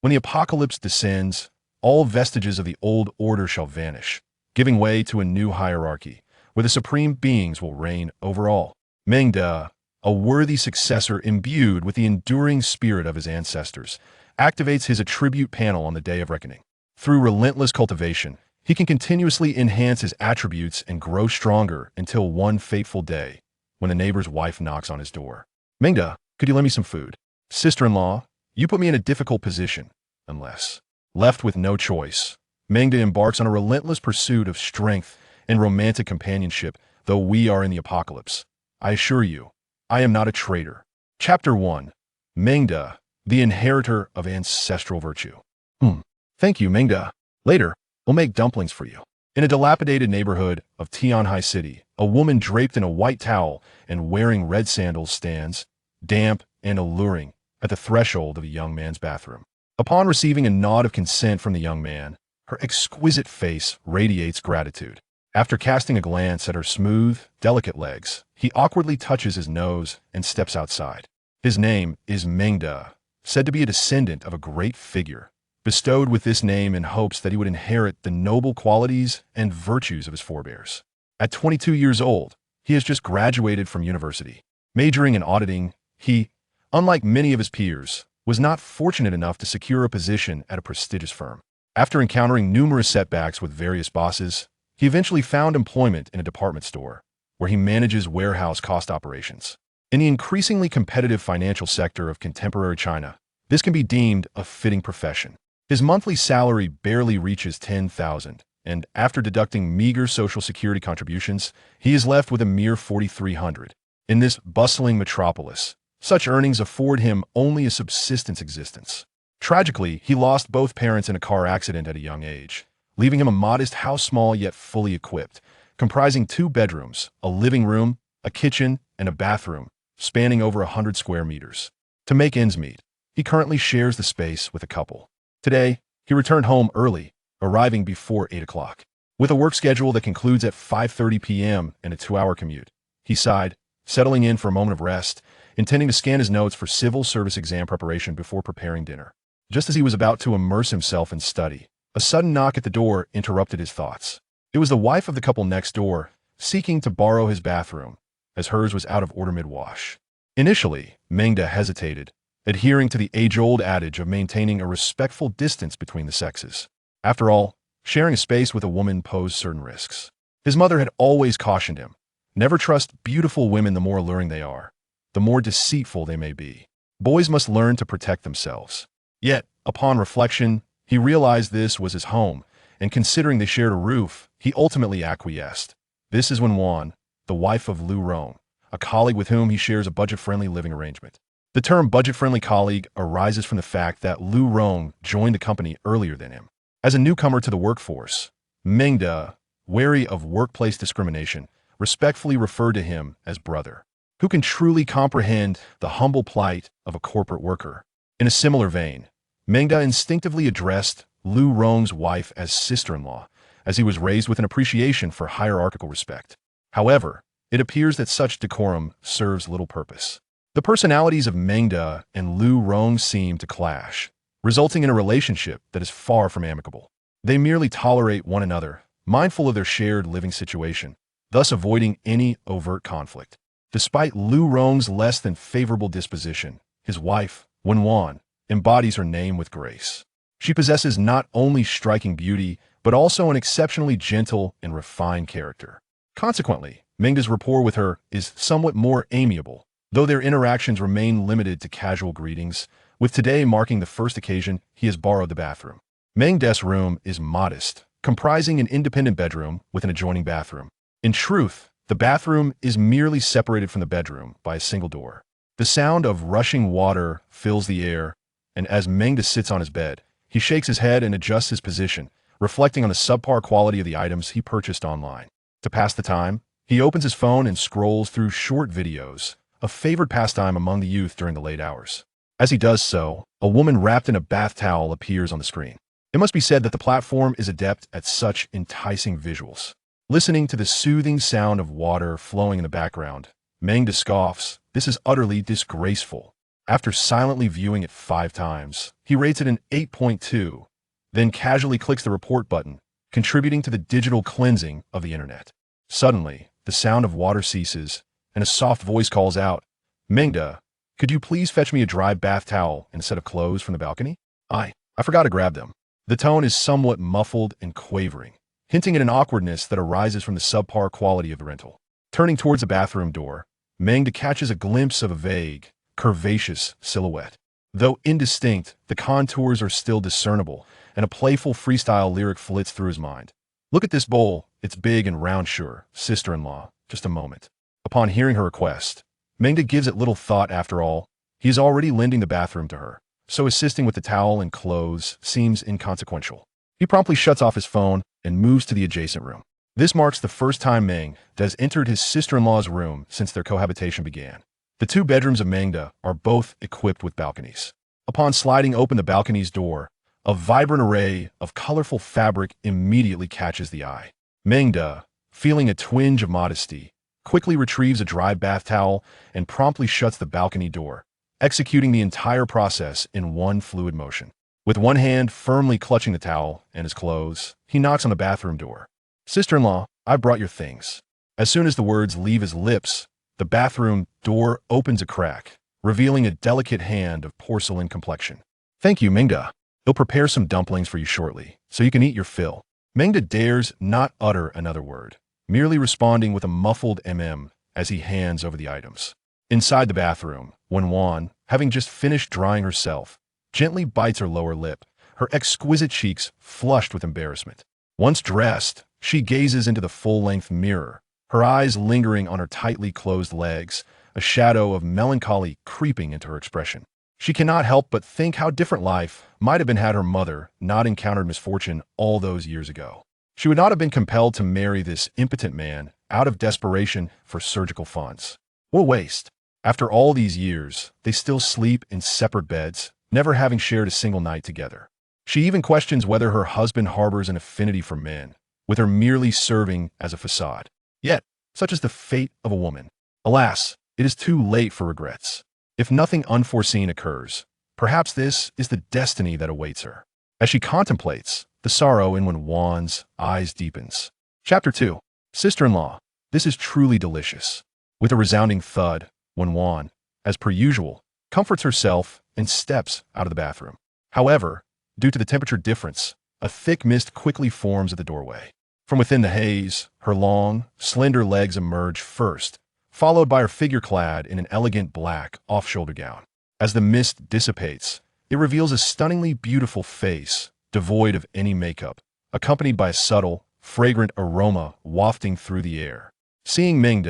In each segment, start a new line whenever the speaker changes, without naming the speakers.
When the apocalypse descends, all vestiges of the old order shall vanish, giving way to a new hierarchy, where the supreme beings will reign over all. Meng, a worthy successor imbued with the enduring spirit of his ancestors, activates his attribute panel on the day of reckoning. Through relentless cultivation, he can continuously enhance his attributes and grow stronger until one fateful day, when the neighbor's wife knocks on his door. Meng, could you lend me some food? Sister-in-law, you put me in a difficult position, unless. Left with no choice, Meng embarks on a relentless pursuit of strength and romantic companionship, though we are in the apocalypse. I assure you, I am not a traitor. Chapter 1. Meng, the inheritor of ancestral virtue. Thank you, Meng. Later, we'll make dumplings for you. In a dilapidated neighborhood of Tianhai City, a woman draped in a white towel and wearing red sandals stands, damp and alluring, at the threshold of a young man's bathroom. Upon receiving a nod of consent from the young man, her exquisite face radiates gratitude. After casting a glance at her smooth, delicate legs, he awkwardly touches his nose and steps outside. His name is Meng, said to be a descendant of a great figure, bestowed with this name in hopes that he would inherit the noble qualities and virtues of his forebears. At 22 years old, he has just graduated from university. Majoring in auditing, he, unlike many of his peers, was not fortunate enough to secure a position at a prestigious firm. After encountering numerous setbacks with various bosses, he eventually found employment in a department store, where he manages warehouse cost operations. In the increasingly competitive financial sector of contemporary China, this can be deemed a fitting profession. His monthly salary barely reaches 10,000, and after deducting meager social security contributions, he is left with a mere 4,300. In this bustling metropolis, such earnings afford him only a subsistence existence. Tragically, he lost both parents in a car accident at a young age, leaving him a modest house, small yet fully equipped, comprising 2 bedrooms, a living room, a kitchen, and a bathroom, spanning over 100 square meters. To make ends meet, he currently shares the space with a couple. Today, he returned home early, arriving before 8 o'clock. With a work schedule that concludes at 5:30 p.m. and a 2-hour commute, he sighed, settling in for a moment of rest, intending to scan his notes for civil service exam preparation before preparing dinner. Just as he was about to immerse himself in study, a sudden knock at the door interrupted his thoughts. It was the wife of the couple next door, seeking to borrow his bathroom, as hers was out of order mid-wash. Initially, Meng hesitated, adhering to the age-old adage of maintaining a respectful distance between the sexes. After all, sharing a space with a woman posed certain risks. His mother had always cautioned him, never trust beautiful women. The more alluring they are, the more deceitful they may be. Boys must learn to protect themselves. Yet, upon reflection, he realized this was his home, and considering they shared a roof, he ultimately acquiesced. This is when Wan, the wife of Lu Rong, a colleague with whom he shares a budget-friendly living arrangement. The term budget-friendly colleague arises from the fact that Lu Rong joined the company earlier than him. As a newcomer to the workforce, Meng, wary of workplace discrimination, respectfully referred to him as brother. Who can truly comprehend the humble plight of a corporate worker? In a similar vein, Meng instinctively addressed Lu Rong's wife as sister-in-law, as he was raised with an appreciation for hierarchical respect. However, it appears that such decorum serves little purpose. The personalities of Meng and Lu Rong seem to clash, resulting in a relationship that is far from amicable. They merely tolerate one another, mindful of their shared living situation, thus avoiding any overt conflict. Despite Lu Rong's less than favorable disposition, his wife, Wan, embodies her name with grace. She possesses not only striking beauty, but also an exceptionally gentle and refined character. Consequently, Meng's rapport with her is somewhat more amiable, though their interactions remain limited to casual greetings, with today marking the first occasion he has borrowed the bathroom. Meng's room is modest, comprising an independent bedroom with an adjoining bathroom. In truth, the bathroom is merely separated from the bedroom by a single door. The sound of rushing water fills the air, and as Meng sits on his bed, he shakes his head and adjusts his position, reflecting on the subpar quality of the items he purchased online. To pass the time, he opens his phone and scrolls through short videos, a favorite pastime among the youth during the late hours. As he does so, a woman wrapped in a bath towel appears on the screen. It must be said that the platform is adept at such enticing visuals. Listening to the soothing sound of water flowing in the background, Meng scoffs, "This is utterly disgraceful." After silently viewing it 5 times, he rates it an 8.2, then casually clicks the report button, contributing to the digital cleansing of the internet. Suddenly, the sound of water ceases, and a soft voice calls out, "Meng, could you please fetch me a dry bath towel and a set of clothes from the balcony? I forgot to grab them." The tone is somewhat muffled and quavering, hinting at an awkwardness that arises from the subpar quality of the rental. Turning towards the bathroom door, Meng catches a glimpse of a vague, curvaceous silhouette. Though indistinct, the contours are still discernible, and a playful freestyle lyric flits through his mind. "Look at this bowl. It's big and round, sure, sister-in-law. Just a moment." Upon hearing her request, Meng gives it little thought. After all, he is already lending the bathroom to her, so assisting with the towel and clothes seems inconsequential. He promptly shuts off his phone and moves to the adjacent room. This marks the first time Meng has entered his sister-in-law's room since their cohabitation began. The 2 bedrooms of Meng are both equipped with balconies. Upon sliding open the balcony's door, a vibrant array of colorful fabric immediately catches the eye. Meng, feeling a twinge of modesty, quickly retrieves a dry bath towel and promptly shuts the balcony door, executing the entire process in one fluid motion. With one hand firmly clutching the towel and his clothes, he knocks on the bathroom door. "Sister-in-law, I brought your things." As soon as the words leave his lips, the bathroom door opens a crack, revealing a delicate hand of porcelain complexion. "Thank you, Meng. He'll prepare some dumplings for you shortly, so you can eat your fill." Meng dares not utter another word, merely responding with a muffled as he hands over the items. Inside the bathroom, Wan, having just finished drying herself, gently bites her lower lip, her exquisite cheeks flushed with embarrassment. Once dressed, she gazes into the full-length mirror, her eyes lingering on her tightly closed legs, a shadow of melancholy creeping into her expression. She cannot help but think how different life might have been had her mother not encountered misfortune all those years ago. She would not have been compelled to marry this impotent man out of desperation for surgical funds. What a waste. After all these years, they still sleep in separate beds, never having shared a single night together. She even questions whether her husband harbors an affinity for men, with her merely serving as a facade. Yet, such is the fate of a woman. Alas, it is too late for regrets. If nothing unforeseen occurs, perhaps this is the destiny that awaits her. As she contemplates, the sorrow in Wan's eyes deepens. Chapter 2. Sister-in-law, this is truly delicious. With a resounding thud, Wan, as per usual, comforts herself and steps out of the bathroom. However, due to the temperature difference, a thick mist quickly forms at the doorway. From within the haze, her long, slender legs emerge first, followed by her figure clad in an elegant black off-shoulder gown. As the mist dissipates, it reveals a stunningly beautiful face, devoid of any makeup, accompanied by a subtle, fragrant aroma wafting through the air. Seeing Meng,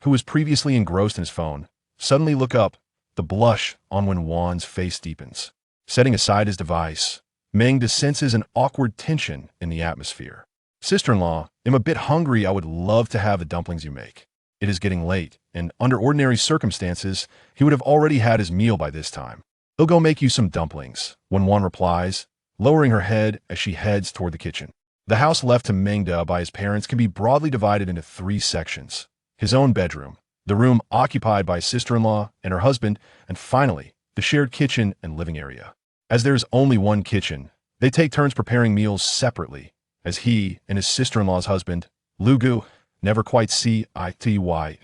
who was previously engrossed in his phone, suddenly look up, the blush on Wan's face deepens. Setting aside his device, Meng senses an awkward tension in the atmosphere. "Sister-in-law, I'm a bit hungry. I would love to have the dumplings you make." It is getting late, and under ordinary circumstances, he would have already had his meal by this time. "He'll go make you some dumplings," Wan replies, lowering her head as she heads toward the kitchen. The house left to Meng by his parents can be broadly divided into 3 sections. His own bedroom, the room occupied by his sister-in-law and her husband, and finally, the shared kitchen and living area. As there is only one kitchen, they take turns preparing meals separately, as he and his sister-in-law's husband, Lugu, never quite see eye to eye.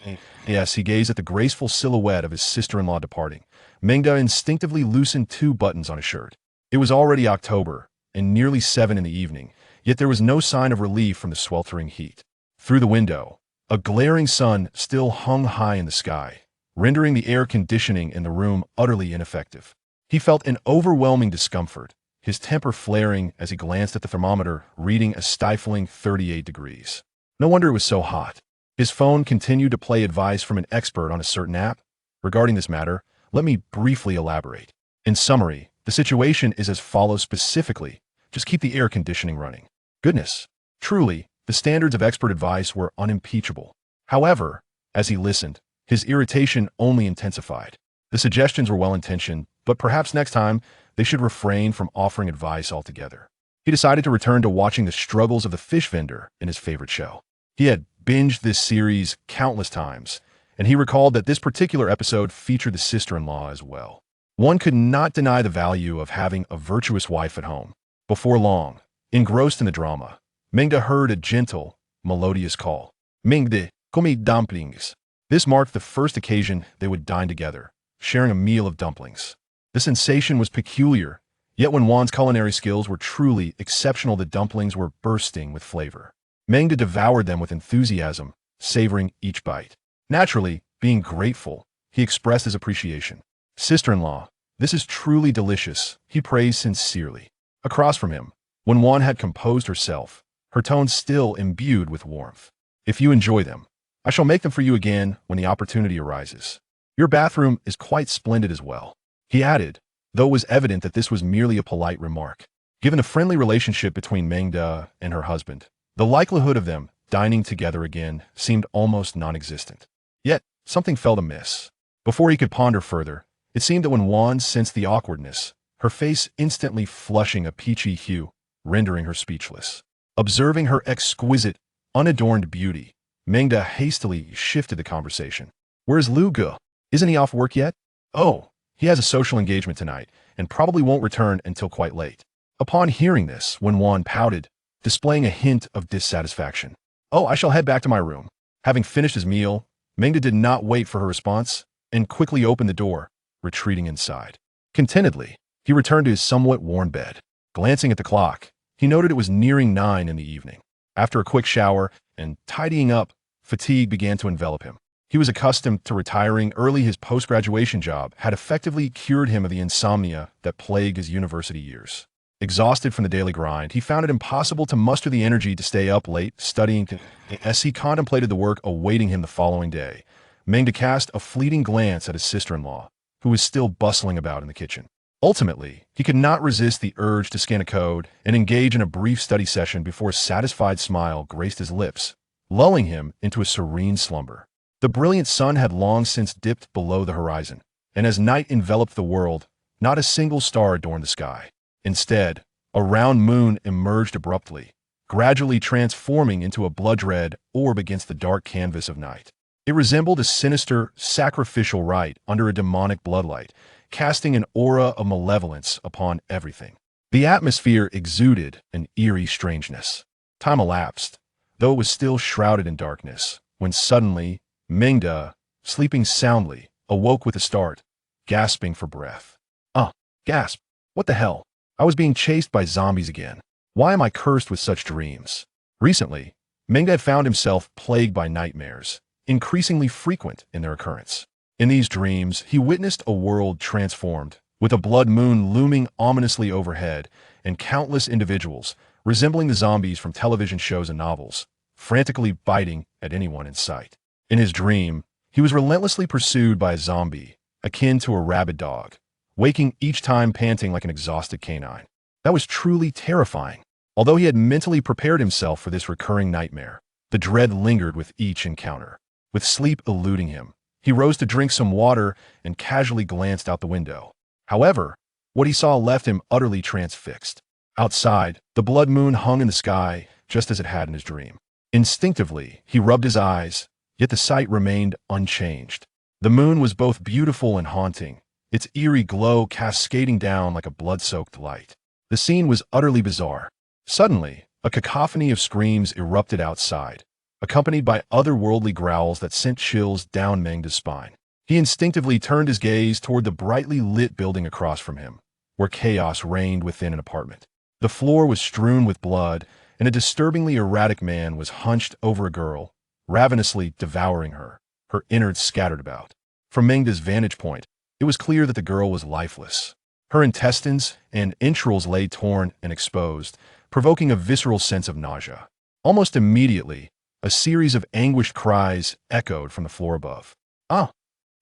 Yes, he gazed at the graceful silhouette of his sister-in-law departing. Meng instinctively loosened 2 buttons on his shirt. It was already October, and nearly 7 in the evening, yet there was no sign of relief from the sweltering heat. Through the window, a glaring sun still hung high in the sky, rendering the air conditioning in the room utterly ineffective. He felt an overwhelming discomfort, his temper flaring as he glanced at the thermometer, reading a stifling 38 degrees. No wonder it was so hot. His phone continued to play advice from an expert on a certain app. Regarding this matter, let me briefly elaborate. In summary, the situation is as follows specifically. Just keep the air conditioning running. Goodness. Truly, the standards of expert advice were unimpeachable. However, as he listened, his irritation only intensified. The suggestions were well-intentioned, but perhaps next time they should refrain from offering advice altogether. He decided to return to watching the struggles of the fish vendor in his favorite show. He had binged this series countless times, and he recalled that this particular episode featured the sister-in-law as well. One could not deny the value of having a virtuous wife at home. Before long, engrossed in the drama, Mengda heard a gentle, melodious call. Mengde, come dumplings. This marked the first occasion they would dine together, sharing a meal of dumplings. The sensation was peculiar, yet when Wan's culinary skills were truly exceptional, the dumplings were bursting with flavor. Mengda devoured them with enthusiasm, savoring each bite. Naturally, being grateful, he expressed his appreciation. Sister-in-law, this is truly delicious, he praised sincerely. Across from him, when Wan had composed herself, her tone still imbued with warmth. If you enjoy them, I shall make them for you again when the opportunity arises. Your bathroom is quite splendid as well, he added, though it was evident that this was merely a polite remark. Given the friendly relationship between Mengda and her husband, the likelihood of them dining together again seemed almost non-existent. Yet, something felt amiss. Before he could ponder further, it seemed that when Wan sensed the awkwardness, her face instantly flushing a peachy hue, rendering her speechless. Observing her exquisite, unadorned beauty, Mengda hastily shifted the conversation. Where's Lu Ge? Isn't he off work yet? Oh, he has a social engagement tonight, and probably won't return until quite late. Upon hearing this, when Wan pouted, displaying a hint of dissatisfaction. Oh, I shall head back to my room. Having finished his meal, Mengda did not wait for her response, and quickly opened the door, retreating inside. Contentedly, he returned to his somewhat worn bed. Glancing at the clock, he noted it was nearing 9 in the evening. After a quick shower and tidying up, fatigue began to envelop him. He was accustomed to retiring early. His post-graduation job had effectively cured him of the insomnia that plagued his university years. Exhausted from the daily grind, he found it impossible to muster the energy to stay up late, studying. As he contemplated the work awaiting him the following day, Mengda cast a fleeting glance at his sister-in-law, who was still bustling about in the kitchen. Ultimately, he could not resist the urge to scan a code and engage in a brief study session before a satisfied smile graced his lips, lulling him into a serene slumber. The brilliant sun had long since dipped below the horizon, and as night enveloped the world, not a single star adorned the sky. Instead, a round moon emerged abruptly, gradually transforming into a blood-red orb against the dark canvas of night. It resembled a sinister, sacrificial rite under a demonic bloodlight, casting an aura of malevolence upon everything. The atmosphere exuded an eerie strangeness. Time elapsed, though it was still shrouded in darkness, when suddenly, Mengda, sleeping soundly, awoke with a start, gasping for breath. Gasp! What the hell? I was being chased by zombies again. Why am I cursed with such dreams? Recently, Mengda had found himself plagued by nightmares, increasingly frequent in their occurrence. In these dreams, he witnessed a world transformed, with a blood moon looming ominously overhead, and countless individuals, resembling the zombies from television shows and novels, frantically biting at anyone in sight. In his dream, he was relentlessly pursued by a zombie, akin to a rabid dog, waking each time panting like an exhausted canine. That was truly terrifying. Although he had mentally prepared himself for this recurring nightmare, the dread lingered with each encounter. With sleep eluding him, he rose to drink some water and casually glanced out the window. However, what he saw left him utterly transfixed. Outside, the blood moon hung in the sky just as it had in his dream. Instinctively, he rubbed his eyes, yet the sight remained unchanged. The moon was both beautiful and haunting, its eerie glow cascading down like a blood-soaked light. The scene was utterly bizarre. Suddenly, a cacophony of screams erupted outside, accompanied by otherworldly growls that sent chills down Mengda's spine. He instinctively turned his gaze toward the brightly lit building across from him, where chaos reigned within an apartment. The floor was strewn with blood, and a disturbingly erratic man was hunched over a girl, ravenously devouring her, her innards scattered about. From Mengda's vantage point, it was clear that the girl was lifeless. Her intestines and entrails lay torn and exposed, provoking a visceral sense of nausea. Almost immediately, a series of anguished cries echoed from the floor above. "Ah,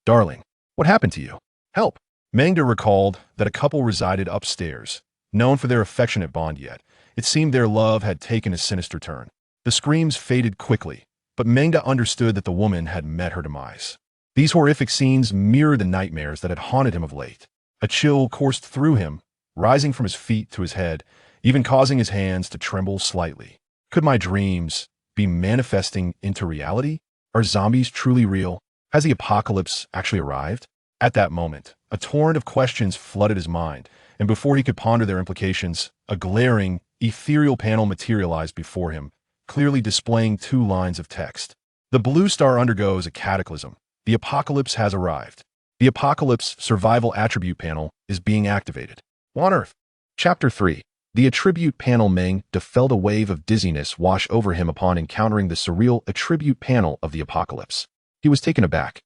darling, what happened to you? Help!" Mengda recalled that a couple resided upstairs, known for their affectionate bond, yet it seemed their love had taken a sinister turn. The screams faded quickly, but Mengda understood that the woman had met her demise. These horrific scenes mirrored the nightmares that had haunted him of late. A chill coursed through him, rising from his feet to his head, even causing his hands to tremble slightly. Could my dreams be manifesting into reality? Are zombies truly real? Has the apocalypse actually arrived? At that moment, a torrent of questions flooded his mind, and before he could ponder their implications, a glaring, ethereal panel materialized before him, clearly displaying 2 lines of text. The blue star undergoes a cataclysm. The apocalypse has arrived. The apocalypse survival attribute panel is being activated. On Earth. Chapter 3. The attribute panel. Meng felt a wave of dizziness wash over him upon encountering the surreal attribute panel of the apocalypse. He was taken aback,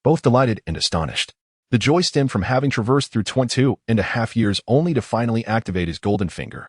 both delighted and astonished. The joy stemmed from having traversed through 22.5 years only to finally activate his golden finger.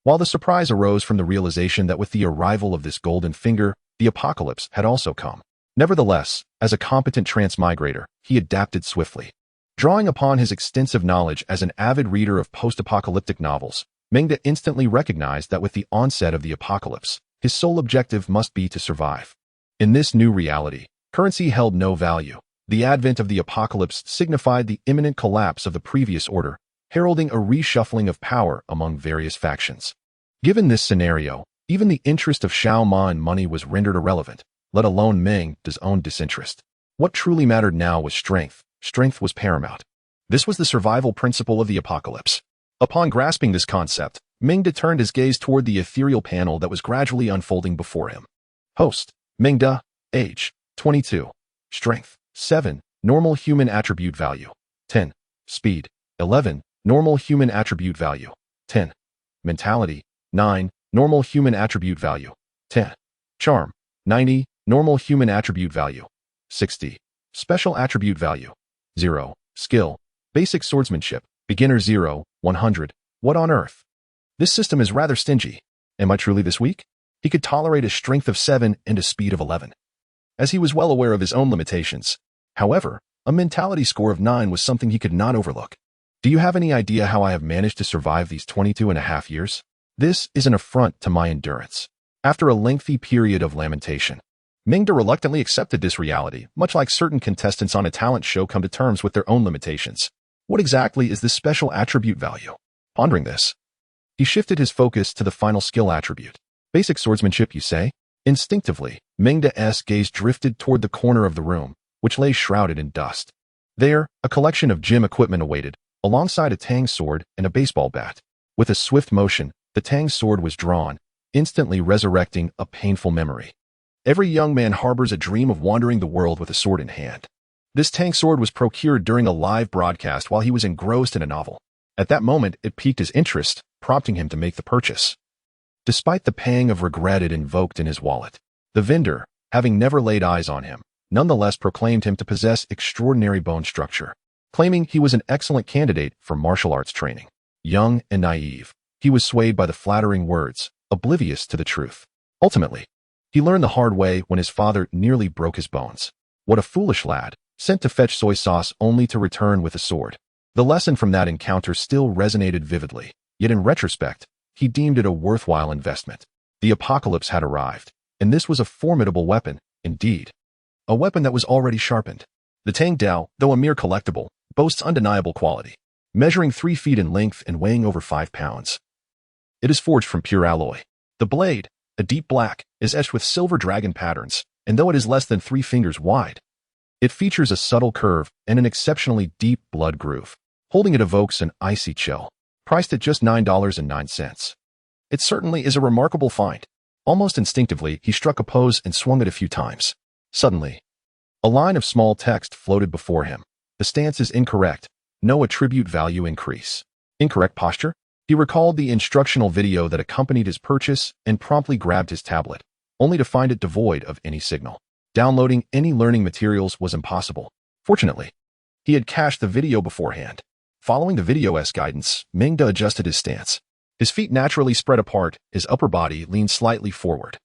While the surprise arose from the realization that with the arrival of this golden finger, the apocalypse had also come. Nevertheless, as a competent transmigrator, he adapted swiftly. Drawing upon his extensive knowledge as an avid reader of post-apocalyptic novels, Meng instantly recognized that with the onset of the apocalypse, his sole objective must be to survive. In this new reality, currency held no value. The advent of the apocalypse signified the imminent collapse of the previous order, heralding a reshuffling of power among various factions. Given this scenario, even the interest of Xiao Ma in money was rendered irrelevant, let alone Meng's own disinterest. What truly mattered now was strength. Strength was paramount. This was the survival principle of the apocalypse. Upon grasping this concept, Meng turned his gaze toward the ethereal panel that was gradually unfolding before him. Host: Meng De, age 22, strength 7, normal human attribute value 10, speed 11, normal human attribute value 10, mentality 9, normal human attribute value 10, charm 90, normal human attribute value 60, special attribute value 0, skill, basic swordsmanship, beginner 0, 100. What on earth? This system is rather stingy. Am I truly this weak? He could tolerate a strength of 7 and a speed of 11. As he was well aware of his own limitations. However, a mentality score of 9 was something he could not overlook. Do you have any idea how I have managed to survive these 22.5 years? This is an affront to my endurance. After a lengthy period of lamentation, Meng reluctantly accepted this reality, much like certain contestants on a talent show come to terms with their own limitations. What exactly is this special attribute value? Pondering this, he shifted his focus to the final skill attribute. Basic swordsmanship, you say? Instinctively, Meng's gaze drifted toward the corner of the room, which lay shrouded in dust. There, a collection of gym equipment awaited, alongside a tang sword and a baseball bat. With a swift motion, the tang sword was drawn, instantly resurrecting a painful memory. Every young man harbors a dream of wandering the world with a sword in hand. This tang sword was procured during a live broadcast while he was engrossed in a novel. At that moment, it piqued his interest, prompting him to make the purchase. Despite the pang of regret it invoked in his wallet, the vendor, having never laid eyes on him, nonetheless proclaimed him to possess extraordinary bone structure, claiming he was an excellent candidate for martial arts training. Young and naive, he was swayed by the flattering words, oblivious to the truth. Ultimately, he learned the hard way when his father nearly broke his bones. What a foolish lad, sent to fetch soy sauce only to return with a sword. The lesson from that encounter still resonated vividly, yet in retrospect, he deemed it a worthwhile investment. The apocalypse had arrived, and this was a formidable weapon, indeed. A weapon that was already sharpened. The Tang Dao, though a mere collectible, boasts undeniable quality, measuring 3 feet in length and weighing over 5 pounds. It is forged from pure alloy. The blade, a deep black, is etched with silver dragon patterns, and though it is less than 3 fingers wide, it features a subtle curve and an exceptionally deep blood groove. Holding it evokes an icy chill. Priced at just $9.09. It certainly is a remarkable find. Almost instinctively, he struck a pose and swung it a few times. Suddenly, a line of small text floated before him. The stance is incorrect. No attribute value increase. Incorrect posture? He recalled the instructional video that accompanied his purchase and promptly grabbed his tablet, only to find it devoid of any signal. Downloading any learning materials was impossible. Fortunately, he had cached the video beforehand. Following the video's guidance, Meng adjusted his stance. His feet naturally spread apart, his upper body leaned slightly forward.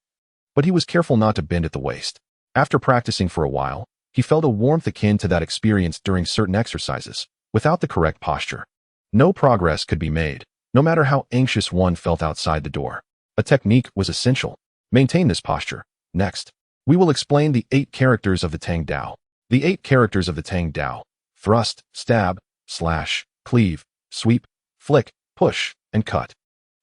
But he was careful not to bend at the waist. After practicing for a while, he felt a warmth akin to that experienced during certain exercises. Without the correct posture, no progress could be made, no matter how anxious one felt outside the door. A technique was essential. Maintain this posture. Next, we will explain the 8 characters of the Tang Dao. The 8 characters of the Tang Dao: thrust, stab, slash, cleave, sweep, flick, push, and cut.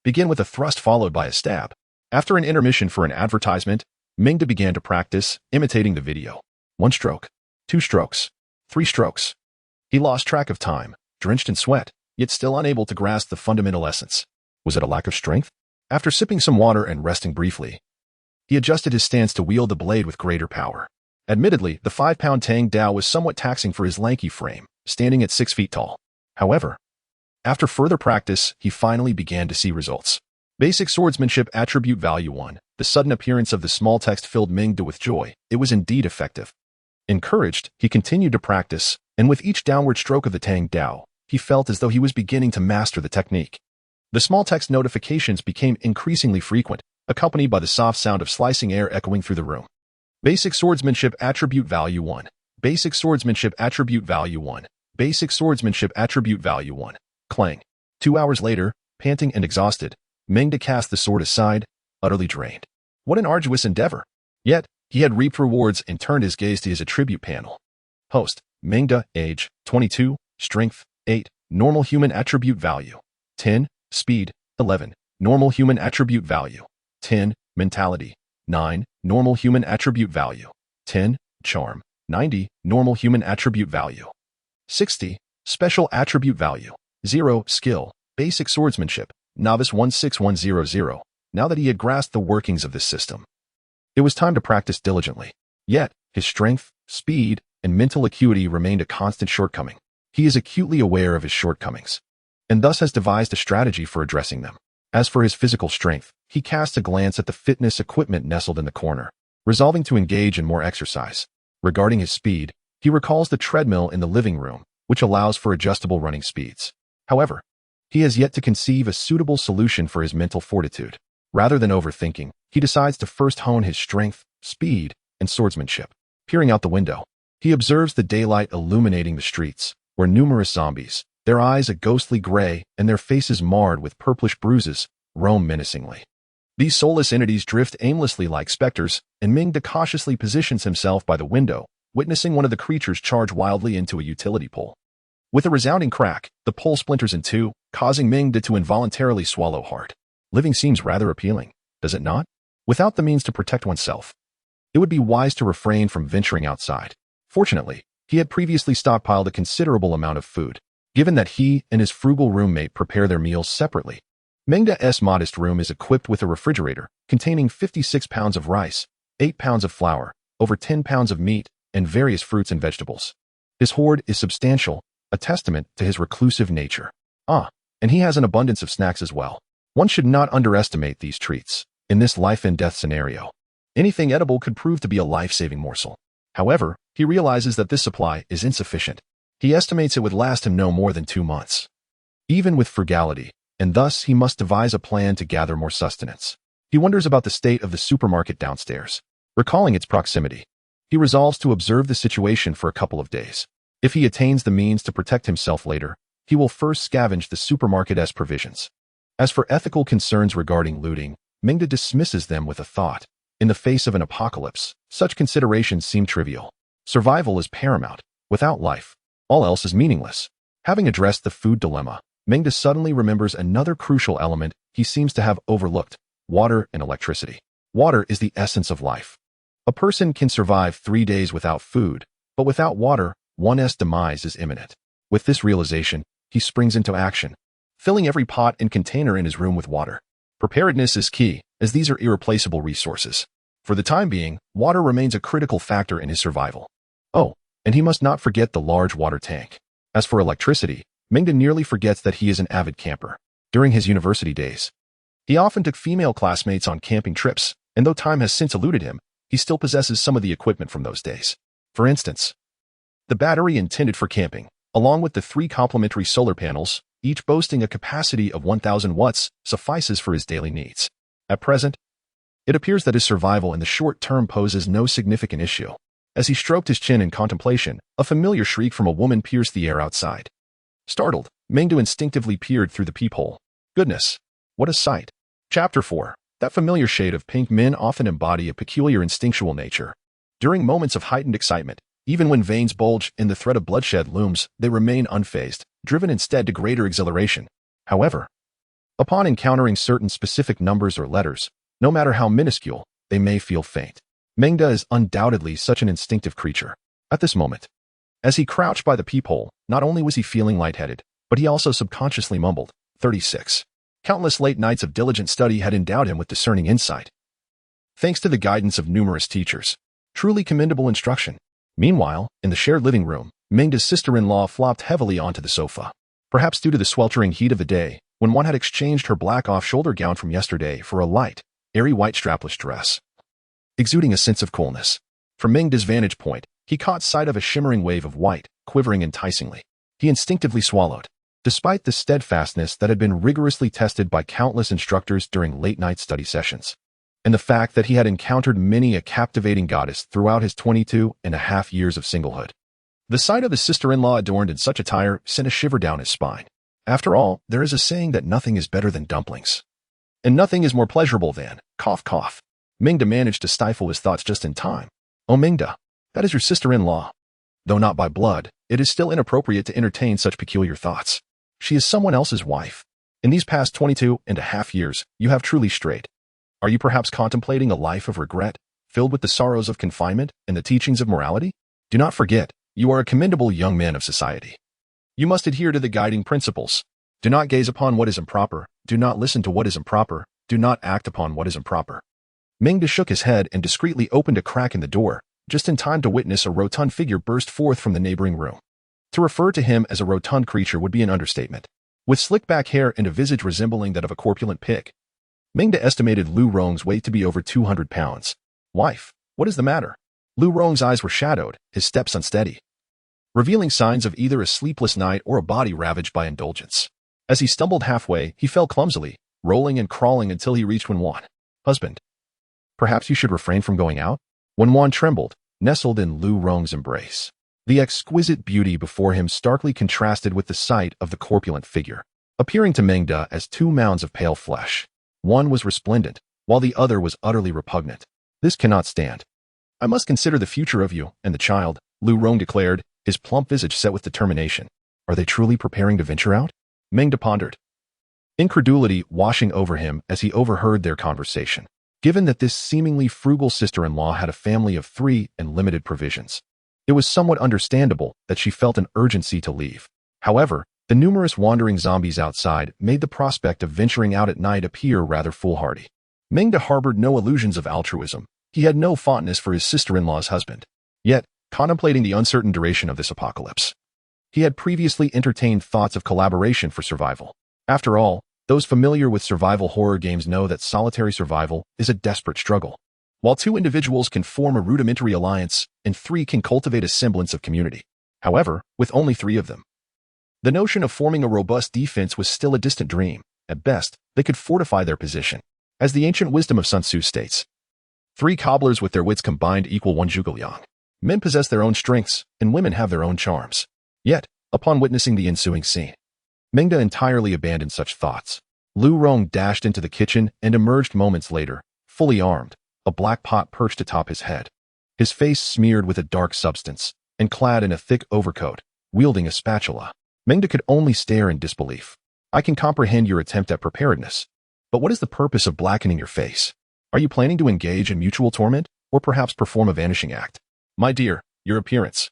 Begin with a thrust followed by a stab. After an intermission for an advertisement, Meng began to practice, imitating the video. 1 stroke, 2 strokes, 3 strokes. He lost track of time, drenched in sweat, yet still unable to grasp the fundamental essence. Was it a lack of strength? After sipping some water and resting briefly, he adjusted his stance to wield the blade with greater power. Admittedly, the 5-pound Tang Dao was somewhat taxing for his lanky frame, standing at 6 feet tall. However, after further practice, he finally began to see results. Basic swordsmanship attribute value 1. The sudden appearance of the small text filled Meng with joy. It was indeed effective. Encouraged, he continued to practice, and with each downward stroke of the Tang Dao, he felt as though he was beginning to master the technique. The small text notifications became increasingly frequent, accompanied by the soft sound of slicing air echoing through the room. Basic swordsmanship attribute value 1. Basic swordsmanship attribute value 1. Basic swordsmanship attribute value 1. Clang. 2 hours later, panting and exhausted, Meng cast the sword aside, utterly drained. What an arduous endeavor! Yet, he had reaped rewards and turned his gaze to his attribute panel. Host, Meng, age, 22, strength, 8, normal human attribute value, 10, speed, 11, normal human attribute value, 10, mentality, 9, normal human attribute value, 10, charm, 90, normal human attribute value, 60, special attribute value, 0, skill, basic swordsmanship, novice 16100. Now that he had grasped the workings of this system, it was time to practice diligently. Yet, his strength, speed, and mental acuity remained a constant shortcoming. He is acutely aware of his shortcomings, and thus has devised a strategy for addressing them. As for his physical strength, he casts a glance at the fitness equipment nestled in the corner, resolving to engage in more exercise. Regarding his speed, he recalls the treadmill in the living room, which allows for adjustable running speeds. However, he has yet to conceive a suitable solution for his mental fortitude. Rather than overthinking, he decides to first hone his strength, speed, and swordsmanship. Peering out the window, he observes the daylight illuminating the streets, where numerous zombies, their eyes a ghostly gray and their faces marred with purplish bruises, roam menacingly. These soulless entities drift aimlessly like specters, and Meng cautiously positions himself by the window, witnessing one of the creatures charge wildly into a utility pole. With a resounding crack, the pole splinters in two, causing Meng to involuntarily swallow hard. Living seems rather appealing, does it not? Without the means to protect oneself, it would be wise to refrain from venturing outside. Fortunately, he had previously stockpiled a considerable amount of food, given that he and his frugal roommate prepare their meals separately. Meng's modest room is equipped with a refrigerator containing 56 pounds of rice, 8 pounds of flour, over 10 pounds of meat, and various fruits and vegetables. His hoard is substantial, a testament to his reclusive nature. And he has an abundance of snacks as well. One should not underestimate these treats. In this life-and-death scenario, anything edible could prove to be a life-saving morsel. However, he realizes that this supply is insufficient. He estimates it would last him no more than 2 months, even with frugality, and thus he must devise a plan to gather more sustenance. He wonders about the state of the supermarket downstairs. Recalling its proximity, he resolves to observe the situation for a couple of days. If he attains the means to protect himself later, he will first scavenge the supermarket's provisions. As for ethical concerns regarding looting, Meng dismisses them with a thought. In the face of an apocalypse, such considerations seem trivial. Survival is paramount. Without life, all else is meaningless. Having addressed the food dilemma, Meng suddenly remembers another crucial element he seems to have overlooked: water and electricity. Water is the essence of life. A person can survive 3 days without food, but without water, one's demise is imminent. With this realization, he springs into action, filling every pot and container in his room with water. Preparedness is key, as these are irreplaceable resources. For the time being, water remains a critical factor in his survival. Oh, and he must not forget the large water tank. As for electricity, Meng nearly forgets that he is an avid camper. During his university days, he often took female classmates on camping trips, and though time has since eluded him, he still possesses some of the equipment from those days. For instance, the battery intended for camping, along with the 3 complementary solar panels, each boasting a capacity of 1,000 watts, suffices for his daily needs. At present, it appears that his survival in the short term poses no significant issue. As he stroked his chin in contemplation, a familiar shriek from a woman pierced the air outside. Startled, Meng instinctively peered through the peephole. Goodness, what a sight! Chapter 4. That familiar shade of pink. Men often embody a peculiar instinctual nature. During moments of heightened excitement, even when veins bulge and the threat of bloodshed looms, they remain unfazed, driven instead to greater exhilaration. However, upon encountering certain specific numbers or letters, no matter how minuscule, they may feel faint. Meng is undoubtedly such an instinctive creature. At this moment, As he crouched by the peephole, not only was he feeling lightheaded, but he also subconsciously mumbled, 36. Countless late nights of diligent study had endowed him with discerning insight. Thanks to the guidance of numerous teachers. Truly commendable instruction. Meanwhile, in the shared living room, Meng's sister-in-law flopped heavily onto the sofa. Perhaps due to the sweltering heat of the day, when one had exchanged her black off-shoulder gown from yesterday for a light, airy white strapless dress. Exuding a sense of coolness. From Meng's vantage point, he caught sight of a shimmering wave of white, quivering enticingly. He instinctively swallowed. Despite the steadfastness that had been rigorously tested by countless instructors during late-night study sessions, and the fact that he had encountered many a captivating goddess throughout his 22.5 years of singlehood. The sight of his sister-in-law adorned in such attire sent a shiver down his spine. After all, there is a saying that nothing is better than dumplings. And nothing is more pleasurable than, cough cough. Meng managed to stifle his thoughts just in time. Oh Meng, that is your sister-in-law. Though not by blood, it is still inappropriate to entertain such peculiar thoughts. She is someone else's wife. In these past 22.5 years, you have truly strayed. Are you perhaps contemplating a life of regret, filled with the sorrows of confinement and the teachings of morality? Do not forget, you are a commendable young man of society. You must adhere to the guiding principles. Do not gaze upon what is improper, do not listen to what is improper, do not act upon what is improper. Meng shook his head and discreetly opened a crack in the door, just in time to witness a rotund figure burst forth from the neighboring room. To refer to him as a rotund creature would be an understatement. With slick-back hair and a visage resembling that of a corpulent pig, Meng estimated Lu Rong's weight to be over 200 pounds. Wife, what is the matter? Lu Rong's eyes were shadowed, his steps unsteady, revealing signs of either a sleepless night or a body ravaged by indulgence. As he stumbled halfway, he fell clumsily, rolling and crawling until he reached Wenwan. Husband, perhaps you should refrain from going out? Wenwan trembled, nestled in Lu Rong's embrace. The exquisite beauty before him starkly contrasted with the sight of the corpulent figure, appearing to Meng as two mounds of pale flesh. One was resplendent, while the other was utterly repugnant. This cannot stand. I must consider the future of you and the child, Lu Rong declared, his plump visage set with determination. Are they truly preparing to venture out? Meng pondered, incredulity washing over him as he overheard their conversation. Given that this seemingly frugal sister-in-law had a family of 3 and limited provisions, it was somewhat understandable that she felt an urgency to leave. However, the numerous wandering zombies outside made the prospect of venturing out at night appear rather foolhardy. Meng harbored no illusions of altruism. He had no fondness for his sister-in-law's husband. Yet, contemplating the uncertain duration of this apocalypse, he had previously entertained thoughts of collaboration for survival. After all, those familiar with survival horror games know that solitary survival is a desperate struggle. While 2 individuals can form a rudimentary alliance, and 3 can cultivate a semblance of community. However, with only 3 of them, the notion of forming a robust defense was still a distant dream. At best, they could fortify their position. As the ancient wisdom of Sun Tzu states, 3 cobblers with their wits combined equal 1 zhuge. Men possess their own strengths, and women have their own charms. Yet, upon witnessing the ensuing scene, Meng entirely abandoned such thoughts. Lu Rong dashed into the kitchen and emerged moments later, fully armed, a black pot perched atop his head, his face smeared with a dark substance, and clad in a thick overcoat, wielding a spatula. Meng could only stare in disbelief. I can comprehend your attempt at preparedness, but what is the purpose of blackening your face? Are you planning to engage in mutual torment, or perhaps perform a vanishing act? My dear, your appearance.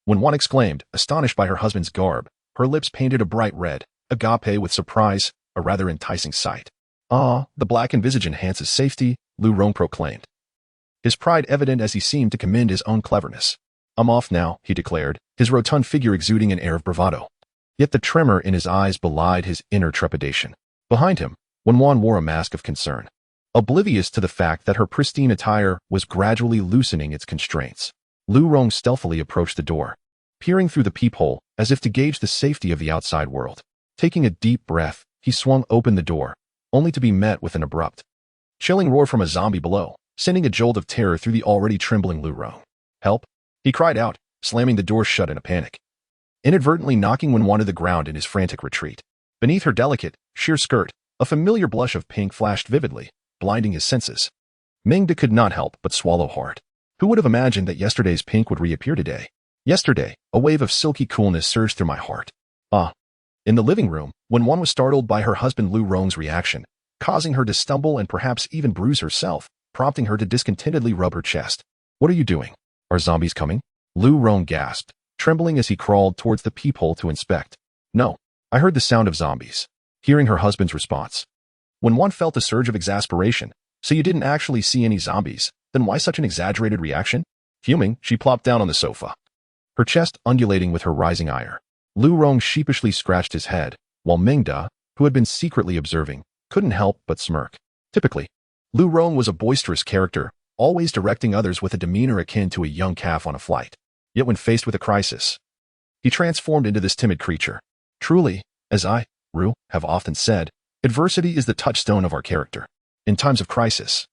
When one exclaimed, astonished by her husband's garb, her lips painted a bright red, agape with surprise, a rather enticing sight. Ah, the blackened visage enhances safety, Lu Rong proclaimed, his pride evident as he seemed to commend his own cleverness. I'm off now, he declared, his rotund figure exuding an air of bravado. Yet the tremor in his eyes belied his inner trepidation. Behind him, Wenwan wore a mask of concern, oblivious to the fact that her pristine attire was gradually loosening its constraints. Lu Rong stealthily approached the door, peering through the peephole as if to gauge the safety of the outside world. Taking a deep breath, he swung open the door, only to be met with an abrupt, chilling roar from a zombie below, sending a jolt of terror through the already trembling Lu Rong. Help! He cried out, slamming the door shut in a panic, inadvertently knocking Wenwan to the ground in his frantic retreat. Beneath her delicate, sheer skirt, a familiar blush of pink flashed vividly, blinding his senses. Meng could not help but swallow hard. Who would have imagined that yesterday's pink would reappear today? Yesterday, a wave of silky coolness surged through my heart. Ah! In the living room, Wenwan was startled by her husband Lu Rong's reaction, causing her to stumble and perhaps even bruise herself, prompting her to discontentedly rub her chest. What are you doing? Are zombies coming? Lu Rong gasped, trembling as he crawled towards the peephole to inspect. No, I heard the sound of zombies. Hearing her husband's response. Wen felt a surge of exasperation. So you didn't actually see any zombies? Then why such an exaggerated reaction? Fuming, she plopped down on the sofa, her chest undulating with her rising ire. Lu Rong sheepishly scratched his head, while Meng, who had been secretly observing, couldn't help but smirk. Typically, Lu Rong was a boisterous character, always directing others with a demeanor akin to a young calf on a flight. Yet when faced with a crisis, he transformed into this timid creature. Truly, as I, Ru, have often said, adversity is the touchstone of our character. In times of crisis,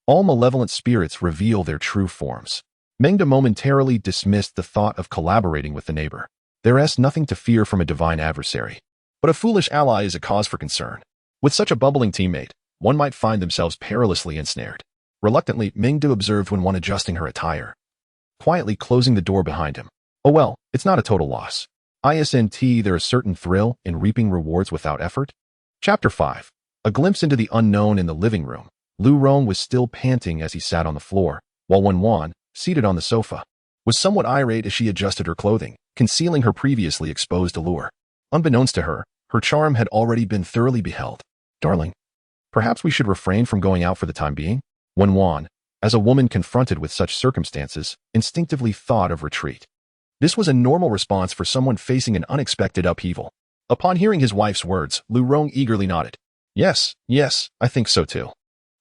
all malevolent spirits reveal their true forms. Meng momentarily dismissed the thought of collaborating with the neighbor. There is nothing to fear from a divine adversary. But a foolish ally is a cause for concern. With such a bubbling teammate, one might find themselves perilously ensnared. Reluctantly, Meng observed when one adjusting her attire, quietly closing the door behind him. Oh well, it's not a total loss. Isn't there a certain thrill in reaping rewards without effort? Chapter 5. A glimpse into the unknown in the living room. Lu Rong was still panting as he sat on the floor, while Wen, seated on the sofa, was somewhat irate as she adjusted her clothing, concealing her previously exposed allure. Unbeknownst to her, her charm had already been thoroughly beheld. Darling, perhaps we should refrain from going out for the time being? Wen, as a woman confronted with such circumstances, instinctively thought of retreat. This was a normal response for someone facing an unexpected upheaval. Upon hearing his wife's words, Lu Rong eagerly nodded. Yes, I think so too.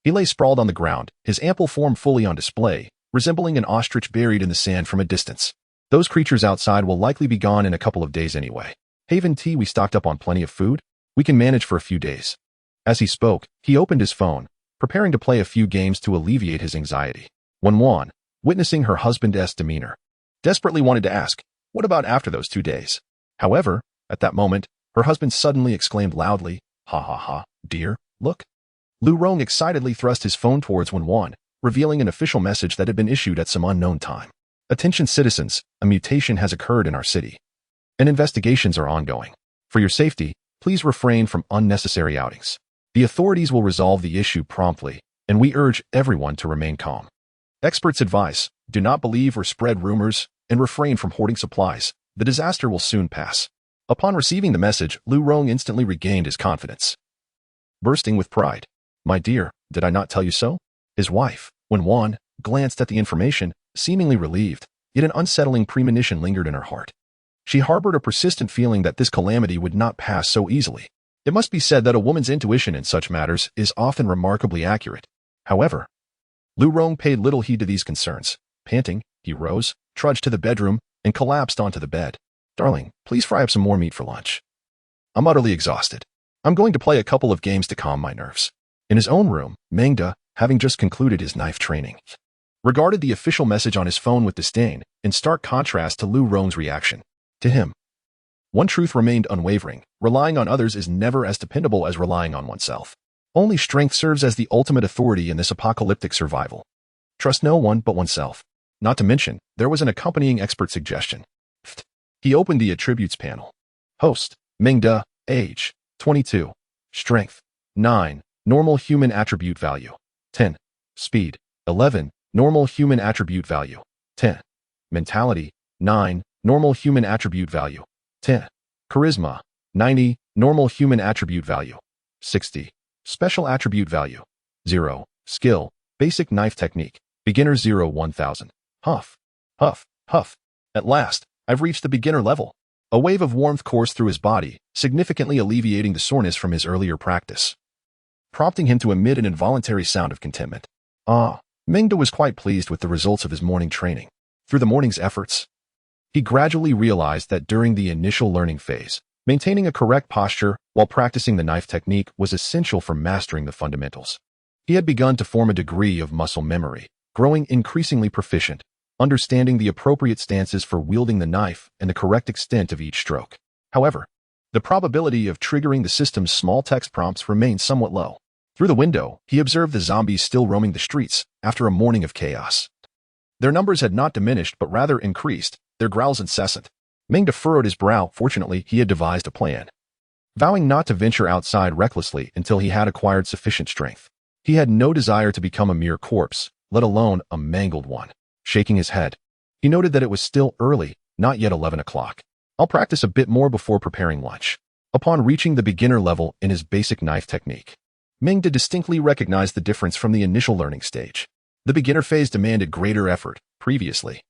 He lay sprawled on the ground, his ample form fully on display, resembling an ostrich buried in the sand from a distance. Those creatures outside will likely be gone in a couple of days anyway. Haven't we stocked up on plenty of food? We can manage for a few days. As he spoke, he opened his phone, preparing to play a few games to alleviate his anxiety. Wen, witnessing her husband's demeanor, desperately wanted to ask, what about after those 2 days? However, at that moment, her husband suddenly exclaimed loudly, ha ha ha, dear, look. Lu Rong excitedly thrust his phone towards Wen, revealing an official message that had been issued at some unknown time. Attention citizens, a mutation has occurred in our city, and investigations are ongoing. For your safety, please refrain from unnecessary outings. The authorities will resolve the issue promptly, and we urge everyone to remain calm. Experts advise, do not believe or spread rumors, and refrain from hoarding supplies. The disaster will soon pass. Upon receiving the message, Lu Rong instantly regained his confidence, bursting with pride. My dear, did I not tell you so? His wife, Wen, glanced at the information, seemingly relieved, yet an unsettling premonition lingered in her heart. She harbored a persistent feeling that this calamity would not pass so easily. It must be said that a woman's intuition in such matters is often remarkably accurate. However, Lu Rong paid little heed to these concerns. Panting, he rose, trudged to the bedroom, and collapsed onto the bed. Darling, please fry up some more meat for lunch. I'm utterly exhausted. I'm going to play a couple of games to calm my nerves. In his own room, Meng, having just concluded his knife training, regarded the official message on his phone with disdain, in stark contrast to Lu Rong's reaction. To him, one truth remained unwavering: relying on others is never as dependable as relying on oneself. Only strength serves as the ultimate authority in this apocalyptic survival. Trust no one but oneself. Not to mention, there was an accompanying expert suggestion. He opened the attributes panel. Host, Meng, age, 22. Strength, 9. Normal human attribute value, 10. Speed, 11. Normal human attribute value, 10. Mentality, 9. Normal human attribute value, 10. Charisma, 90. Normal human attribute value, 60. Special attribute value, 0. Skill, basic knife technique, beginner 0 1000. Huff, huff, huff. At last, I've reached the beginner level. A wave of warmth coursed through his body, significantly alleviating the soreness from his earlier practice, prompting him to emit an involuntary sound of contentment. Meng was quite pleased with the results of his morning training. Through the morning's efforts, he gradually realized that during the initial learning phase, maintaining a correct posture while practicing the knife technique was essential for mastering the fundamentals. He had begun to form a degree of muscle memory, growing increasingly proficient, understanding the appropriate stances for wielding the knife and the correct extent of each stroke. However, the probability of triggering the system's small text prompts remained somewhat low. Through the window, he observed the zombies still roaming the streets after a morning of chaos. Their numbers had not diminished but rather increased, their growls incessant. Meng furrowed his brow. Fortunately, he had devised a plan. Vowing not to venture outside recklessly until he had acquired sufficient strength. He had no desire to become a mere corpse, let alone a mangled one. Shaking his head, he noted that it was still early, Not yet 11 o'clock. I'll practice a bit more before preparing lunch. Upon reaching the beginner level in his basic knife technique, Meng distinctly recognized the difference from the initial learning stage. The beginner phase demanded greater effort. Previously,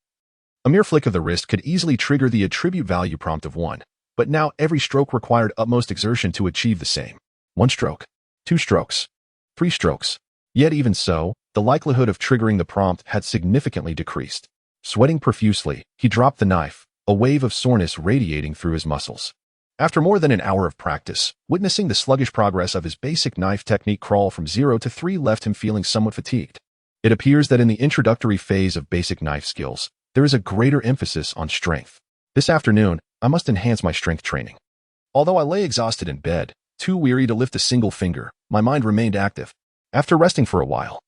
a mere flick of the wrist could easily trigger the attribute value prompt of 1, but now every stroke required utmost exertion to achieve the same. 1 stroke, 2 strokes, 3 strokes. Yet even so, the likelihood of triggering the prompt had significantly decreased. Sweating profusely, he dropped the knife, a wave of soreness radiating through his muscles. After more than an hour of practice, witnessing the sluggish progress of his basic knife technique crawl from 0 to 3 left him feeling somewhat fatigued. It appears that in the introductory phase of basic knife skills, there is a greater emphasis on strength. This afternoon, I must enhance my strength training. Although I lay exhausted in bed, too weary to lift a single finger, my mind remained active. After resting for a while,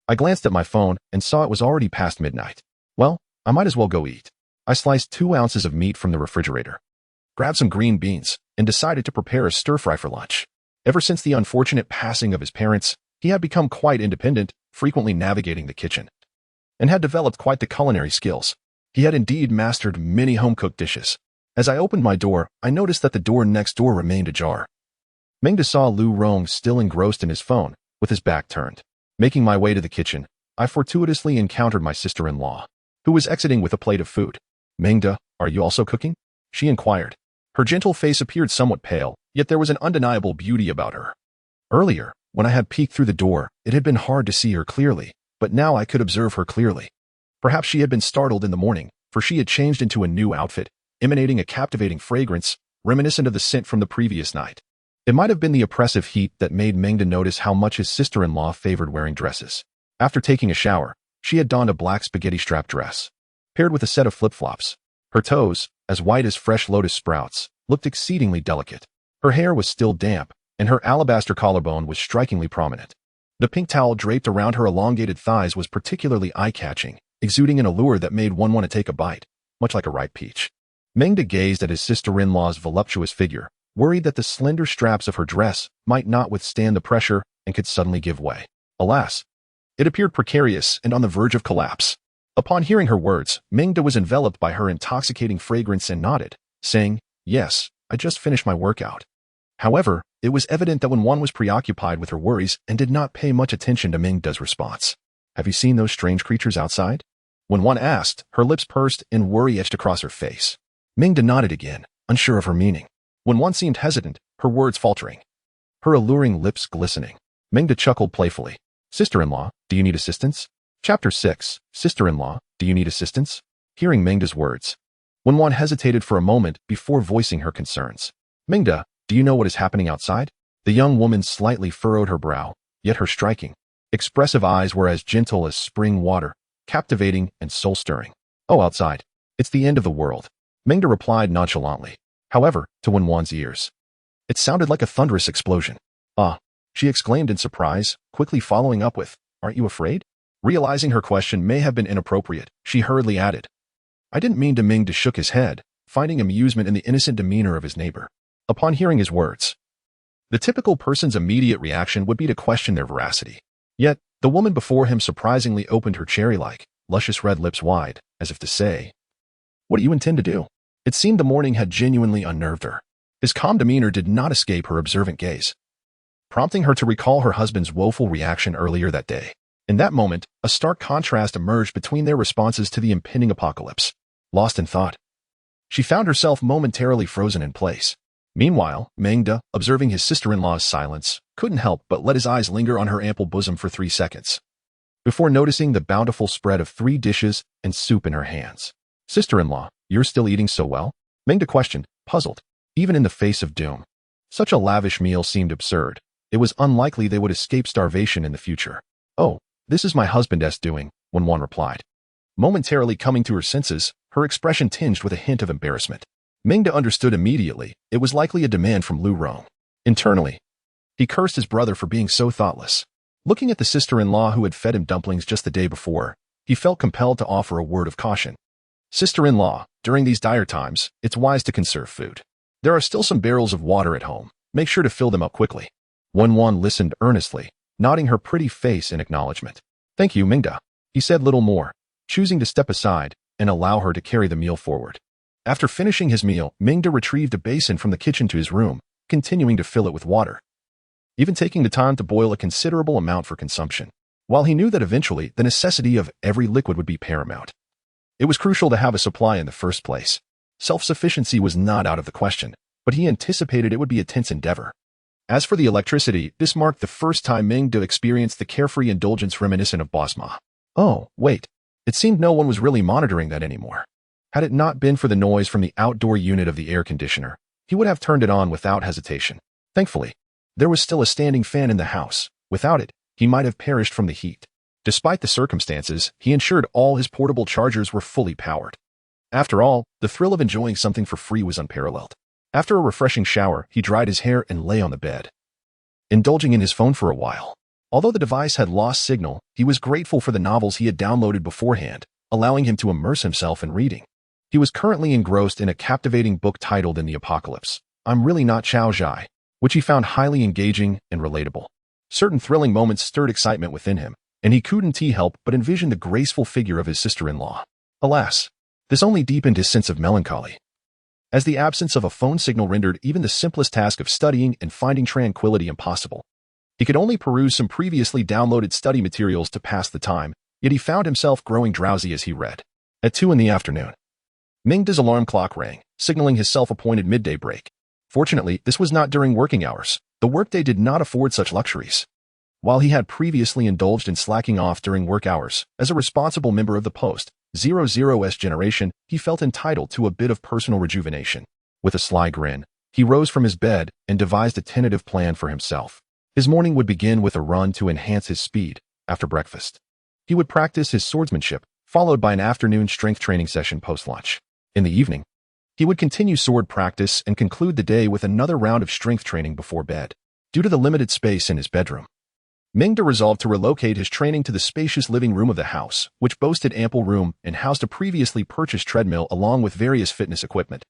I glanced at my phone and saw it was already past midnight. Well, I might as well go eat. I sliced 2 ounces of meat from the refrigerator, grabbed some green beans, and decided to prepare a stir-fry for lunch. Ever since the unfortunate passing of his parents, he had become quite independent, frequently navigating the kitchen, and had developed quite the culinary skills. He had indeed mastered many home-cooked dishes. As I opened my door, I noticed that the door next door remained ajar. Meng saw Lu Rong still engrossed in his phone, with his back turned. Making my way to the kitchen, I fortuitously encountered my sister-in-law, who was exiting with a plate of food. Meng, are you also cooking? She inquired. Her gentle face appeared somewhat pale, yet there was an undeniable beauty about her. Earlier, when I had peeked through the door, it had been hard to see her clearly, but now I could observe her clearly. Perhaps she had been startled in the morning, for she had changed into a new outfit, emanating a captivating fragrance, reminiscent of the scent from the previous night. It might have been the oppressive heat that made Meng notice how much his sister-in-law favored wearing dresses. After taking a shower, she had donned a black spaghetti-strap dress, paired with a set of flip-flops. Her toes, as white as fresh lotus sprouts, looked exceedingly delicate. Her hair was still damp, and her alabaster collarbone was strikingly prominent. The pink towel draped around her elongated thighs was particularly eye-catching, exuding an allure that made one want to take a bite, much like a ripe peach. Meng gazed at his sister-in-law's voluptuous figure, worried that the slender straps of her dress might not withstand the pressure and could suddenly give way. Alas, it appeared precarious and on the verge of collapse. Upon hearing her words, Meng was enveloped by her intoxicating fragrance and nodded, saying, "Yes, I just finished my workout." However, it was evident that when one was preoccupied with her worries and did not pay much attention to Meng's response. "Have you seen those strange creatures outside?" When one asked, her lips pursed and worry etched across her face. Meng nodded again, unsure of her meaning. When one seemed hesitant, her words faltering, her alluring lips glistening. Meng chuckled playfully. "Sister-in-law, do you need assistance?" Chapter 6, Sister-in-law, do you need assistance? Hearing Meng's words, when one hesitated for a moment before voicing her concerns. "Meng, do you know what is happening outside?" The young woman slightly furrowed her brow, yet her striking, expressive eyes were as gentle as spring water, captivating and soul-stirring. "Oh, outside. It's the end of the world," Meng replied nonchalantly. However, to one's ears, it sounded like a thunderous explosion. "Ah," she exclaimed in surprise, quickly following up with, "Aren't you afraid?" Realizing her question may have been inappropriate, she hurriedly added, "I didn't mean to." Meng shook his head, finding amusement in the innocent demeanor of his neighbor. Upon hearing his words, the typical person's immediate reaction would be to question their veracity. Yet, the woman before him surprisingly opened her cherry-like, luscious red lips wide, as if to say, "What do you intend to do?" It seemed the morning had genuinely unnerved her. His calm demeanor did not escape her observant gaze, prompting her to recall her husband's woeful reaction earlier that day. In that moment, a stark contrast emerged between their responses to the impending apocalypse. Lost in thought, she found herself momentarily frozen in place. Meanwhile, Meng, observing his sister-in-law's silence, couldn't help but let his eyes linger on her ample bosom for 3 seconds, before noticing the bountiful spread of 3 dishes and soup in her hands. "Sister-in-law, you're still eating so well?" Meng questioned, puzzled. Even in the face of doom, such a lavish meal seemed absurd. It was unlikely they would escape starvation in the future. "Oh, this is my husband's doing," one replied. Momentarily coming to her senses, her expression tinged with a hint of embarrassment. Meng understood immediately it was likely a demand from Lu Rong. Internally, he cursed his brother for being so thoughtless. Looking at the sister-in-law who had fed him dumplings just the day before, he felt compelled to offer a word of caution. "Sister-in-law, during these dire times, it's wise to conserve food. There are still some barrels of water at home. Make sure to fill them up quickly." Wan listened earnestly, nodding her pretty face in acknowledgement. "Thank you, Meng." He said little more, choosing to step aside and allow her to carry the meal forward. After finishing his meal, Meng retrieved a basin from the kitchen to his room, continuing to fill it with water, even taking the time to boil a considerable amount for consumption. While he knew that eventually the necessity of every liquid would be paramount, it was crucial to have a supply in the first place. Self-sufficiency was not out of the question, but he anticipated it would be a tense endeavor. As for the electricity, this marked the first time Meng experienced the carefree indulgence reminiscent of Bosma. Oh, wait. It seemed no one was really monitoring that anymore. Had it not been for the noise from the outdoor unit of the air conditioner, he would have turned it on without hesitation. Thankfully, there was still a standing fan in the house. Without it, he might have perished from the heat. Despite the circumstances, he ensured all his portable chargers were fully powered. After all, the thrill of enjoying something for free was unparalleled. After a refreshing shower, he dried his hair and lay on the bed, indulging in his phone for a while. Although the device had lost signal, he was grateful for the novels he had downloaded beforehand, allowing him to immerse himself in reading. He was currently engrossed in a captivating book titled In the Apocalypse, I'm Really Not Chao Zhai, which he found highly engaging and relatable. Certain thrilling moments stirred excitement within him, and he couldn't help but envision the graceful figure of his sister-in-law. Alas, this only deepened his sense of melancholy, as the absence of a phone signal rendered even the simplest task of studying and finding tranquility impossible. He could only peruse some previously downloaded study materials to pass the time, yet he found himself growing drowsy as he read. At 2 in the afternoon, Meng's alarm clock rang, signaling his self-appointed midday break. Fortunately, this was not during working hours. The workday did not afford such luxuries. While he had previously indulged in slacking off during work hours, as a responsible member of the post-00s generation, he felt entitled to a bit of personal rejuvenation. With a sly grin, he rose from his bed and devised a tentative plan for himself. His morning would begin with a run to enhance his speed. After breakfast, he would practice his swordsmanship, followed by an afternoon strength training session post-lunch. In the evening, he would continue sword practice and conclude the day with another round of strength training before bed. Due to the limited space in his bedroom, Meng resolved to relocate his training to the spacious living room of the house, which boasted ample room and housed a previously purchased treadmill along with various fitness equipment.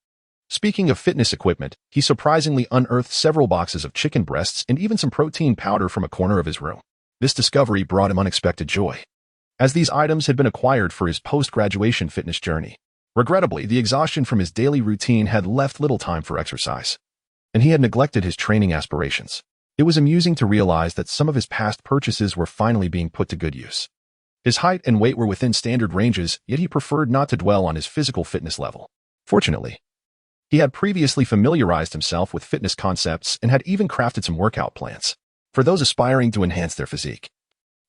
Speaking of fitness equipment, he surprisingly unearthed several boxes of chicken breasts and even some protein powder from a corner of his room. This discovery brought him unexpected joy, as these items had been acquired for his post-graduation fitness journey. Regrettably, the exhaustion from his daily routine had left little time for exercise, and he had neglected his training aspirations. It was amusing to realize that some of his past purchases were finally being put to good use. His height and weight were within standard ranges, yet he preferred not to dwell on his physical fitness level. Fortunately, he had previously familiarized himself with fitness concepts and had even crafted some workout plans for those aspiring to enhance their physique.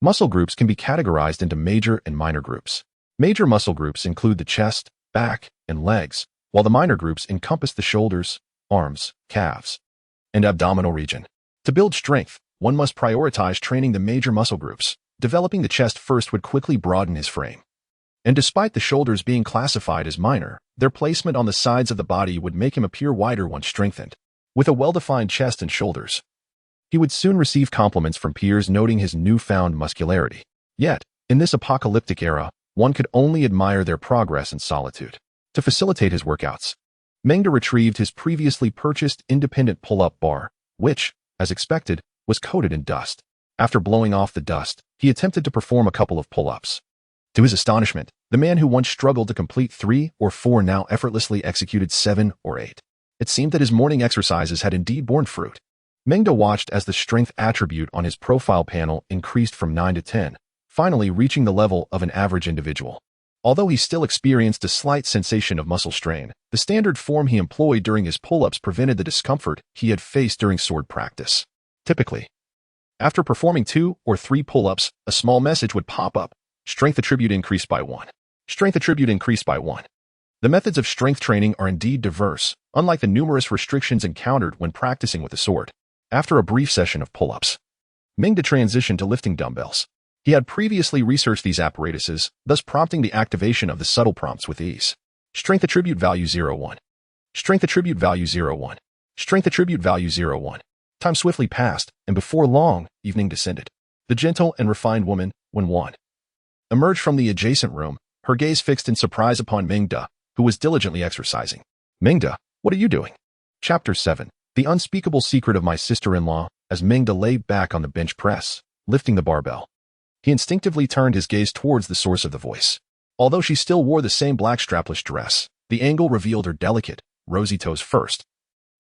Muscle groups can be categorized into major and minor groups. Major muscle groups include the chest, back, and legs, while the minor groups encompass the shoulders, arms, calves, and abdominal region. To build strength, one must prioritize training the major muscle groups. Developing the chest first would quickly broaden his frame. And despite the shoulders being classified as minor, their placement on the sides of the body would make him appear wider once strengthened. With a well-defined chest and shoulders, he would soon receive compliments from peers noting his newfound muscularity. Yet, in this apocalyptic era, one could only admire their progress in solitude. To facilitate his workouts, Meng retrieved his previously purchased independent pull-up bar, which, as expected, was coated in dust. After blowing off the dust, he attempted to perform a couple of pull-ups. To his astonishment, the man who once struggled to complete 3 or 4 now effortlessly executed 7 or 8. It seemed that his morning exercises had indeed borne fruit. Meng watched as the strength attribute on his profile panel increased from 9 to 10, finally reaching the level of an average individual. Although he still experienced a slight sensation of muscle strain, the standard form he employed during his pull-ups prevented the discomfort he had faced during sword practice. Typically, after performing 2 or 3 pull-ups, a small message would pop up. Strength attribute increased by 1. Strength attribute increased by 1. The methods of strength training are indeed diverse, unlike the numerous restrictions encountered when practicing with the sword. After a brief session of pull-ups, Meng transitioned to lifting dumbbells. He had previously researched these apparatuses, thus prompting the activation of the subtle prompts with ease. Strength attribute value 01. Strength attribute value 01. Strength attribute value 01. Time swiftly passed, and before long, evening descended. The gentle and refined woman, when one emerged from the adjacent room, her gaze fixed in surprise upon Meng, who was diligently exercising. Meng, what are you doing? Chapter 7. The unspeakable secret of my sister-in-law. As Meng lay back on the bench press, lifting the barbell, he instinctively turned his gaze towards the source of the voice. Although she still wore the same black strapless dress, The angle revealed her delicate, rosy toes first,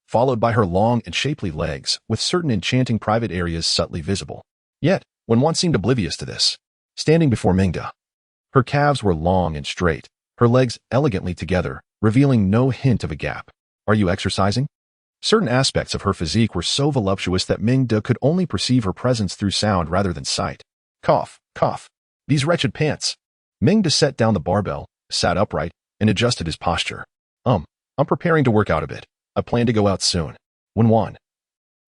followed by her long and shapely legs, with certain enchanting private areas subtly visible. Yet, when one seemed oblivious to this, standing before Meng, her calves were long and straight, her legs elegantly together, revealing no hint of a gap. Are you exercising? Certain aspects of her physique were so voluptuous that Meng could only perceive her presence through sound rather than sight. Cough, cough. These wretched pants. Meng set down the barbell, sat upright, and adjusted his posture. I'm preparing to work out a bit. I plan to go out soon. Wan.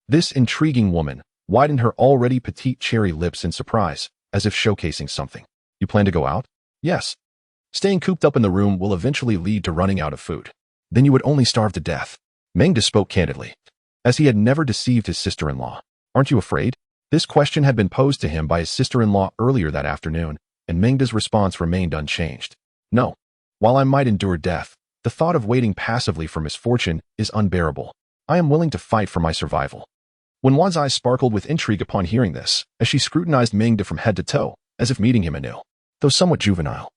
This intriguing woman widened her already petite cherry lips in surprise, as if showcasing something. You plan to go out? Yes. Staying cooped up in the room will eventually lead to running out of food. Then you would only starve to death. Meng spoke candidly, as he had never deceived his sister-in-law. Aren't you afraid? This question had been posed to him by his sister-in-law earlier that afternoon, and Meng's response remained unchanged. No. While I might endure death, the thought of waiting passively for misfortune is unbearable. I am willing to fight for my survival. Wan's eyes sparkled with intrigue upon hearing this, as she scrutinized Meng from head to toe, as if meeting him anew. Though somewhat juvenile,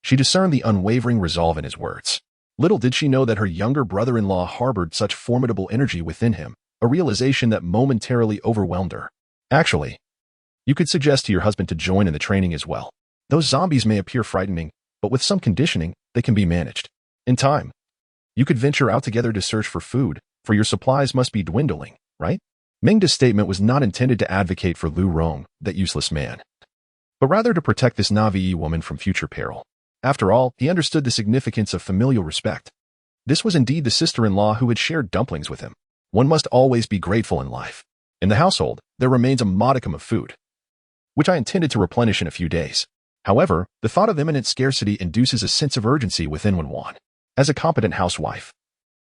she discerned the unwavering resolve in his words. Little did she know that her younger brother-in-law harbored such formidable energy within him, a realization that momentarily overwhelmed her. Actually, you could suggest to your husband to join in the training as well. Those zombies may appear frightening, but with some conditioning, they can be managed. In time, you could venture out together to search for food, for your supplies must be dwindling, right? Meng's statement was not intended to advocate for Lu Rong, that useless man, but rather to protect this Na'vi woman from future peril. After all, he understood the significance of familial respect. This was indeed the sister-in-law who had shared dumplings with him. One must always be grateful in life. In the household, there remains a modicum of food, which I intended to replenish in a few days. However, the thought of imminent scarcity induces a sense of urgency within Wan. As a competent housewife,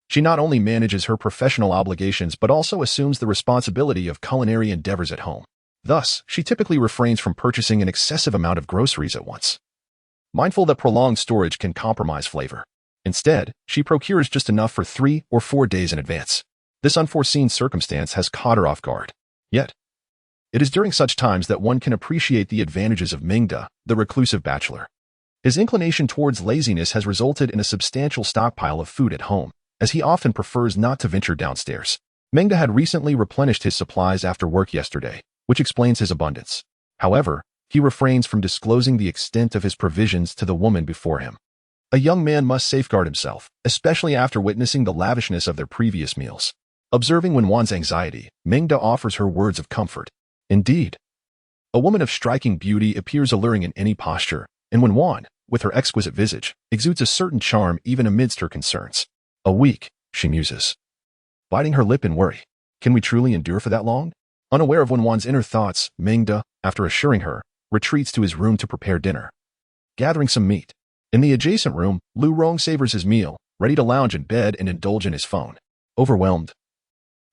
she not only manages her professional obligations but also assumes the responsibility of culinary endeavors at home. Thus, she typically refrains from purchasing an excessive amount of groceries at once, mindful that prolonged storage can compromise flavor. Instead, she procures just enough for 3 or 4 days in advance. This unforeseen circumstance has caught her off guard. Yet, it is during such times that one can appreciate the advantages of Meng, the reclusive bachelor. His inclination towards laziness has resulted in a substantial stockpile of food at home, as he often prefers not to venture downstairs. Meng had recently replenished his supplies after work yesterday, which explains his abundance. However, he refrains from disclosing the extent of his provisions to the woman before him. A young man must safeguard himself, especially after witnessing the lavishness of their previous meals. Observing Wan's anxiety, Meng offers her words of comfort. Indeed, a woman of striking beauty appears alluring in any posture, and Wan, with her exquisite visage, exudes a certain charm even amidst her concerns. A week, she muses, biting her lip in worry. Can we truly endure for that long? Unaware of Wan's inner thoughts, Meng, after assuring her, retreats to his room to prepare dinner. Gathering some meat. In the adjacent room, Lu Rong savors his meal, ready to lounge in bed and indulge in his phone. Overwhelmed,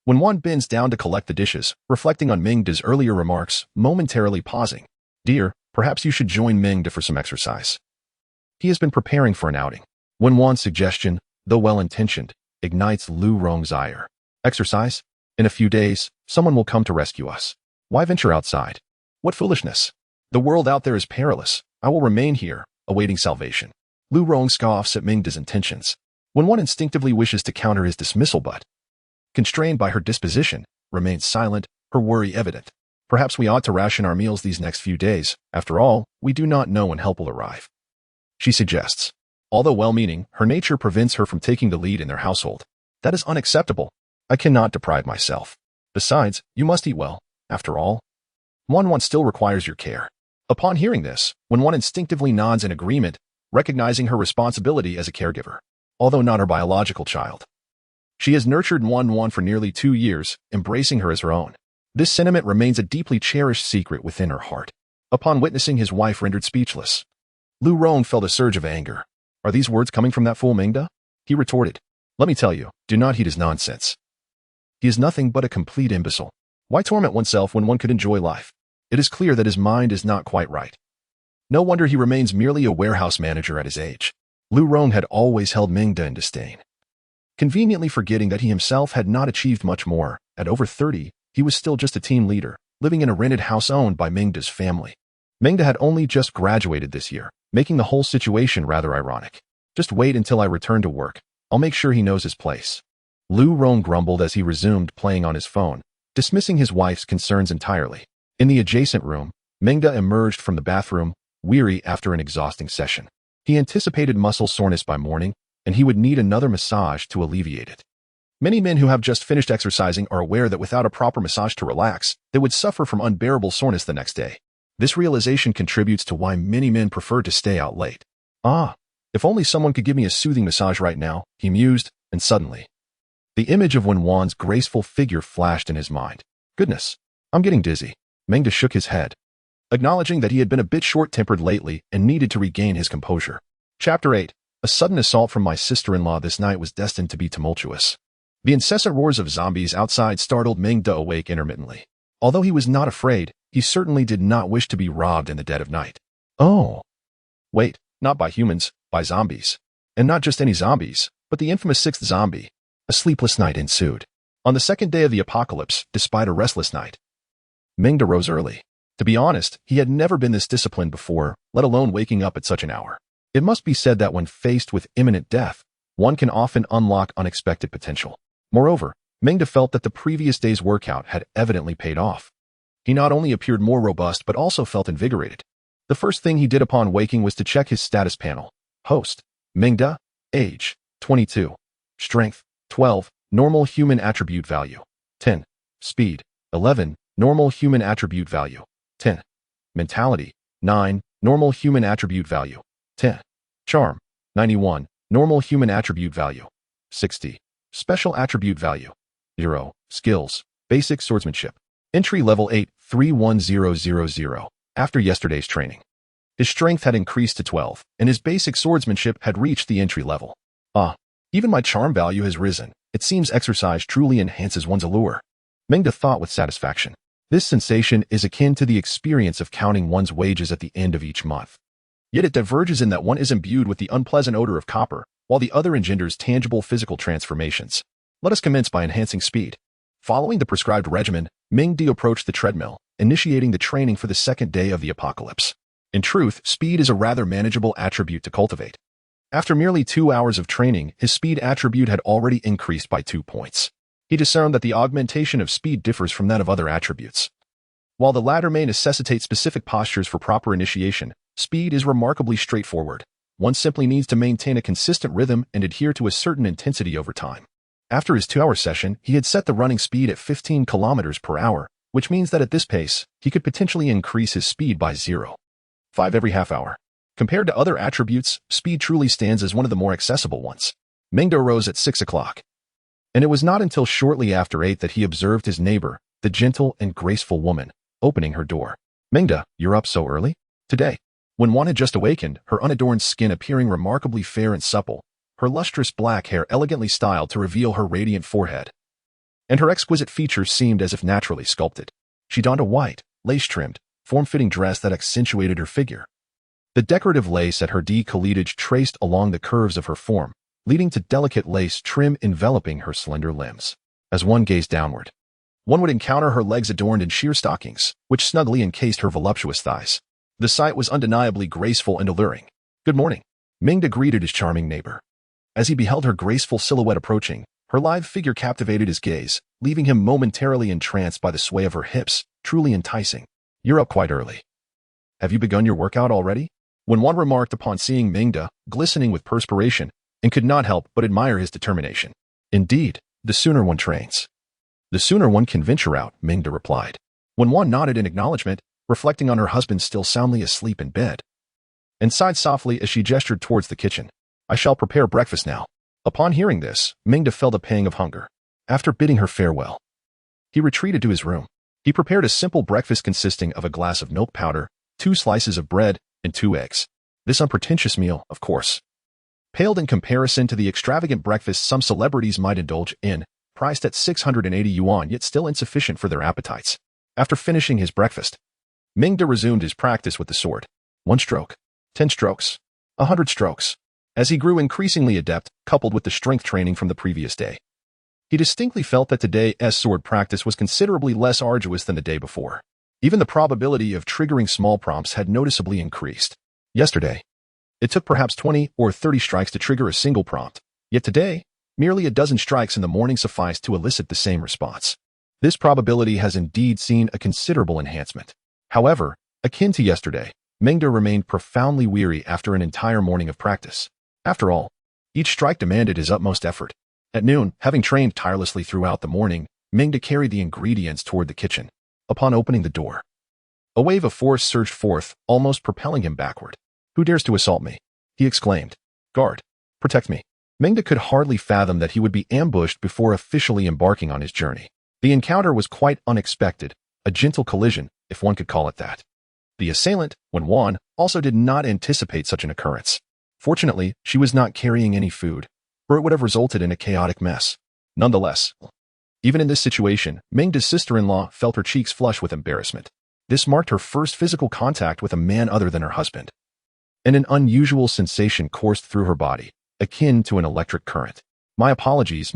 Wan bends down to collect the dishes, reflecting on Meng's earlier remarks, momentarily pausing. Dear, perhaps you should join Meng for some exercise. He has been preparing for an outing. Wan's suggestion, though well-intentioned, ignites Lu Rong's ire. Exercise? In a few days, someone will come to rescue us. Why venture outside? What foolishness! The world out there is perilous. I will remain here, awaiting salvation. Lu Rong scoffs at Meng's intentions. Wan instinctively wishes to counter his dismissal but, constrained by her disposition, remains silent, her worry evident. Perhaps we ought to ration our meals these next few days. After all, we do not know when help will arrive, she suggests. Although well-meaning, her nature prevents her from taking the lead in their household. That is unacceptable. I cannot deprive myself. Besides, you must eat well. After all, Wan still requires your care. Upon hearing this, Wan instinctively nods in agreement, recognizing her responsibility as a caregiver. Although not her biological child, she has nurtured Wan for nearly 2 years, embracing her as her own. This sentiment remains a deeply cherished secret within her heart. Upon witnessing his wife rendered speechless, Lu Rong felt a surge of anger. Are these words coming from that fool Meng? He retorted. Let me tell you, do not heed his nonsense. He is nothing but a complete imbecile. Why torment oneself when one could enjoy life? It is clear that his mind is not quite right. No wonder he remains merely a warehouse manager at his age. Lu Rong had always held Meng in disdain, conveniently forgetting that he himself had not achieved much more. At over 30, he was still just a team leader, living in a rented house owned by Meng's family. Meng had only just graduated this year, making the whole situation rather ironic. Just wait until I return to work. I'll make sure he knows his place. Lu Rong grumbled as he resumed playing on his phone, dismissing his wife's concerns entirely. In the adjacent room, Mengda emerged from the bathroom, weary after an exhausting session. He anticipated muscle soreness by morning, and he would need another massage to alleviate it. Many men who have just finished exercising are aware that without a proper massage to relax, they would suffer from unbearable soreness the next day. This realization contributes to why many men prefer to stay out late. If only someone could give me a soothing massage right now, he mused, and suddenly, the image of Wenwan's graceful figure flashed in his mind. Goodness, I'm getting dizzy. Mengda shook his head, acknowledging that he had been a bit short-tempered lately and needed to regain his composure. Chapter 8. A sudden assault from my sister-in-law this night was destined to be tumultuous. The incessant roars of zombies outside startled Mengda awake intermittently. Although he was not afraid, he certainly did not wish to be robbed in the dead of night. Oh. Wait, not by humans, by zombies. And not just any zombies, but the infamous sixth zombie. A sleepless night ensued. On the second day of the apocalypse, despite a restless night, Mengda rose early. To be honest, he had never been this disciplined before, let alone waking up at such an hour. It must be said that when faced with imminent death, one can often unlock unexpected potential. Moreover, Mengda felt that the previous day's workout had evidently paid off. He not only appeared more robust but also felt invigorated. The first thing he did upon waking was to check his status panel. Host: Mengda, age, 22. Strength, 12, normal human attribute value, 10. Speed, 11, normal human attribute value, 10. Mentality, 9, normal human attribute value, 10. Charm, 91, normal human attribute value, 60. Special attribute value, 0. Skills, basic swordsmanship. Entry level 8, 31000. After yesterday's training, his strength had increased to 12, and his basic swordsmanship had reached the entry level. Even my charm value has risen. It seems exercise truly enhances one's allure. Mengda thought with satisfaction. This sensation is akin to the experience of counting one's wages at the end of each month. Yet it diverges in that one is imbued with the unpleasant odor of copper, while the other engenders tangible physical transformations. Let us commence by enhancing speed. Following the prescribed regimen, Mengda approached the treadmill, initiating the training for the second day of the apocalypse. In truth, speed is a rather manageable attribute to cultivate. After merely 2 hours of training, his speed attribute had already increased by 2 points. He discerned that the augmentation of speed differs from that of other attributes. While the latter may necessitate specific postures for proper initiation, speed is remarkably straightforward. One simply needs to maintain a consistent rhythm and adhere to a certain intensity over time. After his 2-hour session, he had set the running speed at 15 kilometers per hour, which means that at this pace, he could potentially increase his speed by 0.5 every half hour. Compared to other attributes, speed truly stands as one of the more accessible ones. Mengda rose at 6 o'clock. And it was not until shortly after 8 that he observed his neighbor, the gentle and graceful woman, opening her door. Mengda, you're up so early? Today. When one had just awakened, her unadorned skin appearing remarkably fair and supple, her lustrous black hair elegantly styled to reveal her radiant forehead, and her exquisite features seemed as if naturally sculpted. She donned a white, lace-trimmed, form-fitting dress that accentuated her figure. The decorative lace at her décolletage traced along the curves of her form, leading to delicate lace trim enveloping her slender limbs. As one gazed downward, one would encounter her legs adorned in sheer stockings, which snugly encased her voluptuous thighs. The sight was undeniably graceful and alluring. Good morning. Mengda greeted his charming neighbor. As he beheld her graceful silhouette approaching, her lithe figure captivated his gaze, leaving him momentarily entranced by the sway of her hips, truly enticing. You're up quite early. Have you begun your workout already? When one remarked upon seeing Mengda, glistening with perspiration, and could not help but admire his determination. Indeed, the sooner one trains, the sooner one can venture out, Mengda replied. When one nodded in acknowledgement, reflecting on her husband still soundly asleep in bed, and sighed softly as she gestured towards the kitchen. I shall prepare breakfast now. Upon hearing this, Mengda felt a pang of hunger. After bidding her farewell, he retreated to his room. He prepared a simple breakfast consisting of a glass of milk powder, 2 slices of bread, and 2 eggs. This unpretentious meal, of course, paled in comparison to the extravagant breakfast some celebrities might indulge in, priced at 680 yuan yet still insufficient for their appetites. After finishing his breakfast, Mengda resumed his practice with the sword. 1 stroke, 10 strokes, 100 strokes. As he grew increasingly adept, coupled with the strength training from the previous day, he distinctly felt that today's sword practice was considerably less arduous than the day before. Even the probability of triggering small prompts had noticeably increased. Yesterday, It took perhaps 20 or 30 strikes to trigger a single prompt, yet today, merely a dozen strikes in the morning sufficed to elicit the same response. This probability has indeed seen a considerable enhancement. However, akin to yesterday, Meng remained profoundly weary after an entire morning of practice. After all, each strike demanded his utmost effort. At noon, having trained tirelessly throughout the morning, Meng carried the ingredients toward the kitchen. Upon opening the door, a wave of force surged forth, almost propelling him backward. "Who dares to assault me?" he exclaimed. "Guard, protect me." Meng could hardly fathom that he would be ambushed before officially embarking on his journey. The encounter was quite unexpected, a gentle collision, if one could call it that. The assailant, Wen, also did not anticipate such an occurrence. Fortunately, she was not carrying any food, or it would have resulted in a chaotic mess. Nonetheless, even in this situation, Meng's sister-in-law felt her cheeks flush with embarrassment. This marked her first physical contact with a man other than her husband. And an unusual sensation coursed through her body, akin to an electric current. My apologies,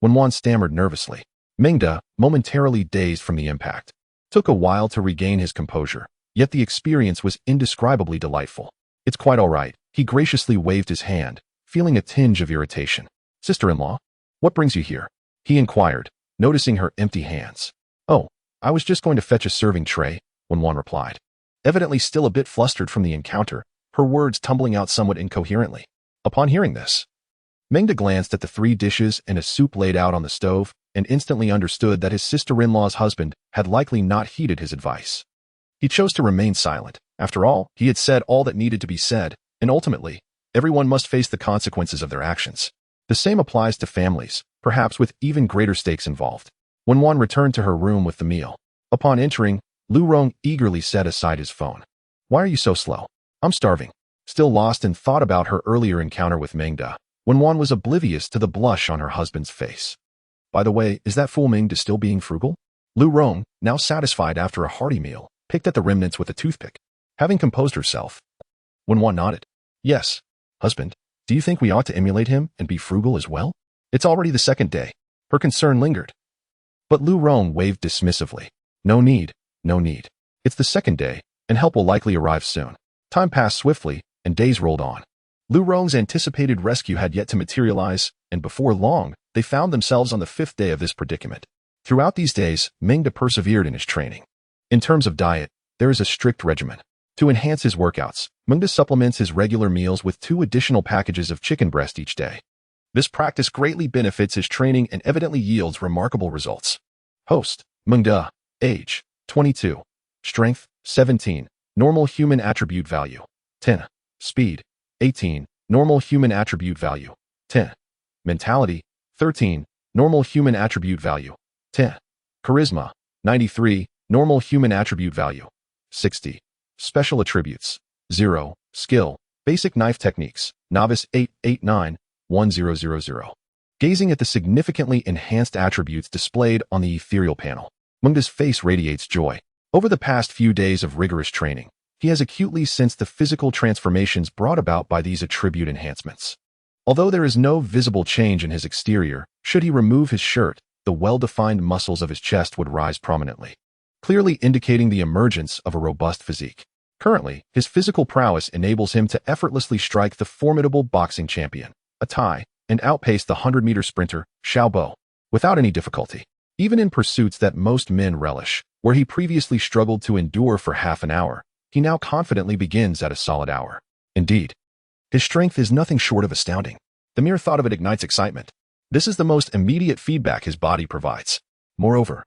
Wen stammered nervously. Meng, momentarily dazed from the impact, took a while to regain his composure, yet the experience was indescribably delightful. "It's quite all right," he graciously waved his hand, feeling a tinge of irritation. "Sister-in-law, what brings you here?" he inquired, noticing her empty hands. "Oh, I was just going to fetch a serving tray," Wen replied. Evidently still a bit flustered from the encounter, her words tumbling out somewhat incoherently. Upon hearing this, Meng glanced at the 3 dishes and a soup laid out on the stove, and instantly understood that his sister-in-law's husband had likely not heeded his advice. He chose to remain silent. After all, he had said all that needed to be said, and ultimately, everyone must face the consequences of their actions. The same applies to families, perhaps with even greater stakes involved. When Wen returned to her room with the meal, upon entering, Lu Rong eagerly set aside his phone. "Why are you so slow?" "I'm starving." Still lost in thought about her earlier encounter with Meng, when Wen was oblivious to the blush on her husband's face. "By the way, is that fool Meng still being frugal?" Lu Rong, now satisfied after a hearty meal, picked at the remnants with a toothpick. Having composed herself, Wen nodded. "Yes, husband, do you think we ought to emulate him and be frugal as well? It's already the 2nd day." Her concern lingered. But Lu Rong waved dismissively. No need. It's the 2nd day, and help will likely arrive soon." Time passed swiftly, and days rolled on. Lu Rong's anticipated rescue had yet to materialize, and before long, they found themselves on the 5th day of this predicament. Throughout these days, Meng persevered in his training. In terms of diet, there is a strict regimen. To enhance his workouts, Meng supplements his regular meals with 2 additional packages of chicken breast each day. This practice greatly benefits his training and evidently yields remarkable results. Host, Meng, age, 22, strength, 17, normal human attribute value, 10, speed, 18, normal human attribute value, 10, mentality, 13, normal human attribute value, 10, charisma, 93, normal human attribute value, 60, special attributes, 0, skill, basic knife techniques, novice 889, 1000. Gazing at the significantly enhanced attributes displayed on the ethereal panel, Meng's face radiates joy. Over the past few days of rigorous training, he has acutely sensed the physical transformations brought about by these attribute enhancements. Although there is no visible change in his exterior, should he remove his shirt, the well-defined muscles of his chest would rise prominently, clearly indicating the emergence of a robust physique. Currently, his physical prowess enables him to effortlessly strike the formidable boxing champion, a Thai, and outpace the 100-meter sprinter, Xiao Bo, without any difficulty. Even in pursuits that most men relish, where he previously struggled to endure for half an hour, he now confidently begins at a solid hour. Indeed, his strength is nothing short of astounding. The mere thought of it ignites excitement. This is the most immediate feedback his body provides. Moreover,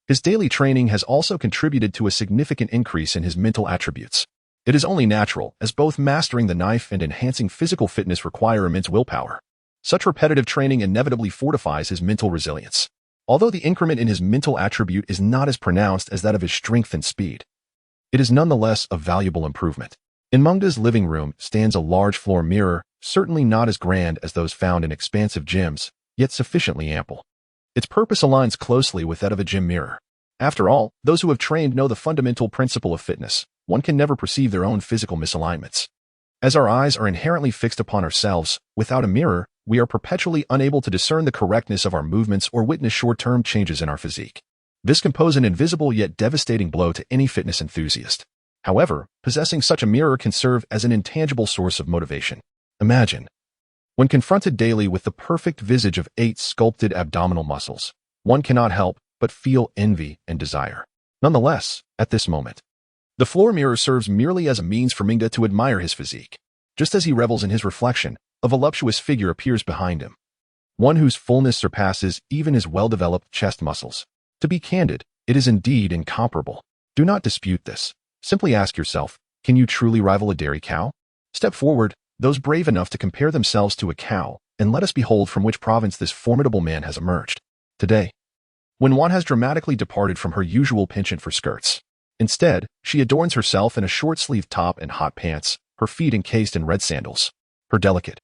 his daily training has also contributed to a significant increase in his mental attributes. It is only natural, as both mastering the knife and enhancing physical fitness require immense willpower. Such repetitive training inevitably fortifies his mental resilience. Although the increment in his mental attribute is not as pronounced as that of his strength and speed, it is nonetheless a valuable improvement. In Meng's living room stands a large floor mirror, certainly not as grand as those found in expansive gyms, yet sufficiently ample. Its purpose aligns closely with that of a gym mirror. After all, those who have trained know the fundamental principle of fitness. One can never perceive their own physical misalignments. As our eyes are inherently fixed upon ourselves, without a mirror, we are perpetually unable to discern the correctness of our movements or witness short-term changes in our physique. This can pose an invisible yet devastating blow to any fitness enthusiast. However, possessing such a mirror can serve as an intangible source of motivation. Imagine, when confronted daily with the perfect visage of 8 sculpted abdominal muscles, one cannot help but feel envy and desire. Nonetheless, at this moment, the floor mirror serves merely as a means for Ming to admire his physique. Just as he revels in his reflection, a voluptuous figure appears behind him, one whose fullness surpasses even his well-developed chest muscles. To be candid, it is indeed incomparable. Do not dispute this. Simply ask yourself, can you truly rival a dairy cow? Step forward, those brave enough to compare themselves to a cow, and let us behold from which province this formidable man has emerged. Today, when one has dramatically departed from her usual penchant for skirts, instead, she adorns herself in a short-sleeved top and hot pants, her feet encased in red sandals. Her delicate,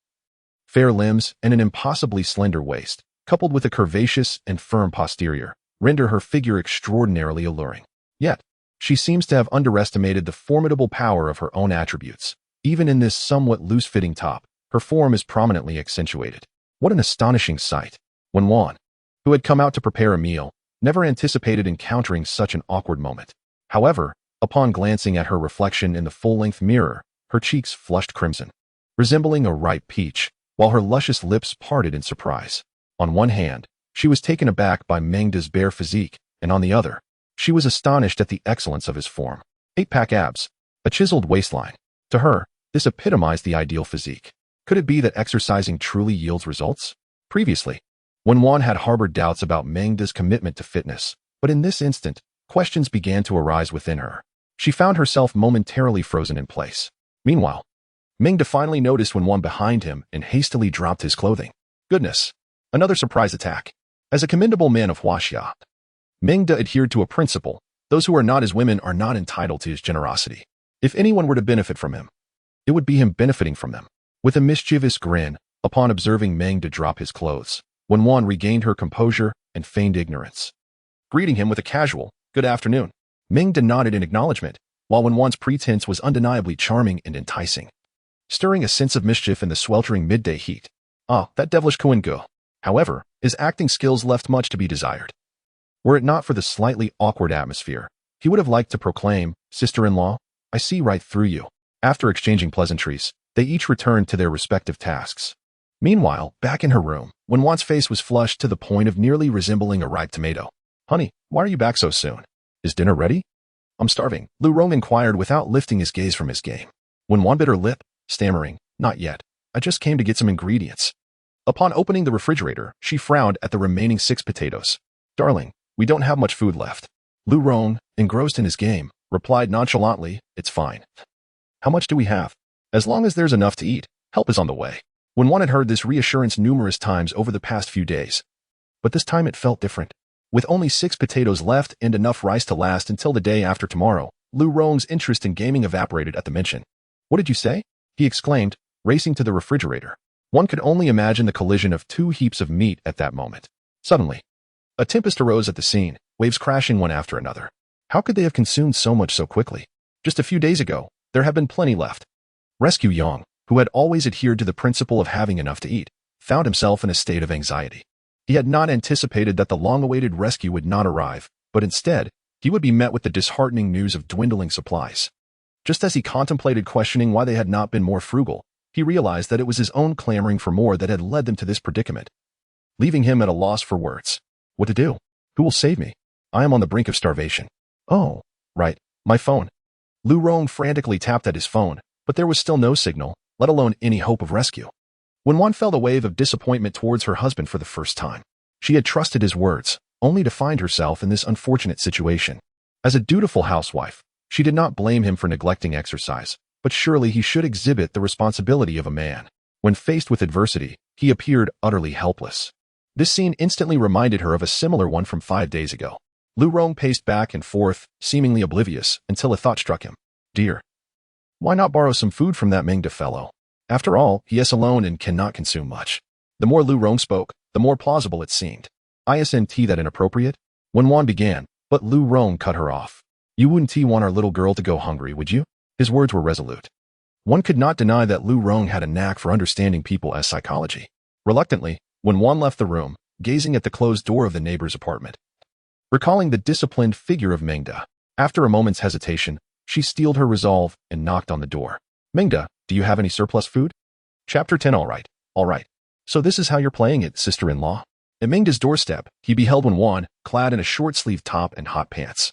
fair limbs and an impossibly slender waist, coupled with a curvaceous and firm posterior, render her figure extraordinarily alluring. Yet, she seems to have underestimated the formidable power of her own attributes. Even in this somewhat loose-fitting top, her form is prominently accentuated. What an astonishing sight! When Juan, who had come out to prepare a meal, never anticipated encountering such an awkward moment. However, upon glancing at her reflection in the full-length mirror, her cheeks flushed crimson, resembling a ripe peach, while her luscious lips parted in surprise. On one hand, she was taken aback by Meng's bare physique, and on the other, she was astonished at the excellence of his form. 8-pack abs, a chiseled waistline. To her, this epitomized the ideal physique. Could it be that exercising truly yields results? Previously, when Juan had harbored doubts about Meng's commitment to fitness, but in this instant, questions began to arise within her. She found herself momentarily frozen in place. Meanwhile, Meng finally noticed when Juan behind him and hastily dropped his clothing. Goodness, another surprise attack. As a commendable man of Huaxia, Meng adhered to a principle: those who are not his women are not entitled to his generosity. If anyone were to benefit from him, it would be him benefiting from them. With a mischievous grin, upon observing Meng drop his clothes, when Juan regained her composure and feigned ignorance, greeting him with a casual, "Good afternoon." Meng nodded in acknowledgement, while when Juan's pretense was undeniably charming and enticing, stirring a sense of mischief in the sweltering midday heat. Ah, that devilish Coen. However, his acting skills left much to be desired. Were it not for the slightly awkward atmosphere, he would have liked to proclaim, "Sister-in-law, I see right through you." After exchanging pleasantries, they each returned to their respective tasks. Meanwhile, back in her room, when Juan's face was flushed to the point of nearly resembling a ripe tomato. "Honey, why are you back so soon? Is dinner ready?" "I'm starving," Lu Rong inquired without lifting his gaze from his game. When Juan bit her lip, stammering, "Not yet. I just came to get some ingredients." Upon opening the refrigerator, she frowned at the remaining 6 potatoes. "Darling, we don't have much food left." Lu Rong, engrossed in his game, replied nonchalantly, "It's fine. How much do we have? As long as there's enough to eat, help is on the way." When Juan had heard this reassurance numerous times over the past few days, but this time it felt different. With only 6 potatoes left and enough rice to last until the day after tomorrow, Lu Rong's interest in gaming evaporated at the mention. "What did you say?" he exclaimed, racing to the refrigerator. One could only imagine the collision of 2 heaps of meat at that moment. Suddenly, a tempest arose at the scene, waves crashing one after another. How could they have consumed so much so quickly? Just a few days ago, there had been plenty left. Rescue Yang, who had always adhered to the principle of having enough to eat, found himself in a state of anxiety. He had not anticipated that the long-awaited rescue would not arrive, but instead, he would be met with the disheartening news of dwindling supplies. Just as he contemplated questioning why they had not been more frugal, he realized that it was his own clamoring for more that had led them to this predicament, leaving him at a loss for words. What to do? Who will save me? I am on the brink of starvation. Oh, right, my phone. Lu Rong frantically tapped at his phone, but there was still no signal, let alone any hope of rescue. When Juan felt a wave of disappointment towards her husband for the first time, she had trusted his words, only to find herself in this unfortunate situation. As a dutiful housewife, she did not blame him for neglecting exercise, but surely he should exhibit the responsibility of a man. When faced with adversity, he appeared utterly helpless. This scene instantly reminded her of a similar one from 5 days ago. Lu Rong paced back and forth, seemingly oblivious, until a thought struck him. Dear, why not borrow some food from that Meng fellow? After all, he is alone and cannot consume much. The more Lu Rong spoke, the more plausible it seemed. Isn't that inappropriate? When Juan began, but Lu Rong cut her off. You wouldn't want our little girl to go hungry, would you? His words were resolute. One could not deny that Lu Rong had a knack for understanding people as psychology. Reluctantly, when Juan left the room, gazing at the closed door of the neighbor's apartment, recalling the disciplined figure of Meng, after a moment's hesitation, She steeled her resolve and knocked on the door. Mengda, do you have any surplus food? Chapter 10. All right. So this is how you're playing it, sister-in-law. At Mengda's doorstep, he beheld Wen, clad in a short-sleeved top and hot pants.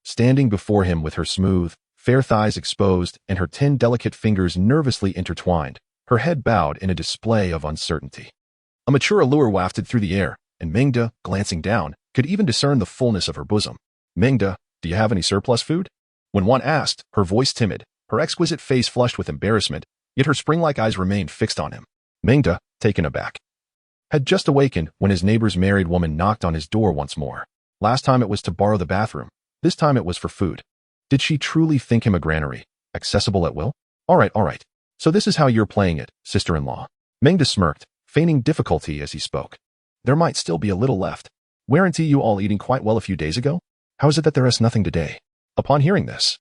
Standing before him with her smooth, fair thighs exposed and her 10 delicate fingers nervously intertwined, her head bowed in a display of uncertainty. A mature allure wafted through the air, and Mengda, glancing down, could even discern the fullness of her bosom. Mengda, do you have any surplus food? Wen asked, her voice timid, her exquisite face flushed with embarrassment, yet her spring-like eyes remained fixed on him. Mengda, taken aback, had just awakened when his neighbor's married woman knocked on his door once more. Last time it was to borrow the bathroom. This time it was for food. Did she truly think him a granary, accessible at will? All right. So this is how you're playing it, sister-in-law. Mengda smirked, feigning difficulty as he spoke. There might still be a little left. Weren't you all eating quite well a few days ago? How is it that there is nothing today? Upon hearing this,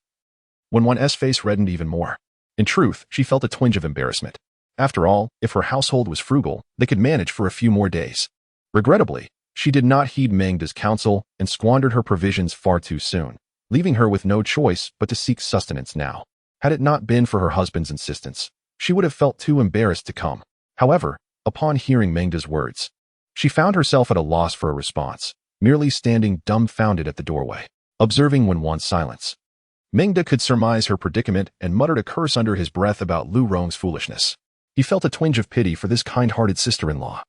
Wen's face reddened even more. In truth, she felt a twinge of embarrassment. After all, if her household was frugal, they could manage for a few more days. Regrettably, she did not heed Mengda's counsel and squandered her provisions far too soon, leaving her with no choice but to seek sustenance now. Had it not been for her husband's insistence, she would have felt too embarrassed to come. However, upon hearing Mengda's words, she found herself at a loss for a response, merely standing dumbfounded at the doorway, observing Wen's silence. Mengda could surmise her predicament and muttered a curse under his breath about Lu Rong's foolishness. He felt a twinge of pity for this kind-hearted sister-in-law,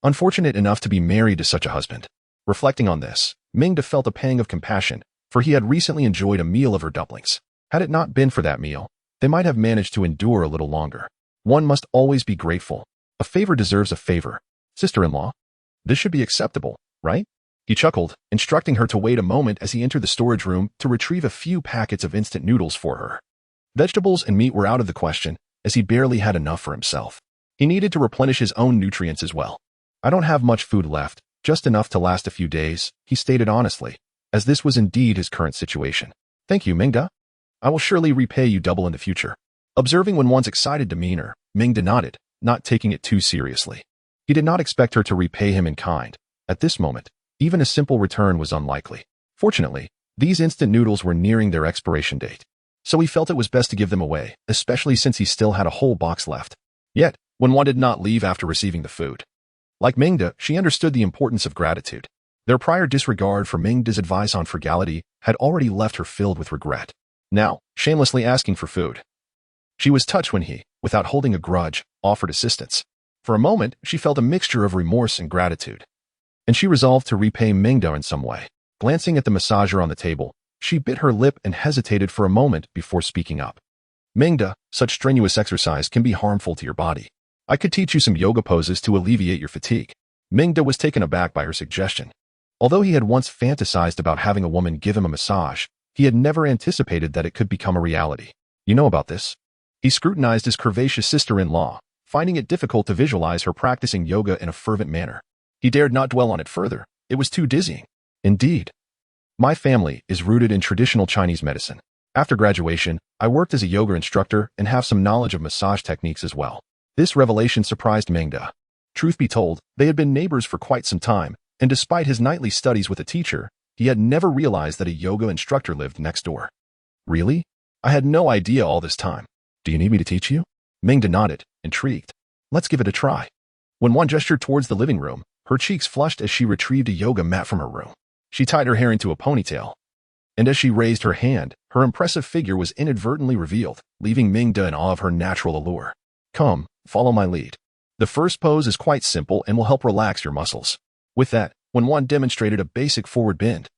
unfortunate enough to be married to such a husband. Reflecting on this, Mengda felt a pang of compassion, for he had recently enjoyed a meal of her dumplings. Had it not been for that meal, they might have managed to endure a little longer. One must always be grateful. A favor deserves a favor. Sister-in-law, this should be acceptable, right? He chuckled, instructing her to wait a moment as he entered the storage room to retrieve a few packets of instant noodles for her. Vegetables and meat were out of the question, as he barely had enough for himself. He needed to replenish his own nutrients as well. I don't have much food left, just enough to last a few days, he stated honestly, as this was indeed his current situation. Thank you, Mengda. I will surely repay you double in the future. Observing Wen's excited demeanor, Mengda nodded, not taking it too seriously. He did not expect her to repay him in kind. At this moment, even a simple return was unlikely. Fortunately, these instant noodles were nearing their expiration date, so he felt it was best to give them away, especially since he still had a whole box left. Yet, Wen did not leave after receiving the food. Like Mengda, she understood the importance of gratitude. Their prior disregard for Mengda's advice on frugality had already left her filled with regret. Now, shamelessly asking for food. She was touched when he, without holding a grudge, offered assistance. For a moment, she felt a mixture of remorse and gratitude, and she resolved to repay Mengda in some way. Glancing at the massager on the table, she bit her lip and hesitated for a moment before speaking up. Mengda, such strenuous exercise can be harmful to your body. I could teach you some yoga poses to alleviate your fatigue. Mengda was taken aback by her suggestion. Although he had once fantasized about having a woman give him a massage, he had never anticipated that it could become a reality. You know about this? He scrutinized his curvaceous sister-in-law, finding it difficult to visualize her practicing yoga in a fervent manner. He dared not dwell on it further. It was too dizzying. Indeed. My family is rooted in traditional Chinese medicine. After graduation, I worked as a yoga instructor and have some knowledge of massage techniques as well. This revelation surprised Mengda. Truth be told, they had been neighbors for quite some time, and despite his nightly studies with a teacher, he had never realized that a yoga instructor lived next door. Really? I had no idea all this time. Do you need me to teach you? Mengda nodded, intrigued. Let's give it a try. When Wen gestured towards the living room, her cheeks flushed as she retrieved a yoga mat from her room. She tied her hair into a ponytail, and as she raised her hand, her impressive figure was inadvertently revealed, leaving Mengda in awe of her natural allure. Come, follow my lead. The first pose is quite simple and will help relax your muscles. With that, Wen demonstrated a basic forward bend,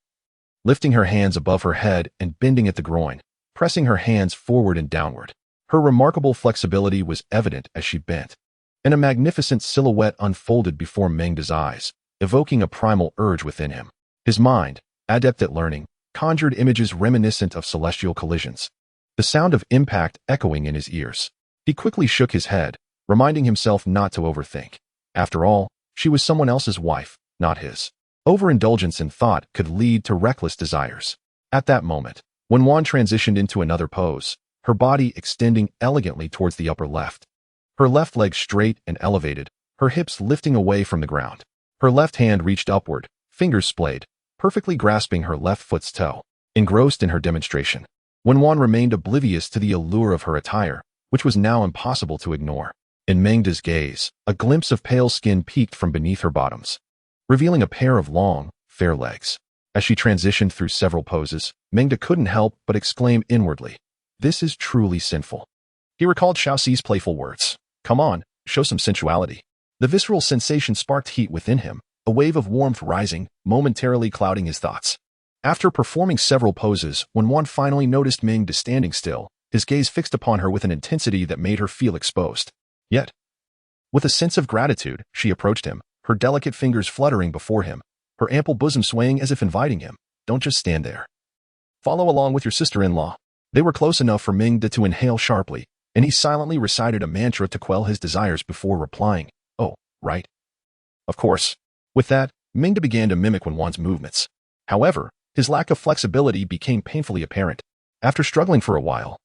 lifting her hands above her head and bending at the groin, pressing her hands forward and downward. Her remarkable flexibility was evident as she bent, and a magnificent silhouette unfolded before Mengda's eyes, evoking a primal urge within him. His mind, adept at learning, conjured images reminiscent of celestial collisions, the sound of impact echoing in his ears. He quickly shook his head, reminding himself not to overthink. After all, she was someone else's wife, not his. Overindulgence in thought could lead to reckless desires. At that moment, when Wen transitioned into another pose, her body extending elegantly towards the upper left, her left leg straight and elevated, her hips lifting away from the ground. Her left hand reached upward, fingers splayed, perfectly grasping her left foot's toe. Engrossed in her demonstration, Wenwan remained oblivious to the allure of her attire, which was now impossible to ignore. In Mengda's gaze, a glimpse of pale skin peeked from beneath her bottoms, revealing a pair of long, fair legs. As she transitioned through several poses, Mengda couldn't help but exclaim inwardly, "This is truly sinful." He recalled Xiaoxi's playful words, "Come on, show some sensuality." The visceral sensation sparked heat within him, a wave of warmth rising, momentarily clouding his thoughts. After performing several poses, when one finally noticed Mengda standing still, his gaze fixed upon her with an intensity that made her feel exposed. Yet, with a sense of gratitude, she approached him, her delicate fingers fluttering before him, her ample bosom swaying as if inviting him, "Don't just stand there. Follow along with your sister-in-law." They were close enough for Mengda to inhale sharply, and he silently recited a mantra to quell his desires before replying, "Oh, right. Of course." With that, Mengda began to mimic Wenwan's movements. However, his lack of flexibility became painfully apparent. After struggling for a while,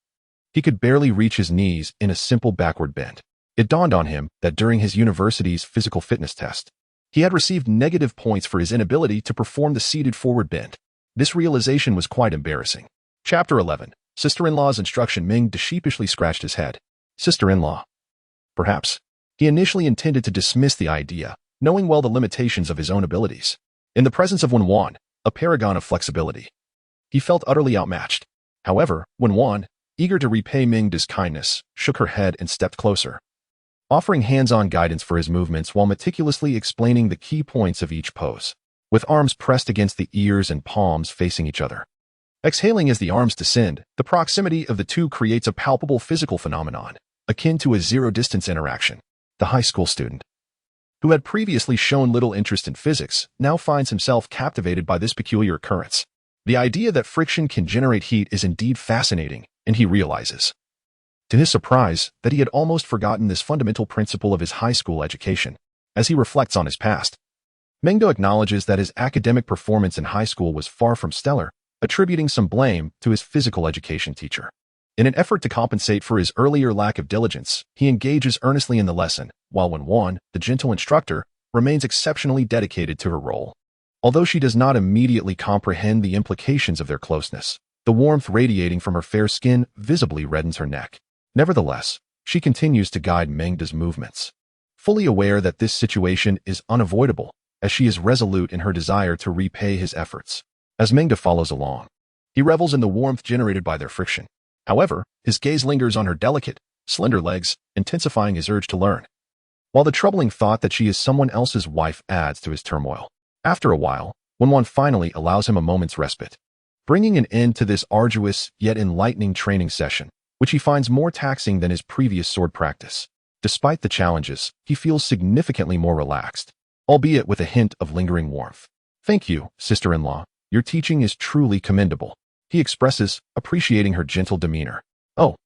he could barely reach his knees in a simple backward bend. It dawned on him that during his university's physical fitness test, he had received negative points for his inability to perform the seated forward bend. This realization was quite embarrassing. Chapter 11. Sister-in-law's instruction. Mengda sheepishly scratched his head. Sister-in-law. Perhaps. He initially intended to dismiss the idea, knowing well the limitations of his own abilities. In the presence of Wenwan, a paragon of flexibility, he felt utterly outmatched. However, Wenwan, eager to repay Mengda's kindness, shook her head and stepped closer, offering hands-on guidance for his movements while meticulously explaining the key points of each pose, with arms pressed against the ears and palms facing each other. Exhaling as the arms descend, the proximity of the two creates a palpable physical phenomenon, akin to a zero-distance interaction. The high school student, who had previously shown little interest in physics, now finds himself captivated by this peculiar occurrence. The idea that friction can generate heat is indeed fascinating, and he realizes, to his surprise, that he had almost forgotten this fundamental principle of his high school education. As he reflects on his past, Mengda acknowledges that his academic performance in high school was far from stellar, attributing some blame to his physical education teacher. In an effort to compensate for his earlier lack of diligence, he engages earnestly in the lesson, while Wenwan, the gentle instructor, remains exceptionally dedicated to her role. Although she does not immediately comprehend the implications of their closeness, the warmth radiating from her fair skin visibly reddens her neck. Nevertheless, she continues to guide Mengda's movements, fully aware that this situation is unavoidable, as she is resolute in her desire to repay his efforts. As Mengda follows along, he revels in the warmth generated by their friction. However, his gaze lingers on her delicate, slender legs, intensifying his urge to learn, while the troubling thought that she is someone else's wife adds to his turmoil. After a while, Wenwan finally allows him a moment's respite, bringing an end to this arduous yet enlightening training session, which he finds more taxing than his previous sword practice. Despite the challenges, he feels significantly more relaxed, albeit with a hint of lingering warmth. "Thank you, sister-in-law. Your teaching is truly commendable," he expresses, appreciating her gentle demeanor. "Oh,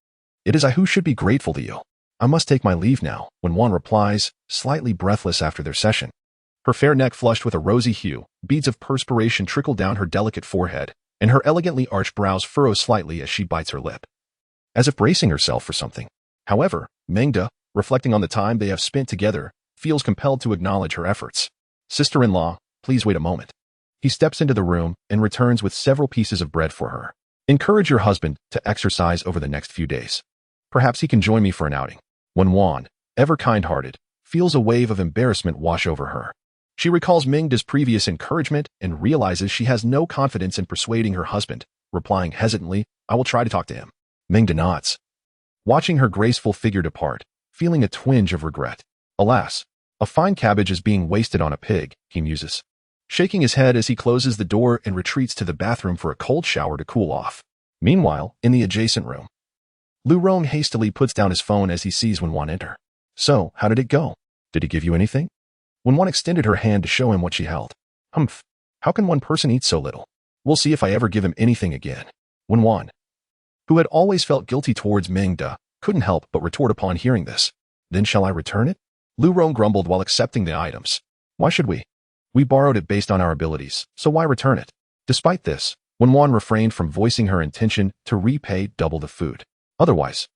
it is I who should be grateful to you. I must take my leave now," Wenwan replies, slightly breathless after their session. Her fair neck flushed with a rosy hue, beads of perspiration trickle down her delicate forehead, and her elegantly arched brows furrow slightly as she bites her lip, as if bracing herself for something. However, Mengda, reflecting on the time they have spent together, feels compelled to acknowledge her efforts. "Sister-in-law, please wait a moment." He steps into the room and returns with several pieces of bread for her. "Encourage your husband to exercise over the next few days. Perhaps he can join me for an outing." Wenwan, ever kind-hearted, feels a wave of embarrassment wash over her. She recalls Mengda's previous encouragement and realizes she has no confidence in persuading her husband, replying hesitantly, "I will try to talk to him." Mengda nods, watching her graceful figure depart, feeling a twinge of regret. Alas, a fine cabbage is being wasted on a pig, he muses, shaking his head as he closes the door and retreats to the bathroom for a cold shower to cool off. Meanwhile, in the adjacent room, Lu Rong hastily puts down his phone as he sees Wenwan enter. "So, how did it go? Did he give you anything?" Wenwan extended her hand to show him what she held. "Humph, how can one person eat so little? We'll see if I ever give him anything again." Wenwan, who had always felt guilty towards Mengda, couldn't help but retort upon hearing this. "Then shall I return it?" Lu Rong grumbled while accepting the items. "Why should we? We borrowed it based on our abilities, so why return it?" Despite this, Wenwan refrained from voicing her intention to repay double the food. Otherwise,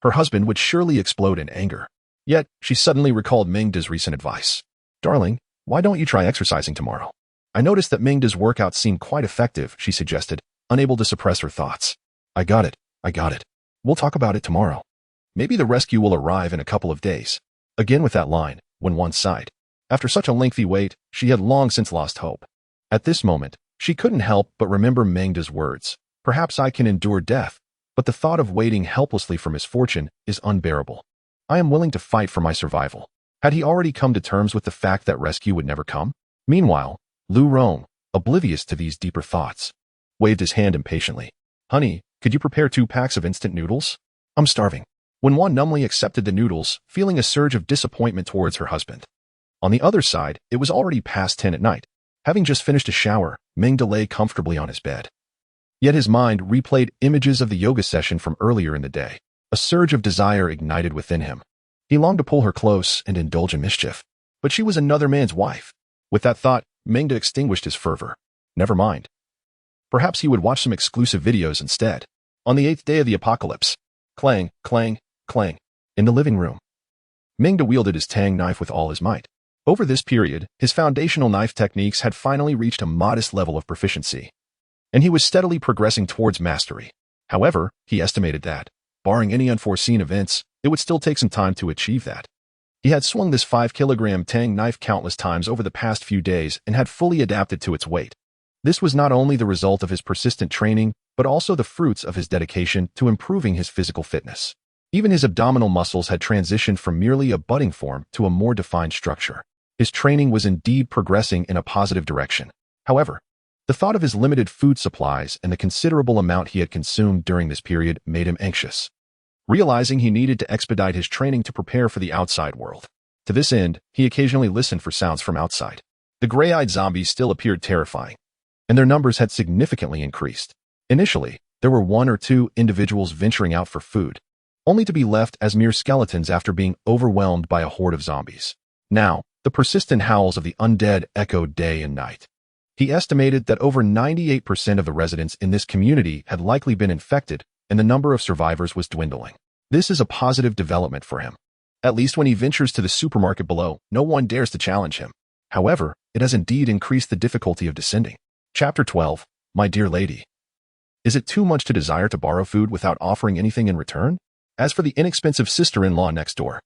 her husband would surely explode in anger. Yet, she suddenly recalled Mengda's recent advice. "Darling, why don't you try exercising tomorrow?" "I noticed that Mengda's workouts seemed quite effective," she suggested, unable to suppress her thoughts. I got it. I got it. We'll talk about it tomorrow. Maybe the rescue will arrive in a couple of days. Again with that line, Wenwan sighed. After such a lengthy wait, she had long since lost hope. At this moment, she couldn't help but remember Mengda's words. Perhaps I can endure death, but the thought of waiting helplessly for misfortune is unbearable. I am willing to fight for my survival. Had he already come to terms with the fact that rescue would never come? Meanwhile, Lu Rong, oblivious to these deeper thoughts, waved his hand impatiently. Honey, could you prepare 2 packs of instant noodles? I'm starving. Wenwan numbly accepted the noodles, feeling a surge of disappointment towards her husband. On the other side, it was already past 10 at night. Having just finished a shower, Meng lay comfortably on his bed. Yet his mind replayed images of the yoga session from earlier in the day. A surge of desire ignited within him. He longed to pull her close and indulge in mischief. But she was another man's wife. With that thought, Meng extinguished his fervor. Never mind. Perhaps he would watch some exclusive videos instead. On the 8th day of the apocalypse. Clang, clang, clang. In the living room, Meng wielded his tang knife with all his might. Over this period, his foundational knife techniques had finally reached a modest level of proficiency, and he was steadily progressing towards mastery. However, he estimated that, barring any unforeseen events, it would still take some time to achieve that. He had swung this 5-kilogram tang knife countless times over the past few days and had fully adapted to its weight. This was not only the result of his persistent training, but also the fruits of his dedication to improving his physical fitness. Even his abdominal muscles had transitioned from merely a budding form to a more defined structure. His training was indeed progressing in a positive direction. However, the thought of his limited food supplies and the considerable amount he had consumed during this period made him anxious. Realizing he needed to expedite his training to prepare for the outside world. To this end, he occasionally listened for sounds from outside. The gray-eyed zombies still appeared terrifying, and their numbers had significantly increased. Initially, there were 1 or 2 individuals venturing out for food, only to be left as mere skeletons after being overwhelmed by a horde of zombies. Now, the persistent howls of the undead echoed day and night. He estimated that over 98% of the residents in this community had likely been infected, and the number of survivors was dwindling. This is a positive development for him. At least when he ventures to the supermarket below, no one dares to challenge him. However, it has indeed increased the difficulty of descending. Chapter 12, My Dear Lady. Is it too much to desire to borrow food without offering anything in return? As for the inexpensive sister-in-law next door,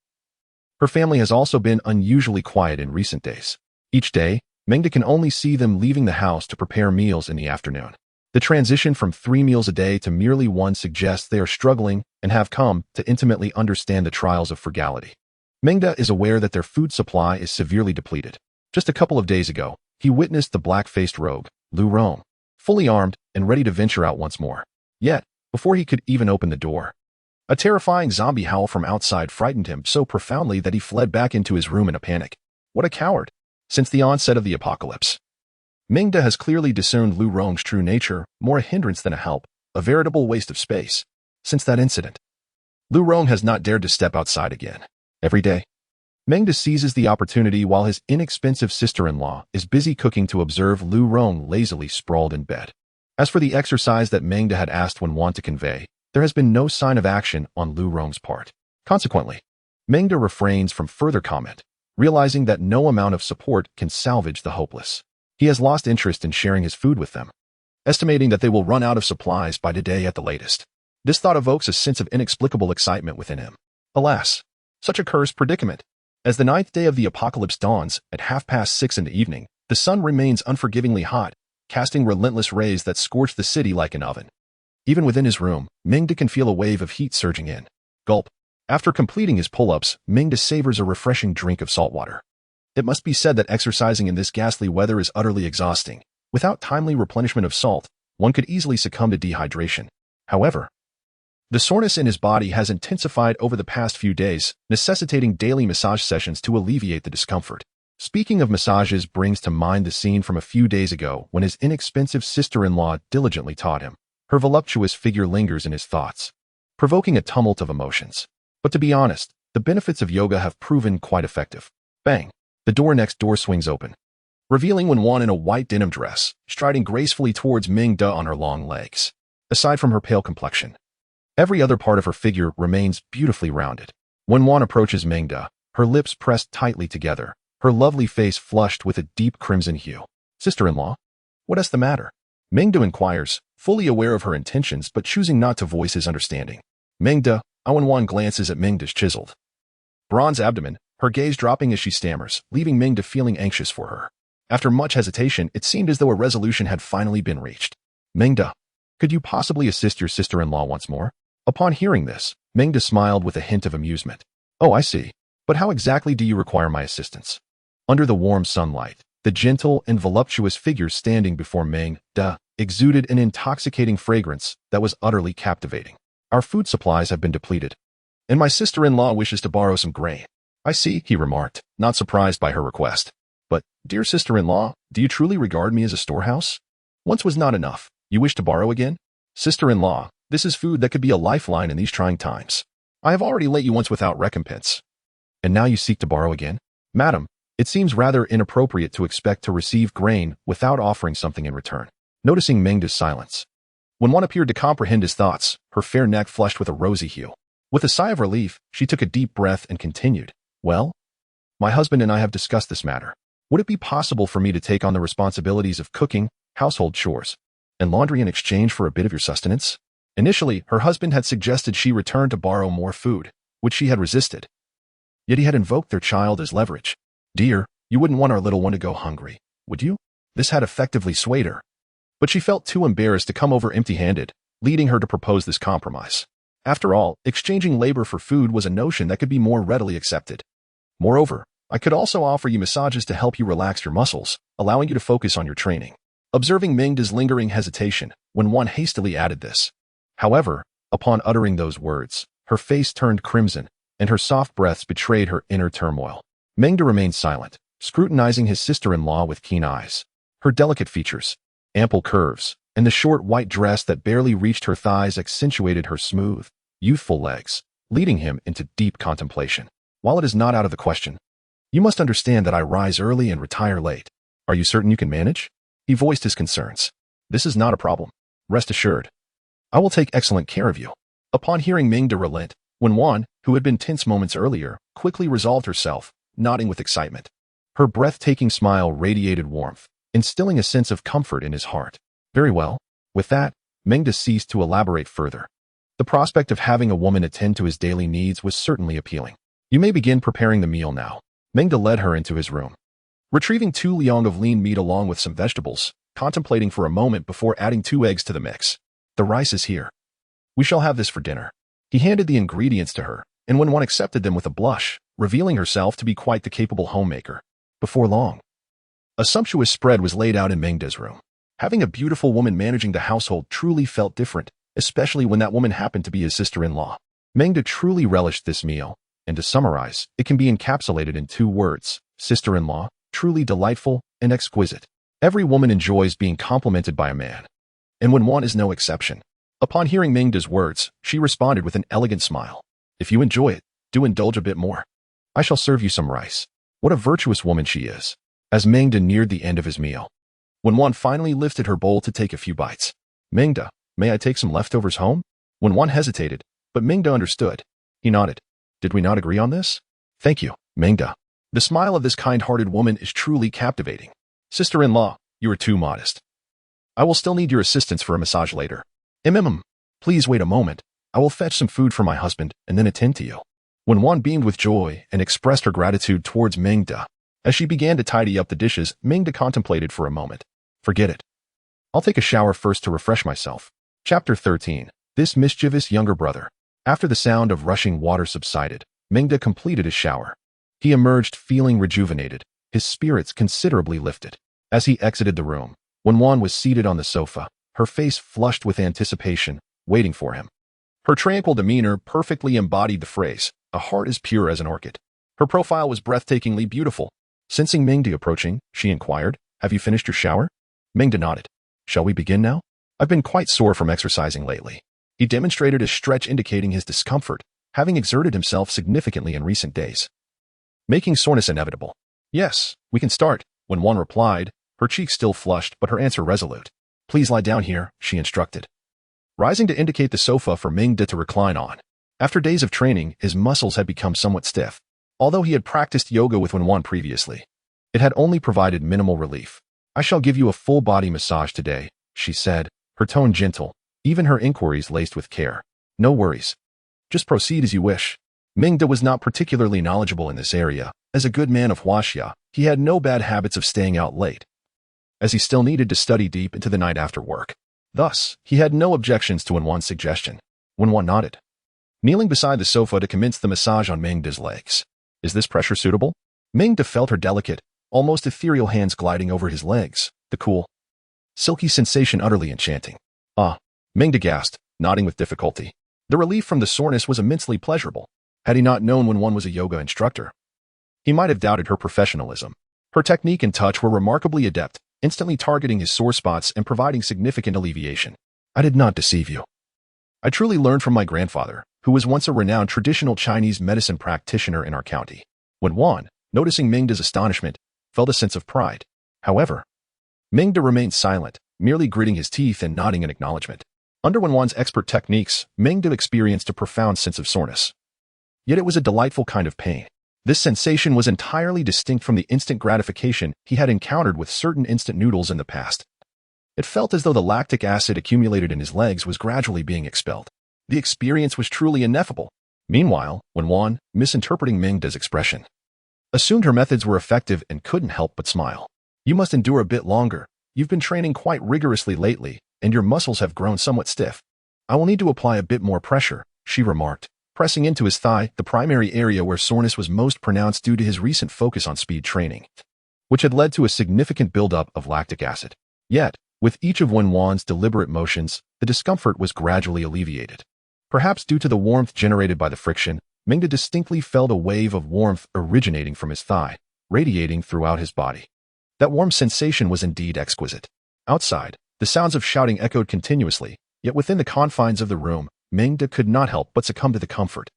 her family has also been unusually quiet in recent days. Each day, Meng can only see them leaving the house to prepare meals in the afternoon. The transition from 3 meals a day to merely 1 suggests they are struggling and have come to intimately understand the trials of frugality. Meng is aware that their food supply is severely depleted. Just a couple of days ago, he witnessed the black-faced rogue, Lu Rong, fully armed and ready to venture out once more. Yet, before he could even open the door, a terrifying zombie howl from outside frightened him so profoundly that he fled back into his room in a panic. What a coward! Since the onset of the apocalypse, Meng has clearly discerned Lu Rong's true nature, more a hindrance than a help, a veritable waste of space. Since that incident, Lu Rong has not dared to step outside again. Every day, Meng seizes the opportunity while his inexpensive sister-in-law is busy cooking to observe Lu Rong lazily sprawled in bed. As for the exercise that Meng had asked Wenwan to convey, there has been no sign of action on Lu Rong's part. Consequently, Meng refrains from further comment, realizing that no amount of support can salvage the hopeless. He has lost interest in sharing his food with them, estimating that they will run out of supplies by today at the latest. This thought evokes a sense of inexplicable excitement within him. Alas, such a cursed predicament. As the 9th day of the apocalypse dawns at 6:30 in the evening, the sun remains unforgivingly hot, casting relentless rays that scorch the city like an oven. Even within his room, Meng can feel a wave of heat surging in. Gulp. After completing his pull-ups, Meng savors a refreshing drink of salt water. It must be said that exercising in this ghastly weather is utterly exhausting. Without timely replenishment of salt, one could easily succumb to dehydration. However, the soreness in his body has intensified over the past few days, necessitating daily massage sessions to alleviate the discomfort. Speaking of massages brings to mind the scene from a few days ago when his inexpensive sister-in-law diligently taught him. Her voluptuous figure lingers in his thoughts, provoking a tumult of emotions. But to be honest, the benefits of yoga have proven quite effective. Bang! The door next door swings open, revealing Wenwan in a white denim dress, striding gracefully towards Meng on her long legs. Aside from her pale complexion, every other part of her figure remains beautifully rounded. Wenwan approaches Meng, her lips pressed tightly together, her lovely face flushed with a deep crimson hue. Sister-in-law, what is the matter? Meng inquires, fully aware of her intentions but choosing not to voice his understanding. Meng De, Wan glances at Meng De's chiseled bronze abdomen, her gaze dropping as she stammers, leaving Meng De feeling anxious for her. After much hesitation, it seemed as though a resolution had finally been reached. Meng De, could you possibly assist your sister-in-law once more? Upon hearing this, Meng De smiled with a hint of amusement. Oh, I see. But how exactly do you require my assistance? Under the warm sunlight, the gentle and voluptuous figure standing before Meng De exuded an intoxicating fragrance that was utterly captivating. Our food supplies have been depleted, and my sister-in-law wishes to borrow some grain. I see, he remarked, not surprised by her request. But, dear sister-in-law, do you truly regard me as a storehouse? Once was not enough. You wish to borrow again? Sister-in-law, this is food that could be a lifeline in these trying times. I have already lent you once without recompense. And now you seek to borrow again? Madam, it seems rather inappropriate to expect to receive grain without offering something in return. Noticing Meng De's silence, when one appeared to comprehend his thoughts, her fair neck flushed with a rosy hue. With a sigh of relief, she took a deep breath and continued. Well, my husband and I have discussed this matter. Would it be possible for me to take on the responsibilities of cooking, household chores, and laundry in exchange for a bit of your sustenance? Initially, her husband had suggested she return to borrow more food, which she had resisted. Yet he had invoked their child as leverage. Dear, you wouldn't want our little one to go hungry, would you? This had effectively swayed her. But she felt too embarrassed to come over empty-handed, leading her to propose this compromise. After all, exchanging labor for food was a notion that could be more readily accepted. Moreover, I could also offer you massages to help you relax your muscles, allowing you to focus on your training. Observing Meng De's lingering hesitation, Wan hastily added this. However, upon uttering those words, her face turned crimson, and her soft breaths betrayed her inner turmoil. Meng De remained silent, scrutinizing his sister-in-law with keen eyes. Her delicate features, ample curves, and the short white dress that barely reached her thighs accentuated her smooth, youthful legs, leading him into deep contemplation. While it is not out of the question, you must understand that I rise early and retire late. Are you certain you can manage? He voiced his concerns. This is not a problem. Rest assured. I will take excellent care of you. Upon hearing Meng De relent, Wan, who had been tense moments earlier, quickly resolved herself, nodding with excitement. Her breathtaking smile radiated warmth, instilling a sense of comfort in his heart. Very well. With that, Meng De ceased to elaborate further. The prospect of having a woman attend to his daily needs was certainly appealing. You may begin preparing the meal now. Meng De led her into his room. Retrieving 2 liang of lean meat along with some vegetables, contemplating for a moment before adding 2 eggs to the mix. The rice is here. We shall have this for dinner. He handed the ingredients to her, and Wan accepted them with a blush, revealing herself to be quite the capable homemaker. Before long, a sumptuous spread was laid out in Meng De's room. Having a beautiful woman managing the household truly felt different, especially when that woman happened to be his sister-in-law. Meng De truly relished this meal, and to summarize, it can be encapsulated in 2 words, sister-in-law, truly delightful and exquisite. Every woman enjoys being complimented by a man, and Wan is no exception. Upon hearing Meng De's words, she responded with an elegant smile. If you enjoy it, do indulge a bit more. I shall serve you some rice. What a virtuous woman she is. As Meng De neared the end of his meal, Wan finally lifted her bowl to take a few bites. Meng De, may I take some leftovers home? Wan hesitated, but Meng De understood. He nodded. Did we not agree on this? Thank you, Meng De. The smile of this kind-hearted woman is truly captivating. Sister-in-law, you are too modest. I will still need your assistance for a massage later. Please wait a moment. I will fetch some food for my husband and then attend to you. Wan beamed with joy and expressed her gratitude towards Meng De. As she began to tidy up the dishes, Meng De contemplated for a moment. Forget it. I'll take a shower first to refresh myself. Chapter 13. This mischievous younger brother. After the sound of rushing water subsided, Meng De completed his shower. He emerged feeling rejuvenated, his spirits considerably lifted. As he exited the room, Wan was seated on the sofa, her face flushed with anticipation, waiting for him. Her tranquil demeanor perfectly embodied the phrase, a heart as pure as an orchid. Her profile was breathtakingly beautiful. Sensing Meng De approaching, she inquired, have you finished your shower? Meng De nodded. Shall we begin now? I've been quite sore from exercising lately. He demonstrated a stretch indicating his discomfort, having exerted himself significantly in recent days, making soreness inevitable. Yes, we can start, Wan replied, her cheeks still flushed but her answer resolute. Please lie down here, she instructed, rising to indicate the sofa for Meng De to recline on. After days of training, his muscles had become somewhat stiff. Although he had practiced yoga with Wan previously, it had only provided minimal relief. I shall give you a full-body massage today, she said, her tone gentle, even her inquiries laced with care. No worries. Just proceed as you wish. Meng was not particularly knowledgeable in this area. As a good man of Huaxia, he had no bad habits of staying out late, as he still needed to study deep into the night after work. Thus, he had no objections to Wenwan's suggestion. Wenwan nodded, kneeling beside the sofa to commence the massage on Meng's legs. Is this pressure suitable? Meng felt her delicate, almost ethereal hands gliding over his legs, the cool, silky sensation utterly enchanting. Ah, Meng gasped, nodding with difficulty. The relief from the soreness was immensely pleasurable. Had he not known Wenwan was a yoga instructor, he might have doubted her professionalism. Her technique and touch were remarkably adept, instantly targeting his sore spots and providing significant alleviation. I did not deceive you. I truly learned from my grandfather, who was once a renowned traditional Chinese medicine practitioner in our county. Wenwan, noticing Meng's astonishment, felt a sense of pride. However, Meng remained silent, merely gritting his teeth and nodding in acknowledgement. Under Wenwan's expert techniques, Meng experienced a profound sense of soreness. Yet it was a delightful kind of pain. This sensation was entirely distinct from the instant gratification he had encountered with certain instant noodles in the past. It felt as though the lactic acid accumulated in his legs was gradually being expelled. The experience was truly ineffable. Meanwhile, Wenwan, misinterpreting Meng's expression, assumed her methods were effective and couldn't help but smile. You must endure a bit longer. You've been training quite rigorously lately, and your muscles have grown somewhat stiff. I will need to apply a bit more pressure, she remarked, pressing into his thigh, the primary area where soreness was most pronounced due to his recent focus on speed training, which had led to a significant buildup of lactic acid. Yet, with each of Wenwan's deliberate motions, the discomfort was gradually alleviated. Perhaps due to the warmth generated by the friction, Meng distinctly felt a wave of warmth originating from his thigh, radiating throughout his body. That warm sensation was indeed exquisite. Outside, the sounds of shouting echoed continuously, yet within the confines of the room, Meng could not help but succumb to the comfort,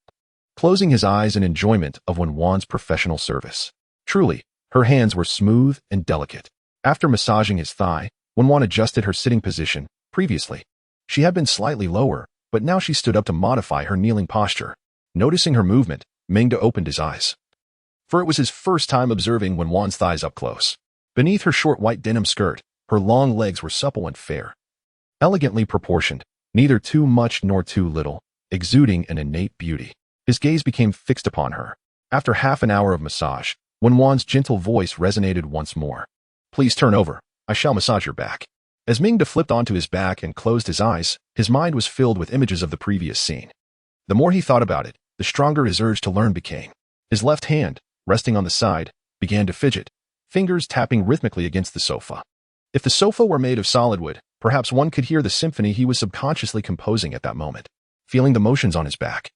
closing his eyes in enjoyment of Wenwan's professional service. Truly, her hands were smooth and delicate. After massaging his thigh, Wenwan adjusted her sitting position. Previously, she had been slightly lower, but now she stood up to modify her kneeling posture. Noticing her movement, Meng opened his eyes, for it was his first time observing Wenwan's thighs up close. Beneath her short white denim skirt, her long legs were supple and fair, elegantly proportioned, neither too much nor too little, exuding an innate beauty. His gaze became fixed upon her. After half an hour of massage, Wenwan's gentle voice resonated once more. Please turn over. I shall massage your back. As Meng flipped onto his back and closed his eyes, his mind was filled with images of the previous scene. The more he thought about it, the stronger his urge to learn became. His left hand, resting on the side, began to fidget, fingers tapping rhythmically against the sofa. If the sofa were made of solid wood, perhaps one could hear the symphony he was subconsciously composing at that moment, feeling the motions on his back.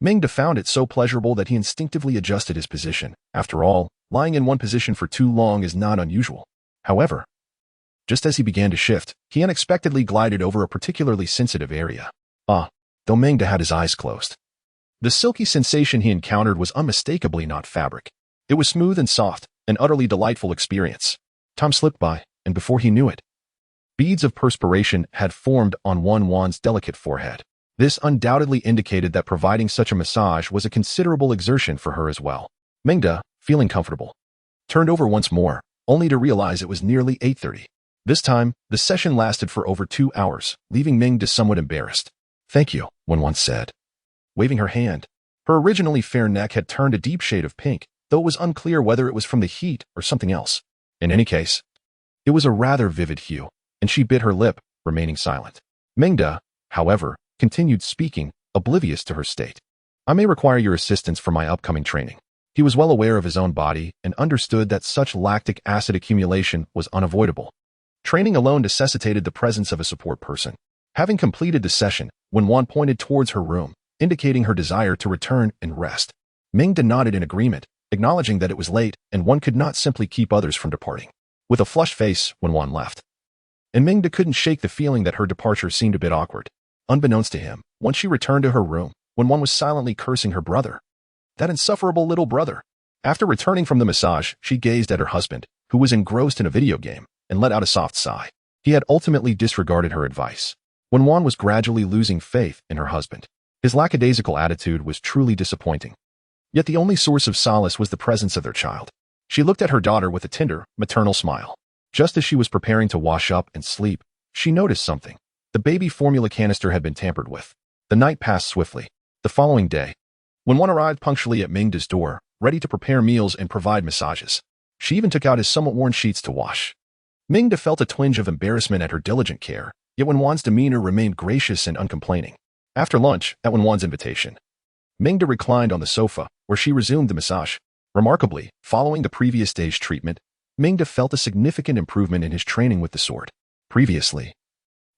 Meng found it so pleasurable that he instinctively adjusted his position. After all, lying in one position for too long is not unusual. However, just as he began to shift, he unexpectedly glided over a particularly sensitive area. Though Meng had his eyes closed, the silky sensation he encountered was unmistakably not fabric. It was smooth and soft, an utterly delightful experience. Time slipped by, and before he knew it, beads of perspiration had formed on Wenwan's delicate forehead. This undoubtedly indicated that providing such a massage was a considerable exertion for her as well. Meng, feeling comfortable, turned over once more, only to realize it was nearly 8:30. This time, the session lasted for over 2 hours, leaving Meng somewhat embarrassed. Thank you, Wenwan said, waving her hand. Her originally fair neck had turned a deep shade of pink, though it was unclear whether it was from the heat or something else. In any case, it was a rather vivid hue, and she bit her lip, remaining silent. Meng, however, continued speaking, oblivious to her state. I may require your assistance for my upcoming training. He was well aware of his own body and understood that such lactic acid accumulation was unavoidable. Training alone necessitated the presence of a support person. Having completed the session, Wenwan pointed towards her room, indicating her desire to return and rest. Meng nodded in agreement, acknowledging that it was late and one could not simply keep others from departing. With a flushed face, Wenwan left. And Meng couldn't shake the feeling that her departure seemed a bit awkward. Unbeknownst to him, once she returned to her room, Wenwan was silently cursing her brother. That insufferable little brother. After returning from the massage, she gazed at her husband, who was engrossed in a video game, and let out a soft sigh. He had ultimately disregarded her advice. Wenwan was gradually losing faith in her husband. His lackadaisical attitude was truly disappointing. Yet the only source of solace was the presence of their child. She looked at her daughter with a tender, maternal smile. Just as she was preparing to wash up and sleep, she noticed something. The baby formula canister had been tampered with. The night passed swiftly. The following day, when one arrived punctually at Meng's door, ready to prepare meals and provide massages, she even took out his somewhat worn sheets to wash. Meng felt a twinge of embarrassment at her diligent care, yet Wenwan's demeanor remained gracious and uncomplaining. After lunch, at Wenwan's invitation, Meng reclined on the sofa, where she resumed the massage. Remarkably, following the previous day's treatment, Meng felt a significant improvement in his training with the sword. Previously,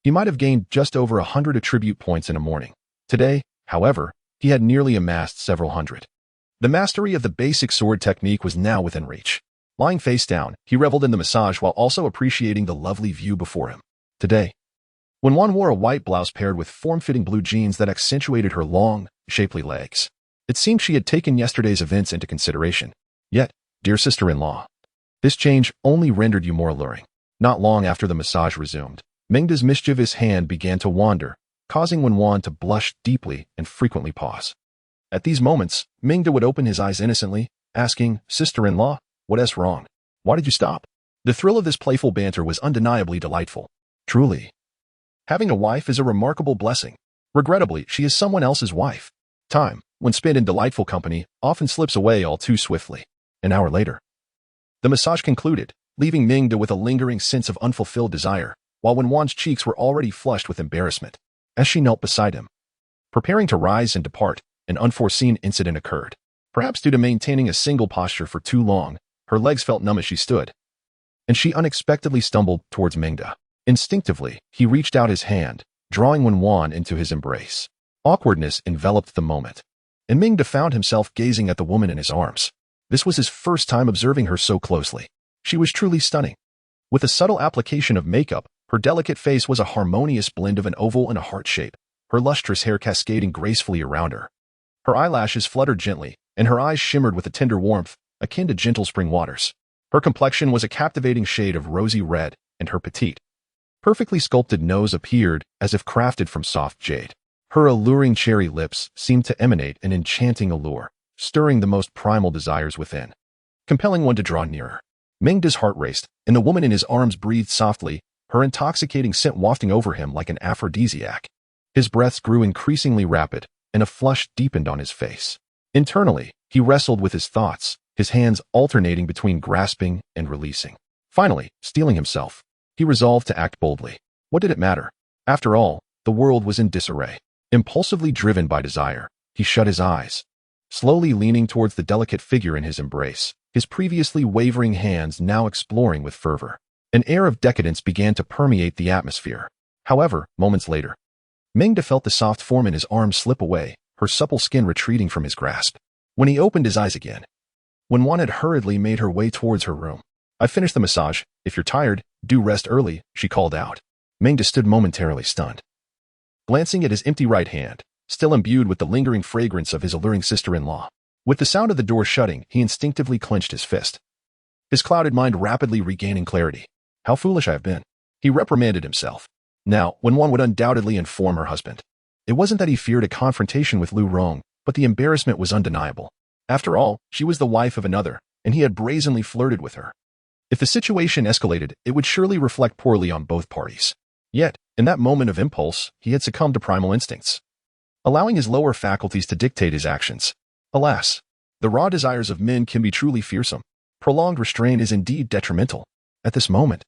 he might have gained just over 100 attribute points in a morning. Today, however, he had nearly amassed several hundred. The mastery of the basic sword technique was now within reach. Lying face down, he reveled in the massage while also appreciating the lovely view before him. Today, Wenwan wore a white blouse paired with form-fitting blue jeans that accentuated her long, shapely legs. It seemed she had taken yesterday's events into consideration. Yet, dear sister-in-law, this change only rendered you more alluring. Not long after the massage resumed, Meng's mischievous hand began to wander, causing Wenwan to blush deeply and frequently pause. At these moments, Meng would open his eyes innocently, asking, "Sister-in-law, what is wrong? Why did you stop?" The thrill of this playful banter was undeniably delightful. Truly, having a wife is a remarkable blessing. Regrettably, she is someone else's wife. Time, when spent in delightful company, often slips away all too swiftly. An hour later, the massage concluded, leaving Meng with a lingering sense of unfulfilled desire, while Wenwan's cheeks were already flushed with embarrassment. As she knelt beside him, preparing to rise and depart, an unforeseen incident occurred. Perhaps due to maintaining a single posture for too long, her legs felt numb as she stood, and she unexpectedly stumbled towards Meng. Instinctively, he reached out his hand, drawing Wenwan into his embrace. Awkwardness enveloped the moment, and Meng found himself gazing at the woman in his arms. This was his first time observing her so closely. She was truly stunning. With a subtle application of makeup, her delicate face was a harmonious blend of an oval and a heart shape, her lustrous hair cascading gracefully around her. Her eyelashes fluttered gently, and her eyes shimmered with a tender warmth, akin to gentle spring waters. Her complexion was a captivating shade of rosy red, and her petite, perfectly sculpted nose appeared as if crafted from soft jade. Her alluring cherry lips seemed to emanate an enchanting allure, stirring the most primal desires within, compelling one to draw nearer. Meng's heart raced, and the woman in his arms breathed softly, her intoxicating scent wafting over him like an aphrodisiac. His breaths grew increasingly rapid, and a flush deepened on his face. Internally, he wrestled with his thoughts, his hands alternating between grasping and releasing. Finally, steeling himself, he resolved to act boldly. What did it matter? After all, the world was in disarray. Impulsively driven by desire, he shut his eyes, slowly leaning towards the delicate figure in his embrace, his previously wavering hands now exploring with fervor. An air of decadence began to permeate the atmosphere. However, moments later, Meng felt the soft form in his arms slip away, her supple skin retreating from his grasp. When he opened his eyes again, Wenwan had hurriedly made her way towards her room. "I finished the massage. If you're tired, do rest early," she called out. Meng stood momentarily stunned, glancing at his empty right hand, still imbued with the lingering fragrance of his alluring sister-in-law. With the sound of the door shutting, he instinctively clenched his fist, his clouded mind rapidly regaining clarity. "How foolish I have been," he reprimanded himself. Now, Wenwan would undoubtedly inform her husband. It wasn't that he feared a confrontation with Lu Rong, but the embarrassment was undeniable. After all, she was the wife of another, and he had brazenly flirted with her. If the situation escalated, it would surely reflect poorly on both parties. Yet, in that moment of impulse, he had succumbed to primal instincts, allowing his lower faculties to dictate his actions. Alas, the raw desires of men can be truly fearsome. Prolonged restraint is indeed detrimental. At this moment,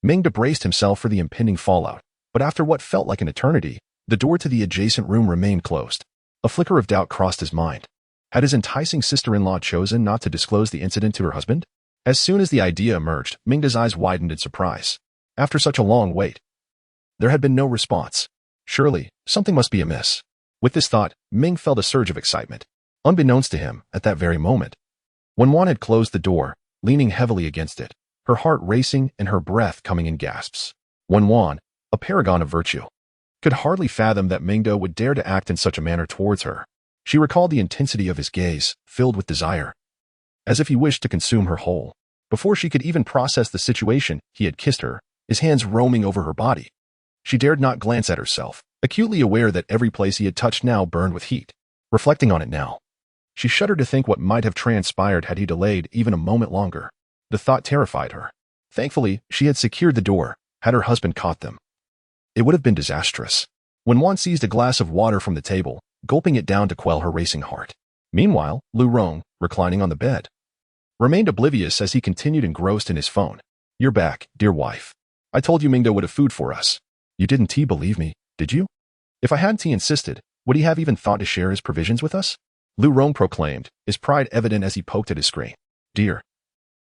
Meng braced himself for the impending fallout, but after what felt like an eternity, the door to the adjacent room remained closed. A flicker of doubt crossed his mind. Had his enticing sister-in-law chosen not to disclose the incident to her husband? As soon as the idea emerged, Meng's eyes widened in surprise. After such a long wait, there had been no response. Surely, something must be amiss. With this thought, Meng felt a surge of excitement. Unbeknownst to him, at that very moment, Wenwan had closed the door, leaning heavily against it, her heart racing and her breath coming in gasps. Wenwan, a paragon of virtue, could hardly fathom that Meng would dare to act in such a manner towards her. She recalled the intensity of his gaze, filled with desire, as if he wished to consume her whole. Before she could even process the situation, he had kissed her, his hands roaming over her body. She dared not glance at herself, acutely aware that every place he had touched now burned with heat. Reflecting on it now, she shuddered to think what might have transpired had he delayed even a moment longer. The thought terrified her. Thankfully, she had secured the door, had her husband caught them. It would have been disastrous. When Wan seized a glass of water from the table, gulping it down to quell her racing heart. Meanwhile, Lu Rong, reclining on the bed, remained oblivious as he continued engrossed in his phone. You're back, dear wife. I told you Mingda would have food for us. You didn't believe me, did you? If I hadn't insisted, would he have even thought to share his provisions with us? Lu Rong proclaimed, his pride evident as he poked at his screen. Dear.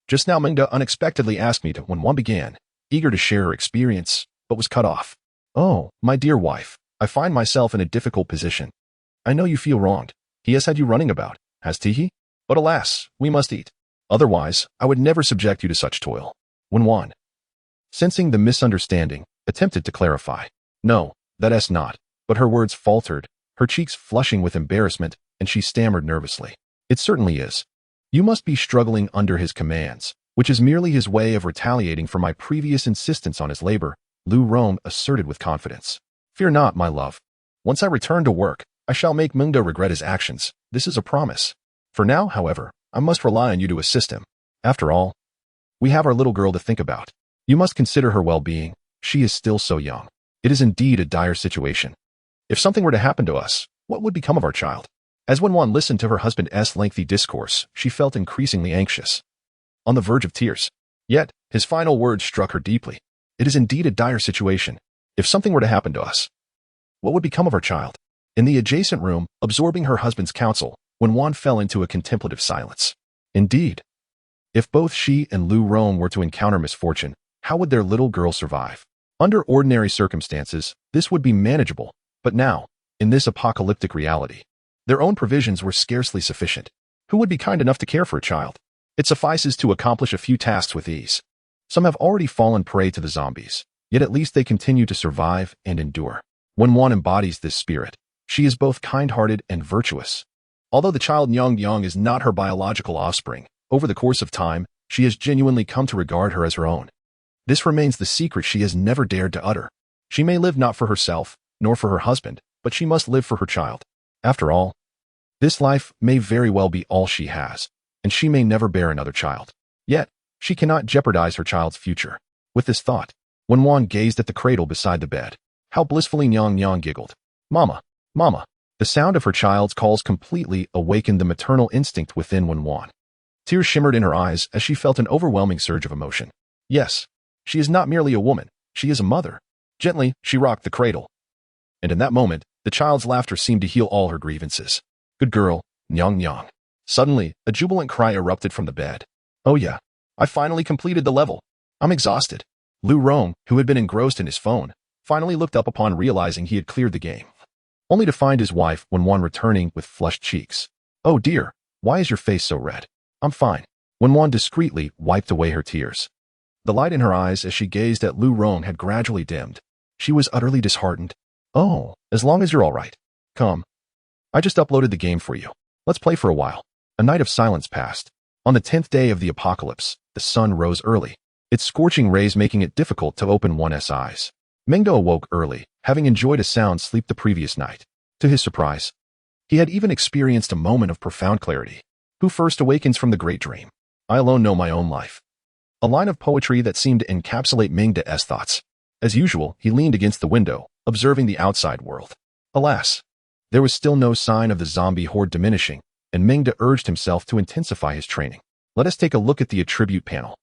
Just now Mingda unexpectedly asked me to when one began, eager to share her experience, but was cut off. Oh, my dear wife, I find myself in a difficult position. I know you feel wronged. He has had you running about, has he? But alas, we must eat. Otherwise, I would never subject you to such toil. When Wan, sensing the misunderstanding, attempted to clarify. No, that is not. But her words faltered, her cheeks flushing with embarrassment, and she stammered nervously. It certainly is. You must be struggling under his commands, which is merely his way of retaliating for my previous insistence on his labor, Lu Rong asserted with confidence. Fear not, my love. Once I return to work, I shall make Mingda regret his actions. This is a promise. For now, however, I must rely on you to assist him. After all, we have our little girl to think about. You must consider her well-being. She is still so young. It is indeed a dire situation. If something were to happen to us, what would become of our child? As when Wan listened to her husband's lengthy discourse, she felt increasingly anxious, on the verge of tears. Yet, his final words struck her deeply. It is indeed a dire situation. If something were to happen to us, what would become of our child? In the adjacent room, absorbing her husband's counsel, when Wan fell into a contemplative silence. Indeed, if both she and Lu Rong were to encounter misfortune, how would their little girl survive? Under ordinary circumstances, this would be manageable, but now, in this apocalyptic reality, their own provisions were scarcely sufficient. Who would be kind enough to care for a child? It suffices to accomplish a few tasks with ease. Some have already fallen prey to the zombies, yet at least they continue to survive and endure. When one embodies this spirit, she is both kind-hearted and virtuous. Although the child Nyang is not her biological offspring, over the course of time, she has genuinely come to regard her as her own. This remains the secret she has never dared to utter. She may live not for herself, nor for her husband, but she must live for her child. After all, this life may very well be all she has, and she may never bear another child. Yet, she cannot jeopardize her child's future. With this thought, when Wan gazed at the cradle beside the bed, how blissfully Nyang giggled. Mama, Mama. The sound of her child's calls completely awakened the maternal instinct within Wan. Tears shimmered in her eyes as she felt an overwhelming surge of emotion. Yes, she is not merely a woman, she is a mother. Gently, she rocked the cradle. And in that moment, the child's laughter seemed to heal all her grievances. Good girl, Nyang. Suddenly, a jubilant cry erupted from the bed. Oh yeah, I finally completed the level. I'm exhausted. Lu Rong, who had been engrossed in his phone, finally looked up upon realizing he had cleared the game, only to find his wife Wan returning with flushed cheeks. Oh dear, why is your face so red? I'm fine. Wan discreetly wiped away her tears. The light in her eyes as she gazed at Lu Rong had gradually dimmed. She was utterly disheartened. Oh, as long as you're all right. Come. I just uploaded the game for you. Let's play for a while. A night of silence passed. On the 10th day of the apocalypse, the sun rose early, its scorching rays making it difficult to open one's eyes. Mengda awoke early, having enjoyed a sound sleep the previous night. To his surprise, he had even experienced a moment of profound clarity. Who first awakens from the great dream? I alone know my own life. A line of poetry that seemed to encapsulate Mengda's thoughts. As usual, he leaned against the window, observing the outside world. Alas, there was still no sign of the zombie horde diminishing, and Mengda urged himself to intensify his training. Let us take a look at the attribute panel.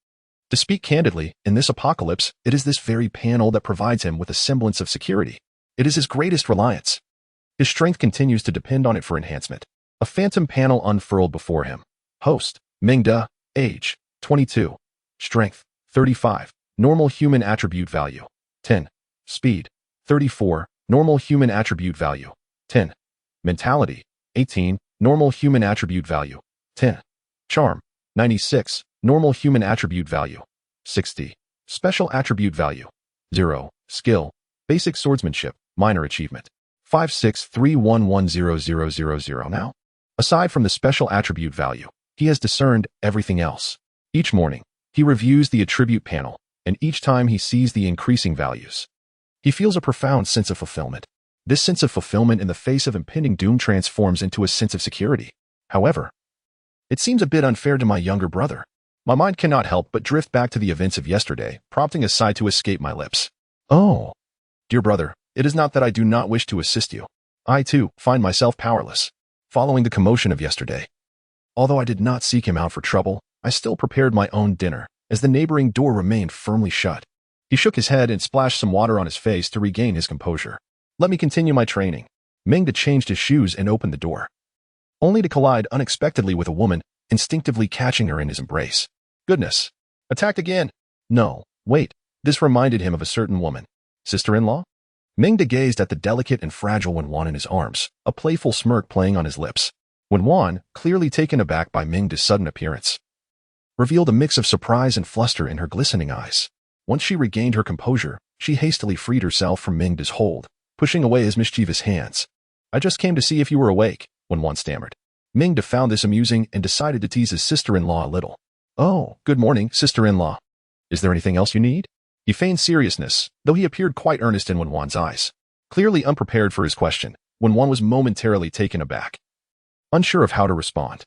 To speak candidly, in this apocalypse, it is this very panel that provides him with a semblance of security. It is his greatest reliance. His strength continues to depend on it for enhancement. A phantom panel unfurled before him. Host, Mengda, age, 22. Strength, 35. Normal human attribute value, 10. Speed, 34. Normal human attribute value, 10. Mentality, 18. Normal human attribute value, 10. Charm, 96. Normal human attribute value, 60. Special attribute value, 0. Skill, basic swordsmanship, minor achievement, 563110000. Now, aside from the special attribute value, he has discerned everything else. Each morning, he reviews the attribute panel, and each time he sees the increasing values, he feels a profound sense of fulfillment. This sense of fulfillment in the face of impending doom transforms into a sense of security. However, it seems a bit unfair to my younger brother. My mind cannot help but drift back to the events of yesterday, prompting a sigh to escape my lips. Oh, Dear brother, it is not that I do not wish to assist you. I, too, find myself powerless. Following the commotion of yesterday. Although I did not seek him out for trouble, I still prepared my own dinner, as the neighboring door remained firmly shut. He shook his head and splashed some water on his face to regain his composure. Let me continue my training. Meng changed his shoes and opened the door, only to collide unexpectedly with a woman, instinctively catching her in his embrace. Goodness. Attacked again? No, wait. This reminded him of a certain woman. Sister-in-law? Meng gazed at the delicate and fragile Wenwan in his arms, a playful smirk playing on his lips. Wenwan, clearly taken aback by Meng's sudden appearance, revealed a mix of surprise and fluster in her glistening eyes. Once she regained her composure, she hastily freed herself from Meng's hold, pushing away his mischievous hands. I just came to see if you were awake, Wenwan stammered. Meng found this amusing and decided to tease his sister-in-law a little. Oh, good morning, sister-in-law. Is there anything else you need? He feigned seriousness, though he appeared quite earnest in Wenwan's eyes. Clearly unprepared for his question, Wenwan was momentarily taken aback, unsure of how to respond.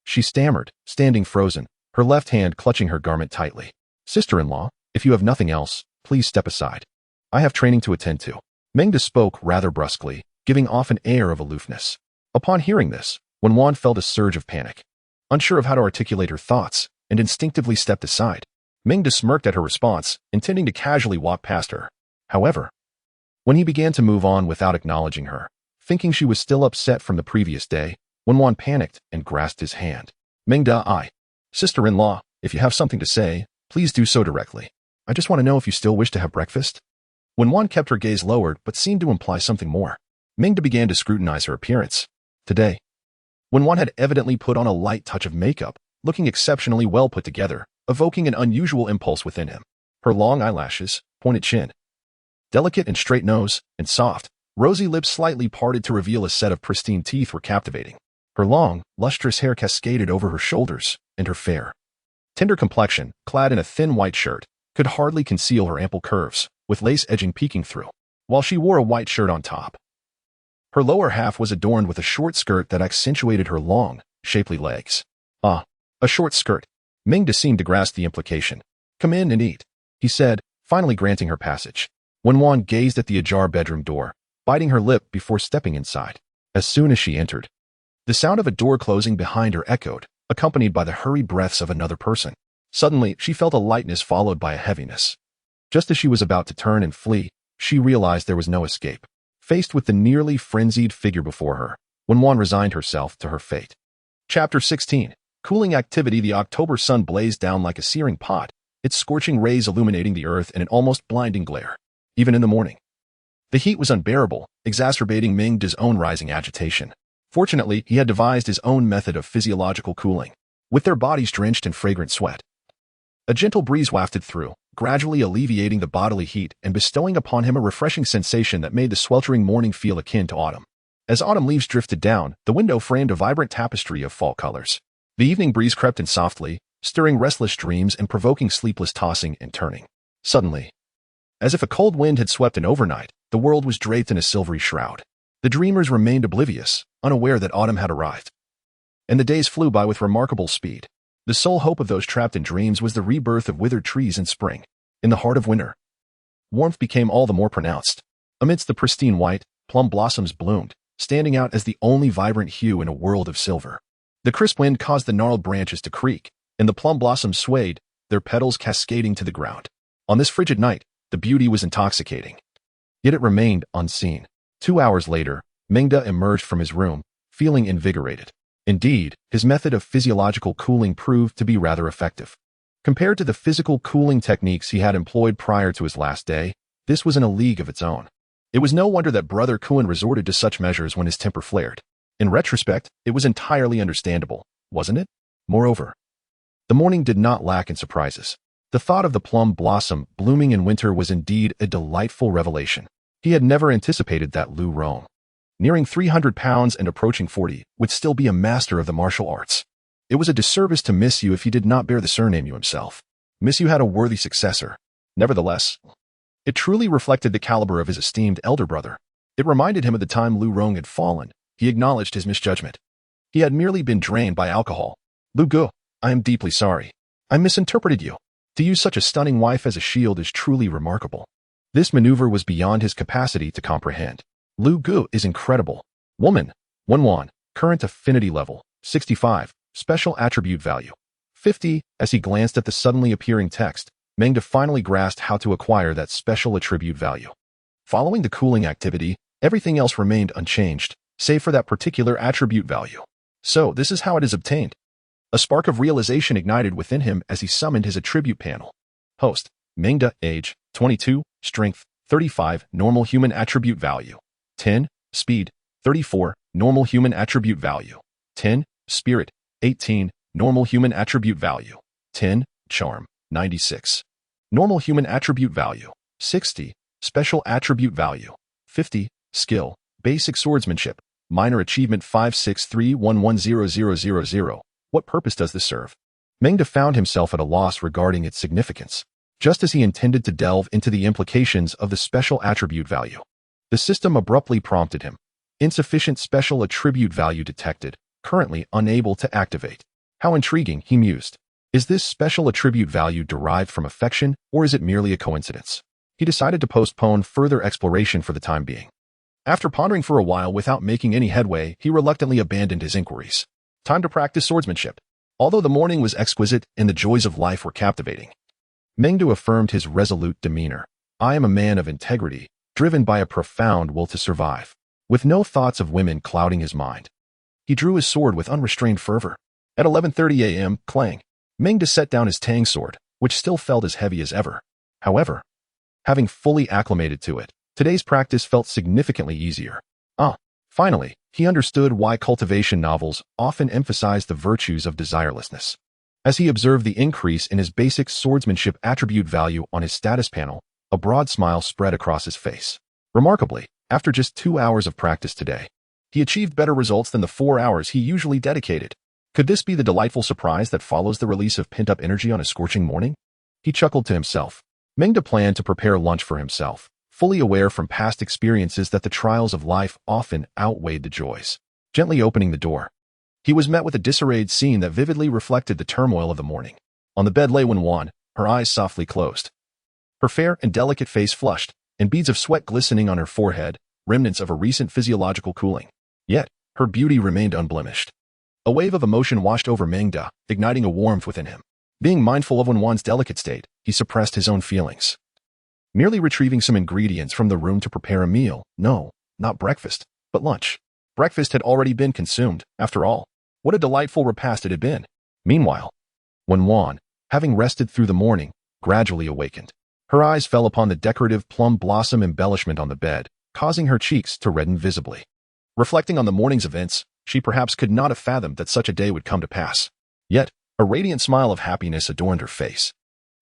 She stammered, standing frozen, her left hand clutching her garment tightly. Sister-in-law, if you have nothing else, please step aside. I have training to attend to. Meng spoke rather brusquely, giving off an air of aloofness. Upon hearing this, Wenwan felt a surge of panic, unsure of how to articulate her thoughts, and instinctively stepped aside. Meng smirked at her response, intending to casually walk past her. However, when he began to move on without acknowledging her, thinking she was still upset from the previous day, Wenwan panicked and grasped his hand. Meng sister-in-law, if you have something to say, please do so directly. I just want to know if you still wish to have breakfast. Wenwan kept her gaze lowered but seemed to imply something more. Meng began to scrutinize her appearance. Today, Wenwan had evidently put on a light touch of makeup, looking exceptionally well put together, evoking an unusual impulse within him. Her long eyelashes, pointed chin, delicate and straight nose, and soft, rosy lips slightly parted to reveal a set of pristine teeth were captivating. Her long, lustrous hair cascaded over her shoulders, and her fair, tender complexion, clad in a thin white shirt, could hardly conceal her ample curves, with lace edging peeking through, while she wore a white shirt on top. Her lower half was adorned with a short skirt that accentuated her long, shapely legs. A short skirt. Meng seemed to grasp the implication. Come in and eat, he said, finally granting her passage. Wenwan gazed at the ajar bedroom door, biting her lip before stepping inside. As soon as she entered, the sound of a door closing behind her echoed, accompanied by the hurried breaths of another person. Suddenly, she felt a lightness followed by a heaviness. Just as she was about to turn and flee, she realized there was no escape. Faced with the nearly frenzied figure before her, Wenwan resigned herself to her fate. Chapter 16. Cooling activity. The October sun blazed down like a searing pot, its scorching rays illuminating the earth in an almost blinding glare. Even in the morning, the heat was unbearable, exacerbating Meng's own rising agitation. Fortunately, he had devised his own method of physiological cooling. With their bodies drenched in fragrant sweat, a gentle breeze wafted through, gradually alleviating the bodily heat and bestowing upon him a refreshing sensation that made the sweltering morning feel akin to autumn. As autumn leaves drifted down, the window framed a vibrant tapestry of fall colors. The evening breeze crept in softly, stirring restless dreams and provoking sleepless tossing and turning. Suddenly, as if a cold wind had swept in overnight, the world was draped in a silvery shroud. The dreamers remained oblivious, unaware that autumn had arrived. And the days flew by with remarkable speed. The sole hope of those trapped in dreams was the rebirth of withered trees in spring. In the heart of winter, warmth became all the more pronounced. Amidst the pristine white, plum blossoms bloomed, standing out as the only vibrant hue in a world of silver. The crisp wind caused the gnarled branches to creak, and the plum blossoms swayed, their petals cascading to the ground. On this frigid night, the beauty was intoxicating. Yet it remained unseen. 2 hours later, Meng emerged from his room, feeling invigorated. Indeed, his method of physiological cooling proved to be rather effective. Compared to the physical cooling techniques he had employed prior to his last day, this was in a league of its own. It was no wonder that Brother Kuan resorted to such measures when his temper flared. In retrospect, it was entirely understandable, wasn't it? Moreover, the morning did not lack in surprises. The thought of the plum blossom blooming in winter was indeed a delightful revelation. He had never anticipated that Lu Rong, nearing 300 pounds and approaching 40, would still be a master of the martial arts. It was a disservice to Miss Yu if he did not bear the surname Yu himself. Miss Yu had a worthy successor. Nevertheless, it truly reflected the caliber of his esteemed elder brother. It reminded him of the time Lu Rong had fallen. He acknowledged his misjudgment. He had merely been drained by alcohol. Lu Gu, I am deeply sorry. I misinterpreted you. To use such a stunning wife as a shield is truly remarkable. This maneuver was beyond his capacity to comprehend. Lu Gu is incredible. Woman, 1 current affinity level, 65, special attribute value, 50. As he glanced at the suddenly appearing text, Meng finally grasped how to acquire that special attribute value. Following the cooling activity, everything else remained unchanged, save for that particular attribute value. So, this is how it is obtained. A spark of realization ignited within him as he summoned his attribute panel. Host, Meng, age, 22, strength, 35, normal human attribute value, 10, speed, 34, normal human attribute value, 10, spirit, 18, normal human attribute value, 10, charm, 96. Normal human attribute value, 60, special attribute value, 50, skill, basic swordsmanship, minor achievement 563110000. What purpose does this serve? Meng found himself at a loss regarding its significance, just as he intended to delve into the implications of the special attribute value. The system abruptly prompted him. Insufficient special attribute value detected, currently unable to activate. How intriguing, he mused. Is this special attribute value derived from affection, or is it merely a coincidence? He decided to postpone further exploration for the time being. After pondering for a while without making any headway, he reluctantly abandoned his inquiries. Time to practice swordsmanship. Although the morning was exquisite and the joys of life were captivating, Meng affirmed his resolute demeanor. I am a man of integrity, driven by a profound will to survive. With no thoughts of women clouding his mind, he drew his sword with unrestrained fervor. At 11:30 a.m., clang, Meng set down his tang sword, which still felt as heavy as ever. However, having fully acclimated to it, today's practice felt significantly easier. Finally, he understood why cultivation novels often emphasize the virtues of desirelessness. As he observed the increase in his basic swordsmanship attribute value on his status panel, a broad smile spread across his face. Remarkably, after just 2 hours of practice today, he achieved better results than the 4 hours he usually dedicated. Could this be the delightful surprise that follows the release of pent-up energy on a scorching morning? He chuckled to himself. Meng planned to prepare lunch for himself, fully aware from past experiences that the trials of life often outweighed the joys. Gently opening the door, he was met with a disarrayed scene that vividly reflected the turmoil of the morning. On the bed lay Wan, her eyes softly closed. Her fair and delicate face flushed, and beads of sweat glistening on her forehead, remnants of a recent physiological cooling. Yet, her beauty remained unblemished. A wave of emotion washed over Meng, igniting a warmth within him. Being mindful of Wan's delicate state, he suppressed his own feelings. Merely retrieving some ingredients from the room to prepare a meal. No, not breakfast, but lunch. Breakfast had already been consumed, after all. What a delightful repast it had been. Meanwhile, Wan, having rested through the morning, gradually awakened. Her eyes fell upon the decorative plum blossom embellishment on the bed, causing her cheeks to redden visibly. Reflecting on the morning's events, she perhaps could not have fathomed that such a day would come to pass. Yet, a radiant smile of happiness adorned her face.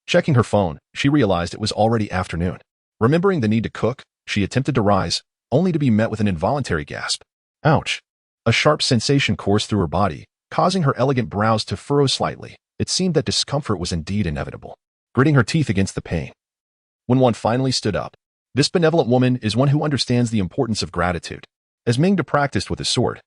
Checking her phone, she realized it was already afternoon. Remembering the need to cook, she attempted to rise, only to be met with an involuntary gasp. Ouch! A sharp sensation coursed through her body, causing her elegant brows to furrow slightly. It seemed that discomfort was indeed inevitable. Gritting her teeth against the pain, Wan finally stood up. This benevolent woman is one who understands the importance of gratitude. As Meng practiced with his sword,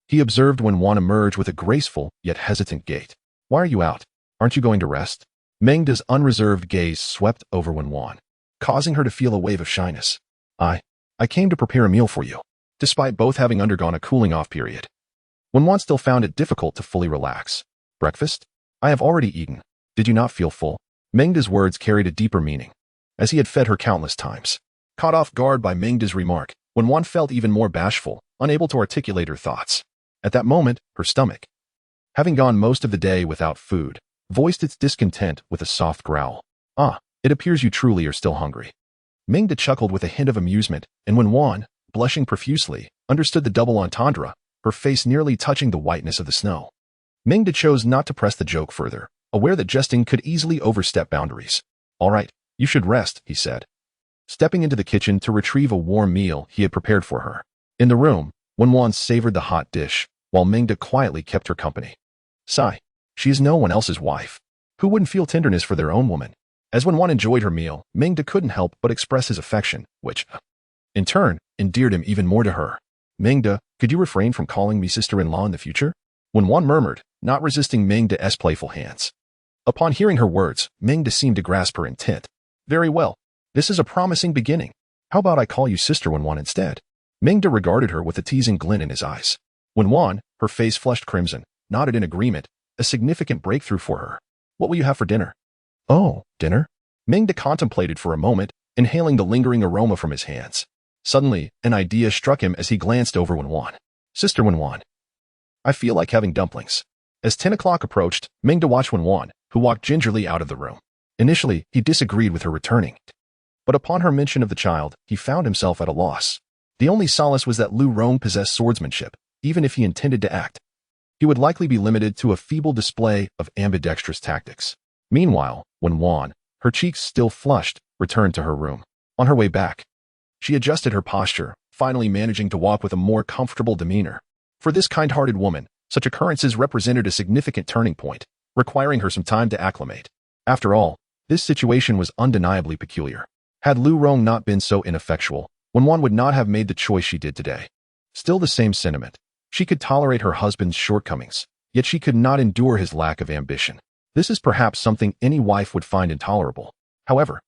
he observed Wan emerge with a graceful yet hesitant gait. Why are you out? Aren't you going to rest? Meng's unreserved gaze swept over Wan, causing her to feel a wave of shyness. I came to prepare a meal for you. Despite both having undergone a cooling-off period, Wan still found it difficult to fully relax. Breakfast? I have already eaten. Did you not feel full? Meng's words carried a deeper meaning, as he had fed her countless times. Caught off guard by Meng's remark, Wan felt even more bashful, unable to articulate her thoughts. At that moment, her stomach, having gone most of the day without food, voiced its discontent with a soft growl. It appears you truly are still hungry. Meng chuckled with a hint of amusement, and when Wan, blushing profusely, understood the double entendre, her face nearly touching the whiteness of the snow. Meng chose not to press the joke further, aware that jesting could easily overstep boundaries. All right, you should rest, he said, stepping into the kitchen to retrieve a warm meal he had prepared for her. In the room, Wan savored the hot dish, while Meng quietly kept her company. Sigh. She is no one else's wife. Who wouldn't feel tenderness for their own woman? As Wan enjoyed her meal, Meng couldn't help but express his affection, which, in turn, endeared him even more to her. Meng, could you refrain from calling me sister-in-law in the future? Wan murmured, not resisting Meng's playful hands. Upon hearing her words, Meng seemed to grasp her intent. Very well. This is a promising beginning. How about I call you Sister Wenwan instead? Meng regarded her with a teasing glint in his eyes. Wenwan, her face flushed crimson, nodded in agreement, a significant breakthrough for her. What will you have for dinner? Oh, dinner? Meng contemplated for a moment, inhaling the lingering aroma from his hands. Suddenly, an idea struck him as he glanced over Wenwan. Sister Wenwan, I feel like having dumplings. As 10 o'clock approached, Meng watched Wenwan, who walked gingerly out of the room. Initially, he disagreed with her returning. But upon her mention of the child, he found himself at a loss. The only solace was that Lu Rong possessed swordsmanship, even if he intended to act. He would likely be limited to a feeble display of ambidextrous tactics. Meanwhile, Wenwan, her cheeks still flushed, returned to her room. On her way back, she adjusted her posture, finally managing to walk with a more comfortable demeanor. For this kind-hearted woman, such occurrences represented a significant turning point, requiring her some time to acclimate. After all, this situation was undeniably peculiar. Had Lu Rong not been so ineffectual, Wenwan would not have made the choice she did today. Still the same sentiment. She could tolerate her husband's shortcomings, yet she could not endure his lack of ambition. This is perhaps something any wife would find intolerable. However,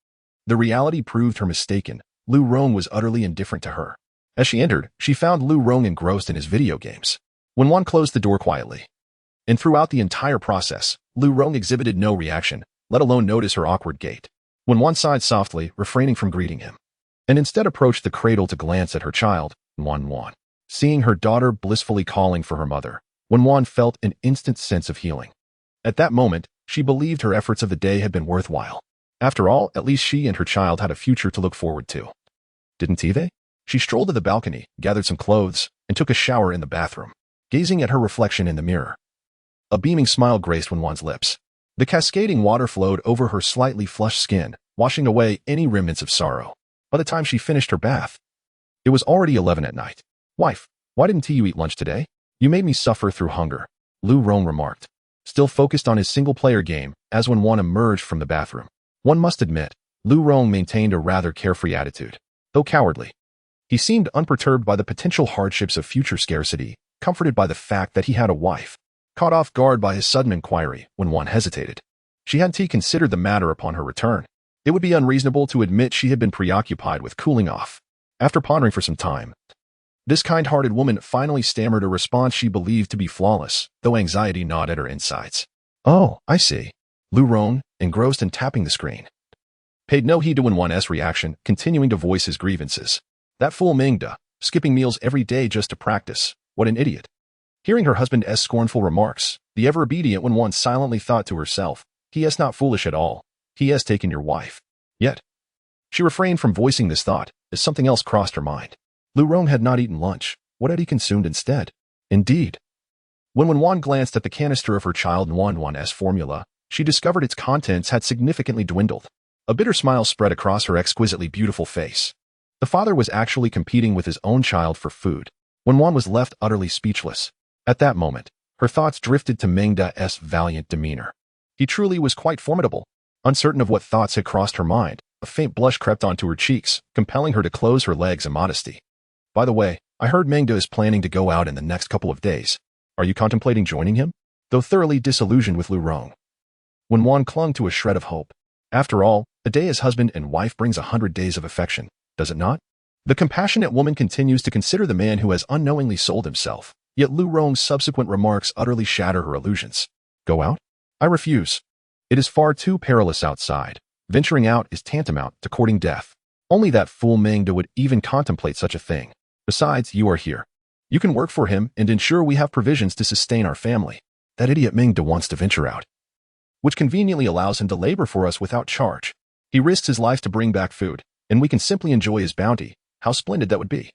the reality proved her mistaken. Lu Rong was utterly indifferent to her. As she entered, she found Lu Rong engrossed in his video games. Wenwan closed the door quietly. And throughout the entire process, Lu Rong exhibited no reaction, let alone notice her awkward gait. Wenwan sighed softly, refraining from greeting him, and instead approached the cradle to glance at her child, Wenwan. Seeing her daughter blissfully calling for her mother, Wenwan felt an instant sense of healing. At that moment, she believed her efforts of the day had been worthwhile. After all, at least she and her child had a future to look forward to. Didn't they? She strolled to the balcony, gathered some clothes, and took a shower in the bathroom, gazing at her reflection in the mirror. A beaming smile graced Wenwan's lips. The cascading water flowed over her slightly flushed skin, washing away any remnants of sorrow. By the time she finished her bath, it was already 11 at night. Wife, why didn't you eat lunch today? You made me suffer through hunger, Lu Rong remarked, still focused on his single-player game as Wenwan emerged from the bathroom. One must admit, Lu Rong maintained a rather carefree attitude, though cowardly. He seemed unperturbed by the potential hardships of future scarcity, comforted by the fact that he had a wife. Caught off guard by his sudden inquiry, Wenwan hesitated. She hadn't considered the matter upon her return. It would be unreasonable to admit she had been preoccupied with cooling off. After pondering for some time, this kind-hearted woman finally stammered a response she believed to be flawless, though anxiety gnawed at her insides. Oh, I see. Lu Rong, engrossed in tapping the screen, paid no heed to Wenwan's reaction, continuing to voice his grievances. That fool Meng, skipping meals every day just to practice. What an idiot. Hearing her husband's scornful remarks, the ever-obedient Wenwan silently thought to herself, he is not foolish at all. He has taken your wife. Yet, she refrained from voicing this thought, as something else crossed her mind. Lu Rong had not eaten lunch. What had he consumed instead? Indeed. When Wenwan glanced at the canister of her child Wenwan's formula, she discovered its contents had significantly dwindled. A bitter smile spread across her exquisitely beautiful face. The father was actually competing with his own child for food. Wenwan was left utterly speechless. At that moment, her thoughts drifted to Meng's valiant demeanor. He truly was quite formidable. Uncertain of what thoughts had crossed her mind, a faint blush crept onto her cheeks, compelling her to close her legs in modesty. By the way, I heard Meng is planning to go out in the next couple of days. Are you contemplating joining him? Though thoroughly disillusioned with Lu Rong, Wenwan clung to a shred of hope. After all, a day as husband and wife brings 100 days of affection, does it not? The compassionate woman continues to consider the man who has unknowingly sold himself, yet Lu Rong's subsequent remarks utterly shatter her illusions. Go out? I refuse. It is far too perilous outside. Venturing out is tantamount to courting death. Only that fool Meng would even contemplate such a thing. Besides, you are here. You can work for him and ensure we have provisions to sustain our family. That idiot Meng wants to venture out, which conveniently allows him to labor for us without charge. He risks his life to bring back food, and we can simply enjoy his bounty. How splendid that would be.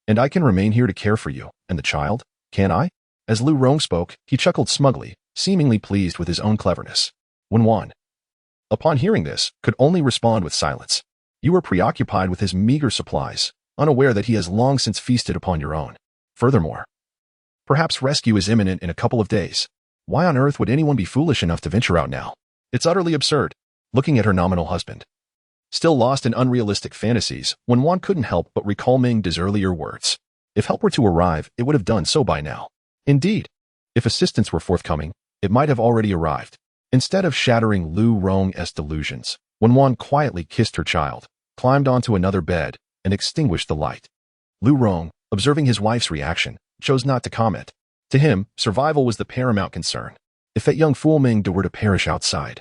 And I can remain here to care for you, and the child, can I? As Lu Rong spoke, he chuckled smugly, seemingly pleased with his own cleverness. Wenwan, upon hearing this, could only respond with silence. You are preoccupied with his meager supplies, unaware that he has long since feasted upon your own. Furthermore, perhaps rescue is imminent in a couple of days. Why on earth would anyone be foolish enough to venture out now? It's utterly absurd. Looking at her nominal husband, still lost in unrealistic fantasies, Wenwan couldn't help but recall Meng's earlier words. If help were to arrive, it would have done so by now. Indeed, if assistance were forthcoming, it might have already arrived. Instead of shattering Lu Rong's delusions, Wenwan quietly kissed her child, climbed onto another bed, and extinguished the light. Lu Rong, observing his wife's reaction, chose not to comment. To him, survival was the paramount concern. If that young fool Meng were to perish outside,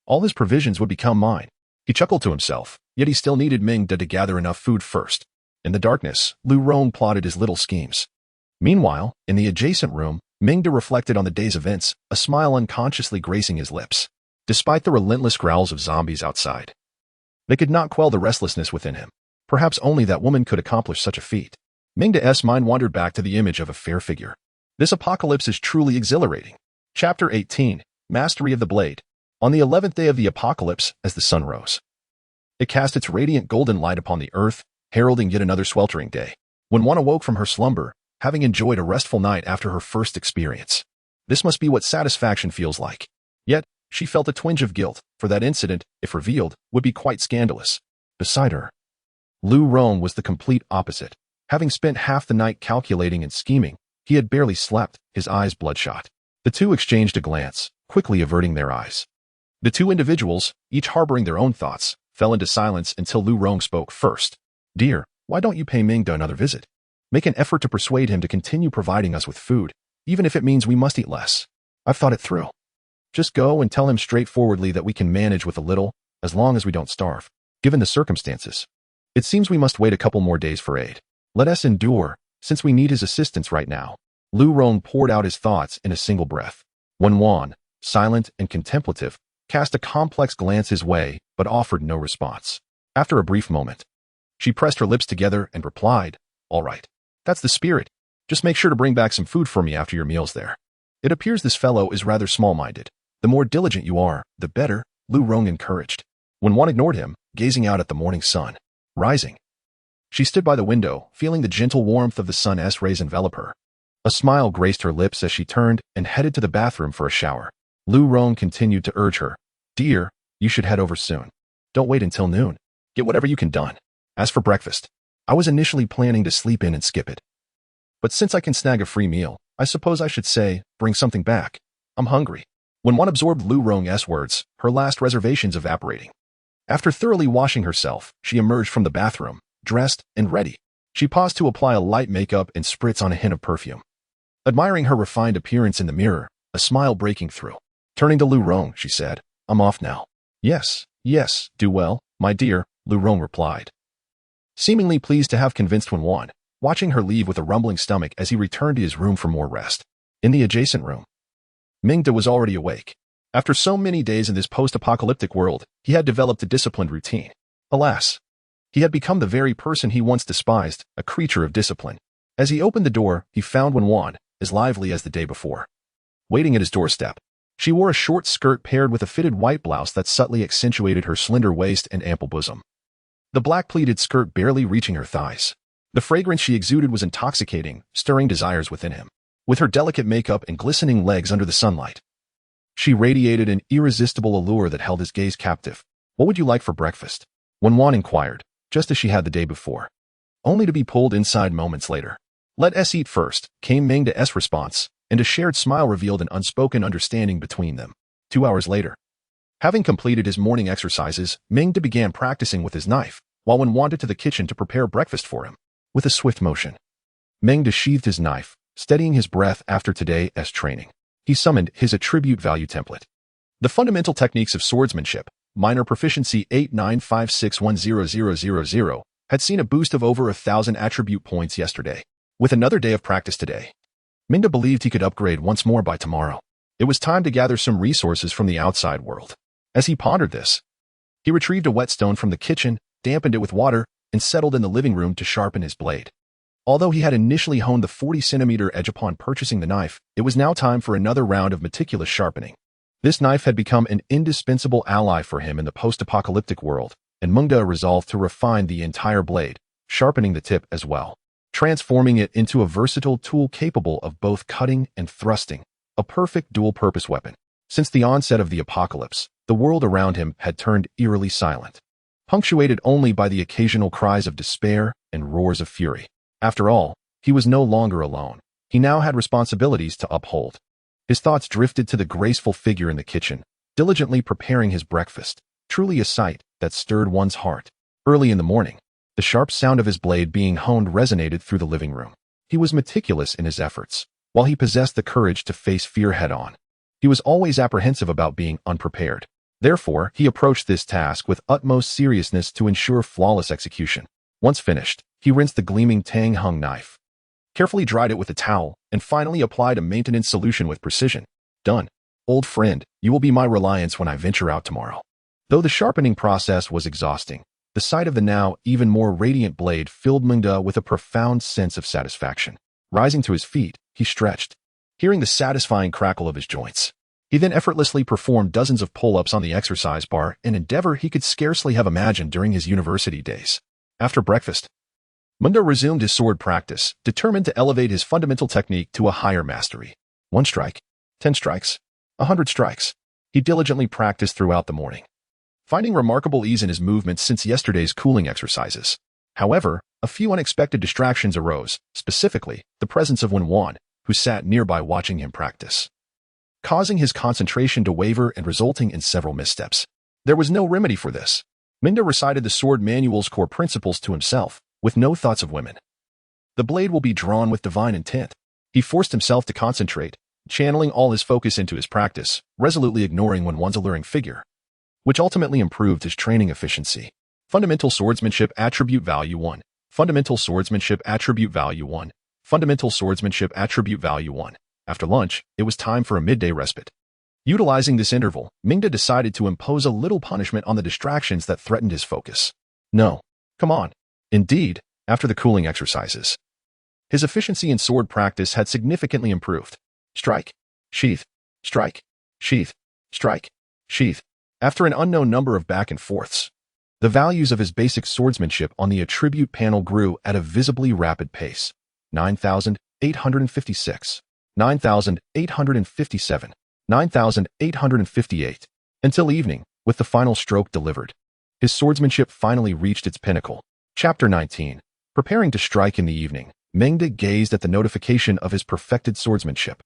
all his provisions would become mine. He chuckled to himself, yet he still needed Meng to gather enough food first. In the darkness, Lu Rong plotted his little schemes. Meanwhile, in the adjacent room, Meng reflected on the day's events, a smile unconsciously gracing his lips. Despite the relentless growls of zombies outside, they could not quell the restlessness within him. Perhaps only that woman could accomplish such a feat. Meng's mind wandered back to the image of a fair figure. This apocalypse is truly exhilarating. Chapter 18, Mastery of the Blade. On the 11th day of the apocalypse, as the sun rose, it cast its radiant golden light upon the earth, heralding yet another sweltering day. When one awoke from her slumber, having enjoyed a restful night after her first experience, this must be what satisfaction feels like. Yet, she felt a twinge of guilt, for that incident, if revealed, would be quite scandalous. Beside her, Lu Rong was the complete opposite. Having spent half the night calculating and scheming, he had barely slept, his eyes bloodshot. The two exchanged a glance, quickly averting their eyes. The two individuals, each harboring their own thoughts, fell into silence until Lu Rong spoke first. Dear, why don't you pay Meng another visit? Make an effort to persuade him to continue providing us with food, even if it means we must eat less. I've thought it through. Just go and tell him straightforwardly that we can manage with a little, as long as we don't starve. Given the circumstances, it seems we must wait a couple more days for aid. Let us endure, since we need his assistance right now. Lu Rong poured out his thoughts in a single breath. Wen Wan, silent and contemplative, cast a complex glance his way, but offered no response. After a brief moment, she pressed her lips together and replied, All right. That's the spirit. Just make sure to bring back some food for me after your meals there. It appears this fellow is rather small-minded. The more diligent you are, the better, Lu Rong encouraged. When Wan ignored him, gazing out at the morning sun rising, she stood by the window, feeling the gentle warmth of the sun's rays envelop her. A smile graced her lips as she turned and headed to the bathroom for a shower. Lu Rong continued to urge her. Dear, you should head over soon. Don't wait until noon. Get whatever you can done. As for breakfast, I was initially planning to sleep in and skip it. But since I can snag a free meal, I suppose I should say, bring something back. I'm hungry. When one absorbed Lu Rong's words, her last reservations evaporating. After thoroughly washing herself, she emerged from the bathroom, dressed and ready. She paused to apply a light makeup and spritz on a hint of perfume. Admiring her refined appearance in the mirror, a smile breaking through. Turning to Lu Rong, she said, I'm off now. Yes, do well, my dear, Lu Rong replied, seemingly pleased to have convinced Wen Wan, watching her leave with a rumbling stomach as he returned to his room for more rest. In the adjacent room, Meng was already awake. After so many days in this post-apocalyptic world, he had developed a disciplined routine. Alas, he had become the very person he once despised, a creature of discipline. As he opened the door, he found Wen Wan, as lively as the day before, waiting at his doorstep. She wore a short skirt paired with a fitted white blouse that subtly accentuated her slender waist and ample bosom, the black pleated skirt barely reaching her thighs. The fragrance she exuded was intoxicating, stirring desires within him. With her delicate makeup and glistening legs under the sunlight, she radiated an irresistible allure that held his gaze captive. What would you like for breakfast? Wen Wan inquired, just as she had the day before, only to be pulled inside moments later. Let us eat first, came Meng's response, and a shared smile revealed an unspoken understanding between them. 2 hours later, having completed his morning exercises, Meng began practicing with his knife, while Wen wandered to the kitchen to prepare breakfast for him. With a swift motion, Meng sheathed his knife, steadying his breath after today's training. He summoned his attribute value template. The fundamental techniques of swordsmanship, minor proficiency 895610000, had seen a boost of over 1,000 attribute points yesterday. With another day of practice today, Meng believed he could upgrade once more by tomorrow. It was time to gather some resources from the outside world. As he pondered this, he retrieved a whetstone from the kitchen, dampened it with water, and settled in the living room to sharpen his blade. Although he had initially honed the 40-centimeter edge upon purchasing the knife, it was now time for another round of meticulous sharpening. This knife had become an indispensable ally for him in the post-apocalyptic world, and Meng resolved to refine the entire blade, sharpening the tip as well, transforming it into a versatile tool capable of both cutting and thrusting, a perfect dual-purpose weapon. Since the onset of the apocalypse, the world around him had turned eerily silent, punctuated only by the occasional cries of despair and roars of fury. After all, he was no longer alone. He now had responsibilities to uphold. His thoughts drifted to the graceful figure in the kitchen, diligently preparing his breakfast, truly a sight that stirred one's heart. Early in the morning, the sharp sound of his blade being honed resonated through the living room. He was meticulous in his efforts, while he possessed the courage to face fear head-on. He was always apprehensive about being unprepared. Therefore, he approached this task with utmost seriousness to ensure flawless execution. Once finished, he rinsed the gleaming tang-hung knife, carefully dried it with a towel, and finally applied a maintenance solution with precision. Done. Old friend, you will be my reliance when I venture out tomorrow. Though the sharpening process was exhausting, the sight of the now even more radiant blade filled Meng with a profound sense of satisfaction. Rising to his feet, he stretched, hearing the satisfying crackle of his joints. He then effortlessly performed dozens of pull-ups on the exercise bar, an endeavor he could scarcely have imagined during his university days. After breakfast, Meng resumed his sword practice, determined to elevate his fundamental technique to a higher mastery. 1 strike, 10 strikes, 100 strikes. He diligently practiced throughout the morning, finding remarkable ease in his movements since yesterday's cooling exercises. However, a few unexpected distractions arose, specifically the presence of Wen, who sat nearby watching him practice, causing his concentration to waver and resulting in several missteps. There was no remedy for this. Meng recited the sword manual's core principles to himself, with no thoughts of women. The blade will be drawn with divine intent. He forced himself to concentrate, channeling all his focus into his practice, resolutely ignoring Wen's alluring figure, which ultimately improved his training efficiency. Fundamental Swordsmanship Attribute Value 1. Fundamental Swordsmanship Attribute Value 1. Fundamental Swordsmanship Attribute Value 1. After lunch, it was time for a midday respite. Utilizing this interval, Meng decided to impose a little punishment on the distractions that threatened his focus. No. Come on. Indeed, after the cooling exercises, his efficiency in sword practice had significantly improved. Strike, sheath, strike, sheath, strike, sheath. After an unknown number of back and forths, the values of his basic swordsmanship on the attribute panel grew at a visibly rapid pace. 9,856, 9,857, 9,858, until evening, with the final stroke delivered. His swordsmanship finally reached its pinnacle. Chapter 19. Preparing to strike in the evening, Meng gazed at the notification of his perfected swordsmanship,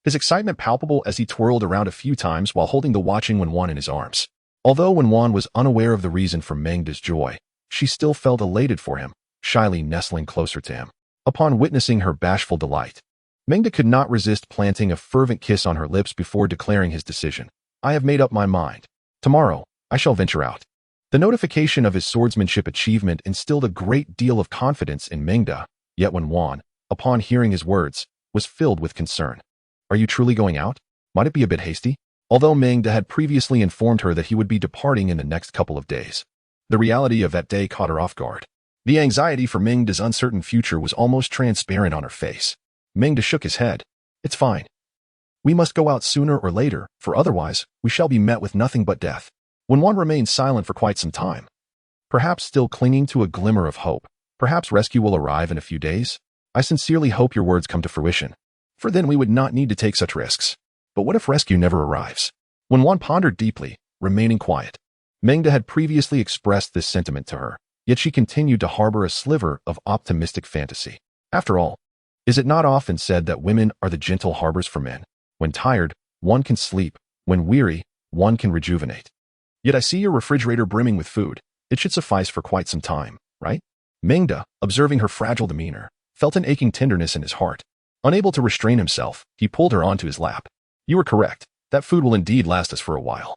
his excitement palpable as he twirled around a few times while holding the watching Wen in his arms. Although Wen was unaware of the reason for Meng's joy, she still felt elated for him, shyly nestling closer to him. Upon witnessing her bashful delight, Meng could not resist planting a fervent kiss on her lips before declaring his decision. I have made up my mind. Tomorrow, I shall venture out. The notification of his swordsmanship achievement instilled a great deal of confidence in Meng, yet Wen, upon hearing his words, was filled with concern. Are you truly going out? Might it be a bit hasty? Although Meng had previously informed her that he would be departing in the next couple of days, the reality of that day caught her off guard. The anxiety for Meng's uncertain future was almost transparent on her face. Meng shook his head. It's fine. We must go out sooner or later, for otherwise, we shall be met with nothing but death. Wen remained silent for quite some time, perhaps still clinging to a glimmer of hope. Perhaps rescue will arrive in a few days. I sincerely hope your words come to fruition, for then we would not need to take such risks. But what if rescue never arrives? Wen pondered deeply, remaining quiet. Meng had previously expressed this sentiment to her, yet she continued to harbor a sliver of optimistic fantasy. After all, is it not often said that women are the gentle harbors for men? When tired, one can sleep. When weary, one can rejuvenate. Yet I see your refrigerator brimming with food. It should suffice for quite some time, right? Meng, observing her fragile demeanor, felt an aching tenderness in his heart. Unable to restrain himself, he pulled her onto his lap. You are correct. That food will indeed last us for a while.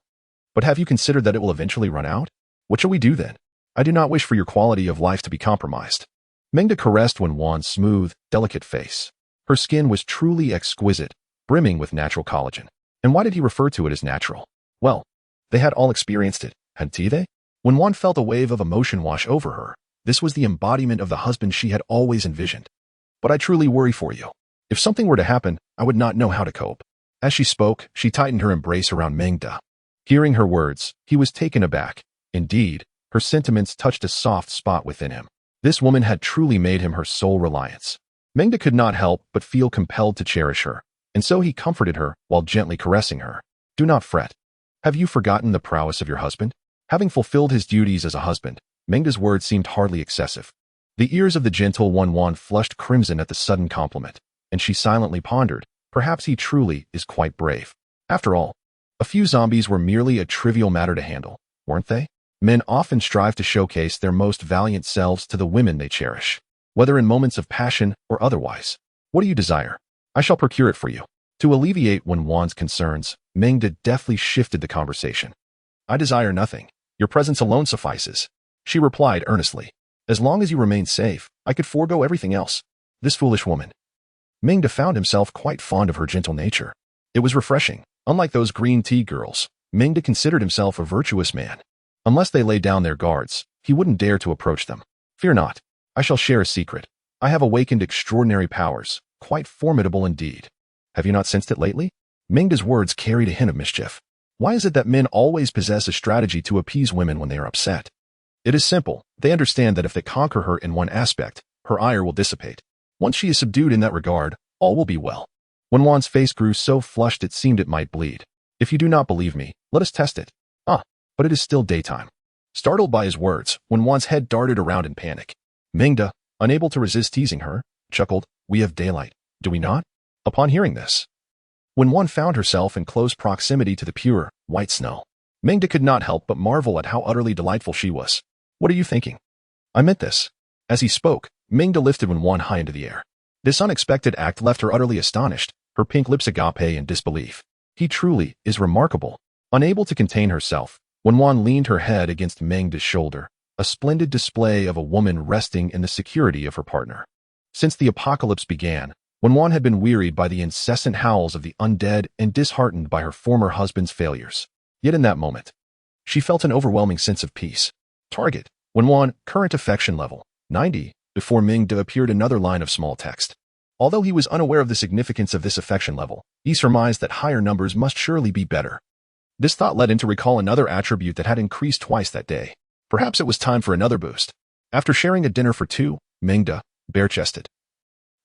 But have you considered that it will eventually run out? What shall we do then? I do not wish for your quality of life to be compromised. Meng caressed Wen's smooth, delicate face. Her skin was truly exquisite, brimming with natural collagen. And why did he refer to it as natural? Well, they had all experienced it, hadn't they? Wen felt a wave of emotion wash over her. This was the embodiment of the husband she had always envisioned. But I truly worry for you. If something were to happen, I would not know how to cope. As she spoke, she tightened her embrace around Meng. Hearing her words, he was taken aback. Indeed, her sentiments touched a soft spot within him. This woman had truly made him her sole reliance. Meng could not help but feel compelled to cherish her, and so he comforted her while gently caressing her. Do not fret. Have you forgotten the prowess of your husband? Having fulfilled his duties as a husband, Meng's words seemed hardly excessive. The ears of the gentle Wen flushed crimson at the sudden compliment, and she silently pondered, perhaps he truly is quite brave. After all, a few zombies were merely a trivial matter to handle, weren't they? Men often strive to showcase their most valiant selves to the women they cherish, whether in moments of passion or otherwise. What do you desire? I shall procure it for you. To alleviate Wenwan's concerns, Meng deftly shifted the conversation. I desire nothing. Your presence alone suffices. She replied earnestly. As long as you remain safe, I could forego everything else. This foolish woman. Meng found himself quite fond of her gentle nature. It was refreshing. Unlike those green tea girls, Meng considered himself a virtuous man. Unless they laid down their guards, he wouldn't dare to approach them. Fear not. I shall share a secret. I have awakened extraordinary powers, quite formidable indeed. Have you not sensed it lately? Meng's words carried a hint of mischief. Why is it that men always possess a strategy to appease women when they are upset? It is simple. They understand that if they conquer her in one aspect, her ire will dissipate. Once she is subdued in that regard, all will be well. Wenwan's face grew so flushed it seemed it might bleed. If you do not believe me, let us test it. But it is still daytime. Startled by his words, Wenwan's head darted around in panic. Meng, unable to resist teasing her, chuckled, We have daylight, do we not? Upon hearing this, Wenwan found herself in close proximity to the pure, white snow. Meng could not help but marvel at how utterly delightful she was. What are you thinking? I meant this. As he spoke, Meng lifted Wenwan high into the air. This unexpected act left her utterly astonished, her pink lips agape in disbelief. He truly is remarkable. Unable to contain herself, Wenwan leaned her head against Meng's shoulder, a splendid display of a woman resting in the security of her partner. Since the apocalypse began, Wenwan had been wearied by the incessant howls of the undead and disheartened by her former husband's failures. Yet in that moment, she felt an overwhelming sense of peace. Target, Wenwan, current affection level, 90. Before Meng appeared another line of small text. Although he was unaware of the significance of this affection level, he surmised that higher numbers must surely be better. This thought led him to recall another attribute that had increased twice that day. Perhaps it was time for another boost. After sharing a dinner for two, Meng, bare-chested,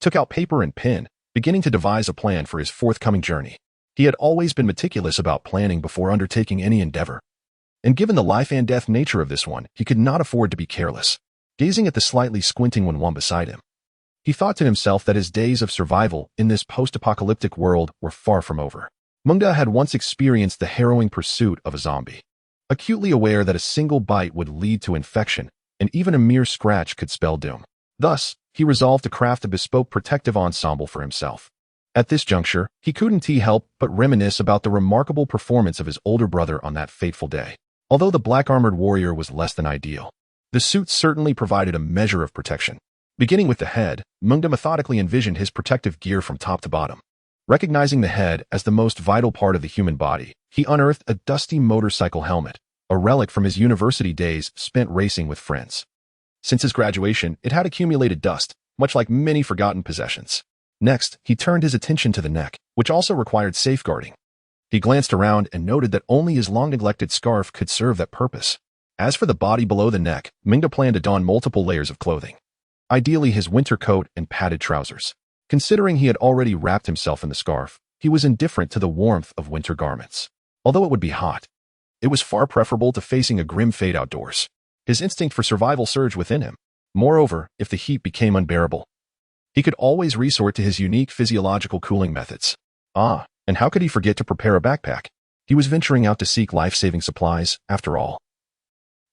took out paper and pen, beginning to devise a plan for his forthcoming journey. He had always been meticulous about planning before undertaking any endeavor. And given the life and death nature of this one, he could not afford to be careless. Gazing at the slightly squinting Wenwan beside him, he thought to himself that his days of survival in this post-apocalyptic world were far from over. Meng had once experienced the harrowing pursuit of a zombie. Acutely aware that a single bite would lead to infection, and even a mere scratch could spell doom. Thus, he resolved to craft a bespoke protective ensemble for himself. At this juncture, he couldn't help but reminisce about the remarkable performance of his older brother on that fateful day. Although the black-armored warrior was less than ideal, the suit certainly provided a measure of protection. Beginning with the head, Meng methodically envisioned his protective gear from top to bottom. Recognizing the head as the most vital part of the human body, he unearthed a dusty motorcycle helmet, a relic from his university days spent racing with friends. Since his graduation, it had accumulated dust, much like many forgotten possessions. Next, he turned his attention to the neck, which also required safeguarding. He glanced around and noted that only his long-neglected scarf could serve that purpose. As for the body below the neck, Meng planned to don multiple layers of clothing. Ideally his winter coat and padded trousers. Considering he had already wrapped himself in the scarf, he was indifferent to the warmth of winter garments. Although it would be hot, it was far preferable to facing a grim fate outdoors. His instinct for survival surged within him. Moreover, if the heat became unbearable, he could always resort to his unique physiological cooling methods. And how could he forget to prepare a backpack? He was venturing out to seek life-saving supplies, after all.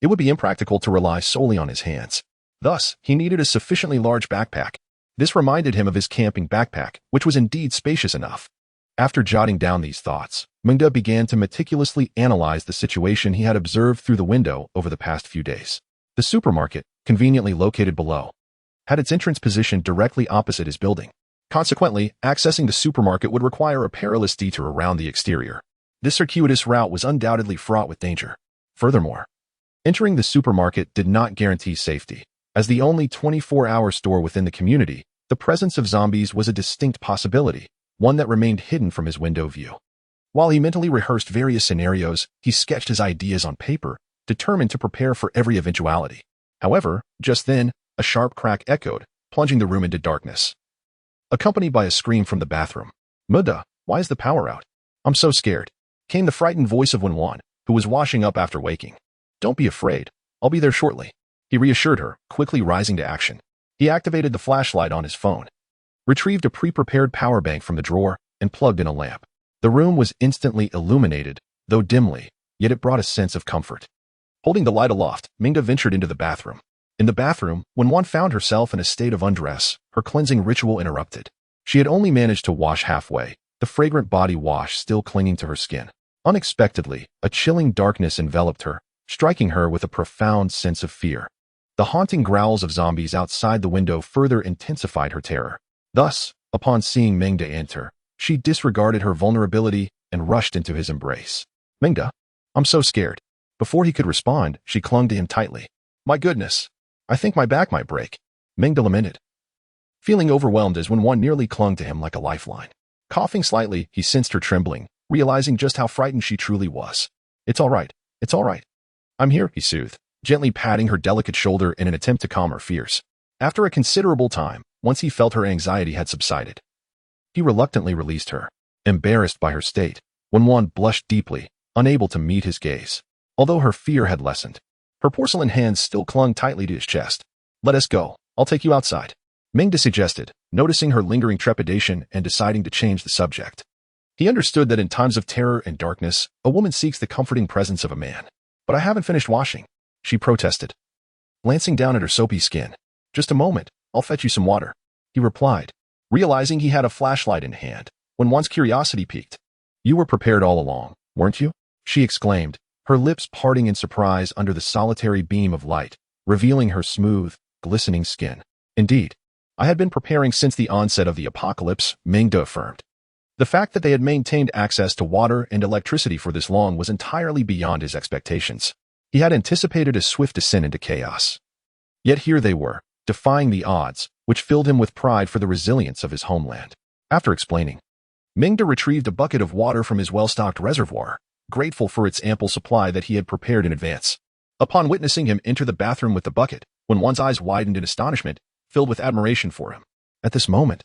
It would be impractical to rely solely on his hands. Thus, he needed a sufficiently large backpack. This reminded him of his camping backpack, which was indeed spacious enough. After jotting down these thoughts, Meng began to meticulously analyze the situation he had observed through the window over the past few days. The supermarket, conveniently located below, had its entrance positioned directly opposite his building. Consequently, accessing the supermarket would require a perilous detour around the exterior. This circuitous route was undoubtedly fraught with danger. Furthermore, entering the supermarket did not guarantee safety. As the only 24-hour store within the community, the presence of zombies was a distinct possibility, one that remained hidden from his window view. While he mentally rehearsed various scenarios, he sketched his ideas on paper, determined to prepare for every eventuality. However, just then, a sharp crack echoed, plunging the room into darkness, accompanied by a scream from the bathroom. "Muda, why is the power out? I'm so scared," came the frightened voice of Wenwan, who was washing up after waking. "Don't be afraid. I'll be there shortly," he reassured her, quickly rising to action. He activated the flashlight on his phone, retrieved a pre-prepared power bank from the drawer, and plugged in a lamp. The room was instantly illuminated, though dimly, yet it brought a sense of comfort. Holding the light aloft, Mingda ventured into the bathroom. In the bathroom, when one found herself in a state of undress, her cleansing ritual interrupted. She had only managed to wash halfway, the fragrant body wash still clinging to her skin. Unexpectedly, a chilling darkness enveloped her, striking her with a profound sense of fear. The haunting growls of zombies outside the window further intensified her terror. Thus, upon seeing Mengda enter, she disregarded her vulnerability and rushed into his embrace. "Mengda, I'm so scared." Before he could respond, she clung to him tightly. "My goodness, I think my back might break," Mengda lamented, feeling overwhelmed as when one nearly clung to him like a lifeline. Coughing slightly, he sensed her trembling, realizing just how frightened she truly was. "It's all right. It's all right. I'm here," he soothed, gently patting her delicate shoulder in an attempt to calm her fears. After a considerable time, once he felt her anxiety had subsided, he reluctantly released her. Embarrassed by her state, Wenwan blushed deeply, unable to meet his gaze. Although her fear had lessened, her porcelain hands still clung tightly to his chest. "Let us go. I'll take you outside," Mengda suggested, noticing her lingering trepidation and deciding to change the subject. He understood that in times of terror and darkness, a woman seeks the comforting presence of a man. "But I haven't finished washing," she protested, glancing down at her soapy skin. "Just a moment, I'll fetch you some water," he replied, realizing he had a flashlight in hand, when one's curiosity piqued. "You were prepared all along, weren't you?" she exclaimed, her lips parting in surprise under the solitary beam of light, revealing her smooth, glistening skin. "Indeed, I had been preparing since the onset of the apocalypse," Mengda affirmed. The fact that they had maintained access to water and electricity for this long was entirely beyond his expectations. He had anticipated a swift descent into chaos. Yet here they were, defying the odds, which filled him with pride for the resilience of his homeland. After explaining, Mengda retrieved a bucket of water from his well-stocked reservoir, grateful for its ample supply that he had prepared in advance. Upon witnessing him enter the bathroom with the bucket, when one's eyes widened in astonishment, filled with admiration for him. At this moment,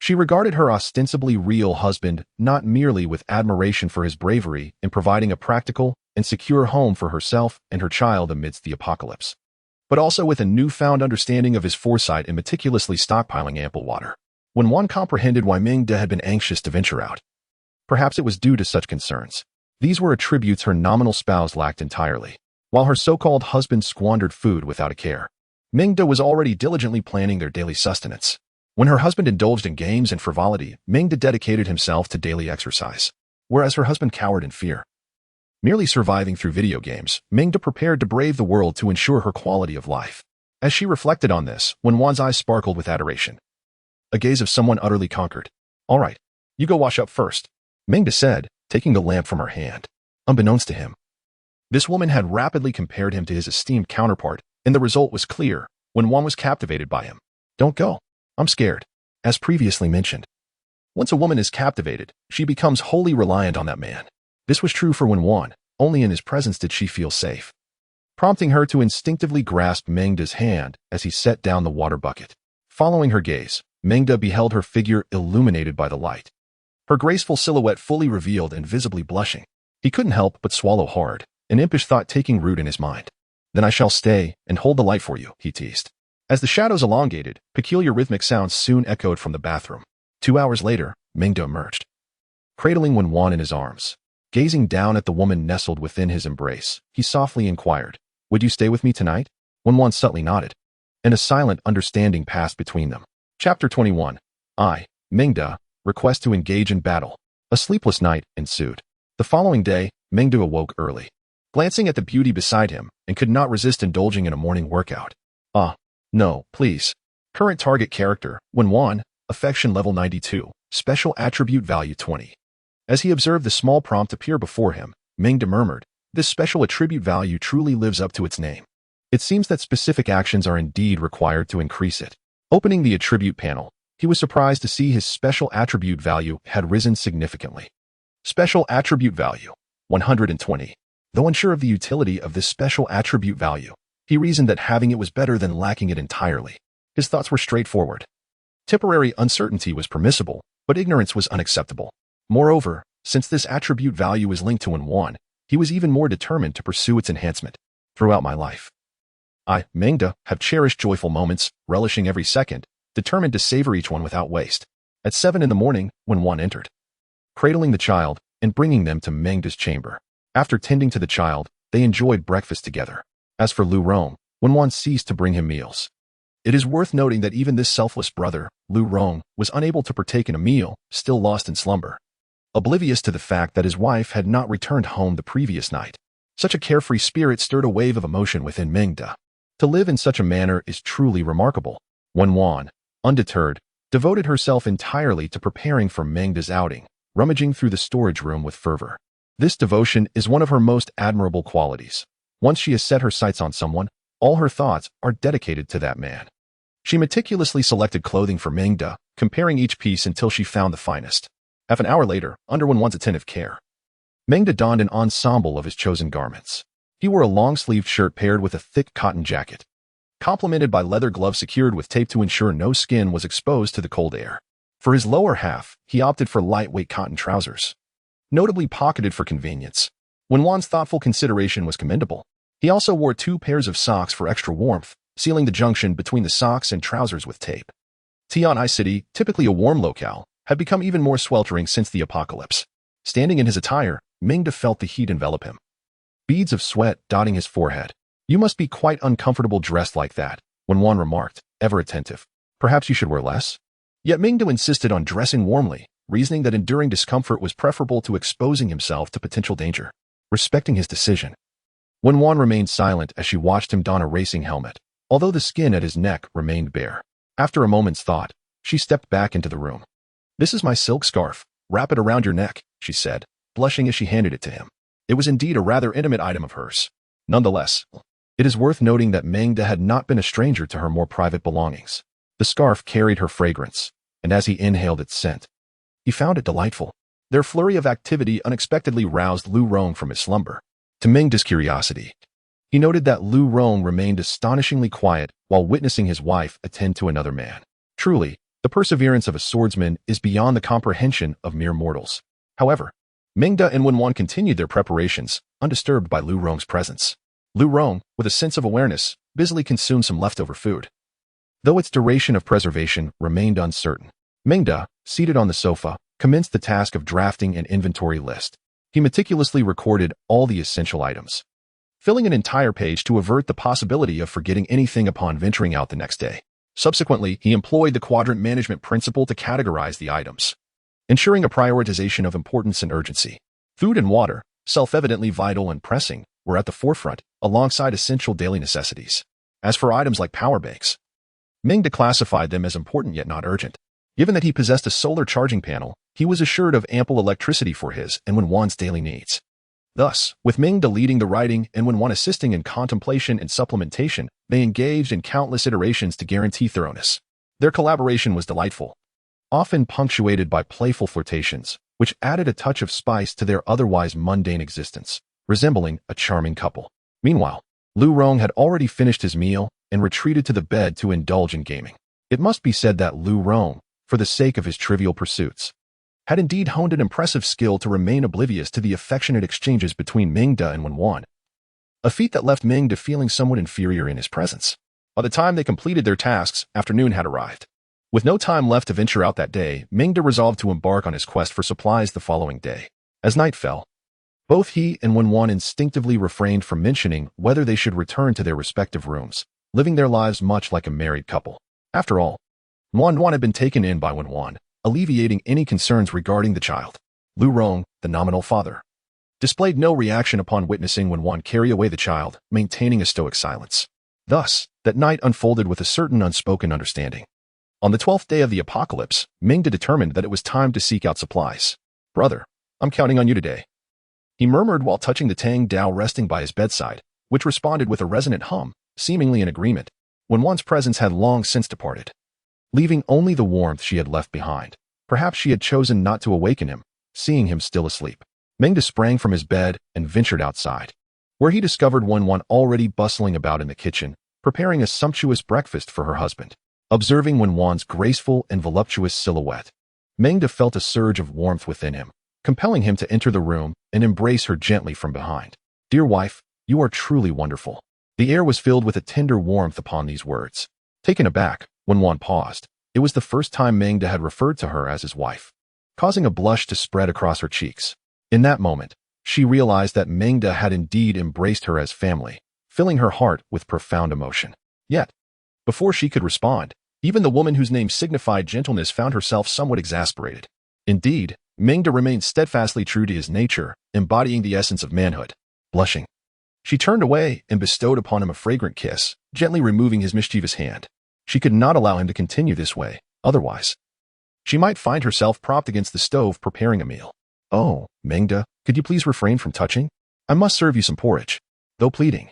she regarded her ostensibly real husband not merely with admiration for his bravery in providing a practical and secure home for herself and her child amidst the apocalypse, but also with a newfound understanding of his foresight in meticulously stockpiling ample water. When one comprehended why Mengda had been anxious to venture out, perhaps it was due to such concerns. These were attributes her nominal spouse lacked entirely. While her so-called husband squandered food without a care, Mengda was already diligently planning their daily sustenance. When her husband indulged in games and frivolity, Mengda dedicated himself to daily exercise, whereas her husband cowered in fear. Merely surviving through video games, Mengda prepared to brave the world to ensure her quality of life. As she reflected on this, when Wan's eyes sparkled with adoration, a gaze of someone utterly conquered. "All right, you go wash up first," Mengda said, taking the lamp from her hand. Unbeknownst to him, this woman had rapidly compared him to his esteemed counterpart, and the result was clear when Wan was captivated by him. "Don't go. I'm scared." As previously mentioned, once a woman is captivated, she becomes wholly reliant on that man. This was true for Wan. Only in his presence did she feel safe, prompting her to instinctively grasp Mengda's hand as he set down the water bucket. Following her gaze, Mengda beheld her figure illuminated by the light, her graceful silhouette fully revealed and visibly blushing. He couldn't help but swallow hard, an impish thought taking root in his mind. "Then I shall stay and hold the light for you," he teased. As the shadows elongated, peculiar rhythmic sounds soon echoed from the bathroom. 2 hours later, Mengda emerged, cradling Wan in his arms. Gazing down at the woman nestled within his embrace, he softly inquired, "Would you stay with me tonight?" Wan subtly nodded, and a silent understanding passed between them. Chapter 21. Mengda, request to engage in battle. A sleepless night ensued. The following day, Mengda awoke early, glancing at the beauty beside him, and could not resist indulging in a morning workout. No, please. Current target character, Wan, affection level 92, special attribute value 20. As he observed the small prompt appear before him, Mengda murmured, "This special attribute value truly lives up to its name. It seems that specific actions are indeed required to increase it." Opening the attribute panel, he was surprised to see his special attribute value had risen significantly. Special attribute value, 120. Though unsure of the utility of this special attribute value, he reasoned that having it was better than lacking it entirely. His thoughts were straightforward. Temporary uncertainty was permissible, but ignorance was unacceptable. Moreover, since this attribute value is linked to Wan, he was even more determined to pursue its enhancement. "Throughout my life, I, Mengda, have cherished joyful moments, relishing every second, determined to savor each one without waste." At 7 in the morning, when Wan entered, cradling the child and bringing them to Mengda's chamber. After tending to the child, they enjoyed breakfast together. As for Lu Rong, Wenwan ceased to bring him meals. It is worth noting that even this selfless brother, Lu Rong, was unable to partake in a meal, still lost in slumber, oblivious to the fact that his wife had not returned home the previous night. Such a carefree spirit stirred a wave of emotion within Meng. To live in such a manner is truly remarkable. Wenwan, undeterred, devoted herself entirely to preparing for Meng's outing, rummaging through the storage room with fervor. This devotion is one of her most admirable qualities. Once she has set her sights on someone, all her thoughts are dedicated to that man. She meticulously selected clothing for Meng, comparing each piece until she found the finest. Half an hour later, under Wenwan's attentive care, Meng donned an ensemble of his chosen garments. He wore a long-sleeved shirt paired with a thick cotton jacket, complemented by leather gloves secured with tape to ensure no skin was exposed to the cold air. For his lower half, he opted for lightweight cotton trousers, notably pocketed for convenience. Wenwan's thoughtful consideration was commendable. He also wore 2 pairs of socks for extra warmth, sealing the junction between the socks and trousers with tape. Tian'ai City, typically a warm locale, had become even more sweltering since the apocalypse. Standing in his attire, Meng felt the heat envelop him, beads of sweat dotting his forehead. "You must be quite uncomfortable dressed like that," Wenwan remarked, ever attentive. "Perhaps you should wear less?" Yet Meng insisted on dressing warmly, reasoning that enduring discomfort was preferable to exposing himself to potential danger. Respecting his decision, Wenwan remained silent as she watched him don a racing helmet, although the skin at his neck remained bare. After a moment's thought, she stepped back into the room. "This is my silk scarf. Wrap it around your neck," she said, blushing as she handed it to him. It was indeed a rather intimate item of hers. Nonetheless, it is worth noting that Meng had not been a stranger to her more private belongings. The scarf carried her fragrance, and as he inhaled its scent, he found it delightful. Their flurry of activity unexpectedly roused Lu Rong from his slumber. To Meng's curiosity, he noted that Lu Rong remained astonishingly quiet while witnessing his wife attend to another man. Truly, the perseverance of a swordsman is beyond the comprehension of mere mortals. However, Meng and Wenwan continued their preparations, undisturbed by Lu Rong's presence. Lu Rong, with a sense of awareness, busily consumed some leftover food, though its duration of preservation remained uncertain. Meng, seated on the sofa, commenced the task of drafting an inventory list. He meticulously recorded all the essential items, filling an entire page to avert the possibility of forgetting anything upon venturing out the next day. Subsequently, he employed the quadrant management principle to categorize the items, ensuring a prioritization of importance and urgency. Food and water, self-evidently vital and pressing, were at the forefront, alongside essential daily necessities. As for items like power banks, Meng classified them as important yet not urgent. Given that he possessed a solar charging panel, he was assured of ample electricity for his and Wenwan's daily needs. Thus, with Meng leading the writing and Wenwan assisting in contemplation and supplementation, they engaged in countless iterations to guarantee thoroughness. Their collaboration was delightful, often punctuated by playful flirtations, which added a touch of spice to their otherwise mundane existence, resembling a charming couple. Meanwhile, Lu Rong had already finished his meal and retreated to the bed to indulge in gaming. It must be said that Lu Rong, for the sake of his trivial pursuits, had indeed honed an impressive skill to remain oblivious to the affectionate exchanges between Meng and Wenwan, a feat that left Meng feeling somewhat inferior in his presence. By the time they completed their tasks, afternoon had arrived. With no time left to venture out that day, Meng resolved to embark on his quest for supplies the following day. As night fell, both he and Wenwan instinctively refrained from mentioning whether they should return to their respective rooms, living their lives much like a married couple. After all, Wenwan had been taken in by Wenwan, alleviating any concerns regarding the child. Lu Rong, the nominal father, displayed no reaction upon witnessing Wenwan carry away the child, maintaining a stoic silence. Thus, that night unfolded with a certain unspoken understanding. On the 12th day of the apocalypse, Meng determined that it was time to seek out supplies. "Brother, I'm counting on you today," he murmured while touching the Tang Dao resting by his bedside, which responded with a resonant hum, seemingly in agreement. Wenwan's presence had long since departed, leaving only the warmth she had left behind. Perhaps she had chosen not to awaken him, seeing him still asleep. Meng sprang from his bed and ventured outside, where he discovered Wenwan already bustling about in the kitchen, preparing a sumptuous breakfast for her husband. Observing Wenwan's graceful and voluptuous silhouette, Meng felt a surge of warmth within him, compelling him to enter the room and embrace her gently from behind. "Dear wife, you are truly wonderful." The air was filled with a tender warmth upon these words. Taken aback, Wenwan paused. It was the first time Meng had referred to her as his wife, causing a blush to spread across her cheeks. In that moment, She realized that Meng Da had indeed embraced her as family, filling her heart with profound emotion. Yet, before she could respond, even the woman whose name signified gentleness found herself somewhat exasperated. Indeed, Meng Da remained steadfastly true to his nature, embodying the essence of manhood. Blushing, she turned away and bestowed upon him a fragrant kiss, gently removing his mischievous hand. She could not allow him to continue this way, otherwise she might find herself propped against the stove preparing a meal. "Oh, Meng Da, could you please refrain from touching? I must serve you some porridge." Though pleading,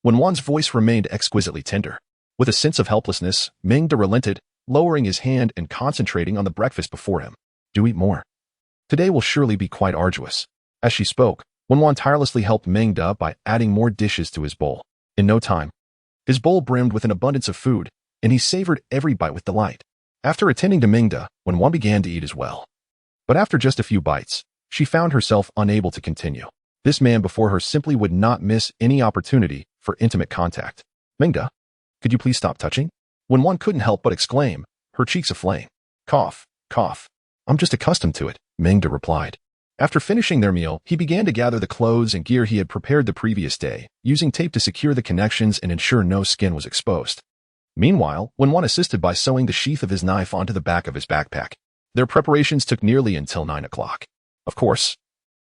Wenwan's voice remained exquisitely tender. With a sense of helplessness, Meng Da relented, lowering his hand and concentrating on the breakfast before him. "Do eat more. Today will surely be quite arduous." As she spoke, Wenwan tirelessly helped Meng Da by adding more dishes to his bowl. In no time, his bowl brimmed with an abundance of food, and he savored every bite with delight. After attending to Meng Da, Wenwan began to eat as well. But after just a few bites, she found herself unable to continue. This man before her simply would not miss any opportunity for intimate contact. "Meng Da, could you please stop touching?" Wenwan couldn't help but exclaim, her cheeks aflame. "Cough, cough. I'm just accustomed to it," Meng Da replied. After finishing their meal, he began to gather the clothes and gear he had prepared the previous day, using tape to secure the connections and ensure no skin was exposed. Meanwhile, Wenwan assisted by sewing the sheath of his knife onto the back of his backpack. Their preparations took nearly until 9 o'clock. Of course,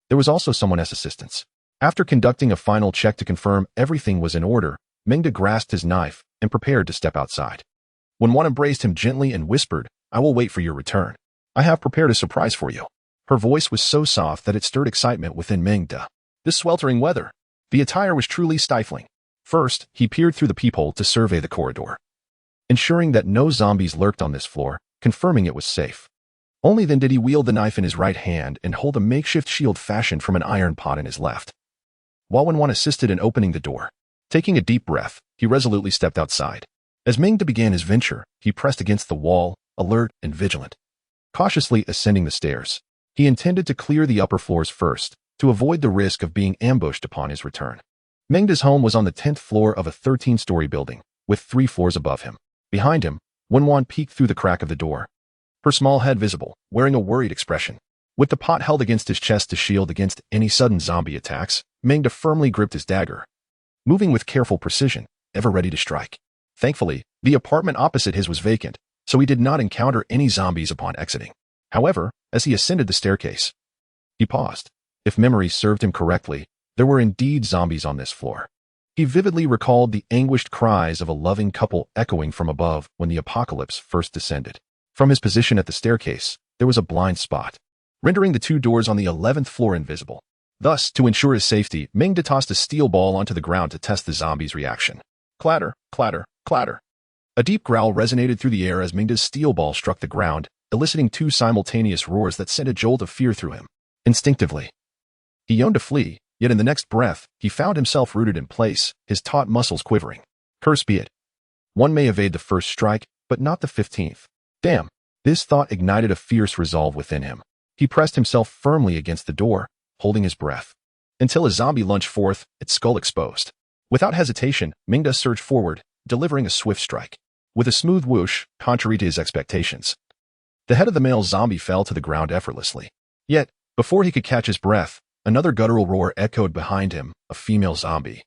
there was also someone else's assistance. After conducting a final check to confirm everything was in order, Meng Da grasped his knife and prepared to step outside. Wenwan embraced him gently and whispered, "I will wait for your return. I have prepared a surprise for you." Her voice was so soft that it stirred excitement within Meng Da. This sweltering weather, the attire was truly stifling. First, he peered through the peephole to survey the corridor, ensuring that no zombies lurked on this floor, confirming it was safe. Only then did he wield the knife in his right hand and hold a makeshift shield fashioned from an iron pot in his left. While Wenwan assisted in opening the door, taking a deep breath, he resolutely stepped outside. As Meng Da began his venture, he pressed against the wall, alert and vigilant. Cautiously ascending the stairs, he intended to clear the upper floors first, to avoid the risk of being ambushed upon his return. Meng Da's home was on the 10th floor of a 13-story building, with 3 floors above him. Behind him, Wenwan peeked through the crack of the door, her small head visible, wearing a worried expression. With the pot held against his chest to shield against any sudden zombie attacks, Meng Da firmly gripped his dagger, moving with careful precision, ever ready to strike. Thankfully, the apartment opposite his was vacant, so he did not encounter any zombies upon exiting. However, as he ascended the staircase, he paused. If memory served him correctly, there were indeed zombies on this floor. He vividly recalled the anguished cries of a loving couple echoing from above when the apocalypse first descended. From his position at the staircase, there was a blind spot, rendering the 2 doors on the 11th floor invisible. Thus, to ensure his safety, Meng Da tossed a steel ball onto the ground to test the zombies' reaction. Clatter, clatter, clatter. A deep growl resonated through the air as Meng Da's steel ball struck the ground, eliciting 2 simultaneous roars that sent a jolt of fear through him. Instinctively, he yearned to flee, yet in the next breath, he found himself rooted in place, his taut muscles quivering. Curse be it. One may evade the first strike, but not the 15th. Damn. This thought ignited a fierce resolve within him. He pressed himself firmly against the door, holding his breath, until a zombie lunged forth, its skull exposed. Without hesitation, Meng Da surged forward, delivering a swift strike. With a smooth whoosh, contrary to his expectations, the head of the male zombie fell to the ground effortlessly. Yet, before he could catch his breath, another guttural roar echoed behind him, a female zombie,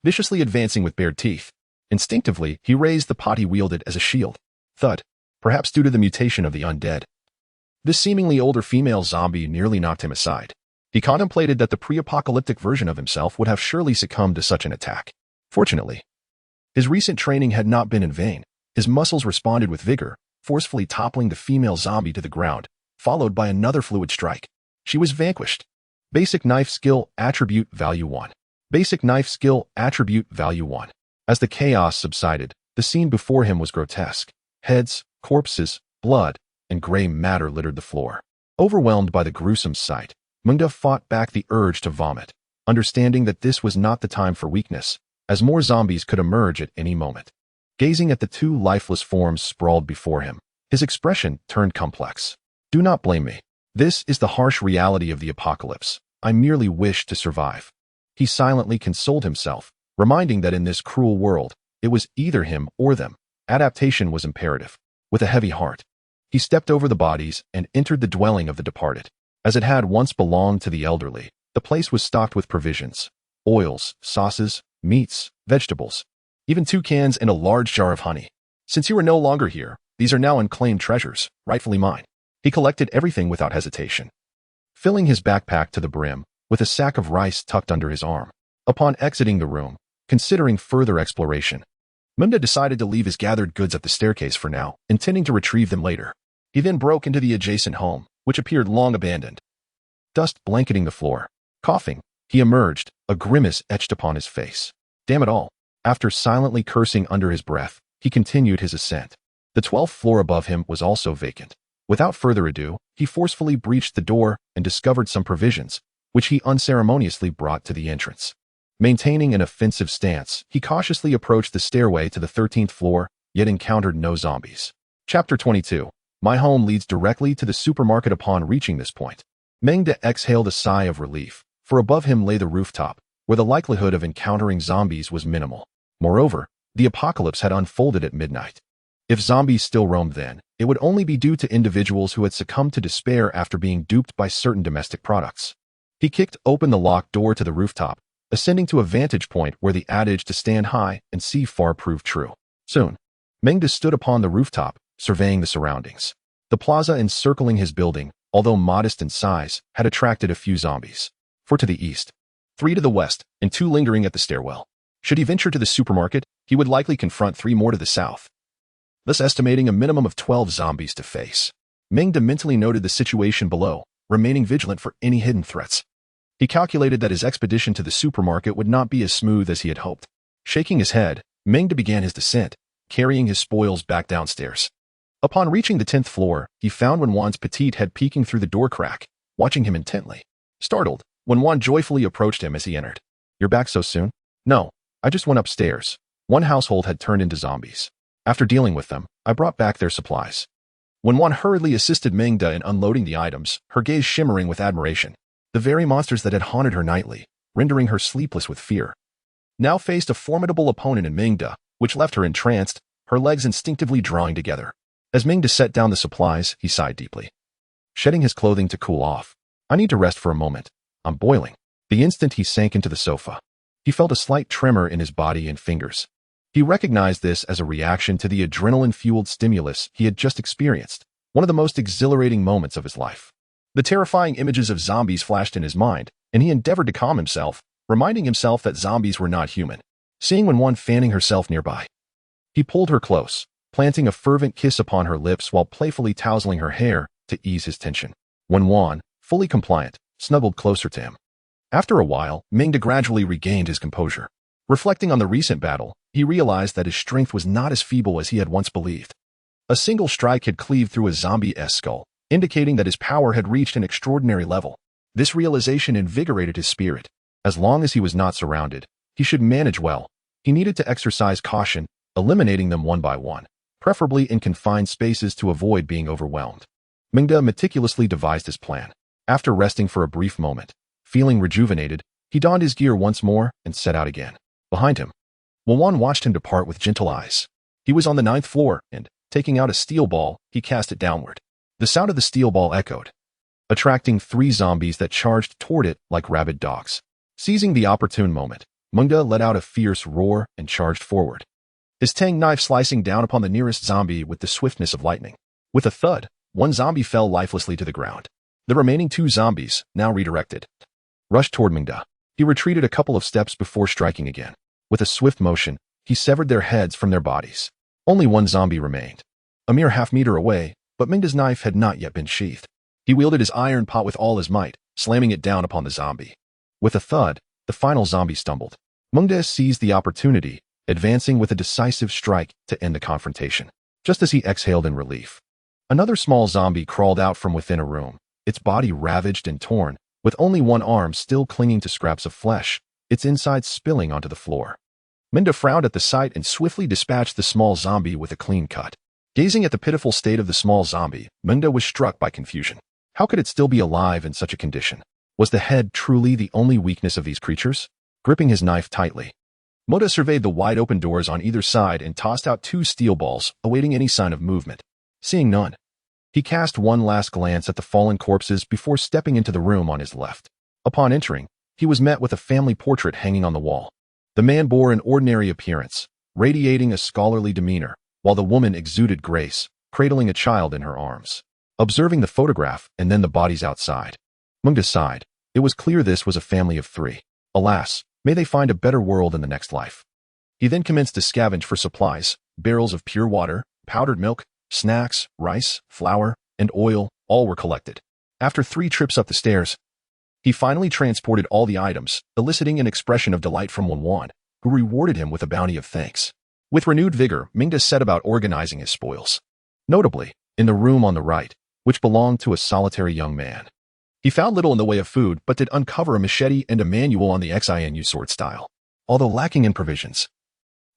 viciously advancing with bared teeth. Instinctively, he raised the pot he wielded as a shield. Thud. Perhaps due to the mutation of the undead, this seemingly older female zombie nearly knocked him aside. He contemplated that the pre-apocalyptic version of himself would have surely succumbed to such an attack. Fortunately, his recent training had not been in vain. His muscles responded with vigor, forcefully toppling the female zombie to the ground, followed by another fluid strike. She was vanquished. Basic Knife Skill Attribute Value 1. Basic Knife Skill Attribute Value 1. As the chaos subsided, the scene before him was grotesque. Heads, corpses, blood, and gray matter littered the floor. Overwhelmed by the gruesome sight, Meng Da fought back the urge to vomit, understanding that this was not the time for weakness, as more zombies could emerge at any moment. Gazing at the 2 lifeless forms sprawled before him, his expression turned complex. Do not blame me. This is the harsh reality of the apocalypse. I merely wish to survive. He silently consoled himself, reminding that in this cruel world, it was either him or them. Adaptation was imperative. With a heavy heart, he stepped over the bodies and entered the dwelling of the departed. As it had once belonged to the elderly, The place was stocked with provisions, oils, sauces, meats, vegetables, even 2 cans and a large jar of honey. Since you are no longer here, these are now unclaimed treasures, rightfully mine. He collected everything without hesitation, filling his backpack to the brim with a sack of rice tucked under his arm. Upon exiting the room, considering further exploration, Meng decided to leave his gathered goods at the staircase for now, intending to retrieve them later. He then broke into the adjacent home, which appeared long abandoned, dust blanketing the floor. Coughing, he emerged, a grimace etched upon his face. Damn it all. After silently cursing under his breath, he continued his ascent. The 12th floor above him was also vacant. Without further ado, he forcefully breached the door and discovered some provisions, which he unceremoniously brought to the entrance. Maintaining an offensive stance, he cautiously approached the stairway to the 13th floor, yet encountered no zombies. Chapter 22. My home leads directly to the supermarket. Upon reaching this point, Meng exhaled a sigh of relief, for above him lay the rooftop, where the likelihood of encountering zombies was minimal. Moreover, the apocalypse had unfolded at midnight. If zombies still roamed then, it would only be due to individuals who had succumbed to despair after being duped by certain domestic products. He kicked open the locked door to the rooftop, ascending to a vantage point where the adage to stand high and see far proved true. Soon, Meng stood upon the rooftop, surveying the surroundings. The plaza encircling his building, although modest in size, had attracted a few zombies. 4 to the east, 3 to the west, and 2 lingering at the stairwell. Should he venture to the supermarket, he would likely confront 3 more to the south, thus estimating a minimum of 12 zombies to face. Meng mentally noted the situation below, remaining vigilant for any hidden threats. He calculated that his expedition to the supermarket would not be as smooth as he had hoped. Shaking his head, Meng began his descent, carrying his spoils back downstairs. Upon reaching the 10th floor, he found Wenwan's petite head peeking through the door crack, watching him intently. Startled, Wenwan joyfully approached him as he entered. You're back so soon? No, I just went upstairs. One household had turned into zombies. After dealing with them, I brought back their supplies. Wenwan hurriedly assisted Meng in unloading the items, her gaze shimmering with admiration. The very monsters that had haunted her nightly, rendering her sleepless with fear, now faced a formidable opponent in Meng, which left her entranced, her legs instinctively drawing together. As Meng set down the supplies, he sighed deeply, shedding his clothing to cool off. I need to rest for a moment. I'm boiling. The instant he sank into the sofa, he felt a slight tremor in his body and fingers. He recognized this as a reaction to the adrenaline-fueled stimulus he had just experienced, one of the most exhilarating moments of his life. The terrifying images of zombies flashed in his mind, and he endeavored to calm himself, reminding himself that zombies were not human. Seeing Wenwan fanning herself nearby, he pulled her close, planting a fervent kiss upon her lips while playfully tousling her hair to ease his tension. Wenwan, fully compliant, snuggled closer to him. After a while, Meng gradually regained his composure. Reflecting on the recent battle, he realized that his strength was not as feeble as he had once believed. A single strike had cleaved through a zombie-esque skull, indicating that his power had reached an extraordinary level. This realization invigorated his spirit. As long as he was not surrounded, he should manage well. He needed to exercise caution, eliminating them one by one, preferably in confined spaces to avoid being overwhelmed. Meng meticulously devised his plan. After resting for a brief moment, feeling rejuvenated, he donned his gear once more and set out again. Behind him, Wenwan watched him depart with gentle eyes. He was on the 9th floor, and, taking out a steel ball, he cast it downward. The sound of the steel ball echoed, attracting 3 zombies that charged toward it like rabid dogs. Seizing the opportune moment, Meng let out a fierce roar and charged forward, his tang knife slicing down upon the nearest zombie with the swiftness of lightning. With a thud, one zombie fell lifelessly to the ground. The remaining 2 zombies, now redirected, rushed toward Meng. He retreated a couple of steps before striking again. With a swift motion, he severed their heads from their bodies. Only 1 zombie remained, a mere half-meter away, but Meng's knife had not yet been sheathed. He wielded his iron pot with all his might, slamming it down upon the zombie. With a thud, the final zombie stumbled. Meng seized the opportunity, advancing with a decisive strike to end the confrontation. Just as he exhaled in relief, another small zombie crawled out from within a room, its body ravaged and torn, with only one arm still clinging to scraps of flesh, its insides spilling onto the floor. Meng frowned at the sight and swiftly dispatched the small zombie with a clean cut. Gazing at the pitiful state of the small zombie, Meng was struck by confusion. How could it still be alive in such a condition? Was the head truly the only weakness of these creatures? Gripping his knife tightly, Meng surveyed the wide-open doors on either side and tossed out 2 steel balls, awaiting any sign of movement. Seeing none, he cast one last glance at the fallen corpses before stepping into the room on his left. Upon entering, he was met with a family portrait hanging on the wall. The man bore an ordinary appearance, radiating a scholarly demeanor, while the woman exuded grace, cradling a child in her arms. Observing the photograph and then the bodies outside, Meng sighed. It was clear this was a family of three. Alas, may they find a better world in the next life. He then commenced to scavenge for supplies. Barrels of pure water, powdered milk, snacks, rice, flour, and oil, all were collected. After 3 trips up the stairs, he finally transported all the items, eliciting an expression of delight from Wan, who rewarded him with a bounty of thanks. With renewed vigor, Ming set about organizing his spoils. Notably, in the room on the right, which belonged to a solitary young man, he found little in the way of food but did uncover a machete and a manual on the XINU sword style. Although lacking in provisions,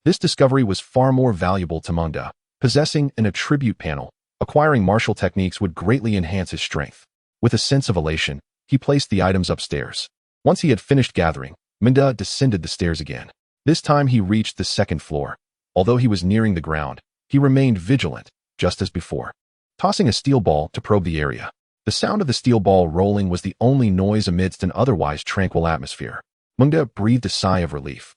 this discovery was far more valuable to Meng. Possessing an attribute panel, acquiring martial techniques would greatly enhance his strength. With a sense of elation, he placed the items upstairs. Once he had finished gathering, Meng descended the stairs again. This time he reached the 2nd floor. Although he was nearing the ground, he remained vigilant, just as before, tossing a steel ball to probe the area. The sound of the steel ball rolling was the only noise amidst an otherwise tranquil atmosphere. Meng breathed a sigh of relief,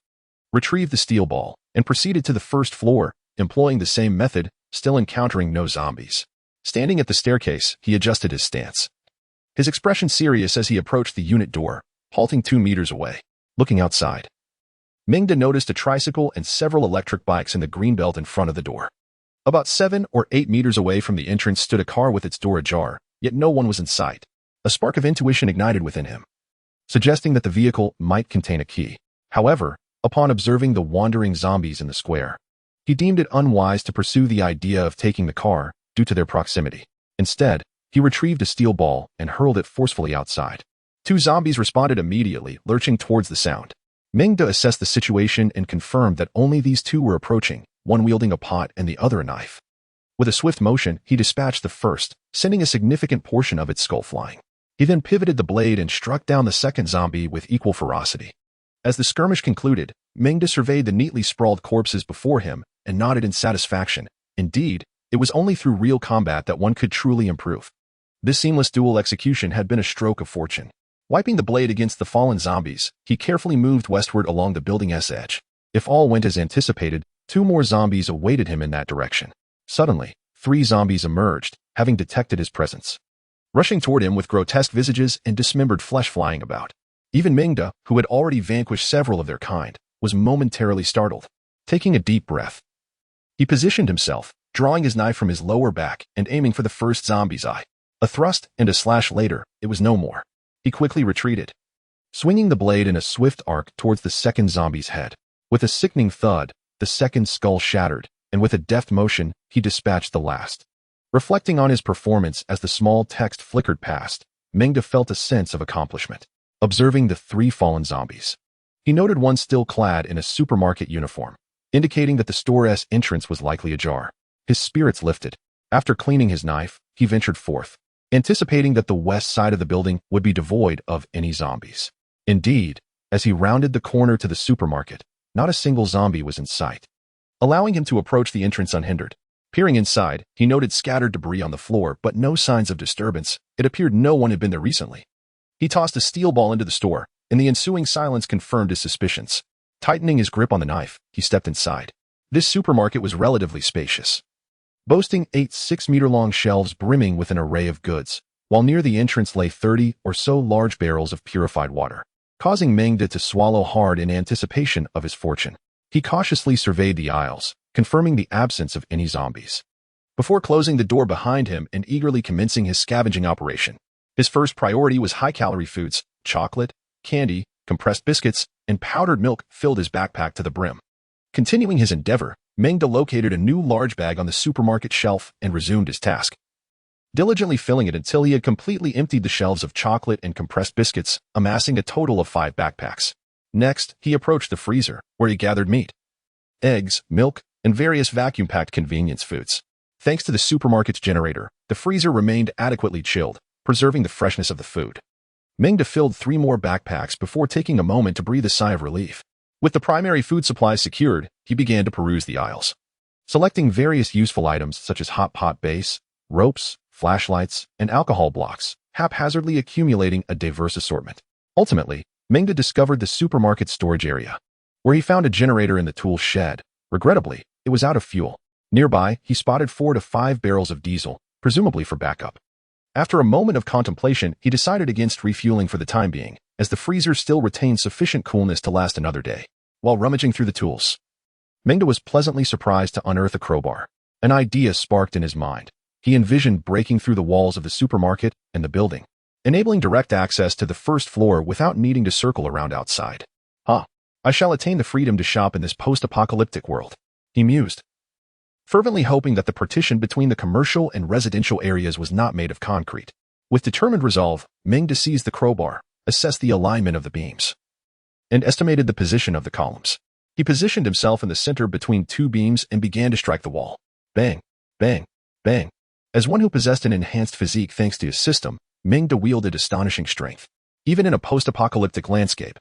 retrieved the steel ball, and proceeded to the 1st floor, employing the same method, still encountering no zombies. Standing at the staircase, he adjusted his stance, his expression serious as he approached the unit door, halting 2 meters away. Looking outside, Meng noticed a tricycle and several electric bikes in the green belt in front of the door. About 7 or 8 meters away from the entrance stood a car with its door ajar, yet no one was in sight. A spark of intuition ignited within him, suggesting that the vehicle might contain a key. However, upon observing the wandering zombies in the square, he deemed it unwise to pursue the idea of taking the car due to their proximity. Instead, he retrieved a steel ball and hurled it forcefully outside. 2 zombies responded immediately, lurching towards the sound. Meng assessed the situation and confirmed that only these 2 were approaching, one wielding a pot and the other a knife. With a swift motion, he dispatched the first, sending a significant portion of its skull flying. He then pivoted the blade and struck down the 2nd zombie with equal ferocity. As the skirmish concluded, Meng surveyed the neatly sprawled corpses before him and nodded in satisfaction. Indeed, it was only through real combat that one could truly improve. This seamless dual execution had been a stroke of fortune. Wiping the blade against the fallen zombies, he carefully moved westward along the building's edge. If all went as anticipated, 2 more zombies awaited him in that direction. Suddenly, 3 zombies emerged, having detected his presence, rushing toward him with grotesque visages and dismembered flesh flying about. Even Meng, who had already vanquished several of their kind, was momentarily startled. Taking a deep breath, he positioned himself, drawing his knife from his lower back and aiming for the first zombie's eye. A thrust and a slash later, it was no more. He quickly retreated, swinging the blade in a swift arc towards the 2nd zombie's head. With a sickening thud, the 2nd skull shattered, and with a deft motion, he dispatched the last. Reflecting on his performance as the small text flickered past, Meng felt a sense of accomplishment. Observing the 3 fallen zombies, he noted one still clad in a supermarket uniform, indicating that the store's entrance was likely ajar. His spirits lifted. After cleaning his knife, he ventured forth, anticipating that the west side of the building would be devoid of any zombies. Indeed, as he rounded the corner to the supermarket, not a single zombie was in sight, allowing him to approach the entrance unhindered. Peering inside, he noted scattered debris on the floor, but no signs of disturbance. It appeared no one had been there recently. He tossed a steel ball into the store, and the ensuing silence confirmed his suspicions. Tightening his grip on the knife, he stepped inside. This supermarket was relatively spacious, boasting 8 6-meter-long shelves brimming with an array of goods, while near the entrance lay 30 or so large barrels of purified water, causing Meng to swallow hard in anticipation of his fortune. He cautiously surveyed the aisles, confirming the absence of any zombies, before closing the door behind him and eagerly commencing his scavenging operation. His first priority was high-calorie foods. Chocolate, candy, compressed biscuits, and powdered milk filled his backpack to the brim. Continuing his endeavor, Meng located a new large bag on the supermarket shelf and resumed his task, diligently filling it until he had completely emptied the shelves of chocolate and compressed biscuits, amassing a total of 5 backpacks. Next, he approached the freezer, where he gathered meat, eggs, milk, and various vacuum-packed convenience foods. Thanks to the supermarket's generator, the freezer remained adequately chilled, preserving the freshness of the food. Meng filled 3 more backpacks before taking a moment to breathe a sigh of relief. With the primary food supplies secured, he began to peruse the aisles, selecting various useful items such as hot pot base, ropes, flashlights, and alcohol blocks, haphazardly accumulating a diverse assortment. Ultimately, Meng discovered the supermarket storage area, where he found a generator in the tool shed. Regrettably, it was out of fuel. Nearby, he spotted 4 to 5 barrels of diesel, presumably for backup. After a moment of contemplation, he decided against refueling for the time being, as the freezer still retained sufficient coolness to last another day. While rummaging through the tools, Meng was pleasantly surprised to unearth a crowbar. An idea sparked in his mind. He envisioned breaking through the walls of the supermarket and the building, enabling direct access to the first floor without needing to circle around outside. I shall attain the freedom to shop in this post-apocalyptic world, he mused, fervently hoping that the partition between the commercial and residential areas was not made of concrete. With determined resolve, Meng seized the crowbar, assessed the alignment of the beams, and estimated the position of the columns. He positioned himself in the center between 2 beams and began to strike the wall. Bang, bang, bang. As one who possessed an enhanced physique thanks to his system, Meng wielded astonishing strength. Even in a post-apocalyptic landscape,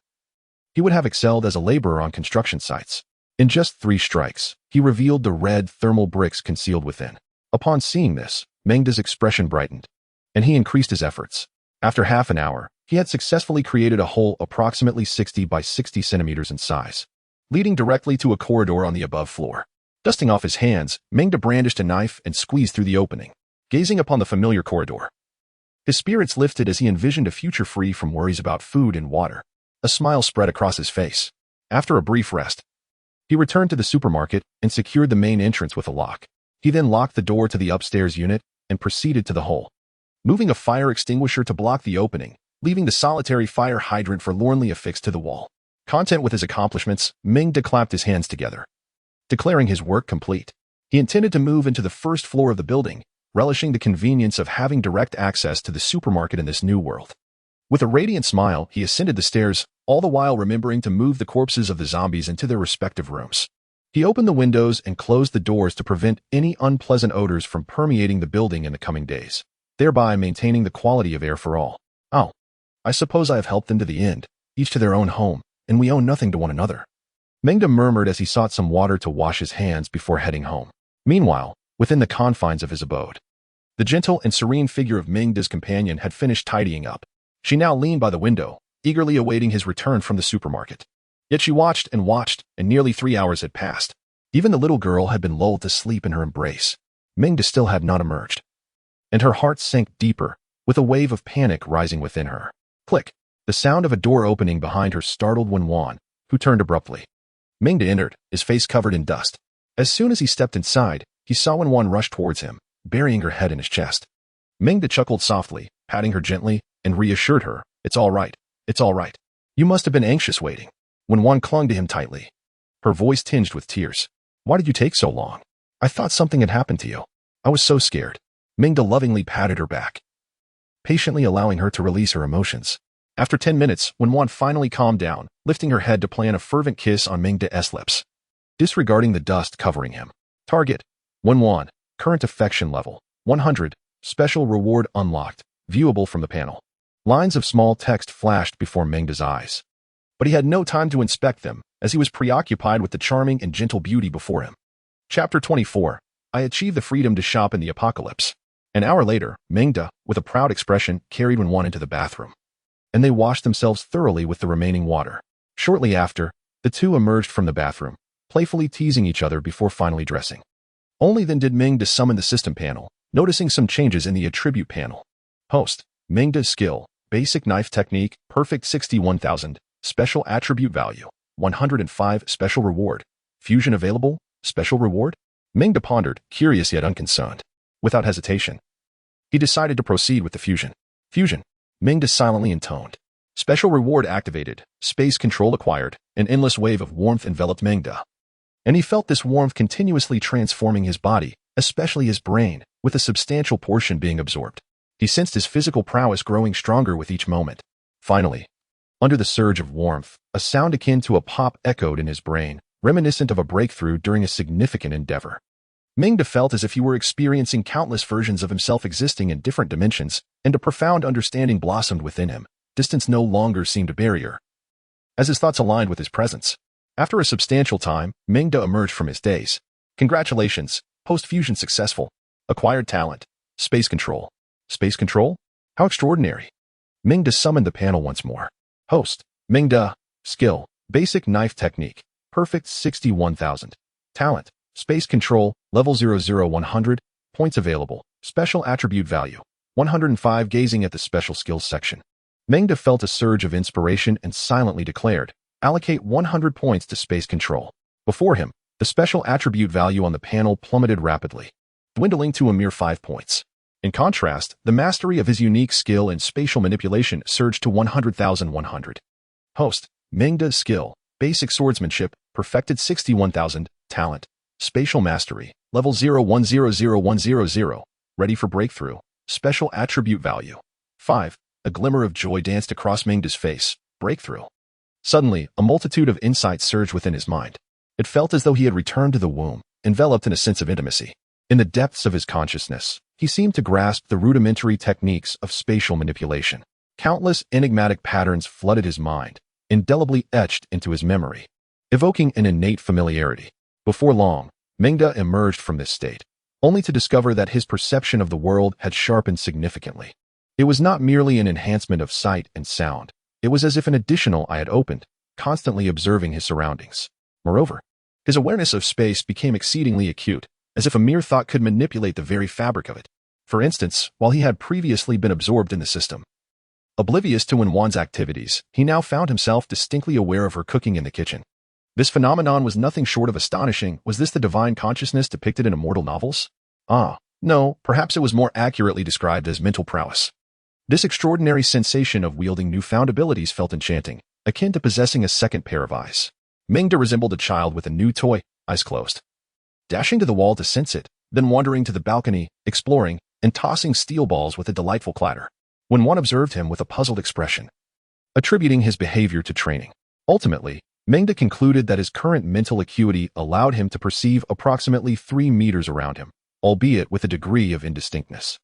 he would have excelled as a laborer on construction sites. In just 3 strikes, he revealed the red thermal bricks concealed within. Upon seeing this, Meng's expression brightened, and he increased his efforts. After half an hour, he had successfully created a hole approximately 60 by 60 centimeters in size, leading directly to a corridor on the above floor. Dusting off his hands, Meng brandished a knife and squeezed through the opening, gazing upon the familiar corridor. His spirits lifted as he envisioned a future free from worries about food and water. A smile spread across his face. After a brief rest, he returned to the supermarket and secured the main entrance with a lock. He then locked the door to the upstairs unit and proceeded to the hole, moving a fire extinguisher to block the opening, leaving the solitary fire hydrant forlornly affixed to the wall. Content with his accomplishments, Meng clapped his hands together, declaring his work complete. He intended to move into the first floor of the building, relishing the convenience of having direct access to the supermarket in this new world. With a radiant smile, he ascended the stairs, all the while remembering to move the corpses of the zombies into their respective rooms. He opened the windows and closed the doors to prevent any unpleasant odors from permeating the building in the coming days, thereby maintaining the quality of air for all. Oh, I suppose I have helped them to the end, each to their own home, and we owe nothing to one another. Meng murmured as he sought some water to wash his hands before heading home. Meanwhile, within the confines of his abode, the gentle and serene figure of Meng's companion had finished tidying up. She now leaned by the window, eagerly awaiting his return from the supermarket. Yet she watched, and nearly 3 hours had passed. Even the little girl had been lulled to sleep in her embrace. Meng still had not emerged, and her heart sank deeper, with a wave of panic rising within her. Click! The sound of a door opening behind her startled Wenwan, who turned abruptly. Meng entered, his face covered in dust. As soon as he stepped inside, he saw Wenwan rush towards him, burying her head in his chest. Meng chuckled softly, patting her gently, and reassured her, "It's all right. It's all right. You must have been anxious waiting." Wenwan clung to him tightly, her voice tinged with tears. "Why did you take so long? I thought something had happened to you. I was so scared." Meng lovingly patted her back, patiently allowing her to release her emotions. After 10 minutes, Wenwan finally calmed down, lifting her head to plant a fervent kiss on Meng's lips, disregarding the dust covering him. Target: Wenwan, current affection level 100, special reward unlocked, viewable from the panel. Lines of small text flashed before Meng's eyes, but he had no time to inspect them, as he was preoccupied with the charming and gentle beauty before him. Chapter 24. I achieved the freedom to shop in the apocalypse. An hour later, Meng, with a proud expression, carried Wenwan into the bathroom, and they washed themselves thoroughly with the remaining water. Shortly after, the two emerged from the bathroom, playfully teasing each other before finally dressing. Only then did Meng summon the system panel, noticing some changes in the attribute panel. Host: Meng's skill, basic knife technique, perfect 61,000, special attribute value, 105, special reward. Fusion available, special reward? Meng pondered, curious yet unconcerned. Without hesitation, he decided to proceed with the fusion. Fusion, Meng silently intoned. Special reward activated, space control acquired, an endless wave of warmth enveloped Meng, and he felt this warmth continuously transforming his body, especially his brain, with a substantial portion being absorbed. He sensed his physical prowess growing stronger with each moment. Finally, under the surge of warmth, a sound akin to a pop echoed in his brain, reminiscent of a breakthrough during a significant endeavor. Meng felt as if he were experiencing countless versions of himself existing in different dimensions, and a profound understanding blossomed within him. Distance no longer seemed a barrier, as his thoughts aligned with his presence. After a substantial time, Meng emerged from his daze. Congratulations, post-fusion successful. Acquired talent, space control. Space control? How extraordinary. Meng summoned the panel once more. Host, Meng De. Skill, basic knife technique, perfect 61,000. Talent, space control, level 00100, points available, special attribute value, 105. Gazing at the special skills section, Meng De felt a surge of inspiration and silently declared, allocate 100 points to space control. Before him, the special attribute value on the panel plummeted rapidly, dwindling to a mere 5 points. In contrast, the mastery of his unique skill in spatial manipulation surged to 100,100. Host, Meng De. Skill, basic swordsmanship, perfected 61,000. Talent, spatial mastery, level 0100,100, ready for breakthrough, special attribute value, 5. A glimmer of joy danced across Meng De's face. Breakthrough. Suddenly, a multitude of insights surged within his mind. It felt as though he had returned to the womb, enveloped in a sense of intimacy. In the depths of his consciousness, he seemed to grasp the rudimentary techniques of spatial manipulation. Countless enigmatic patterns flooded his mind, indelibly etched into his memory, evoking an innate familiarity. Before long, Meng De emerged from this state, only to discover that his perception of the world had sharpened significantly. It was not merely an enhancement of sight and sound. It was as if an additional eye had opened, constantly observing his surroundings. Moreover, his awareness of space became exceedingly acute, as if a mere thought could manipulate the very fabric of it. For instance, while he had previously been absorbed in the system, oblivious to Wenwan's activities, he now found himself distinctly aware of her cooking in the kitchen. This phenomenon was nothing short of astonishing. Was this the divine consciousness depicted in immortal novels? No, perhaps it was more accurately described as mental prowess. This extraordinary sensation of wielding newfound abilities felt enchanting, akin to possessing a second pair of eyes. Meng De resembled a child with a new toy, eyes closed. Dashing to the wall to sense it, then wandering to the balcony, exploring, and tossing steel balls with a delightful clatter. Wenwan observed him with a puzzled expression, attributing his behavior to training. Ultimately, Meng De concluded that his current mental acuity allowed him to perceive approximately 3 meters around him, albeit with a degree of indistinctness.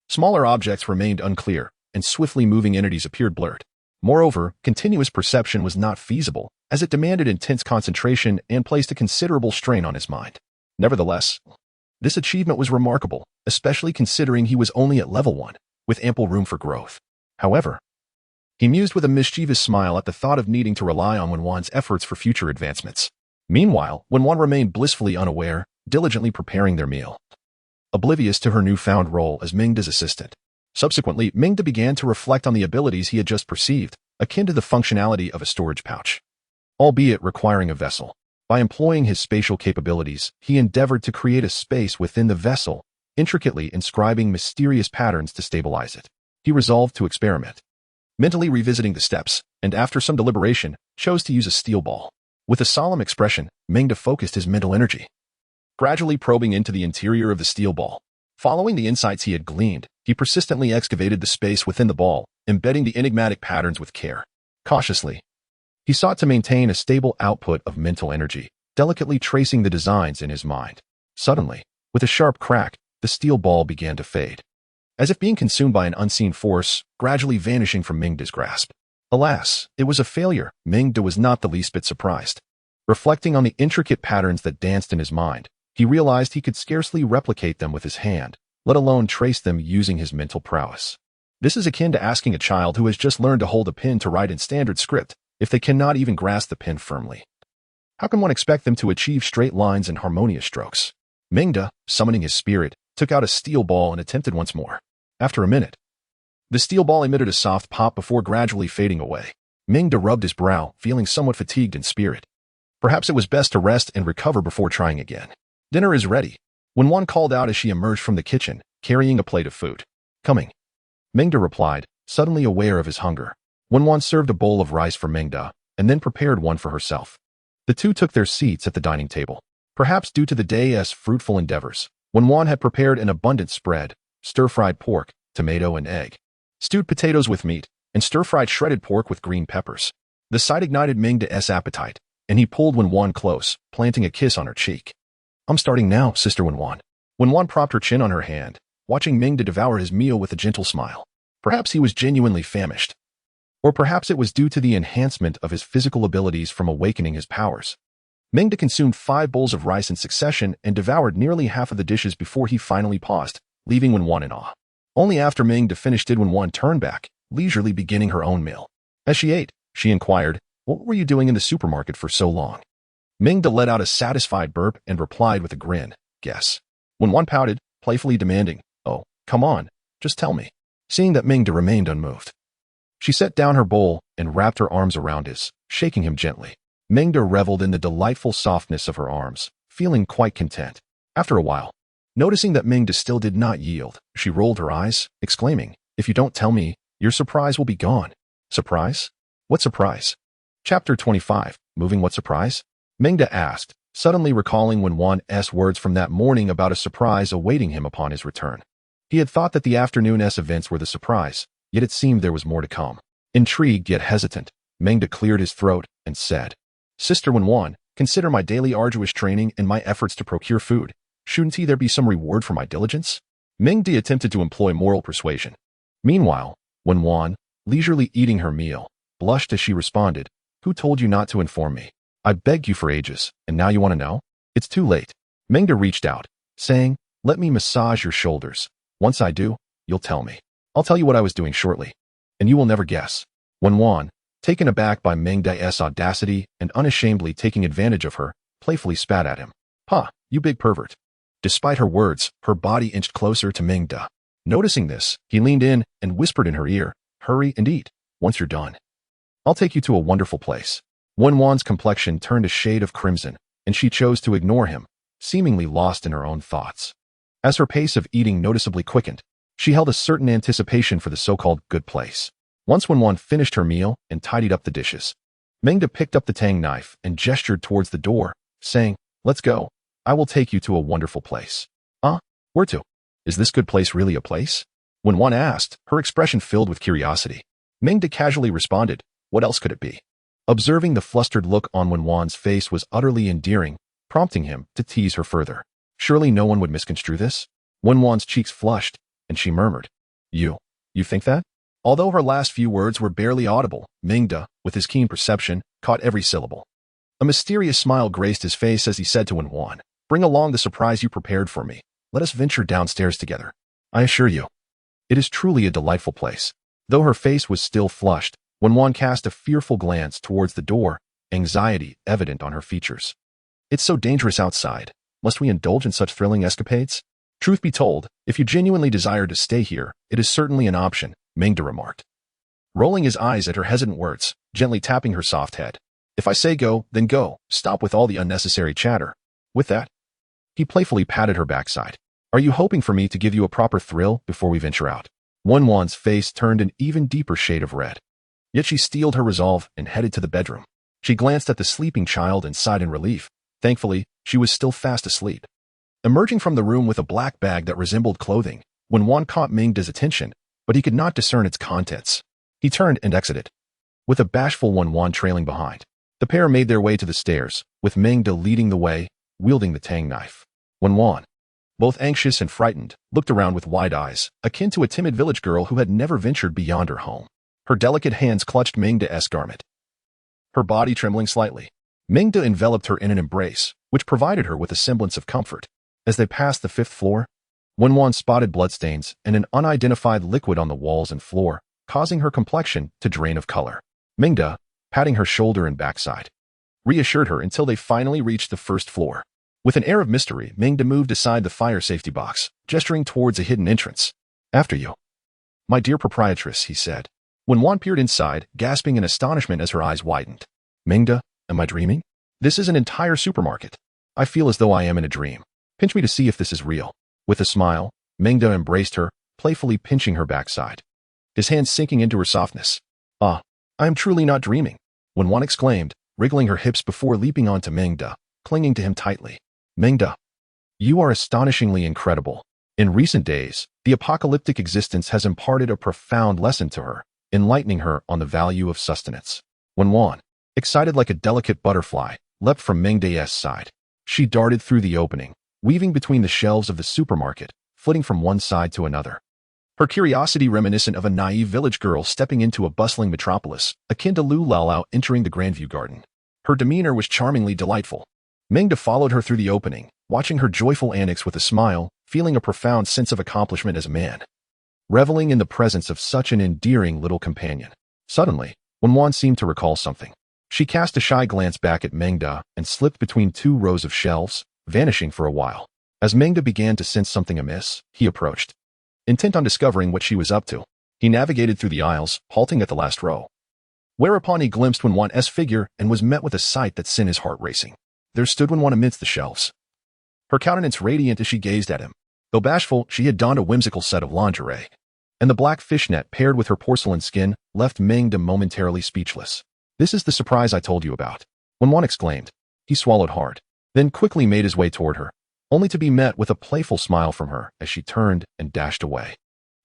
Smaller objects remained unclear, and swiftly moving entities appeared blurred. Moreover, continuous perception was not feasible, as it demanded intense concentration and placed a considerable strain on his mind. Nevertheless, this achievement was remarkable, especially considering he was only at level 1, with ample room for growth. However, he mused with a mischievous smile at the thought of needing to rely on Wenwan's efforts for future advancements. Meanwhile, Wenwan remained blissfully unaware, diligently preparing their meal, oblivious to her newfound role as Meng De's assistant. Subsequently, Meng De began to reflect on the abilities he had just perceived, akin to the functionality of a storage pouch, albeit requiring a vessel. By employing his spatial capabilities, he endeavored to create a space within the vessel, intricately inscribing mysterious patterns to stabilize it. He resolved to experiment, mentally revisiting the steps, and after some deliberation, chose to use a steel ball. With a solemn expression, Meng De focused his mental energy, gradually probing into the interior of the steel ball. Following the insights he had gleaned, he persistently excavated the space within the ball, embedding the enigmatic patterns with care. Cautiously, he sought to maintain a stable output of mental energy, delicately tracing the designs in his mind. Suddenly, with a sharp crack, the steel ball began to fade, as if being consumed by an unseen force, gradually vanishing from Meng De's grasp. Alas, it was a failure. Meng De was not the least bit surprised. Reflecting on the intricate patterns that danced in his mind, he realized he could scarcely replicate them with his hand, let alone trace them using his mental prowess. This is akin to asking a child who has just learned to hold a pen to write in standard script if they cannot even grasp the pen firmly. How can one expect them to achieve straight lines and harmonious strokes? Meng De, summoning his spirit, took out a steel ball and attempted once more. After a minute, the steel ball emitted a soft pop before gradually fading away. Meng De rubbed his brow, feeling somewhat fatigued in spirit. Perhaps it was best to rest and recover before trying again. Dinner is ready, Wenwan called out as she emerged from the kitchen, carrying a plate of food. Coming, Meng De replied, suddenly aware of his hunger. Wenwan served a bowl of rice for Meng De, and then prepared one for herself. The two took their seats at the dining table. Perhaps due to the day's fruitful endeavors, Wenwan had prepared an abundant spread: stir-fried pork, tomato and egg, stewed potatoes with meat, and stir-fried shredded pork with green peppers. The sight ignited Meng De's appetite, and he pulled Wenwan close, planting a kiss on her cheek. I'm starting now, Sister Wenwan. Wenwan propped her chin on her hand, watching Meng De devour his meal with a gentle smile. Perhaps he was genuinely famished. Or perhaps it was due to the enhancement of his physical abilities from awakening his powers. Meng De consumed 5 bowls of rice in succession and devoured nearly half of the dishes before he finally paused, leaving Wenwan in awe. Only after Meng De finished did Wenwan turn back, leisurely beginning her own meal. As she ate, She inquired, "What were you doing in the supermarket for so long?" Meng let out a satisfied burp and replied with a grin, "Guess." Wen pouted, playfully demanding, "Oh, come on, just tell me." Seeing that Meng remained unmoved, she set down her bowl and wrapped her arms around his, shaking him gently. Meng reveled in the delightful softness of her arms, feeling quite content. After a while, noticing that Meng still did not yield, she rolled her eyes, exclaiming, "If you don't tell me, your surprise will be gone." Surprise? What surprise? Chapter 25, Moving What Surprise? Meng asked, suddenly recalling Wenwan's words from that morning about a surprise awaiting him upon his return. He had thought that the afternoon's events were the surprise, yet it seemed there was more to come. Intrigued yet hesitant, Meng cleared his throat and said, "Sister Wenwan, consider my daily arduous training and my efforts to procure food. Shouldn't there be some reward for my diligence?" Meng attempted to employ moral persuasion. Meanwhile, Wenwan, leisurely eating her meal, blushed as she responded, "Who told you not to inform me? I begged you for ages, and now you want to know? It's too late." Meng reached out, saying, "Let me massage your shoulders. Once I do, you'll tell me. I'll tell you what I was doing shortly, and you will never guess." Wenwan, taken aback by Meng's audacity and unashamedly taking advantage of her, playfully spat at him. "Ha, you big pervert." Despite her words, her body inched closer to Meng. Noticing this, he leaned in and whispered in her ear, "Hurry and eat. Once you're done, I'll take you to a wonderful place." Wenwan's complexion turned a shade of crimson, and she chose to ignore him, seemingly lost in her own thoughts. As her pace of eating noticeably quickened, she held a certain anticipation for the so-called good place. Once Wenwan finished her meal and tidied up the dishes, Meng picked up the tang knife and gestured towards the door, saying, "Let's go. I will take you to a wonderful place." Where to? Is this good place really a place? Wenwan asked, her expression filled with curiosity. Meng casually responded, "What else could it be?" Observing the flustered look on Wenwan's face was utterly endearing, prompting him to tease her further. Surely no one would misconstrue this? Wenwan's cheeks flushed, and she murmured, You think that?" Although her last few words were barely audible, Meng, with his keen perception, caught every syllable. A mysterious smile graced his face as he said to Wenwan, "Bring along the surprise you prepared for me. Let us venture downstairs together. I assure you, it is truly a delightful place." Though her face was still flushed, Wenwan cast a fearful glance towards the door, anxiety evident on her features. "It's so dangerous outside. Must we indulge in such thrilling escapades?" "Truth be told, if you genuinely desire to stay here, it is certainly an option," Meng remarked, rolling his eyes at her hesitant words, gently tapping her soft head. "If I say go, then go. Stop with all the unnecessary chatter." With that, he playfully patted her backside. "Are you hoping for me to give you a proper thrill before we venture out?" Wenwan's face turned an even deeper shade of red. Yet she steeled her resolve and headed to the bedroom. She glanced at the sleeping child and sighed in relief. Thankfully, she was still fast asleep. Emerging from the room with a black bag that resembled clothing, Wenwan caught Meng's attention, but he could not discern its contents. He turned and exited, with a bashful Wenwan trailing behind. The pair made their way to the stairs, with Meng leading the way, wielding the tang knife. Wenwan, both anxious and frightened, looked around with wide eyes, akin to a timid village girl who had never ventured beyond her home. Her delicate hands clutched Meng's garment, her body trembling slightly. Meng enveloped her in an embrace, which provided her with a semblance of comfort. As they passed the 5th floor, Wenwan spotted bloodstains and an unidentified liquid on the walls and floor, causing her complexion to drain of color. Meng, patting her shoulder and backside, reassured her until they finally reached the 1st floor. With an air of mystery, Meng moved aside the fire safety box, gesturing towards a hidden entrance. "After you, my dear proprietress," he said. Wenwan peered inside, gasping in astonishment as her eyes widened. "Meng, am I dreaming? This is an entire supermarket. I feel as though I am in a dream. Pinch me to see if this is real." With a smile, Meng embraced her, playfully pinching her backside, his hands sinking into her softness. "Ah, I am truly not dreaming," Wenwan exclaimed, wriggling her hips before leaping onto Meng, clinging to him tightly. "Meng, you are astonishingly incredible." In recent days, the apocalyptic existence has imparted a profound lesson to her, enlightening her on the value of sustenance. Wenwan, excited like a delicate butterfly, leapt from Meng's side. She darted through the opening, weaving between the shelves of the supermarket, flitting from one side to another. Her curiosity reminiscent of a naive village girl stepping into a bustling metropolis, akin to Lu Laolao entering the Grandview Garden. Her demeanor was charmingly delightful. Meng followed her through the opening, watching her joyful antics with a smile, feeling a profound sense of accomplishment as a man, reveling in the presence of such an endearing little companion. Suddenly, Wenwan seemed to recall something. She cast a shy glance back at Mengda and slipped between two rows of shelves, vanishing for a while. As Mengda began to sense something amiss, he approached. Intent on discovering what she was up to, he navigated through the aisles, halting at the last row. Whereupon he glimpsed Wenwan's figure and was met with a sight that sent his heart racing. There stood Wenwan amidst the shelves, her countenance radiant as she gazed at him. Though bashful, she had donned a whimsical set of lingerie, and the black fishnet paired with her porcelain skin left Mengda momentarily speechless. "This is the surprise I told you about," Wenwan exclaimed. He swallowed hard, then quickly made his way toward her, only to be met with a playful smile from her as she turned and dashed away.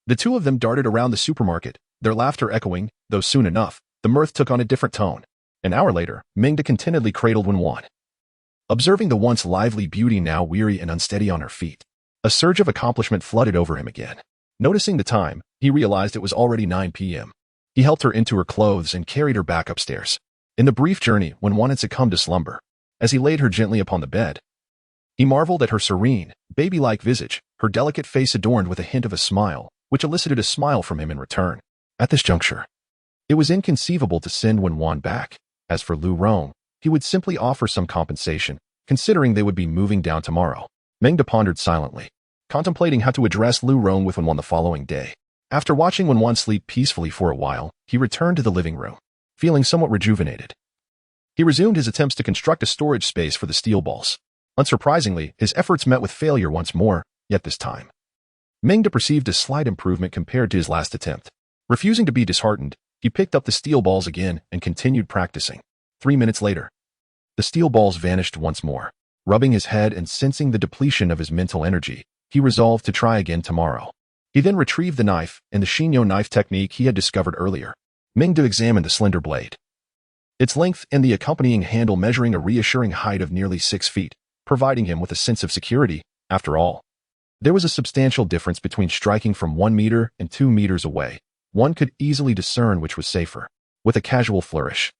The two of them darted around the supermarket, their laughter echoing, though soon enough, the mirth took on a different tone. An hour later, Mengda contentedly cradled Wenwan. Observing the once lively beauty now weary and unsteady on her feet, a surge of accomplishment flooded over him again. Noticing the time, he realized it was already 9 p.m. He helped her into her clothes and carried her back upstairs. In the brief journey, Wenwan had succumbed to slumber. As he laid her gently upon the bed, he marveled at her serene, baby-like visage, her delicate face adorned with a hint of a smile, which elicited a smile from him in return. At this juncture, it was inconceivable to send Wenwan back. As for Lu Rong, he would simply offer some compensation, considering they would be moving down tomorrow. Mengda pondered silently, contemplating how to address Lu Rong with Wenwan the following day. After watching Wenwan sleep peacefully for a while, he returned to the living room, feeling somewhat rejuvenated. He resumed his attempts to construct a storage space for the steel balls. Unsurprisingly, his efforts met with failure once more, yet this time Mengda perceived a slight improvement compared to his last attempt. Refusing to be disheartened, he picked up the steel balls again and continued practicing. 3 minutes later, the steel balls vanished once more. Rubbing his head and sensing the depletion of his mental energy, he resolved to try again tomorrow. He then retrieved the knife and the Shinyo knife technique he had discovered earlier. Mengda examined the slender blade, its length and the accompanying handle measuring a reassuring height of nearly 6 feet, providing him with a sense of security. After all, there was a substantial difference between striking from 1 meter and 2 meters away. One could easily discern which was safer. With a casual flourish,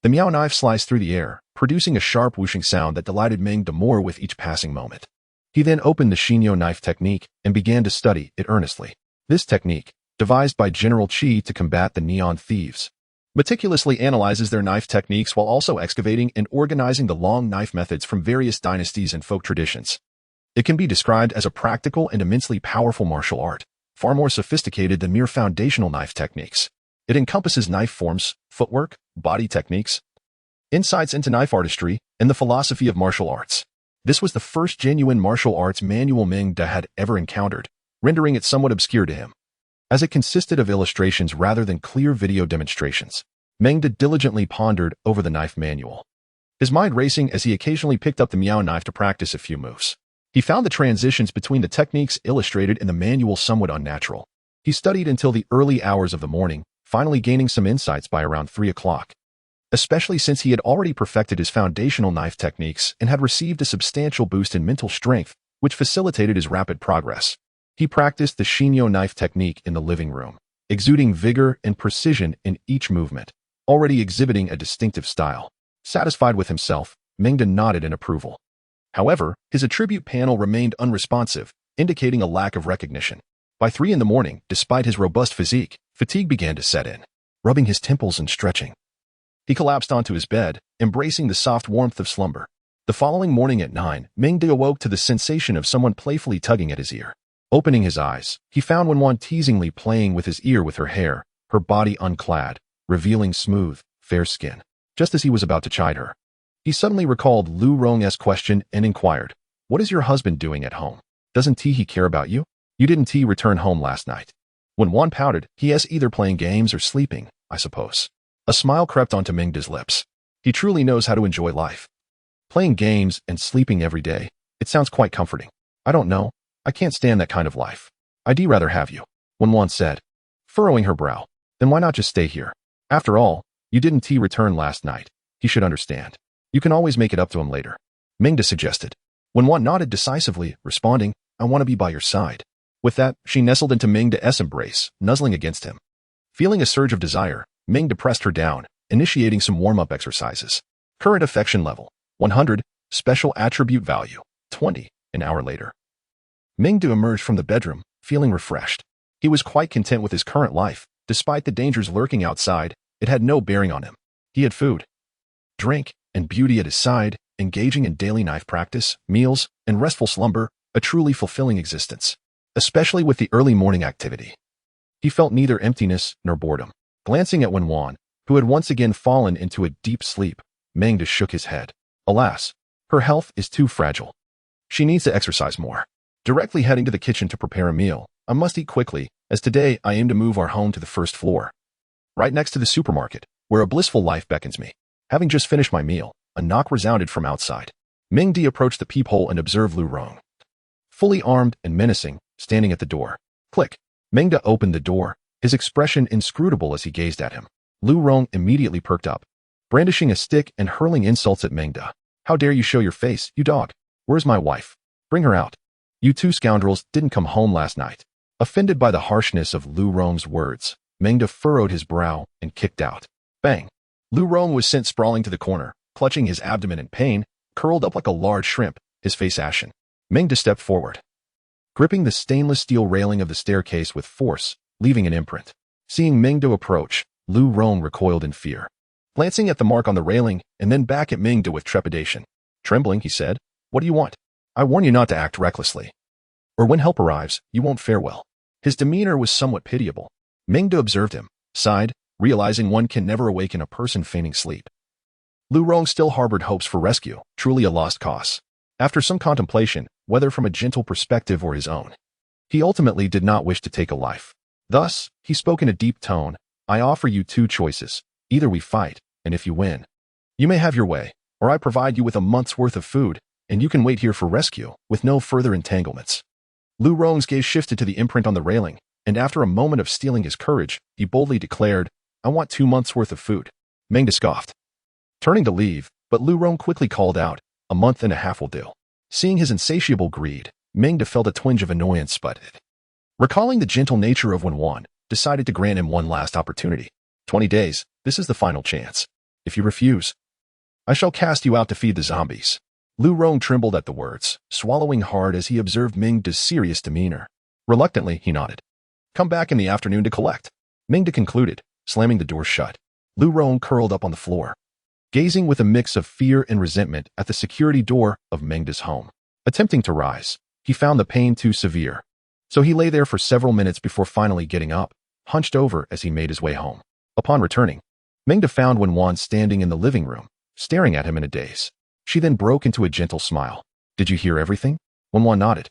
the Miao knife sliced through the air, producing a sharp whooshing sound that delighted Mengda more with each passing moment. He then opened the Shinyo knife technique and began to study it earnestly. This technique, devised by General Qi to combat the neon thieves, meticulously analyzes their knife techniques while also excavating and organizing the long knife methods from various dynasties and folk traditions. It can be described as a practical and immensely powerful martial art, far more sophisticated than mere foundational knife techniques. It encompasses knife forms, footwork, body techniques, insights into knife artistry, and the philosophy of martial arts. This was the first genuine martial arts manual Mengda had ever encountered, rendering it somewhat obscure to him, as it consisted of illustrations rather than clear video demonstrations. Mengda diligently pondered over the knife manual, his mind racing as he occasionally picked up the Miao knife to practice a few moves. He found the transitions between the techniques illustrated in the manual somewhat unnatural. He studied until the early hours of the morning, finally gaining some insights by around 3 o'clock. Especially since he had already perfected his foundational knife techniques and had received a substantial boost in mental strength, which facilitated his rapid progress. He practiced the Shinyo knife technique in the living room, exuding vigor and precision in each movement, already exhibiting a distinctive style. Satisfied with himself, Mengda nodded in approval. However, his attribute panel remained unresponsive, indicating a lack of recognition. By 3 in the morning, despite his robust physique, fatigue began to set in. Rubbing his temples and stretching, he collapsed onto his bed, embracing the soft warmth of slumber. The following morning at 9, Mengda awoke to the sensation of someone playfully tugging at his ear. Opening his eyes, he found Wenwan teasingly playing with his ear with her hair, her body unclad, revealing smooth, fair skin. Just as he was about to chide her, he suddenly recalled Lu Rong's question and inquired, "What is your husband doing at home? Doesn't he care about you? You didn't return home last night?" Wenwan pouted, "He is either playing games or sleeping, I suppose." A smile crept onto Mengda's lips. He truly knows how to enjoy life. Playing games and sleeping every day, it sounds quite comforting. I don't know, I can't stand that kind of life. I'd rather have you, Wenwan said, furrowing her brow. Then why not just stay here? After all, you didn't return last night. He should understand. You can always make it up to him later, Mengda suggested. Wenwan nodded decisively, responding, "I want to be by your side." With that, she nestled into Mengda's embrace, nuzzling against him. Feeling a surge of desire, Mengda pressed her down, initiating some warm-up exercises. Current affection level, 100, special attribute value, 20. An hour later, Mengda emerged from the bedroom, feeling refreshed. He was quite content with his current life, despite the dangers lurking outside, It had no bearing on him. He had food, drink, and beauty at his side, engaging in daily knife practice, meals, and restful slumber, a truly fulfilling existence, especially with the early morning activity. He felt neither emptiness nor boredom. Glancing at Wenwan, who had once again fallen into a deep sleep, Meng shook his head. Alas, her health is too fragile. She needs to exercise more. Directly heading to the kitchen to prepare a meal, I must eat quickly, as today I aim to move our home to the first floor, right next to the supermarket, where a blissful life beckons me. Having just finished my meal, a knock resounded from outside. Meng Di approached the peephole and observed Lu Rong, fully armed and menacing, standing at the door. Click. Meng Da opened the door, his expression inscrutable as he gazed at him. Lu Rong immediately perked up, brandishing a stick and hurling insults at Meng Da. How dare you show your face, you dog? Where's my wife? Bring her out. You two scoundrels didn't come home last night. Offended by the harshness of Lu Rong's words, Meng Da furrowed his brow and kicked out. Bang! Lu Rong was sent sprawling to the corner, clutching his abdomen in pain, curled up like a large shrimp, his face ashen. Meng Da stepped forward, gripping the stainless steel railing of the staircase with force, leaving an imprint. Seeing Meng Da approach, Lu Rong recoiled in fear, glancing at the mark on the railing and then back at Meng Da with trepidation. Trembling, he said, "What do you want? I warn you not to act recklessly, or when help arrives, you won't fare well." His demeanor was somewhat pitiable. Meng Da observed him, sighed, realizing one can never awaken a person feigning sleep. Lu Rong still harbored hopes for rescue, truly a lost cause. After some contemplation, whether from a gentle perspective or his own, he ultimately did not wish to take a life. Thus, he spoke in a deep tone, "I offer you two choices. Either we fight, and if you win, you may have your way, or I provide you with a month's worth of food, and you can wait here for rescue, with no further entanglements." Lu Rong's gaze shifted to the imprint on the railing, and after a moment of steeling his courage, he boldly declared, "I want 2 months' worth of food." Meng Da scoffed, turning to leave, but Lu Rong quickly called out, "A month and a half will do." Seeing his insatiable greed, Meng Da felt a twinge of annoyance, but, recalling the gentle nature of Wenwan, decided to grant him one last opportunity. 20 days, this is the final chance. If you refuse, I shall cast you out to feed the zombies. Lu Rong trembled at the words, swallowing hard as he observed Meng Da's serious demeanor. Reluctantly, he nodded. "Come back in the afternoon to collect," Meng Da concluded, slamming the door shut. Lu Rong curled up on the floor, gazing with a mix of fear and resentment at the security door of Meng Da's home. Attempting to rise, he found the pain too severe, so he lay there for several minutes before finally getting up, hunched over as he made his way home. Upon returning, Meng Da found Wenwan standing in the living room, staring at him in a daze. She then broke into a gentle smile. "Did you hear everything?" Wenwan nodded,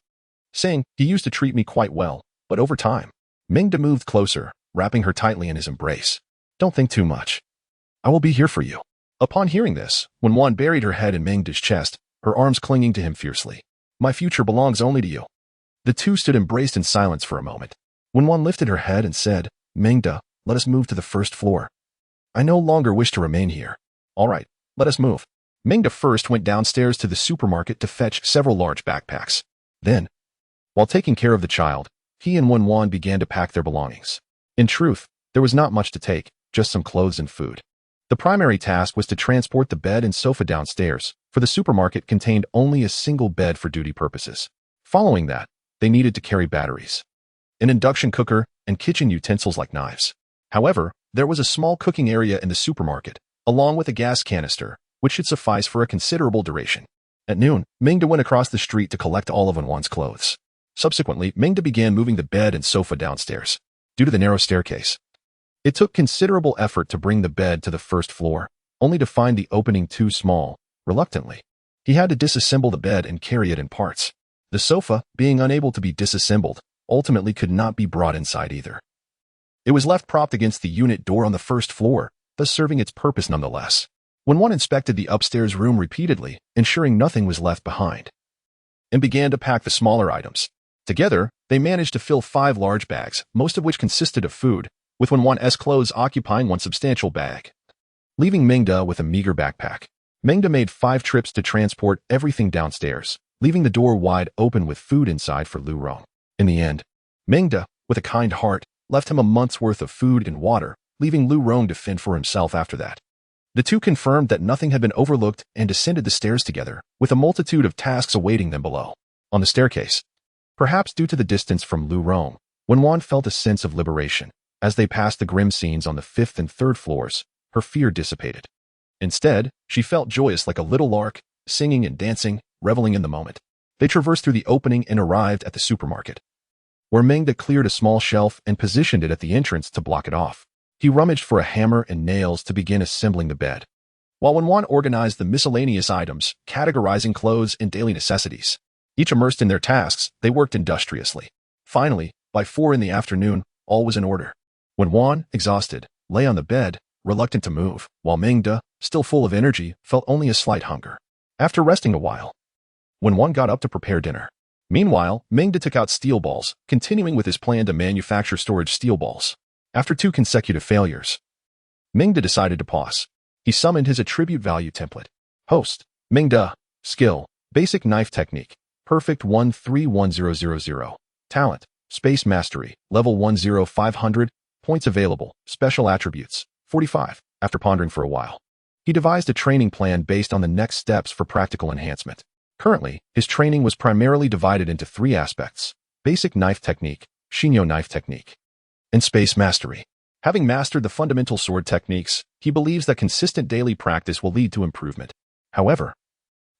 saying, "He used to treat me quite well, but over time." Meng Da moved closer, wrapping her tightly in his embrace. "Don't think too much. I will be here for you." Upon hearing this, Wenwan buried her head in Meng Da's chest, her arms clinging to him fiercely. "My future belongs only to you." The two stood embraced in silence for a moment. Wenwan lifted her head and said, "Meng Da, let us move to the first floor. I no longer wish to remain here." "All right, let us move." Meng Da first went downstairs to the supermarket to fetch several large backpacks. Then, while taking care of the child, he and Wenwan began to pack their belongings. In truth, there was not much to take, just some clothes and food. The primary task was to transport the bed and sofa downstairs, for the supermarket contained only a single bed for duty purposes. Following that, they needed to carry batteries, an induction cooker, and kitchen utensils like knives. However, there was a small cooking area in the supermarket, along with a gas canister, which should suffice for a considerable duration. At noon, Meng Da went across the street to collect all of Wenwan's clothes. Subsequently, Meng Da began moving the bed and sofa downstairs. Due to the narrow staircase, it took considerable effort to bring the bed to the first floor, only to find the opening too small. Reluctantly, he had to disassemble the bed and carry it in parts. The sofa, being unable to be disassembled, ultimately could not be brought inside either. It was left propped against the unit door on the first floor, thus serving its purpose nonetheless. Wenwan inspected the upstairs room repeatedly, ensuring nothing was left behind, and began to pack the smaller items. Together, they managed to fill 5 large bags, most of which consisted of food, with Wenwan's clothes occupying one substantial bag. Leaving Meng Da with a meager backpack, Meng Da made 5 trips to transport everything downstairs, leaving the door wide open with food inside for Lu Rong. In the end, Meng Da, with a kind heart, left him a month's worth of food and water, leaving Lu Rong to fend for himself after that. The two confirmed that nothing had been overlooked and descended the stairs together, with a multitude of tasks awaiting them below. On the staircase, perhaps due to the distance from Lu Rong, Wenwan felt a sense of liberation. As they passed the grim scenes on the 5th and 3rd floors, her fear dissipated. Instead, she felt joyous like a little lark, singing and dancing, reveling in the moment. They traversed through the opening and arrived at the supermarket, where Meng cleared a small shelf and positioned it at the entrance to block it off. He rummaged for a hammer and nails to begin assembling the bed, while Wan organized the miscellaneous items, categorizing clothes and daily necessities. Each immersed in their tasks, they worked industriously. Finally, by 4 in the afternoon, all was in order. When Wan, exhausted, lay on the bed, reluctant to move, while Meng, still full of energy, felt only a slight hunger. After resting a while, when Wan got up to prepare dinner. Meanwhile, Meng took out steel balls, continuing with his plan to manufacture storage steel balls. After 2 consecutive failures, Meng decided to pause. He summoned his attribute value template. Host, Meng, skill, basic knife technique, perfect 131000. Talent, space mastery, level 10500, points available, special attributes, 45. After pondering for a while, he devised a training plan based on the next steps for practical enhancement. Currently, his training was primarily divided into 3 aspects: basic knife technique, Shinyo knife technique, and space mastery. Having mastered the fundamental sword techniques, he believes that consistent daily practice will lead to improvement. However,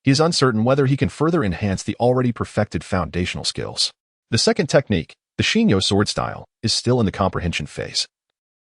he is uncertain whether he can further enhance the already perfected foundational skills. The second technique, the Shinyo sword style, is still in the comprehension phase,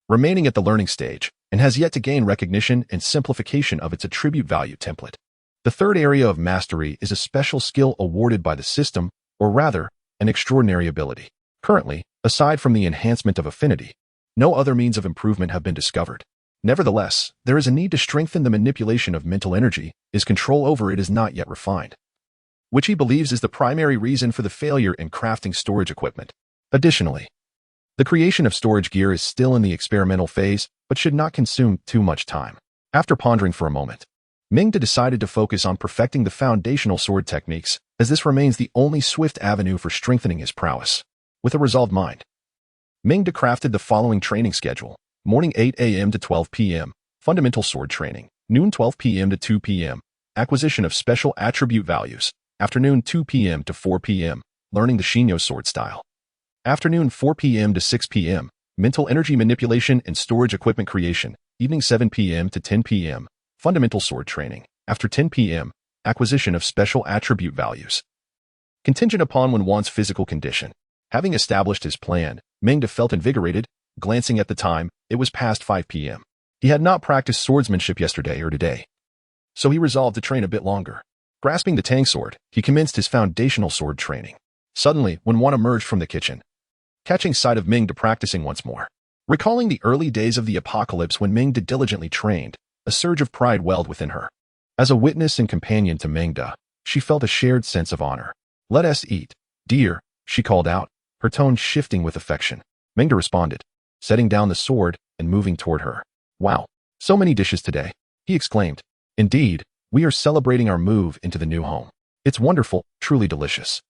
remaining at the learning stage, and has yet to gain recognition and simplification of its attribute value template. The third area of mastery is a special skill awarded by the system, or rather, an extraordinary ability. Currently, aside from the enhancement of affinity, no other means of improvement have been discovered. Nevertheless, there is a need to strengthen the manipulation of mental energy, as control over it is not yet refined, which he believes is the primary reason for the failure in crafting storage equipment. Additionally, the creation of storage gear is still in the experimental phase, but should not consume too much time. After pondering for a moment, Meng decided to focus on perfecting the foundational sword techniques, as this remains the only swift avenue for strengthening his prowess. With a resolved mind, Meng crafted the following training schedule: morning 8 a.m. to 12 p.m., fundamental sword training, noon 12 p.m. to 2 p.m., acquisition of special attribute values, afternoon 2 p.m. to 4 p.m., learning the Shinyo sword style, afternoon 4 p.m. to 6 p.m., mental energy manipulation and storage equipment creation, evening 7 p.m. to 10 p.m., fundamental sword training, after 10 p.m., acquisition of special attribute values. Contingent upon Wan's physical condition. Having established his plan, Meng felt invigorated. Glancing at the time, it was past 5 p.m. He had not practiced swordsmanship yesterday or today, so he resolved to train a bit longer. Grasping the Tang sword, he commenced his foundational sword training. Suddenly, Wan emerged from the kitchen, catching sight of Meng practicing once more. Recalling the early days of the apocalypse when Meng diligently trained, a surge of pride welled within her. As a witness and companion to Meng, she felt a shared sense of honor. "Let us eat, dear," she called out, her tone shifting with affection. Meng responded, setting down the sword and moving toward her. "Wow, so many dishes today," he exclaimed. "Indeed, we are celebrating our move into the new home. It's wonderful, truly delicious."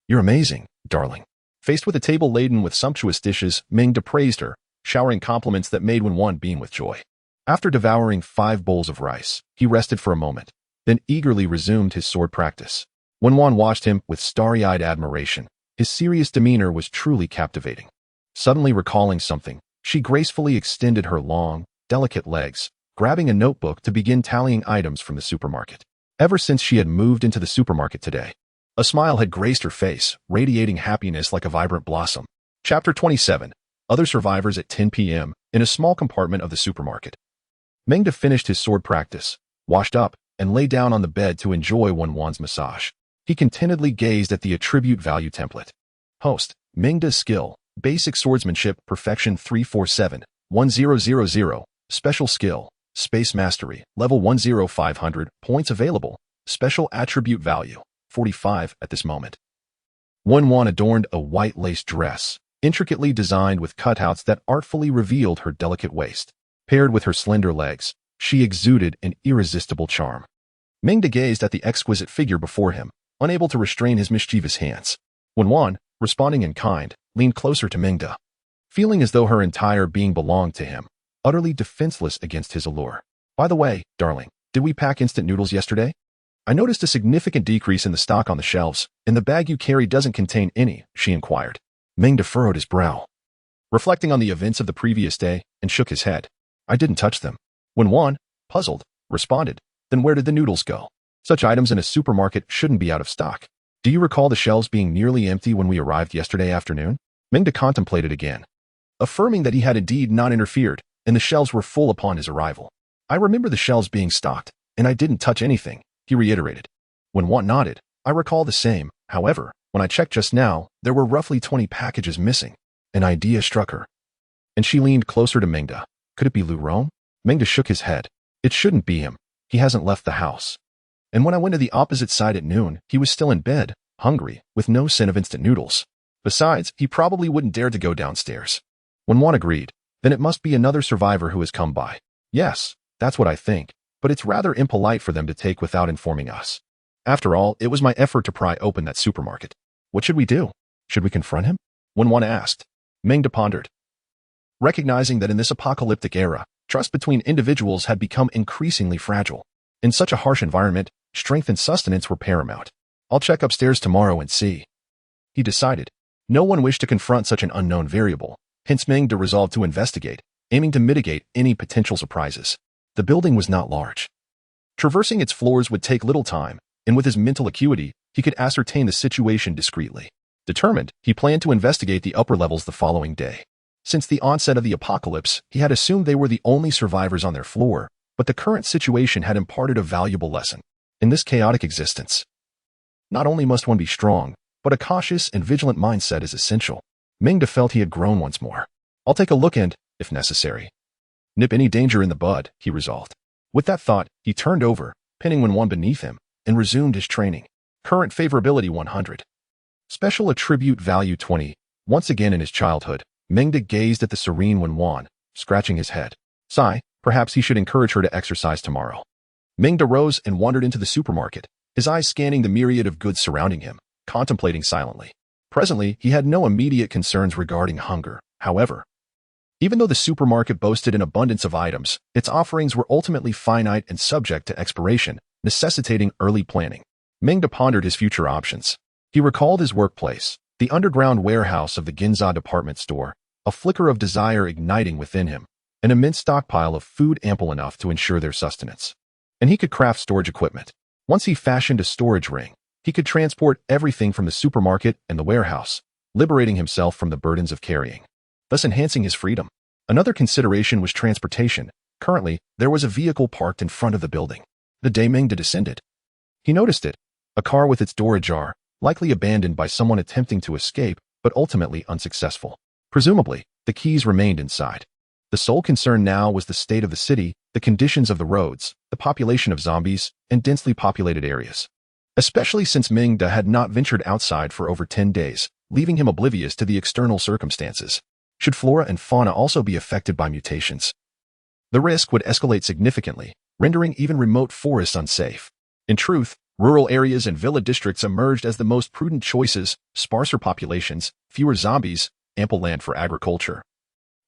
"You're amazing, darling." Faced with a table laden with sumptuous dishes, Meng praised her, showering compliments that made Wan beam with joy. After devouring 5 bowls of rice, he rested for a moment, then eagerly resumed his sword practice. When Wan watched him with starry-eyed admiration, his serious demeanor was truly captivating. Suddenly recalling something, she gracefully extended her long, delicate legs, grabbing a notebook to begin tallying items from the supermarket. Ever since she had moved into the supermarket today, a smile had graced her face, radiating happiness like a vibrant blossom. Chapter 27. Other survivors at 10 p.m. In a small compartment of the supermarket, Meng finished his sword practice, washed up, and lay down on the bed to enjoy Wan's massage. He contentedly gazed at the attribute value template. Host, Meng skill, basic swordsmanship, perfection 347-1000, special skill, space mastery, level 10500, points available, special attribute value, 45 at this moment. Wan adorned a white lace dress, intricately designed with cutouts that artfully revealed her delicate waist. Paired with her slender legs, she exuded an irresistible charm. Meng gazed at the exquisite figure before him, unable to restrain his mischievous hands. When Wan, responding in kind, leaned closer to Meng, feeling as though her entire being belonged to him, utterly defenseless against his allure. "By the way, darling, did we pack instant noodles yesterday? I noticed a significant decrease in the stock on the shelves, and the bag you carry doesn't contain any," she inquired. Meng furrowed his brow. reflecting on the events of the previous day, and shook his head. I didn't touch them. When Juan, puzzled, responded, then where did the noodles go? Such items in a supermarket shouldn't be out of stock. Do you recall the shelves being nearly empty when we arrived yesterday afternoon? Meng contemplated again, affirming that he had indeed not interfered, and the shelves were full upon his arrival. I remember the shelves being stocked, and I didn't touch anything, he reiterated. When Juan nodded, I recall the same. However, when I checked just now, there were roughly 20 packages missing. An idea struck her, and she leaned closer to Meng. Could it be Lu Rong? Meng shook his head. It shouldn't be him. He hasn't left the house. And when I went to the opposite side at noon, he was still in bed, hungry, with no scent of instant noodles. Besides, he probably wouldn't dare to go downstairs. When Juan agreed, then it must be another survivor who has come by. Yes, that's what I think, but it's rather impolite for them to take without informing us. After all, it was my effort to pry open that supermarket. What should we do? Should we confront him? When Juan asked, Meng pondered, recognizing that in this apocalyptic era, trust between individuals had become increasingly fragile. In such a harsh environment, strength and sustenance were paramount. I'll check upstairs tomorrow and see, he decided. No one wished to confront such an unknown variable, hence Meng resolved to investigate, aiming to mitigate any potential surprises. The building was not large. Traversing its floors would take little time, and with his mental acuity, he could ascertain the situation discreetly. Determined, he planned to investigate the upper levels the following day. Since the onset of the apocalypse, he had assumed they were the only survivors on their floor, but the current situation had imparted a valuable lesson. In this chaotic existence, not only must one be strong, but a cautious and vigilant mindset is essential. Meng felt he had grown once more. I'll take a look and, if necessary, nip any danger in the bud, he resolved. With that thought, he turned over, pinning Wen beneath him, and resumed his training. Current favorability 100. Special attribute value 20. Once again in his childhood, Meng gazed at the serene Wen, scratching his head. Sigh, perhaps he should encourage her to exercise tomorrow. Meng rose and wandered into the supermarket, his eyes scanning the myriad of goods surrounding him, contemplating silently. Presently, he had no immediate concerns regarding hunger. However, even though the supermarket boasted an abundance of items, its offerings were ultimately finite and subject to expiration, necessitating early planning. Meng pondered his future options. He recalled his workplace, the underground warehouse of the Ginza department store, a flicker of desire igniting within him, an immense stockpile of food ample enough to ensure their sustenance. And he could craft storage equipment. Once he fashioned a storage ring, he could transport everything from the supermarket and the warehouse, liberating himself from the burdens of carrying, thus enhancing his freedom. Another consideration was transportation. Currently, there was a vehicle parked in front of the building. The day Meng descended, he noticed it, a car with its door ajar, likely abandoned by someone attempting to escape, but ultimately unsuccessful. Presumably, the keys remained inside. The sole concern now was the state of the city, the conditions of the roads, the population of zombies, and densely populated areas. Especially since Meng had not ventured outside for over 10 days, leaving him oblivious to the external circumstances. Should flora and fauna also be affected by mutations, the risk would escalate significantly, rendering even remote forests unsafe. In truth, rural areas and villa districts emerged as the most prudent choices, sparser populations, fewer zombies, ample land for agriculture.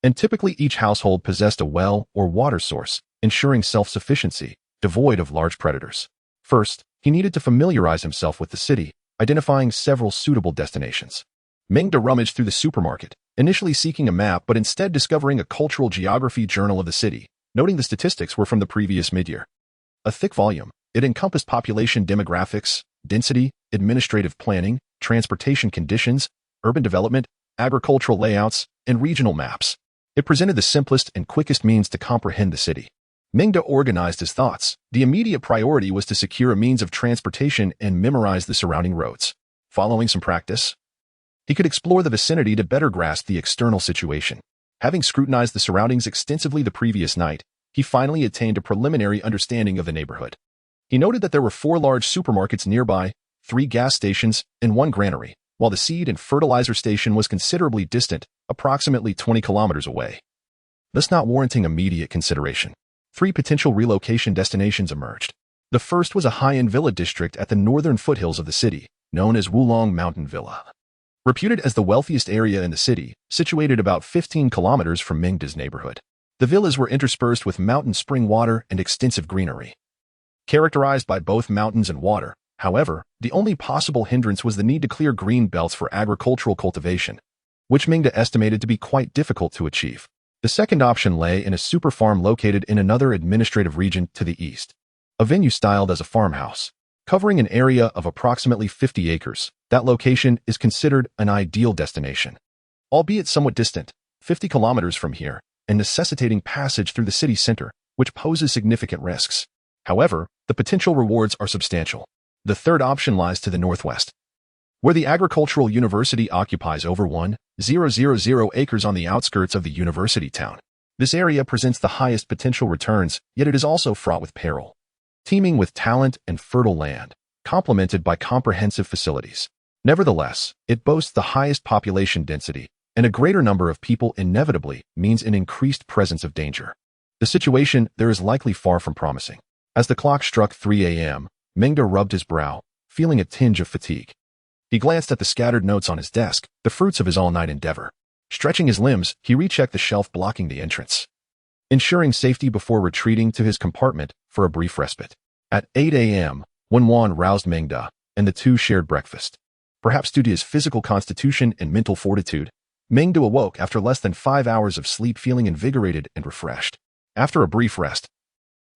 And typically each household possessed a well or water source, ensuring self-sufficiency, devoid of large predators. First, he needed to familiarize himself with the city, identifying several suitable destinations. Meng rummaged through the supermarket, initially seeking a map but instead discovering a cultural geography journal of the city, noting the statistics were from the previous mid-year. A thick volume, it encompassed population demographics, density, administrative planning, transportation conditions, urban development, agricultural layouts, and regional maps. It presented the simplest and quickest means to comprehend the city. Meng organized his thoughts. The immediate priority was to secure a means of transportation and memorize the surrounding roads. Following some practice, he could explore the vicinity to better grasp the external situation. Having scrutinized the surroundings extensively the previous night, he finally attained a preliminary understanding of the neighborhood. He noted that there were 4 large supermarkets nearby, 3 gas stations, and 1 granary, while the seed and fertilizer station was considerably distant, approximately 20 kilometers away, thus not warranting immediate consideration. 3 potential relocation destinations emerged. The first was a high-end villa district at the northern foothills of the city, known as Wulong Mountain Villa. Reputed as the wealthiest area in the city, situated about 15 kilometers from Meng's neighborhood. The villas were interspersed with mountain spring water and extensive greenery. Characterized by both mountains and water, however, the only possible hindrance was the need to clear green belts for agricultural cultivation. which Meng estimated to be quite difficult to achieve. The second option lay in a super farm located in another administrative region to the east. A venue styled as a farmhouse, covering an area of approximately 50 acres. That location is considered an ideal destination, albeit somewhat distant, 50 kilometers from here, and necessitating passage through the city center, which poses significant risks. However, the potential rewards are substantial. The third option lies to the northwest, where the agricultural university occupies over 1,000 acres on the outskirts of the university town. This area presents the highest potential returns, yet it is also fraught with peril. Teeming with talent and fertile land, complemented by comprehensive facilities. Nevertheless, it boasts the highest population density, and a greater number of people inevitably means an increased presence of danger. The situation there is likely far from promising. As the clock struck 3 a.m., Meng rubbed his brow, feeling a tinge of fatigue. He glanced at the scattered notes on his desk, the fruits of his all-night endeavor. Stretching his limbs, he rechecked the shelf blocking the entrance, ensuring safety before retreating to his compartment for a brief respite. At 8 a.m., Wan roused Meng, and the two shared breakfast. Perhaps due to his physical constitution and mental fortitude, Meng awoke after less than 5 hours of sleep feeling invigorated and refreshed. After a brief rest,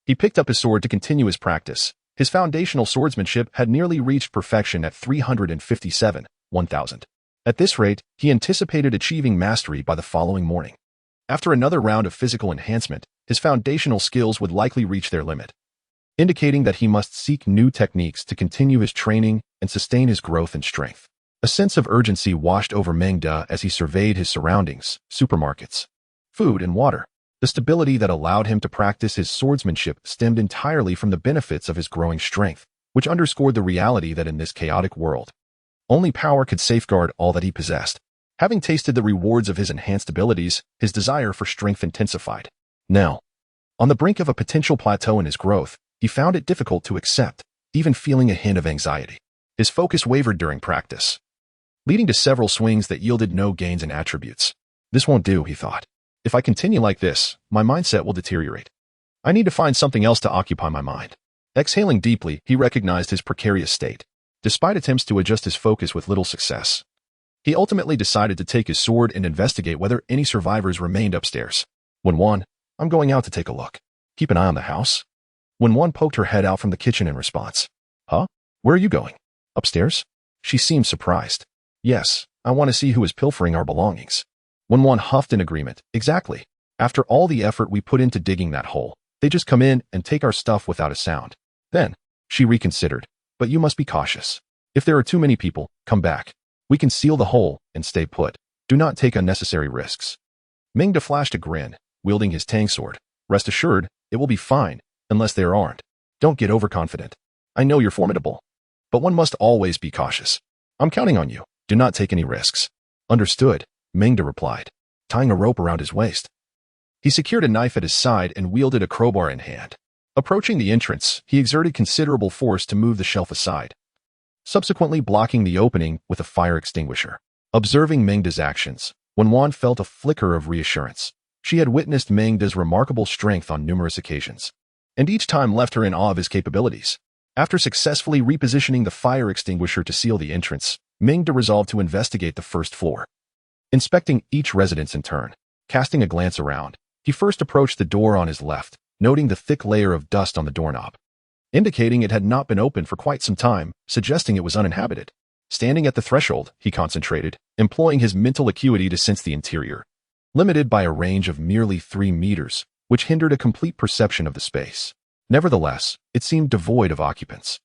he picked up his sword to continue his practice. His foundational swordsmanship had nearly reached perfection at 357, 1000. At this rate, he anticipated achieving mastery by the following morning. After another round of physical enhancement, his foundational skills would likely reach their limit, indicating that he must seek new techniques to continue his training and sustain his growth and strength. A sense of urgency washed over Meng as he surveyed his surroundings, supermarkets, food and water. The stability that allowed him to practice his swordsmanship stemmed entirely from the benefits of his growing strength, which underscored the reality that in this chaotic world, only power could safeguard all that he possessed. Having tasted the rewards of his enhanced abilities, his desire for strength intensified. Now, on the brink of a potential plateau in his growth, he found it difficult to accept, even feeling a hint of anxiety. His focus wavered during practice, leading to several swings that yielded no gains in attributes. This won't do, he thought. If I continue like this, my mindset will deteriorate. I need to find something else to occupy my mind. Exhaling deeply, he recognized his precarious state. Despite attempts to adjust his focus with little success, he ultimately decided to take his sword and investigate whether any survivors remained upstairs. Wan, I'm going out to take a look. Keep an eye on the house. Wan poked her head out from the kitchen in response. Huh? Where are you going? Upstairs? She seemed surprised. Yes, I want to see who is pilfering our belongings. Wan huffed in agreement. Exactly. After all the effort we put into digging that hole, they just come in and take our stuff without a sound. Then, she reconsidered. But you must be cautious. If there are too many people, come back. We can seal the hole and stay put. Do not take unnecessary risks. Meng flashed a grin, wielding his tang sword. Rest assured, it will be fine, unless there aren't. Don't get overconfident. I know you're formidable. But one must always be cautious. I'm counting on you. Do not take any risks. Understood, Meng replied, tying a rope around his waist. He secured a knife at his side and wielded a crowbar in hand. Approaching the entrance, he exerted considerable force to move the shelf aside, subsequently blocking the opening with a fire extinguisher. Observing Meng's actions, Wan felt a flicker of reassurance. She had witnessed Meng's remarkable strength on numerous occasions, and each time left her in awe of his capabilities. After successfully repositioning the fire extinguisher to seal the entrance, Meng resolved to investigate the first floor. Inspecting each residence in turn, casting a glance around, he first approached the door on his left, noting the thick layer of dust on the doorknob, indicating it had not been opened for quite some time, suggesting it was uninhabited. Standing at the threshold, he concentrated, employing his mental acuity to sense the interior, limited by a range of merely 3 meters, which hindered a complete perception of the space. Nevertheless, it seemed devoid of occupants.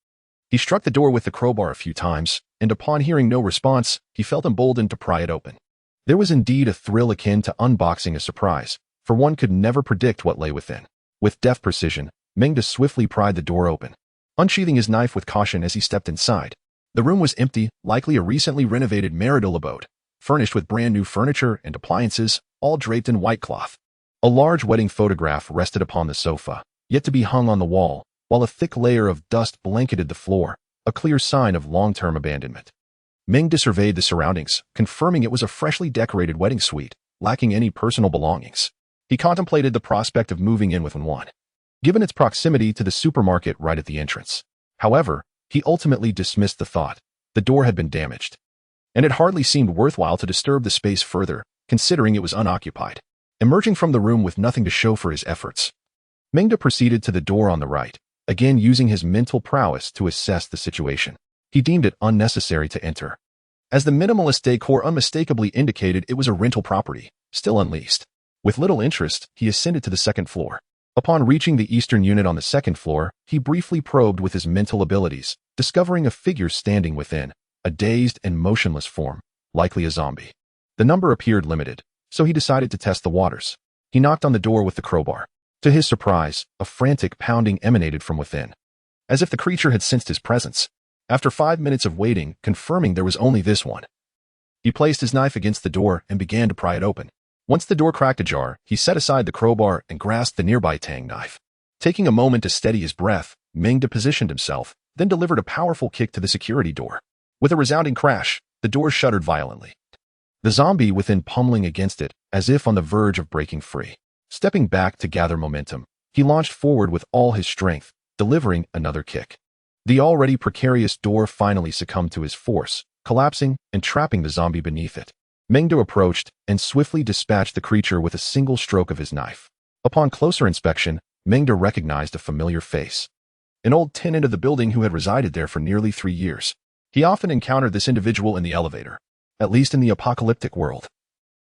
He struck the door with the crowbar a few times, and upon hearing no response, he felt emboldened to pry it open. There was indeed a thrill akin to unboxing a surprise, for one could never predict what lay within. With deft precision, Meng swiftly pried the door open, unsheathing his knife with caution as he stepped inside. The room was empty, likely a recently renovated marital abode, furnished with brand new furniture and appliances, all draped in white cloth. A large wedding photograph rested upon the sofa, yet to be hung on the wall, while a thick layer of dust blanketed the floor, a clear sign of long-term abandonment. Meng surveyed the surroundings, confirming it was a freshly decorated wedding suite, lacking any personal belongings. He contemplated the prospect of moving in with Wan, given its proximity to the supermarket right at the entrance. However, he ultimately dismissed the thought. The door had been damaged, and it hardly seemed worthwhile to disturb the space further, considering it was unoccupied. Emerging from the room with nothing to show for his efforts, Meng proceeded to the door on the right, again using his mental prowess to assess the situation. He deemed it unnecessary to enter, as the minimalist decor unmistakably indicated it was a rental property, still unleased. With little interest, he ascended to the second floor. Upon reaching the eastern unit on the second floor, he briefly probed with his mental abilities, discovering a figure standing within, a dazed and motionless form, likely a zombie. The number appeared limited, so he decided to test the waters. He knocked on the door with the crowbar. To his surprise, a frantic pounding emanated from within, as if the creature had sensed his presence. After 5 minutes of waiting, confirming there was only this one, he placed his knife against the door and began to pry it open. Once the door cracked ajar, he set aside the crowbar and grasped the nearby tang knife. Taking a moment to steady his breath, Meng positioned himself, then delivered a powerful kick to the security door. With a resounding crash, the door shuddered violently, the zombie within pummeling against it, as if on the verge of breaking free. Stepping back to gather momentum, he launched forward with all his strength, delivering another kick. The already precarious door finally succumbed to his force, collapsing and trapping the zombie beneath it. Meng approached and swiftly dispatched the creature with a single stroke of his knife. Upon closer inspection, Meng recognized a familiar face. An old tenant of the building who had resided there for nearly 3 years. He often encountered this individual in the elevator, at least in the apocalyptic world.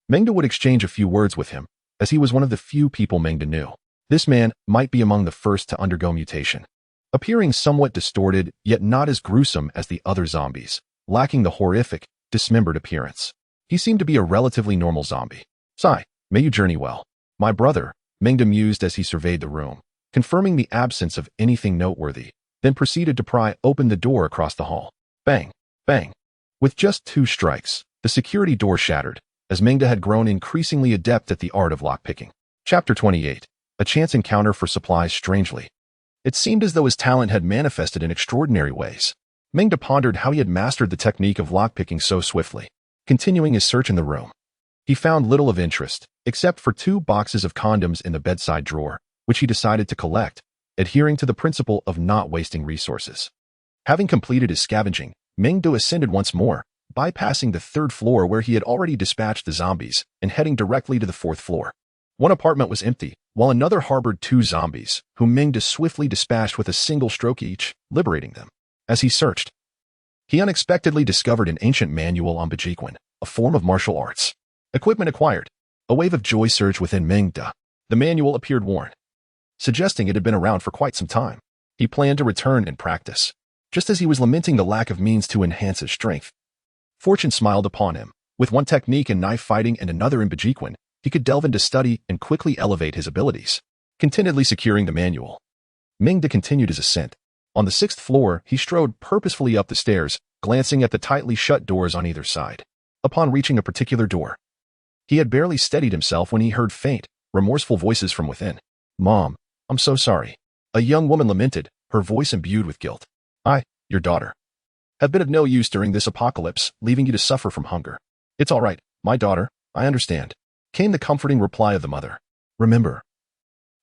Meng would exchange a few words with him, as he was one of the few people Meng knew. This man might be among the first to undergo mutation, appearing somewhat distorted yet not as gruesome as the other zombies, lacking the horrific, dismembered appearance. He seemed to be a relatively normal zombie. "Sigh, may you journey well." "My brother," Meng mused as he surveyed the room, confirming the absence of anything noteworthy, then proceeded to pry open the door across the hall. Bang, bang. With just 2 strikes, the security door shattered, as Meng had grown increasingly adept at the art of lockpicking. Chapter 28. A chance encounter for supplies. Strangely, it seemed as though his talent had manifested in extraordinary ways. Meng pondered how he had mastered the technique of lockpicking so swiftly. Continuing his search in the room, he found little of interest, except for 2 boxes of condoms in the bedside drawer, which he decided to collect, adhering to the principle of not wasting resources. Having completed his scavenging, Meng ascended once more, bypassing the 3rd floor where he had already dispatched the zombies, and heading directly to the 4th floor. One apartment was empty, while another harbored 2 zombies, whom Meng swiftly dispatched with a single stroke each, liberating them. As he searched, he unexpectedly discovered an ancient manual on Bajiquan, a form of martial arts. Equipment acquired. A wave of joy surged within Meng. The manual appeared worn, suggesting it had been around for quite some time. He planned to return and practice, just as he was lamenting the lack of means to enhance his strength. Fortune smiled upon him. With one technique in knife fighting and another in Bajiquan, he could delve into study and quickly elevate his abilities. Contentedly securing the manual, Meng continued his ascent. On the 6th floor, he strode purposefully up the stairs, glancing at the tightly shut doors on either side. Upon reaching a particular door, he had barely steadied himself when he heard faint, remorseful voices from within. "Mom, I'm so sorry," a young woman lamented, her voice imbued with guilt. "I, your daughter, have been of no use during this apocalypse, leaving you to suffer from hunger." "It's all right, my daughter, I understand," came the comforting reply of the mother. "Remember,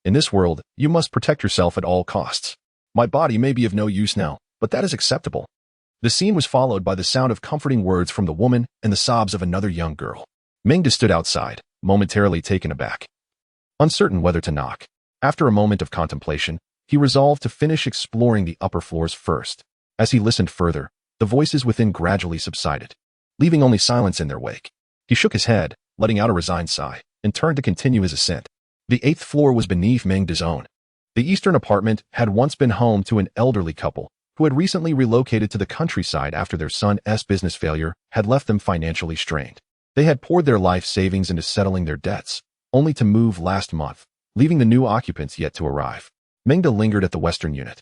in this world, you must protect yourself at all costs. My body may be of no use now, but that is acceptable." The scene was followed by the sound of comforting words from the woman and the sobs of another young girl. Meng stood outside, momentarily taken aback, uncertain whether to knock. After a moment of contemplation, he resolved to finish exploring the upper floors first. As he listened further, the voices within gradually subsided, leaving only silence in their wake. He shook his head, letting out a resigned sigh, and turned to continue his ascent. The 8th floor was beneath Meng's own. The eastern apartment had once been home to an elderly couple who had recently relocated to the countryside after their son's business failure had left them financially strained. They had poured their life savings into settling their debts, only to move last month, leaving the new occupants yet to arrive. Meng lingered at the western unit,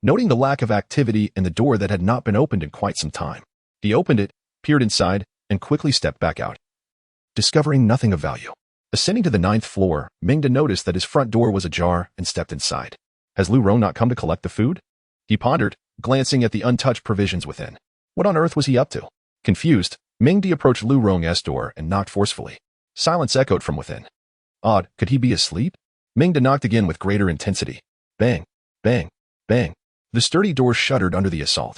noting the lack of activity in the door that had not been opened in quite some time. He opened it, peered inside, and quickly stepped back out, discovering nothing of value. Ascending to the 9th floor, Meng noticed that his front door was ajar and stepped inside. Has Lu Rong not come to collect the food? He pondered, glancing at the untouched provisions within. What on earth was he up to? Confused, Meng approached Lu Rong's door and knocked forcefully. Silence echoed from within. Odd, could he be asleep? Meng knocked again with greater intensity. Bang, bang, bang. The sturdy door shuddered under the assault,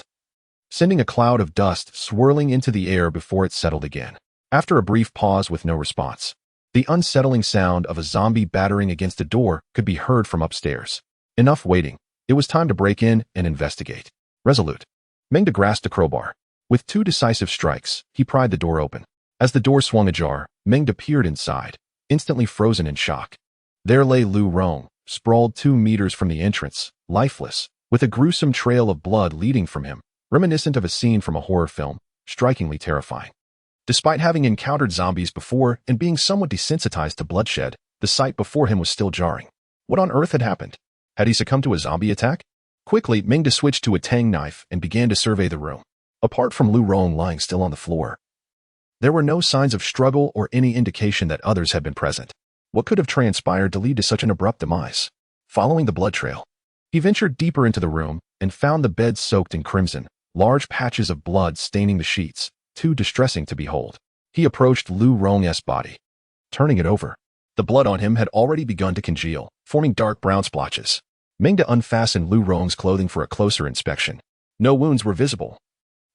sending a cloud of dust swirling into the air before it settled again. After a brief pause with no response, the unsettling sound of a zombie battering against a door could be heard from upstairs. Enough waiting. It was time to break in and investigate. Resolute, Meng grasped a crowbar. With 2 decisive strikes, he pried the door open. As the door swung ajar, Meng peered inside, instantly frozen in shock. There lay Lu Rong, sprawled 2 meters from the entrance, lifeless, with a gruesome trail of blood leading from him, reminiscent of a scene from a horror film, strikingly terrifying. Despite having encountered zombies before and being somewhat desensitized to bloodshed, the sight before him was still jarring. What on earth had happened? Had he succumbed to a zombie attack? Quickly, Meng switched to a tang knife and began to survey the room. Apart from Lu Rong lying still on the floor, there were no signs of struggle or any indication that others had been present. What could have transpired to lead to such an abrupt demise? Following the blood trail, he ventured deeper into the room and found the bed soaked in crimson, large patches of blood staining the sheets, too distressing to behold. He approached Lu Rong's body, turning it over. The blood on him had already begun to congeal, forming dark brown splotches. Meng unfastened Lu Rong's clothing for a closer inspection. No wounds were visible,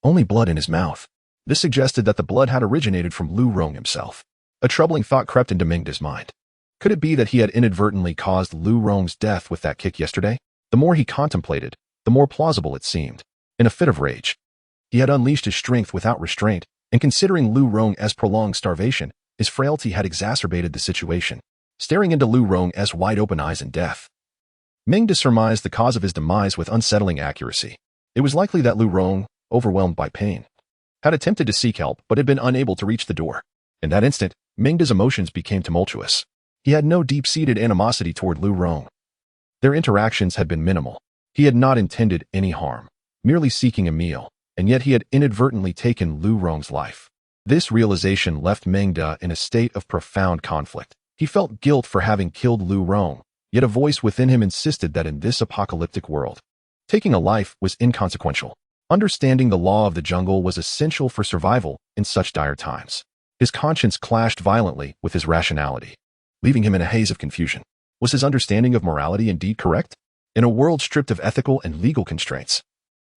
only blood in his mouth. This suggested that the blood had originated from Lu Rong himself. A troubling thought crept into Meng's mind. Could it be that he had inadvertently caused Lu Rong's death with that kick yesterday? The more he contemplated, the more plausible it seemed. In a fit of rage, he had unleashed his strength without restraint, and considering Lu Rong's prolonged starvation, his frailty had exacerbated the situation. Staring into Lu Rong's wide-open eyes in death, Meng surmised the cause of his demise with unsettling accuracy. It was likely that Lu Rong, overwhelmed by pain, had attempted to seek help but had been unable to reach the door. In that instant, Meng's emotions became tumultuous. He had no deep-seated animosity toward Lu Rong. Their interactions had been minimal. He had not intended any harm, merely seeking a meal, and yet he had inadvertently taken Lu Rong's life. This realization left Meng in a state of profound conflict. He felt guilt for having killed Lu Rong, yet a voice within him insisted that in this apocalyptic world, taking a life was inconsequential. Understanding the law of the jungle was essential for survival in such dire times. His conscience clashed violently with his rationality, leaving him in a haze of confusion. Was his understanding of morality indeed correct? In a world stripped of ethical and legal constraints,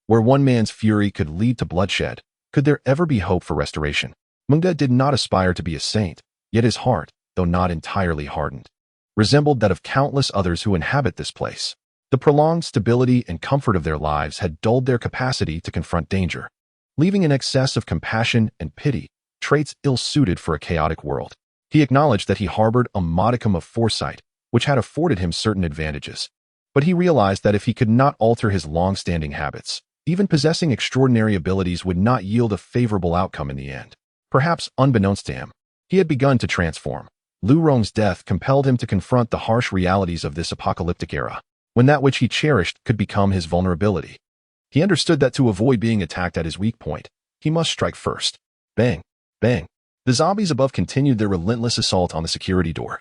where one man's fury could lead to bloodshed, could there ever be hope for restoration? Meng did not aspire to be a saint, yet his heart, though not entirely hardened, resembled that of countless others who inhabit this place. The prolonged stability and comfort of their lives had dulled their capacity to confront danger, leaving an excess of compassion and pity, traits ill-suited for a chaotic world. He acknowledged that he harbored a modicum of foresight, which had afforded him certain advantages. But he realized that if he could not alter his long-standing habits, even possessing extraordinary abilities would not yield a favorable outcome in the end. Perhaps unbeknownst to him, he had begun to transform. Lu Rong's death compelled him to confront the harsh realities of this apocalyptic era, when that which he cherished could become his vulnerability. He understood that to avoid being attacked at his weak point, he must strike first. Bang! Bang! The zombies above continued their relentless assault on the security door,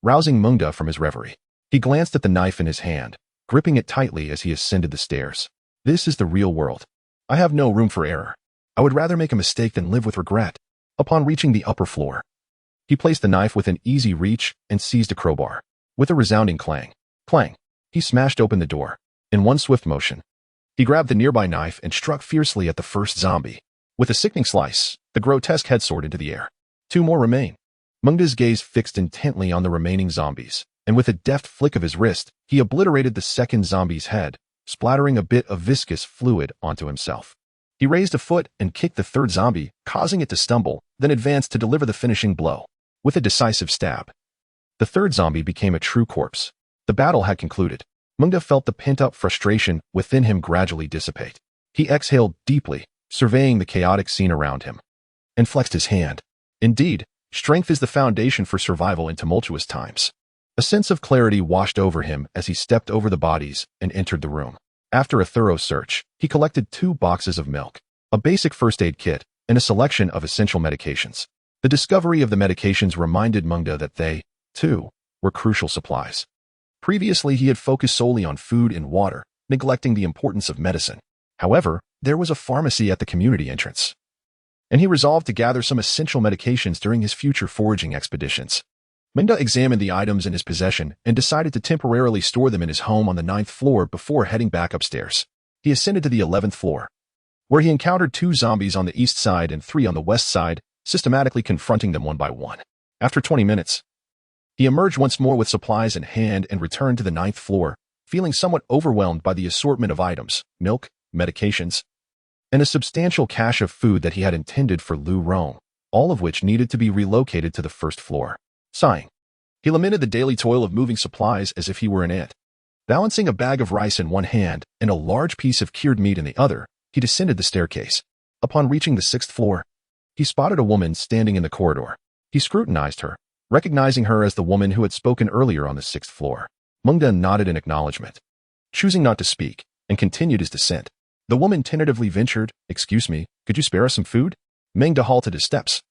rousing Meng from his reverie. He glanced at the knife in his hand, gripping it tightly as he ascended the stairs. This is the real world. I have no room for error. I would rather make a mistake than live with regret. Upon reaching the upper floor, he placed the knife within easy reach and seized a crowbar. With a resounding clang, he smashed open the door. In one swift motion, he grabbed the nearby knife and struck fiercely at the first zombie. With a sickening slice, the grotesque head soared into the air. 2 more remain. Meng's gaze fixed intently on the remaining zombies, and with a deft flick of his wrist, he obliterated the second zombie's head, splattering a bit of viscous fluid onto himself. He raised a foot and kicked the third zombie, causing it to stumble, then advanced to deliver the finishing blow. With a decisive stab, the third zombie became a true corpse. The battle had concluded. Meng felt the pent-up frustration within him gradually dissipate. He exhaled deeply, surveying the chaotic scene around him, and flexed his hand. Indeed, strength is the foundation for survival in tumultuous times. A sense of clarity washed over him as he stepped over the bodies and entered the room. After a thorough search, he collected 2 boxes of milk, a basic first aid kit, and a selection of essential medications. The discovery of the medications reminded Meng that they, too, were crucial supplies. Previously, he had focused solely on food and water, neglecting the importance of medicine. However, there was a pharmacy at the community entrance, and he resolved to gather some essential medications during his future foraging expeditions. Meng examined the items in his possession and decided to temporarily store them in his home on the 9th floor before heading back upstairs. He ascended to the 11th floor, where he encountered 2 zombies on the east side and 3 on the west side, systematically confronting them one by one. After 20 minutes, he emerged once more with supplies in hand and returned to the 9th floor, feeling somewhat overwhelmed by the assortment of items, milk, medications, and a substantial cache of food that he had intended for Lu Rong, all of which needed to be relocated to the 1st floor. Sighing, he lamented the daily toil of moving supplies as if he were an ant. Balancing a bag of rice in one hand and a large piece of cured meat in the other, he descended the staircase. Upon reaching the 6th floor, he spotted a woman standing in the corridor. He scrutinized her, recognizing her as the woman who had spoken earlier on the 6th floor. Meng nodded in acknowledgement, choosing not to speak, and continued his descent. The woman tentatively ventured, "Excuse me, could you spare us some food?" Meng halted his steps,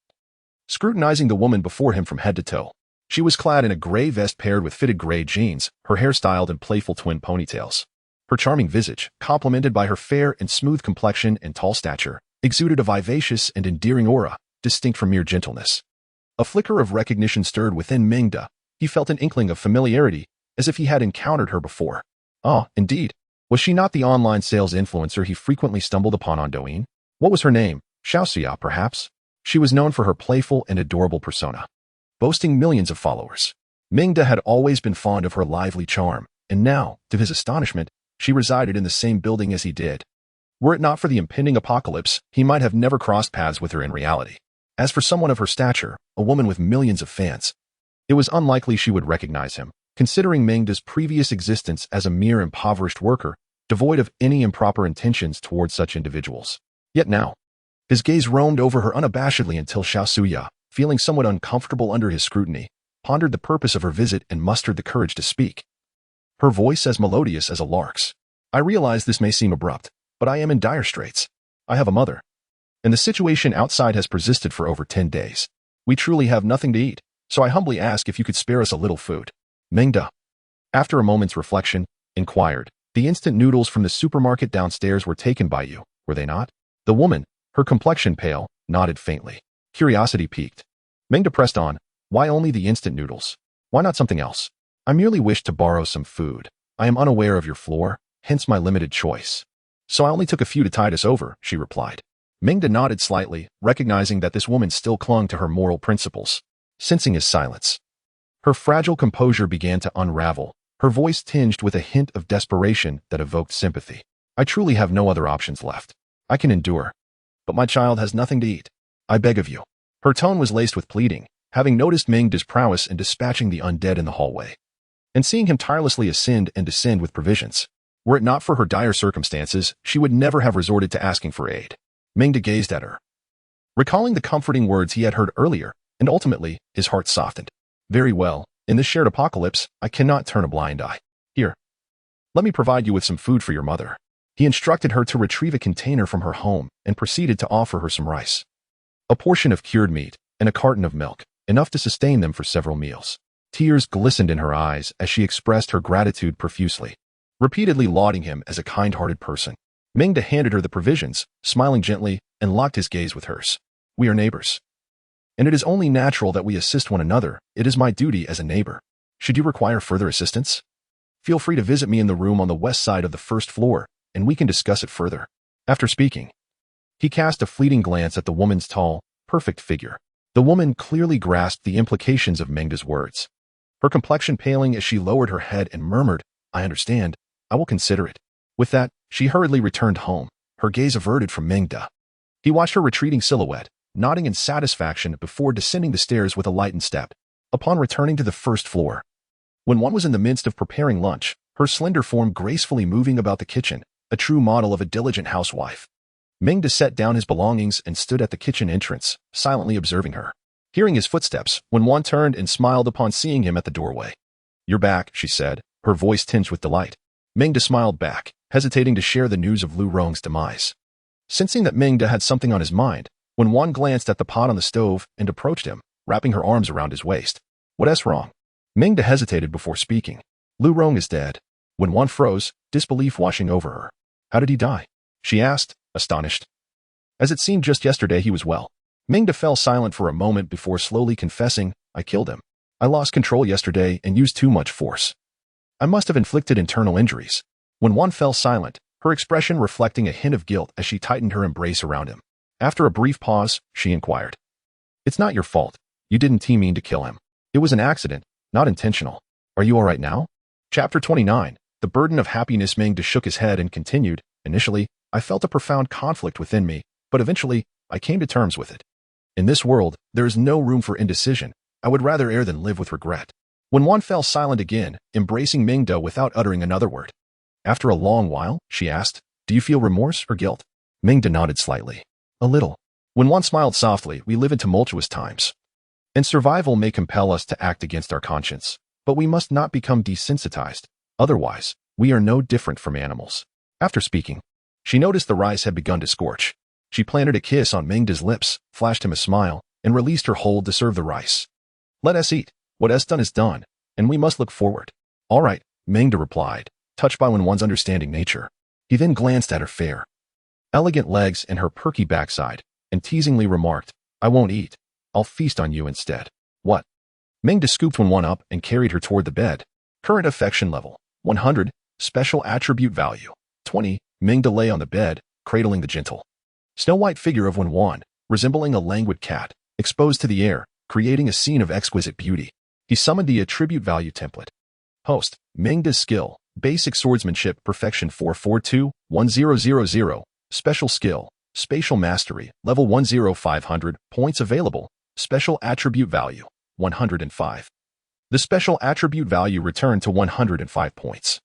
scrutinizing the woman before him from head to toe. She was clad in a gray vest paired with fitted gray jeans, her hair styled in playful twin ponytails. Her charming visage, complemented by her fair and smooth complexion and tall stature, exuded a vivacious and endearing aura, distinct from mere gentleness. A flicker of recognition stirred within Meng. He felt an inkling of familiarity, as if he had encountered her before. Ah, indeed. Was she not the online sales influencer he frequently stumbled upon on Douyin? What was her name? Xiaoxia, perhaps? She was known for her playful and adorable persona, boasting millions of followers. Meng had always been fond of her lively charm, and now, to his astonishment, she resided in the same building as he did. Were it not for the impending apocalypse, he might have never crossed paths with her in reality. As for someone of her stature, a woman with millions of fans, it was unlikely she would recognize him, considering Meng's previous existence as a mere impoverished worker, devoid of any improper intentions towards such individuals. Yet now, his gaze roamed over her unabashedly until Xiaoxia, feeling somewhat uncomfortable under his scrutiny, pondered the purpose of her visit and mustered the courage to speak. Her voice as melodious as a lark's. "I realize this may seem abrupt, but I am in dire straits. I have a mother, and the situation outside has persisted for over 10 days. We truly have nothing to eat, so I humbly ask if you could spare us a little food." Meng, after a moment's reflection, inquired, "The instant noodles from the supermarket downstairs were taken by you, were they not?" The woman, her complexion pale, nodded faintly. Curiosity piqued. Meng pressed on, "Why only the instant noodles? Why not something else? I merely wish to borrow some food. I am unaware of your floor, hence my limited choice. So I only took a few to tide us over," she replied. Meng nodded slightly, recognizing that this woman still clung to her moral principles. Sensing his silence, her fragile composure began to unravel, her voice tinged with a hint of desperation that evoked sympathy. "I truly have no other options left. I can endure, but my child has nothing to eat. I beg of you." Her tone was laced with pleading, having noticed Meng's prowess in dispatching the undead in the hallway, and seeing him tirelessly ascend and descend with provisions. Were it not for her dire circumstances, she would never have resorted to asking for aid. Meng gazed at her, recalling the comforting words he had heard earlier, and ultimately, his heart softened. "Very well, in this shared apocalypse, I cannot turn a blind eye. Here, let me provide you with some food for your mother." He instructed her to retrieve a container from her home and proceeded to offer her some rice, a portion of cured meat, and a carton of milk, enough to sustain them for several meals. Tears glistened in her eyes as she expressed her gratitude profusely, repeatedly lauding him as a kind-hearted person. Meng handed her the provisions, smiling gently, and locked his gaze with hers. "We are neighbors, and it is only natural that we assist one another. It is my duty as a neighbor. Should you require further assistance, feel free to visit me in the room on the west side of the 1st floor, and we can discuss it further." After speaking, he cast a fleeting glance at the woman's tall, perfect figure. The woman clearly grasped the implications of Meng's words, her complexion paling as she lowered her head and murmured, "I understand. I will consider it." With that, she hurriedly returned home, her gaze averted from Meng. He watched her retreating silhouette, nodding in satisfaction before descending the stairs with a lightened step. Upon returning to the 1st floor, when one was in the midst of preparing lunch, her slender form gracefully moving about the kitchen, a true model of a diligent housewife. Meng set down his belongings and stood at the kitchen entrance, silently observing her. Hearing his footsteps, when one turned and smiled upon seeing him at the doorway. "You're back," she said, her voice tinged with delight. Meng smiled back, hesitating to share the news of Lu Rong's demise. Sensing that Meng had something on his mind, when Wan glanced at the pot on the stove and approached him, wrapping her arms around his waist. "What's wrong?" Meng hesitated before speaking. "Lu Rong is dead." When Wan froze, disbelief washing over her. "How did he die?" she asked, astonished. As it seemed just yesterday he was well. Meng fell silent for a moment before slowly confessing, "I killed him. I lost control yesterday and used too much force. I must have inflicted internal injuries." When Wan fell silent, her expression reflecting a hint of guilt as she tightened her embrace around him. After a brief pause, she inquired, "It's not your fault. You didn't mean to kill him. It was an accident, not intentional. Are you all right now?" Chapter 29. The burden of happiness. Meng shook his head and continued, "Initially, I felt a profound conflict within me, but eventually, I came to terms with it. In this world, there is no room for indecision. I would rather err than live with regret." When Wan fell silent again, embracing Meng without uttering another word. After a long while, she asked, "Do you feel remorse or guilt?" Meng nodded slightly. "A little." When Wan smiled softly, "We live in tumultuous times, and survival may compel us to act against our conscience, but we must not become desensitized. Otherwise, we are no different from animals." After speaking, she noticed the rice had begun to scorch. She planted a kiss on Meng's lips, flashed him a smile, and released her hold to serve the rice. "Let us eat. What is done is done, and we must look forward." "All right," Meng replied, touched by Wan's understanding nature. He then glanced at her fair, elegant legs and her perky backside, and teasingly remarked, "I won't eat. I'll feast on you instead." "What?" Meng scooped Wan up and carried her toward the bed. Current affection level, 100. Special attribute value, 20. Meng lay on the bed, cradling the gentle, snow-white figure of Wan, resembling a languid cat, exposed to the air, creating a scene of exquisite beauty. He summoned the attribute value template. Host, Meng's skill, basic swordsmanship, perfection 442-1000, special skill, spatial mastery, level 10500, points available, special attribute value, 105. The special attribute value returned to 105 points.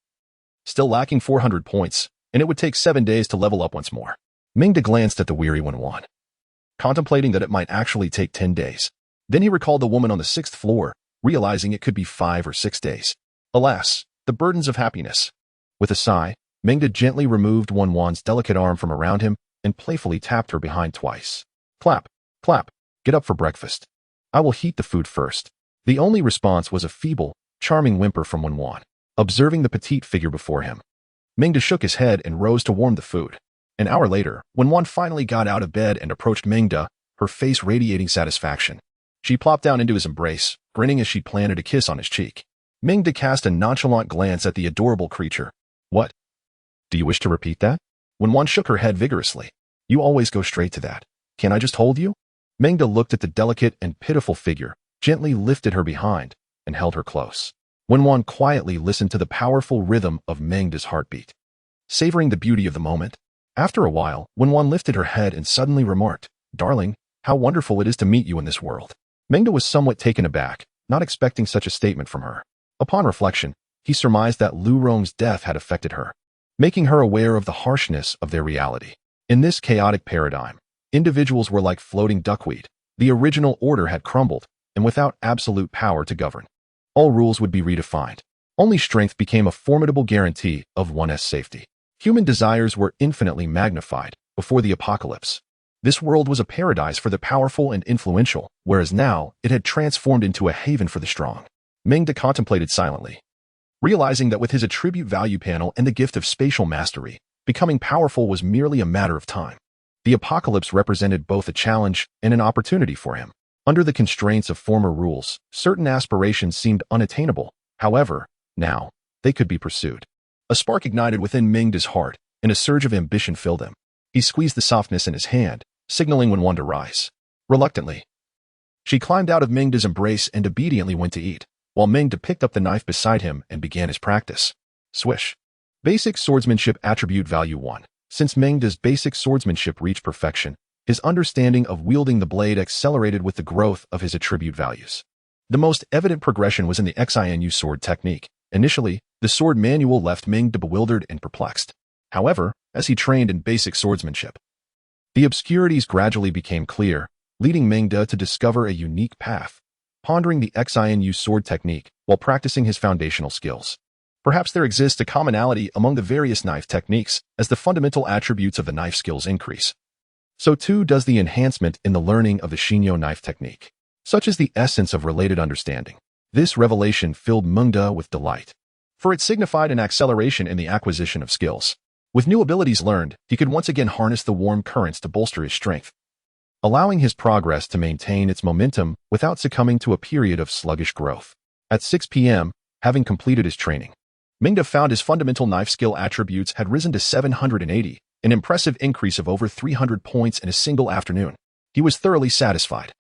Still lacking 400 points, and it would take 7 days to level up once more. Meng glanced at the weary Wan, contemplating that it might actually take 10 days. Then he recalled the woman on the 6th floor, realizing it could be 5 or 6 days. Alas, the burdens of happiness. With a sigh, Meng gently removed Wan's delicate arm from around him and playfully tapped her behind twice. "Clap, clap, get up for breakfast. I will heat the food first." The only response was a feeble, charming whimper from Wan. Observing the petite figure before him, Meng shook his head and rose to warm the food. An hour later, when Wan finally got out of bed and approached Meng, her face radiating satisfaction. She plopped down into his embrace, grinning as she planted a kiss on his cheek. Meng cast a nonchalant glance at the adorable creature. "What? Do you wish to repeat that?" When Wan shook her head vigorously. "You always go straight to that. Can I just hold you?" Meng looked at the delicate and pitiful figure, gently lifted her behind, and held her close. When Wan quietly listened to the powerful rhythm of Meng's heartbeat, savoring the beauty of the moment. After a while, when Wan lifted her head and suddenly remarked, "Darling, how wonderful it is to meet you in this world." Meng was somewhat taken aback, not expecting such a statement from her. Upon reflection, he surmised that Lu Rong's death had affected her, making her aware of the harshness of their reality. In this chaotic paradigm, individuals were like floating duckweed. The original order had crumbled, and without absolute power to govern, all rules would be redefined. Only strength became a formidable guarantee of one's safety. Human desires were infinitely magnified before the apocalypse. This world was a paradise for the powerful and influential, whereas now it had transformed into a haven for the strong. Meng contemplated silently, realizing that with his attribute value panel and the gift of spatial mastery, becoming powerful was merely a matter of time. The apocalypse represented both a challenge and an opportunity for him. Under the constraints of former rules, certain aspirations seemed unattainable. However, now, they could be pursued. A spark ignited within Meng's heart, and a surge of ambition filled him. He squeezed the softness in his hand, signaling Wan to rise. Reluctantly, she climbed out of Meng's embrace and obediently went to eat, while Meng picked up the knife beside him and began his practice. Swish. Basic swordsmanship attribute value 1. Since Meng's basic swordsmanship reached perfection, his understanding of wielding the blade accelerated with the growth of his attribute values. The most evident progression was in the XINU sword technique. Initially, the sword manual left Meng bewildered and perplexed. However, as he trained in basic swordsmanship, the obscurities gradually became clear, leading Meng to discover a unique path, pondering the XINU sword technique while practicing his foundational skills. Perhaps there exists a commonality among the various knife techniques. As the fundamental attributes of the knife skills increase, so too does the enhancement in the learning of the Shinyo knife technique. Such is the essence of related understanding. This revelation filled Meng with delight, for it signified an acceleration in the acquisition of skills. With new abilities learned, he could once again harness the warm currents to bolster his strength, allowing his progress to maintain its momentum without succumbing to a period of sluggish growth. At 6 p.m., having completed his training, Ming found his fundamental knife skill attributes had risen to 780, an impressive increase of over 300 points in a single afternoon. He was thoroughly satisfied,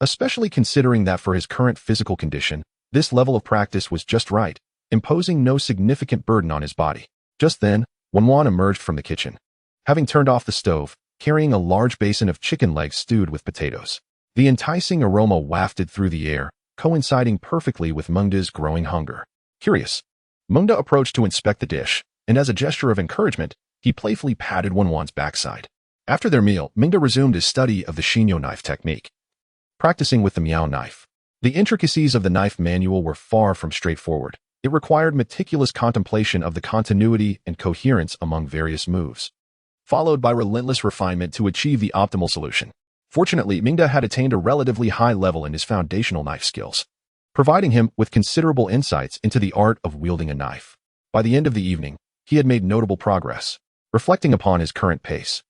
especially considering that for his current physical condition, this level of practice was just right, imposing no significant burden on his body. Just then, Wenwan emerged from the kitchen, having turned off the stove, carrying a large basin of chicken legs stewed with potatoes. The enticing aroma wafted through the air, coinciding perfectly with Meng's growing hunger. Curious, Meng approached to inspect the dish, and as a gesture of encouragement, he playfully patted Wenwan's backside. After their meal, Meng resumed his study of the Xinyo knife technique, practicing with the Miao knife. The intricacies of the knife manual were far from straightforward. It required meticulous contemplation of the continuity and coherence among various moves, followed by relentless refinement to achieve the optimal solution. Fortunately, Meng had attained a relatively high level in his foundational knife skills, providing him with considerable insights into the art of wielding a knife. By the end of the evening, he had made notable progress. Reflecting upon his current pace,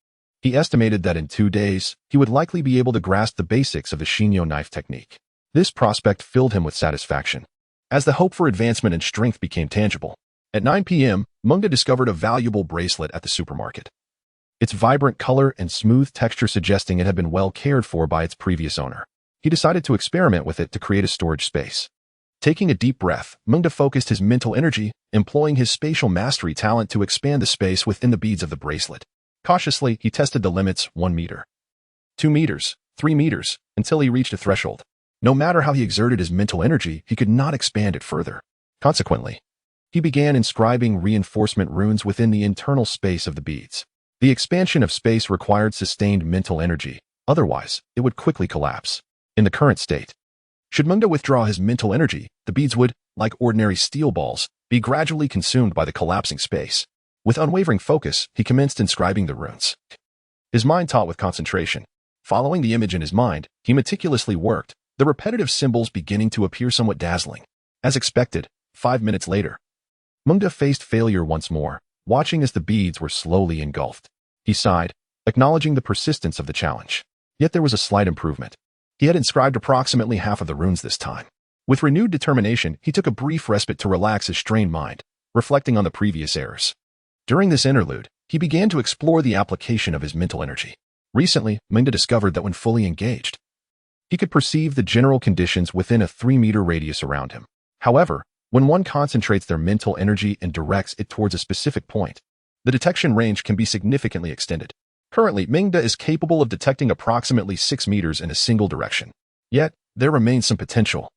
he estimated that in 2 days, he would likely be able to grasp the basics of the Xinyo knife technique. This prospect filled him with satisfaction, as the hope for advancement and strength became tangible. At 9 p.m., Meng discovered a valuable bracelet at the supermarket, its vibrant color and smooth texture suggesting it had been well cared for by its previous owner. He decided to experiment with it to create a storage space. Taking a deep breath, Meng focused his mental energy, employing his spatial mastery talent to expand the space within the beads of the bracelet. Cautiously, he tested the limits: 1 meter, 2 meters, 3 meters, until he reached a threshold. No matter how he exerted his mental energy, he could not expand it further. Consequently, he began inscribing reinforcement runes within the internal space of the beads. The expansion of space required sustained mental energy, otherwise, it would quickly collapse. In the current state, should Meng withdraw his mental energy, the beads would, like ordinary steel balls, be gradually consumed by the collapsing space. With unwavering focus, he commenced inscribing the runes, his mind taut with concentration. Following the image in his mind, he meticulously worked, the repetitive symbols beginning to appear somewhat dazzling. As expected, 5 minutes later, Meng faced failure once more, watching as the beads were slowly engulfed. He sighed, acknowledging the persistence of the challenge. Yet there was a slight improvement. He had inscribed approximately half of the runes this time. With renewed determination, he took a brief respite to relax his strained mind, reflecting on the previous errors. During this interlude, he began to explore the application of his mental energy. Recently, Meng discovered that when fully engaged, he could perceive the general conditions within a 3-meter radius around him. However, when one concentrates their mental energy and directs it towards a specific point, the detection range can be significantly extended. Currently, Meng is capable of detecting approximately 6 meters in a single direction. Yet, there remains some potential.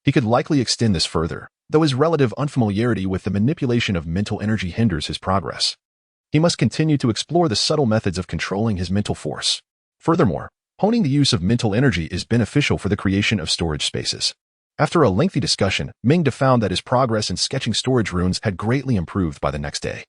He could likely extend this further, though his relative unfamiliarity with the manipulation of mental energy hinders his progress. He must continue to explore the subtle methods of controlling his mental force. Furthermore, honing the use of mental energy is beneficial for the creation of storage spaces. After a lengthy discussion, Meng found that his progress in sketching storage runes had greatly improved by the next day.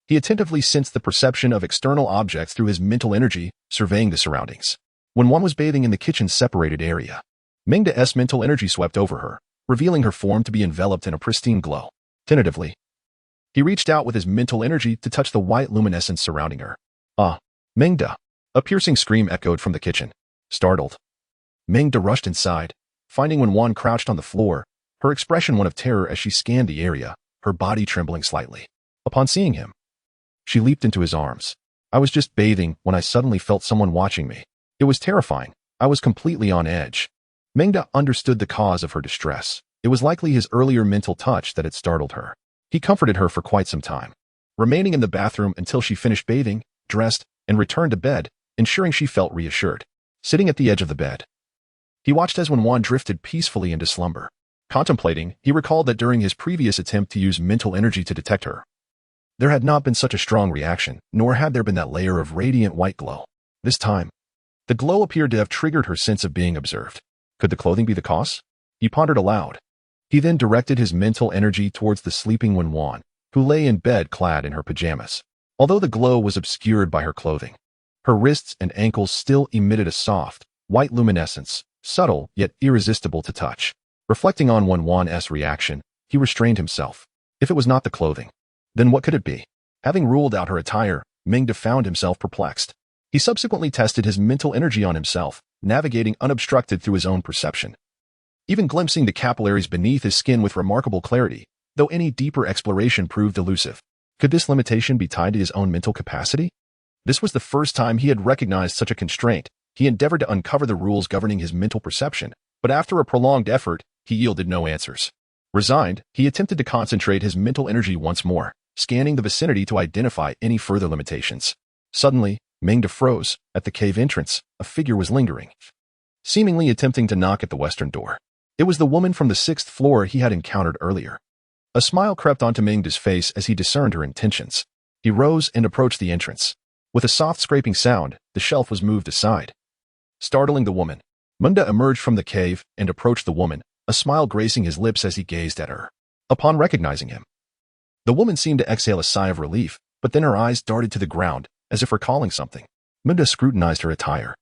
He attentively sensed the perception of external objects through his mental energy, surveying the surroundings. When one was bathing in the kitchen's separated area, Meng's mental energy swept over her, revealing her form to be enveloped in a pristine glow. Tentatively, he reached out with his mental energy to touch the white luminescence surrounding her. "Ah, Meng!" A piercing scream echoed from the kitchen. Startled, Meng rushed inside, finding Wenwan crouched on the floor, her expression one of terror as she scanned the area, her body trembling slightly. Upon seeing him, she leaped into his arms. "I was just bathing when I suddenly felt someone watching me. It was terrifying. I was completely on edge." Meng understood the cause of her distress. It was likely his earlier mental touch that had startled her. He comforted her for quite some time, remaining in the bathroom until she finished bathing, dressed, and returned to bed, ensuring she felt reassured. Sitting at the edge of the bed, he watched as Wenwan drifted peacefully into slumber. Contemplating, he recalled that during his previous attempt to use mental energy to detect her, there had not been such a strong reaction, nor had there been that layer of radiant white glow. This time, the glow appeared to have triggered her sense of being observed. Could the clothing be the cause? He pondered aloud. He then directed his mental energy towards the sleeping Wenwan, who lay in bed clad in her pajamas. Although the glow was obscured by her clothing, her wrists and ankles still emitted a soft, white luminescence, subtle yet irresistible to touch. Reflecting on Wenwan's reaction, he restrained himself. If it was not the clothing, then what could it be? Having ruled out her attire, Meng found himself perplexed. He subsequently tested his mental energy on himself, navigating unobstructed through his own perception. Even glimpsing the capillaries beneath his skin with remarkable clarity, though any deeper exploration proved elusive. Could this limitation be tied to his own mental capacity? This was the first time he had recognized such a constraint. He endeavored to uncover the rules governing his mental perception, but after a prolonged effort, he yielded no answers. Resigned, he attempted to concentrate his mental energy once more, scanning the vicinity to identify any further limitations. Suddenly, Meng froze. At the cave entrance, a figure was lingering, seemingly attempting to knock at the western door. It was the woman from the 6th floor he had encountered earlier. A smile crept onto Meng's face as he discerned her intentions. He rose and approached the entrance. With a soft scraping sound, the shelf was moved aside, startling the woman. Meng emerged from the cave and approached the woman, a smile gracing his lips as he gazed at her. Upon recognizing him, the woman seemed to exhale a sigh of relief, but then her eyes darted to the ground, as if recalling something. Meng scrutinized her attire.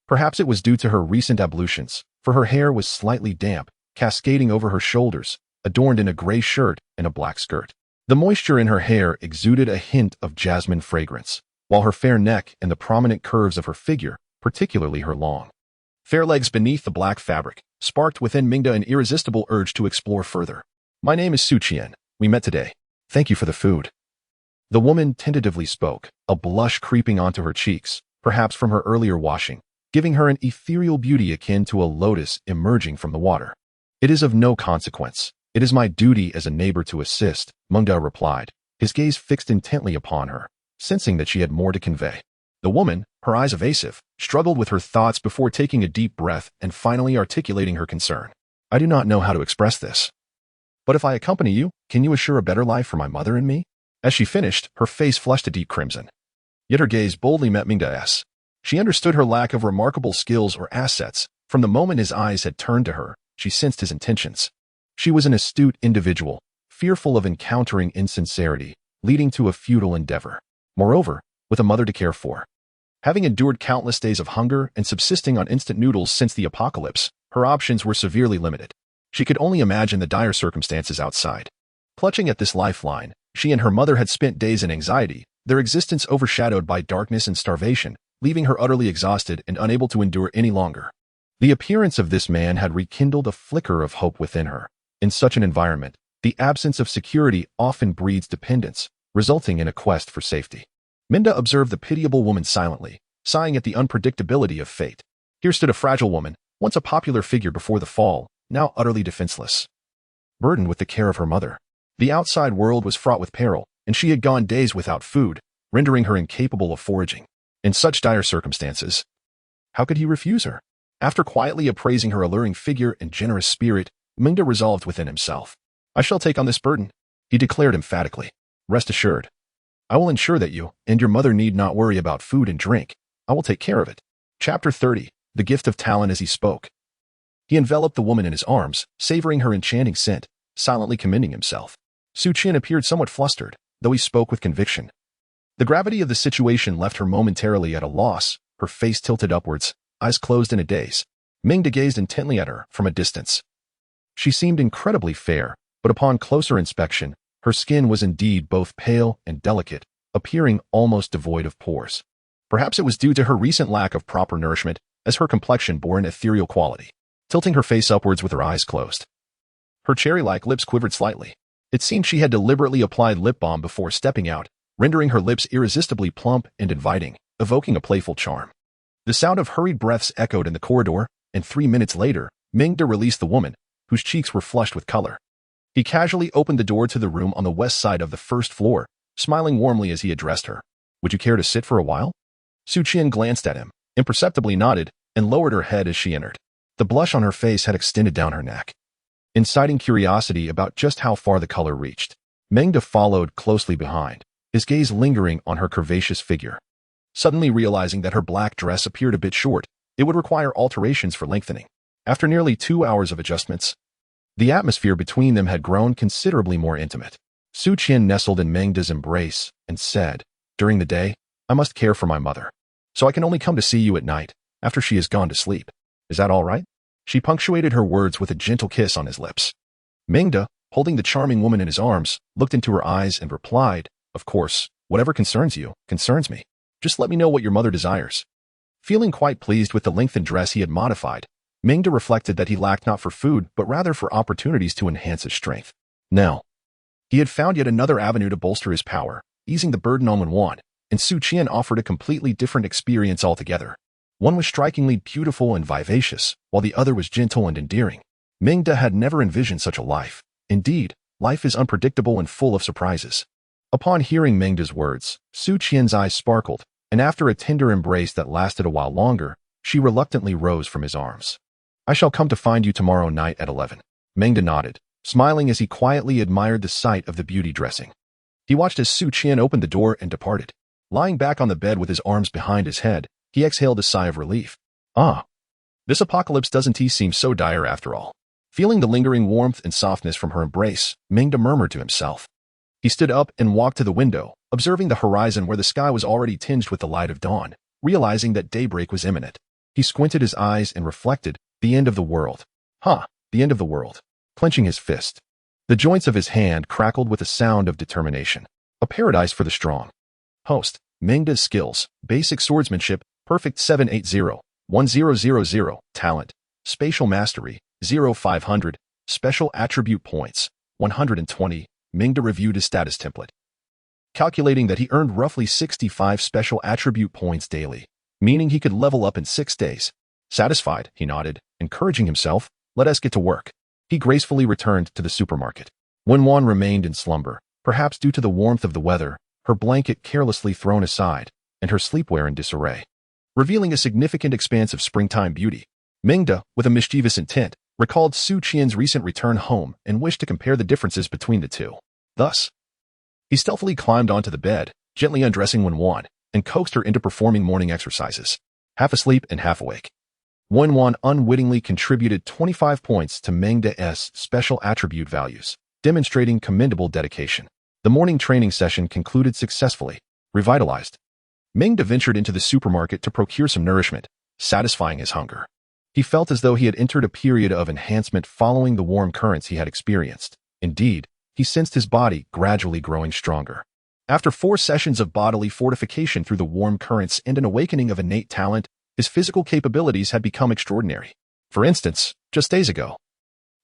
Perhaps it was due to her recent ablutions, for her hair was slightly damp, cascading over her shoulders, adorned in a gray shirt and a black skirt. The moisture in her hair exuded a hint of jasmine fragrance, while her fair neck and the prominent curves of her figure, particularly her long, fair legs beneath the black fabric, sparked within Meng an irresistible urge to explore further. "My name is Su Qian. We met today. Thank you for the food." The woman tentatively spoke, a blush creeping onto her cheeks, perhaps from her earlier washing, giving her an ethereal beauty akin to a lotus emerging from the water. "It is of no consequence. It is my duty as a neighbor to assist," Meng replied, his gaze fixed intently upon her, sensing that she had more to convey. The woman, her eyes evasive, struggled with her thoughts before taking a deep breath and finally articulating her concern. "I do not know how to express this, but if I accompany you, can you assure a better life for my mother and me?" As she finished, her face flushed a deep crimson. Yet her gaze boldly met Meng's. She understood her lack of remarkable skills or assets. From the moment his eyes had turned to her, she sensed his intentions. She was an astute individual, fearful of encountering insincerity, leading to a futile endeavor. Moreover, with a mother to care for, having endured countless days of hunger and subsisting on instant noodles since the apocalypse, her options were severely limited. She could only imagine the dire circumstances outside. Clutching at this lifeline, she and her mother had spent days in anxiety, their existence overshadowed by darkness and starvation, leaving her utterly exhausted and unable to endure any longer. The appearance of this man had rekindled a flicker of hope within her. In such an environment, the absence of security often breeds dependence, resulting in a quest for safety. Meng observed the pitiable woman silently, sighing at the unpredictability of fate. Here stood a fragile woman, once a popular figure before the fall, now utterly defenseless, burdened with the care of her mother. The outside world was fraught with peril, and she had gone days without food, rendering her incapable of foraging. In such dire circumstances, how could he refuse her? After quietly appraising her alluring figure and generous spirit, Meng resolved within himself. "I shall take on this burden," he declared emphatically. "Rest assured, I will ensure that you and your mother need not worry about food and drink. I will take care of it." Chapter 30. The Gift of Talent. As he spoke, he enveloped the woman in his arms, savoring her enchanting scent, silently commending himself. Su Qian appeared somewhat flustered, though he spoke with conviction. The gravity of the situation left her momentarily at a loss, her face tilted upwards, eyes closed in a daze. Meng gazed intently at her from a distance. She seemed incredibly fair, but upon closer inspection, her skin was indeed both pale and delicate, appearing almost devoid of pores. Perhaps it was due to her recent lack of proper nourishment, as her complexion bore an ethereal quality, tilting her face upwards with her eyes closed. Her cherry-like lips quivered slightly. It seemed she had deliberately applied lip balm before stepping out, rendering her lips irresistibly plump and inviting, evoking a playful charm. The sound of hurried breaths echoed in the corridor, and 3 minutes later, Meng released the woman, whose cheeks were flushed with color. He casually opened the door to the room on the west side of the 1st floor, smiling warmly as he addressed her. "Would you care to sit for a while?" Su Qian glanced at him, imperceptibly nodded, and lowered her head as she entered. The blush on her face had extended down her neck, inciting curiosity about just how far the color reached. Meng followed closely behind, his gaze lingering on her curvaceous figure. Suddenly realizing that her black dress appeared a bit short, it would require alterations for lengthening. After nearly 2 hours of adjustments, the atmosphere between them had grown considerably more intimate. Su Qian nestled in Meng's embrace and said, "During the day, I must care for my mother, so I can only come to see you at night, after she has gone to sleep. Is that all right?" She punctuated her words with a gentle kiss on his lips. Meng, holding the charming woman in his arms, looked into her eyes and replied, "Of course, whatever concerns you, concerns me. Just let me know what your mother desires." Feeling quite pleased with the lengthened dress he had modified, Meng reflected that he lacked not for food, but rather for opportunities to enhance his strength. Now, He had found yet another avenue to bolster his power, easing the burden on Wenwan, and Su Qian offered a completely different experience altogether. One was strikingly beautiful and vivacious, while the other was gentle and endearing. Meng De had never envisioned such a life. Indeed, life is unpredictable and full of surprises. Upon hearing Meng De's words, Su Qian's eyes sparkled, and after a tender embrace that lasted a while longer, she reluctantly rose from his arms. I shall come to find you tomorrow night at 11. Meng De nodded, smiling as he quietly admired the sight of the beauty dressing. He watched as Su Qian opened the door and departed. Lying back on the bed with his arms behind his head, he exhaled a sigh of relief. Ah, this apocalypse doesn't seem so dire after all. Feeling the lingering warmth and softness from her embrace, Meng De murmured to himself. He stood up and walked to the window, observing the horizon where the sky was already tinged with the light of dawn, realizing that daybreak was imminent. He squinted his eyes and reflected, the end of the world. The end of the world. Clenching his fist. The joints of his hand crackled with a sound of determination. A paradise for the strong. Host, Meng De's skills, basic swordsmanship, perfect 780, 1000, talent, spatial mastery, 0500, special attribute points, 120, Meng De reviewed his status template. Calculating that he earned roughly 65 special attribute points daily, meaning he could level up in 6 days. Satisfied, he nodded, encouraging himself, let us get to work. He gracefully returned to the supermarket. Wenwan remained in slumber, perhaps due to the warmth of the weather, her blanket carelessly thrown aside, and her sleepwear in disarray, revealing a significant expanse of springtime beauty. Meng De, with a mischievous intent, recalled Su Qian's recent return home and wished to compare the differences between the two. Thus, he stealthily climbed onto the bed, gently undressing Wenwan, and coaxed her into performing morning exercises. Half asleep and half awake. Wenwan unwittingly contributed 25 points to Meng De's special attribute values, demonstrating commendable dedication. The morning training session concluded successfully. Revitalized, Meng De ventured into the supermarket to procure some nourishment, satisfying his hunger. He felt as though he had entered a period of enhancement following the warm currents he had experienced. Indeed, he sensed his body gradually growing stronger. After 4 sessions of bodily fortification through the warm currents and an awakening of innate talent, his physical capabilities had become extraordinary. For instance, just days ago,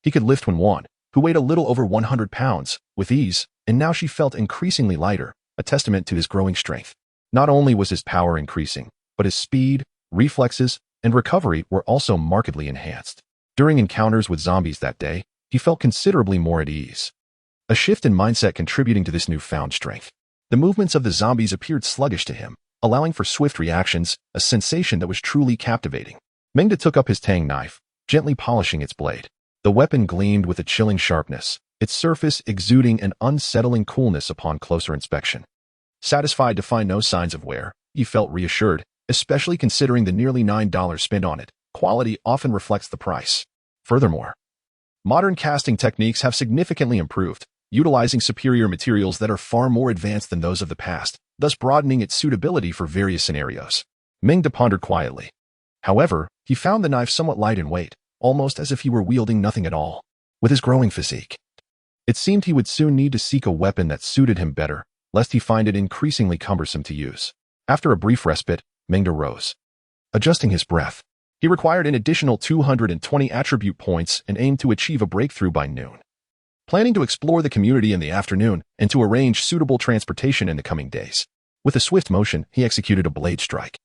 he could lift Wenwan, who weighed a little over 100 pounds, with ease, and now she felt increasingly lighter, a testament to his growing strength. Not only was his power increasing, but his speed, reflexes, and recovery were also markedly enhanced. During encounters with zombies that day, he felt considerably more at ease. A shift in mindset contributing to this newfound strength. The movements of the zombies appeared sluggish to him, allowing for swift reactions, a sensation that was truly captivating. Meng De took up his tang knife, gently polishing its blade. The weapon gleamed with a chilling sharpness, its surface exuding an unsettling coolness upon closer inspection. Satisfied to find no signs of wear, he felt reassured, especially considering the nearly $9 spent on it. Quality often reflects the price. Furthermore, modern casting techniques have significantly improved, utilizing superior materials that are far more advanced than those of the past, thus broadening its suitability for various scenarios. Meng De pondered quietly. However, he found the knife somewhat light in weight, almost as if he were wielding nothing at all. With his growing physique, it seemed he would soon need to seek a weapon that suited him better, lest he find it increasingly cumbersome to use. After a brief respite, Meng De rose. Adjusting his breath, he required an additional 220 attribute points and aimed to achieve a breakthrough by noon. Planning to explore the community in the afternoon and to arrange suitable transportation in the coming days. With a swift motion, he executed a blade strike.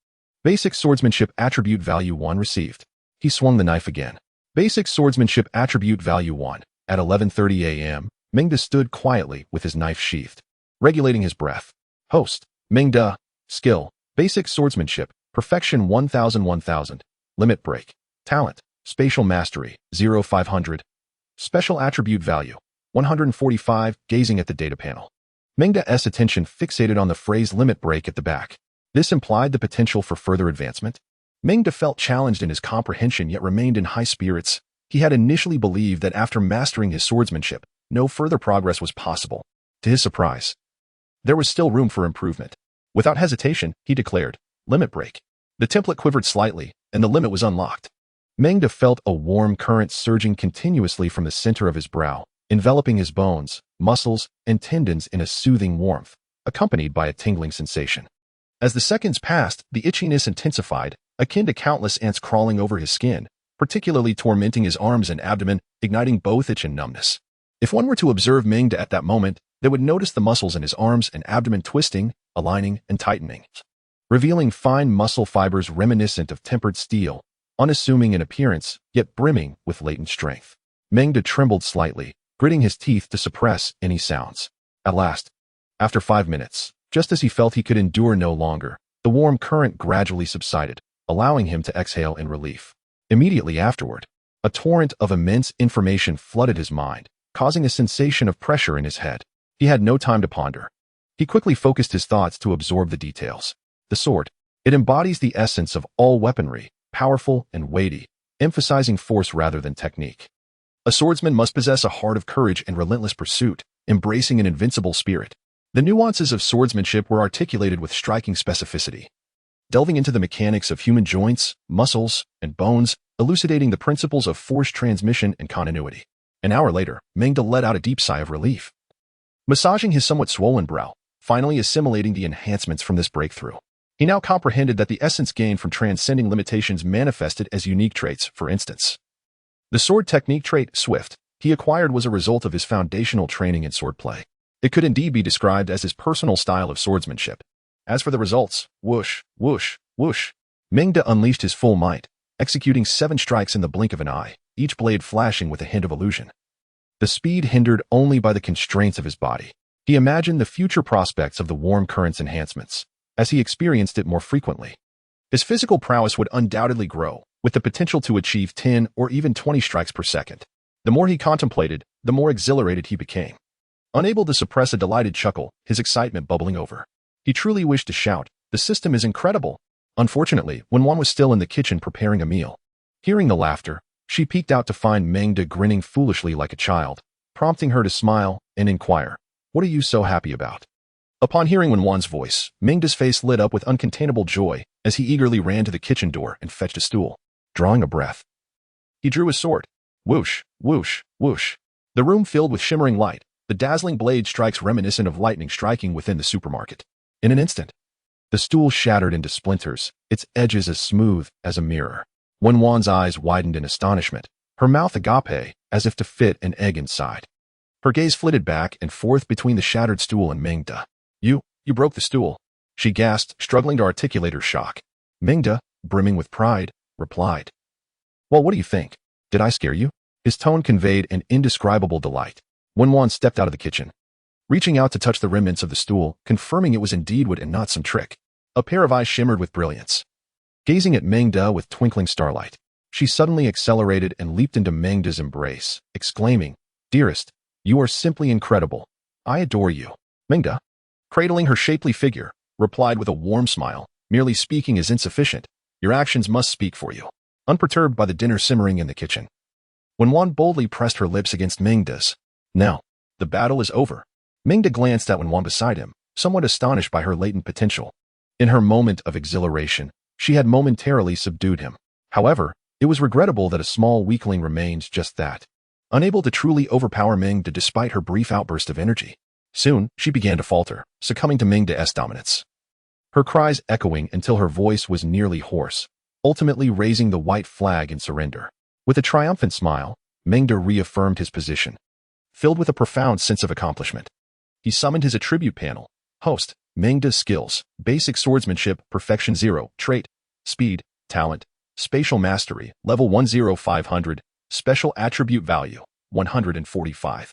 Basic swordsmanship attribute value 1 received. He swung the knife again. Basic swordsmanship attribute value 1. At 11:30 a.m., Meng De stood quietly with his knife sheathed, regulating his breath. Host, Meng De. Skill, basic swordsmanship, perfection 1000. Limit break. Talent, spatial mastery, 0500. Special attribute value, 145, gazing at the data panel. Meng De's attention fixated on the phrase limit break at the back. This implied the potential for further advancement. Meng De felt challenged in his comprehension yet remained in high spirits. He had initially believed that after mastering his swordsmanship, no further progress was possible. To his surprise, there was still room for improvement. Without hesitation, he declared, limit break. The template quivered slightly, and the limit was unlocked. Meng De felt a warm current surging continuously from the center of his brow, enveloping his bones, muscles, and tendons in a soothing warmth, accompanied by a tingling sensation. As the seconds passed, the itchiness intensified, akin to countless ants crawling over his skin, particularly tormenting his arms and abdomen, igniting both itch and numbness. If one were to observe Meng De at that moment, They would notice the muscles in his arms and abdomen twisting, aligning, and tightening, revealing fine muscle fibers reminiscent of tempered steel, unassuming in appearance, yet brimming with latent strength. Meng trembled slightly, gritting his teeth to suppress any sounds. At last, after 5 minutes, just as he felt he could endure no longer, the warm current gradually subsided, allowing him to exhale in relief. Immediately afterward, a torrent of immense information flooded his mind, causing a sensation of pressure in his head. He had no time to ponder. He quickly focused his thoughts to absorb the details. The sword. It embodies the essence of all weaponry, powerful and weighty, emphasizing force rather than technique. A swordsman must possess a heart of courage and relentless pursuit, embracing an invincible spirit. The nuances of swordsmanship were articulated with striking specificity, delving into the mechanics of human joints, muscles, and bones, elucidating the principles of force transmission and continuity. An hour later, Meng let out a deep sigh of relief, massaging his somewhat swollen brow, finally assimilating the enhancements from this breakthrough. He now comprehended that the essence gained from transcending limitations manifested as unique traits. For instance, the sword technique trait, swift, he acquired was a result of his foundational training in swordplay. It could indeed be described as his personal style of swordsmanship. As for the results, whoosh, whoosh, whoosh, Meng unleashed his full might, executing 7 strikes in the blink of an eye, each blade flashing with a hint of illusion. The speed hindered only by the constraints of his body. He imagined the future prospects of the warm current's enhancements, as he experienced it more frequently. His physical prowess would undoubtedly grow, with the potential to achieve 10 or even 20 strikes per second. The more he contemplated, the more exhilarated he became. Unable to suppress a delighted chuckle, his excitement bubbling over. He truly wished to shout, "The system is incredible!" Unfortunately, when one was still in the kitchen preparing a meal. Hearing the laughter, she peeked out to find Meng grinning foolishly like a child, prompting her to smile and inquire, "What are you so happy about?" Upon hearing Wenwan's voice, Meng's face lit up with uncontainable joy as he eagerly ran to the kitchen door and fetched a stool. Drawing a breath, he drew his sword. Whoosh, whoosh, whoosh. The room filled with shimmering light, the dazzling blade strikes reminiscent of lightning striking within the supermarket. In an instant, the stool shattered into splinters, its edges as smooth as a mirror. Wenwan's eyes widened in astonishment, her mouth agape, as if to fit an egg inside. Her gaze flitted back and forth between the shattered stool and Meng. You broke the stool," she gasped, struggling to articulate her shock. Meng, brimming with pride, replied, "Well, what do you think? Did I scare you?" His tone conveyed an indescribable delight. Wenwan stepped out of the kitchen, reaching out to touch the remnants of the stool, confirming it was indeed wood and not some trick. A pair of eyes shimmered with brilliance. Gazing at Meng with twinkling starlight, she suddenly accelerated and leaped into Meng's embrace, exclaiming, "Dearest, you are simply incredible. I adore you." Meng, cradling her shapely figure, replied with a warm smile, "Merely speaking is insufficient. Your actions must speak for you." Unperturbed by the dinner simmering in the kitchen, Wenwan boldly pressed her lips against Meng's. "Now, the battle is over." Meng glanced at Wenwan beside him, somewhat astonished by her latent potential. In her moment of exhilaration, she had momentarily subdued him. However, it was regrettable that a small weakling remained just that, unable to truly overpower Meng despite her brief outburst of energy. Soon, she began to falter, succumbing to Meng's dominance. Her cries echoing until her voice was nearly hoarse, ultimately raising the white flag in surrender. With a triumphant smile, Meng reaffirmed his position, filled with a profound sense of accomplishment. He summoned his attribute panel. Host, Meng's skills, basic swordsmanship, perfection 0, trait, speed, talent, spatial mastery, level 10500, special attribute value, 145.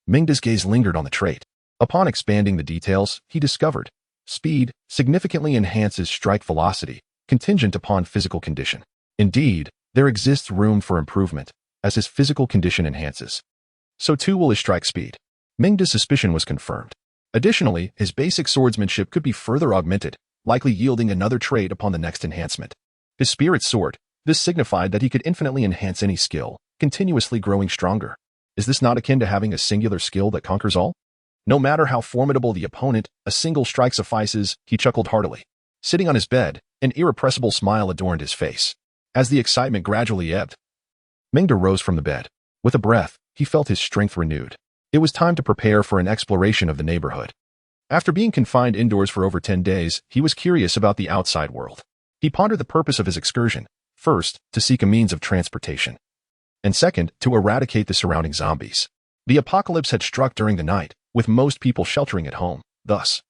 Meng's gaze lingered on the trait. Upon expanding the details, he discovered, speed significantly enhances strike velocity, contingent upon physical condition. Indeed, there exists room for improvement, as his physical condition enhances. So too will his strike speed. Meng's suspicion was confirmed. Additionally, his basic swordsmanship could be further augmented, likely yielding another trait upon the next enhancement. His spirit sword. This signified that he could infinitely enhance any skill, continuously growing stronger. Is this not akin to having a singular skill that conquers all? No matter how formidable the opponent, a single strike suffices, he chuckled heartily. Sitting on his bed, an irrepressible smile adorned his face. As the excitement gradually ebbed, Meng rose from the bed. With a breath, he felt his strength renewed. It was time to prepare for an exploration of the neighborhood. After being confined indoors for over 10 days, he was curious about the outside world. He pondered the purpose of his excursion. First, to seek a means of transportation, and second, to eradicate the surrounding zombies. The apocalypse had struck during the night, with most people sheltering at home. Thus,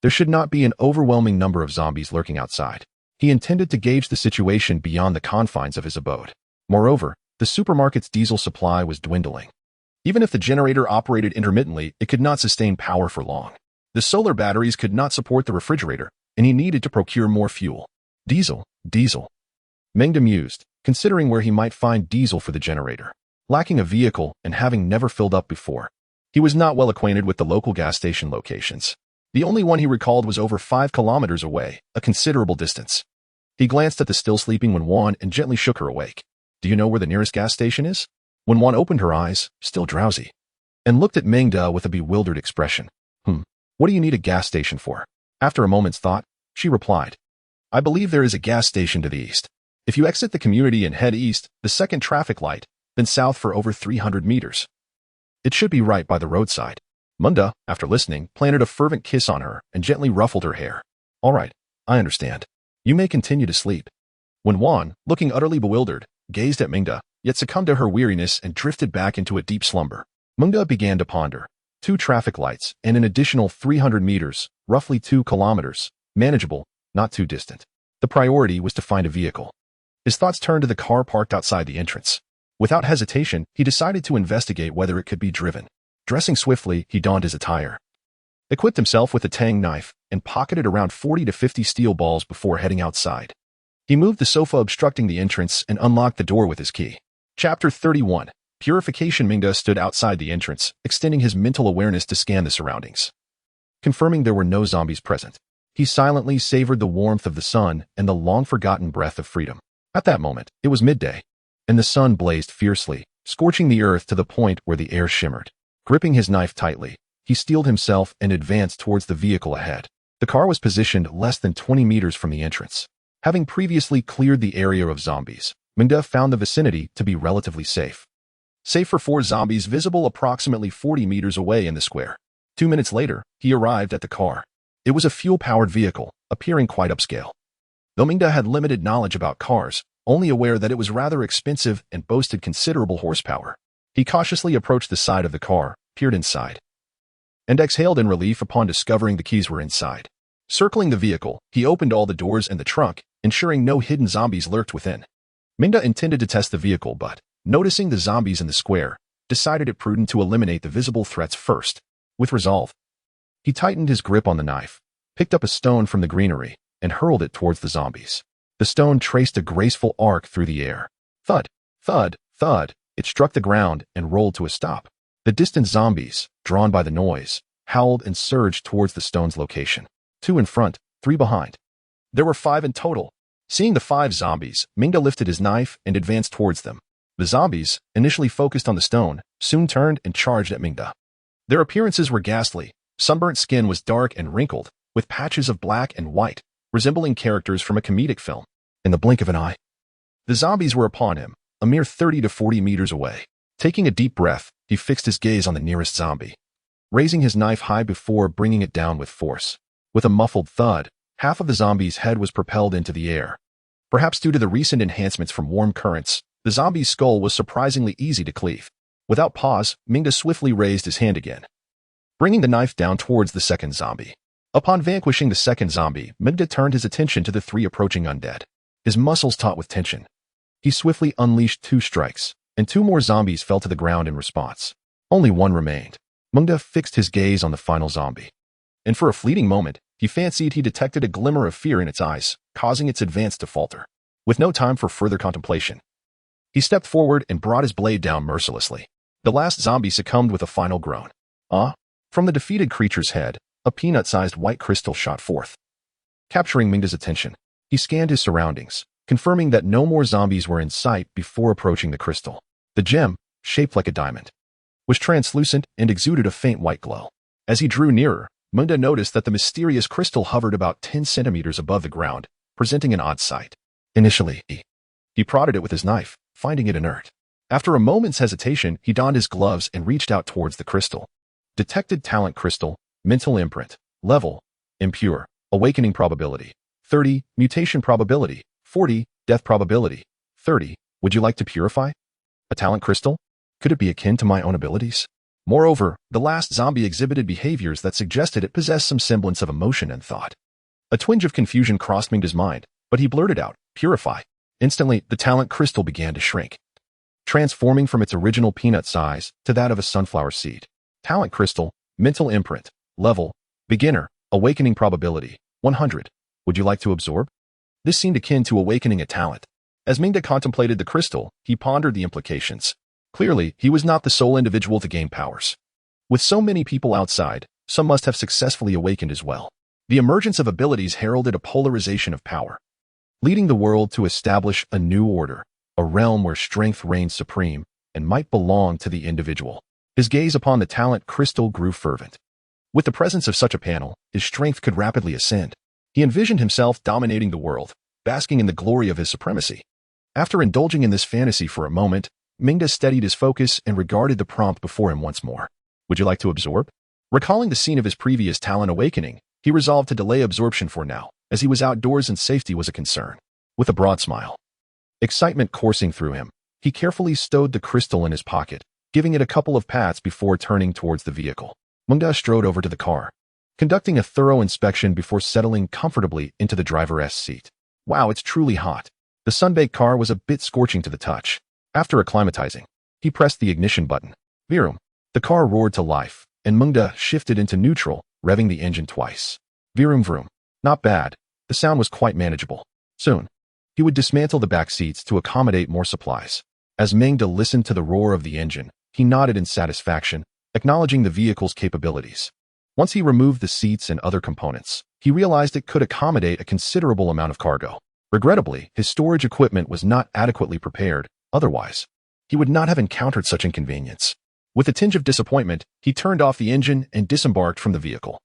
there should not be an overwhelming number of zombies lurking outside. He intended to gauge the situation beyond the confines of his abode. Moreover, the supermarket's diesel supply was dwindling. Even if the generator operated intermittently, it could not sustain power for long. The solar batteries could not support the refrigerator, and he needed to procure more fuel. Diesel. Meng mused, considering where he might find diesel for the generator. Lacking a vehicle and having never filled up before, he was not well acquainted with the local gas station locations. The only one he recalled was over 5 kilometers away, a considerable distance. He glanced at the still sleeping Wenwan and gently shook her awake. Do you know where the nearest gas station is? Wenwan opened her eyes, still drowsy, and looked at Meng with a bewildered expression. What do you need a gas station for? After a moment's thought, she replied, I believe there is a gas station to the east. If you exit the community and head east, the second traffic light, then south for over 300 meters. It should be right by the roadside. Meng, after listening, planted a fervent kiss on her and gently ruffled her hair. All right, I understand. You may continue to sleep. Wenwan, looking utterly bewildered, gazed at Meng, yet succumbed to her weariness and drifted back into a deep slumber. Meng began to ponder. 2 traffic lights and an additional 300 meters, roughly 2 kilometers, manageable, not too distant. The priority was to find a vehicle. His thoughts turned to the car parked outside the entrance. Without hesitation, he decided to investigate whether it could be driven. Dressing swiftly, he donned his attire, equipped himself with a tang knife, and pocketed around 40 to 50 steel balls before heading outside. He moved the sofa obstructing the entrance and unlocked the door with his key. Chapter 31. Purification. Meng stood outside the entrance, extending his mental awareness to scan the surroundings. Confirming there were no zombies present, he silently savored the warmth of the sun and the long-forgotten breath of freedom. At that moment, it was midday, and the sun blazed fiercely, scorching the earth to the point where the air shimmered. Gripping his knife tightly, he steeled himself and advanced towards the vehicle ahead. The car was positioned less than 20 meters from the entrance. Having previously cleared the area of zombies, Meng found the vicinity to be relatively safe. Save for 4 zombies visible approximately 40 meters away in the square. 2 minutes later, he arrived at the car. It was a fuel-powered vehicle, appearing quite upscale. Though Meng had limited knowledge about cars, only aware that it was rather expensive and boasted considerable horsepower, he cautiously approached the side of the car, peered inside, and exhaled in relief upon discovering the keys were inside. Circling the vehicle, he opened all the doors and the trunk, ensuring no hidden zombies lurked within. Meng intended to test the vehicle but, noticing the zombies in the square, decided it prudent to eliminate the visible threats first. With resolve, he tightened his grip on the knife, picked up a stone from the greenery, and hurled it towards the zombies. The stone traced a graceful arc through the air. Thud, thud, thud. It struck the ground and rolled to a stop. The distant zombies, drawn by the noise, howled and surged towards the stone's location. 2 in front, 3 behind. There were 5 in total. Seeing the 5 zombies, Meng lifted his knife and advanced towards them. The zombies, initially focused on the stone, soon turned and charged at Meng. Their appearances were ghastly. Sunburnt skin was dark and wrinkled, with patches of black and white, resembling characters from a comedic film. In the blink of an eye, the zombies were upon him, a mere 30 to 40 meters away. Taking a deep breath, he fixed his gaze on the nearest zombie, raising his knife high before bringing it down with force. With a muffled thud, half of the zombie's head was propelled into the air. Perhaps due to the recent enhancements from warm currents, the zombie's skull was surprisingly easy to cleave. Without pause, Meng swiftly raised his hand again, bringing the knife down towards the second zombie. Upon vanquishing the second zombie, Meng turned his attention to the 3 approaching undead. His muscles taut with tension, he swiftly unleashed 2 strikes, and 2 more zombies fell to the ground in response. Only 1 remained. Meng fixed his gaze on the final zombie, and for a fleeting moment, he fancied he detected a glimmer of fear in its eyes, causing its advance to falter. With no time for further contemplation, he stepped forward and brought his blade down mercilessly. The last zombie succumbed with a final groan. From the defeated creature's head, a peanut-sized white crystal shot forth. Capturing Meng's attention, he scanned his surroundings, confirming that no more zombies were in sight before approaching the crystal. The gem, shaped like a diamond, was translucent and exuded a faint white glow. As he drew nearer, Meng noticed that the mysterious crystal hovered about 10 centimeters above the ground, presenting an odd sight. Initially, he prodded it with his knife, finding it inert. After a moment's hesitation, he donned his gloves and reached out towards the crystal. Detected talent crystal, mental imprint, level, impure, awakening probability, 30, mutation probability, 40, death probability, 30. Would you like to purify? A talent crystal? Could it be akin to my own abilities? Moreover, the last zombie exhibited behaviors that suggested it possessed some semblance of emotion and thought. A twinge of confusion crossed Meng's mind, but he blurted out, "Purify." Instantly, the talent crystal began to shrink, transforming from its original peanut size to that of a sunflower seed. Talent crystal, mental imprint, level, beginner, awakening probability, 100. Would you like to absorb? This seemed akin to awakening a talent. As Meng contemplated the crystal, he pondered the implications. Clearly, he was not the sole individual to gain powers. With so many people outside, some must have successfully awakened as well. The emergence of abilities heralded a polarization of power, leading the world to establish a new order, a realm where strength reigned supreme and might belong to the individual. His gaze upon the talent crystal grew fervent. With the presence of such a panel, his strength could rapidly ascend. He envisioned himself dominating the world, basking in the glory of his supremacy. After indulging in this fantasy for a moment, Meng steadied his focus and regarded the prompt before him once more. Would you like to absorb? Recalling the scene of his previous talent awakening, he resolved to delay absorption for now, as he was outdoors and safety was a concern. With a broad smile, excitement coursing through him, he carefully stowed the crystal in his pocket, giving it a couple of pats before turning towards the vehicle. Meng strode over to the car, conducting a thorough inspection before settling comfortably into the driver's seat. Wow, it's truly hot. The sun-baked car was a bit scorching to the touch. After acclimatizing, he pressed the ignition button. Vroom. The car roared to life, and Meng shifted into neutral, revving the engine twice. Vroom vroom. Not bad. The sound was quite manageable. Soon, he would dismantle the back seats to accommodate more supplies. As Meng listened to the roar of the engine, he nodded in satisfaction, acknowledging the vehicle's capabilities. Once he removed the seats and other components, he realized it could accommodate a considerable amount of cargo. Regrettably, his storage equipment was not adequately prepared. Otherwise, he would not have encountered such inconvenience. With a tinge of disappointment, he turned off the engine and disembarked from the vehicle.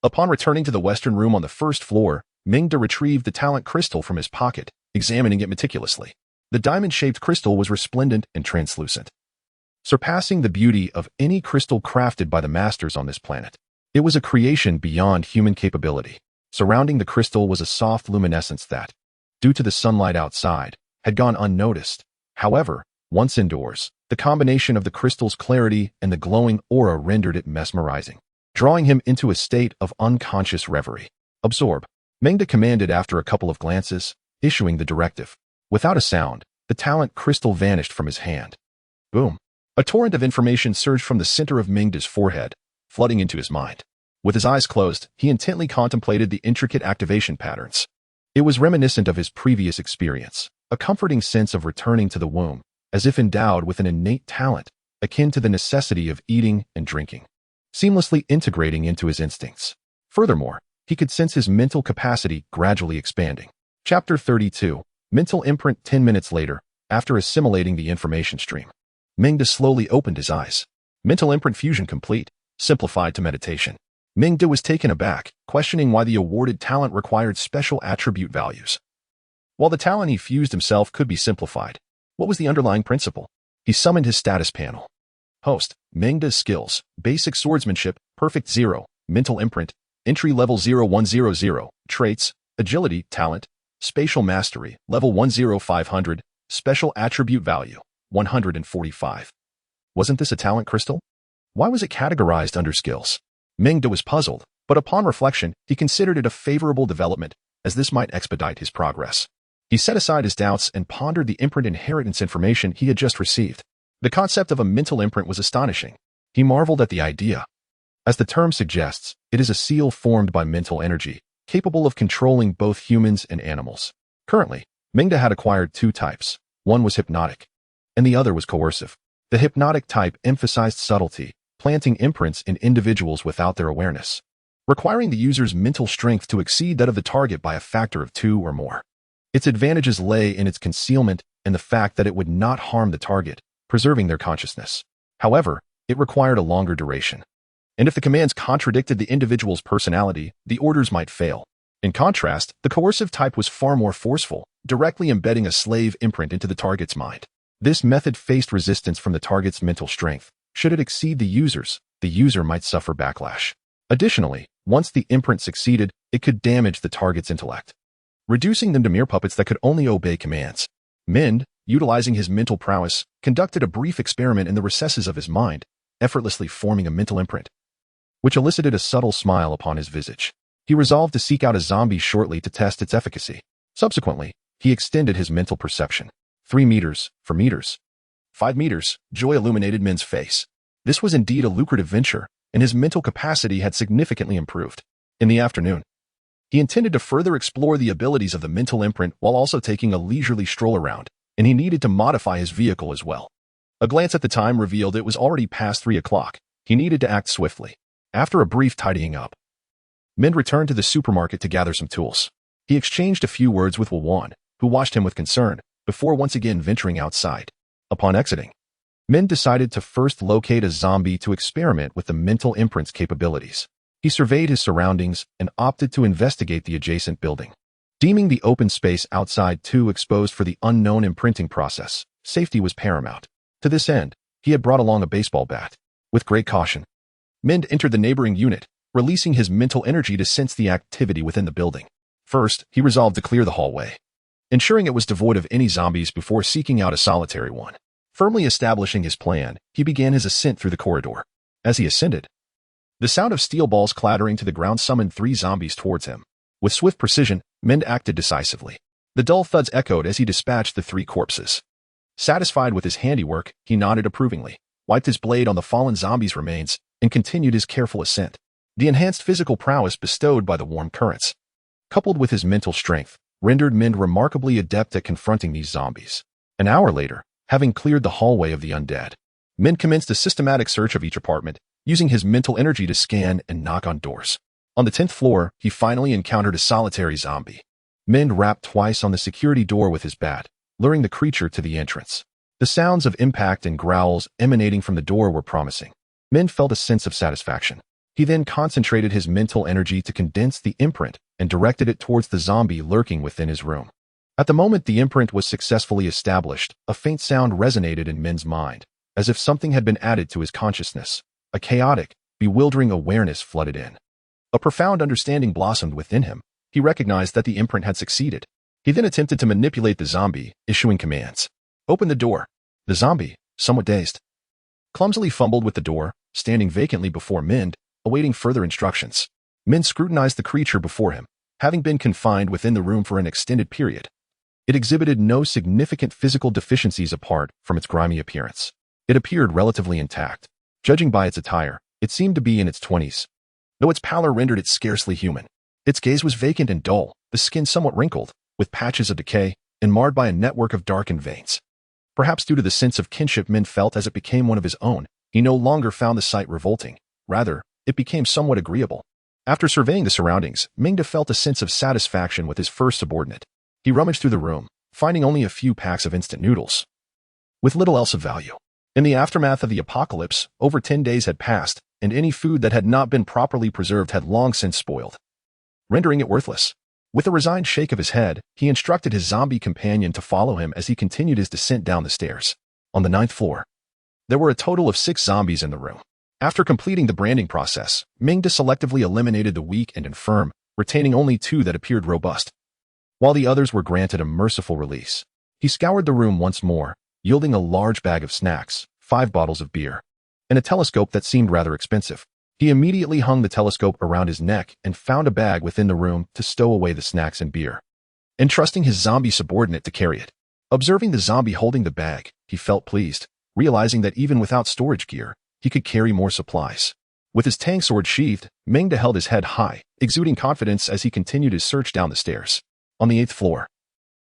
Upon returning to the western room on the first floor, Meng retrieved the talent crystal from his pocket, examining it meticulously. The diamond-shaped crystal was resplendent and translucent, surpassing the beauty of any crystal crafted by the masters on this planet. It was a creation beyond human capability. Surrounding the crystal was a soft luminescence that, due to the sunlight outside, had gone unnoticed. However, once indoors, the combination of the crystal's clarity and the glowing aura rendered it mesmerizing, drawing him into a state of unconscious reverie. Absorb, Meng commanded after a couple of glances, issuing the directive. Without a sound, the talent crystal vanished from his hand. Boom. A torrent of information surged from the center of Meng's forehead, flooding into his mind. With his eyes closed, he intently contemplated the intricate activation patterns. It was reminiscent of his previous experience, a comforting sense of returning to the womb, as if endowed with an innate talent, akin to the necessity of eating and drinking, seamlessly integrating into his instincts. Furthermore, he could sense his mental capacity gradually expanding. Chapter 32. Mental imprint. 10 minutes later, after assimilating the information stream, Meng slowly opened his eyes. Mental imprint fusion complete, simplified to meditation. Meng was taken aback, questioning why the awarded talent required special attribute values. While the talent he fused himself could be simplified, what was the underlying principle? He summoned his status panel. Host, Meng's skills, basic swordsmanship, perfect 0, mental imprint, entry level 0100, traits, agility, talent, spatial mastery, level 10500, special attribute value, 145. Wasn't this a talent crystal? Why was it categorized under skills? Meng was puzzled, but upon reflection, he considered it a favorable development, as this might expedite his progress. He set aside his doubts and pondered the imprint inheritance information he had just received. The concept of a mental imprint was astonishing. He marveled at the idea. As the term suggests, it is a seal formed by mental energy, capable of controlling both humans and animals. Currently, Meng had acquired two types. One was hypnotic, and the other was coercive. The hypnotic type emphasized subtlety, planting imprints in individuals without their awareness, requiring the user's mental strength to exceed that of the target by a factor of 2 or more. Its advantages lay in its concealment and the fact that it would not harm the target, preserving their consciousness. However, it required a longer duration. And if the commands contradicted the individual's personality, the orders might fail. In contrast, the coercive type was far more forceful, directly embedding a slave imprint into the target's mind. This method faced resistance from the target's mental strength. Should it exceed the user might suffer backlash. Additionally, once the imprint succeeded, it could damage the target's intellect, reducing them to mere puppets that could only obey commands. Meng, utilizing his mental prowess, conducted a brief experiment in the recesses of his mind, effortlessly forming a mental imprint, which elicited a subtle smile upon his visage. He resolved to seek out a zombie shortly to test its efficacy. Subsequently, he extended his mental perception. 3 meters, 4 meters, 5 meters, joy illuminated Men's face. This was indeed a lucrative venture, and his mental capacity had significantly improved. In the afternoon, he intended to further explore the abilities of the mental imprint while also taking a leisurely stroll around, and he needed to modify his vehicle as well. A glance at the time revealed it was already past 3 o'clock. He needed to act swiftly. After a brief tidying up, Meng returned to the supermarket to gather some tools. He exchanged a few words with Wan, who watched him with concern, before once again venturing outside. Upon exiting, Meng decided to first locate a zombie to experiment with the mental imprint's capabilities. He surveyed his surroundings and opted to investigate the adjacent building. Deeming the open space outside too exposed for the unknown imprinting process, safety was paramount. To this end, he had brought along a baseball bat. With great caution, Meng entered the neighboring unit, releasing his mental energy to sense the activity within the building. First, he resolved to clear the hallway, ensuring it was devoid of any zombies before seeking out a solitary one. Firmly establishing his plan, he began his ascent through the corridor. As he ascended, the sound of steel balls clattering to the ground summoned 3 zombies towards him. With swift precision, Meng acted decisively. The dull thuds echoed as he dispatched the 3 corpses. Satisfied with his handiwork, he nodded approvingly, wiped his blade on the fallen zombie's remains, and continued his careful ascent. The enhanced physical prowess bestowed by the warm currents, coupled with his mental strength, rendered Meng remarkably adept at confronting these zombies. An hour later, having cleared the hallway of the undead, Meng commenced a systematic search of each apartment, using his mental energy to scan and knock on doors. On the 10th floor, he finally encountered a solitary zombie. Meng rapped twice on the security door with his bat, luring the creature to the entrance. The sounds of impact and growls emanating from the door were promising. Meng felt a sense of satisfaction. He then concentrated his mental energy to condense the imprint and directed it towards the zombie lurking within his room. At the moment the imprint was successfully established, a faint sound resonated in Meng's mind, as if something had been added to his consciousness. A chaotic, bewildering awareness flooded in. A profound understanding blossomed within him. He recognized that the imprint had succeeded. He then attempted to manipulate the zombie, issuing commands. Open the door. The zombie, somewhat dazed, clumsily fumbled with the door, standing vacantly before Meng, awaiting further instructions. Meng scrutinized the creature before him. Having been confined within the room for an extended period, it exhibited no significant physical deficiencies apart from its grimy appearance. It appeared relatively intact. Judging by its attire, it seemed to be in its 20s, though its pallor rendered it scarcely human. Its gaze was vacant and dull, the skin somewhat wrinkled, with patches of decay, and marred by a network of darkened veins. Perhaps due to the sense of kinship Meng felt as it became one of his own, he no longer found the sight revolting. Rather, it became somewhat agreeable. After surveying the surroundings, Meng felt a sense of satisfaction with his first subordinate. He rummaged through the room, finding only a few packs of instant noodles, with little else of value. In the aftermath of the apocalypse, over 10 days had passed, and any food that had not been properly preserved had long since spoiled, rendering it worthless. With a resigned shake of his head, he instructed his zombie companion to follow him as he continued his descent down the stairs. On the 9th floor, there were a total of 6 zombies in the room. After completing the branding process, Meng selectively eliminated the weak and infirm, retaining only 2 that appeared robust, while the others were granted a merciful release. He scoured the room once more, yielding a large bag of snacks, 5 bottles of beer, and a telescope that seemed rather expensive. He immediately hung the telescope around his neck and found a bag within the room to stow away the snacks and beer, entrusting his zombie subordinate to carry it. Observing the zombie holding the bag, he felt pleased, realizing that even without storage gear, he could carry more supplies. With his tang sword sheathed, Meng held his head high, exuding confidence as he continued his search down the stairs. On the 8th floor,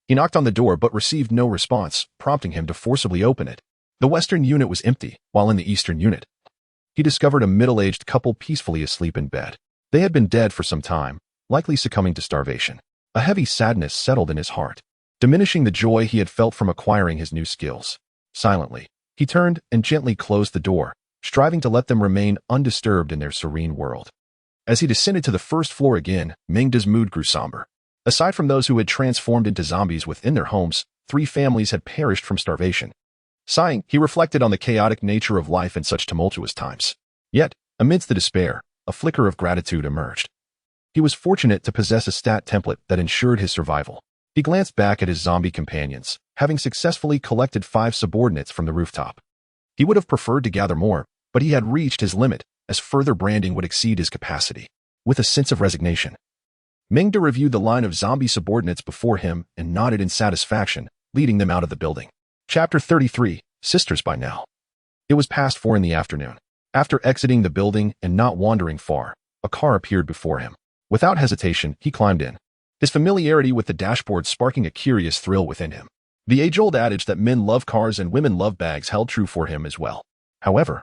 he knocked on the door but received no response, prompting him to forcibly open it. The western unit was empty, while in the eastern unit, he discovered a middle-aged couple peacefully asleep in bed. They had been dead for some time, likely succumbing to starvation. A heavy sadness settled in his heart, diminishing the joy he had felt from acquiring his new skills. Silently, he turned and gently closed the door, striving to let them remain undisturbed in their serene world. As he descended to the 1st floor again, Meng's mood grew somber. Aside from those who had transformed into zombies within their homes, 3 families had perished from starvation. Sighing, he reflected on the chaotic nature of life in such tumultuous times. Yet, amidst the despair, a flicker of gratitude emerged. He was fortunate to possess a stat template that ensured his survival. He glanced back at his zombie companions, having successfully collected 5 subordinates from the rooftop. He would have preferred to gather more, but but he had reached his limit, as further branding would exceed his capacity. With a sense of resignation, Meng reviewed the line of zombie subordinates before him and nodded in satisfaction, leading them out of the building. Chapter 33, Sisters by now. It was past 4 in the afternoon. After exiting the building and not wandering far, a car appeared before him. Without hesitation, he climbed in, his familiarity with the dashboard sparking a curious thrill within him. The age-old adage that men love cars and women love bags held true for him as well. However,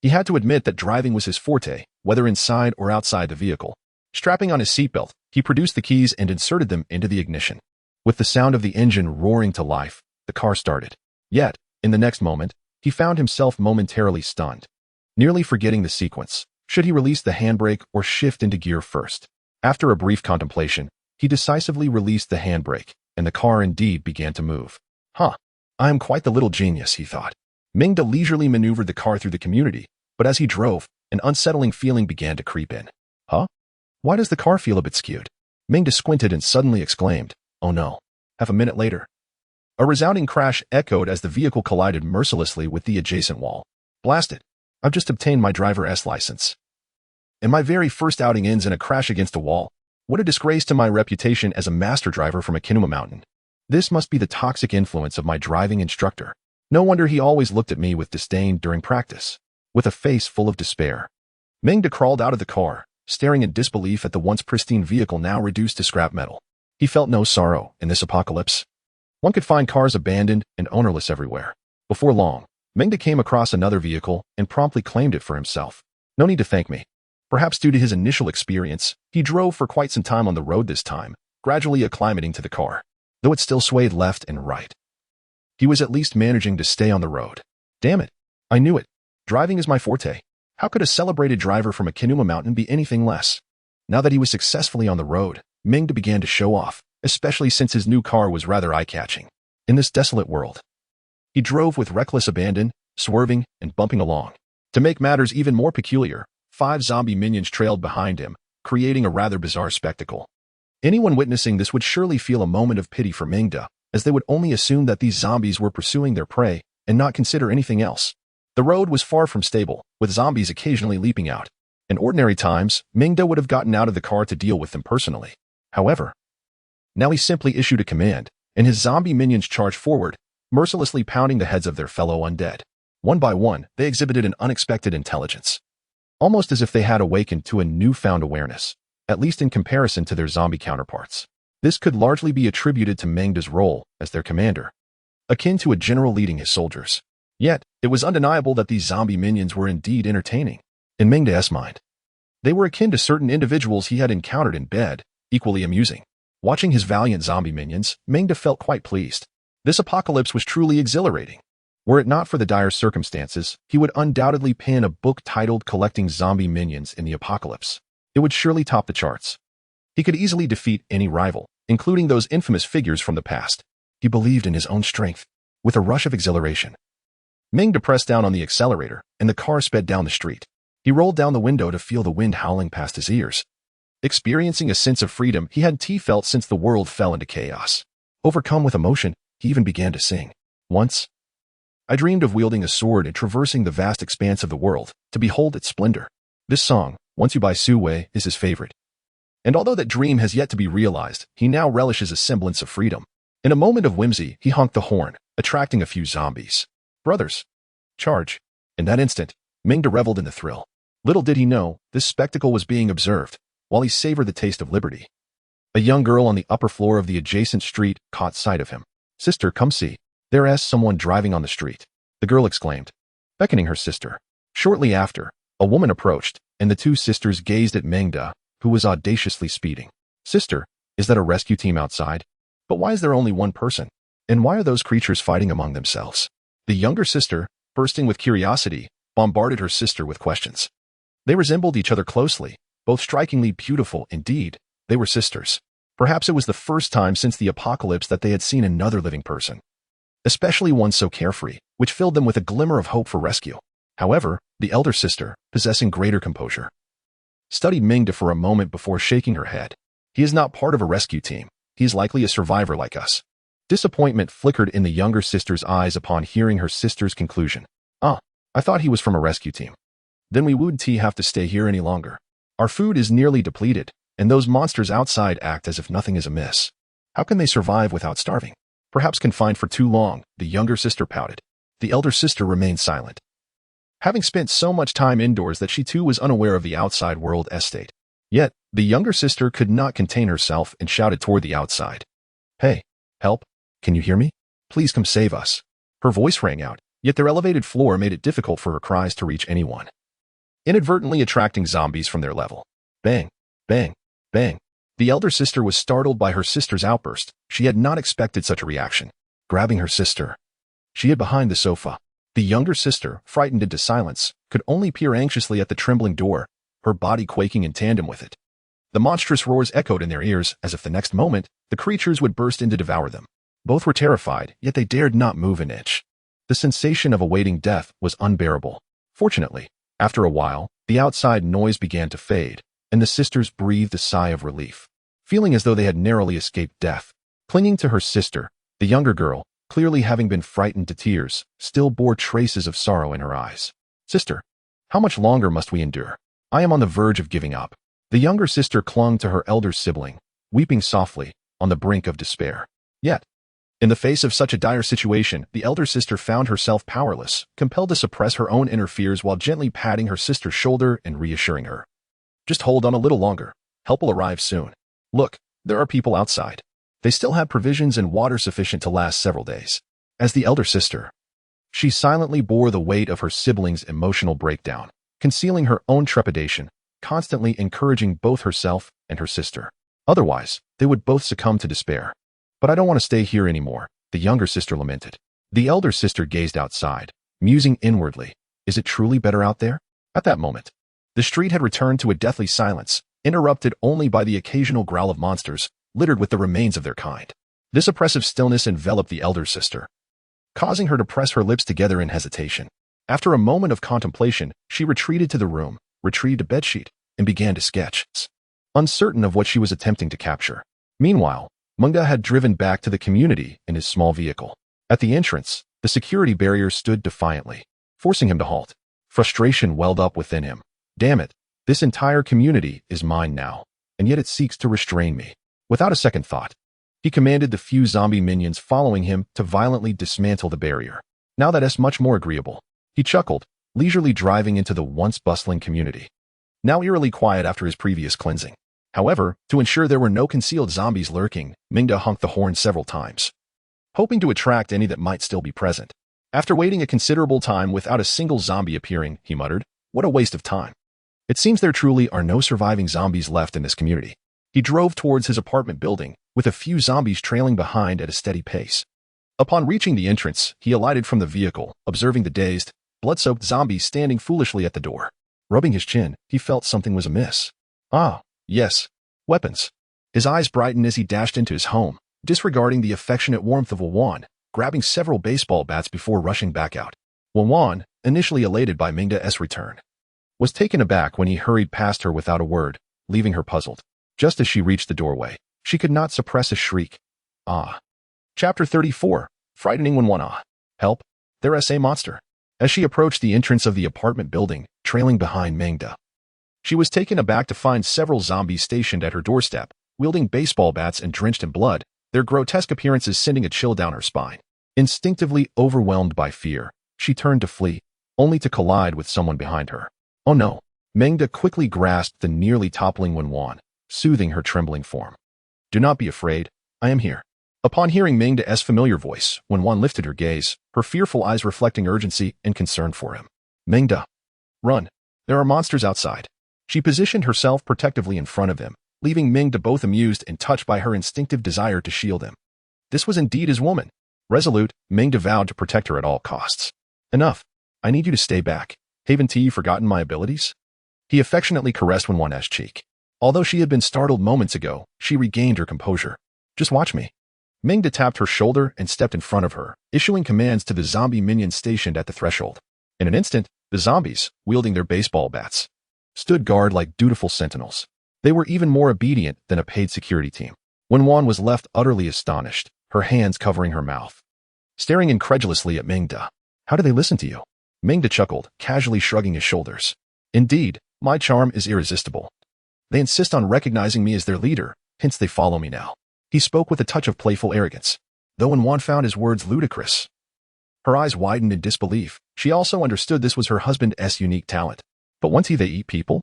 he had to admit that driving was his forte, whether inside or outside the vehicle. Strapping on his seatbelt, he produced the keys and inserted them into the ignition. With the sound of the engine roaring to life, the car started. Yet, in the next moment, he found himself momentarily stunned, nearly forgetting the sequence. Should he release the handbrake or shift into gear first? After a brief contemplation, he decisively released the handbrake, and the car indeed began to move. I am quite the little genius, he thought. Meng leisurely maneuvered the car through the community, but as he drove, an unsettling feeling began to creep in. Why does the car feel a bit skewed? Meng squinted and suddenly exclaimed, "Oh no." Half a minute later, a resounding crash echoed as the vehicle collided mercilessly with the adjacent wall. Blast it. I've just obtained my driver's license, and my very first outing ends in a crash against a wall. What a disgrace to my reputation as a master driver from Akinuma Mountain. This must be the toxic influence of my driving instructor. No wonder he always looked at me with disdain during practice. With a face full of despair, Meng crawled out of the car, staring in disbelief at the once pristine vehicle now reduced to scrap metal. He felt no sorrow in this apocalypse. One could find cars abandoned and ownerless everywhere. Before long, Meng came across another vehicle and promptly claimed it for himself. No need to thank me. Perhaps due to his initial experience, he drove for quite some time on the road this time, gradually acclimating to the car. Though it still swayed left and right, he was at least managing to stay on the road. Damn it. I knew it. Driving is my forte. How could a celebrated driver from Akinuma Mountain be anything less? Now that he was successfully on the road, Meng began to show off, especially since his new car was rather eye-catching. In this desolate world, he drove with reckless abandon, swerving and bumping along. To make matters even more peculiar, 5 zombie minions trailed behind him, creating a rather bizarre spectacle. Anyone witnessing this would surely feel a moment of pity for Meng, as they would only assume that these zombies were pursuing their prey and not consider anything else. The road was far from stable, with zombies occasionally leaping out. In ordinary times, Meng would have gotten out of the car to deal with them personally. However, now he simply issued a command, and his zombie minions charged forward, mercilessly pounding the heads of their fellow undead. One by one, they exhibited an unexpected intelligence, almost as if they had awakened to a newfound awareness, at least in comparison to their zombie counterparts. This could largely be attributed to Meng's role as their commander, akin to a general leading his soldiers. Yet, it was undeniable that these zombie minions were indeed entertaining. In Meng's mind, they were akin to certain individuals he had encountered in bed, equally amusing. Watching his valiant zombie minions, Meng felt quite pleased. This apocalypse was truly exhilarating. Were it not for the dire circumstances, he would undoubtedly pen a book titled Collecting Zombie Minions in the Apocalypse. It would surely top the charts. He could easily defeat any rival, including those infamous figures from the past. He believed in his own strength. With a rush of exhilaration, Meng pressed down on the accelerator, and the car sped down the street. He rolled down the window to feel the wind howling past his ears, experiencing a sense of freedom he hadn't felt since the world fell into chaos. Overcome with emotion, he even began to sing. Once, I dreamed of wielding a sword and traversing the vast expanse of the world to behold its splendor. This song, Once You by Suwei, is his favorite. And although that dream has yet to be realized, he now relishes a semblance of freedom. In a moment of whimsy, he honked the horn, attracting a few zombies. Brothers, charge. In that instant, Meng reveled in the thrill. Little did he know, this spectacle was being observed, while he savored the taste of liberty. A young girl on the upper floor of the adjacent street caught sight of him. Sister, come see. There's someone driving on the street, the girl exclaimed, beckoning her sister. Shortly after, a woman approached, and the two sisters gazed at Meng, who was audaciously speeding. Sister, is that a rescue team outside? But why is there only one person? And why are those creatures fighting among themselves? The younger sister, bursting with curiosity, bombarded her sister with questions. They resembled each other closely, both strikingly beautiful. Indeed, they were sisters. Perhaps it was the first time since the apocalypse that they had seen another living person, especially one so carefree, which filled them with a glimmer of hope for rescue. However, the elder sister, possessing greater composure, studied Meng for a moment before shaking her head. He is not part of a rescue team. He is likely a survivor like us. Disappointment flickered in the younger sister's eyes upon hearing her sister's conclusion. I thought he was from a rescue team. Then we wouldn't have to stay here any longer. Our food is nearly depleted, and those monsters outside act as if nothing is amiss. How can they survive without starving? Perhaps confined for too long, the younger sister pouted. The elder sister remained silent, having spent so much time indoors that she too was unaware of the outside world estate. Yet, the younger sister could not contain herself and shouted toward the outside. Hey, help, can you hear me? Please come save us. Her voice rang out, yet their elevated floor made it difficult for her cries to reach anyone, inadvertently attracting zombies from their level. Bang, bang, bang. The elder sister was startled by her sister's outburst. She had not expected such a reaction. Grabbing her sister, she hid behind the sofa. The younger sister, frightened into silence, could only peer anxiously at the trembling door, her body quaking in tandem with it. The monstrous roars echoed in their ears as if the next moment, the creatures would burst in to devour them. Both were terrified, yet they dared not move an inch. The sensation of awaiting death was unbearable. Fortunately, after a while, the outside noise began to fade, and the sisters breathed a sigh of relief, feeling as though they had narrowly escaped death. Clinging to her sister, the younger girl, clearly having been frightened to tears, still bore traces of sorrow in her eyes. Sister, how much longer must we endure? I am on the verge of giving up. The younger sister clung to her elder sibling, weeping softly, on the brink of despair. Yet, in the face of such a dire situation, the elder sister found herself powerless, compelled to suppress her own inner fears while gently patting her sister's shoulder and reassuring her. Just hold on a little longer. Help will arrive soon. Look, there are people outside. They still have provisions and water sufficient to last several days. As the elder sister, she silently bore the weight of her siblings' emotional breakdown, concealing her own trepidation, constantly encouraging both herself and her sister. Otherwise, they would both succumb to despair. But I don't want to stay here anymore, the younger sister lamented. The elder sister gazed outside, musing inwardly. Is it truly better out there? At that moment, the street had returned to a deathly silence, interrupted only by the occasional growl of monsters, littered with the remains of their kind. This oppressive stillness enveloped the elder sister, causing her to press her lips together in hesitation. After a moment of contemplation, she retreated to the room, retrieved a bedsheet, and began to sketch, uncertain of what she was attempting to capture. Meanwhile, Meng had driven back to the community in his small vehicle. At the entrance, the security barrier stood defiantly, forcing him to halt. Frustration welled up within him. Damn it, this entire community is mine now, and yet it seeks to restrain me. Without a second thought, he commanded the few zombie minions following him to violently dismantle the barrier. Now that's much more agreeable. He chuckled, leisurely driving into the once bustling community, now eerily quiet after his previous cleansing. However, to ensure there were no concealed zombies lurking, Meng honked the horn several times, hoping to attract any that might still be present. After waiting a considerable time without a single zombie appearing, he muttered, "What a waste of time. It seems there truly are no surviving zombies left in this community." He drove towards his apartment building, with a few zombies trailing behind at a steady pace. Upon reaching the entrance, he alighted from the vehicle, observing the dazed, blood-soaked zombies standing foolishly at the door. Rubbing his chin, he felt something was amiss. Ah, yes, weapons. His eyes brightened as he dashed into his home, disregarding the affectionate warmth of Wan, grabbing several baseball bats before rushing back out. Wan, initially elated by Meng's return, was taken aback when he hurried past her without a word, leaving her puzzled. Just as she reached the doorway, she could not suppress a shriek. Ah. Chapter 34. Frightening when one ah. Help. There's a monster. As she approached the entrance of the apartment building, trailing behind Meng, she was taken aback to find several zombies stationed at her doorstep, wielding baseball bats and drenched in blood, their grotesque appearances sending a chill down her spine. Instinctively overwhelmed by fear, she turned to flee, only to collide with someone behind her. Oh no. Meng quickly grasped the nearly toppling Wan, soothing her trembling form. Do not be afraid, I am here. Upon hearing Meng's familiar voice, Wan lifted her gaze, her fearful eyes reflecting urgency and concern for him. Meng, run. There are monsters outside. She positioned herself protectively in front of him, leaving Meng both amused and touched by her instinctive desire to shield him. This was indeed his woman. Resolute, Meng vowed to protect her at all costs. Enough. I need you to stay back. Haven't you forgotten my abilities? He affectionately caressed Wan's cheek. Although she had been startled moments ago, she regained her composure. Just watch me. Meng tapped her shoulder and stepped in front of her, issuing commands to the zombie minions stationed at the threshold. In an instant, the zombies, wielding their baseball bats, stood guard like dutiful sentinels. They were even more obedient than a paid security team. Wan was left utterly astonished, her hands covering her mouth, staring incredulously at Meng. How do they listen to you? Meng chuckled, casually shrugging his shoulders. Indeed, my charm is irresistible. They insist on recognizing me as their leader, hence they follow me now. He spoke with a touch of playful arrogance, though when Wan found his words ludicrous. Her eyes widened in disbelief. She also understood this was her husband's unique talent. But won't they eat people?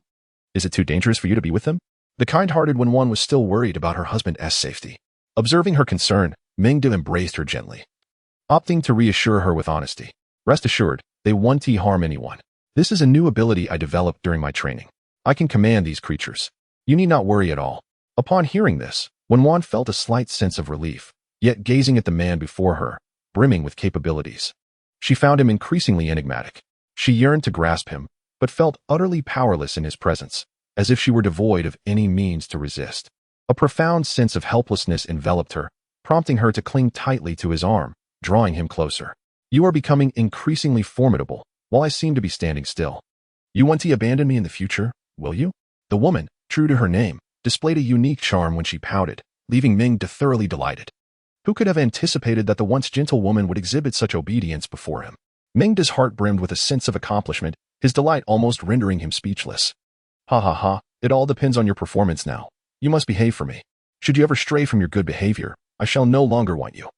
Is it too dangerous for you to be with them? The kind-hearted Wan was still worried about her husband's safety. Observing her concern, Meng embraced her gently, opting to reassure her with honesty. Rest assured, they won't harm anyone. This is a new ability I developed during my training. I can command these creatures. You need not worry at all. Upon hearing this, Wan felt a slight sense of relief, yet gazing at the man before her, brimming with capabilities. She found him increasingly enigmatic. She yearned to grasp him, but felt utterly powerless in his presence, as if she were devoid of any means to resist. A profound sense of helplessness enveloped her, prompting her to cling tightly to his arm, drawing him closer. You are becoming increasingly formidable, while I seem to be standing still. You want to abandon me in the future, will you? The woman, true to her name, displayed a unique charm when she pouted, leaving Meng thoroughly delighted. Who could have anticipated that the once gentle woman would exhibit such obedience before him? Meng's heart brimmed with a sense of accomplishment, his delight almost rendering him speechless. Ha ha ha, it all depends on your performance now. You must behave for me. Should you ever stray from your good behavior, I shall no longer want you.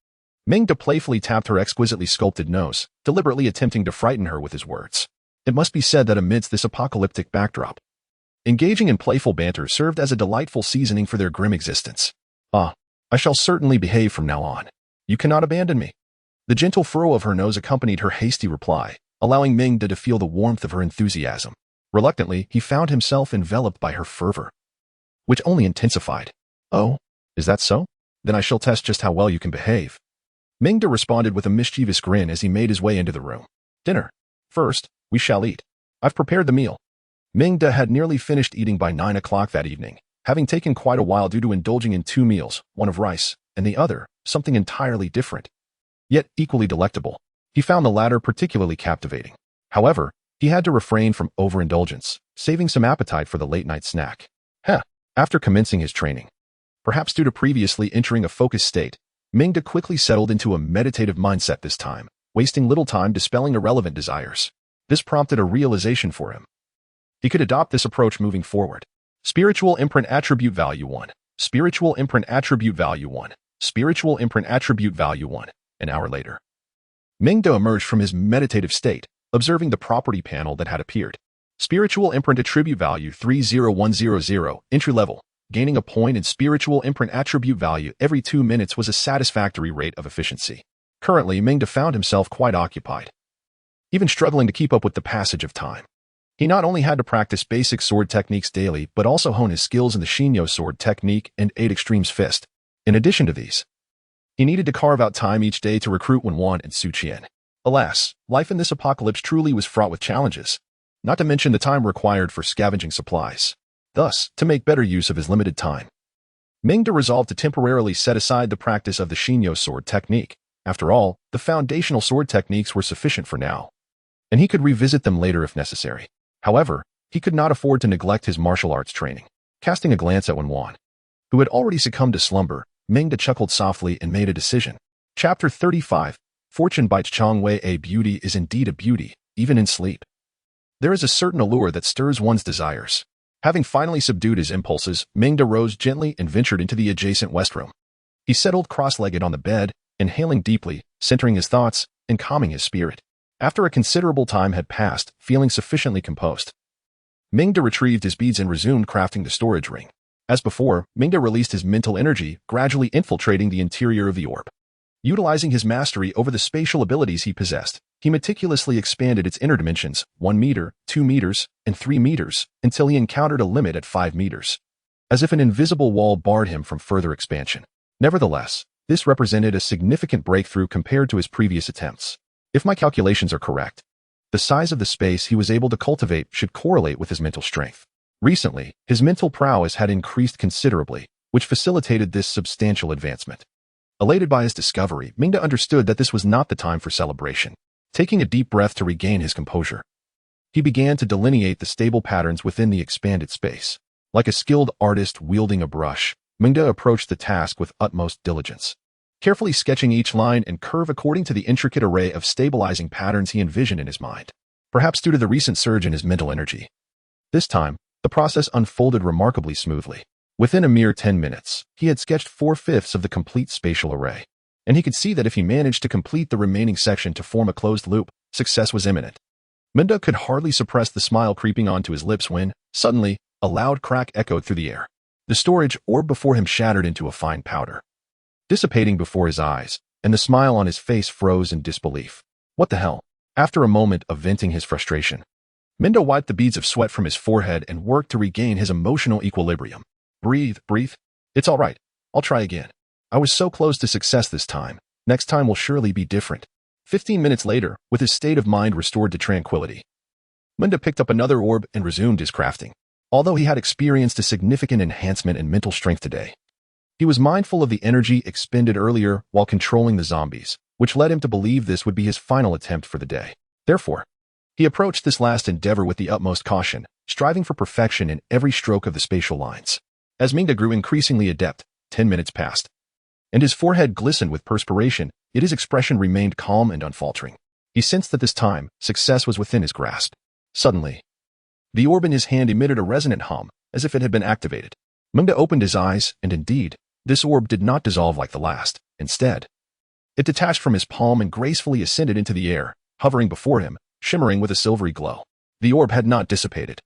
Meng playfully tapped her exquisitely sculpted nose, deliberately attempting to frighten her with his words. It must be said that amidst this apocalyptic backdrop, engaging in playful banter served as a delightful seasoning for their grim existence. I shall certainly behave from now on. You cannot abandon me. The gentle furrow of her nose accompanied her hasty reply, allowing Meng to feel the warmth of her enthusiasm. Reluctantly, he found himself enveloped by her fervor, which only intensified. Oh, is that so? Then I shall test just how well you can behave. Meng responded with a mischievous grin as he made his way into the room. Dinner. First, we shall eat. I've prepared the meal. Meng had nearly finished eating by 9 o'clock that evening, having taken quite a while due to indulging in 2 meals, one of rice, and the other, something entirely different, yet equally delectable. He found the latter particularly captivating. However, he had to refrain from overindulgence, saving some appetite for the late-night snack. After commencing his training, perhaps due to previously entering a focused state, Meng quickly settled into a meditative mindset this time, wasting little time dispelling irrelevant desires. This prompted a realization for him. He could adopt this approach moving forward. Spiritual imprint attribute value 1. Spiritual imprint attribute value 1. Spiritual imprint attribute value 1. An hour later, Meng emerged from his meditative state, observing the property panel that had appeared. Spiritual imprint attribute value 30100, entry level. Gaining a point in spiritual imprint attribute value every 2 minutes was a satisfactory rate of efficiency. Currently, Meng found himself quite occupied, even struggling to keep up with the passage of time. He not only had to practice basic sword techniques daily, but also hone his skills in the Shinyo sword technique and 8 Extremes fist. In addition to these, he needed to carve out time each day to recruit Wan and Su Qian. Alas, life in this apocalypse truly was fraught with challenges, not to mention the time required for scavenging supplies. Thus, to make better use of his limited time, Meng resolved to temporarily set aside the practice of the Shinyo sword technique. After all, the foundational sword techniques were sufficient for now, and he could revisit them later if necessary. However, he could not afford to neglect his martial arts training. Casting a glance at Wan, who had already succumbed to slumber, Meng chuckled softly and made a decision. Chapter 35. Fortune bites Chong Wei. A beauty is indeed a beauty, even in sleep. There is a certain allure that stirs one's desires. Having finally subdued his impulses, Meng rose gently and ventured into the adjacent west room. He settled cross-legged on the bed, inhaling deeply, centering his thoughts, and calming his spirit. After a considerable time had passed, feeling sufficiently composed, Meng retrieved his beads and resumed crafting the storage ring. As before, Meng released his mental energy, gradually infiltrating the interior of the orb. Utilizing his mastery over the spatial abilities he possessed, he meticulously expanded its inner dimensions, 1 meter, 2 meters, and 3 meters, until he encountered a limit at 5 meters, as if an invisible wall barred him from further expansion. Nevertheless, this represented a significant breakthrough compared to his previous attempts. If my calculations are correct, the size of the space he was able to cultivate should correlate with his mental strength. Recently, his mental prowess had increased considerably, which facilitated this substantial advancement. Elated by his discovery, Meng understood that this was not the time for celebration. Taking a deep breath to regain his composure, he began to delineate the stable patterns within the expanded space. Like a skilled artist wielding a brush, Meng approached the task with utmost diligence, carefully sketching each line and curve according to the intricate array of stabilizing patterns he envisioned in his mind. perhaps due to the recent surge in his mental energy. This time, the process unfolded remarkably smoothly. Within a mere 10 minutes, he had sketched 4/5 of the complete spatial array, and he could see that if he managed to complete the remaining section to form a closed loop, success was imminent. Meng could hardly suppress the smile creeping onto his lips when, suddenly, a loud crack echoed through the air. The storage orb before him shattered into a fine powder, dissipating before his eyes, and the smile on his face froze in disbelief. What the hell? After a moment of venting his frustration, Meng wiped the beads of sweat from his forehead and worked to regain his emotional equilibrium. Breathe. It's all right. I'll try again. I was so close to success this time. Next time will surely be different. 15 minutes later, with his state of mind restored to tranquility, Meng picked up another orb and resumed his crafting. Although he had experienced a significant enhancement in mental strength today, he was mindful of the energy expended earlier while controlling the zombies, which led him to believe this would be his final attempt for the day. Therefore, he approached this last endeavor with the utmost caution, striving for perfection in every stroke of the spatial lines. As Meng grew increasingly adept, 10 minutes passed, and his forehead glistened with perspiration, yet his expression remained calm and unfaltering. He sensed that this time, success was within his grasp. Suddenly, the orb in his hand emitted a resonant hum, as if it had been activated. Meng opened his eyes, and indeed, this orb did not dissolve like the last. Instead, it detached from his palm and gracefully ascended into the air, hovering before him, shimmering with a silvery glow. The orb had not dissipated.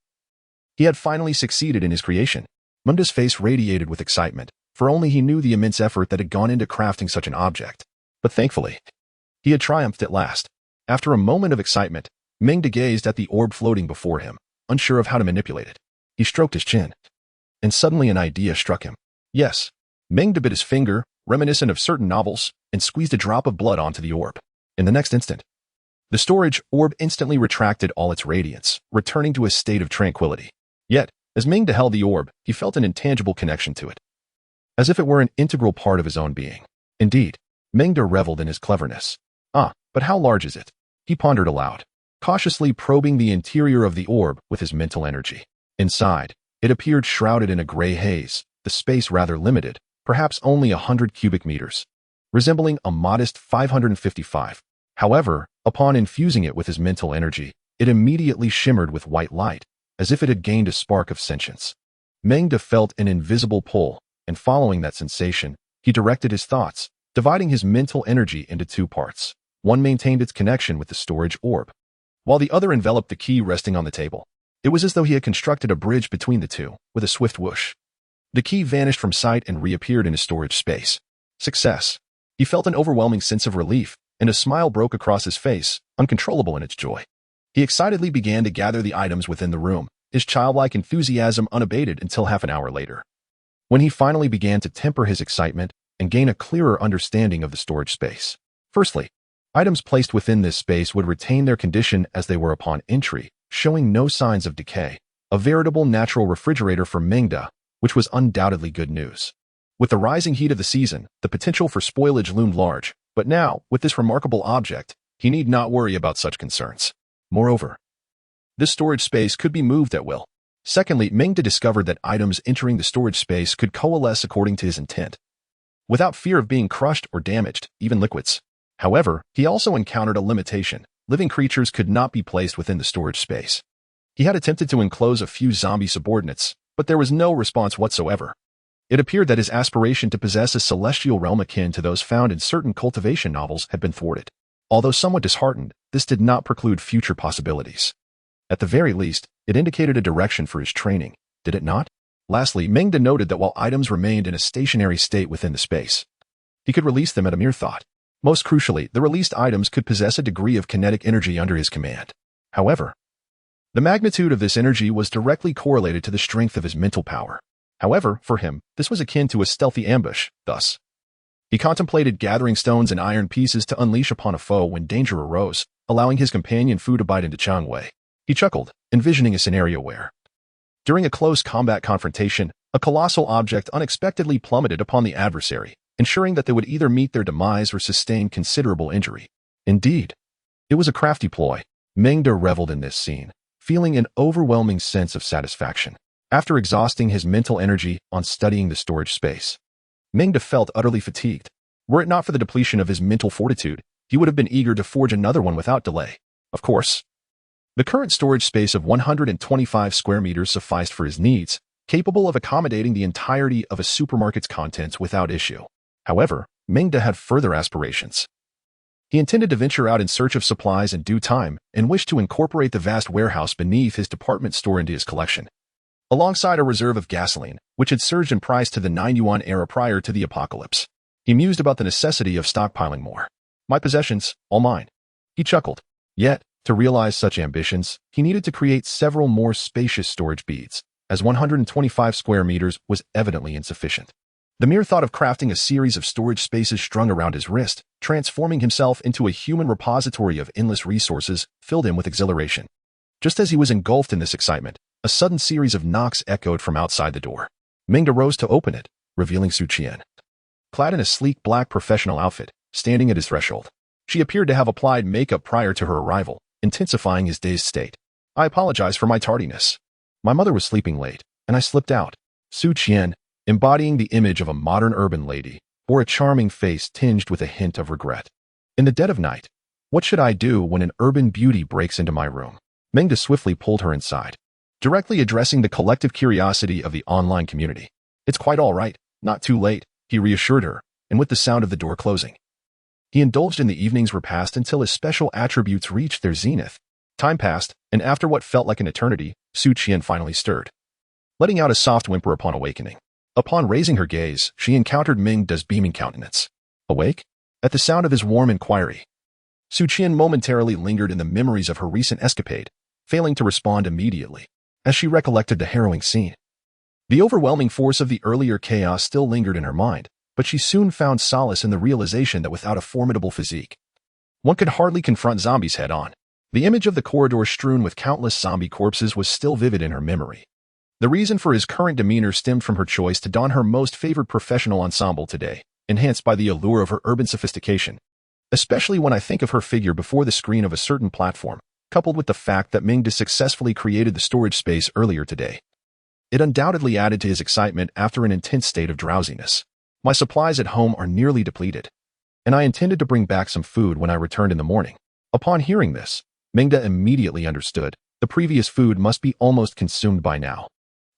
He had finally succeeded in his creation. Meng's face radiated with excitement, for only he knew the immense effort that had gone into crafting such an object. But thankfully, he had triumphed at last. After a moment of excitement, Meng gazed at the orb floating before him, unsure of how to manipulate it. He stroked his chin, and suddenly an idea struck him. Yes, Meng bit his finger, reminiscent of certain novels, and squeezed a drop of blood onto the orb. In the next instant, the storage orb instantly retracted all its radiance, returning to a state of tranquility. Yet, as Meng held the orb, he felt an intangible connection to it, as if it were an integral part of his own being. Indeed, Meng reveled in his cleverness. But how large is it? He pondered aloud, cautiously probing the interior of the orb with his mental energy. Inside, it appeared shrouded in a gray haze, the space rather limited, perhaps only 100 cubic meters, resembling a modest 555. However, upon infusing it with his mental energy, it immediately shimmered with white light, as if it had gained a spark of sentience. Meng felt an invisible pull, and following that sensation, he directed his thoughts, dividing his mental energy into two parts. One maintained its connection with the storage orb, while the other enveloped the key resting on the table. It was as though he had constructed a bridge between the two, with a swift whoosh. The key vanished from sight and reappeared in his storage space. Success. He felt an overwhelming sense of relief, and a smile broke across his face, uncontrollable in its joy. He excitedly began to gather the items within the room, his childlike enthusiasm unabated until half an hour later, when he finally began to temper his excitement and gain a clearer understanding of the storage space. Firstly, items placed within this space would retain their condition as they were upon entry, showing no signs of decay, a veritable natural refrigerator for Meng, which was undoubtedly good news. With the rising heat of the season, the potential for spoilage loomed large, but now, with this remarkable object, he need not worry about such concerns. Moreover, this storage space could be moved at will. Secondly, Meng discovered that items entering the storage space could coalesce according to his intent, without fear of being crushed or damaged, even liquids. However, he also encountered a limitation. Living creatures could not be placed within the storage space. He had attempted to enclose a few zombie subordinates, but there was no response whatsoever. It appeared that his aspiration to possess a celestial realm akin to those found in certain cultivation novels had been thwarted. Although somewhat disheartened, this did not preclude future possibilities. At the very least, it indicated a direction for his training, did it not? Lastly, Meng noted that while items remained in a stationary state within the space, he could release them at a mere thought. Most crucially, the released items could possess a degree of kinetic energy under his command. However, the magnitude of this energy was directly correlated to the strength of his mental power. However, for him, this was akin to a stealthy ambush. Thus, he contemplated gathering stones and iron pieces to unleash upon a foe when danger arose, allowing his companion Fu to bite into Chang Wei. He chuckled, envisioning a scenario where, during a close combat confrontation, a colossal object unexpectedly plummeted upon the adversary, ensuring that they would either meet their demise or sustain considerable injury. Indeed, it was a crafty ploy. Meng reveled in this scene, feeling an overwhelming sense of satisfaction. After exhausting his mental energy on studying the storage space, Meng felt utterly fatigued. Were it not for the depletion of his mental fortitude, he would have been eager to forge another one without delay. Of course, The current storage space of 125 square meters sufficed for his needs, capable of accommodating the entirety of a supermarket's contents without issue. However, Meng had further aspirations. He intended to venture out in search of supplies in due time and wished to incorporate the vast warehouse beneath his department store into his collection, alongside a reserve of gasoline, which had surged in price to the 9 yuan era prior to the apocalypse. He mused about the necessity of stockpiling more. My possessions, all mine. He chuckled. Yet, to realize such ambitions, he needed to create several more spacious storage beads, as 125 square meters was evidently insufficient. The mere thought of crafting a series of storage spaces strung around his wrist, transforming himself into a human repository of endless resources, filled him with exhilaration. Just as he was engulfed in this excitement, a sudden series of knocks echoed from outside the door. Meng rose to open it, revealing Su Qian. Clad in a sleek black professional outfit, standing at his threshold. She appeared to have applied makeup prior to her arrival, intensifying his dazed state. I apologize for my tardiness. My mother was sleeping late, and I slipped out. Su Qian, embodying the image of a modern urban lady, bore a charming face tinged with a hint of regret. In the dead of night, what should I do when an urban beauty breaks into my room? Meng swiftly pulled her inside, directly addressing the collective curiosity of the online community. It's quite all right, not too late, he reassured her, and with the sound of the door closing, he indulged in the evening's repast until his special attributes reached their zenith. Time passed, and after what felt like an eternity, Su Qian finally stirred, letting out a soft whimper upon awakening. Upon raising her gaze, she encountered Meng's beaming countenance. Awake? At the sound of his warm inquiry, Su Qian momentarily lingered in the memories of her recent escapade, failing to respond immediately, as she recollected the harrowing scene. The overwhelming force of the earlier chaos still lingered in her mind, but she soon found solace in the realization that without a formidable physique, one could hardly confront zombies head-on. The image of the corridor strewn with countless zombie corpses was still vivid in her memory. The reason for his current demeanor stemmed from her choice to don her most favored professional ensemble today, enhanced by the allure of her urban sophistication, especially when I think of her figure before the screen of a certain platform, coupled with the fact that Meng successfully created the storage space earlier today. It undoubtedly added to his excitement after an intense state of drowsiness. My supplies at home are nearly depleted, and I intended to bring back some food when I returned in the morning. Upon hearing this, Meng immediately understood. The previous food must be almost consumed by now.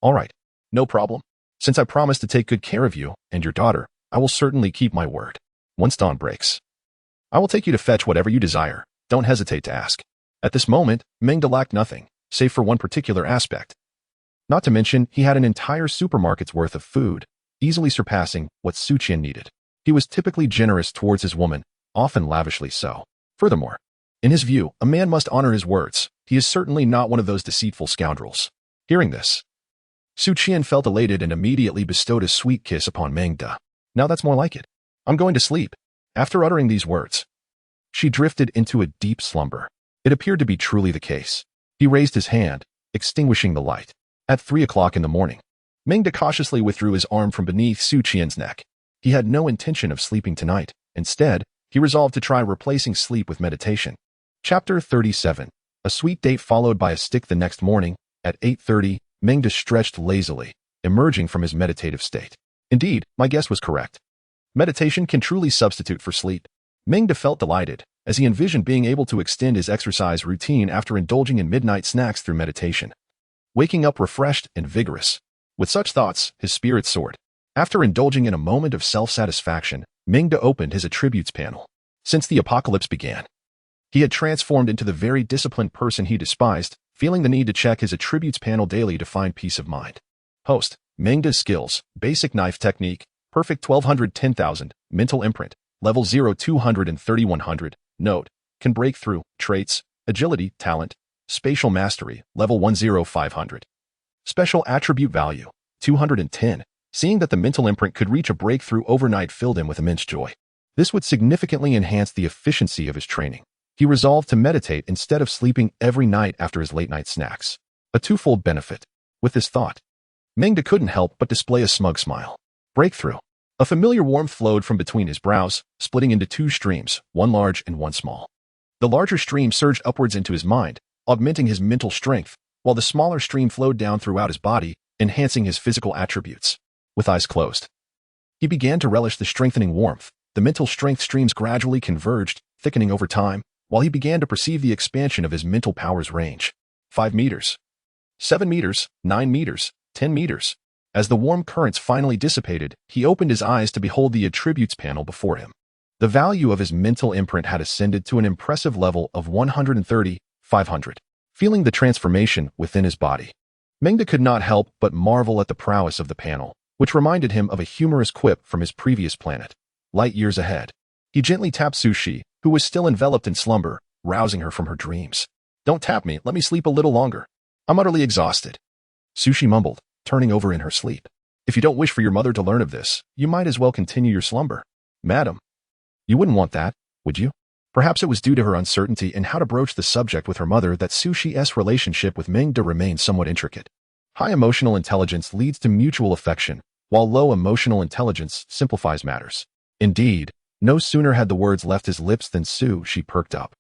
All right, no problem. Since I promised to take good care of you and your daughter, I will certainly keep my word. Once dawn breaks, I will take you to fetch whatever you desire. Don't hesitate to ask. At this moment, Meng lacked nothing, save for one particular aspect. Not to mention, he had an entire supermarket's worth of food, easily surpassing what Su Qian needed. He was typically generous towards his woman, often lavishly so. Furthermore, in his view, a man must honor his words. He is certainly not one of those deceitful scoundrels. Hearing this, Su Qian felt elated and immediately bestowed a sweet kiss upon Meng. Now that's more like it. I'm going to sleep. After uttering these words, she drifted into a deep slumber. It appeared to be truly the case. He raised his hand, extinguishing the light. At 3 o'clock in the morning, Meng cautiously withdrew his arm from beneath Su Qian's neck. He had no intention of sleeping tonight. Instead, he resolved to try replacing sleep with meditation. Chapter 37. A sweet date followed by a stick. The next morning, at 8:30, Meng stretched lazily, emerging from his meditative state. Indeed, my guess was correct. Meditation can truly substitute for sleep. Meng felt delighted, as he envisioned being able to extend his exercise routine after indulging in midnight snacks through meditation, waking up refreshed and vigorous. With such thoughts, his spirits soared. After indulging in a moment of self-satisfaction, Meng opened his attributes panel. Since the apocalypse began, he had transformed into the very disciplined person he despised, feeling the need to check his attributes panel daily to find peace of mind. Host, Meng's skills, basic knife technique, perfect 1210,000, mental imprint, level 0 23100, note, can break through, traits, agility, talent, spatial mastery, level 10500. Special attribute value, 210. Seeing that the mental imprint could reach a breakthrough overnight filled him with immense joy. This would significantly enhance the efficiency of his training. He resolved to meditate instead of sleeping every night after his late-night snacks. A twofold benefit. With this thought, Meng couldn't help but display a smug smile. Breakthrough. A familiar warmth flowed from between his brows, splitting into two streams, one large and one small. The larger stream surged upwards into his mind, augmenting his mental strength, while the smaller stream flowed down throughout his body, enhancing his physical attributes. With eyes closed, he began to relish the strengthening warmth. The mental strength streams gradually converged, thickening over time, while he began to perceive the expansion of his mental powers range. 5 meters, 7 meters, 9 meters, 10 meters. As the warm currents finally dissipated, he opened his eyes to behold the attributes panel before him. The value of his mental imprint had ascended to an impressive level of 130, 500. Feeling the transformation within his body, Meng could not help but marvel at the prowess of the panel, which reminded him of a humorous quip from his previous planet. Light years ahead. He gently tapped Sushi, who was still enveloped in slumber, rousing her from her dreams. "Don't tap me, let me sleep a little longer. I'm utterly exhausted," Sushi mumbled, turning over in her sleep. "If you don't wish for your mother to learn of this, you might as well continue your slumber." "Madam, you wouldn't want that, would you?" Perhaps it was due to her uncertainty in how to broach the subject with her mother that Sushi's relationship with Meng remained somewhat intricate. High emotional intelligence leads to mutual affection, while low emotional intelligence simplifies matters. Indeed, no sooner had the words left his lips than Sushi perked up.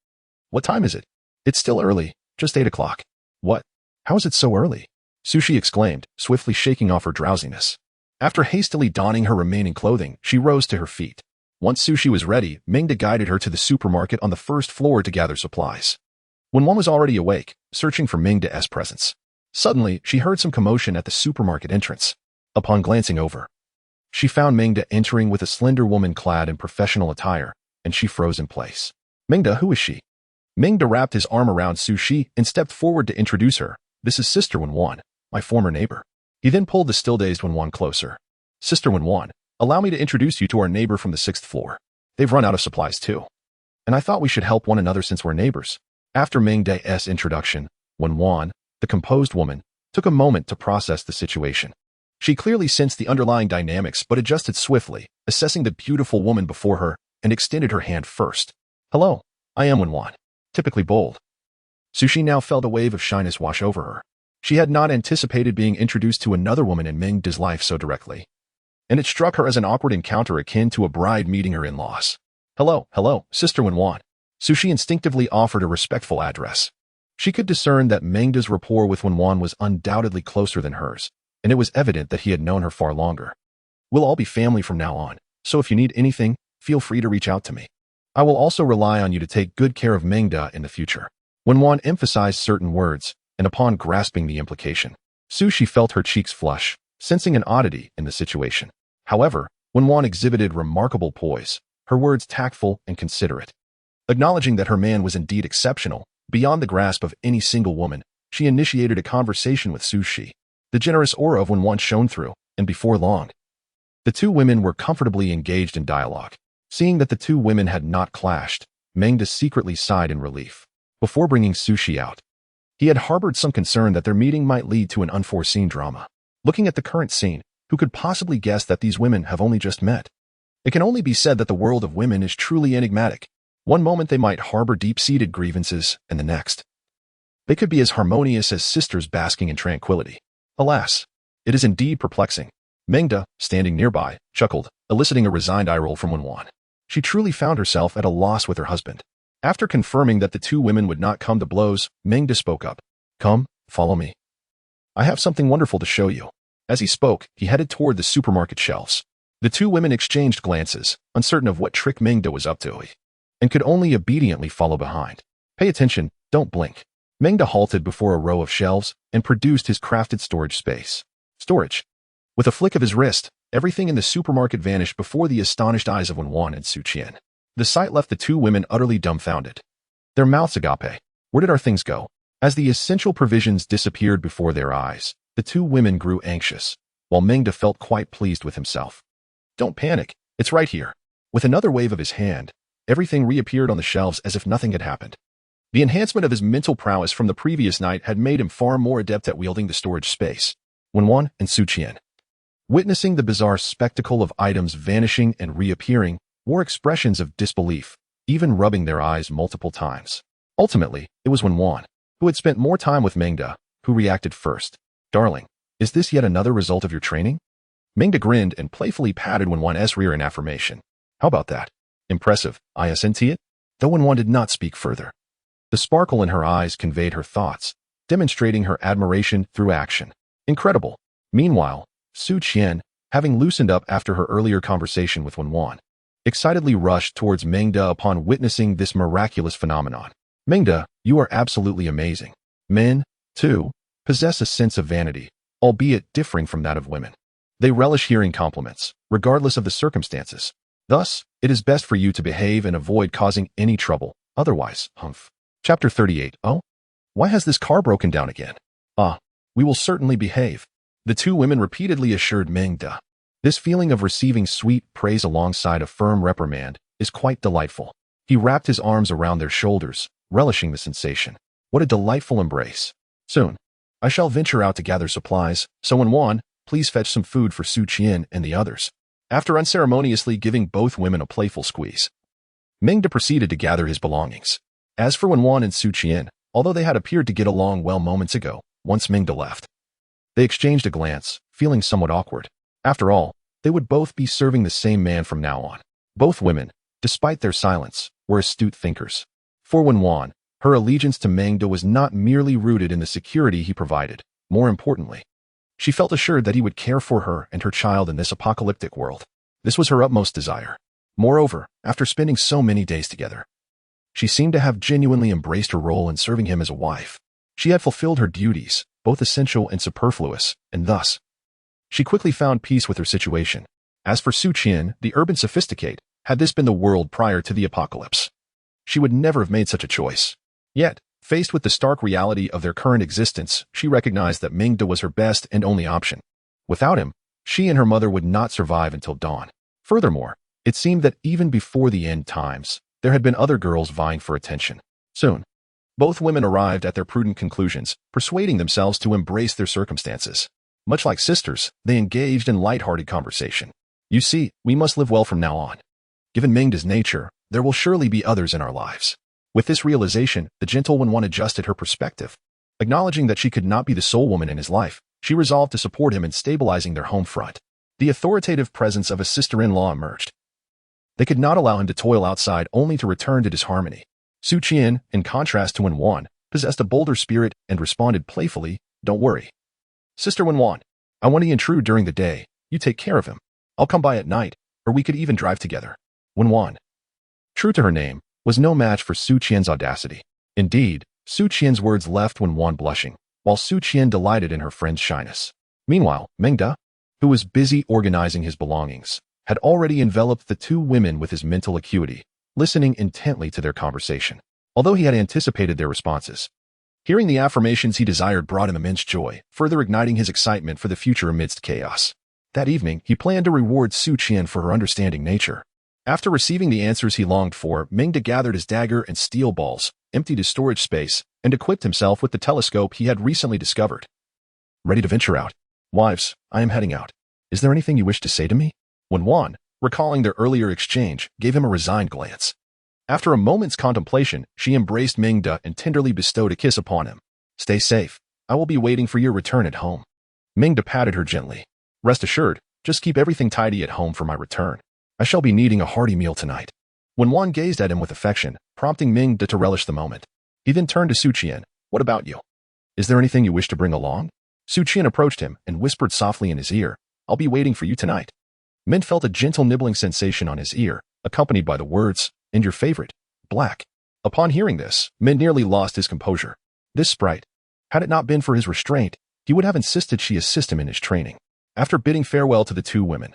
"What time is it?" "It's still early, just 8 o'clock. "What? How is it so early?" Sushi exclaimed, swiftly shaking off her drowsiness. After hastily donning her remaining clothing, she rose to her feet. Once Sushi was ready, Meng guided her to the supermarket on the first floor to gather supplies. When one was already awake, searching for Meng's presence, suddenly she heard some commotion at the supermarket entrance. Upon glancing over, she found Meng entering with a slender woman clad in professional attire, and she froze in place. "Meng, who is she?" Meng wrapped his arm around Sushi and stepped forward to introduce her. "This is Sister Wenwan, my former neighbor." He then pulled the still-dazed Wenwan closer. "Sister Wenwan, allow me to introduce you to our neighbor from the 6th floor. They've run out of supplies too. And I thought we should help one another since we're neighbors." After Meng's introduction, Wenwan, the composed woman, took a moment to process the situation. She clearly sensed the underlying dynamics but adjusted swiftly, assessing the beautiful woman before her, and extended her hand first. "Hello, I am Wenwan." Typically bold, Sushi now felt a wave of shyness wash over her. She had not anticipated being introduced to another woman in Meng's life so directly, and it struck her as an awkward encounter akin to a bride meeting her in-laws. Hello, Sister Wenwan." Sushi instinctively offered a respectful address. She could discern that Meng's rapport with Wenwan was undoubtedly closer than hers, and it was evident that he had known her far longer. "We'll all be family from now on, so if you need anything, feel free to reach out to me. I will also rely on you to take good care of Meng in the future." Wenwan emphasized certain words, and upon grasping the implication, Sushi felt her cheeks flush, sensing an oddity in the situation. However, Wenwan exhibited remarkable poise, her words tactful and considerate. Acknowledging that her man was indeed exceptional, beyond the grasp of any single woman, she initiated a conversation with Sushi. The generous aura of Wenwan shone through, and before long, the two women were comfortably engaged in dialogue. Seeing that the two women had not clashed, Meng secretly sighed in relief. Before bringing Sushi out, he had harbored some concern that their meeting might lead to an unforeseen drama. Looking at the current scene, who could possibly guess that these women have only just met? It can only be said that the world of women is truly enigmatic. One moment they might harbor deep-seated grievances, and the next, they could be as harmonious as sisters basking in tranquility. Alas, it is indeed perplexing. Meng, standing nearby, chuckled, eliciting a resigned eye roll from Wenwan. She truly found herself at a loss with her husband. After confirming that the two women would not come to blows, Meng spoke up. "Come, follow me. I have something wonderful to show you." As he spoke, he headed toward the supermarket shelves. The two women exchanged glances, uncertain of what trick Meng was up to, and could only obediently follow behind. "Pay attention, don't blink." Meng halted before a row of shelves and produced his crafted storage space. Storage. With a flick of his wrist, everything in the supermarket vanished before the astonished eyes of Wenwan and Suqian. The sight left the two women utterly dumbfounded. Their mouths agape. Where did our things go? As the essential provisions disappeared before their eyes, the two women grew anxious, while Meng felt quite pleased with himself. "Don't panic, it's right here." With another wave of his hand, everything reappeared on the shelves as if nothing had happened. The enhancement of his mental prowess from the previous night had made him far more adept at wielding the storage space. Wenwan and Suqian, witnessing the bizarre spectacle of items vanishing and reappearing, wore expressions of disbelief, even rubbing their eyes multiple times. Ultimately, it was Wenwan, who had spent more time with Meng, who reacted first. "Darling, is this yet another result of your training?" Meng grinned and playfully patted Wenwan's rear in affirmation. "How about that? Impressive, isn't it?" Though Wenwan did not speak further, the sparkle in her eyes conveyed her thoughts, demonstrating her admiration through action. Incredible. Meanwhile, Su Qian, having loosened up after her earlier conversation with Wenwan, excitedly rushed towards Meng upon witnessing this miraculous phenomenon. Meng, you are absolutely amazing. Men, too, possess a sense of vanity, albeit differing from that of women. They relish hearing compliments, regardless of the circumstances. Thus, it is best for you to behave and avoid causing any trouble. Otherwise, humph. Chapter 38. Oh? Why has this car broken down again? Ah, we will certainly behave. The two women repeatedly assured Meng. This feeling of receiving sweet praise alongside a firm reprimand is quite delightful. He wrapped his arms around their shoulders, relishing the sensation. What a delightful embrace. Soon, I shall venture out to gather supplies, so Wen, please fetch some food for Su Qian and the others. After unceremoniously giving both women a playful squeeze, Meng proceeded to gather his belongings. As for Wen and Su Qian, although they had appeared to get along well moments ago, once Meng left, they exchanged a glance, feeling somewhat awkward. After all, they would both be serving the same man from now on. Both women, despite their silence, were astute thinkers. For Wen, her allegiance to Meng was not merely rooted in the security he provided. More importantly, she felt assured that he would care for her and her child in this apocalyptic world. This was her utmost desire. Moreover, after spending so many days together, she seemed to have genuinely embraced her role in serving him as a wife. She had fulfilled her duties, both essential and superfluous, and thus, she quickly found peace with her situation. As for Su Qian, the urban sophisticate, had this been the world prior to the apocalypse, she would never have made such a choice. Yet, faced with the stark reality of their current existence, she recognized that Meng was her best and only option. Without him, she and her mother would not survive until dawn. Furthermore, it seemed that even before the end times, there had been other girls vying for attention. Soon, both women arrived at their prudent conclusions, persuading themselves to embrace their circumstances. Much like sisters, they engaged in light-hearted conversation. You see, we must live well from now on. Given Meng's nature, there will surely be others in our lives. With this realization, the gentle Wen adjusted her perspective. Acknowledging that she could not be the sole woman in his life, she resolved to support him in stabilizing their home front. The authoritative presence of a sister-in-law emerged. They could not allow him to toil outside only to return to disharmony. Su Qian, in contrast to Wen, possessed a bolder spirit and responded playfully, "Don't worry. Sister Wen, I want to intrude during the day. You take care of him. I'll come by at night, or we could even drive together." Wen, true to her name, was no match for Su Qian's audacity. Indeed, Su Qian's words left Wen blushing, while Su Qian delighted in her friend's shyness. Meanwhile, Meng, who was busy organizing his belongings, had already enveloped the two women with his mental acuity, listening intently to their conversation. Although he had anticipated their responses, hearing the affirmations he desired brought him immense joy, further igniting his excitement for the future amidst chaos. That evening, he planned to reward Su Qian for her understanding nature. After receiving the answers he longed for, Meng gathered his dagger and steel balls, emptied his storage space, and equipped himself with the telescope he had recently discovered. Ready to venture out. Wives, I am heading out. Is there anything you wish to say to me? Wen, recalling their earlier exchange, gave him a resigned glance. After a moment's contemplation, she embraced Meng and tenderly bestowed a kiss upon him. Stay safe. I will be waiting for your return at home. Meng patted her gently. Rest assured, just keep everything tidy at home for my return. I shall be needing a hearty meal tonight. Wen gazed at him with affection, prompting Meng to relish the moment. He then turned to Su Qian. What about you? Is there anything you wish to bring along? Su Qian approached him and whispered softly in his ear, I'll be waiting for you tonight. Meng felt a gentle nibbling sensation on his ear, accompanied by the words, and your favorite, black. Upon hearing this, Meng nearly lost his composure. This sprite, had it not been for his restraint, he would have insisted she assist him in his training. After bidding farewell to the two women,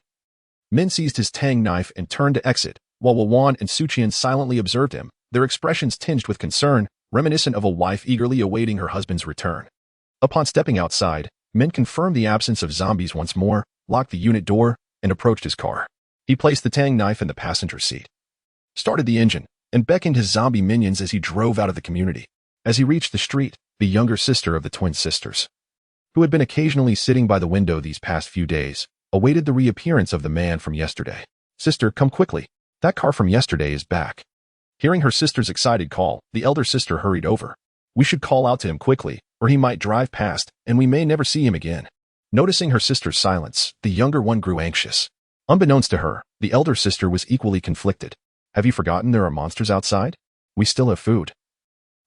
Meng seized his tang knife and turned to exit, while Wen and Su Qian silently observed him, their expressions tinged with concern, reminiscent of a wife eagerly awaiting her husband's return. Upon stepping outside, Meng confirmed the absence of zombies once more, locked the unit door, and approached his car. He placed the tang knife in the passenger seat, started the engine, and beckoned his zombie minions as he drove out of the community. As he reached the street, the younger sister of the twin sisters, who had been occasionally sitting by the window these past few days, awaited the reappearance of the man from yesterday. Sister, come quickly. That car from yesterday is back. Hearing her sister's excited call, the elder sister hurried over. We should call out to him quickly, or he might drive past, and we may never see him again. Noticing her sister's silence, the younger one grew anxious. Unbeknownst to her, the elder sister was equally conflicted. Have you forgotten there are monsters outside? We still have food.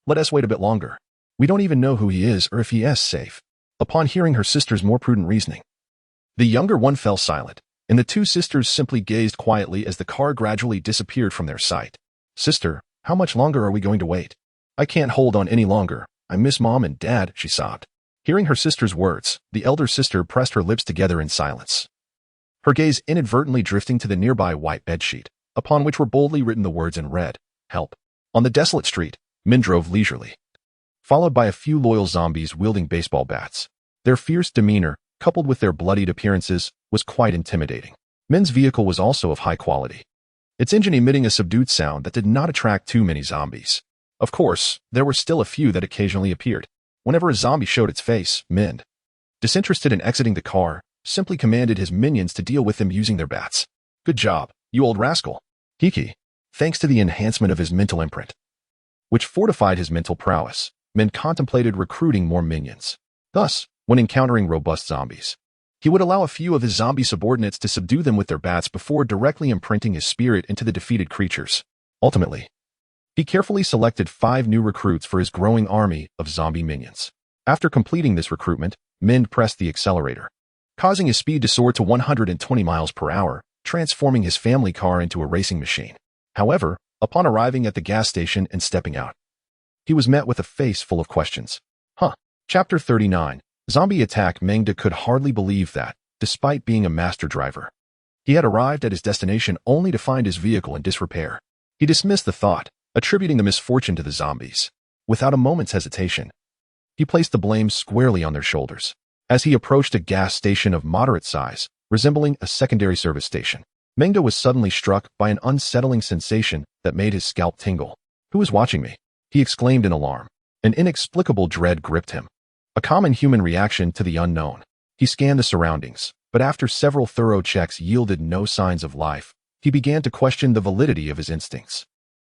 Let us wait a bit longer. We don't even know who he is or if he is safe. Upon hearing her sister's more prudent reasoning, the younger one fell silent, and the two sisters simply gazed quietly as the car gradually disappeared from their sight. "Sister, how much longer are we going to wait? I can't hold on any longer. I miss Mom and Dad," she sobbed. Hearing her sister's words, the elder sister pressed her lips together in silence, her gaze inadvertently drifting to the nearby white bedsheet, upon which were boldly written the words in red, "Help." On the desolate street, Meng drove leisurely, followed by a few loyal zombies wielding baseball bats. Their fierce demeanor, coupled with their bloodied appearances, was quite intimidating. Meng's vehicle was also of high quality, its engine emitting a subdued sound that did not attract too many zombies. Of course, there were still a few that occasionally appeared. Whenever a zombie showed its face, Meng, disinterested in exiting the car, simply commanded his minions to deal with them using their bats. "Good job, you old rascal." Hiki. Thanks to the enhancement of his mental imprint, which fortified his mental prowess, Meng contemplated recruiting more minions. Thus, when encountering robust zombies, he would allow a few of his zombie subordinates to subdue them with their bats before directly imprinting his spirit into the defeated creatures. Ultimately, he carefully selected 5 new recruits for his growing army of zombie minions. After completing this recruitment, Meng pressed the accelerator, causing his speed to soar to 120 miles per hour, transforming his family car into a racing machine. However, upon arriving at the gas station and stepping out, he was met with a face full of questions. Chapter 39. Zombie Attack. Meng could hardly believe that, despite being a master driver, he had arrived at his destination only to find his vehicle in disrepair. He dismissed the thought, attributing the misfortune to the zombies. Without a moment's hesitation, he placed the blame squarely on their shoulders. As he approached a gas station of moderate size, resembling a secondary service station, Meng was suddenly struck by an unsettling sensation that made his scalp tingle. "Who is watching me?" he exclaimed in alarm. An inexplicable dread gripped him, a common human reaction to the unknown. He scanned the surroundings, but after several thorough checks yielded no signs of life, he began to question the validity of his instincts.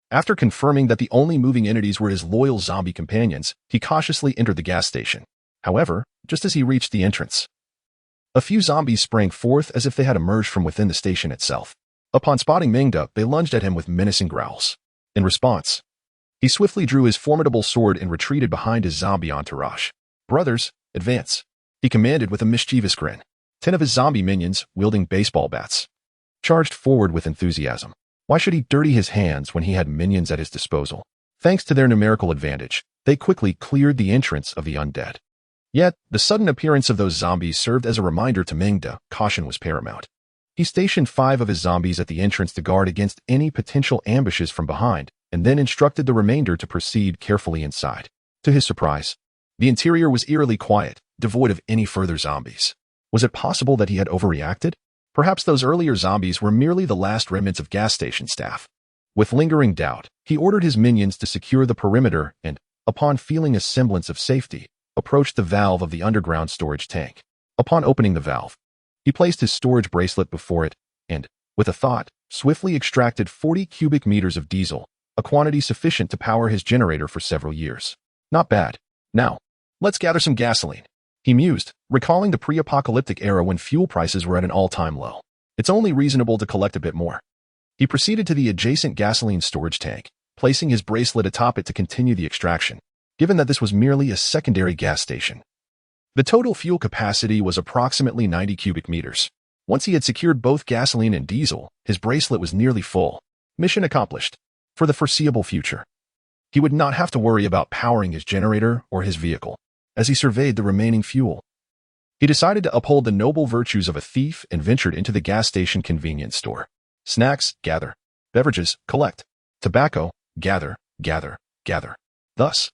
After confirming that the only moving entities were his loyal zombie companions, he cautiously entered the gas station. However, just as he reached the entrance, a few zombies sprang forth as if they had emerged from within the station itself. Upon spotting Meng, they lunged at him with menacing growls. In response, he swiftly drew his formidable sword and retreated behind his zombie entourage. "Brothers, advance," he commanded with a mischievous grin. 10 of his zombie minions, wielding baseball bats, charged forward with enthusiasm. Why should he dirty his hands when he had minions at his disposal? Thanks to their numerical advantage, they quickly cleared the entrance of the undead. Yet, the sudden appearance of those zombies served as a reminder to Meng. Caution was paramount. He stationed 5 of his zombies at the entrance to guard against any potential ambushes from behind, and then instructed the remainder to proceed carefully inside. To his surprise, the interior was eerily quiet, devoid of any further zombies. Was it possible that he had overreacted? Perhaps those earlier zombies were merely the last remnants of gas station staff. With lingering doubt, he ordered his minions to secure the perimeter and, upon feeling a semblance of safety, approached the valve of the underground storage tank. Upon opening the valve, he placed his storage bracelet before it and, with a thought, swiftly extracted 40 cubic meters of diesel, a quantity sufficient to power his generator for several years. Not bad. Now, let's gather some gasoline, he mused, recalling the pre-apocalyptic era when fuel prices were at an all-time low. It's only reasonable to collect a bit more. He proceeded to the adjacent gasoline storage tank, placing his bracelet atop it to continue the extraction, given that this was merely a secondary gas station. The total fuel capacity was approximately 90 cubic meters. Once he had secured both gasoline and diesel, his bracelet was nearly full. Mission accomplished. For the foreseeable future, he would not have to worry about powering his generator or his vehicle. As he surveyed the remaining fuel, he decided to uphold the noble virtues of a thief and ventured into the gas station convenience store. Snacks, gather. Beverages, collect. Tobacco, gather, gather, gather. Thus,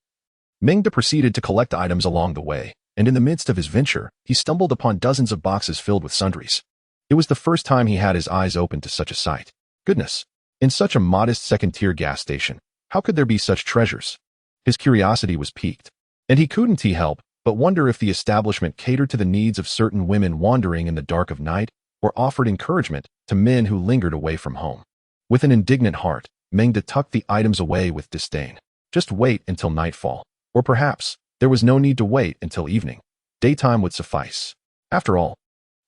Meng proceeded to collect items along the way, and in the midst of his venture, he stumbled upon dozens of boxes filled with sundries. It was the first time he had his eyes open to such a sight. Goodness! In such a modest second-tier gas station, how could there be such treasures? His curiosity was piqued, and he couldn't help but wonder if the establishment catered to the needs of certain women wandering in the dark of night or offered encouragement to men who lingered away from home. With an indignant heart, Meng tucked the items away with disdain. Just wait until nightfall. Or perhaps, there was no need to wait until evening. Daytime would suffice. After all,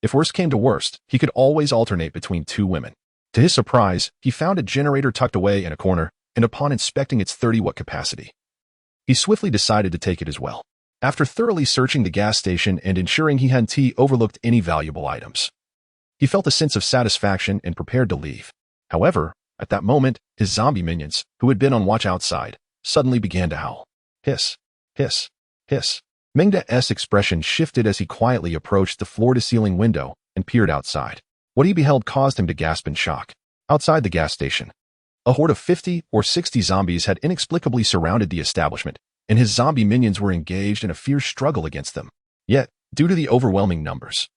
if worst came to worst, he could always alternate between 2 women. To his surprise, he found a generator tucked away in a corner, and upon inspecting its 30-watt capacity, he swiftly decided to take it as well. After thoroughly searching the gas station and ensuring he hadn't overlooked any valuable items, He felt a sense of satisfaction and prepared to leave. However, at that moment, his zombie minions, who had been on watch outside, suddenly began to howl. Hiss, hiss, hiss. Mengda's expression shifted as he quietly approached the floor-to-ceiling window and peered outside. What he beheld caused him to gasp in shock. Outside the gas station, a horde of 50 or 60 zombies had inexplicably surrounded the establishment, and his zombie minions were engaged in a fierce struggle against them. Yet, due to the overwhelming numbers,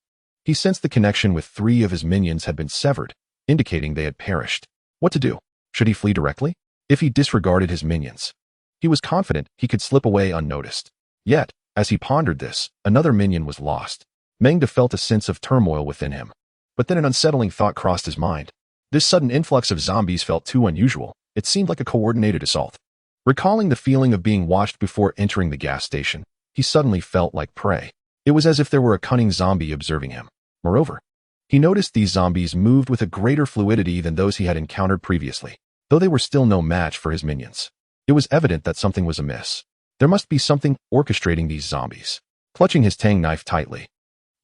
he sensed the connection with 3 of his minions had been severed, indicating they had perished. What to do? Should he flee directly? If he disregarded his minions, he was confident he could slip away unnoticed. Yet, as he pondered this, another minion was lost. Meng felt a sense of turmoil within him. But then an unsettling thought crossed his mind. This sudden influx of zombies felt too unusual. It seemed like a coordinated assault. Recalling the feeling of being watched before entering the gas station, he suddenly felt like prey. It was as if there were a cunning zombie observing him. Moreover, he noticed these zombies moved with a greater fluidity than those he had encountered previously, though they were still no match for his minions. It was evident that something was amiss. There must be something orchestrating these zombies. Clutching his tang knife tightly,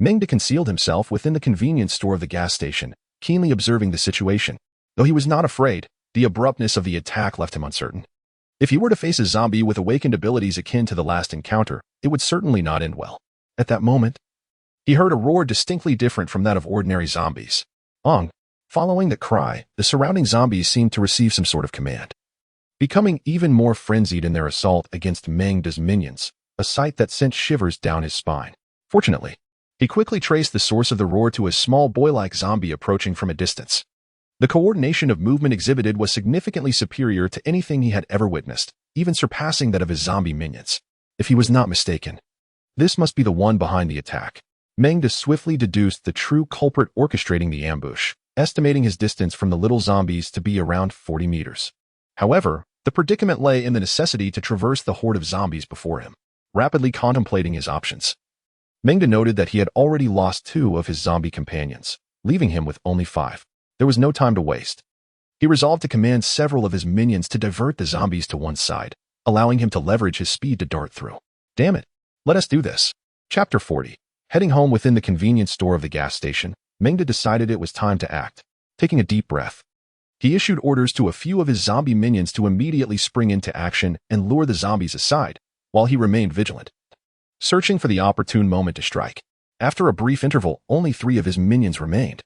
Meng concealed himself within the convenience store of the gas station, keenly observing the situation. Though he was not afraid, the abruptness of the attack left him uncertain. If he were to face a zombie with awakened abilities akin to the last encounter, it would certainly not end well. At that moment, he heard a roar distinctly different from that of ordinary zombies. Ong. Following the cry, the surrounding zombies seemed to receive some sort of command, becoming even more frenzied in their assault against Meng's minions, a sight that sent shivers down his spine. Fortunately, he quickly traced the source of the roar to a small boy-like zombie approaching from a distance. The coordination of movement exhibited was significantly superior to anything he had ever witnessed, even surpassing that of his zombie minions. If he was not mistaken, this must be the one behind the attack. Meng swiftly deduced the true culprit orchestrating the ambush, estimating his distance from the little zombies to be around 40 meters. However, the predicament lay in the necessity to traverse the horde of zombies before him. Rapidly contemplating his options, Meng noted that he had already lost 2 of his zombie companions, leaving him with only 5. There was no time to waste. He resolved to command several of his minions to divert the zombies to one side, allowing him to leverage his speed to dart through. Damn it. Let us do this. Chapter 40. Heading home within the convenience store of the gas station, Meng decided it was time to act. Taking a deep breath, he issued orders to a few of his zombie minions to immediately spring into action and lure the zombies aside, while he remained vigilant, searching for the opportune moment to strike. After a brief interval, only 3 of his minions remained.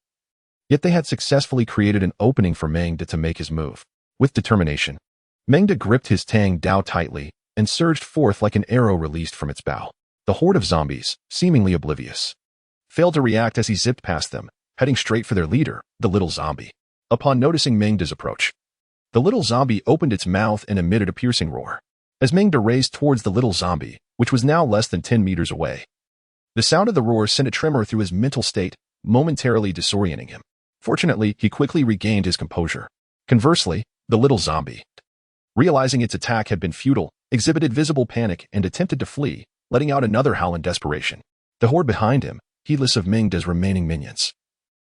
Yet they had successfully created an opening for Meng to make his move. With determination, Meng gripped his tang dao tightly and surged forth like an arrow released from its bow. The horde of zombies, seemingly oblivious, failed to react as he zipped past them, heading straight for their leader, the little zombie. Upon noticing Meng's approach, the little zombie opened its mouth and emitted a piercing roar. As Meng raced towards the little zombie, which was now less than 10 meters away, the sound of the roar sent a tremor through his mental state, momentarily disorienting him. Fortunately, he quickly regained his composure. Conversely, the little zombie, realizing its attack had been futile, exhibited visible panic and attempted to flee, letting out another howl in desperation. The horde behind him, heedless of Meng's remaining minions,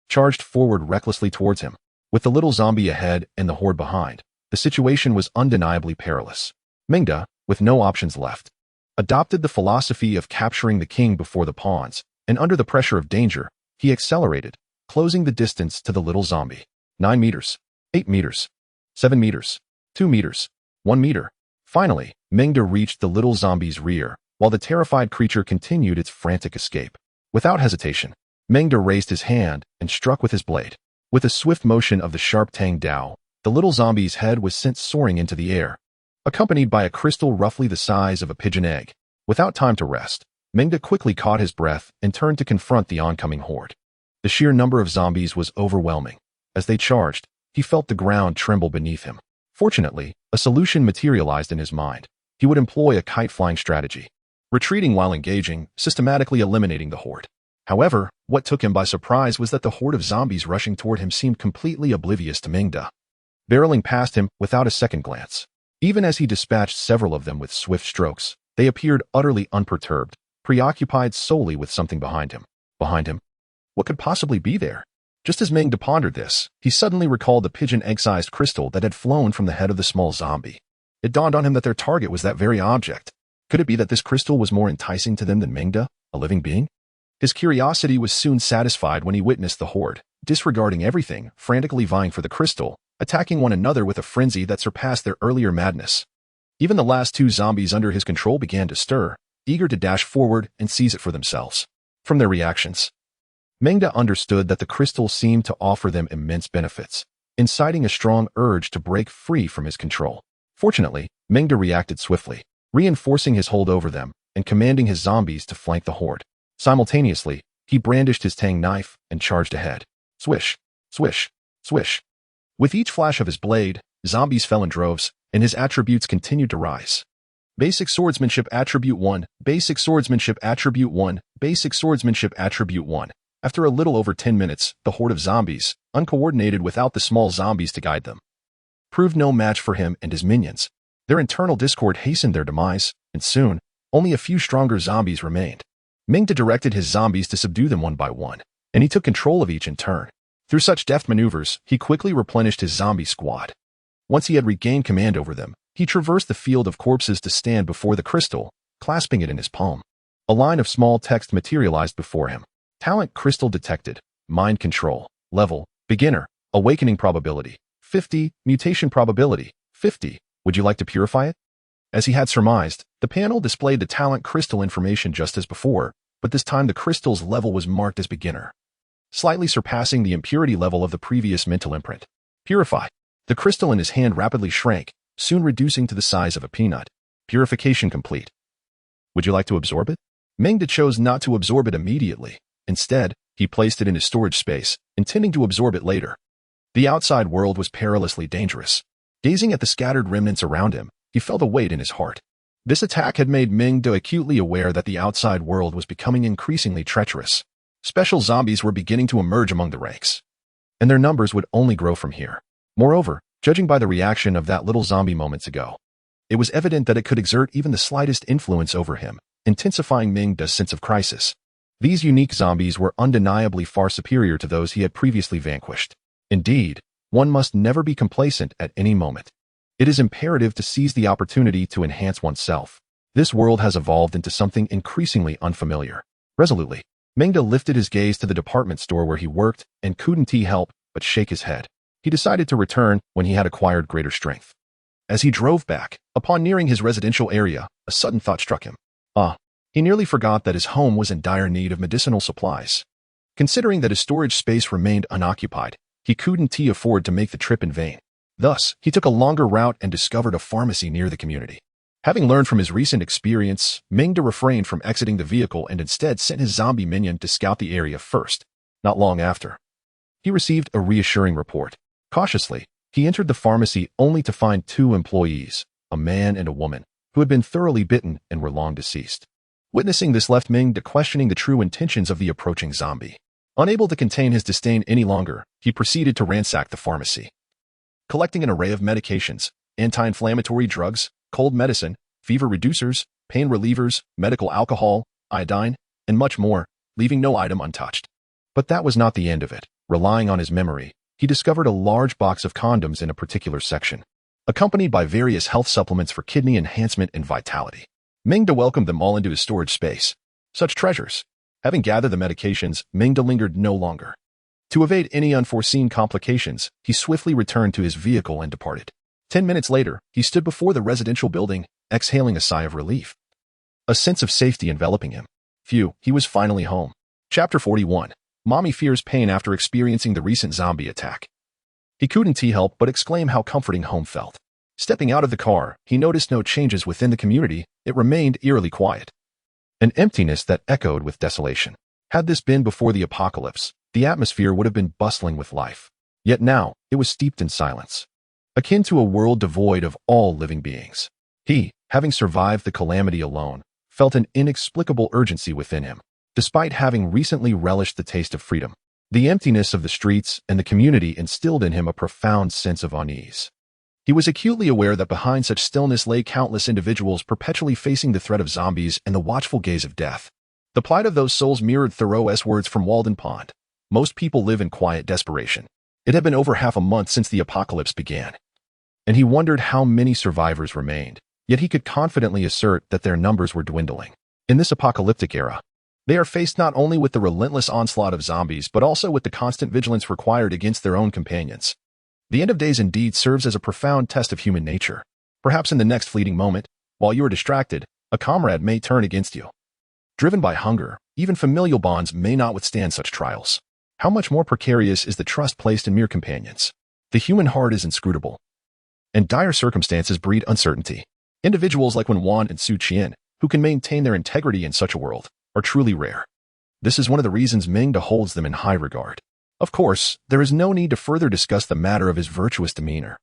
charged forward recklessly towards him. With the little zombie ahead and the horde behind, the situation was undeniably perilous. Meng, with no options left, adopted the philosophy of capturing the king before the pawns, and under the pressure of danger, he accelerated, closing the distance to the little zombie. 9 meters, 8 meters, 7 meters, 2 meters, 1 meter. Finally, Meng reached the little zombie's rear, while the terrified creature continued its frantic escape. Without hesitation, Meng raised his hand and struck with his blade. With a swift motion of the sharp tang dao, the little zombie's head was sent soaring into the air, accompanied by a crystal roughly the size of a pigeon egg. Without time to rest, Meng quickly caught his breath and turned to confront the oncoming horde. The sheer number of zombies was overwhelming. As they charged, he felt the ground tremble beneath him. Fortunately, a solution materialized in his mind. He would employ a kite-flying strategy, retreating while engaging, systematically eliminating the horde. However, what took him by surprise was that the horde of zombies rushing toward him seemed completely oblivious to Meng, barreling past him without a second glance. Even as he dispatched several of them with swift strokes, they appeared utterly unperturbed, preoccupied solely with something behind him. Behind him? What could possibly be there? Just as Meng pondered this, he suddenly recalled the pigeon egg-sized crystal that had flown from the head of the small zombie. It dawned on him that their target was that very object. Could it be that this crystal was more enticing to them than Meng, a living being? His curiosity was soon satisfied when he witnessed the horde, disregarding everything, frantically vying for the crystal, attacking one another with a frenzy that surpassed their earlier madness. Even the last two zombies under his control began to stir, eager to dash forward and seize it for themselves. From their reactions, Meng understood that the crystal seemed to offer them immense benefits, inciting a strong urge to break free from his control. Fortunately, Meng reacted swiftly, reinforcing his hold over them and commanding his zombies to flank the horde. Simultaneously, he brandished his tang knife and charged ahead. Swish, swish, swish. With each flash of his blade, zombies fell in droves, and his attributes continued to rise. Basic Swordsmanship Attribute 1, Basic Swordsmanship Attribute 1, Basic Swordsmanship Attribute 1. After a little over 10 minutes, the horde of zombies, uncoordinated without the small zombies to guide them, proved no match for him and his minions. Their internal discord hastened their demise, and soon, only a few stronger zombies remained. Meng directed his zombies to subdue them one by one, and he took control of each in turn. Through such deft maneuvers, he quickly replenished his zombie squad. Once he had regained command over them, he traversed the field of corpses to stand before the crystal, clasping it in his palm. A line of small text materialized before him. Talent crystal detected. Mind control. Level. Beginner. Awakening probability. 50. Mutation probability. 50. Would you like to purify it? As he had surmised, the panel displayed the talent crystal information just as before, but this time the crystal's level was marked as beginner, slightly surpassing the impurity level of the previous mental imprint. Purify. The crystal in his hand rapidly shrank, soon reducing to the size of a peanut. Purification complete. Would you like to absorb it? Meng chose not to absorb it immediately. Instead, he placed it in his storage space, intending to absorb it later. The outside world was perilously dangerous. Gazing at the scattered remnants around him, he felt a weight in his heart. This attack had made Meng acutely aware that the outside world was becoming increasingly treacherous. Special zombies were beginning to emerge among the ranks, and their numbers would only grow from here. Moreover, judging by the reaction of that little zombie moments ago, it was evident that it could exert even the slightest influence over him, intensifying Meng's sense of crisis. These unique zombies were undeniably far superior to those he had previously vanquished. Indeed, one must never be complacent at any moment. It is imperative to seize the opportunity to enhance oneself. This world has evolved into something increasingly unfamiliar. Resolutely, Meng lifted his gaze to the department store where he worked and couldn't help but shake his head. He decided to return when he had acquired greater strength. As he drove back, upon nearing his residential area, a sudden thought struck him. He nearly forgot that his home was in dire need of medicinal supplies. Considering that his storage space remained unoccupied, he couldn't afford to make the trip in vain. Thus, he took a longer route and discovered a pharmacy near the community. Having learned from his recent experience, Meng refrained from exiting the vehicle and instead sent his zombie minion to scout the area first. Not long after, he received a reassuring report. Cautiously, he entered the pharmacy only to find two employees, a man and a woman, who had been thoroughly bitten and were long deceased. Witnessing this left Meng questioning the true intentions of the approaching zombie. Unable to contain his disdain any longer, he proceeded to ransack the pharmacy, collecting an array of medications, anti-inflammatory drugs, cold medicine, fever reducers, pain relievers, medical alcohol, iodine, and much more, leaving no item untouched. But that was not the end of it. Relying on his memory, he discovered a large box of condoms in a particular section, accompanied by various health supplements for kidney enhancement and vitality. Meng welcomed them all into his storage space. Such treasures. Having gathered the medications, Meng lingered no longer. To evade any unforeseen complications, he swiftly returned to his vehicle and departed. 10 minutes later, he stood before the residential building, exhaling a sigh of relief. A sense of safety enveloping him. Phew, he was finally home. Chapter 41. Mommy fears pain after experiencing the recent zombie attack. He couldn't help but exclaim how comforting home felt. Stepping out of the car, he noticed no changes within the community. It remained eerily quiet. An emptiness that echoed with desolation. Had this been before the apocalypse, the atmosphere would have been bustling with life. Yet now, it was steeped in silence, akin to a world devoid of all living beings. He, having survived the calamity alone, felt an inexplicable urgency within him, despite having recently relished the taste of freedom. The emptiness of the streets and the community instilled in him a profound sense of unease. He was acutely aware that behind such stillness lay countless individuals perpetually facing the threat of zombies and the watchful gaze of death. The plight of those souls mirrored Thoreau's words from Walden Pond. Most people live in quiet desperation. It had been over half a month since the apocalypse began, and he wondered how many survivors remained, yet he could confidently assert that their numbers were dwindling. In this apocalyptic era, They are faced not only with the relentless onslaught of zombies, but also with the constant vigilance required against their own companions. The end of days indeed serves as a profound test of human nature. Perhaps in the next fleeting moment, while you are distracted, a comrade may turn against you. Driven by hunger, even familial bonds may not withstand such trials. How much more precarious is the trust placed in mere companions? The human heart is inscrutable, and dire circumstances breed uncertainty. Individuals like Wan and Su Qian, who can maintain their integrity in such a world, are truly rare. This is one of the reasons Meng holds them in high regard. Of course, there is no need to further discuss the matter of his virtuous demeanor.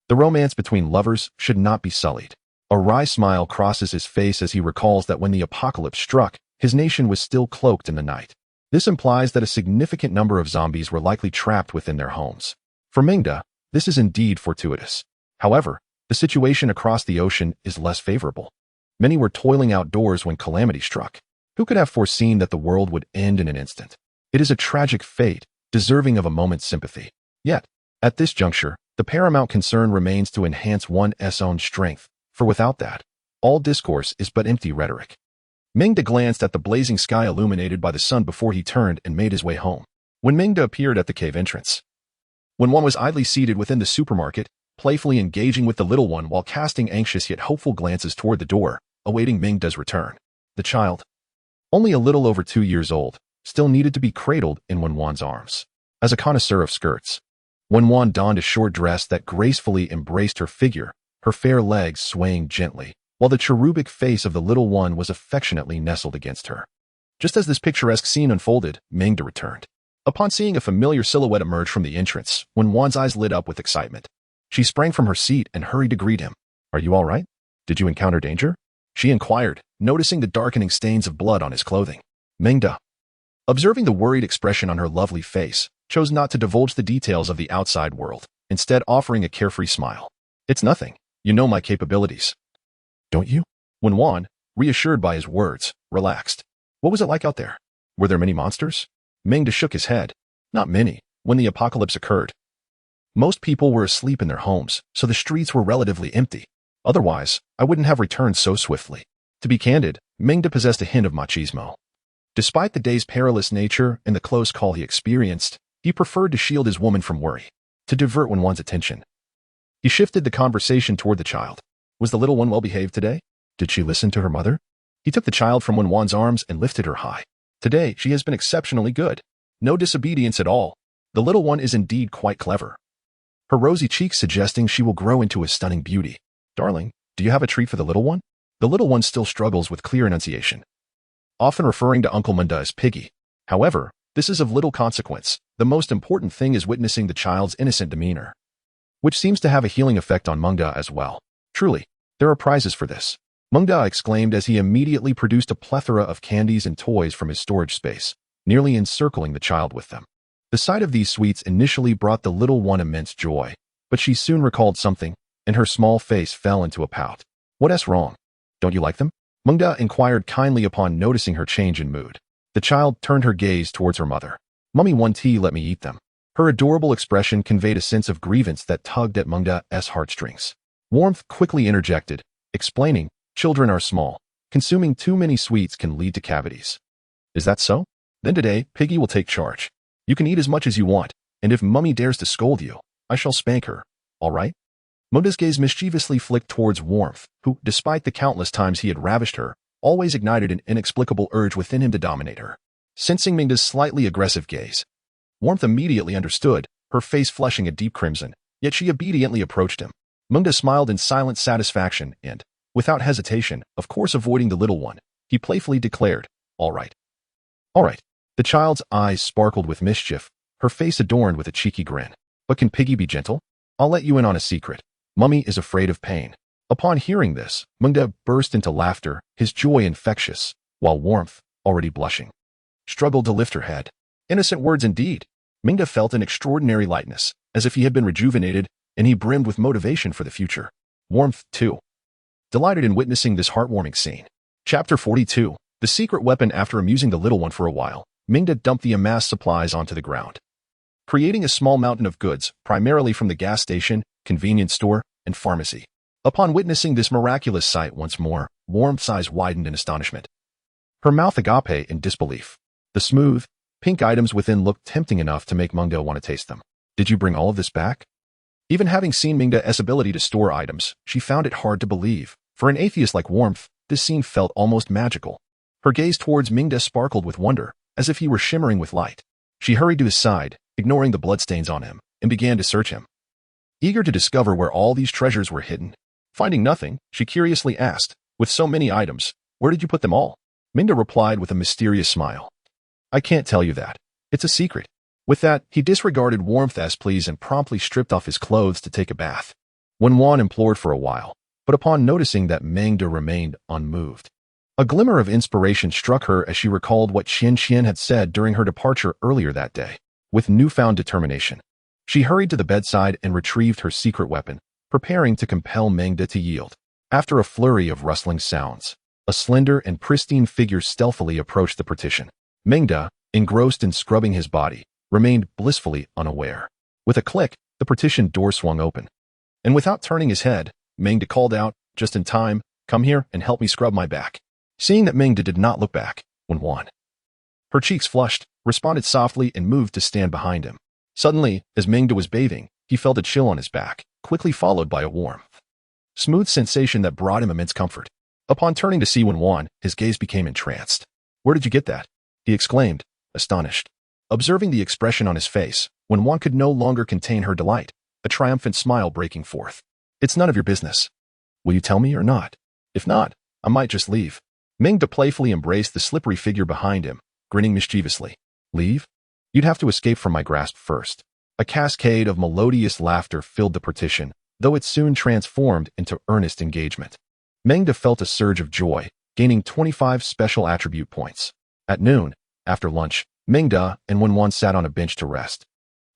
The romance between lovers should not be sullied. A wry smile crosses his face as he recalls that when the apocalypse struck, his nation was still cloaked in the night. This implies that a significant number of zombies were likely trapped within their homes. For Meng, this is indeed fortuitous. However, the situation across the ocean is less favorable. Many were toiling outdoors when calamity struck. Who could have foreseen that the world would end in an instant? It is a tragic fate, deserving of a moment's sympathy. Yet, at this juncture, the paramount concern remains to enhance one's own strength, for without that, all discourse is but empty rhetoric. Meng glanced at the blazing sky illuminated by the sun before he turned and made his way home. When Meng appeared at the cave entrance, when one was idly seated within the supermarket, playfully engaging with the little one while casting anxious yet hopeful glances toward the door, awaiting Meng's return. The child, only a little over 2 years old, still needed to be cradled in Wan's arms. As a connoisseur of skirts, Wan donned a short dress that gracefully embraced her figure, her fair legs swaying gently, while the cherubic face of the little one was affectionately nestled against her. Just as this picturesque scene unfolded, Meng returned. Upon seeing a familiar silhouette emerge from the entrance, Wan's eyes lit up with excitement. She sprang from her seat and hurried to greet him. "Are you all right? Did you encounter danger?" she inquired, noticing the darkening stains of blood on his clothing. Meng, observing the worried expression on her lovely face, chose not to divulge the details of the outside world, instead offering a carefree smile. "It's nothing. You know my capabilities." "Don't you?" Wan, reassured by his words, relaxed. "What was it like out there? Were there many monsters?" Meng shook his head. "Not many. When the apocalypse occurred, most people were asleep in their homes, so the streets were relatively empty. Otherwise, I wouldn't have returned so swiftly." To be candid, Meng possessed a hint of machismo. Despite the day's perilous nature and the close call he experienced, he preferred to shield his woman from worry, to divert Wan's attention. He shifted the conversation toward the child. Was the little one well behaved today? Did she listen to her mother? He took the child from Wan's arms and lifted her high. "Today, she has been exceptionally good. No disobedience at all. The little one is indeed quite clever. Her rosy cheeks suggesting she will grow into a stunning beauty. Darling, do you have a treat for the little one?" The little one still struggles with clear enunciation, often referring to Uncle Munda as Piggy. However, this is of little consequence. The most important thing is witnessing the child's innocent demeanor, which seems to have a healing effect on Meng as well. Truly, there are prizes for this, Meng exclaimed as he immediately produced a plethora of candies and toys from his storage space, nearly encircling the child with them. The sight of these sweets initially brought the little one immense joy, but she soon recalled something, and her small face fell into a pout. "What's wrong? Don't you like them?" Meng inquired kindly upon noticing her change in mood. The child turned her gaze towards her mother. "Mummy won't let me eat them." Her adorable expression conveyed a sense of grievance that tugged at Meng's heartstrings. Warmth quickly interjected, explaining, "Children are small. Consuming too many sweets can lead to cavities." "Is that so? Then today, Piggy will take charge. You can eat as much as you want, and if Mummy dares to scold you, I shall spank her. All right?" Meng's gaze mischievously flicked towards Warmth, who, despite the countless times he had ravished her, always ignited an inexplicable urge within him to dominate her. Sensing Meng's slightly aggressive gaze, Warmth immediately understood, her face flushing a deep crimson, yet she obediently approached him. Meng smiled in silent satisfaction and, without hesitation, of course avoiding the little one, he playfully declared, "All right. All right." The child's eyes sparkled with mischief, her face adorned with a cheeky grin. "But can Piggy be gentle? I'll let you in on a secret. Mummy is afraid of pain." Upon hearing this, Meng burst into laughter, his joy infectious, while Warmth, already blushing, struggled to lift her head. Innocent words indeed. Meng felt an extraordinary lightness, as if he had been rejuvenated, and he brimmed with motivation for the future. Warmth, too, delighted in witnessing this heartwarming scene. Chapter 42. The secret weapon. After amusing the little one for a while, Meng dumped the amassed supplies onto the ground, creating a small mountain of goods, primarily from the gas station, convenience store, and pharmacy. Upon witnessing this miraculous sight once more, Warmth's eyes widened in astonishment. her mouth agape in disbelief. The smooth, pink items within looked tempting enough to make Mengda want to taste them. Did you bring all of this back? Even having seen Mengda's ability to store items, she found it hard to believe. For an atheist like Warmth, this scene felt almost magical. Her gaze towards Mengda sparkled with wonder, as if he were shimmering with light. She hurried to his side, ignoring the bloodstains on him, and began to search him. Eager to discover where all these treasures were hidden. Finding nothing, she curiously asked, with so many items, where did you put them all? Mengda replied with a mysterious smile. I can't tell you that. It's a secret. With that, he disregarded Warmth's pleas and promptly stripped off his clothes to take a bath. Wenwan implored for a while, but upon noticing that Mengda remained unmoved, a glimmer of inspiration struck her as she recalled what Qian Qian had said during her departure earlier that day. With newfound determination, she hurried to the bedside and retrieved her secret weapon, preparing to compel Mengda to yield. After a flurry of rustling sounds, a slender and pristine figure stealthily approached the partition. Mengda, engrossed in scrubbing his body, remained blissfully unaware. With a click, the partition door swung open. And without turning his head, Mengda called out, just in time, come here and help me scrub my back. Seeing that Mengda did not look back, Wenwan, her cheeks flushed, responded softly and moved to stand behind him. Suddenly, as Mengda was bathing, he felt a chill on his back, quickly followed by a warm, smooth sensation that brought him immense comfort. Upon turning to see Wenwan, his gaze became entranced. Where did you get that? He exclaimed, astonished. Observing the expression on his face, Wenwan could no longer contain her delight, a triumphant smile breaking forth. It's none of your business. Will you tell me or not? If not, I might just leave. Mengda playfully embraced the slippery figure behind him, grinning mischievously. Leave? You'd have to escape from my grasp first. A cascade of melodious laughter filled the partition, though it soon transformed into earnest engagement. Mengda felt a surge of joy, gaining 25 special attribute points. At noon, after lunch, Mengda and Wenwan sat on a bench to rest.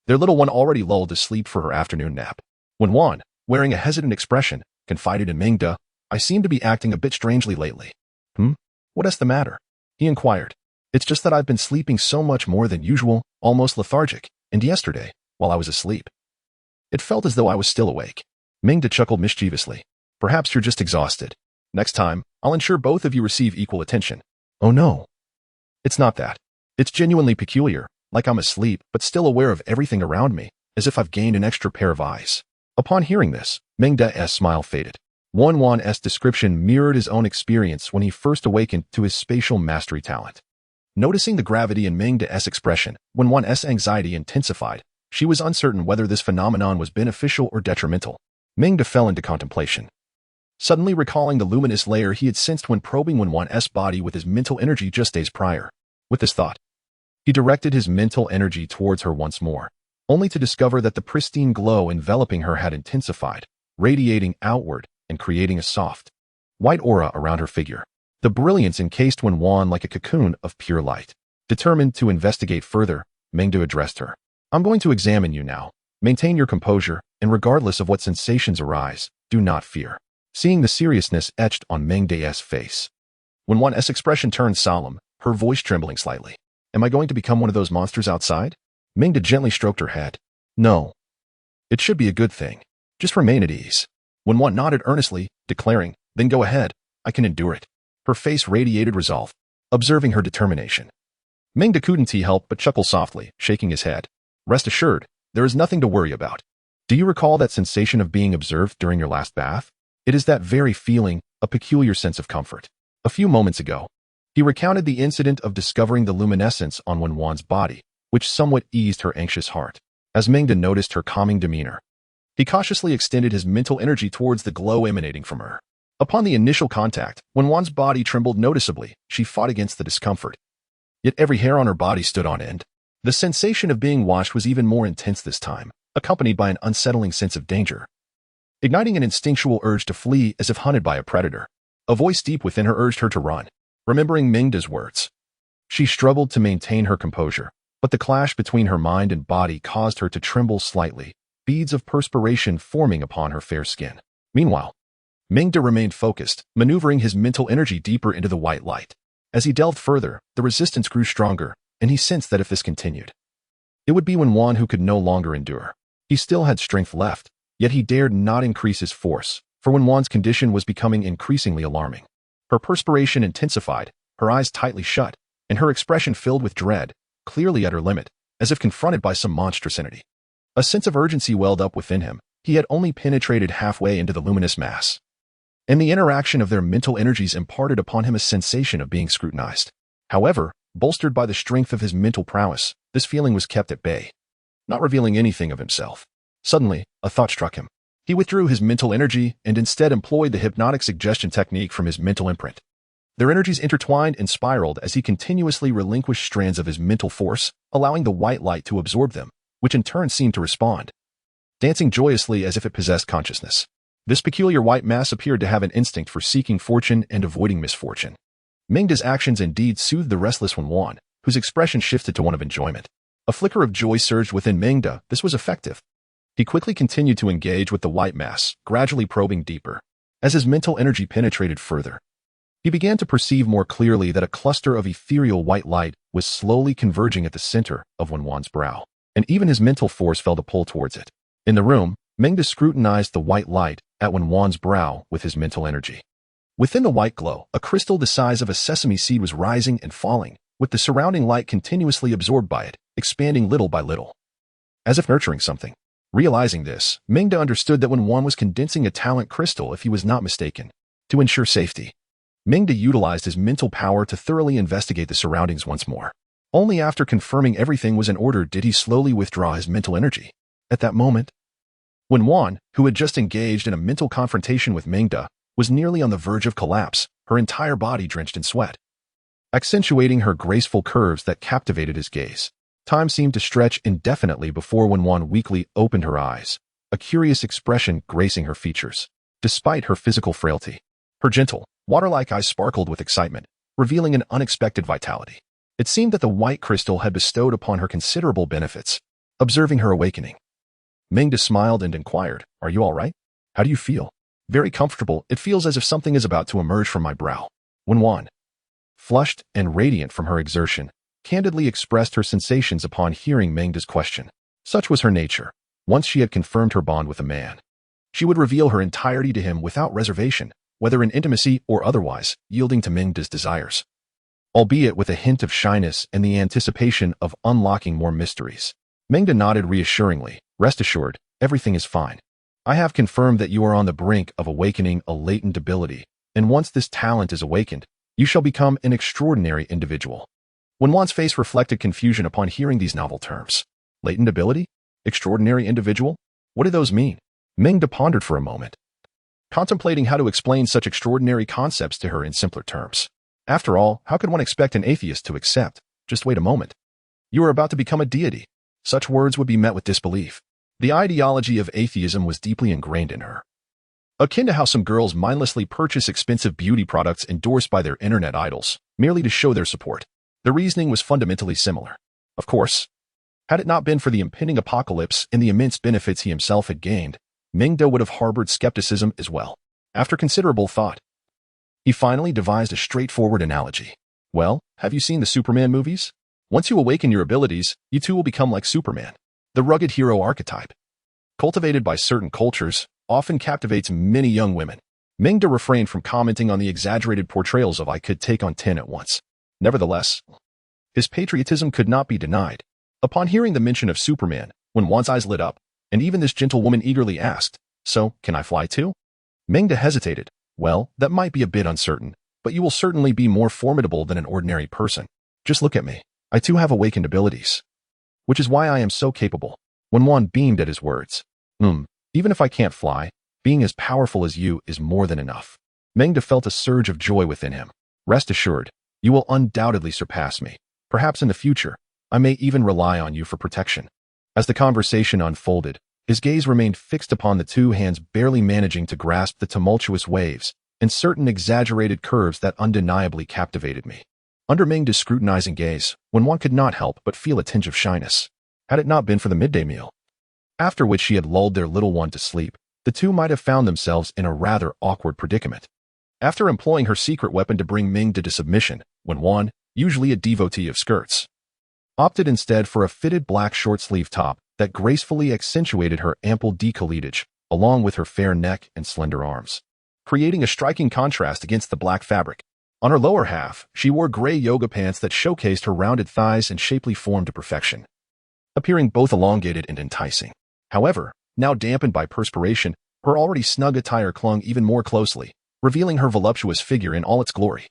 Their little one already lulled to sleep for her afternoon nap. Wenwan, wearing a hesitant expression, confided in Mengda, I seem to be acting a bit strangely lately. What is the matter? He inquired. It's just that I've been sleeping so much more than usual, almost lethargic, and yesterday, while I was asleep, it felt as though I was still awake. Mengda chuckled mischievously. Perhaps you're just exhausted. Next time, I'll ensure both of you receive equal attention. Oh no. It's not that. It's genuinely peculiar, like I'm asleep but still aware of everything around me, as if I've gained an extra pair of eyes. Upon hearing this, Mengda's smile faded. Wenwan's description mirrored his own experience when he first awakened to his spatial mastery talent. Noticing the gravity in Mengda's expression, Wenwan's anxiety intensified. She was uncertain whether this phenomenon was beneficial or detrimental. Mengda fell into contemplation, suddenly recalling the luminous layer he had sensed when probing Wenwan's body with his mental energy just days prior. With this thought, he directed his mental energy towards her once more, only to discover that the pristine glow enveloping her had intensified, radiating outward and creating a soft, white aura around her figure. The brilliance encased Wenwan like a cocoon of pure light. Determined to investigate further, Mengda addressed her. I'm going to examine you now. Maintain your composure, and regardless of what sensations arise, do not fear. Seeing the seriousness etched on Mengda's face, Wenwan's expression turned solemn, her voice trembling slightly. Am I going to become one of those monsters outside? Mengda gently stroked her head. No. It should be a good thing. Just remain at ease. Wenwan nodded earnestly, declaring, then go ahead. I can endure it. Her face radiated resolve, observing her determination. Mengda couldn't help but chuckle softly, shaking his head. Rest assured, there is nothing to worry about. Do you recall that sensation of being observed during your last bath? It is that very feeling, a peculiar sense of comfort. A few moments ago, he recounted the incident of discovering the luminescence on Wenwan's body, which somewhat eased her anxious heart. As Mengda noticed her calming demeanor, he cautiously extended his mental energy towards the glow emanating from her. Upon the initial contact, Wenwan's body trembled noticeably. She fought against the discomfort, yet every hair on her body stood on end. The sensation of being washed was even more intense this time, accompanied by an unsettling sense of danger, igniting an instinctual urge to flee as if hunted by a predator. A voice deep within her urged her to run. Remembering Mengda's words, she struggled to maintain her composure, but the clash between her mind and body caused her to tremble slightly, beads of perspiration forming upon her fair skin. Meanwhile, Mengda remained focused, maneuvering his mental energy deeper into the white light. As he delved further, the resistance grew stronger, and he sensed that if this continued, it would be Wenwan who could no longer endure. He still had strength left, yet he dared not increase his force, for Wenwan's condition was becoming increasingly alarming. Her perspiration intensified, her eyes tightly shut, and her expression filled with dread, clearly at her limit, as if confronted by some monstrous entity. A sense of urgency welled up within him. He had only penetrated halfway into the luminous mass, and the interaction of their mental energies imparted upon him a sensation of being scrutinized. However, bolstered by the strength of his mental prowess, this feeling was kept at bay, not revealing anything of himself. Suddenly, a thought struck him. He withdrew his mental energy and instead employed the hypnotic suggestion technique from his mental imprint. Their energies intertwined and spiraled as he continuously relinquished strands of his mental force, allowing the white light to absorb them, which in turn seemed to respond, dancing joyously as if it possessed consciousness. This peculiar white mass appeared to have an instinct for seeking fortune and avoiding misfortune. Meng's actions indeed soothed the restless Wan, whose expression shifted to one of enjoyment. A flicker of joy surged within Meng. This was effective. He quickly continued to engage with the white mass, gradually probing deeper. As his mental energy penetrated further, he began to perceive more clearly that a cluster of ethereal white light was slowly converging at the center of Wan's brow, and even his mental force felt a pull towards it. In the room, Meng scrutinized the white light at Wan's brow with his mental energy. Within the white glow, a crystal the size of a sesame seed was rising and falling, with the surrounding light continuously absorbed by it, expanding little by little, as if nurturing something. Realizing this, Meng understood that Wan was condensing a talent crystal if he was not mistaken. To ensure safety, Meng utilized his mental power to thoroughly investigate the surroundings once more. Only after confirming everything was in order did he slowly withdraw his mental energy. At that moment, when Wan, who had just engaged in a mental confrontation with Meng, was nearly on the verge of collapse, her entire body drenched in sweat, accentuating her graceful curves that captivated his gaze. Time seemed to stretch indefinitely before Wan weakly opened her eyes, a curious expression gracing her features. Despite her physical frailty, her gentle, water-like eyes sparkled with excitement, revealing an unexpected vitality. It seemed that the white crystal had bestowed upon her considerable benefits. Observing her awakening, Meng smiled and inquired, "Are you all right? How do you feel?" "Very comfortable. It feels as if something is about to emerge from my brow." When Wan, flushed and radiant from her exertion, candidly expressed her sensations upon hearing Meng's question. Such was her nature. Once she had confirmed her bond with a man, she would reveal her entirety to him without reservation, whether in intimacy or otherwise, yielding to Meng's desires, albeit with a hint of shyness and the anticipation of unlocking more mysteries. Meng nodded reassuringly. "Rest assured, everything is fine. I have confirmed that you are on the brink of awakening a latent ability, and once this talent is awakened, you shall become an extraordinary individual." When Wan's face reflected confusion upon hearing these novel terms. Latent ability? Extraordinary individual? What did those mean? Meng pondered for a moment, contemplating how to explain such extraordinary concepts to her in simpler terms. After all, how could one expect an atheist to accept? Just wait a moment. You are about to become a deity. Such words would be met with disbelief. The ideology of atheism was deeply ingrained in her, akin to how some girls mindlessly purchase expensive beauty products endorsed by their internet idols, merely to show their support. The reasoning was fundamentally similar. Of course, had it not been for the impending apocalypse and the immense benefits he himself had gained, Meng would have harbored skepticism as well. After considerable thought, he finally devised a straightforward analogy. "Well, have you seen the Superman movies? Once you awaken your abilities, you too will become like Superman. The rugged hero archetype, cultivated by certain cultures, often captivates many young women." Meng refrained from commenting on the exaggerated portrayals of "I could take on 10 at once." Nevertheless, his patriotism could not be denied. Upon hearing the mention of Superman, when Wan's eyes lit up, and even this gentle woman eagerly asked, "So, can I fly too?" Meng hesitated. "Well, that might be a bit uncertain, but you will certainly be more formidable than an ordinary person. Just look at me. I too have awakened abilities, which is why I am so capable." When Wan beamed at his words, "Even if I can't fly, being as powerful as you is more than enough." Meng felt a surge of joy within him. "Rest assured, you will undoubtedly surpass me. Perhaps in the future, I may even rely on you for protection." As the conversation unfolded, his gaze remained fixed upon the two hands barely managing to grasp the tumultuous waves and certain exaggerated curves that undeniably captivated me. Under Meng's scrutinizing gaze, when one could not help but feel a tinge of shyness, had it not been for the midday meal, after which she had lulled their little one to sleep, the two might have found themselves in a rather awkward predicament. After employing her secret weapon to bring Meng to submission, when Wan, usually a devotee of skirts, opted instead for a fitted black short-sleeve top that gracefully accentuated her ample décolletage, along with her fair neck and slender arms, creating a striking contrast against the black fabric. On her lower half, she wore gray yoga pants that showcased her rounded thighs and shapely form to perfection, appearing both elongated and enticing. However, now dampened by perspiration, her already snug attire clung even more closely, revealing her voluptuous figure in all its glory.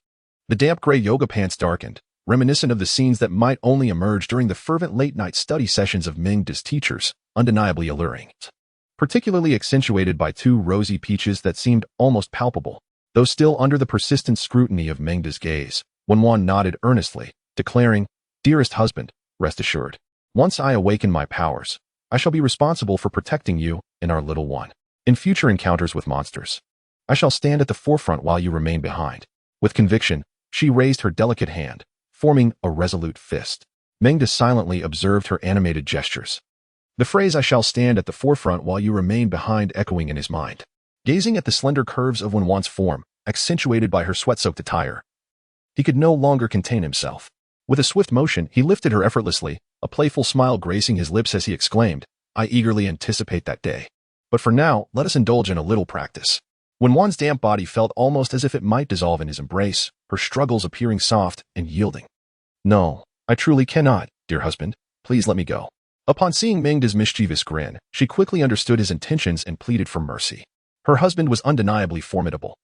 The damp gray yoga pants darkened, reminiscent of the scenes that might only emerge during the fervent late-night study sessions of Meng's teachers, undeniably alluring, particularly accentuated by two rosy peaches that seemed almost palpable. Though still under the persistent scrutiny of Meng's gaze, Wenwan nodded earnestly, declaring, "Dearest husband, rest assured. Once I awaken my powers, I shall be responsible for protecting you and our little one. In future encounters with monsters, I shall stand at the forefront while you remain behind." With conviction, she raised her delicate hand, forming a resolute fist. Meng silently observed her animated gestures. The phrase "I shall stand at the forefront while you remain behind" echoing in his mind. Gazing at the slender curves of Wenwan's form, accentuated by her sweat-soaked attire, he could no longer contain himself. With a swift motion, he lifted her effortlessly, a playful smile gracing his lips as he exclaimed, "I eagerly anticipate that day. But for now, let us indulge in a little practice." Wenwan's damp body felt almost as if it might dissolve in his embrace, her struggles appearing soft and yielding. "No, I truly cannot, dear husband. Please let me go." Upon seeing Meng's mischievous grin, she quickly understood his intentions and pleaded for mercy. Her husband was undeniably formidable,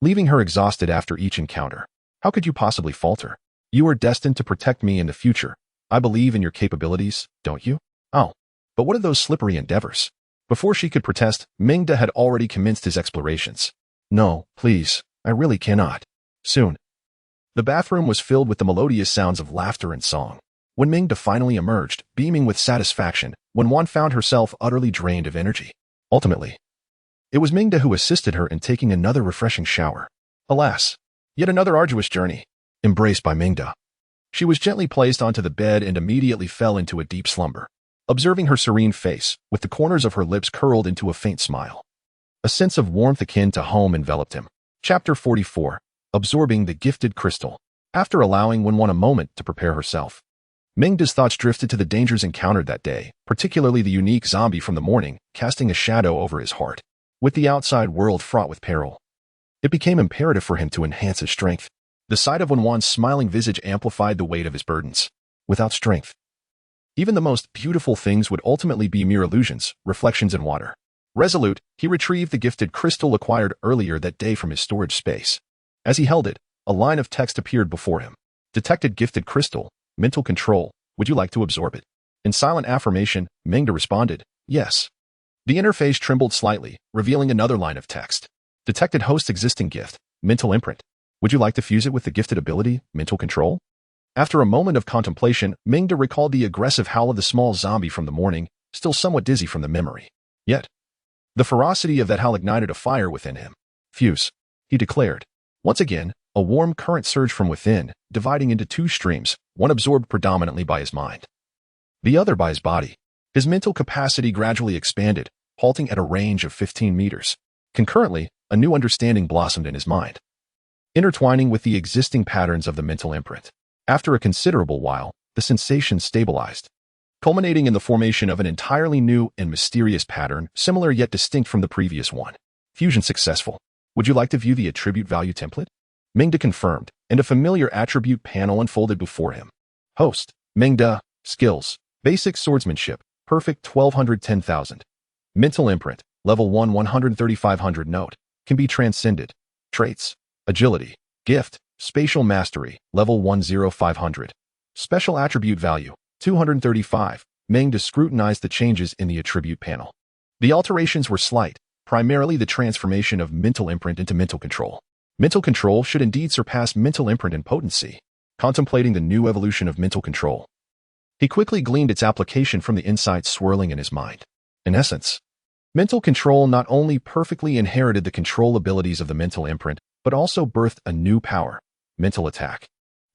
leaving her exhausted after each encounter. "How could you possibly falter? You are destined to protect me in the future. I believe in your capabilities, don't you?" "Oh, but what are those slippery endeavors?" Before she could protest, Meng had already commenced his explorations. "No, please, I really cannot." Soon, the bathroom was filled with the melodious sounds of laughter and song. When Meng finally emerged, beaming with satisfaction, Wenwan found herself utterly drained of energy. Ultimately, it was Meng who assisted her in taking another refreshing shower. Alas, yet another arduous journey. Embraced by Meng, she was gently placed onto the bed and immediately fell into a deep slumber. Observing her serene face, with the corners of her lips curled into a faint smile, a sense of warmth akin to home enveloped him. Chapter 44. Absorbing the Gifted Crystal. After allowing Wenwan a moment to prepare herself, Meng's thoughts drifted to the dangers encountered that day, particularly the unique zombie from the morning, casting a shadow over his heart. With the outside world fraught with peril, it became imperative for him to enhance his strength. The sight of Wenwan's smiling visage amplified the weight of his burdens. Without strength, even the most beautiful things would ultimately be mere illusions, reflections in water. Resolute, he retrieved the gifted crystal acquired earlier that day from his storage space. As he held it, a line of text appeared before him. "Detected gifted crystal, mental control. Would you like to absorb it?" In silent affirmation, Meng responded, "Yes." The interface trembled slightly, revealing another line of text. "Detected host existing gift, mental imprint. Would you like to fuse it with the gifted ability, mental control?" After a moment of contemplation, Meng recalled the aggressive howl of the small zombie from the morning, still somewhat dizzy from the memory. Yet, the ferocity of that howl ignited a fire within him. "Fuse," he declared. Once again, a warm current surged from within, dividing into two streams, one absorbed predominantly by his mind, the other by his body. His mental capacity gradually expanded, halting at a range of 15 meters. Concurrently, a new understanding blossomed in his mind, intertwining with the existing patterns of the mental imprint. After a considerable while, the sensation stabilized, culminating in the formation of an entirely new and mysterious pattern, similar yet distinct from the previous one. Fusion successful. Would you like to view the attribute value template? Meng confirmed, and a familiar attribute panel unfolded before him. Host, Meng, skills, basic swordsmanship, perfect 1210,000. Mental imprint, level 1 13500. Note, can be transcended. Traits, agility, gift, spatial mastery, level 10500. Special attribute value, 235. Meng scrutinized the changes in the attribute panel. The alterations were slight, primarily the transformation of mental imprint into mental control. Mental control should indeed surpass mental imprint in potency. Contemplating the new evolution of mental control, he quickly gleaned its application from the insights swirling in his mind. In essence, mental control not only perfectly inherited the control abilities of the mental imprint, but also birthed a new power, mental attack.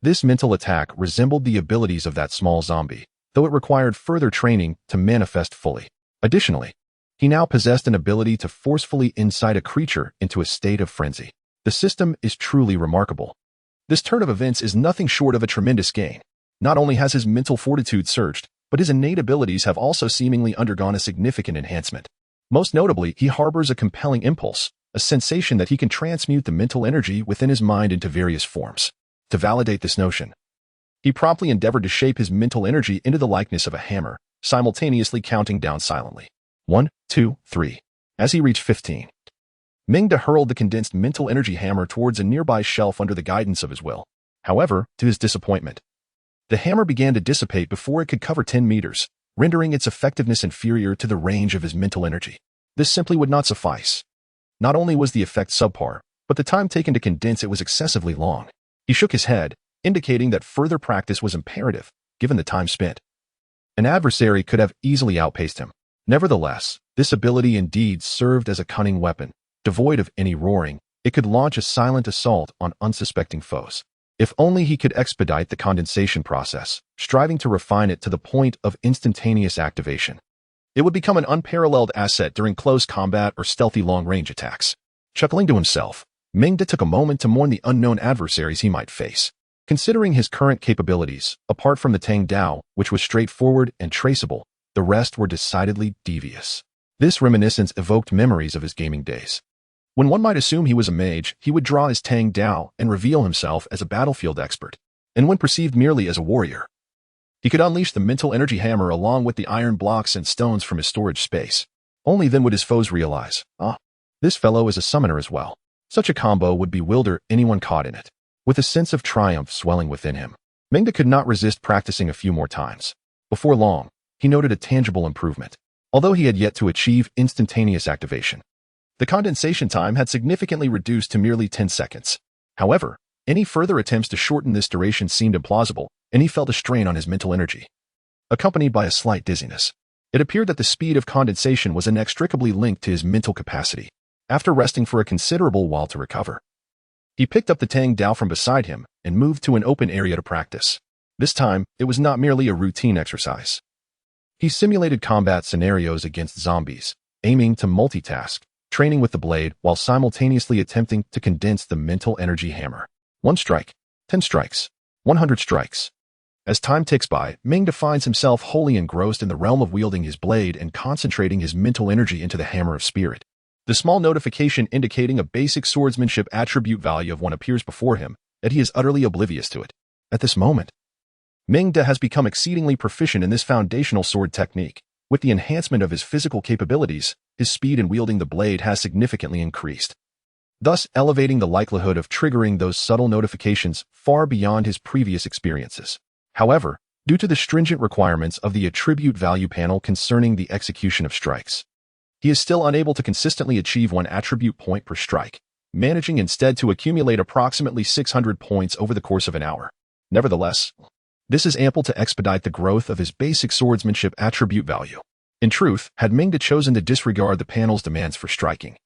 This mental attack resembled the abilities of that small zombie, though it required further training to manifest fully. Additionally, he now possessed an ability to forcefully incite a creature into a state of frenzy. The system is truly remarkable. This turn of events is nothing short of a tremendous gain. Not only has his mental fortitude surged, but his innate abilities have also seemingly undergone a significant enhancement. Most notably, he harbors a compelling impulse, a sensation that he can transmute the mental energy within his mind into various forms. To validate this notion, he promptly endeavored to shape his mental energy into the likeness of a hammer, simultaneously counting down silently. 1, 2, 3. As he reached 15, Meng hurled the condensed mental energy hammer towards a nearby shelf under the guidance of his will. However, to his disappointment, the hammer began to dissipate before it could cover 10 meters, rendering its effectiveness inferior to the range of his mental energy. This simply would not suffice. Not only was the effect subpar, but the time taken to condense it was excessively long. He shook his head, indicating that further practice was imperative, given the time spent. An adversary could have easily outpaced him. Nevertheless, this ability indeed served as a cunning weapon. Devoid of any roaring, it could launch a silent assault on unsuspecting foes. If only he could expedite the condensation process, striving to refine it to the point of instantaneous activation, it would become an unparalleled asset during close combat or stealthy long-range attacks. Chuckling to himself, Meng took a moment to mourn the unknown adversaries he might face. Considering his current capabilities, apart from the Tang Dao, which was straightforward and traceable, the rest were decidedly devious. This reminiscence evoked memories of his gaming days. When one might assume he was a mage, he would draw his Tang Dao and reveal himself as a battlefield expert. And when perceived merely as a warrior, he could unleash the mental energy hammer along with the iron blocks and stones from his storage space. Only then would his foes realize, this fellow is a summoner as well. Such a combo would bewilder anyone caught in it. With a sense of triumph swelling within him, Meng could not resist practicing a few more times. Before long, he noted a tangible improvement. Although he had yet to achieve instantaneous activation, the condensation time had significantly reduced to merely 10 seconds. However, any further attempts to shorten this duration seemed implausible, and he felt a strain on his mental energy, accompanied by a slight dizziness. It appeared that the speed of condensation was inextricably linked to his mental capacity. After resting for a considerable while to recover, he picked up the Tang Dao from beside him and moved to an open area to practice. This time, it was not merely a routine exercise. He simulated combat scenarios against zombies, aiming to multitask, training with the blade while simultaneously attempting to condense the mental energy hammer. 1 strike, 10 strikes, 100 strikes. As time ticks by, Meng finds himself wholly engrossed in the realm of wielding his blade and concentrating his mental energy into the hammer of spirit. The small notification indicating a basic swordsmanship attribute value of 1 appears before him, yet he is utterly oblivious to it. At this moment, Meng has become exceedingly proficient in this foundational sword technique. With the enhancement of his physical capabilities, his speed in wielding the blade has significantly increased, thus elevating the likelihood of triggering those subtle notifications far beyond his previous experiences. However, due to the stringent requirements of the attribute value panel concerning the execution of strikes, he is still unable to consistently achieve 1 attribute point per strike, managing instead to accumulate approximately 600 points over the course of an hour. Nevertheless, this is ample to expedite the growth of his basic swordsmanship attribute value. In truth, had Meng chosen to disregard the panel's demands for striking,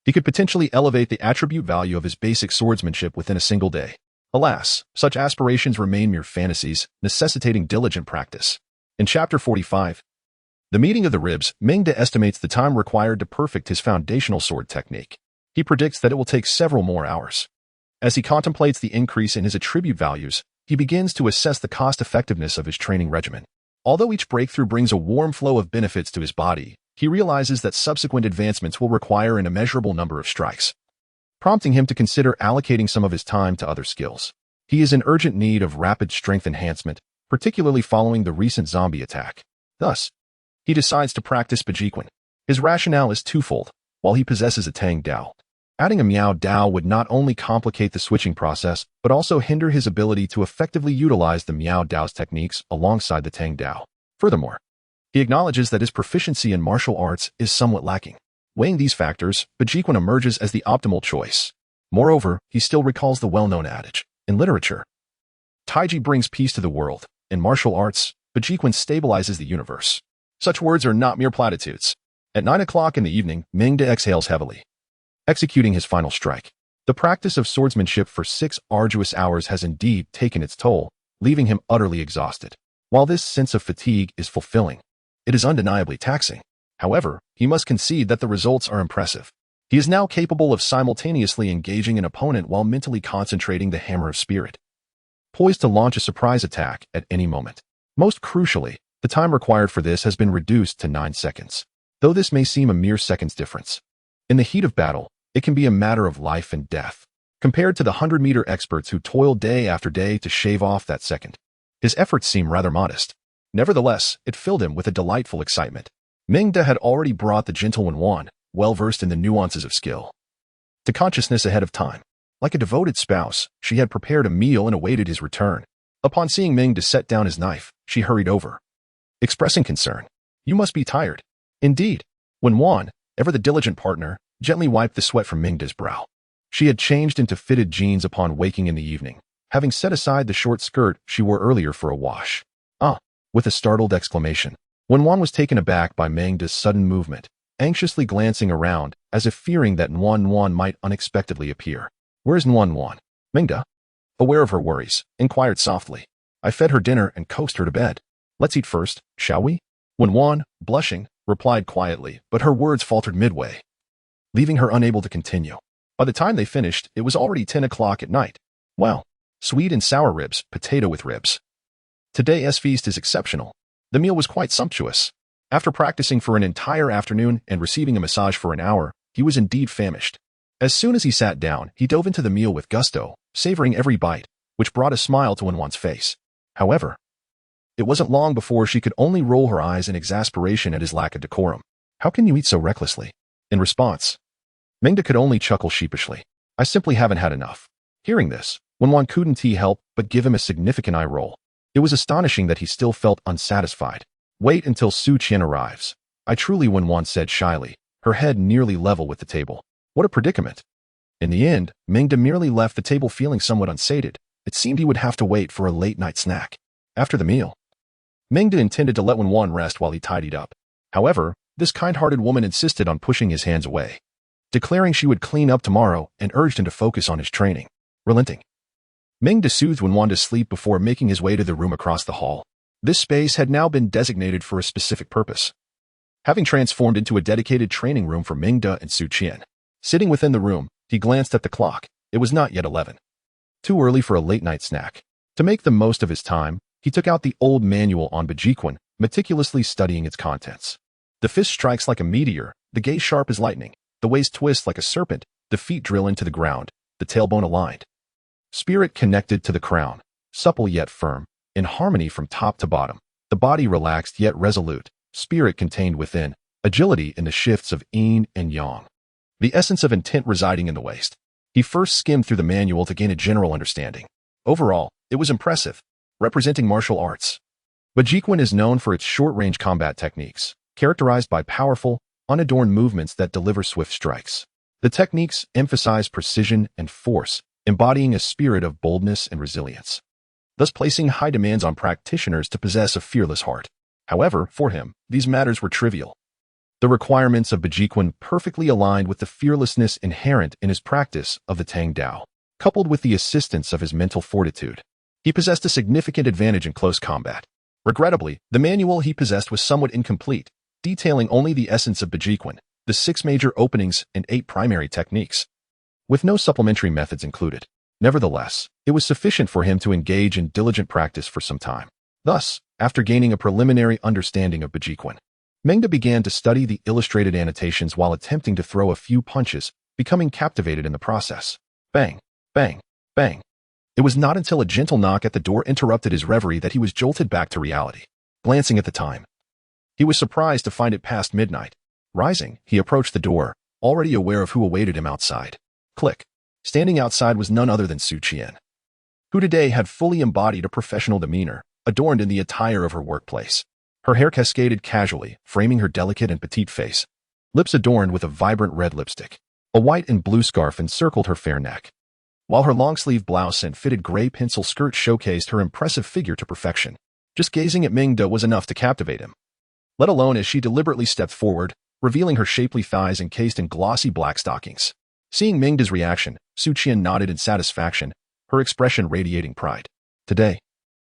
he could potentially elevate the attribute value of his basic swordsmanship within a single day. Alas, such aspirations remain mere fantasies, necessitating diligent practice. In Chapter 45, The Meeting of the Ribs, Meng estimates the time required to perfect his foundational sword technique. He predicts that it will take several more hours. As he contemplates the increase in his attribute values, he begins to assess the cost-effectiveness of his training regimen. Although each breakthrough brings a warm flow of benefits to his body, he realizes that subsequent advancements will require an immeasurable number of strikes, prompting him to consider allocating some of his time to other skills. He is in urgent need of rapid strength enhancement, particularly following the recent zombie attack. Thus, he decides to practice Bejiquan. His rationale is twofold. While he possesses a Tang Dao, adding a Miao Dao would not only complicate the switching process, but also hinder his ability to effectively utilize the Miao Dao's techniques alongside the Tang Dao. Furthermore, he acknowledges that his proficiency in martial arts is somewhat lacking. Weighing these factors, Bejiquan emerges as the optimal choice. Moreover, he still recalls the well-known adage. In literature, Taiji brings peace to the world. In martial arts, Bejiquan stabilizes the universe. Such words are not mere platitudes. At 9 o'clock in the evening, Meng exhales heavily, executing his final strike. The practice of swordsmanship for 6 arduous hours has indeed taken its toll, leaving him utterly exhausted. While this sense of fatigue is fulfilling, it is undeniably taxing. However, he must concede that the results are impressive. He is now capable of simultaneously engaging an opponent while mentally concentrating the hammer of spirit, poised to launch a surprise attack at any moment. Most crucially, the time required for this has been reduced to 9 seconds. Though this may seem a mere second's difference, in the heat of battle, It can be a matter of life and death. Compared to the 100-meter experts who toil day after day to shave off that second, his efforts seem rather modest. Nevertheless, it filled him with a delightful excitement. Meng had already brought the gentle Wan, well-versed in the nuances of skill, to consciousness ahead of time. Like a devoted spouse, she had prepared a meal and awaited his return. Upon seeing Meng set down his knife, she hurried over, expressing concern. "You must be tired." Indeed. Wan, ever the diligent partner, gently wiped the sweat from Meng's brow. She had changed into fitted jeans upon waking in the evening, having set aside the short skirt she wore earlier for a wash. "Ah!" with a startled exclamation. Wan was taken aback by Meng's sudden movement, anxiously glancing around as if fearing that Wan might unexpectedly appear. "Where's Wan?" Meng, aware of her worries, inquired softly. "I fed her dinner and coaxed her to bed. Let's eat first, shall we?" Wan, blushing, replied quietly, but her words faltered midway, leaving her unable to continue. By the time they finished, it was already 10 o'clock at night. "Well, sweet and sour ribs, potato with ribs. Today's feast is exceptional." The meal was quite sumptuous. After practicing for an entire afternoon and receiving a massage for an hour, he was indeed famished. As soon as he sat down, he dove into the meal with gusto, savoring every bite, which brought a smile to Wan's face. However, it wasn't long before she could only roll her eyes in exasperation at his lack of decorum. "How can you eat so recklessly?" In response, Meng could only chuckle sheepishly. "I simply haven't had enough." Hearing this, Wan couldn't help but give him a significant eye roll. It was astonishing that he still felt unsatisfied. "Wait until Su Qian arrives." "I truly," Wan said shyly, her head nearly level with the table. What a predicament. In the end, Meng merely left the table feeling somewhat unsated. It seemed he would have to wait for a late-night snack. After the meal, Meng intended to let Wan rest while he tidied up. However, this kind-hearted woman insisted on pushing his hands away, declaring she would clean up tomorrow and urged him to focus on his training. Relenting, Meng soothed Wan to sleep before making his way to the room across the hall. This space had now been designated for a specific purpose, having transformed into a dedicated training room for Meng and Su Qian. Sitting within the room, he glanced at the clock. It was not yet 11. Too early for a late-night snack. To make the most of his time, he took out the old manual on vestiges, meticulously studying its contents. The fist strikes like a meteor, the gaze sharp as lightning, the waist twists like a serpent, the feet drill into the ground, the tailbone aligned. Spirit connected to the crown, supple yet firm, in harmony from top to bottom, the body relaxed yet resolute, spirit contained within, agility in the shifts of yin and yang. The essence of intent residing in the waist. He first skimmed through the manual to gain a general understanding. Overall, it was impressive, representing martial arts. Vestiges is known for its short-range combat techniques, characterized by powerful, unadorned movements that deliver swift strikes. The techniques emphasize precision and force, embodying a spirit of boldness and resilience, thus placing high demands on practitioners to possess a fearless heart. However, for him, these matters were trivial. The requirements of vestiges perfectly aligned with the fearlessness inherent in his practice of the Tang Dao, coupled with the assistance of his mental fortitude. He possessed a significant advantage in close combat. Regrettably, the manual he possessed was somewhat incomplete, detailing only the essence of vestiges, the 6 major openings and 8 primary techniques, with no supplementary methods included. Nevertheless, it was sufficient for him to engage in diligent practice for some time. Thus, after gaining a preliminary understanding of vestiges, Meng began to study the illustrated annotations while attempting to throw a few punches, becoming captivated in the process. Bang, bang, bang. It was not until a gentle knock at the door interrupted his reverie that he was jolted back to reality. Glancing at the time, he was surprised to find it past midnight. Rising, he approached the door, already aware of who awaited him outside. Click. Standing outside was none other than Su Qian, who today had fully embodied a professional demeanor, adorned in the attire of her workplace. Her hair cascaded casually, framing her delicate and petite face, lips adorned with a vibrant red lipstick. A white and blue scarf encircled her fair neck, while her long-sleeve blouse and fitted gray pencil skirt showcased her impressive figure to perfection. Just gazing at Meng was enough to captivate him, let alone as she deliberately stepped forward, revealing her shapely thighs encased in glossy black stockings. Seeing Meng's reaction, Su Qian nodded in satisfaction, her expression radiating pride. "Today,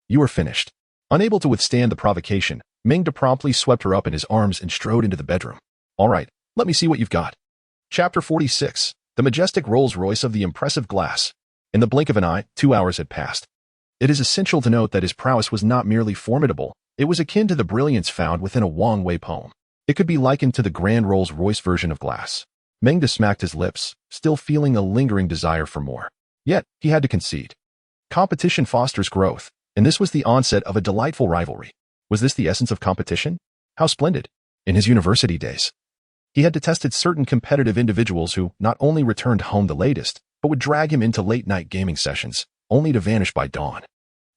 you are finished." Unable to withstand the provocation, Meng promptly swept her up in his arms and strode into the bedroom. "All right, let me see what you've got." Chapter 46. The majestic Rolls-Royce of the impressive glass. In the blink of an eye, 2 hours had passed. It is essential to note that his prowess was not merely formidable, it was akin to the brilliance found within a Wang Wei poem. It could be likened to the grand Rolls-Royce version of glass. Meng smacked his lips, still feeling a lingering desire for more. Yet, he had to concede. Competition fosters growth, and this was the onset of a delightful rivalry. Was this the essence of competition? How splendid! In his university days, he had detested certain competitive individuals who not only returned home the latest, but would drag him into late-night gaming sessions, only to vanish by dawn.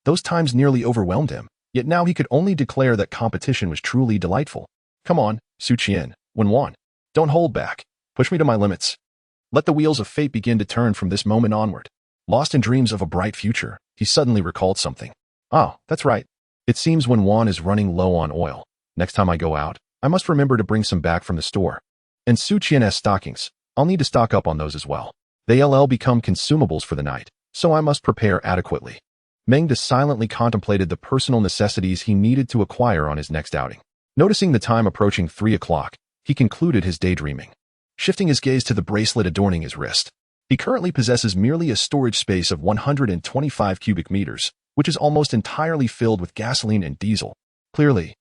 Those times nearly overwhelmed him, yet now he could only declare that competition was truly delightful. Come on, Su Qian, Wenwan. Don't hold back. Push me to my limits. Let the wheels of fate begin to turn from this moment onward. Lost in dreams of a bright future, he suddenly recalled something. Oh, that's right. It seems Wenwan is running low on oil. Next time I go out, I must remember to bring some back from the store. And Su Qian's stockings. I'll need to stock up on those as well. They'll become consumables for the night, so I must prepare adequately. Meng silently contemplated the personal necessities he needed to acquire on his next outing. Noticing the time approaching 3 o'clock, he concluded his daydreaming. Shifting his gaze to the bracelet adorning his wrist. He currently possesses merely a storage space of 125 cubic meters, which is almost entirely filled with gasoline and diesel. Clearly,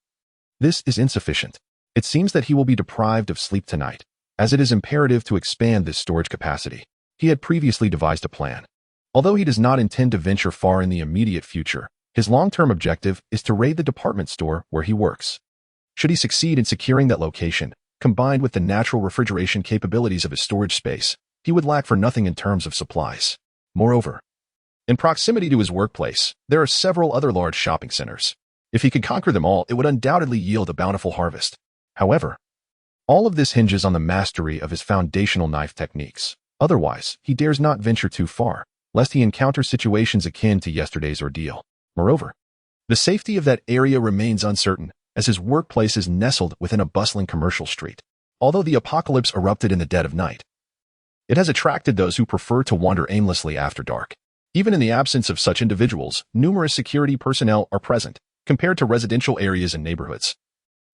this is insufficient. It seems that he will be deprived of sleep tonight, as it is imperative to expand this storage capacity. He had previously devised a plan. Although he does not intend to venture far in the immediate future, his long-term objective is to raid the department store where he works. Should he succeed in securing that location, combined with the natural refrigeration capabilities of his storage space, he would lack for nothing in terms of supplies. Moreover, in proximity to his workplace, there are several other large shopping centers. If he could conquer them all, it would undoubtedly yield a bountiful harvest. However, all of this hinges on the mastery of his foundational knife techniques. Otherwise, he dares not venture too far, lest he encounter situations akin to yesterday's ordeal. Moreover, the safety of that area remains uncertain, as his workplace is nestled within a bustling commercial street. Although the apocalypse erupted in the dead of night, it has attracted those who prefer to wander aimlessly after dark. Even in the absence of such individuals, numerous security personnel are present, compared to residential areas and neighborhoods.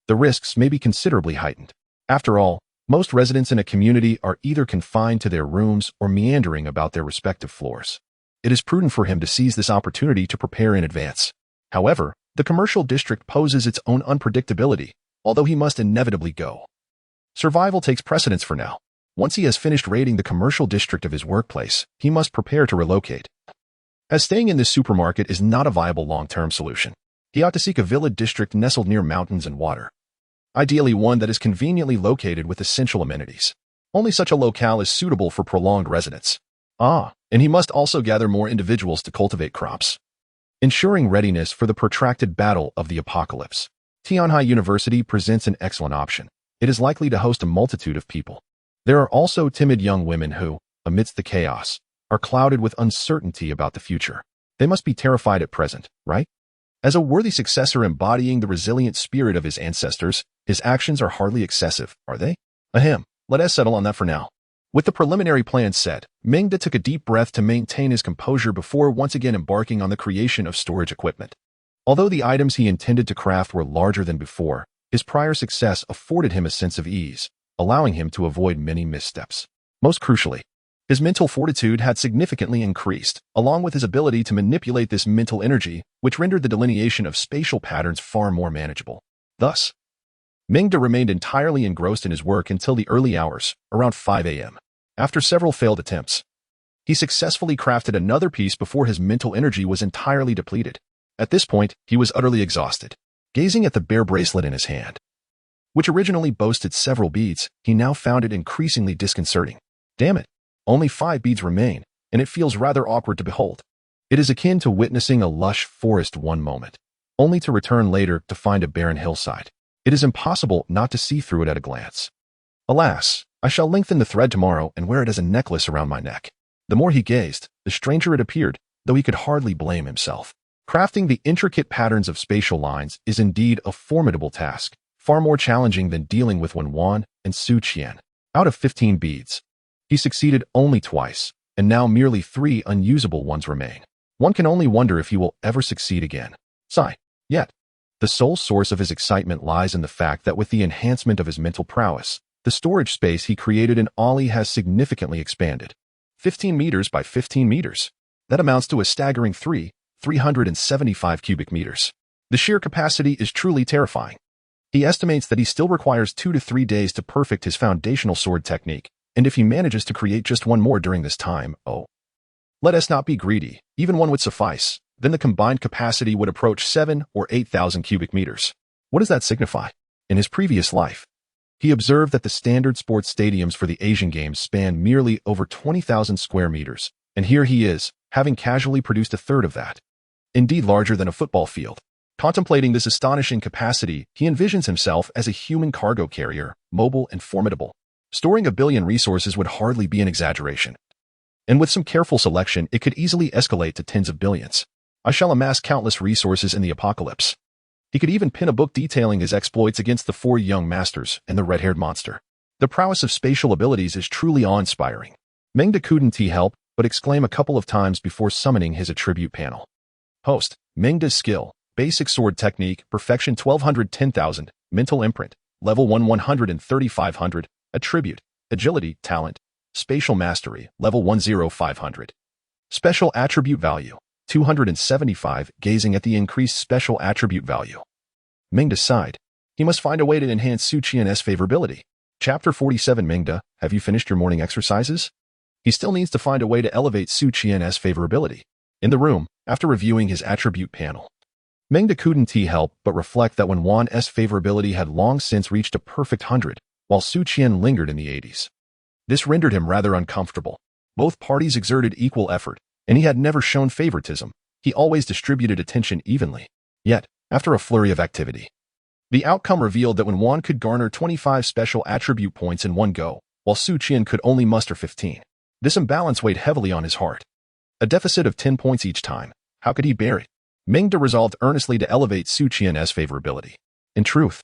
The risks may be considerably heightened. After all, most residents in a community are either confined to their rooms or meandering about their respective floors. It is prudent for him to seize this opportunity to prepare in advance. However, the commercial district poses its own unpredictability, although he must inevitably go. Survival takes precedence for now. Once he has finished raiding the commercial district of his workplace, he must prepare to relocate. As staying in this supermarket is not a viable long-term solution, he ought to seek a villa district nestled near mountains and water. Ideally one that is conveniently located with essential amenities. Only such a locale is suitable for prolonged residence. And he must also gather more individuals to cultivate crops. Ensuring readiness for the protracted battle of the apocalypse. Tianhai University presents an excellent option. It is likely to host a multitude of people. There are also timid young women who, amidst the chaos, are clouded with uncertainty about the future. They must be terrified at present, right? As a worthy successor embodying the resilient spirit of his ancestors, his actions are hardly excessive, are they? Ahem, let us settle on that for now. With the preliminary plan set, Meng took a deep breath to maintain his composure before once again embarking on the creation of storage equipment. Although the items he intended to craft were larger than before, his prior success afforded him a sense of ease, allowing him to avoid many missteps. Most crucially, his mental fortitude had significantly increased, along with his ability to manipulate this mental energy, which rendered the delineation of spatial patterns far more manageable. Thus, Meng remained entirely engrossed in his work until the early hours, around 5 a.m. After several failed attempts, he successfully crafted another piece before his mental energy was entirely depleted. At this point, he was utterly exhausted. Gazing at the bare bracelet in his hand, which originally boasted several beads, he now found it increasingly disconcerting. Damn it! Only 5 beads remain, and it feels rather awkward to behold. It is akin to witnessing a lush forest one moment, only to return later to find a barren hillside. It is impossible not to see through it at a glance. Alas, I shall lengthen the thread tomorrow and wear it as a necklace around my neck. The more he gazed, the stranger it appeared, though he could hardly blame himself. Crafting the intricate patterns of spatial lines is indeed a formidable task, far more challenging than dealing with Wenwan and Su Qian. Out of 15 beads, he succeeded only twice, and now merely 3 unusable ones remain. One can only wonder if he will ever succeed again. Sigh. Yet, the sole source of his excitement lies in the fact that with the enhancement of his mental prowess, the storage space he created in Ollie has significantly expanded. 15 meters by 15 meters. That amounts to a staggering 375 cubic meters. The sheer capacity is truly terrifying. He estimates that he still requires 2 to 3 days to perfect his foundational sword technique, And if he manages to create just one more during this time, oh, let us not be greedy, even one would suffice, then the combined capacity would approach 7 or 8,000 cubic meters. What does that signify? In his previous life, he observed that the standard sports stadiums for the Asian Games span merely over 20,000 square meters, and here he is, having casually produced a third of that. Indeed larger than a football field. Contemplating this astonishing capacity, he envisions himself as a human cargo carrier, mobile and formidable. Storing 1 billion resources would hardly be an exaggeration. And with some careful selection, it could easily escalate to tens of billions. I shall amass countless resources in the apocalypse. He could even pen a book detailing his exploits against the 4 young masters and the red-haired monster. The prowess of spatial abilities is truly awe-inspiring. Meng couldn't help but exclaim a couple of times before summoning his attribute panel. Host, Meng's skill, basic sword technique, perfection 1210,000, mental imprint, level 1 13500, attribute, agility, talent, spatial mastery, level 10500. Special attribute value, 275, gazing at the increased special attribute value. Meng sighed. He must find a way to enhance Su Qian's favorability. Chapter 47 Meng, have you finished your morning exercises? He still needs to find a way to elevate Su Qian's favorability. In the room, after reviewing his attribute panel, Meng couldn't help but reflect that when Wan's favorability had long since reached a perfect 100, while Su Qian lingered in the 80s. This rendered him rather uncomfortable. Both parties exerted equal effort, and he had never shown favoritism. He always distributed attention evenly. Yet, after a flurry of activity, the outcome revealed that when Wan could garner 25 special attribute points in one go, while Su Qian could only muster 15. This imbalance weighed heavily on his heart. A deficit of 10 points each time. How could he bear it? Meng resolved earnestly to elevate Su Qian's favorability. In truth,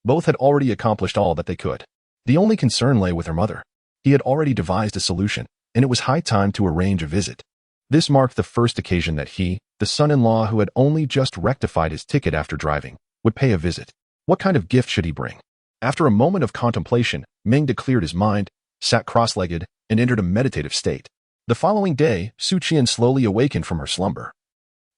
both had already accomplished all that they could. The only concern lay with her mother. He had already devised a solution, and it was high time to arrange a visit. This marked the first occasion that he, the son-in-law who had only just rectified his ticket after driving, would pay a visit. What kind of gift should he bring? After a moment of contemplation, Meng cleared his mind, sat cross-legged, and entered a meditative state. The following day, Su Qian slowly awakened from her slumber.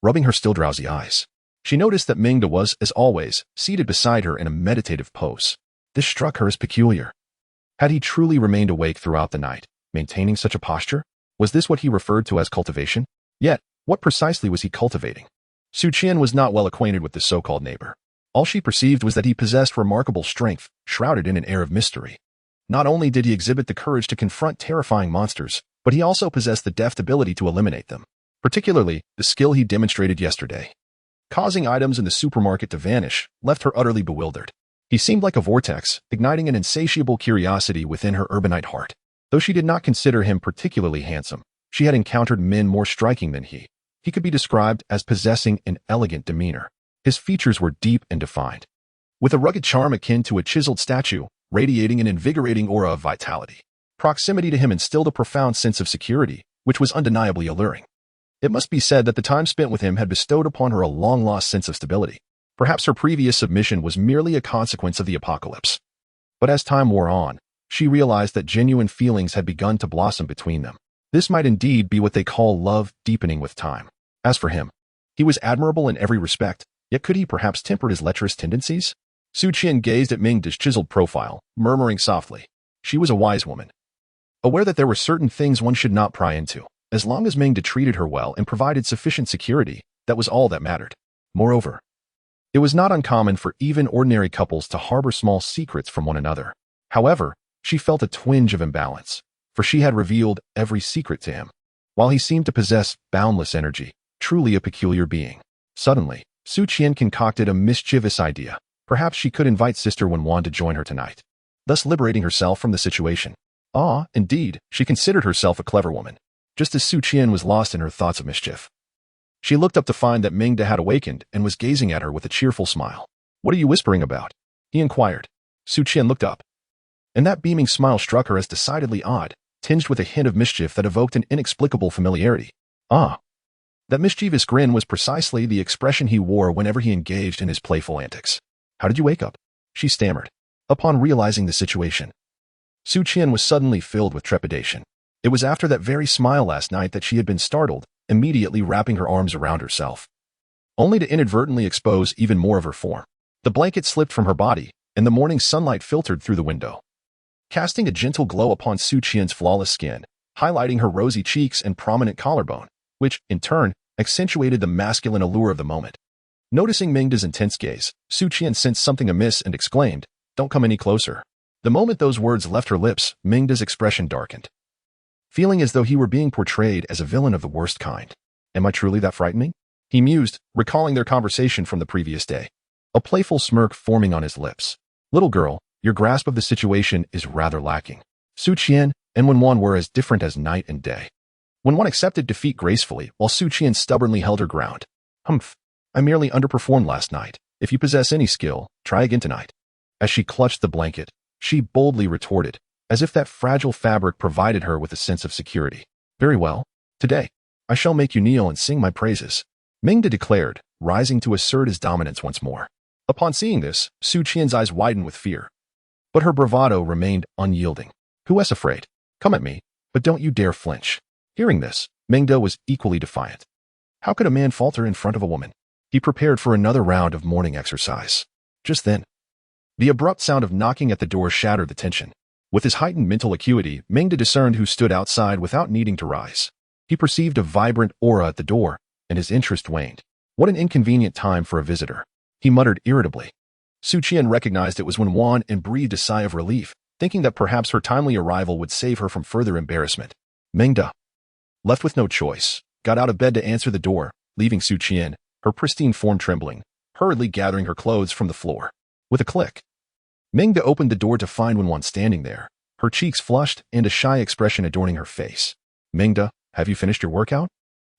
Rubbing her still drowsy eyes, she noticed that Meng was, as always, seated beside her in a meditative pose. This struck her as peculiar. Had he truly remained awake throughout the night, maintaining such a posture? Was this what he referred to as cultivation? Yet, what precisely was he cultivating? Su Qian was not well acquainted with this so-called neighbor. All she perceived was that he possessed remarkable strength, shrouded in an air of mystery. Not only did he exhibit the courage to confront terrifying monsters, but he also possessed the deft ability to eliminate them. Particularly, the skill he demonstrated yesterday. Causing items in the supermarket to vanish left her utterly bewildered. He seemed like a vortex, igniting an insatiable curiosity within her urbanite heart. Though she did not consider him particularly handsome, she had encountered men more striking than he. He could be described as possessing an elegant demeanor. His features were deep and defined, with a rugged charm akin to a chiseled statue, radiating an invigorating aura of vitality. Proximity to him instilled a profound sense of security, which was undeniably alluring. It must be said that the time spent with him had bestowed upon her a long-lost sense of stability. Perhaps her previous submission was merely a consequence of the apocalypse. But as time wore on, she realized that genuine feelings had begun to blossom between them. This might indeed be what they call love deepening with time. As for him, he was admirable in every respect, yet could he perhaps temper his lecherous tendencies? Su Qian gazed at Meng's chiseled profile, murmuring softly. She was a wise woman, aware that there were certain things one should not pry into. As long as Meng treated her well and provided sufficient security, that was all that mattered. Moreover, it was not uncommon for even ordinary couples to harbor small secrets from one another. However, she felt a twinge of imbalance, for she had revealed every secret to him. While he seemed to possess boundless energy, truly a peculiar being. Suddenly, Su Qian concocted a mischievous idea. Perhaps she could invite Sister Wan to join her tonight, thus liberating herself from the situation. Indeed, she considered herself a clever woman. Just as Su Qian was lost in her thoughts of mischief, she looked up to find that Meng had awakened and was gazing at her with a cheerful smile. "What are you whispering about?" he inquired. Su Qian looked up, and that beaming smile struck her as decidedly odd, tinged with a hint of mischief that evoked an inexplicable familiarity. That mischievous grin was precisely the expression he wore whenever he engaged in his playful antics. "How did you wake up?" she stammered. Upon realizing the situation, Su Qian was suddenly filled with trepidation. It was after that very smile last night that she had been startled, immediately wrapping her arms around herself, only to inadvertently expose even more of her form. The blanket slipped from her body, and the morning sunlight filtered through the window, casting a gentle glow upon Su Qian's flawless skin, highlighting her rosy cheeks and prominent collarbone, which, in turn, accentuated the masculine allure of the moment. Noticing Mengda's intense gaze, Su Qian sensed something amiss and exclaimed, "Don't come any closer." The moment those words left her lips, Mengda's expression darkened, feeling as though he were being portrayed as a villain of the worst kind. Am I truly that frightening? He mused, recalling their conversation from the previous day, a playful smirk forming on his lips. Little girl, your grasp of the situation is rather lacking. Su Qian and Wenwan were as different as night and day. Wenwan accepted defeat gracefully, while Su Qian stubbornly held her ground. Humph, I merely underperformed last night. If you possess any skill, try again tonight. As she clutched the blanket, she boldly retorted, as if that fragile fabric provided her with a sense of security. Very well. Today, I shall make you kneel and sing my praises, Mengda declared, rising to assert his dominance once more. Upon seeing this, Su Qian's eyes widened with fear. But her bravado remained unyielding. Who is afraid? Come at me, but don't you dare flinch. Hearing this, Mengda was equally defiant. How could a man falter in front of a woman? He prepared for another round of morning exercise. Just then, the abrupt sound of knocking at the door shattered the tension. With his heightened mental acuity, Mengda discerned who stood outside without needing to rise. He perceived a vibrant aura at the door, and his interest waned. What an inconvenient time for a visitor, he muttered irritably. Su Qian recognized it was Wenwan and breathed a sigh of relief, thinking that perhaps her timely arrival would save her from further embarrassment. Mengda, left with no choice, got out of bed to answer the door, leaving Su Qian, her pristine form trembling, hurriedly gathering her clothes from the floor. With a click, Mengda opened the door to find Wenwan standing there, her cheeks flushed and a shy expression adorning her face. Mengda, have you finished your workout?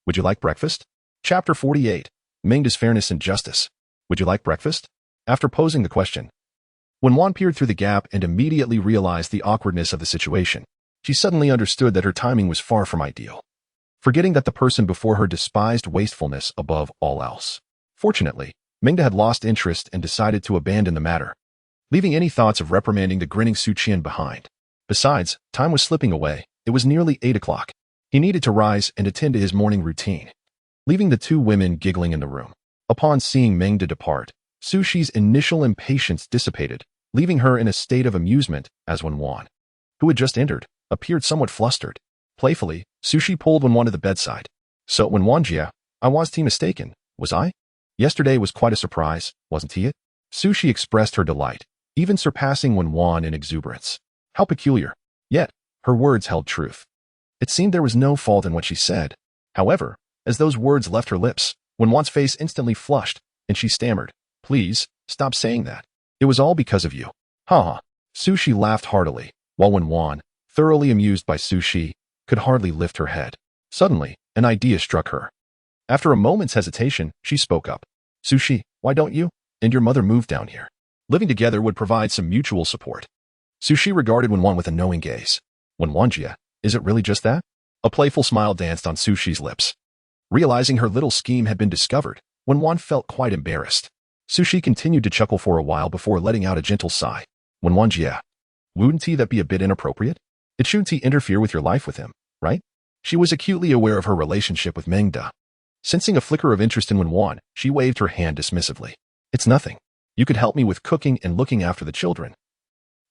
Would you like breakfast? Chapter 48, Mengda's Fairness and Justice. Would you like breakfast? After posing the question, Wenwan peered through the gap and immediately realized the awkwardness of the situation. She suddenly understood that her timing was far from ideal, forgetting that the person before her despised wastefulness above all else. Fortunately, Mengda had lost interest and decided to abandon the matter, leaving any thoughts of reprimanding the grinning Su Qian behind. Besides, time was slipping away. It was nearly 8 o'clock. He needed to rise and attend to his morning routine, leaving the two women giggling in the room. Upon seeing Mengda depart, Su Qi's initial impatience dissipated, leaving her in a state of amusement as Wenwan, who had just entered, appeared somewhat flustered. Playfully, Su Qi pulled Wenwan to the bedside. So Wenwan Jia, I was mistaken, was I? Yesterday was quite a surprise, wasn't he it? Su Qi expressed her delight, even surpassing Wenwan in exuberance. How peculiar. Yet, her words held truth. It seemed there was no fault in what she said. However, as those words left her lips, Wenwan's face instantly flushed, and she stammered, Please, stop saying that. It was all because of you. Ha ha. Su Qi laughed heartily, while Wenwan, thoroughly amused by Su Qi, could hardly lift her head. Suddenly, an idea struck her. After a moment's hesitation, she spoke up. Su Qi, why don't you and your mother move down here? Living together would provide some mutual support. Su Qi regarded Wenwan with a knowing gaze. Wenwan Jia, is it really just that? A playful smile danced on Su Qi's lips. Realizing her little scheme had been discovered, Wenwan felt quite embarrassed. Su Qi continued to chuckle for a while before letting out a gentle sigh. Wenwan Jia, wouldn't that be a bit inappropriate? It shouldn't interfere with your life with him, right? She was acutely aware of her relationship with Mengda. Sensing a flicker of interest in Wenwan, she waved her hand dismissively. It's nothing. You could help me with cooking and looking after the children.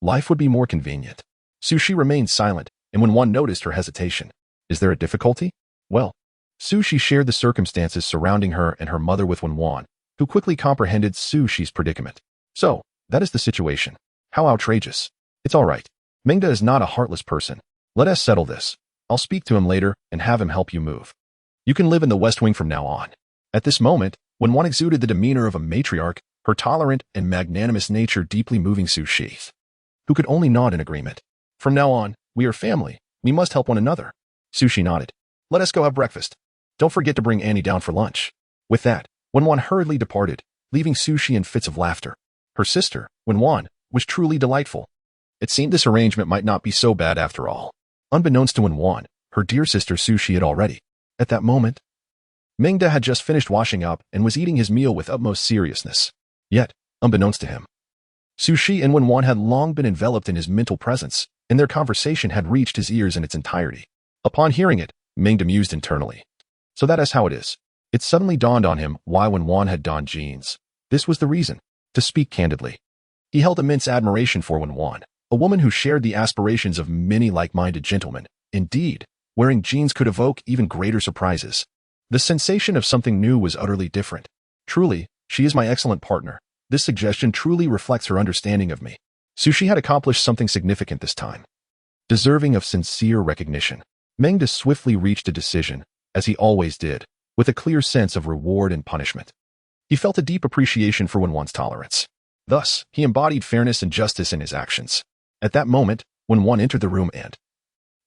Life would be more convenient. Su Qi remained silent, and Wenwan noticed her hesitation. Is there a difficulty? Well, Su Qi shared the circumstances surrounding her and her mother with Wenwan, who quickly comprehended Su Qi's predicament. So, that is the situation. How outrageous. It's all right. Mengda is not a heartless person. Let us settle this. I'll speak to him later and have him help you move. You can live in the West Wing from now on. At this moment, Wenwan exuded the demeanor of a matriarch, her tolerant and magnanimous nature deeply moving Su Qi, who could only nod in agreement. From now on, we are family. We must help one another. Su Qi nodded. Let us go have breakfast. Don't forget to bring Annie down for lunch. With that, Wenwan hurriedly departed, leaving Su Qi in fits of laughter. Her sister, Wenwan, was truly delightful. It seemed this arrangement might not be so bad after all. Unbeknownst to Wenwan, her dear sister Su Qi had already. At that moment, Mengda had just finished washing up and was eating his meal with utmost seriousness. Yet, unbeknownst to him, Su Qi and Wenwan had long been enveloped in his mental presence, and their conversation had reached his ears in its entirety. Upon hearing it, Mengda mused internally. So that is how it is. It suddenly dawned on him why Wenwan had donned jeans. This was the reason. To speak candidly, he held immense admiration for Wenwan, a woman who shared the aspirations of many like-minded gentlemen. Indeed, wearing jeans could evoke even greater surprises. The sensation of something new was utterly different. Truly, she is my excellent partner. This suggestion truly reflects her understanding of me. Sushi had accomplished something significant this time, deserving of sincere recognition. Meng swiftly reached a decision, as he always did, with a clear sense of reward and punishment. He felt a deep appreciation for Wenwan's tolerance. Thus, he embodied fairness and justice in his actions. At that moment, Wenwan entered the room and,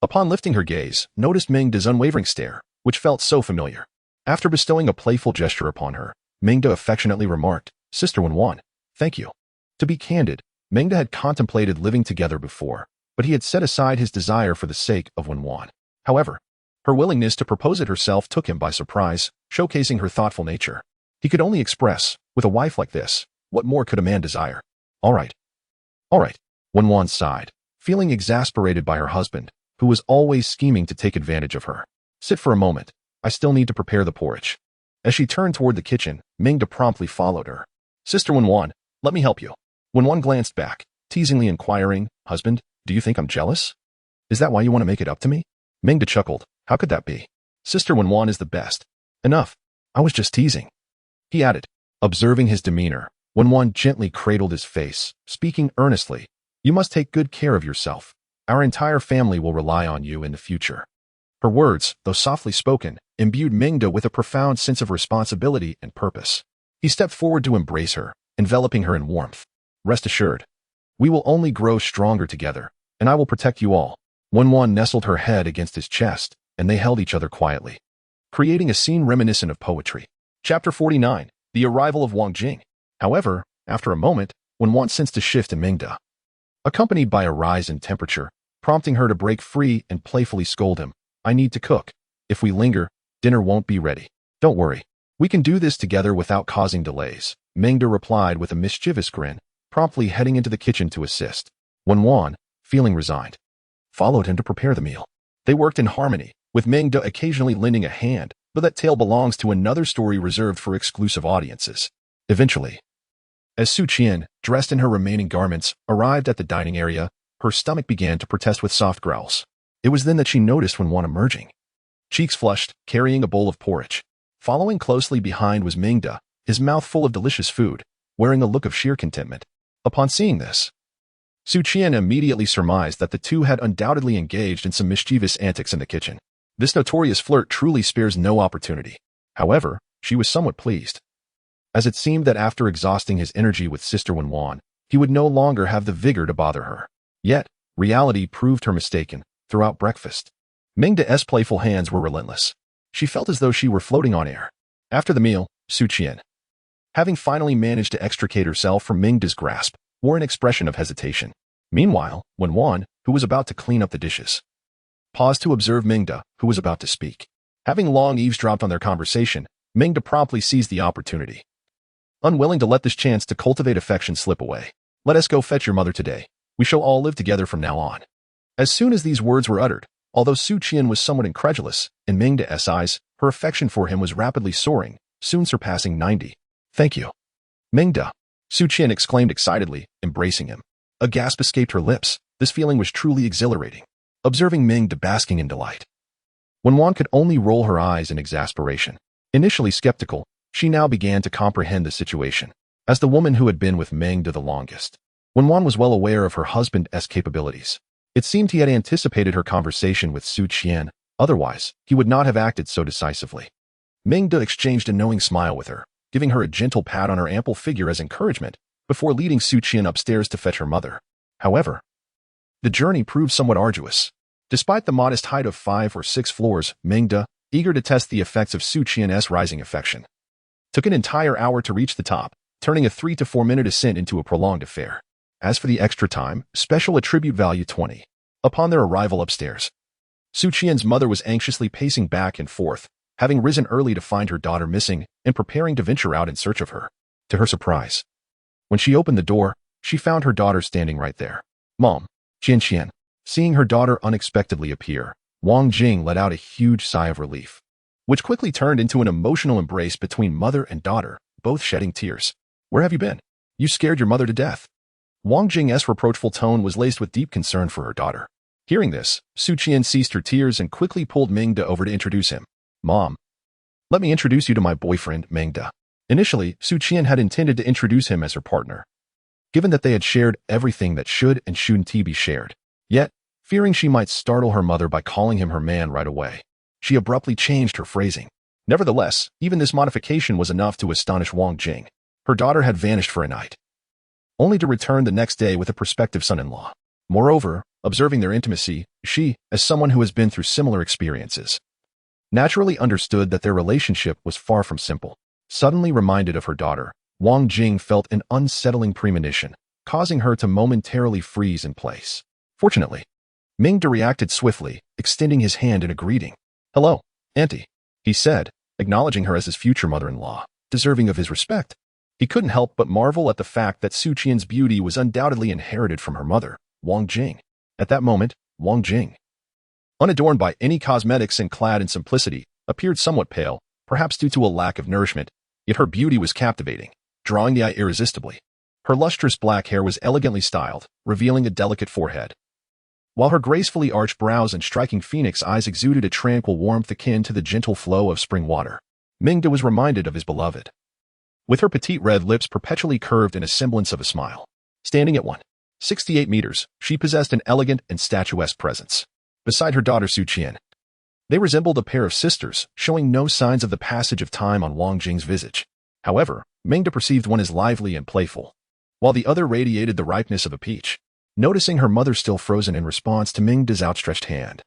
upon lifting her gaze, noticed Meng's unwavering stare, which felt so familiar. After bestowing a playful gesture upon her, Meng affectionately remarked, "Sister Wenwan, thank you." To be candid, Meng had contemplated living together before, but he had set aside his desire for the sake of Wenwan. However, her willingness to propose it herself took him by surprise, showcasing her thoughtful nature. He could only express, with a wife like this, what more could a man desire? All right. Wenwan sighed, feeling exasperated by her husband, who was always scheming to take advantage of her. Sit for a moment. I still need to prepare the porridge. As she turned toward the kitchen, Meng promptly followed her. Sister Wenwan, let me help you. Wenwan glanced back, teasingly inquiring, Husband, do you think I'm jealous? Is that why you want to make it up to me? Meng chuckled. How could that be? Sister Wenwan is the best. Enough. I was just teasing. He added. Observing his demeanor, Wenwan gently cradled his face, speaking earnestly. You must take good care of yourself. Our entire family will rely on you in the future. Her words, though softly spoken, imbued Meng with a profound sense of responsibility and purpose. He stepped forward to embrace her, enveloping her in warmth. Rest assured, we will only grow stronger together, and I will protect you all. Wenwan nestled her head against his chest, and they held each other quietly, creating a scene reminiscent of poetry. Chapter 49. The Arrival of Wang Jing. However, after a moment, Wenwan sensed a shift in Meng, accompanied by a rise in temperature, prompting her to break free and playfully scold him. I need to cook. If we linger, dinner won't be ready. Don't worry. We can do this together without causing delays. Meng replied with a mischievous grin, promptly heading into the kitchen to assist. Wenwan, feeling resigned, followed him to prepare the meal. They worked in harmony, with Meng occasionally lending a hand, but that tale belongs to another story reserved for exclusive audiences. Eventually, as Su Qian, dressed in her remaining garments, arrived at the dining area, her stomach began to protest with soft growls. It was then that she noticed Wenwan emerging, cheeks flushed, carrying a bowl of porridge. Following closely behind was Meng, his mouth full of delicious food, wearing a look of sheer contentment. Upon seeing this, Su Qian immediately surmised that the two had undoubtedly engaged in some mischievous antics in the kitchen. This notorious flirt truly spares no opportunity. However, she was somewhat pleased, as it seemed that after exhausting his energy with Sister Wenwan, he would no longer have the vigor to bother her. Yet, reality proved her mistaken. Throughout breakfast, Meng's playful hands were relentless. She felt as though she were floating on air. After the meal, Su Qian, having finally managed to extricate herself from Meng's grasp, wore an expression of hesitation. Meanwhile, Wenwan, who was about to clean up the dishes, paused to observe Meng, who was about to speak. Having long eavesdropped on their conversation, Meng promptly seized the opportunity, unwilling to let this chance to cultivate affection slip away. Let us go fetch your mother today. We shall all live together from now on. As soon as these words were uttered, although Su Qian was somewhat incredulous, in Meng's eyes, her affection for him was rapidly soaring, soon surpassing 90. Thank you. Meng, Su Qian exclaimed excitedly, embracing him. A gasp escaped her lips. This feeling was truly exhilarating, observing Meng basking in delight. Wenwan could only roll her eyes in exasperation. Initially skeptical, she now began to comprehend the situation. As the woman who had been with Meng the longest, Wenwan was well aware of her husband's capabilities. It seemed he had anticipated her conversation with Su Qian, otherwise, he would not have acted so decisively. Meng exchanged a knowing smile with her, giving her a gentle pat on her ample figure as encouragement, before leading Su Qian upstairs to fetch her mother. However, the journey proved somewhat arduous. Despite the modest height of 5 or 6 floors, Meng, eager to test the effects of Su Qian's rising affection, took an entire hour to reach the top, turning a 3 to 4 minute ascent into a prolonged affair. As for the extra time, special attribute value 20. Upon their arrival upstairs, Su Qian's mother was anxiously pacing back and forth, having risen early to find her daughter missing and preparing to venture out in search of her. To her surprise, when she opened the door, she found her daughter standing right there. Mom, Qian. Seeing her daughter unexpectedly appear, Wang Jing let out a huge sigh of relief, which quickly turned into an emotional embrace between mother and daughter, both shedding tears. Where have you been? You scared your mother to death. Wang Jing's reproachful tone was laced with deep concern for her daughter. Hearing this, Su Qian ceased her tears and quickly pulled Meng De over to introduce him. Mom, let me introduce you to my boyfriend, Meng De. Initially, Su Qian had intended to introduce him as her partner, given that they had shared everything that should and shouldn't be shared. Yet, fearing she might startle her mother by calling him her man right away, she abruptly changed her phrasing. Nevertheless, even this modification was enough to astonish Wang Jing. Her daughter had vanished for a night, only to return the next day with a prospective son-in-law. Moreover, observing their intimacy, she, as someone who has been through similar experiences, naturally understood that their relationship was far from simple. Suddenly reminded of her daughter, Wang Jing felt an unsettling premonition, causing her to momentarily freeze in place. Fortunately, Meng De reacted swiftly, extending his hand in a greeting. "Hello, Auntie," he said, acknowledging her as his future mother-in-law, deserving of his respect. He couldn't help but marvel at the fact that Su Qian's beauty was undoubtedly inherited from her mother, Wang Jing. At that moment, Wang Jing, unadorned by any cosmetics and clad in simplicity, appeared somewhat pale, perhaps due to a lack of nourishment, yet her beauty was captivating, drawing the eye irresistibly. Her lustrous black hair was elegantly styled, revealing a delicate forehead, while her gracefully arched brows and striking phoenix eyes exuded a tranquil warmth akin to the gentle flow of spring water. Meng De was reminded of his beloved, with her petite red lips perpetually curved in a semblance of a smile. Standing at 168 meters, she possessed an elegant and statuesque presence. Beside her daughter Su Qian, they resembled a pair of sisters, showing no signs of the passage of time on Wang Jing's visage. However, Meng De perceived one as lively and playful, while the other radiated the ripeness of a peach. Noticing her mother still frozen in response to Meng De's outstretched hand,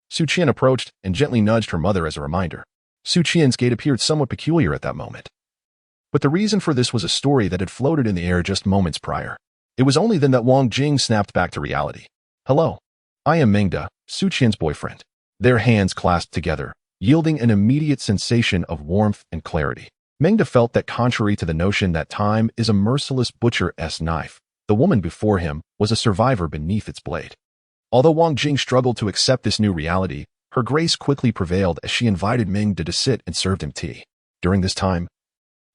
Su Qian approached and gently nudged her mother as a reminder. Su Qian's gait appeared somewhat peculiar at that moment, but the reason for this was a story that had floated in the air just moments prior. It was only then that Wang Jing snapped back to reality. "Hello, I am Meng De, Su Qian's boyfriend." Their hands clasped together, yielding an immediate sensation of warmth and clarity. Meng De felt that contrary to the notion that time is a merciless butcher's knife, the woman before him was a survivor beneath its blade. Although Wang Jing struggled to accept this new reality, her grace quickly prevailed as she invited Meng De to sit and served him tea. During this time,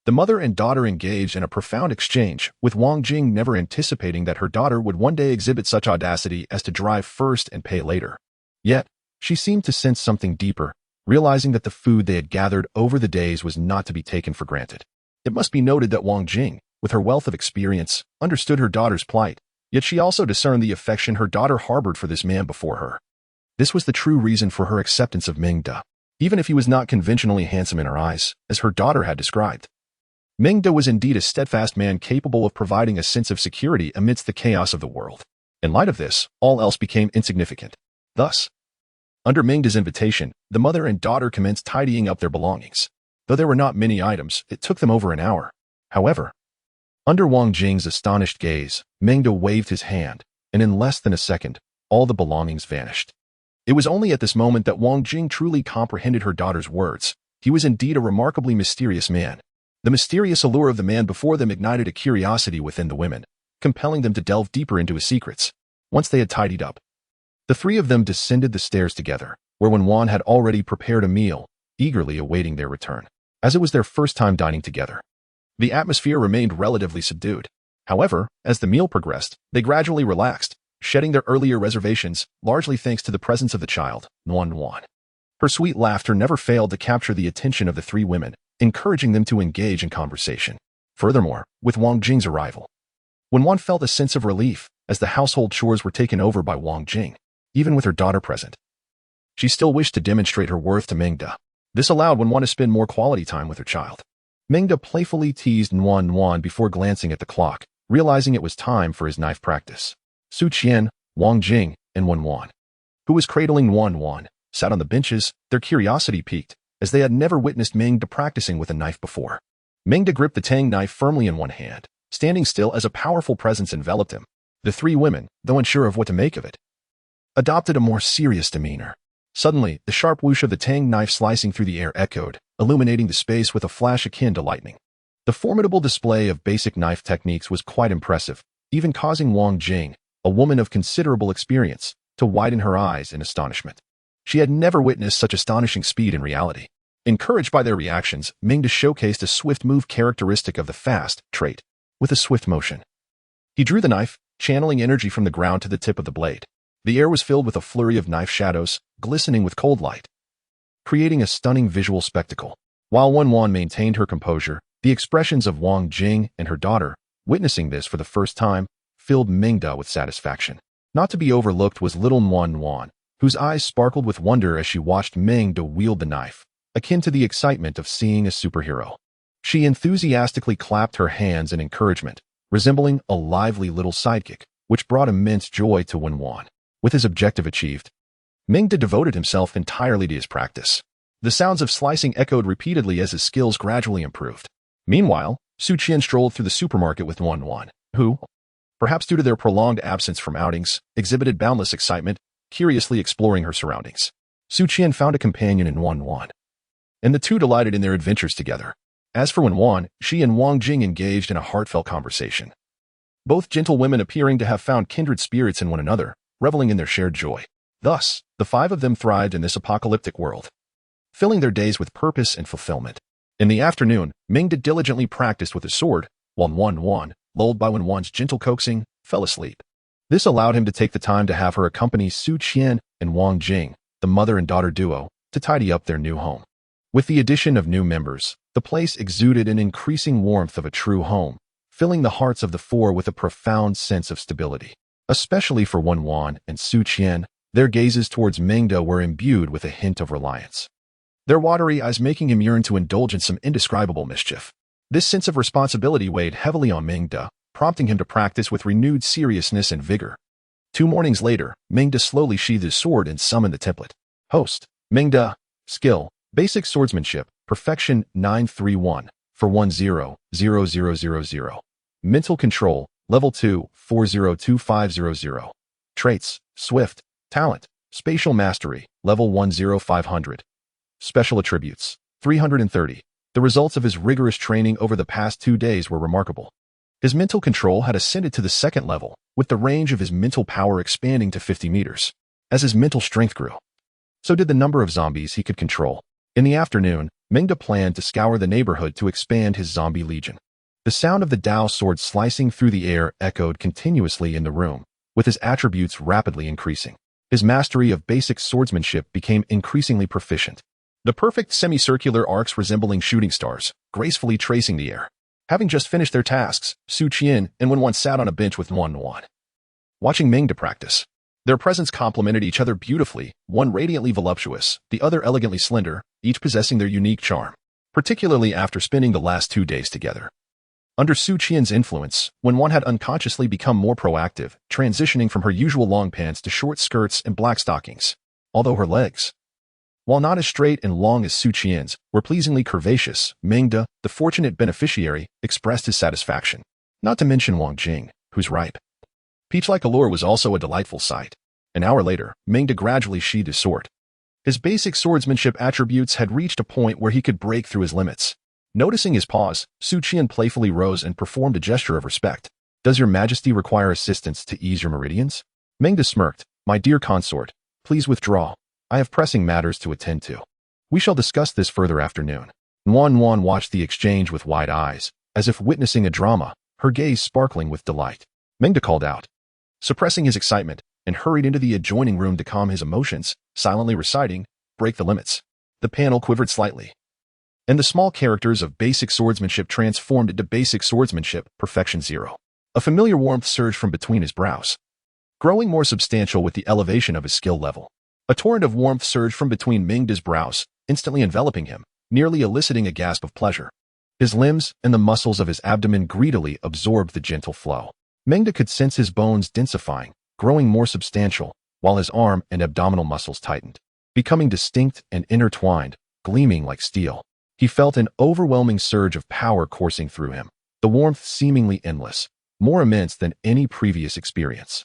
the mother and daughter engaged in a profound exchange, with Wang Jing never anticipating that her daughter would one day exhibit such audacity as to drive first and pay later. Yet, she seemed to sense something deeper, realizing that the food they had gathered over the days was not to be taken for granted. It must be noted that Wang Jing, with her wealth of experience, understood her daughter's plight, yet she also discerned the affection her daughter harbored for this man before her. This was the true reason for her acceptance of Meng De, even if he was not conventionally handsome in her eyes, as her daughter had described. Meng De was indeed a steadfast man capable of providing a sense of security amidst the chaos of the world. In light of this, all else became insignificant. Thus, under Meng De's invitation, the mother and daughter commenced tidying up their belongings. Though there were not many items, it took them over an hour. However, under Wang Jing's astonished gaze, Meng De waved his hand, and in less than a second, all the belongings vanished. It was only at this moment that Wang Jing truly comprehended her daughter's words. He was indeed a remarkably mysterious man. The mysterious allure of the man before them ignited a curiosity within the women, compelling them to delve deeper into his secrets. Once they had tidied up, the three of them descended the stairs together, where Wan had already prepared a meal, eagerly awaiting their return. As it was their first time dining together, the atmosphere remained relatively subdued. However, as the meal progressed, they gradually relaxed, shedding their earlier reservations, largely thanks to the presence of the child, Wan. Her sweet laughter never failed to capture the attention of the three women, encouraging them to engage in conversation. Furthermore, with Wang Jing's arrival, Wan felt a sense of relief, as the household chores were taken over by Wang Jing. Even with her daughter present, she still wished to demonstrate her worth to Meng De. This allowed Wan to spend more quality time with her child. Meng De playfully teased Wan before glancing at the clock, realizing it was time for his knife practice. Su Qian, Wang Jing, and Wan, who was cradling Wan, sat on the benches, their curiosity piqued, as they had never witnessed Meng De practicing with a knife before. Meng De gripped the tang knife firmly in one hand, standing still as a powerful presence enveloped him. The three women, though unsure of what to make of it, adopted a more serious demeanor. Suddenly, the sharp whoosh of the tang knife slicing through the air echoed, illuminating the space with a flash akin to lightning. The formidable display of basic knife techniques was quite impressive, even causing Wang Jing, a woman of considerable experience, to widen her eyes in astonishment. She had never witnessed such astonishing speed in reality. Encouraged by their reactions, Meng De showcased a swift move characteristic of the fast trait. With a swift motion, He drew the knife, channeling energy from the ground to the tip of the blade. The air was filled with a flurry of knife shadows, glistening with cold light, creating a stunning visual spectacle. While Wan maintained her composure, the expressions of Wang Jing and her daughter, witnessing this for the first time, filled Meng with satisfaction. Not to be overlooked was little Wan, whose eyes sparkled with wonder as she watched Meng wield the knife, akin to the excitement of seeing a superhero. She enthusiastically clapped her hands in encouragement, resembling a lively little sidekick, which brought immense joy to Wan. With his objective achieved, Meng devoted himself entirely to his practice. The sounds of slicing echoed repeatedly as his skills gradually improved. Meanwhile, Su Qian strolled through the supermarket with Wan, who, perhaps due to their prolonged absence from outings, exhibited boundless excitement, curiously exploring her surroundings. Su Qian found a companion in Wan, and the two delighted in their adventures together. As for Wan, she and Wang Jing engaged in a heartfelt conversation. Both gentle women appearing to have found kindred spirits in one another, reveling in their shared joy. Thus, the five of them thrived in this apocalyptic world, filling their days with purpose and fulfillment. In the afternoon, Meng diligently practiced with his sword, while Wan, lulled by Wan's gentle coaxing, fell asleep. This allowed him to take the time to have her accompany Su Qian and Wang Jing, the mother and daughter duo, to tidy up their new home. With the addition of new members, the place exuded an increasing warmth of a true home, filling the hearts of the four with a profound sense of stability. Especially for Wan and Su Qian, their gazes towards Meng were imbued with a hint of reliance, their watery eyes making him yearn to indulge in some indescribable mischief. This sense of responsibility weighed heavily on Meng, prompting him to practice with renewed seriousness and vigor. 2 mornings later, Meng slowly sheathed his sword and summoned the template. Host, Meng. Skill, Basic Swordsmanship, Perfection 931, for 100000. Mental Control, Level 2, 402500. Traits, Swift, Talent, Spatial Mastery, Level 10500. Special Attributes, 330. The results of his rigorous training over the past 2 days were remarkable. His mental control had ascended to the 2nd level, with the range of his mental power expanding to 50 meters. As his mental strength grew, so did the number of zombies he could control. In the afternoon, Meng planned to scour the neighborhood to expand his zombie legion. The sound of the Dao sword slicing through the air echoed continuously in the room, with his attributes rapidly increasing. His mastery of basic swordsmanship became increasingly proficient. The perfect semicircular arcs resembling shooting stars, gracefully tracing the air. Having just finished their tasks, Su Qian and Wan sat on a bench with Wan, watching Meng practice. Their presence complemented each other beautifully, one radiantly voluptuous, the other elegantly slender, each possessing their unique charm, particularly after spending the last 2 days together. Under Su Qian's influence, when Wan had unconsciously become more proactive, transitioning from her usual long pants to short skirts and black stockings. Although her legs, while not as straight and long as Su Qian's, were pleasingly curvaceous, Meng, the fortunate beneficiary, expressed his satisfaction. Not to mention Wang Jing, whose ripe, peach-like allure was also a delightful sight. An hour later, Meng gradually sheathed his sword. His basic swordsmanship attributes had reached a point where he could break through his limits. Noticing his pause, Su Qian playfully rose and performed a gesture of respect. Does your majesty require assistance to ease your meridians? Meng smirked. My dear consort, please withdraw. I have pressing matters to attend to. We shall discuss this further afternoon. Wan watched the exchange with wide eyes, as if witnessing a drama, her gaze sparkling with delight. Meng called out, suppressing his excitement, and hurried into the adjoining room to calm his emotions, silently reciting, break the limits. The panel quivered slightly, and the small characters of basic swordsmanship transformed into basic swordsmanship, perfection 0. A familiar warmth surged from between his brows, growing more substantial with the elevation of his skill level. A torrent of warmth surged from between Meng's brows, instantly enveloping him, nearly eliciting a gasp of pleasure. His limbs and the muscles of his abdomen greedily absorbed the gentle flow. Meng could sense his bones densifying, growing more substantial, while his arm and abdominal muscles tightened, becoming distinct and intertwined, gleaming like steel. He felt an overwhelming surge of power coursing through him, the warmth seemingly endless, more immense than any previous experience.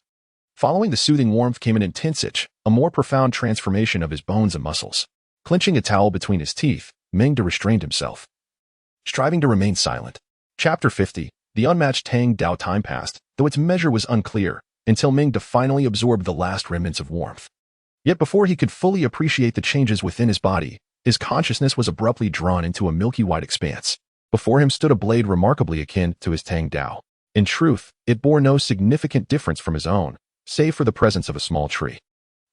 Following the soothing warmth came an intense itch, a more profound transformation of his bones and muscles. Clenching a towel between his teeth, Meng restrained himself, striving to remain silent. Chapter 50. The unmatched Tang Dao. Time passed, though its measure was unclear, until Meng finally absorbed the last remnants of warmth. Yet before he could fully appreciate the changes within his body, his consciousness was abruptly drawn into a milky white expanse. Before him stood a blade remarkably akin to his Tang Dao. In truth, it bore no significant difference from his own, save for the presence of a small tree,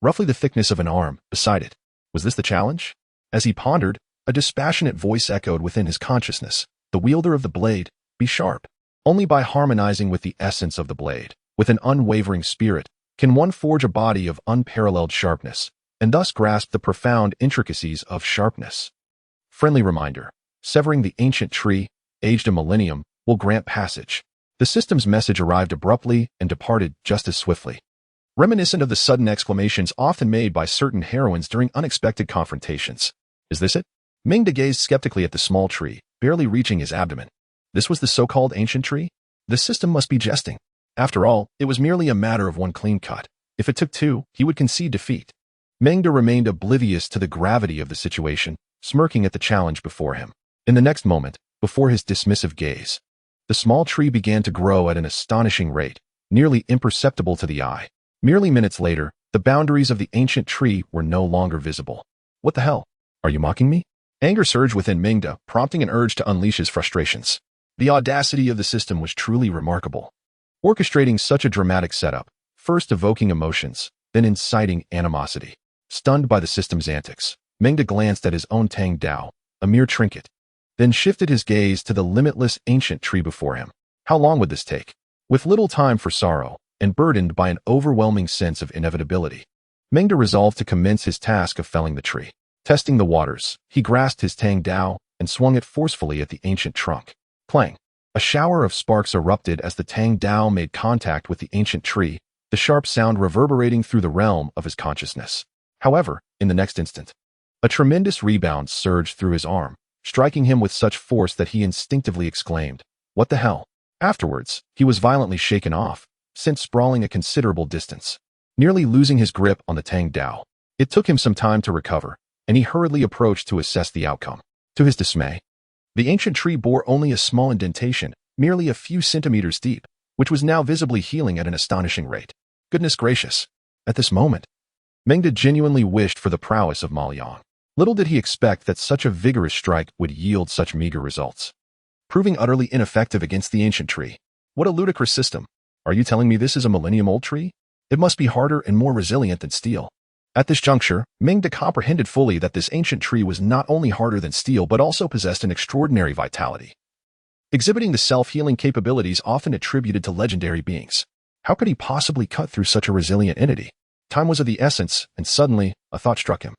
roughly the thickness of an arm, beside it. Was this the challenge? As he pondered, a dispassionate voice echoed within his consciousness. The wielder of the blade, be sharp. Only by harmonizing with the essence of the blade, with an unwavering spirit, can one forge a body of unparalleled sharpness, and thus grasp the profound intricacies of sharpness. Friendly reminder, severing the ancient tree, aged a millennium, will grant passage. The system's message arrived abruptly and departed just as swiftly. Reminiscent of the sudden exclamations often made by certain heroines during unexpected confrontations. Is this it? Meng gazed skeptically at the small tree, barely reaching his abdomen. This was the so-called ancient tree? The system must be jesting. After all, it was merely a matter of one clean cut. If it took two, he would concede defeat. Meng remained oblivious to the gravity of the situation, smirking at the challenge before him. In the next moment, before his dismissive gaze, the small tree began to grow at an astonishing rate, nearly imperceptible to the eye. Merely minutes later, the boundaries of the ancient tree were no longer visible. What the hell? Are you mocking me? Anger surged within Meng, prompting an urge to unleash his frustrations. The audacity of the system was truly remarkable. Orchestrating such a dramatic setup, first evoking emotions, then inciting animosity. Stunned by the system's antics, Meng glanced at his own Tang Dao, a mere trinket, then shifted his gaze to the limitless ancient tree before him. How long would this take? With little time for sorrow, and burdened by an overwhelming sense of inevitability, Meng resolved to commence his task of felling the tree. Testing the waters, he grasped his Tang Dao and swung it forcefully at the ancient trunk. Clang! A shower of sparks erupted as the Tang Dao made contact with the ancient tree, the sharp sound reverberating through the realm of his consciousness. However, in the next instant, a tremendous rebound surged through his arm, striking him with such force that he instinctively exclaimed, "What the hell?" Afterwards, he was violently shaken off, sent sprawling a considerable distance, nearly losing his grip on the Tang Dao. It took him some time to recover, and he hurriedly approached to assess the outcome. To his dismay, the ancient tree bore only a small indentation, merely a few centimeters deep, which was now visibly healing at an astonishing rate. Goodness gracious! At this moment, Meng genuinely wished for the prowess of Ma Liang. Little did he expect that such a vigorous strike would yield such meager results, proving utterly ineffective against the ancient tree. What a ludicrous system! Are you telling me this is a millennium-old tree? It must be harder and more resilient than steel. At this juncture, Meng comprehended fully that this ancient tree was not only harder than steel but also possessed an extraordinary vitality, exhibiting the self-healing capabilities often attributed to legendary beings. How could he possibly cut through such a resilient entity? Time was of the essence, and suddenly, a thought struck him.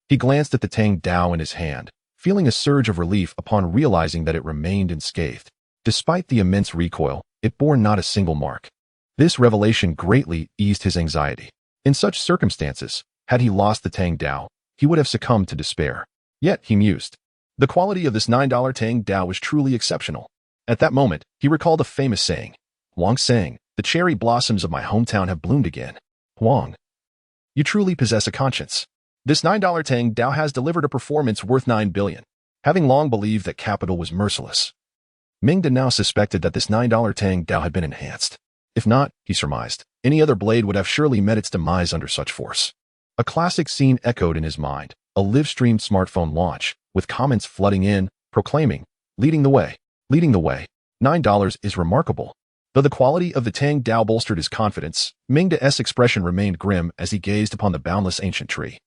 He glanced at the Tang Dao in his hand, feeling a surge of relief upon realizing that it remained unscathed. Despite the immense recoil, it bore not a single mark. This revelation greatly eased his anxiety. In such circumstances, had he lost the Tang Dao, he would have succumbed to despair. Yet, he mused, the quality of this $9 Tang Dao was truly exceptional. At that moment, he recalled a famous saying. Huang sang, the cherry blossoms of my hometown have bloomed again. Huang, you truly possess a conscience. This $9 Tang Dao has delivered a performance worth 9 billion. Having long believed that capital was merciless, Meng now suspected that this $9 Tang Dao had been enhanced. If not, he surmised, any other blade would have surely met its demise under such force. A classic scene echoed in his mind, a live-streamed smartphone launch, with comments flooding in, proclaiming, leading the way. $9 is remarkable. Though the quality of the Tang Dao bolstered his confidence, Meng's expression remained grim as he gazed upon the boundless ancient tree.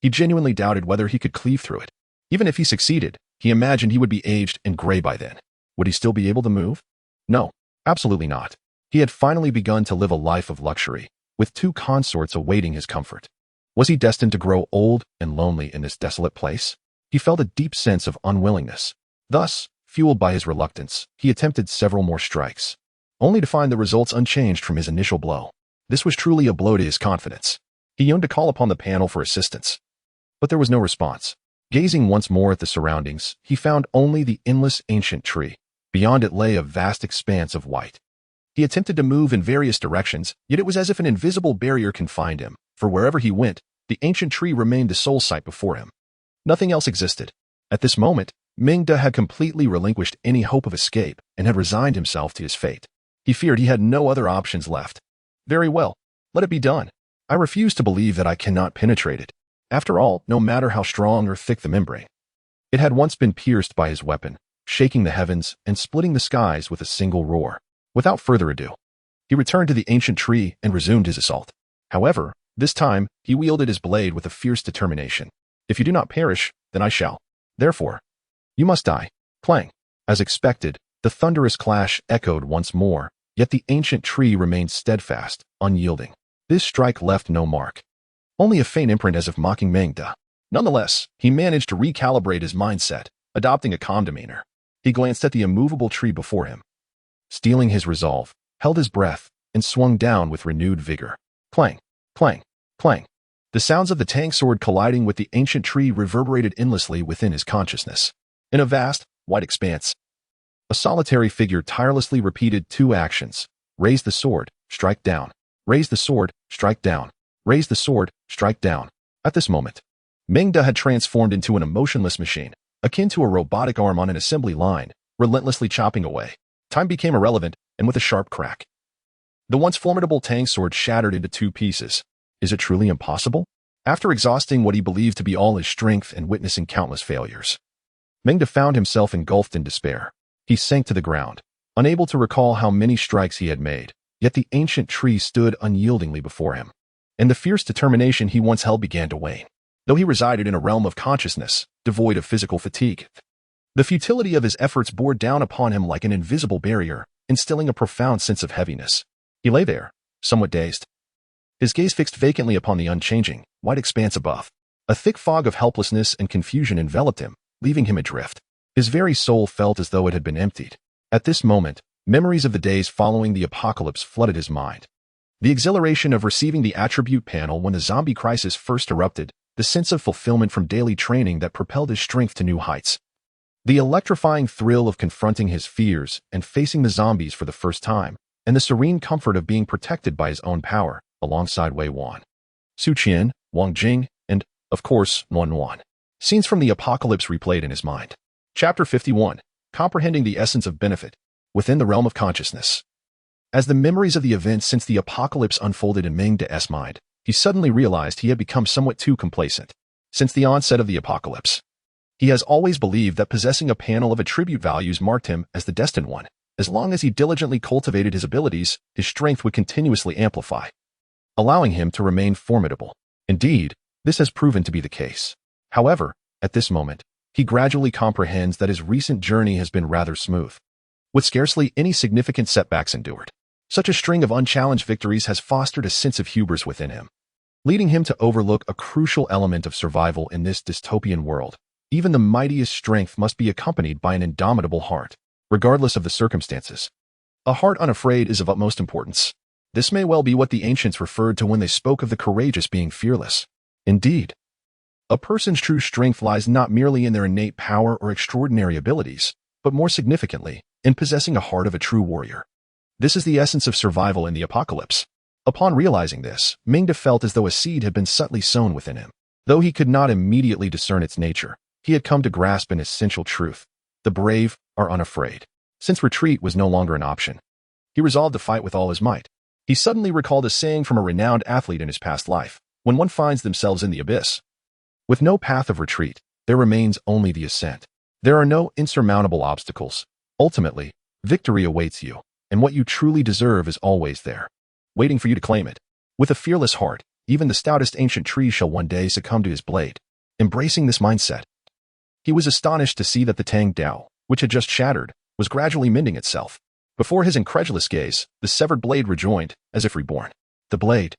He genuinely doubted whether he could cleave through it. Even if he succeeded, he imagined he would be aged and gray by then. Would he still be able to move? No, absolutely not. He had finally begun to live a life of luxury, with 2 consorts awaiting his comfort. Was he destined to grow old and lonely in this desolate place? He felt a deep sense of unwillingness. Thus, fueled by his reluctance, he attempted several more strikes, only to find the results unchanged from his initial blow. This was truly a blow to his confidence. He yearned to call upon the panel for assistance, but there was no response. Gazing once more at the surroundings, he found only the endless ancient tree. Beyond it lay a vast expanse of white. He attempted to move in various directions, yet it was as if an invisible barrier confined him, for wherever he went, the ancient tree remained the sole sight before him. Nothing else existed. At this moment, Meng had completely relinquished any hope of escape and had resigned himself to his fate. He feared he had no other options left. Very well, let it be done. I refuse to believe that I cannot penetrate it. After all, no matter how strong or thick the membrane, it had once been pierced by his weapon, shaking the heavens and splitting the skies with a single roar. Without further ado, he returned to the ancient tree and resumed his assault. However, this time, he wielded his blade with a fierce determination. If you do not perish, then I shall. Therefore, you must die. Clang. As expected, the thunderous clash echoed once more, yet the ancient tree remained steadfast, unyielding. This strike left no mark. Only a faint imprint as of mocking Meng. Nonetheless, he managed to recalibrate his mindset, adopting a calm demeanor. He glanced at the immovable tree before him, steeling his resolve, held his breath, and swung down with renewed vigor. Clang, clang, clang. The sounds of the tang sword colliding with the ancient tree reverberated endlessly within his consciousness. In a vast, white expanse, a solitary figure tirelessly repeated two actions: raise the sword, strike down. Raise the sword, strike down. Raise the sword, strike down. At this moment, Meng had transformed into an emotionless machine, akin to a robotic arm on an assembly line, relentlessly chopping away. Time became irrelevant, and with a sharp crack, the once formidable tang sword shattered into two pieces. Is it truly impossible? After exhausting what he believed to be all his strength and witnessing countless failures, Meng found himself engulfed in despair. He sank to the ground, unable to recall how many strikes he had made, yet the ancient tree stood unyieldingly before him, and the fierce determination he once held began to wane. Though he resided in a realm of consciousness, devoid of physical fatigue, the futility of his efforts bore down upon him like an invisible barrier, instilling a profound sense of heaviness. He lay there, somewhat dazed, his gaze fixed vacantly upon the unchanging, white expanse above. A thick fog of helplessness and confusion enveloped him, leaving him adrift. His very soul felt as though it had been emptied. At this moment, memories of the days following the apocalypse flooded his mind. The exhilaration of receiving the attribute panel when the zombie crisis first erupted, the sense of fulfillment from daily training that propelled his strength to new heights, the electrifying thrill of confronting his fears and facing the zombies for the first time, and the serene comfort of being protected by his own power, alongside Wei Wan, Su Qian, Wang Jing, and, of course, Nuan Wan. Scenes from the apocalypse replayed in his mind. Chapter 51. Comprehending the Essence of Benefit. Within the Realm of Consciousness. As the memories of the events since the apocalypse unfolded in Meng De's mind, he suddenly realized he had become somewhat too complacent. Since the onset of the apocalypse, he has always believed that possessing a panel of attribute values marked him as the destined one. As long as he diligently cultivated his abilities, his strength would continuously amplify, allowing him to remain formidable. Indeed, this has proven to be the case. However, at this moment, he gradually comprehends that his recent journey has been rather smooth, with scarcely any significant setbacks endured. Such a string of unchallenged victories has fostered a sense of hubris within him, leading him to overlook a crucial element of survival in this dystopian world. Even the mightiest strength must be accompanied by an indomitable heart, regardless of the circumstances. A heart unafraid is of utmost importance. This may well be what the ancients referred to when they spoke of the courageous being fearless. Indeed, a person's true strength lies not merely in their innate power or extraordinary abilities, but more significantly, in possessing a heart of a true warrior. This is the essence of survival in the apocalypse. Upon realizing this, Meng felt as though a seed had been subtly sown within him. Though he could not immediately discern its nature, he had come to grasp an essential truth: the brave are unafraid. Since retreat was no longer an option, he resolved to fight with all his might. He suddenly recalled a saying from a renowned athlete in his past life: when one finds themselves in the abyss, with no path of retreat, there remains only the ascent. There are no insurmountable obstacles. Ultimately, victory awaits you, and what you truly deserve is always there, waiting for you to claim it. With a fearless heart, even the stoutest ancient tree shall one day succumb to his blade. Embracing this mindset, he was astonished to see that the Tang Dao, which had just shattered, was gradually mending itself. Before his incredulous gaze, the severed blade rejoined, as if reborn. The blade,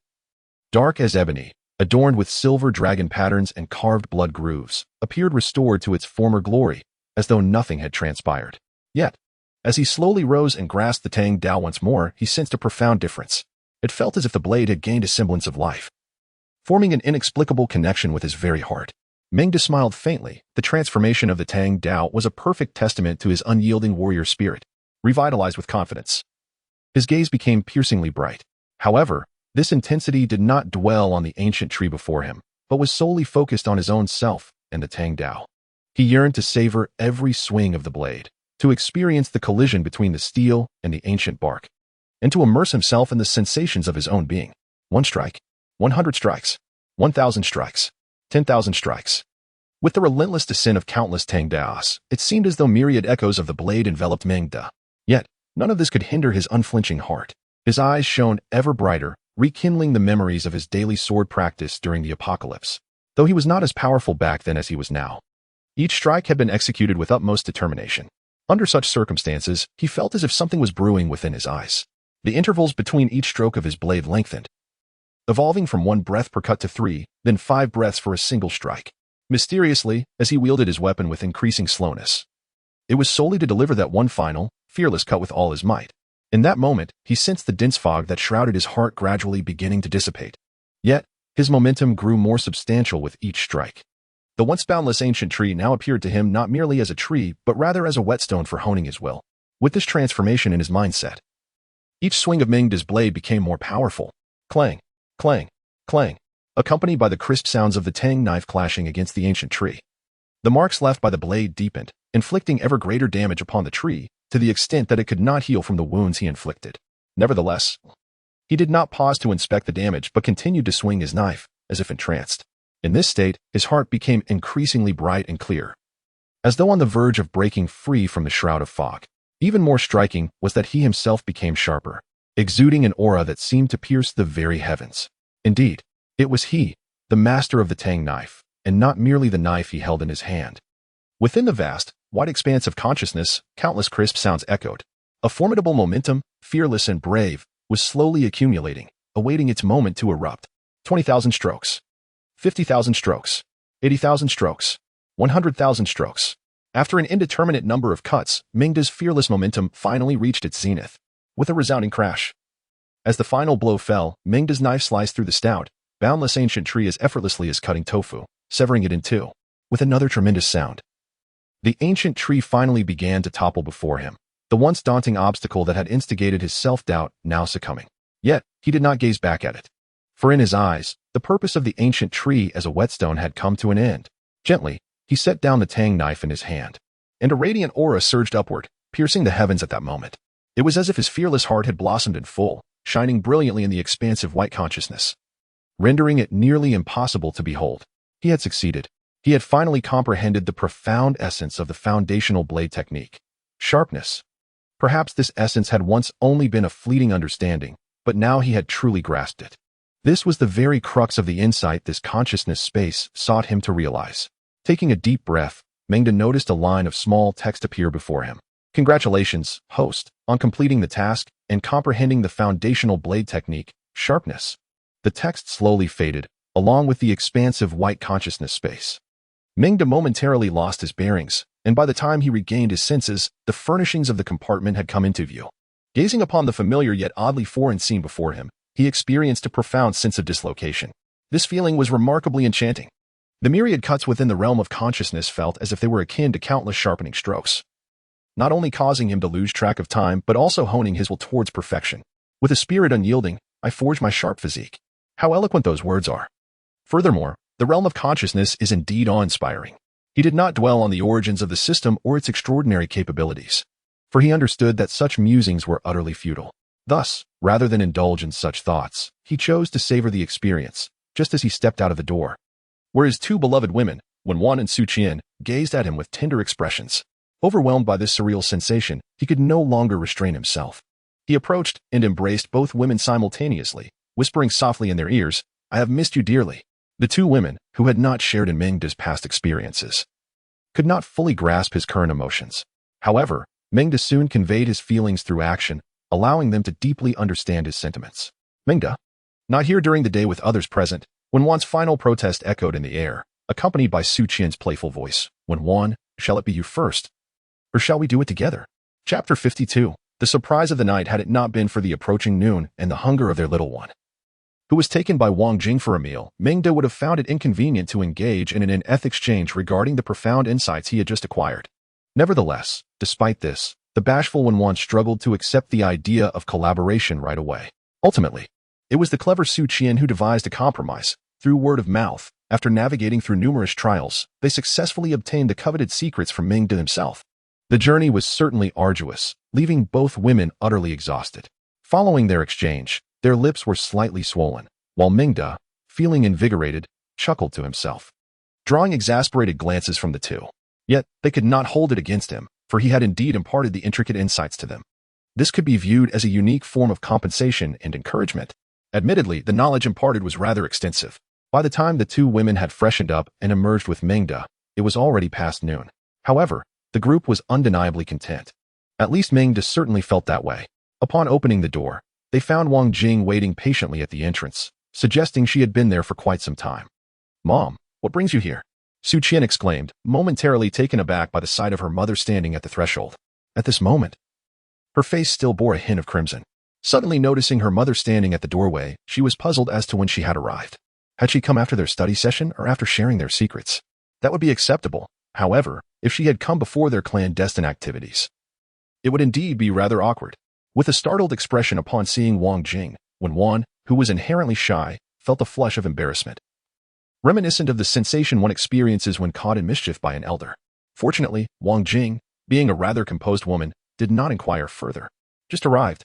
dark as ebony, adorned with silver dragon patterns and carved blood grooves, appeared restored to its former glory, as though nothing had transpired. Yet, as he slowly rose and grasped the Tang Dao once more, he sensed a profound difference. It felt as if the blade had gained a semblance of life, forming an inexplicable connection with his very heart. Meng smiled faintly. The transformation of the Tang Dao was a perfect testament to his unyielding warrior spirit, revitalized with confidence. His gaze became piercingly bright. However, this intensity did not dwell on the ancient tree before him, but was solely focused on his own self and the Tang Dao. He yearned to savor every swing of the blade, to experience the collision between the steel and the ancient bark, and to immerse himself in the sensations of his own being. 1 strike, 100 strikes, 1,000 strikes, 10,000 strikes. With the relentless descent of countless Tang Daos, it seemed as though myriad echoes of the blade enveloped Meng Da. Yet, None of this could hinder his unflinching heart. His eyes shone ever brighter, rekindling the memories of his daily sword practice during the apocalypse. Though he was not as powerful back then as he was now, each strike had been executed with utmost determination. Under such circumstances, he felt as if something was brewing within his eyes. The intervals between each stroke of his blade lengthened, evolving from 1 breath per cut to 3, then 5 breaths for a single strike. Mysteriously, as he wielded his weapon with increasing slowness, it was solely to deliver that one final, fearless cut with all his might. In that moment, he sensed the dense fog that shrouded his heart gradually beginning to dissipate. Yet, his momentum grew more substantial with each strike. The once boundless ancient tree now appeared to him not merely as a tree, but rather as a whetstone for honing his will. With this transformation in his mindset, each swing of Meng's blade became more powerful. Clang, clang, clang, accompanied by the crisp sounds of the tang knife clashing against the ancient tree. The marks left by the blade deepened, inflicting ever greater damage upon the tree, to the extent that it could not heal from the wounds he inflicted. Nevertheless, he did not pause to inspect the damage but continued to swing his knife, as if entranced. In this state, his heart became increasingly bright and clear, as though on the verge of breaking free from the shroud of fog. Even more striking was that he himself became sharper, exuding an aura that seemed to pierce the very heavens. Indeed, it was he, the master of the tang knife, and not merely the knife he held in his hand. Within the vast, wide expanse of consciousness, countless crisp sounds echoed. A formidable momentum, fearless and brave, was slowly accumulating, awaiting its moment to erupt. 20,000 strokes. 50,000 strokes. 80,000 strokes. 100,000 strokes. After an indeterminate number of cuts, Meng's fearless momentum finally reached its zenith, with a resounding crash. As the final blow fell, Meng's knife sliced through the stout, boundless ancient tree as effortlessly as cutting tofu, severing it in two. With another tremendous sound, the ancient tree finally began to topple before him, the once daunting obstacle that had instigated his self-doubt now succumbing. Yet, he did not gaze back at it. For in his eyes, the purpose of the ancient tree as a whetstone had come to an end. Gently, he set down the tang knife in his hand, and a radiant aura surged upward, piercing the heavens at that moment. It was as if his fearless heart had blossomed in full, shining brilliantly in the expansive white consciousness, rendering it nearly impossible to behold. He had succeeded. He had finally comprehended the profound essence of the foundational blade technique. Sharpness. Perhaps this essence had once only been a fleeting understanding, but now he had truly grasped it. This was the very crux of the insight this consciousness space sought him to realize. Taking a deep breath, Meng noticed a line of small text appear before him. Congratulations, host, on completing the task and comprehending the foundational blade technique, sharpness. The text slowly faded, along with the expansive white consciousness space. Meng momentarily lost his bearings, and by the time he regained his senses, the furnishings of the compartment had come into view. Gazing upon the familiar yet oddly foreign scene before him, he experienced a profound sense of dislocation. This feeling was remarkably enchanting. The myriad cuts within the realm of consciousness felt as if they were akin to countless sharpening strokes, not only causing him to lose track of time but also honing his will towards perfection. With a spirit unyielding, I forge my sharp physique. How eloquent those words are. Furthermore, the realm of consciousness is indeed awe-inspiring. He did not dwell on the origins of the system or its extraordinary capabilities, for he understood that such musings were utterly futile. Thus, rather than indulge in such thoughts, he chose to savor the experience, just as he stepped out of the door, where his two beloved women, Wenwan and Su Qian, gazed at him with tender expressions. Overwhelmed by this surreal sensation, he could no longer restrain himself. He approached and embraced both women simultaneously, whispering softly in their ears, "I have missed you dearly." The two women, who had not shared in Meng's past experiences, could not fully grasp his current emotions. However, Meng soon conveyed his feelings through action, allowing them to deeply understand his sentiments. Meng, not here during the day with others present, Wenwan's final protest echoed in the air, accompanied by Su Qian's playful voice. Wenwan, shall it be you first? Or shall we do it together? Chapter 52. The surprise of the night had it not been for the approaching noon and the hunger of their little one, who was taken by Wang Jing for a meal. Meng would have found it inconvenient to engage in an in-depth exchange regarding the profound insights he had just acquired. Nevertheless, despite this, the bashful Wenwan struggled to accept the idea of collaboration right away. Ultimately, it was the clever Su Qian who devised a compromise. Through word of mouth, after navigating through numerous trials, they successfully obtained the coveted secrets from Meng himself. The journey was certainly arduous, leaving both women utterly exhausted. Following their exchange, their lips were slightly swollen, while Meng, feeling invigorated, chuckled to himself, drawing exasperated glances from the two. Yet, they could not hold it against him, for he had indeed imparted the intricate insights to them. This could be viewed as a unique form of compensation and encouragement. Admittedly, the knowledge imparted was rather extensive. By the time the two women had freshened up and emerged with Meng, it was already past noon. However, the group was undeniably content. At least Meng certainly felt that way. Upon opening the door, they found Wang Jing waiting patiently at the entrance, suggesting she had been there for quite some time. "Mom, what brings you here?" Su Qian exclaimed, momentarily taken aback by the sight of her mother standing at the threshold. At this moment, her face still bore a hint of crimson. Suddenly noticing her mother standing at the doorway, she was puzzled as to when she had arrived. Had she come after their study session or after sharing their secrets? That would be acceptable. However, if she had come before their clandestine activities, it would indeed be rather awkward. With a startled expression upon seeing Wang Jing, Wan, who was inherently shy, felt a flush of embarrassment, reminiscent of the sensation one experiences when caught in mischief by an elder. Fortunately, Wang Jing, being a rather composed woman, did not inquire further. "Just arrived.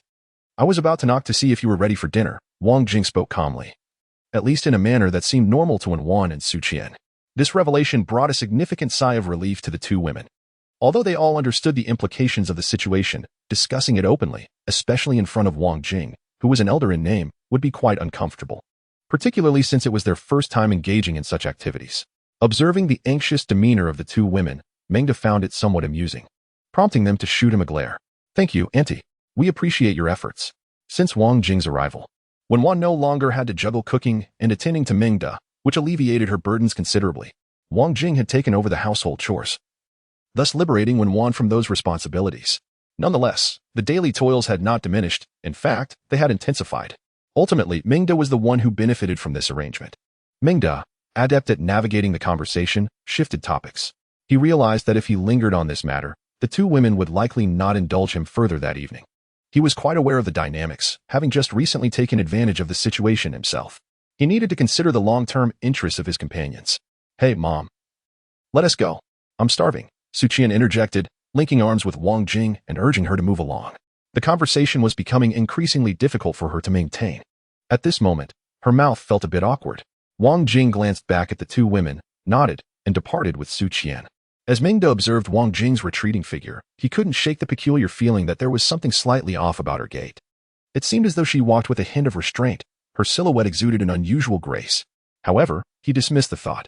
I was about to knock to see if you were ready for dinner," Wang Jing spoke calmly, at least in a manner that seemed normal to Wan and Su Qian. This revelation brought a significant sigh of relief to the two women. Although they all understood the implications of the situation, discussing it openly, especially in front of Wang Jing, who was an elder in name, would be quite uncomfortable, particularly since it was their first time engaging in such activities. Observing the anxious demeanor of the two women, Meng found it somewhat amusing, prompting them to shoot him a glare. "Thank you, Auntie. We appreciate your efforts." Since Wang Jing's arrival, when Wan no longer had to juggle cooking and attending to Meng, which alleviated her burdens considerably, Wang Jing had taken over the household chores, thus liberating Wan from those responsibilities. Nonetheless, the daily toils had not diminished. In fact, they had intensified. Ultimately, Meng was the one who benefited from this arrangement. Meng, adept at navigating the conversation, shifted topics. He realized that if he lingered on this matter, the two women would likely not indulge him further that evening. He was quite aware of the dynamics, having just recently taken advantage of the situation himself. He needed to consider the long-term interests of his companions. "Hey, Mom. Let us go. I'm starving," Su Qian interjected, linking arms with Wang Jing and urging her to move along. The conversation was becoming increasingly difficult for her to maintain. At this moment, her mouth felt a bit awkward. Wang Jing glanced back at the two women, nodded, and departed with Su Qian. As Meng observed Wang Jing's retreating figure, he couldn't shake the peculiar feeling that there was something slightly off about her gait. It seemed as though she walked with a hint of restraint. Her silhouette exuded an unusual grace. However, he dismissed the thought,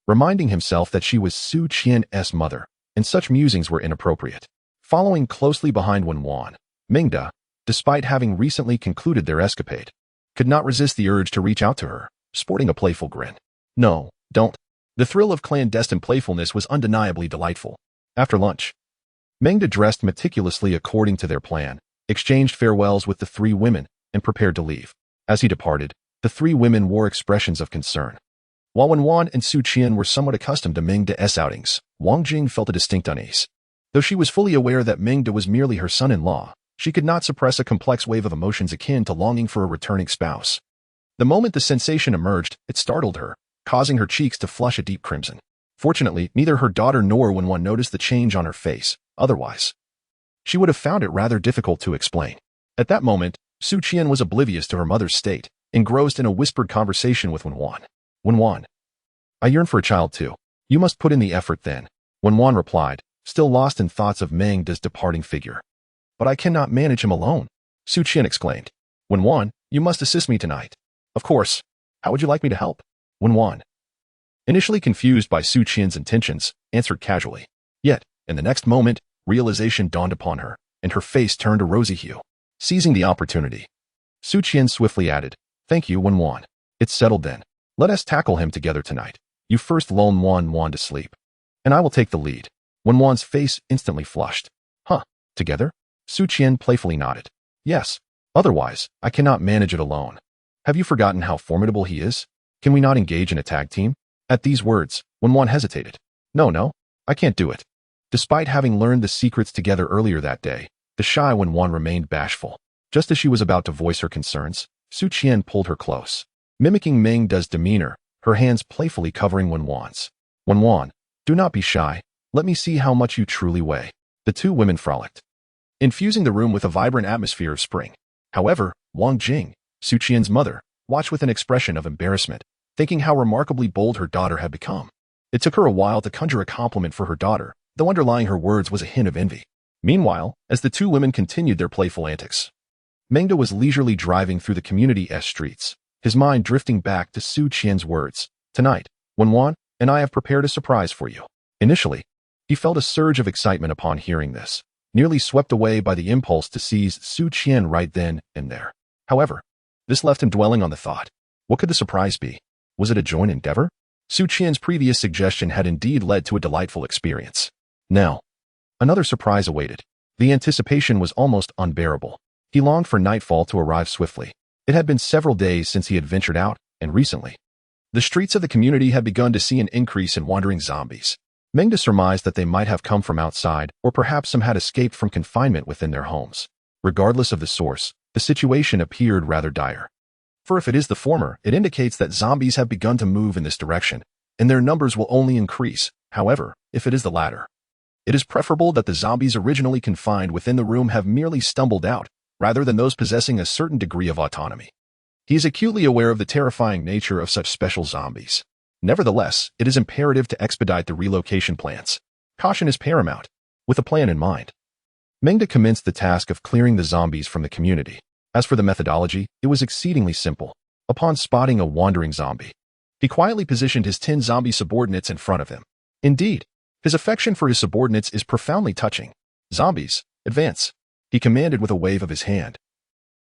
reminding himself that she was Su Qian's mother, and such musings were inappropriate. Following closely behind Wan, Meng, despite having recently concluded their escapade, could not resist the urge to reach out to her, sporting a playful grin. "No, don't." The thrill of clandestine playfulness was undeniably delightful. After lunch, Meng dressed meticulously according to their plan, exchanged farewells with the three women, and prepared to leave. As he departed, the three women wore expressions of concern. While Wan and Su Qian were somewhat accustomed to Meng's outings, Wang Jing felt a distinct unease. Though she was fully aware that Meng was merely her son-in-law, she could not suppress a complex wave of emotions akin to longing for a returning spouse. The moment the sensation emerged, it startled her, causing her cheeks to flush a deep crimson. Fortunately, neither her daughter nor Wan noticed the change on her face. Otherwise, she would have found it rather difficult to explain. At that moment, Su Qian was oblivious to her mother's state, engrossed in a whispered conversation with Wan. "Wan, I yearn for a child too. You must put in the effort then," Wan replied, still lost in thoughts of Meng's departing figure. "But I cannot manage him alone," Su Qian exclaimed. "Wan, you must assist me tonight." "Of course. How would you like me to help?" Wan, initially confused by Su Qian's intentions, answered casually. Yet, in the next moment, realization dawned upon her, and her face turned a rosy hue. Seizing the opportunity, Su Qian swiftly added, "Thank you, Wan. It's settled then. Let us tackle him together tonight. You first lull Wan to sleep, and I will take the lead." Wan's face instantly flushed. "Huh, together?" Su Qian playfully nodded. "Yes. Otherwise, I cannot manage it alone. Have you forgotten how formidable he is? Can we not engage in a tag team?" At these words, Wan hesitated. No, I can't do it." Despite having learned the secrets together earlier that day, the shy Wan remained bashful. Just as she was about to voice her concerns, Su Qian pulled her close. Mimicking Meng's demeanor, her hands playfully covering Wan's. "Wan, do not be shy. Let me see how much you truly weigh." The two women frolicked, infusing the room with a vibrant atmosphere of spring. However, Wang Jing, Su Qian's mother, watched with an expression of embarrassment, thinking how remarkably bold her daughter had become. It took her a while to conjure a compliment for her daughter, though underlying her words was a hint of envy. Meanwhile, as the two women continued their playful antics, Meng was leisurely driving through the community-s streets, his mind drifting back to Su Qian's words. Tonight, Wan and I have prepared a surprise for you. Initially, he felt a surge of excitement upon hearing this, nearly swept away by the impulse to seize Su Qian right then and there. However, this left him dwelling on the thought. What could the surprise be? Was it a joint endeavor? Su Qian's previous suggestion had indeed led to a delightful experience. Now, another surprise awaited. The anticipation was almost unbearable. He longed for nightfall to arrive swiftly. It had been several days since he had ventured out, and recently, the streets of the community had begun to see an increase in wandering zombies. Meng surmised that they might have come from outside, or perhaps some had escaped from confinement within their homes. Regardless of the source, the situation appeared rather dire. For if it is the former, it indicates that zombies have begun to move in this direction, and their numbers will only increase. However, if it is the latter, it is preferable that the zombies originally confined within the room have merely stumbled out, rather than those possessing a certain degree of autonomy. He is acutely aware of the terrifying nature of such special zombies. Nevertheless, it is imperative to expedite the relocation plans. Caution is paramount. With a plan in mind, Meng commenced the task of clearing the zombies from the community. As for the methodology, it was exceedingly simple. Upon spotting a wandering zombie, he quietly positioned his 10 zombie subordinates in front of him. Indeed, his affection for his subordinates is profoundly touching. Zombies, advance, he commanded with a wave of his hand.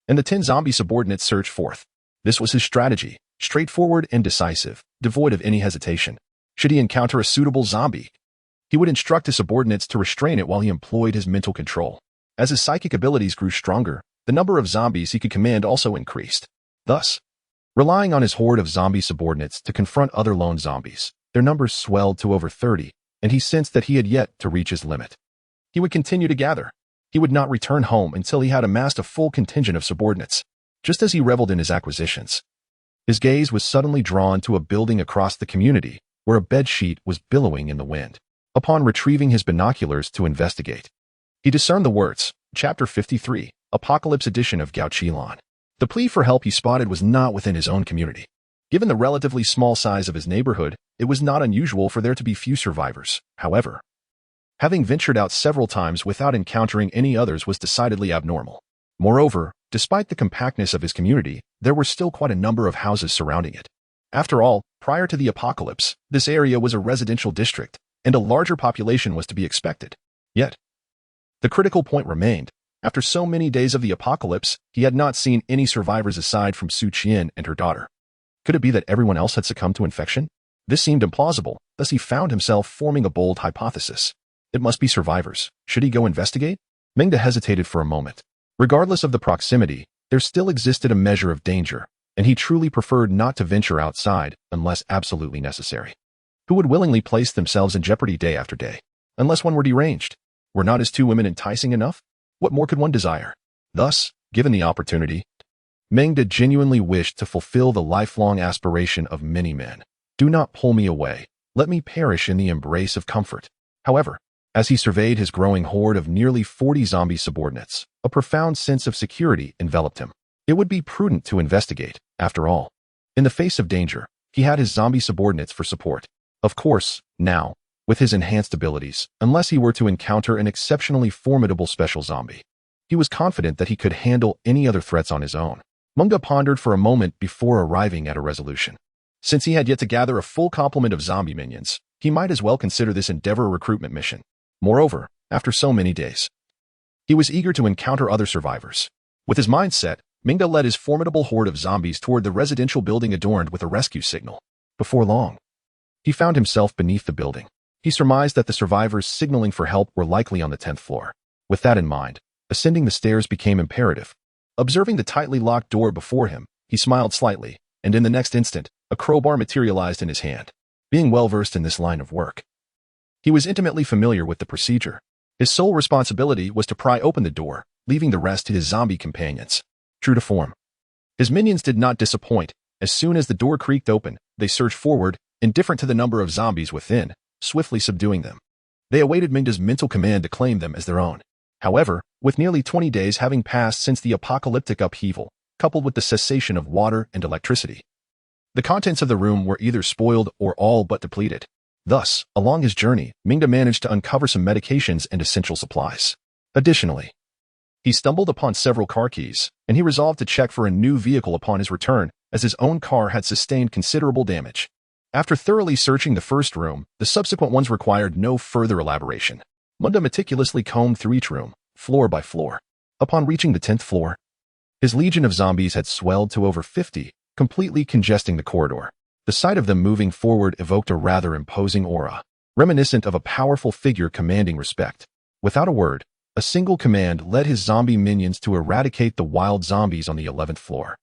And the 10 zombie subordinates surged forth. This was his strategy, straightforward and decisive, devoid of any hesitation. Should he encounter a suitable zombie, he would instruct his subordinates to restrain it while he employed his mental control. As his psychic abilities grew stronger, the number of zombies he could command also increased. Thus, relying on his horde of zombie subordinates to confront other lone zombies, their numbers swelled to over 30, and he sensed that he had yet to reach his limit. He would continue to gather. He would not return home until he had amassed a full contingent of subordinates. Just as he reveled in his acquisitions, his gaze was suddenly drawn to a building across the community where a bedsheet was billowing in the wind. Upon retrieving his binoculars to investigate, he discerned the words, Chapter 53, Apocalypse Edition of Gao Qilan. The plea for help he spotted was not within his own community. Given the relatively small size of his neighborhood, it was not unusual for there to be few survivors. However, having ventured out several times without encountering any others was decidedly abnormal. Moreover, despite the compactness of his community, there were still quite a number of houses surrounding it. After all, prior to the apocalypse, this area was a residential district, and a larger population was to be expected. Yet, the critical point remained. After so many days of the apocalypse, he had not seen any survivors aside from Su Qian and her daughter. Could it be that everyone else had succumbed to infection? This seemed implausible, thus he found himself forming a bold hypothesis. It must be survivors. Should he go investigate? Meng hesitated for a moment. Regardless of the proximity, there still existed a measure of danger, and he truly preferred not to venture outside unless absolutely necessary. Who would willingly place themselves in jeopardy day after day? Unless one were deranged. Were not his 2 women enticing enough? What more could one desire? Thus, given the opportunity, Meng genuinely wished to fulfill the lifelong aspiration of many men. Do not pull me away. Let me perish in the embrace of comfort. However, as he surveyed his growing horde of nearly 40 zombie subordinates, a profound sense of security enveloped him. It would be prudent to investigate, after all. In the face of danger, he had his zombie subordinates for support. Of course, now, with his enhanced abilities, unless he were to encounter an exceptionally formidable special zombie, he was confident that he could handle any other threats on his own. Meng pondered for a moment before arriving at a resolution. Since he had yet to gather a full complement of zombie minions, he might as well consider this endeavor a recruitment mission. Moreover, after so many days, he was eager to encounter other survivors. With his mind set, Meng led his formidable horde of zombies toward the residential building adorned with a rescue signal. Before long, he found himself beneath the building. He surmised that the survivors signaling for help were likely on the 10th floor. With that in mind, ascending the stairs became imperative. Observing the tightly locked door before him, he smiled slightly, and in the next instant, a crowbar materialized in his hand. Being well-versed in this line of work, he was intimately familiar with the procedure. His sole responsibility was to pry open the door, leaving the rest to his zombie companions. True to form, his minions did not disappoint. As soon as the door creaked open, they surged forward, indifferent to the number of zombies within, swiftly subduing them. They awaited Meng's mental command to claim them as their own. However, with nearly 20 days having passed since the apocalyptic upheaval, coupled with the cessation of water and electricity, the contents of the room were either spoiled or all but depleted. Thus, along his journey, Meng managed to uncover some medications and essential supplies. Additionally, he stumbled upon several car keys, and he resolved to check for a new vehicle upon his return, as his own car had sustained considerable damage. After thoroughly searching the first room, the subsequent ones required no further elaboration. Munda meticulously combed through each room, floor by floor. Upon reaching the 10th floor, his legion of zombies had swelled to over 50, completely congesting the corridor. The sight of them moving forward evoked a rather imposing aura, reminiscent of a powerful figure commanding respect. Without a word, a single command led his zombie minions to eradicate the wild zombies on the 11th floor.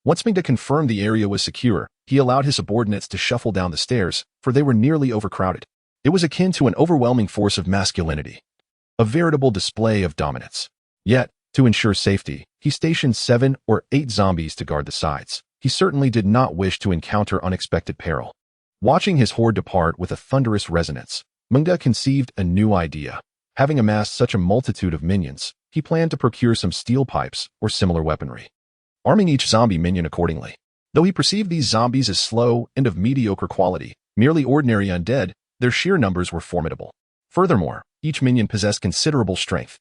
Once Meng confirmed the area was secure, he allowed his subordinates to shuffle down the stairs, for they were nearly overcrowded. It was akin to an overwhelming force of masculinity, a veritable display of dominance. Yet, to ensure safety, he stationed 7 or 8 zombies to guard the sides. He certainly did not wish to encounter unexpected peril. Watching his horde depart with a thunderous resonance, Meng conceived a new idea. Having amassed such a multitude of minions, he planned to procure some steel pipes or similar weaponry, arming each zombie minion accordingly. Though he perceived these zombies as slow and of mediocre quality, merely ordinary undead, their sheer numbers were formidable. Furthermore, each minion possessed considerable strength.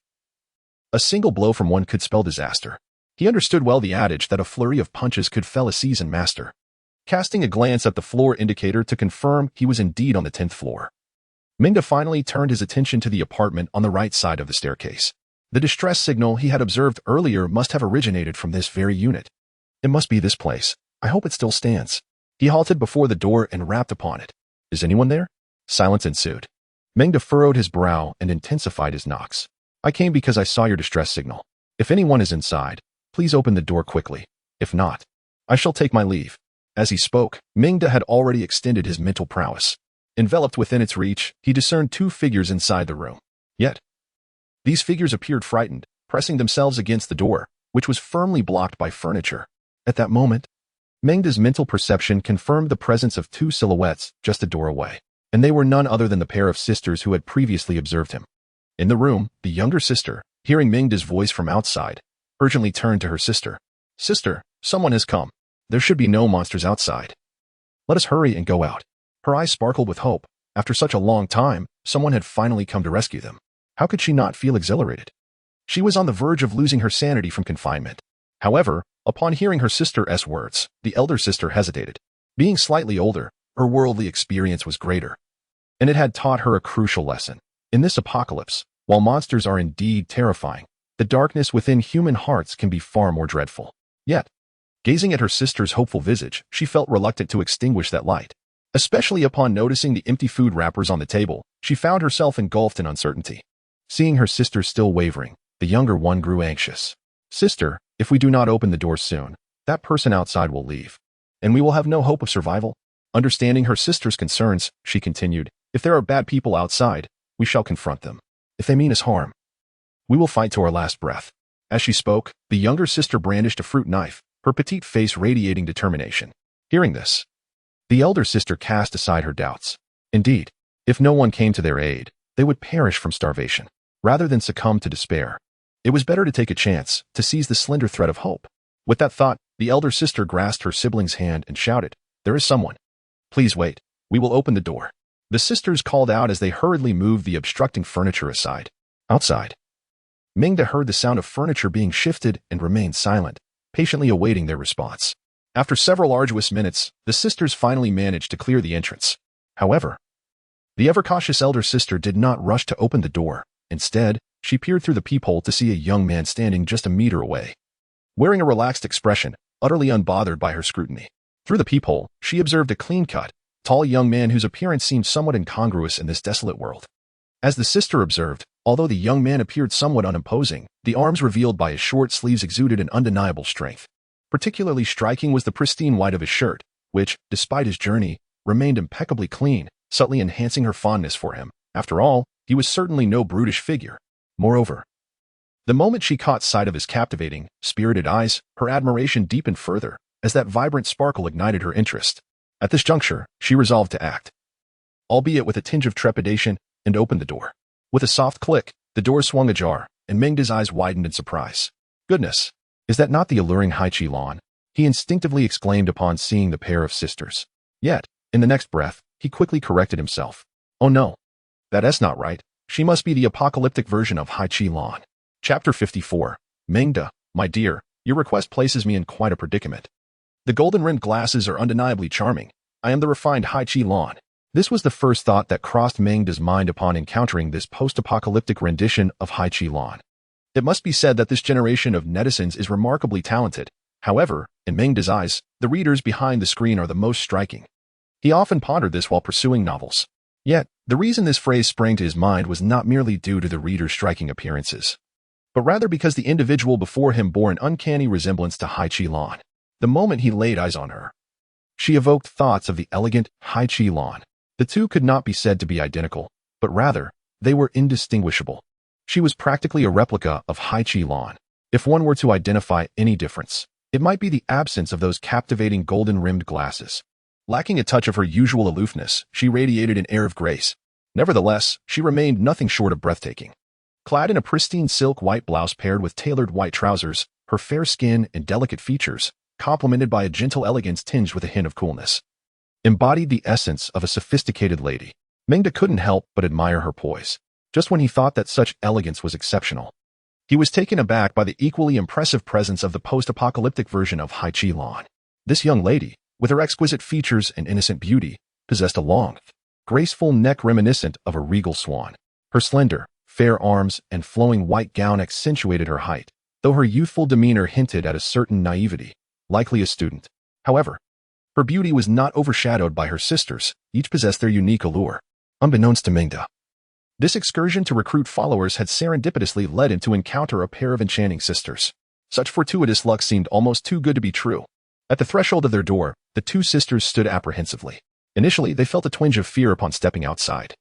A single blow from one could spell disaster. He understood well the adage that a flurry of punches could fell a seasoned master. Casting a glance at the floor indicator to confirm he was indeed on the 10th floor, Meng finally turned his attention to the apartment on the right side of the staircase. The distress signal he had observed earlier must have originated from this very unit. It must be this place. I hope it still stands. He halted before the door and rapped upon it. Is anyone there? Silence ensued. Meng furrowed his brow and intensified his knocks. I came because I saw your distress signal. If anyone is inside, please open the door quickly. If not, I shall take my leave. As he spoke, Meng had already extended his mental prowess. Enveloped within its reach, he discerned 2 figures inside the room. Yet, these figures appeared frightened, pressing themselves against the door, which was firmly blocked by furniture. At that moment, Meng's mental perception confirmed the presence of 2 silhouettes just a door away, and they were none other than the pair of sisters who had previously observed him. In the room, the younger sister, hearing Meng's voice from outside, urgently turned to her sister. Sister, someone has come. There should be no monsters outside. Let us hurry and go out. Her eyes sparkled with hope. After such a long time, someone had finally come to rescue them. How could she not feel exhilarated? She was on the verge of losing her sanity from confinement. However, upon hearing her sister's words, the elder sister hesitated. Being slightly older, her worldly experience was greater, and it had taught her a crucial lesson. In this apocalypse, while monsters are indeed terrifying, the darkness within human hearts can be far more dreadful. Yet, gazing at her sister's hopeful visage, she felt reluctant to extinguish that light. Especially upon noticing the empty food wrappers on the table, she found herself engulfed in uncertainty. Seeing her sister still wavering, the younger one grew anxious. Sister, if we do not open the door soon, that person outside will leave, and we will have no hope of survival. Understanding her sister's concerns, she continued, if there are bad people outside, we shall confront them. If they mean us harm, we will fight to our last breath. As she spoke, the younger sister brandished a fruit knife, her petite face radiating determination. Hearing this, the elder sister cast aside her doubts. Indeed, if no one came to their aid, they would perish from starvation, rather than succumb to despair. It was better to take a chance, to seize the slender thread of hope. With that thought, the elder sister grasped her sibling's hand and shouted, there is someone. Please wait, we will open the door. The sisters called out as they hurriedly moved the obstructing furniture aside. Outside, Meng heard the sound of furniture being shifted and remained silent, patiently awaiting their response. After several arduous minutes, the sisters finally managed to clear the entrance. However, the ever-cautious elder sister did not rush to open the door. Instead, she peered through the peephole to see a young man standing just a meter away, wearing a relaxed expression, utterly unbothered by her scrutiny. Through the peephole, she observed a clean-cut, tall young man whose appearance seemed somewhat incongruous in this desolate world. As the sister observed, although the young man appeared somewhat unimposing, the arms revealed by his short sleeves exuded an undeniable strength. Particularly striking was the pristine white of his shirt, which, despite his journey, remained impeccably clean, subtly enhancing her fondness for him. After all, he was certainly no brutish figure. Moreover, the moment she caught sight of his captivating, spirited eyes, her admiration deepened further, as that vibrant sparkle ignited her interest. At this juncture, she resolved to act, albeit with a tinge of trepidation, and opened the door. With a soft click, the door swung ajar, and Meng's eyes widened in surprise. Goodness! Is that not the alluring Haichi Lan? He instinctively exclaimed upon seeing the pair of sisters. Yet, in the next breath, he quickly corrected himself. Oh no. That's not right. She must be the apocalyptic version of Haichi Lan. Chapter 54. Meng, my dear, your request places me in quite a predicament. The golden-rimmed glasses are undeniably charming. I am the refined Hai Chi Lan. This was the first thought that crossed Meng's mind upon encountering this post-apocalyptic rendition of Hai Chi Lan. It must be said that this generation of netizens is remarkably talented. However, in Meng's eyes, the readers behind the screen are the most striking. He often pondered this while pursuing novels. Yet, the reason this phrase sprang to his mind was not merely due to the reader's striking appearances, but rather because the individual before him bore an uncanny resemblance to Hai Chi Lan. The moment he laid eyes on her, she evoked thoughts of the elegant Hai Chi Lan. The two could not be said to be identical, but rather, they were indistinguishable. She was practically a replica of Hai Chi Lan. If one were to identify any difference, it might be the absence of those captivating golden-rimmed glasses. Lacking a touch of her usual aloofness, she radiated an air of grace. Nevertheless, she remained nothing short of breathtaking. Clad in a pristine silk white blouse paired with tailored white trousers, her fair skin and delicate features, complemented by a gentle elegance tinged with a hint of coolness, embodied the essence of a sophisticated lady. Meng couldn't help but admire her poise. Just when he thought that such elegance was exceptional, he was taken aback by the equally impressive presence of the post-apocalyptic version of Hai Chi Lan. This young lady, with her exquisite features and innocent beauty, possessed a long, graceful neck reminiscent of a regal swan. Her slender, fair arms and flowing white gown accentuated her height, though her youthful demeanor hinted at a certain naivety, likely a student. However, her beauty was not overshadowed by her sisters. Each possessed their unique allure. Unbeknownst to Meng, this excursion to recruit followers had serendipitously led him to encounter a pair of enchanting sisters. Such fortuitous luck seemed almost too good to be true. At the threshold of their door, the two sisters stood apprehensively. Initially, they felt a twinge of fear upon stepping outside.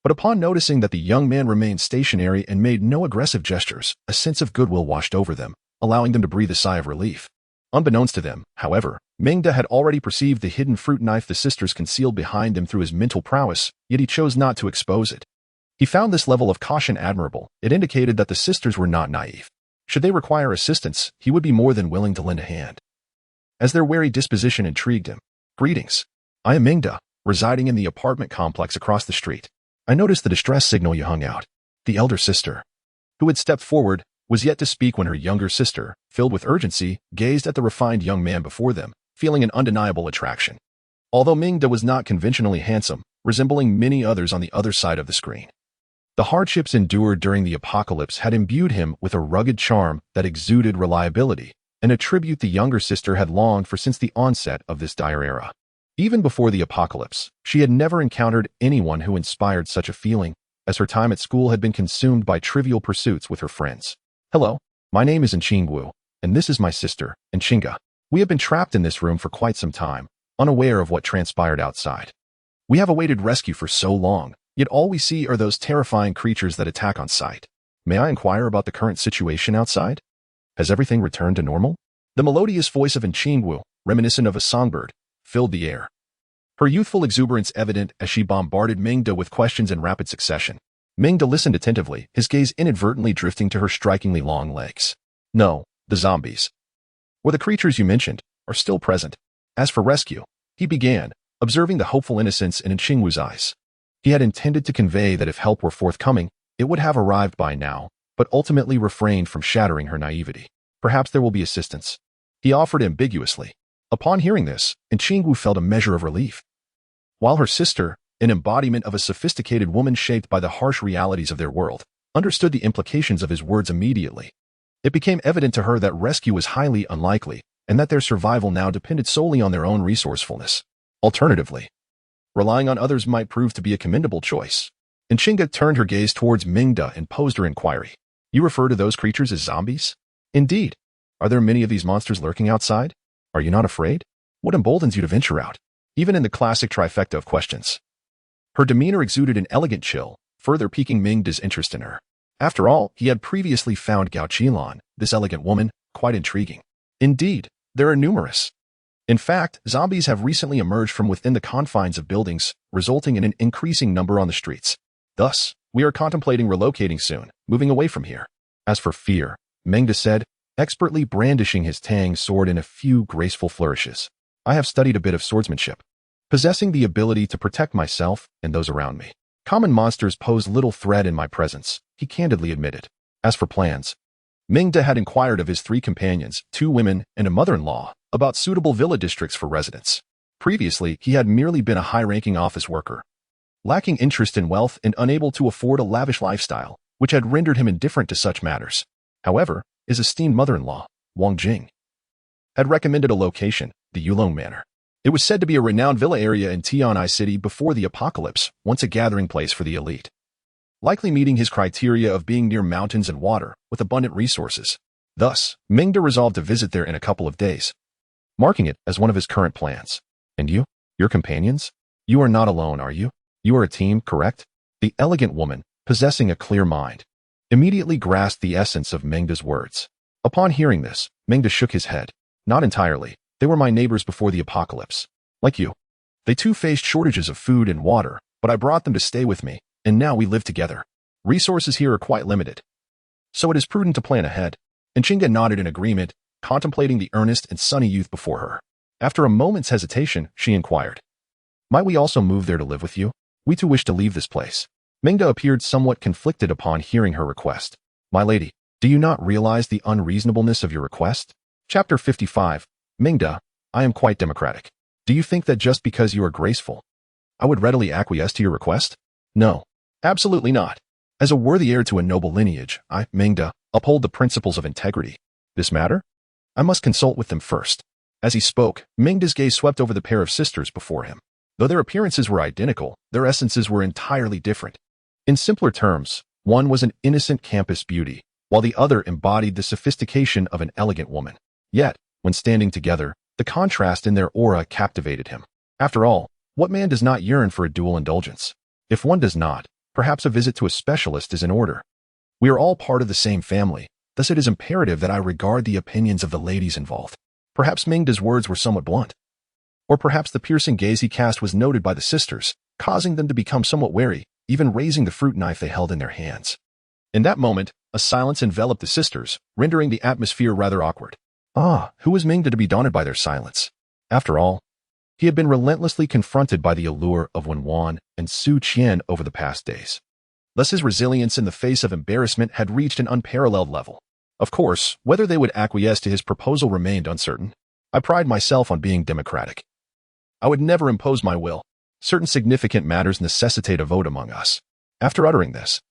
But upon noticing that the young man remained stationary and made no aggressive gestures, a sense of goodwill washed over them, allowing them to breathe a sigh of relief. Unbeknownst to them, however, Meng had already perceived the hidden fruit knife the sisters concealed behind them through his mental prowess, yet he chose not to expose it. He found this level of caution admirable. It indicated that the sisters were not naive. Should they require assistance, he would be more than willing to lend a hand. As their wary disposition intrigued him, "Greetings. I am Meng, residing in the apartment complex across the street. I noticed the distress signal you hung out." The elder sister, who had stepped forward, was yet to speak when her younger sister, filled with urgency, gazed at the refined young man before them, feeling an undeniable attraction. Although Meng was not conventionally handsome, resembling many others on the other side of the screen, the hardships endured during the apocalypse had imbued him with a rugged charm that exuded reliability, an attribute the younger sister had longed for since the onset of this dire era. Even before the apocalypse, she had never encountered anyone who inspired such a feeling, as her time at school had been consumed by trivial pursuits with her friends. "Hello, my name is Wu, and this is my sister, Enchinga. We have been trapped in this room for quite some time, unaware of what transpired outside. We have awaited rescue for so long, yet all we see are those terrifying creatures that attack on sight. May I inquire about the current situation outside? Has everything returned to normal?" The melodious voice of Wu, reminiscent of a songbird, filled the air, her youthful exuberance evident as she bombarded Meng with questions in rapid succession. Meng listened attentively, his gaze inadvertently drifting to her strikingly long legs. "No, the zombies, or the creatures you mentioned, are still present. As for rescue," he began, observing the hopeful innocence in Wu's eyes. He had intended to convey that if help were forthcoming, it would have arrived by now, but ultimately refrained from shattering her naivety. "Perhaps there will be assistance," he offered ambiguously. Upon hearing this, Wu felt a measure of relief. While her sister, an embodiment of a sophisticated woman shaped by the harsh realities of their world, understood the implications of his words immediately. It became evident to her that rescue was highly unlikely, and that their survival now depended solely on their own resourcefulness. Alternatively, relying on others might prove to be a commendable choice. Enchinga turned her gaze towards Meng and posed her inquiry. "You refer to those creatures as zombies?" "Indeed. Are there many of these monsters lurking outside? Are you not afraid? What emboldens you to venture out?" Even in the classic trifecta of questions, her demeanor exuded an elegant chill, further piquing Meng's interest in her. After all, he had previously found Gao Qilan, this elegant woman, quite intriguing. Indeed, there are numerous. In fact, zombies have recently emerged from within the confines of buildings, resulting in an increasing number on the streets. Thus, we are contemplating relocating soon, moving away from here. As for fear, Meng said, expertly brandishing his tang sword in a few graceful flourishes, "I have studied a bit of swordsmanship, possessing the ability to protect myself and those around me. Common monsters pose little threat in my presence," he candidly admitted. As for plans, Meng had inquired of his 3 companions, 2 women, and a mother-in-law, about suitable villa districts for residence. Previously, he had merely been a high-ranking office worker, lacking interest in wealth and unable to afford a lavish lifestyle, which had rendered him indifferent to such matters. However, his esteemed mother-in-law, Wang Jing, had recommended a location, the Yulong Manor. It was said to be a renowned villa area in Tian'ai City before the apocalypse, once a gathering place for the elite, likely meeting his criteria of being near mountains and water, with abundant resources. Thus, Meng resolved to visit there in a couple of days, marking it as one of his current plans. And you? Your companions? You are not alone, are you? You are a team, correct? The elegant woman, possessing a clear mind, immediately grasped the essence of Meng's words. Upon hearing this, Meng shook his head. Not entirely. They were my neighbors before the apocalypse. Like you. They too faced shortages of food and water, but I brought them to stay with me, and now we live together. Resources here are quite limited, so it is prudent to plan ahead. And Chinga nodded in agreement, contemplating the earnest and sunny youth before her. After a moment's hesitation, she inquired, might we also move there to live with you? We too wish to leave this place. Meng appeared somewhat conflicted upon hearing her request. My lady, do you not realize the unreasonableness of your request? Chapter 55. Meng, I am quite democratic. Do you think that just because you are graceful, I would readily acquiesce to your request? No, absolutely not. As a worthy heir to a noble lineage, I, Meng, uphold the principles of integrity. This matter? I must consult with them first. As he spoke, Meng's gaze swept over the pair of sisters before him. Though their appearances were identical, their essences were entirely different. In simpler terms, one was an innocent campus beauty, while the other embodied the sophistication of an elegant woman. Yet, when standing together, the contrast in their aura captivated him. After all, what man does not yearn for a dual indulgence? If one does not, perhaps a visit to a specialist is in order. We are all part of the same family, thus it is imperative that I regard the opinions of the ladies involved. Perhaps Meng's words were somewhat blunt. Or perhaps the piercing gaze he cast was noted by the sisters, causing them to become somewhat wary, even raising the fruit knife they held in their hands. In that moment, a silence enveloped the sisters, rendering the atmosphere rather awkward. Who was Meng to be daunted by their silence? After all, he had been relentlessly confronted by the allure of Wenwan and Su Qian over the past days. Thus his resilience in the face of embarrassment had reached an unparalleled level. Of course, whether they would acquiesce to his proposal remained uncertain. I pride myself on being democratic. I would never impose my will. Certain significant matters necessitate a vote among us. After uttering this,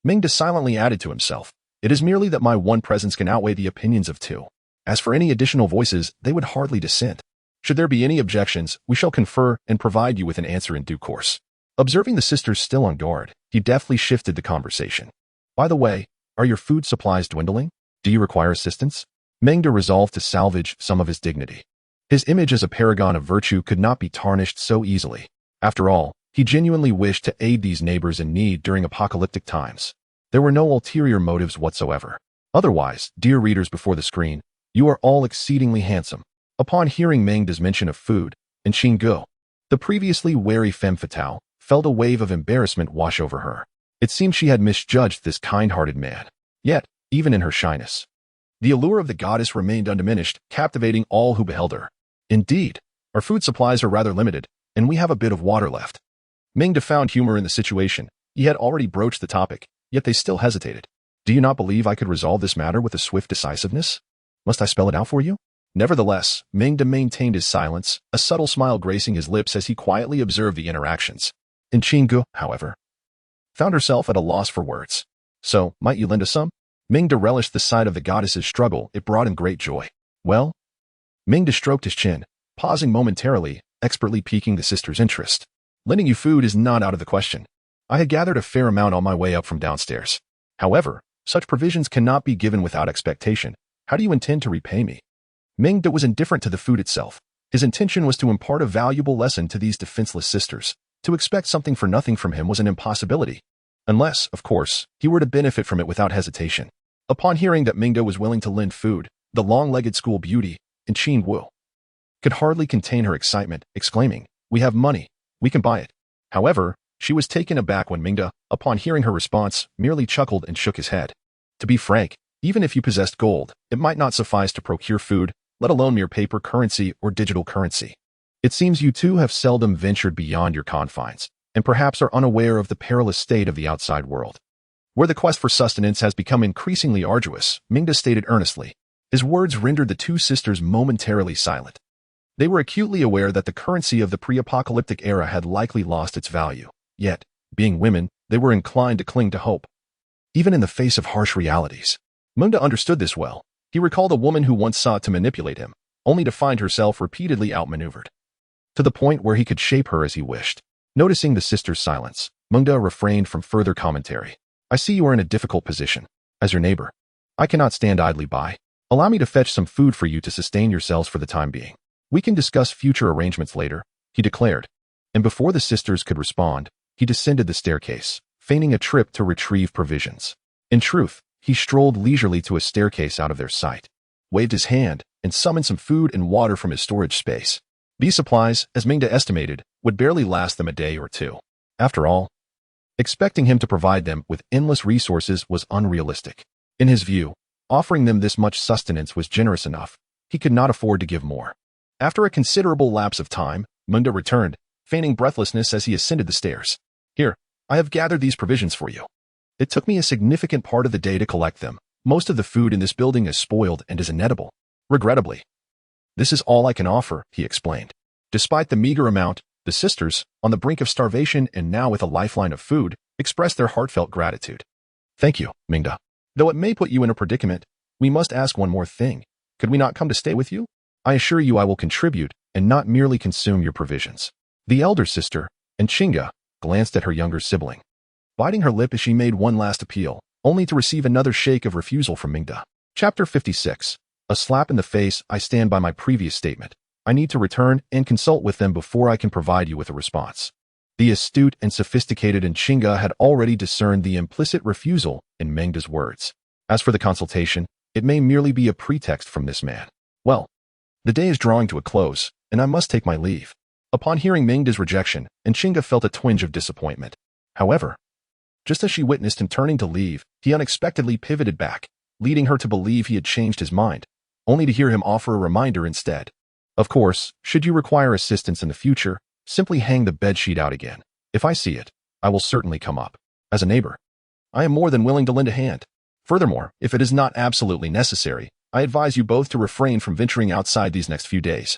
Meng silently added to himself, it is merely that my one presence can outweigh the opinions of 2. As for any additional voices, they would hardly dissent. Should there be any objections, we shall confer and provide you with an answer in due course. Observing the sisters still on guard, he deftly shifted the conversation. By the way, are your food supplies dwindling? Do you require assistance? Meng resolved to salvage some of his dignity. His image as a paragon of virtue could not be tarnished so easily. After all, he genuinely wished to aid these neighbors in need during apocalyptic times. There were no ulterior motives whatsoever. Otherwise, dear readers before the screen, you are all exceedingly handsome. Upon hearing Meng's mention of food, and Xingu, the previously wary femme fatale, felt a wave of embarrassment wash over her. It seemed she had misjudged this kind-hearted man. Yet, even in her shyness, the allure of the goddess remained undiminished, captivating all who beheld her. Indeed, our food supplies are rather limited, and we have a bit of water left. Meng found humor in the situation. He had already broached the topic, yet they still hesitated. Do you not believe I could resolve this matter with a swift decisiveness? Must I spell it out for you? Nevertheless, Meng maintained his silence, a subtle smile gracing his lips as he quietly observed the interactions. And Xingu, however, found herself at a loss for words. So, might you lend us some? Meng relished the sight of the goddess's struggle. It brought him great joy. Well? Meng stroked his chin, pausing momentarily, expertly piquing the sister's interest. Lending you food is not out of the question. I had gathered a fair amount on my way up from downstairs. However, such provisions cannot be given without expectation. How do you intend to repay me? Meng was indifferent to the food itself. His intention was to impart a valuable lesson to these defenseless sisters. To expect something for nothing from him was an impossibility. Unless, of course, he were to benefit from it without hesitation. Upon hearing that Meng was willing to lend food, the long-legged school beauty, and Qin Wu, could hardly contain her excitement, exclaiming, "We have money. We can buy it." However, she was taken aback when Meng, upon hearing her response, merely chuckled and shook his head. To be frank, even if you possessed gold, it might not suffice to procure food, let alone mere paper currency or digital currency. It seems you two have seldom ventured beyond your confines, and perhaps are unaware of the perilous state of the outside world. Where the quest for sustenance has become increasingly arduous, Mingda stated earnestly. His words rendered the two sisters momentarily silent. They were acutely aware that the currency of the pre-apocalyptic era had likely lost its value. Yet, being women, they were inclined to cling to hope, even in the face of harsh realities. Munda understood this well. He recalled a woman who once sought to manipulate him, only to find herself repeatedly outmaneuvered, to the point where he could shape her as he wished. Noticing the sisters' silence, Munda refrained from further commentary. I see you are in a difficult position. As your neighbor, I cannot stand idly by. Allow me to fetch some food for you to sustain yourselves for the time being. We can discuss future arrangements later, he declared. And before the sisters could respond, he descended the staircase, feigning a trip to retrieve provisions. In truth, he strolled leisurely to a staircase out of their sight, waved his hand, and summoned some food and water from his storage space. These supplies, as Mingda estimated, would barely last them a day or two. After all, expecting him to provide them with endless resources was unrealistic. In his view, offering them this much sustenance was generous enough. He could not afford to give more. After a considerable lapse of time, Munda returned, feigning breathlessness as he ascended the stairs. Here, I have gathered these provisions for you. It took me a significant part of the day to collect them. Most of the food in this building is spoiled and is inedible. Regrettably, this is all I can offer, he explained. Despite the meager amount, the sisters, on the brink of starvation and now with a lifeline of food, expressed their heartfelt gratitude. Thank you, Mingda. Though it may put you in a predicament, we must ask one more thing. Could we not come to stay with you? I assure you I will contribute and not merely consume your provisions. The elder sister, Chinga, glanced at her younger sibling, biting her lip as she made one last appeal, only to receive another shake of refusal from Mingda. Chapter 56. A slap in the face. I stand by my previous statement. I need to return and consult with them before I can provide you with a response. The astute and sophisticated Chinga had already discerned the implicit refusal in Mengda's words. As for the consultation, it may merely be a pretext from this man. Well, the day is drawing to a close, and I must take my leave. Upon hearing Mingda's rejection, Chinga felt a twinge of disappointment. However, just as she witnessed him turning to leave, he unexpectedly pivoted back, leading her to believe he had changed his mind, only to hear him offer a reminder instead. Of course, should you require assistance in the future, simply hang the bedsheet out again. If I see it, I will certainly come up. As a neighbor, I am more than willing to lend a hand. Furthermore, if it is not absolutely necessary, I advise you both to refrain from venturing outside these next few days.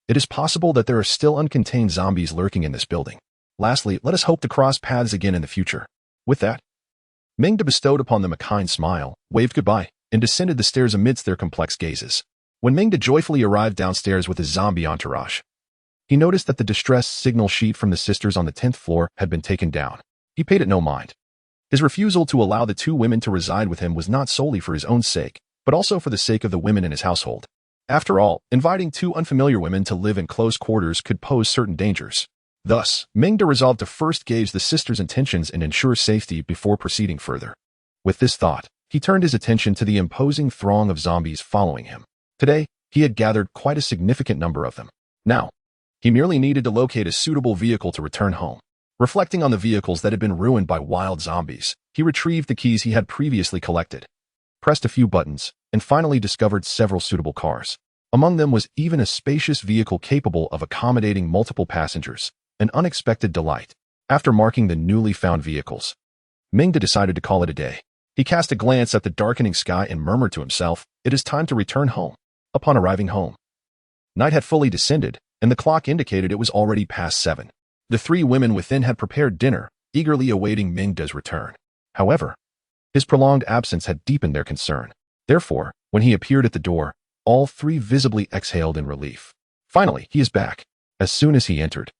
It is possible that there are still uncontained zombies lurking in this building. Lastly, let us hope to cross paths again in the future. With that, Mingda bestowed upon them a kind smile, waved goodbye, and descended the stairs amidst their complex gazes. When Mingda joyfully arrived downstairs with his zombie entourage, he noticed that the distress signal sheet from the sisters on the 10th floor had been taken down. He paid it no mind. His refusal to allow the two women to reside with him was not solely for his own sake, but also for the sake of the women in his household. After all, inviting two unfamiliar women to live in close quarters could pose certain dangers. Thus, Mingda resolved to first gauge the sisters' intentions and ensure safety before proceeding further. With this thought, he turned his attention to the imposing throng of zombies following him. Today, he had gathered quite a significant number of them. Now, he merely needed to locate a suitable vehicle to return home. Reflecting on the vehicles that had been ruined by wild zombies, he retrieved the keys he had previously collected, pressed a few buttons, and finally discovered several suitable cars. Among them was even a spacious vehicle capable of accommodating multiple passengers, an unexpected delight. After marking the newly found vehicles, Mingda decided to call it a day. He cast a glance at the darkening sky and murmured to himself, "It is time to return home." Upon arriving home, night had fully descended, and the clock indicated it was already past 7. The three women within had prepared dinner, eagerly awaiting Mingda's return. However, his prolonged absence had deepened their concern. Therefore, when he appeared at the door, all three visibly exhaled in relief. Finally, he is back. As soon as he entered,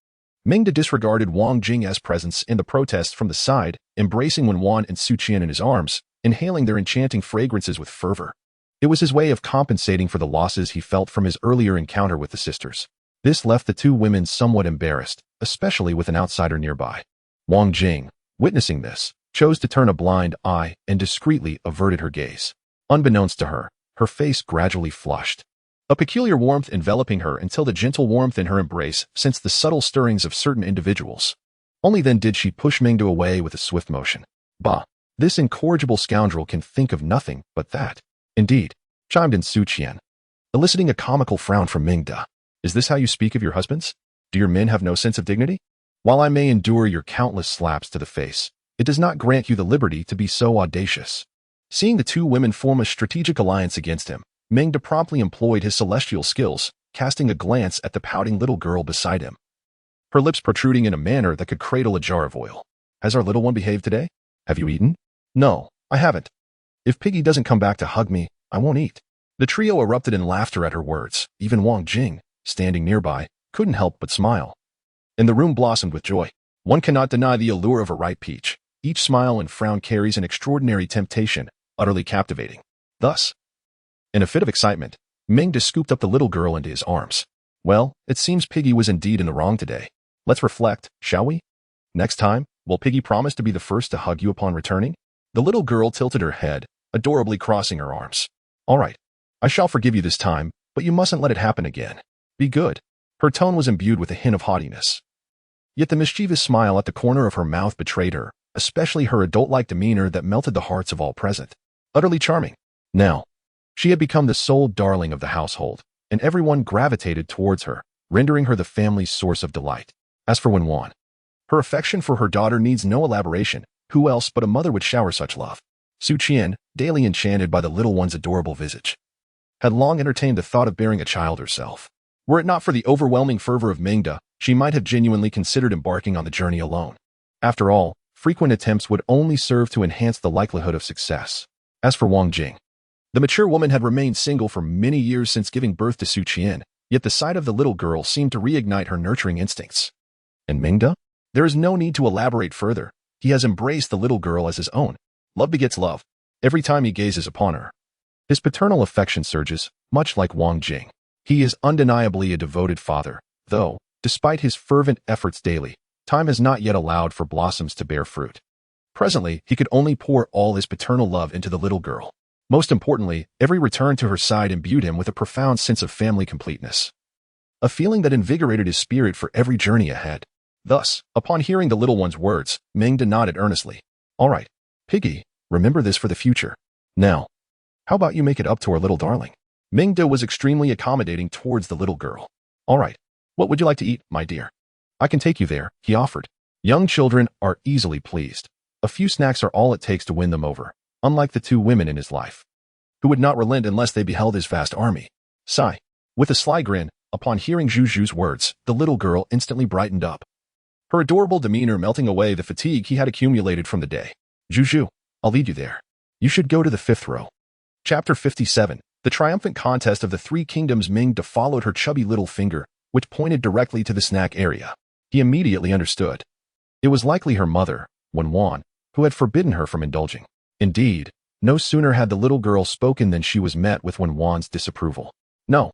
Mingda disregarded Wang Jing's presence in the protests from the side, embracing Wenwan and Su Qian in his arms, inhaling their enchanting fragrances with fervor. It was his way of compensating for the losses he felt from his earlier encounter with the sisters. This left the two women somewhat embarrassed, especially with an outsider nearby. Wang Jing, witnessing this, chose to turn a blind eye and discreetly averted her gaze. Unbeknownst to her, her face gradually flushed, a peculiar warmth enveloping her until the gentle warmth in her embrace sensed the subtle stirrings of certain individuals. Only then did she push Mingda away with a swift motion. Bah, this incorrigible scoundrel can think of nothing but that. Indeed, chimed in Su Qian, eliciting a comical frown from Mingda. Is this how you speak of your husbands? Do your men have no sense of dignity? While I may endure your countless slaps to the face, it does not grant you the liberty to be so audacious. Seeing the two women form a strategic alliance against him, Meng promptly employed his celestial skills, casting a glance at the pouting little girl beside him, her lips protruding in a manner that could cradle a jar of oil. Has our little one behaved today? Have you eaten? No, I haven't. If Piggy doesn't come back to hug me, I won't eat. The trio erupted in laughter at her words. Even Wang Jing, standing nearby, couldn't help but smile. And the room blossomed with joy. One cannot deny the allure of a ripe peach. Each smile and frown carries an extraordinary temptation, utterly captivating. Thus, in a fit of excitement, Meng scooped up the little girl into his arms. Well, it seems Piggy was indeed in the wrong today. Let's reflect, shall we? Next time, will Piggy promise to be the first to hug you upon returning? The little girl tilted her head, adorably crossing her arms. All right, I shall forgive you this time, but you mustn't let it happen again. Be good. Her tone was imbued with a hint of haughtiness. Yet the mischievous smile at the corner of her mouth betrayed her, especially her adult-like demeanor that melted the hearts of all present. Utterly charming. Now, she had become the sole darling of the household, and everyone gravitated towards her, rendering her the family's source of delight. As for Wenwan, her affection for her daughter needs no elaboration. Who else but a mother would shower such love? Su Qian, daily enchanted by the little one's adorable visage, had long entertained the thought of bearing a child herself. Were it not for the overwhelming fervor of Meng, she might have genuinely considered embarking on the journey alone. After all, frequent attempts would only serve to enhance the likelihood of success. As for Wang Jing, the mature woman had remained single for many years since giving birth to Su Qian, yet the sight of the little girl seemed to reignite her nurturing instincts. And Meng? There is no need to elaborate further. He has embraced the little girl as his own. Love begets love. Every time he gazes upon her, his paternal affection surges, much like Wang Jing. He is undeniably a devoted father, though, despite his fervent efforts daily, time has not yet allowed for blossoms to bear fruit. Presently, he could only pour all his paternal love into the little girl. Most importantly, every return to her side imbued him with a profound sense of family completeness, a feeling that invigorated his spirit for every journey ahead. Thus, upon hearing the little one's words, Meng nodded earnestly. All right, Piggy, remember this for the future. Now, how about you make it up to our little darling? Meng was extremely accommodating towards the little girl. All right, what would you like to eat, my dear? I can take you there, he offered. Young children are easily pleased. A few snacks are all it takes to win them over, unlike the two women in his life, who would not relent unless they beheld his vast army. Sigh. With a sly grin, upon hearing Zhu words, the little girl instantly brightened up, her adorable demeanor melting away the fatigue he had accumulated from the day. Zhu, I'll lead you there. You should go to the 5th row. Chapter 57. The triumphant contest of the three kingdoms. Meng followed her chubby little finger, which pointed directly to the snack area. He immediately understood. It was likely her mother, Wenwan, who had forbidden her from indulging. Indeed, no sooner had the little girl spoken than she was met with Wenwan's disapproval. No,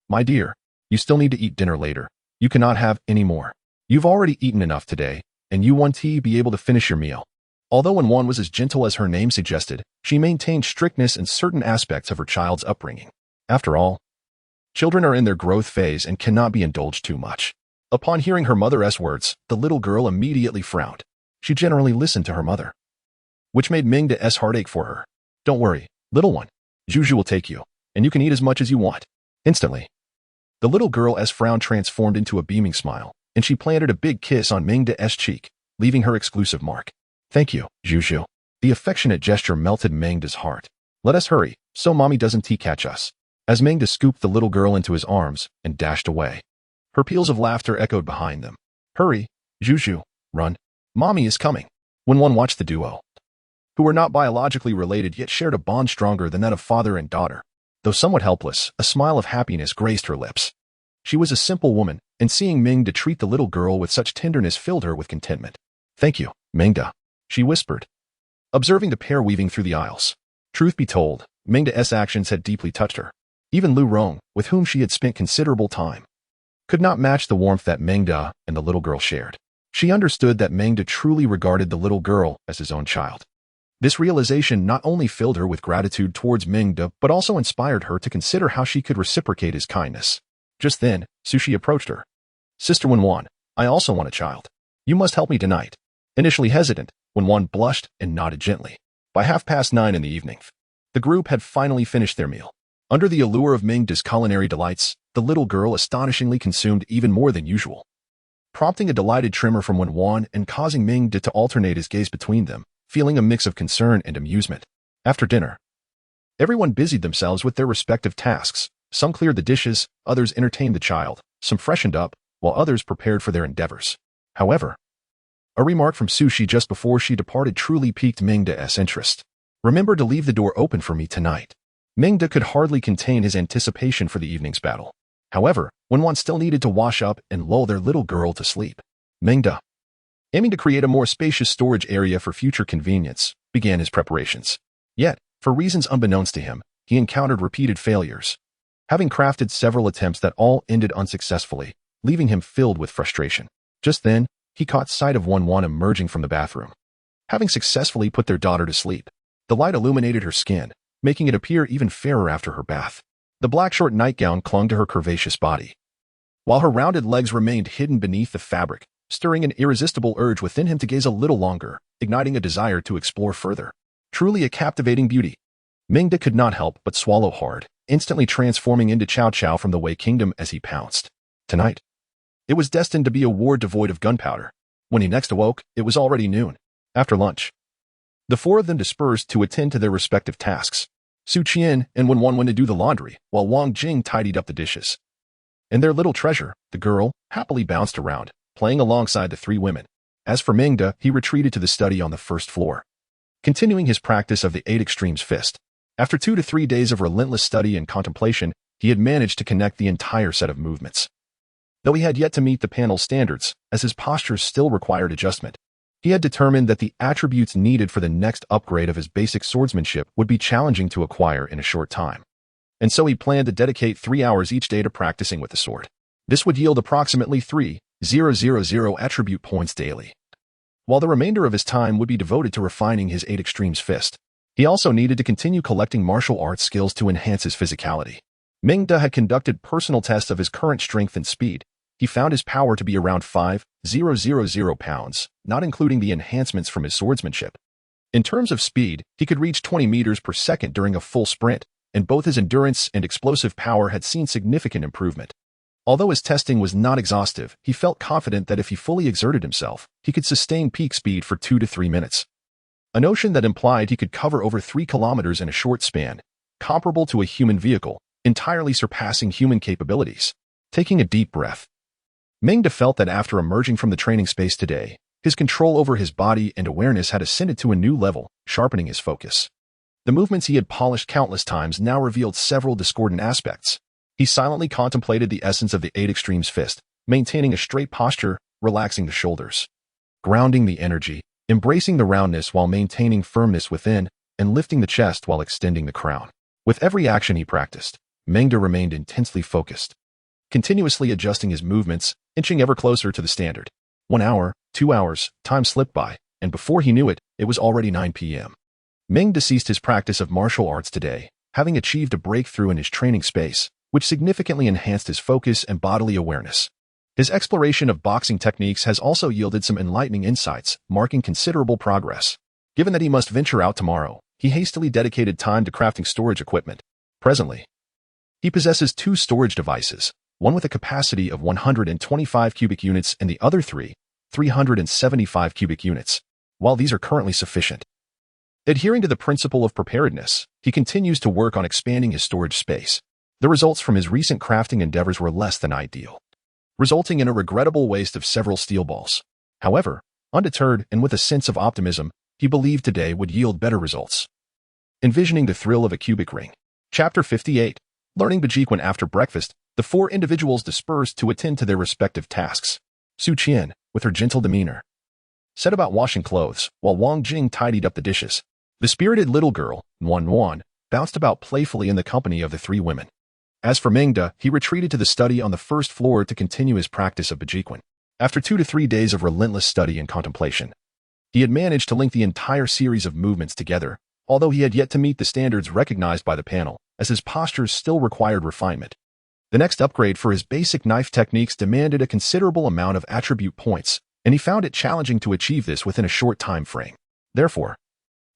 my dear, you still need to eat dinner later. You cannot have any more. You've already eaten enough today, and you want to be able to finish your meal. Although Wenwan was as gentle as her name suggested, she maintained strictness in certain aspects of her child's upbringing. After all, children are in their growth phase and cannot be indulged too much. Upon hearing her mother's words, the little girl immediately frowned. She generally listened to her mother, which made Meng's heartache for her. Don't worry, little one. Zhu will take you, and you can eat as much as you want. Instantly, the little girl's frown transformed into a beaming smile, and she planted a big kiss on Meng's cheek, leaving her exclusive mark. Thank you, Zhu. The affectionate gesture melted Meng's heart. Let us hurry, so mommy doesn't catch us. As Meng scooped the little girl into his arms and dashed away, her peals of laughter echoed behind them. Hurry, Zhu, run. Mommy is coming. When one watched the duo, who were not biologically related yet shared a bond stronger than that of father and daughter. Though somewhat helpless, a smile of happiness graced her lips. She was a simple woman, and seeing Meng treat the little girl with such tenderness filled her with contentment. Thank you, Meng, she whispered, observing the pair weaving through the aisles. Truth be told, Meng's actions had deeply touched her. Even Lu Rong, with whom she had spent considerable time, could not match the warmth that Meng and the little girl shared. She understood that Meng truly regarded the little girl as his own child. This realization not only filled her with gratitude towards Meng, but also inspired her to consider how she could reciprocate his kindness. Just then, Sushi approached her. Sister Wenwan, I also want a child. You must help me tonight. Initially hesitant, Wenwan blushed and nodded gently. By 9:30 in the evening, the group had finally finished their meal. Under the allure of Meng's culinary delights, the little girl astonishingly consumed even more than usual, prompting a delighted tremor from Wen and causing Meng to alternate his gaze between them, feeling a mix of concern and amusement. After dinner, everyone busied themselves with their respective tasks. Some cleared the dishes, others entertained the child, some freshened up, while others prepared for their endeavors. However, a remark from Sushi just before she departed truly piqued Mengda's interest. "Remember to leave the door open for me tonight." Mengda could hardly contain his anticipation for the evening's battle. However, Wen still needed to wash up and lull their little girl to sleep. Mengda, aiming to create a more spacious storage area for future convenience, began his preparations. Yet, for reasons unbeknownst to him, he encountered repeated failures, having crafted several attempts that all ended unsuccessfully, leaving him filled with frustration. Just then, he caught sight of Wen emerging from the bathroom. Having successfully put their daughter to sleep, the light illuminated her skin, making it appear even fairer after her bath. The black short nightgown clung to her curvaceous body, while her rounded legs remained hidden beneath the fabric, stirring an irresistible urge within him to gaze a little longer, igniting a desire to explore further. Truly a captivating beauty. Mengda could not help but swallow hard, instantly transforming into Chow Chow from the Wei Kingdom as he pounced. Tonight, it was destined to be a war devoid of gunpowder. When he next awoke, it was already noon. After lunch, the four of them dispersed to attend to their respective tasks. Su Qian and Wen went to do the laundry, while Wang Jing tidied up the dishes. And their little treasure, the girl, happily bounced around, playing alongside the three women. As for Mengda, he retreated to the study on the first floor, continuing his practice of the 8 extremes fist. After 2 to 3 days of relentless study and contemplation, he had managed to connect the entire set of movements. Though he had yet to meet the panel's standards, as his postures still required adjustment, he had determined that the attributes needed for the next upgrade of his basic swordsmanship would be challenging to acquire in a short time. And so he planned to dedicate 3 hours each day to practicing with the sword. This would yield approximately 3,000 attribute points daily, while the remainder of his time would be devoted to refining his 8 extremes fist. He also needed to continue collecting martial arts skills to enhance his physicality. Mengda had conducted personal tests of his current strength and speed. He found his power to be around 5,000 pounds, not including the enhancements from his swordsmanship. In terms of speed, he could reach 20 meters per second during a full sprint, and both his endurance and explosive power had seen significant improvement. Although his testing was not exhaustive, he felt confident that if he fully exerted himself, he could sustain peak speed for 2 to 3 minutes. A notion that implied he could cover over 3 kilometers in a short span, comparable to a human vehicle, entirely surpassing human capabilities. Taking a deep breath, Mengda felt that after emerging from the training space today, his control over his body and awareness had ascended to a new level, sharpening his focus. The movements he had polished countless times now revealed several discordant aspects. He silently contemplated the essence of the 8 extremes fist, maintaining a straight posture, relaxing the shoulders, grounding the energy, embracing the roundness while maintaining firmness within, and lifting the chest while extending the crown. With every action he practiced, Mengda remained intensely focused, continuously adjusting his movements, inching ever closer to the standard. 1 hour, 2 hours, time slipped by, and before he knew it, it was already 9 p.m. Meng ceased his practice of martial arts today, having achieved a breakthrough in his training space, which significantly enhanced his focus and bodily awareness. His exploration of boxing techniques has also yielded some enlightening insights, marking considerable progress. Given that he must venture out tomorrow, he hastily dedicated time to crafting storage equipment. Presently, he possesses 2 storage devices, one with a capacity of 125 cubic units and the other 375 cubic units. While these are currently sufficient, adhering to the principle of preparedness, he continues to work on expanding his storage space. The results from his recent crafting endeavors were less than ideal, resulting in a regrettable waste of several steel balls. However, undeterred and with a sense of optimism, he believed today would yield better results. Envisioning the thrill of a cubic ring. Chapter 58. Learning Bajikwan. After breakfast, the 4 individuals dispersed to attend to their respective tasks. Su Qian, with her gentle demeanor, set about washing clothes, while Wang Jing tidied up the dishes. The spirited little girl, Wen, bounced about playfully in the company of the 3 women. As for Mengda, he retreated to the study on the first floor to continue his practice of Bajikwan. After 2 to 3 days of relentless study and contemplation, he had managed to link the entire series of movements together, although he had yet to meet the standards recognized by the panel, as his postures still required refinement. The next upgrade for his basic knife techniques demanded a considerable amount of attribute points, and he found it challenging to achieve this within a short time frame. Therefore,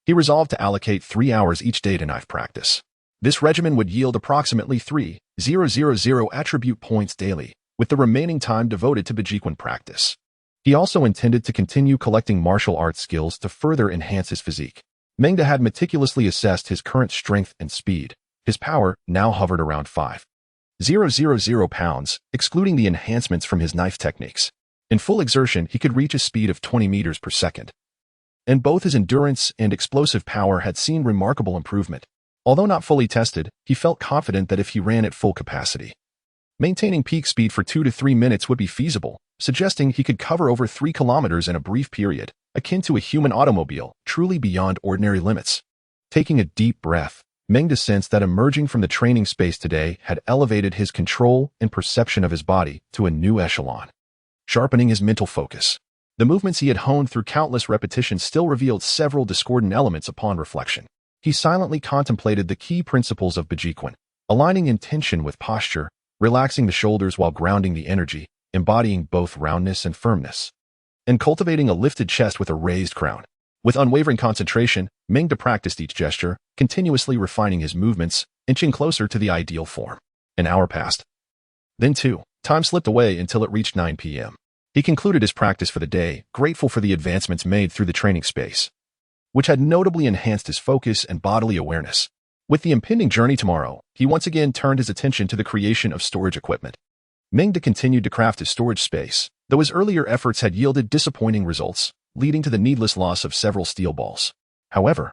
he resolved to allocate 3 hours each day to knife practice. This regimen would yield approximately 3,000 attribute points daily, with the remaining time devoted to vestiges practice. He also intended to continue collecting martial arts skills to further enhance his physique. Meng had meticulously assessed his current strength and speed. His power now hovered around 5,000 pounds, excluding the enhancements from his knife techniques. In full exertion, he could reach a speed of 20 meters per second. And both his endurance and explosive power had seen remarkable improvement. Although not fully tested, he felt confident that if he ran at full capacity, maintaining peak speed for 2 to 3 minutes would be feasible, suggesting he could cover over 3 kilometers in a brief period, akin to a human automobile, truly beyond ordinary limits. Taking a deep breath, Meng sensed that emerging from the training space today had elevated his control and perception of his body to a new echelon, sharpening his mental focus. The movements he had honed through countless repetitions still revealed several discordant elements upon reflection. He silently contemplated the key principles of vestiges, aligning intention with posture, relaxing the shoulders while grounding the energy, embodying both roundness and firmness, and cultivating a lifted chest with a raised crown. With unwavering concentration, Meng practiced each gesture, continuously refining his movements, inching closer to the ideal form. An hour passed. Then 2. Time slipped away until it reached 9 p.m. He concluded his practice for the day, grateful for the advancements made through the training space, which had notably enhanced his focus and bodily awareness. With the impending journey tomorrow, he once again turned his attention to the creation of storage equipment. Meng continued to craft his storage space, though his earlier efforts had yielded disappointing results, leading to the needless loss of several steel balls. However,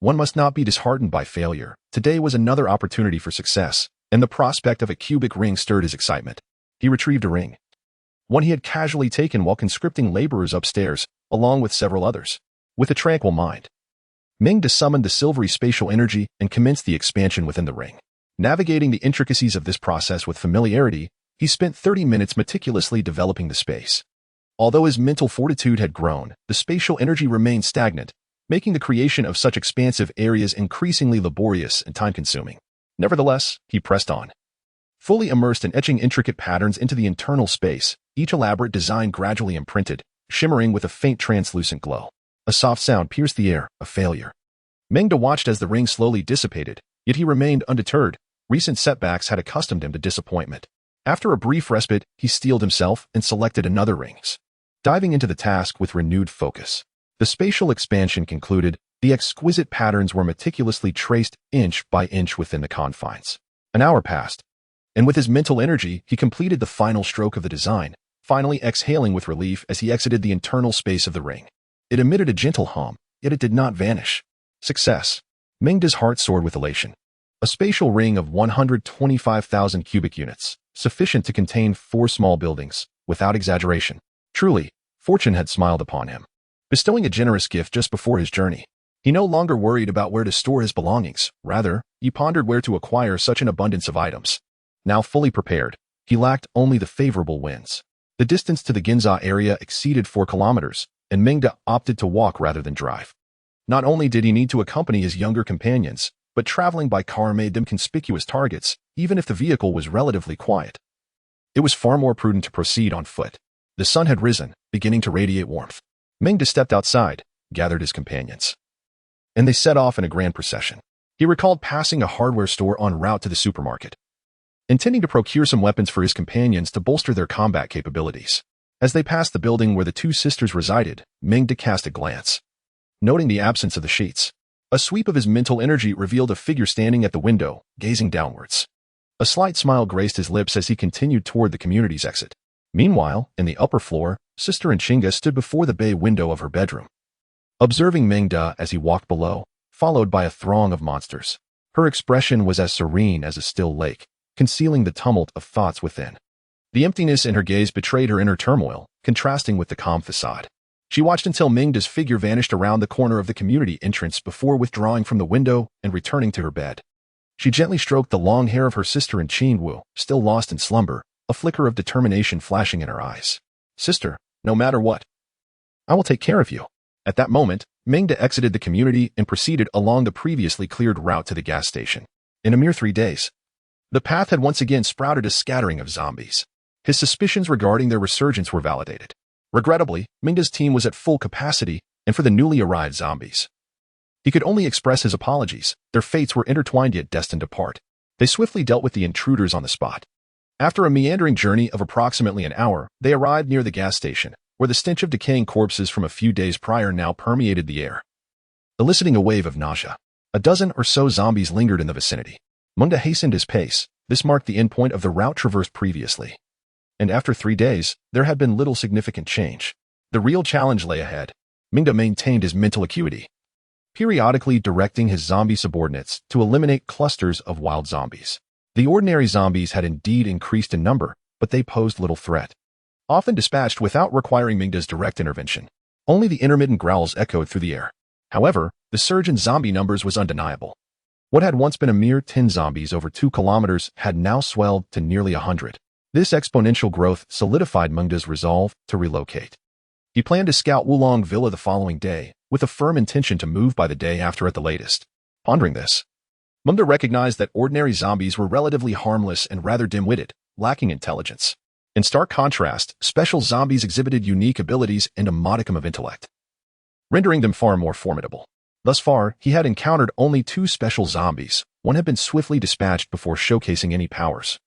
one must not be disheartened by failure. Today was another opportunity for success, and the prospect of a cubic ring stirred his excitement. He retrieved a ring, one he had casually taken while conscripting laborers upstairs, along with several others. With a tranquil mind, Meng summoned the silvery spatial energy and commenced the expansion within the ring. Navigating the intricacies of this process with familiarity, he spent 30 minutes meticulously developing the space. Although his mental fortitude had grown, the spatial energy remained stagnant, making the creation of such expansive areas increasingly laborious and time-consuming. Nevertheless, he pressed on, fully immersed in etching intricate patterns into the internal space, each elaborate design gradually imprinted, shimmering with a faint translucent glow. A soft sound pierced the air, a failure. Meng watched as the ring slowly dissipated, yet he remained undeterred. Recent setbacks had accustomed him to disappointment. After a brief respite, he steeled himself and selected another ring, diving into the task with renewed focus. The spatial expansion concluded, the exquisite patterns were meticulously traced inch by inch within the confines. An hour passed, and with his mental energy, he completed the final stroke of the design, finally exhaling with relief as he exited the internal space of the ring. It emitted a gentle hum, yet it did not vanish. Success. Meng's heart soared with elation. A spatial ring of 125,000 cubic units, sufficient to contain 4 small buildings, without exaggeration. Truly, fortune had smiled upon him, bestowing a generous gift just before his journey. He no longer worried about where to store his belongings. Rather, he pondered where to acquire such an abundance of items. Now fully prepared, he lacked only the favorable winds. The distance to the Ginza area exceeded 4 kilometers, and Meng opted to walk rather than drive. Not only did he need to accompany his younger companions, but traveling by car made them conspicuous targets, even if the vehicle was relatively quiet. It was far more prudent to proceed on foot. The sun had risen, beginning to radiate warmth. Meng stepped outside, gathered his companions, and they set off in a grand procession. He recalled passing a hardware store en route to the supermarket, intending to procure some weapons for his companions to bolster their combat capabilities. As they passed the building where the 2 sisters resided, Meng cast a glance, noting the absence of the sheets. A sweep of his mental energy revealed a figure standing at the window, gazing downwards. A slight smile graced his lips as he continued toward the community's exit. Meanwhile, in the upper floor, Sister Nchinga stood before the bay window of her bedroom, observing Meng as he walked below, followed by a throng of monsters. Her expression was as serene as a still lake, concealing the tumult of thoughts within. The emptiness in her gaze betrayed her inner turmoil, contrasting with the calm facade. She watched until Meng's figure vanished around the corner of the community entrance before withdrawing from the window and returning to her bed. She gently stroked the long hair of her sister Nchingu, still lost in slumber, a flicker of determination flashing in her eyes. "Sister, no matter what, I will take care of you." At that moment, Meng exited the community and proceeded along the previously cleared route to the gas station. In a mere 3 days, the path had once again sprouted a scattering of zombies. His suspicions regarding their resurgence were validated. Regrettably, Meng's team was at full capacity, and for the newly arrived zombies, he could only express his apologies. Their fates were intertwined yet destined to part. They swiftly dealt with the intruders on the spot, After a meandering journey of approximately an hour, they arrived near the gas station, where the stench of decaying corpses from a few days prior now permeated the air, eliciting a wave of nausea. A dozen or so zombies lingered in the vicinity. Meng hastened his pace. This marked the endpoint of the route traversed previously. And after 3 days, there had been little significant change. The real challenge lay ahead. Meng maintained his mental acuity, periodically directing his zombie subordinates to eliminate clusters of wild zombies. The ordinary zombies had indeed increased in number, but they posed little threat, often dispatched without requiring Meng's direct intervention. Only the intermittent growls echoed through the air. However, the surge in zombie numbers was undeniable. What had once been a mere 10 zombies over 2 kilometers had now swelled to nearly 100. This exponential growth solidified Meng's resolve to relocate. He planned to scout Wulong Villa the following day, with a firm intention to move by the day after at the latest. Pondering this, Meng recognized that ordinary zombies were relatively harmless and rather dim-witted, lacking intelligence. In stark contrast, special zombies exhibited unique abilities and a modicum of intellect, rendering them far more formidable. Thus far, he had encountered only 2 special zombies. One had been swiftly dispatched before showcasing any powers,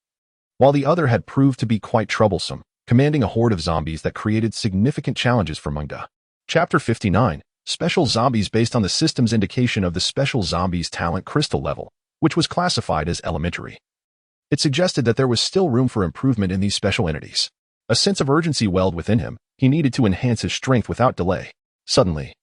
while the other had proved to be quite troublesome, commanding a horde of zombies that created significant challenges for Meng. Chapter 59. Special zombies based on the system's indication of the special zombies talent crystal level, which was classified as elementary. It suggested that there was still room for improvement in these special entities. A sense of urgency welled within him. He needed to enhance his strength without delay. Suddenly,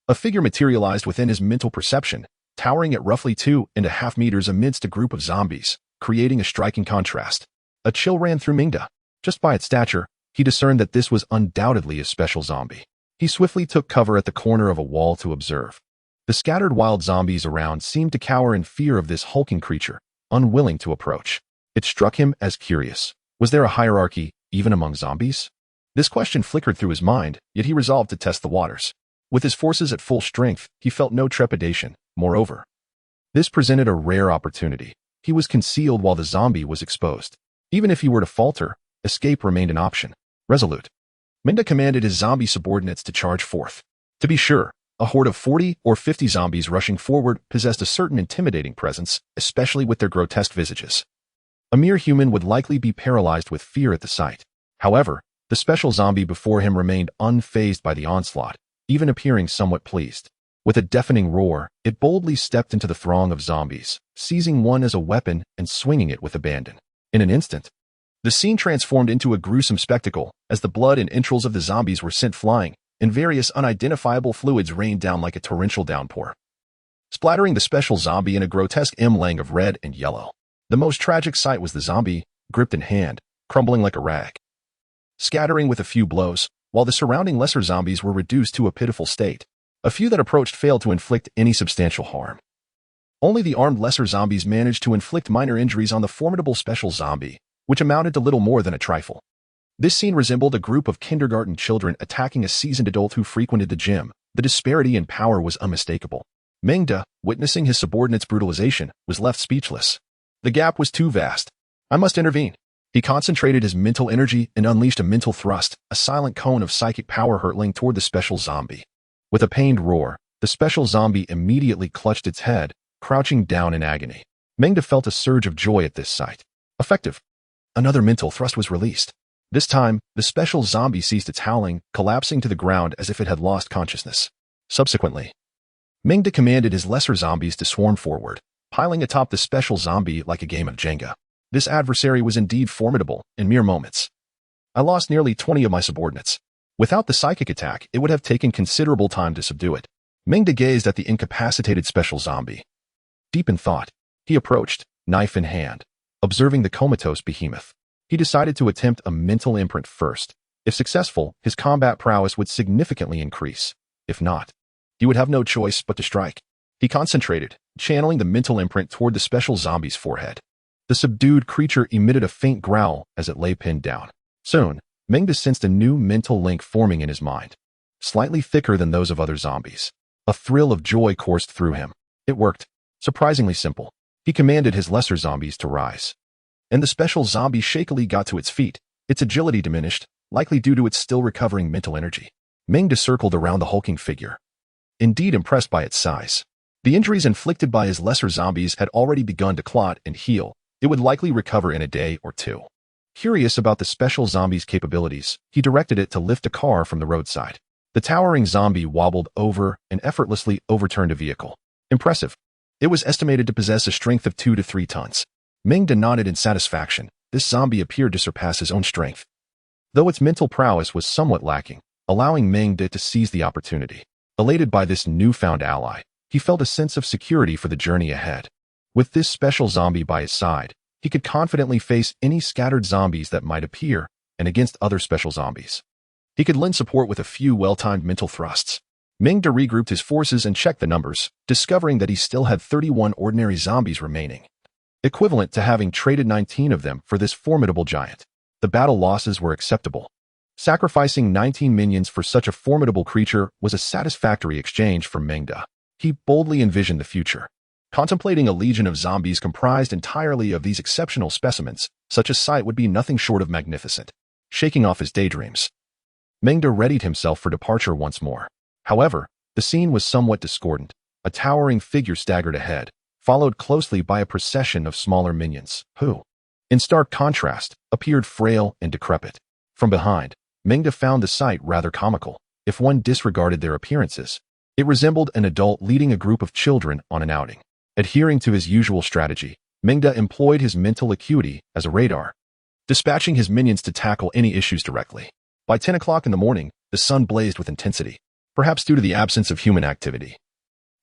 a figure materialized within his mental perception, towering at roughly 2.5 meters amidst a group of zombies, creating a striking contrast. A chill ran through Meng. Just by its stature, he discerned that this was undoubtedly a special zombie. He swiftly took cover at the corner of a wall to observe. The scattered wild zombies around seemed to cower in fear of this hulking creature, unwilling to approach. It struck him as curious. Was there a hierarchy, even among zombies? This question flickered through his mind, yet he resolved to test the waters. With his forces at full strength, he felt no trepidation. Moreover, this presented a rare opportunity. He was concealed while the zombie was exposed. Even if he were to falter, escape remained an option. Resolute, Meng commanded his zombie subordinates to charge forth. To be sure, a horde of 40 or 50 zombies rushing forward possessed a certain intimidating presence, especially with their grotesque visages. A mere human would likely be paralyzed with fear at the sight. However, the special zombie before him remained unfazed by the onslaught, even appearing somewhat pleased. With a deafening roar, it boldly stepped into the throng of zombies, seizing one as a weapon and swinging it with abandon. In an instant, the scene transformed into a gruesome spectacle as the blood and entrails of the zombies were sent flying, and various unidentifiable fluids rained down like a torrential downpour, splattering the special zombie in a grotesque emlang of red and yellow. The most tragic sight was the zombie, gripped in hand, crumbling like a rag, scattering with a few blows, while the surrounding lesser zombies were reduced to a pitiful state. A few that approached failed to inflict any substantial harm. Only the armed lesser zombies managed to inflict minor injuries on the formidable special zombie, which amounted to little more than a trifle. This scene resembled a group of kindergarten children attacking a seasoned adult who frequented the gym. The disparity in power was unmistakable. Meng, witnessing his subordinates' brutalization, was left speechless. The gap was too vast. I must intervene. He concentrated his mental energy and unleashed a mental thrust, a silent cone of psychic power hurtling toward the special zombie. With a pained roar, the special zombie immediately clutched its head, crouching down in agony. Meng felt a surge of joy at this sight. Effective. Another mental thrust was released. This time, the special zombie ceased its howling, collapsing to the ground as if it had lost consciousness. Subsequently, Meng commanded his lesser zombies to swarm forward, piling atop the special zombie like a game of Jenga. This adversary was indeed formidable in mere moments. I lost nearly 20 of my subordinates. Without the psychic attack, it would have taken considerable time to subdue it. Meng gazed at the incapacitated special zombie. Deep in thought, he approached, knife in hand. Observing the comatose behemoth, he decided to attempt a mental imprint first. If successful, his combat prowess would significantly increase. If not, he would have no choice but to strike. He concentrated, channeling the mental imprint toward the special zombie's forehead. The subdued creature emitted a faint growl as it lay pinned down. Soon, Meng sensed a new mental link forming in his mind, slightly thicker than those of other zombies. A thrill of joy coursed through him. It worked. Surprisingly simple. He commanded his lesser zombies to rise, and the special zombie shakily got to its feet. Its agility diminished, likely due to its still recovering mental energy. Meng circled around the hulking figure, indeed impressed by its size. The injuries inflicted by his lesser zombies had already begun to clot and heal. It would likely recover in a day or two. Curious about the special zombie's capabilities, he directed it to lift a car from the roadside. The towering zombie wobbled over and effortlessly overturned a vehicle. Impressive. It was estimated to possess a strength of 2 to 3 tons. Meng nodded in satisfaction. This zombie appeared to surpass his own strength, though its mental prowess was somewhat lacking, allowing Meng to seize the opportunity. Elated by this newfound ally, he felt a sense of security for the journey ahead. With this special zombie by his side, he could confidently face any scattered zombies that might appear, and against other special zombies. He could lend support with a few well-timed mental thrusts. Meng regrouped his forces and checked the numbers, discovering that he still had 31 ordinary zombies remaining, equivalent to having traded 19 of them for this formidable giant. The battle losses were acceptable. Sacrificing 19 minions for such a formidable creature was a satisfactory exchange for Meng. He boldly envisioned the future. Contemplating a legion of zombies comprised entirely of these exceptional specimens, such a sight would be nothing short of magnificent. Shaking off his daydreams, Meng readied himself for departure once more. However, the scene was somewhat discordant. A towering figure staggered ahead, followed closely by a procession of smaller minions, who, in stark contrast, appeared frail and decrepit. From behind, Meng found the sight rather comical. If one disregarded their appearances, it resembled an adult leading a group of children on an outing. Adhering to his usual strategy, Meng employed his mental acuity as a radar, dispatching his minions to tackle any issues directly. By 10 o'clock in the morning, the sun blazed with intensity, perhaps due to the absence of human activity.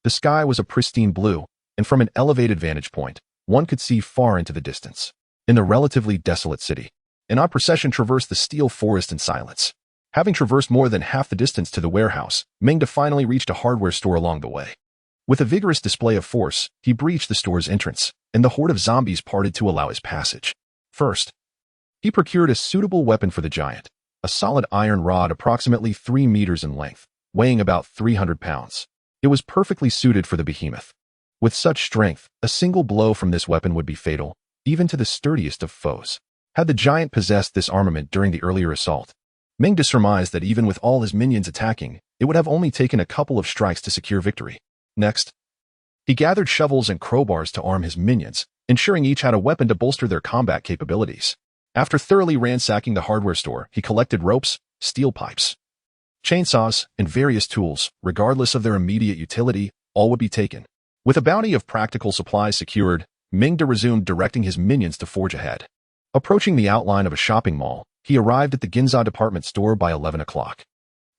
The sky was a pristine blue, and from an elevated vantage point, one could see far into the distance. In the relatively desolate city, an odd procession traversed the steel forest in silence. Having traversed more than half the distance to the warehouse, Meng finally reached a hardware store along the way. With a vigorous display of force, he breached the store's entrance, and the horde of zombies parted to allow his passage. First, he procured a suitable weapon for the giant, a solid iron rod approximately 3 meters in length, weighing about 300 pounds. It was perfectly suited for the behemoth. With such strength, a single blow from this weapon would be fatal, even to the sturdiest of foes. Had the giant possessed this armament during the earlier assault, Meng surmised that even with all his minions attacking, it would have only taken a couple of strikes to secure victory. Next, he gathered shovels and crowbars to arm his minions, ensuring each had a weapon to bolster their combat capabilities. After thoroughly ransacking the hardware store, he collected ropes, steel pipes, chainsaws, and various tools. Regardless of their immediate utility, all would be taken. With a bounty of practical supplies secured, Meng resumed directing his minions to forge ahead. Approaching the outline of a shopping mall, he arrived at the Ginza department store by 11 o'clock.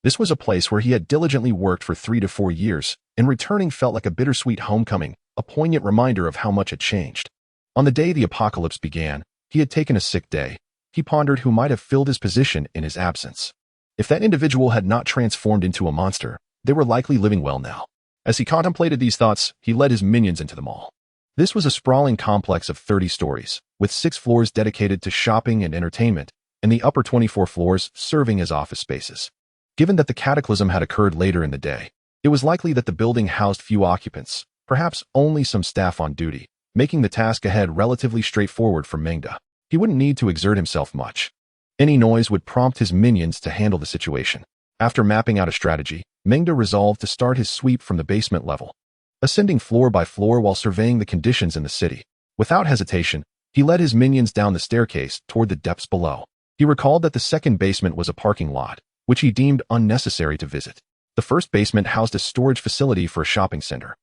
This was a place where he had diligently worked for 3 to 4 years, and returning felt like a bittersweet homecoming, a poignant reminder of how much had changed. On the day the apocalypse began, he had taken a sick day. He pondered who might have filled his position in his absence. If that individual had not transformed into a monster, they were likely living well now. As he contemplated these thoughts, he led his minions into the mall. This was a sprawling complex of 30 stories, with 6 floors dedicated to shopping and entertainment, and the upper 24 floors serving as office spaces. Given that the cataclysm had occurred later in the day, it was likely that the building housed few occupants, perhaps only some staff on duty, making the task ahead relatively straightforward for Meng. He wouldn't need to exert himself much. Any noise would prompt his minions to handle the situation. After mapping out a strategy, Meng resolved to start his sweep from the basement level, ascending floor by floor while surveying the conditions in the city. Without hesitation, he led his minions down the staircase toward the depths below. He recalled that the second basement was a parking lot, which he deemed unnecessary to visit. The first basement housed a storage facility for a shopping center,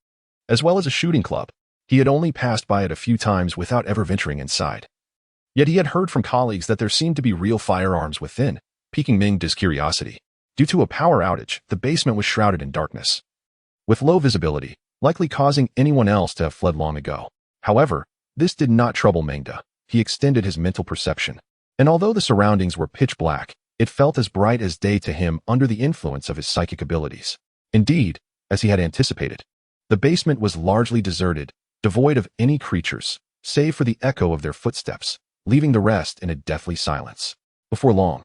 as well as a shooting club. He had only passed by it a few times without ever venturing inside. Yet he had heard from colleagues that there seemed to be real firearms within, piquing Meng's curiosity. Due to a power outage, the basement was shrouded in darkness, with low visibility, likely causing anyone else to have fled long ago. However, this did not trouble Meng. He extended his mental perception, and although the surroundings were pitch black, it felt as bright as day to him under the influence of his psychic abilities. Indeed, as he had anticipated, the basement was largely deserted, devoid of any creatures, save for the echo of their footsteps, leaving the rest in a deathly silence. Before long,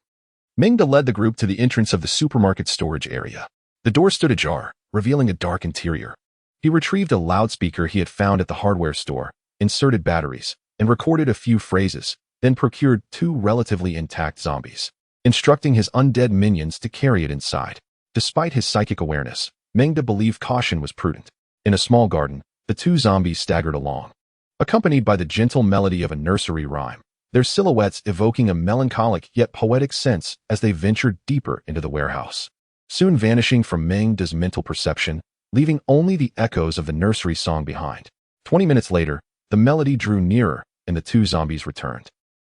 Meng led the group to the entrance of the supermarket storage area. The door stood ajar, revealing a dark interior. He retrieved a loudspeaker he had found at the hardware store, inserted batteries, and recorded a few phrases, then procured 2 relatively intact zombies, instructing his undead minions to carry it inside. Despite his psychic awareness, Meng believed caution was prudent. In a small garden, the 2 zombies staggered along, accompanied by the gentle melody of a nursery rhyme. their silhouettes evoking a melancholic yet poetic sense as they ventured deeper into the warehouse, soon vanishing from Meng's mental perception, leaving only the echoes of the nursery song behind. 20 minutes later, the melody drew nearer and the two zombies returned.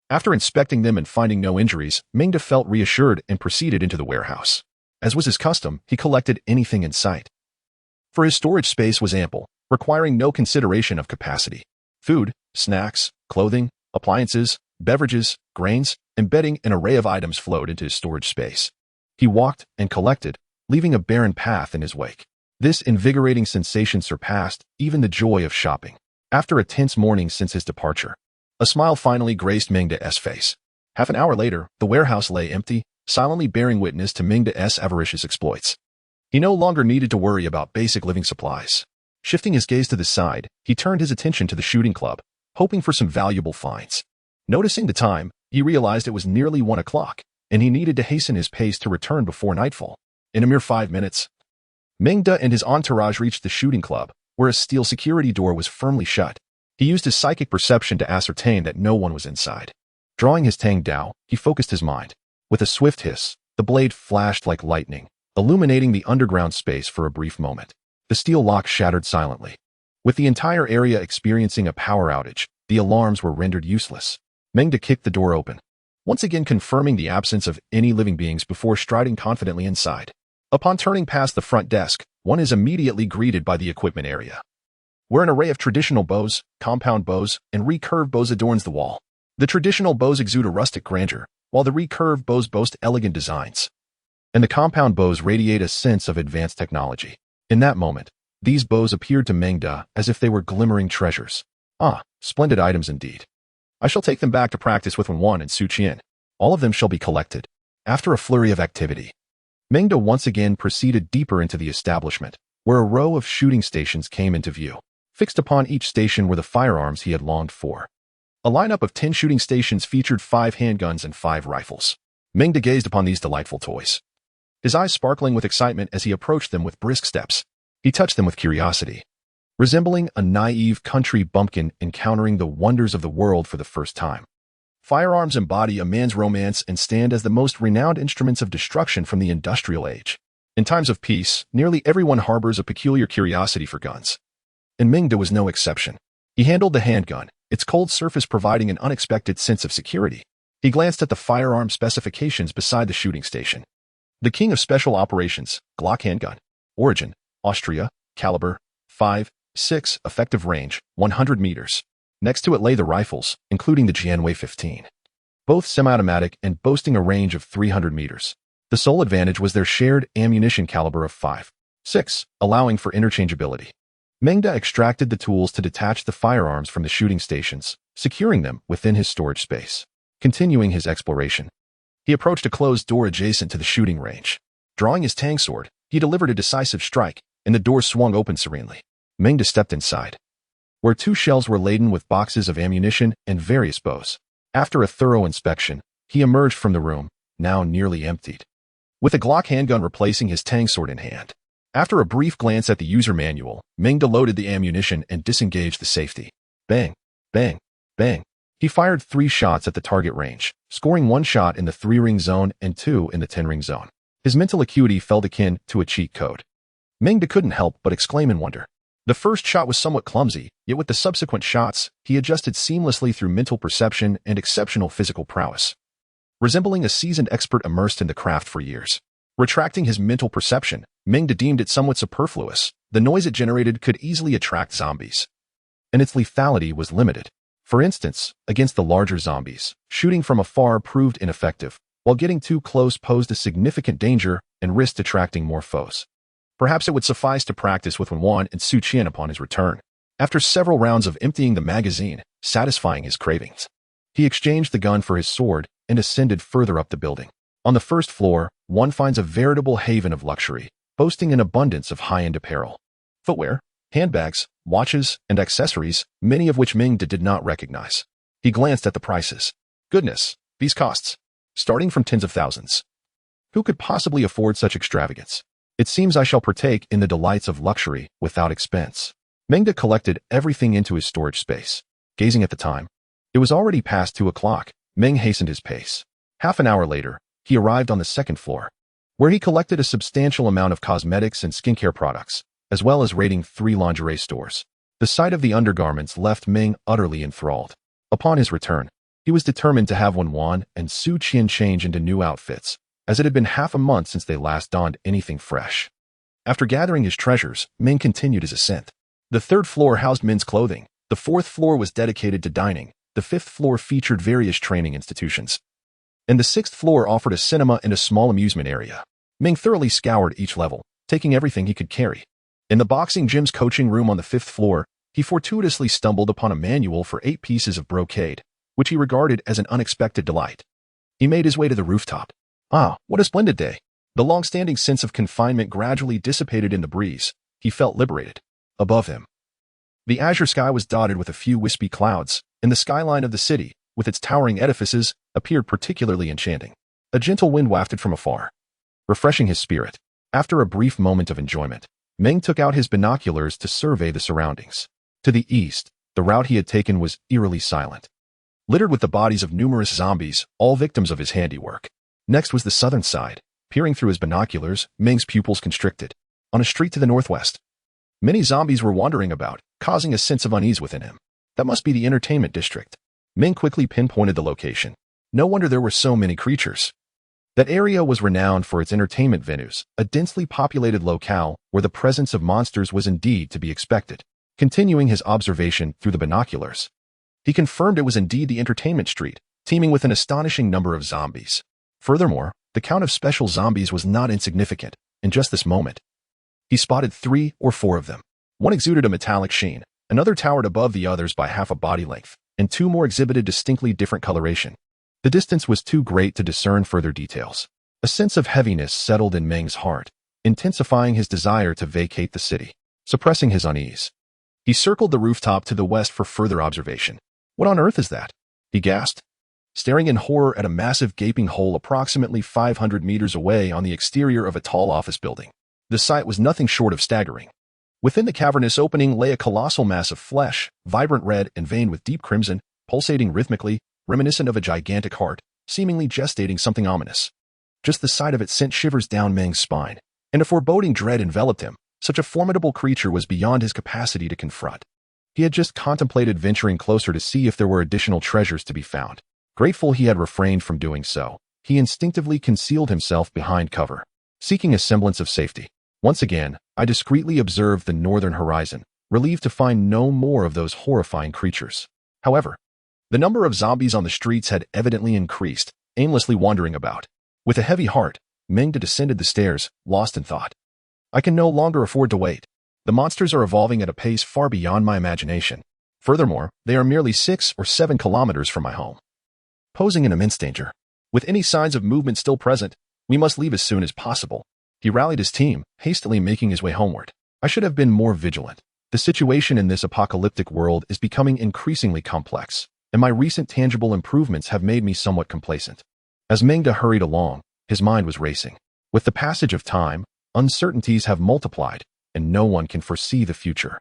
After inspecting them and finding no injuries, Meng felt reassured and proceeded into the warehouse. As was his custom, he collected anything in sight. For his storage space was ample, requiring no consideration of capacity. Food, snacks, clothing, appliances, beverages, grains, and bedding, an array of items flowed into his storage space. He walked and collected, leaving a barren path in his wake. This invigorating sensation surpassed even the joy of shopping. After a tense morning since his departure, a smile finally graced Meng's face. Half an hour later, the warehouse lay empty, silently bearing witness to Meng's avaricious exploits. He no longer needed to worry about basic living supplies. Shifting his gaze to the side, he turned his attention to the shooting club, hoping for some valuable finds. Noticing the time, he realized it was nearly 1 o'clock, and he needed to hasten his pace to return before nightfall. In a mere 5 minutes, Meng and his entourage reached the shooting club, where a steel security door was firmly shut. He used his psychic perception to ascertain that no one was inside. Drawing his Tang Dao, he focused his mind. With a swift hiss, the blade flashed like lightning, illuminating the underground space for a brief moment. The steel lock shattered silently. With the entire area experiencing a power outage, the alarms were rendered useless. Meng kicked the door open, once again confirming the absence of any living beings before striding confidently inside. Upon turning past the front desk, one is immediately greeted by the equipment area, where an array of traditional bows, compound bows, and recurved bows adorns the wall. The traditional bows exude a rustic grandeur, while the recurved bows boast elegant designs, and the compound bows radiate a sense of advanced technology. In that moment, these bows appeared to Meng as if they were glimmering treasures. Ah, splendid items indeed. I shall take them back to practice with Wen and Su Qian. All of them shall be collected. After a flurry of activity, Meng once again proceeded deeper into the establishment, where a row of shooting stations came into view. Fixed upon each station were the firearms he had longed for. A lineup of 10 shooting stations featured 5 handguns and 5 rifles. Meng gazed upon these delightful toys, his eyes sparkling with excitement as he approached them with brisk steps. He touched them with curiosity, resembling a naive country bumpkin encountering the wonders of the world for the first time. Firearms embody a man's romance and stand as the most renowned instruments of destruction from the industrial age. In times of peace, nearly everyone harbors a peculiar curiosity for guns, and Meng was no exception. He handled the handgun, its cold surface providing an unexpected sense of security. He glanced at the firearm specifications beside the shooting station. The King of Special Operations, Glock handgun. Origin, Austria. Caliber, 5.6. Effective range, 100 meters. Next to it lay the rifles, including the Jianwei 15. Both semi-automatic and boasting a range of 300 meters. The sole advantage was their shared ammunition caliber of 5.6, allowing for interchangeability. Meng extracted the tools to detach the firearms from the shooting stations, securing them within his storage space. Continuing his exploration, he approached a closed door adjacent to the shooting range. Drawing his Tang sword, he delivered a decisive strike, and the door swung open serenely. Meng stepped inside, where 2 shelves were laden with boxes of ammunition and various bows. After a thorough inspection, he emerged from the room, now nearly emptied, with a Glock handgun replacing his Tang sword in hand. After a brief glance at the user manual, Meng loaded the ammunition and disengaged the safety. Bang, bang, bang. He fired 3 shots at the target range, scoring 1 shot in the 3-ring zone and 2 in the 10-ring zone. His mental acuity felt akin to a cheat code. Meng couldn't help but exclaim in wonder. The first shot was somewhat clumsy, yet with the subsequent shots, he adjusted seamlessly through mental perception and exceptional physical prowess, resembling a seasoned expert immersed in the craft for years. Retracting his mental perception, Meng deemed it somewhat superfluous. The noise it generated could easily attract zombies, and its lethality was limited. For instance, against the larger zombies, shooting from afar proved ineffective, while getting too close posed a significant danger and risked attracting more foes. Perhaps it would suffice to practice with Wen and Su Qian upon his return. After several rounds of emptying the magazine, satisfying his cravings, he exchanged the gun for his sword and ascended further up the building. On the first floor, one finds a veritable haven of luxury, boasting an abundance of high-end apparel, footwear, handbags, watches, and accessories, many of which Meng did not recognize. He glanced at the prices. Goodness, these costs, starting from tens of thousands. Who could possibly afford such extravagance? It seems I shall partake in the delights of luxury without expense. Meng collected everything into his storage space. Gazing at the time, It was already past 2 o'clock. Meng hastened his pace. Half an hour later, he arrived on the second floor, where he collected a substantial amount of cosmetics and skincare products, as well as raiding 3 lingerie stores. The sight of the undergarments left Meng utterly enthralled. Upon his return, he was determined to have Wenwan and Su Qian change into new outfits, as it had been half a month since they last donned anything fresh. After gathering his treasures, Meng continued his ascent. The 3rd floor housed men's clothing. The 4th floor was dedicated to dining. The 5th floor featured various training institutions. And the 6th floor offered a cinema and a small amusement area. Meng thoroughly scoured each level, taking everything he could carry. In the boxing gym's coaching room on the 5th floor, he fortuitously stumbled upon a manual for 8 pieces of brocade, which he regarded as an unexpected delight. He made his way to the rooftop. Ah, what a splendid day! The long-standing sense of confinement gradually dissipated in the breeze. He felt liberated. Above him, the azure sky was dotted with a few wispy clouds, and the skyline of the city, with its towering edifices, appeared particularly enchanting. A gentle wind wafted from afar, refreshing his spirit. After a brief moment of enjoyment, Meng took out his binoculars to survey the surroundings. To the east, the route he had taken was eerily silent, littered with the bodies of numerous zombies, all victims of his handiwork. Next was the southern side. Peering through his binoculars, Meng's pupils constricted. On a street to the northwest, many zombies were wandering about, causing a sense of unease within him. That must be the entertainment district. Meng quickly pinpointed the location. No wonder there were so many creatures. That area was renowned for its entertainment venues, a densely populated locale where the presence of monsters was indeed to be expected. Continuing his observation through the binoculars, he confirmed it was indeed the entertainment street, teeming with an astonishing number of zombies. Furthermore, the count of special zombies was not insignificant. In just this moment, he spotted 3 or 4 of them. One exuded a metallic sheen, another towered above the others by half a body length, and 2 more exhibited distinctly different coloration. The distance was too great to discern further details. A sense of heaviness settled in Meng's heart, intensifying his desire to vacate the city. Suppressing his unease, he circled the rooftop to the west for further observation. What on earth is that? He gasped, staring in horror at a massive gaping hole approximately 500 meters away on the exterior of a tall office building. The sight was nothing short of staggering. Within the cavernous opening lay a colossal mass of flesh, vibrant red and veined with deep crimson, pulsating rhythmically, reminiscent of a gigantic heart, seemingly gestating something ominous. Just the sight of it sent shivers down Meng's spine, and a foreboding dread enveloped him. Such a formidable creature was beyond his capacity to confront. He had just contemplated venturing closer to see if there were additional treasures to be found. Grateful he had refrained from doing so, he instinctively concealed himself behind cover, seeking a semblance of safety. Once again, I discreetly observed the northern horizon, relieved to find no more of those horrifying creatures. However, the number of zombies on the streets had evidently increased, aimlessly wandering about. With a heavy heart, Meng descended the stairs, lost in thought. I can no longer afford to wait. The monsters are evolving at a pace far beyond my imagination. Furthermore, they are merely 6 or 7 kilometers from my home, posing an immense danger. With any signs of movement still present, we must leave as soon as possible. He rallied his team, hastily making his way homeward. I should have been more vigilant. The situation in this apocalyptic world is becoming increasingly complex, and my recent tangible improvements have made me somewhat complacent. As Meng hurried along, his mind was racing. With the passage of time, uncertainties have multiplied, and no one can foresee the future.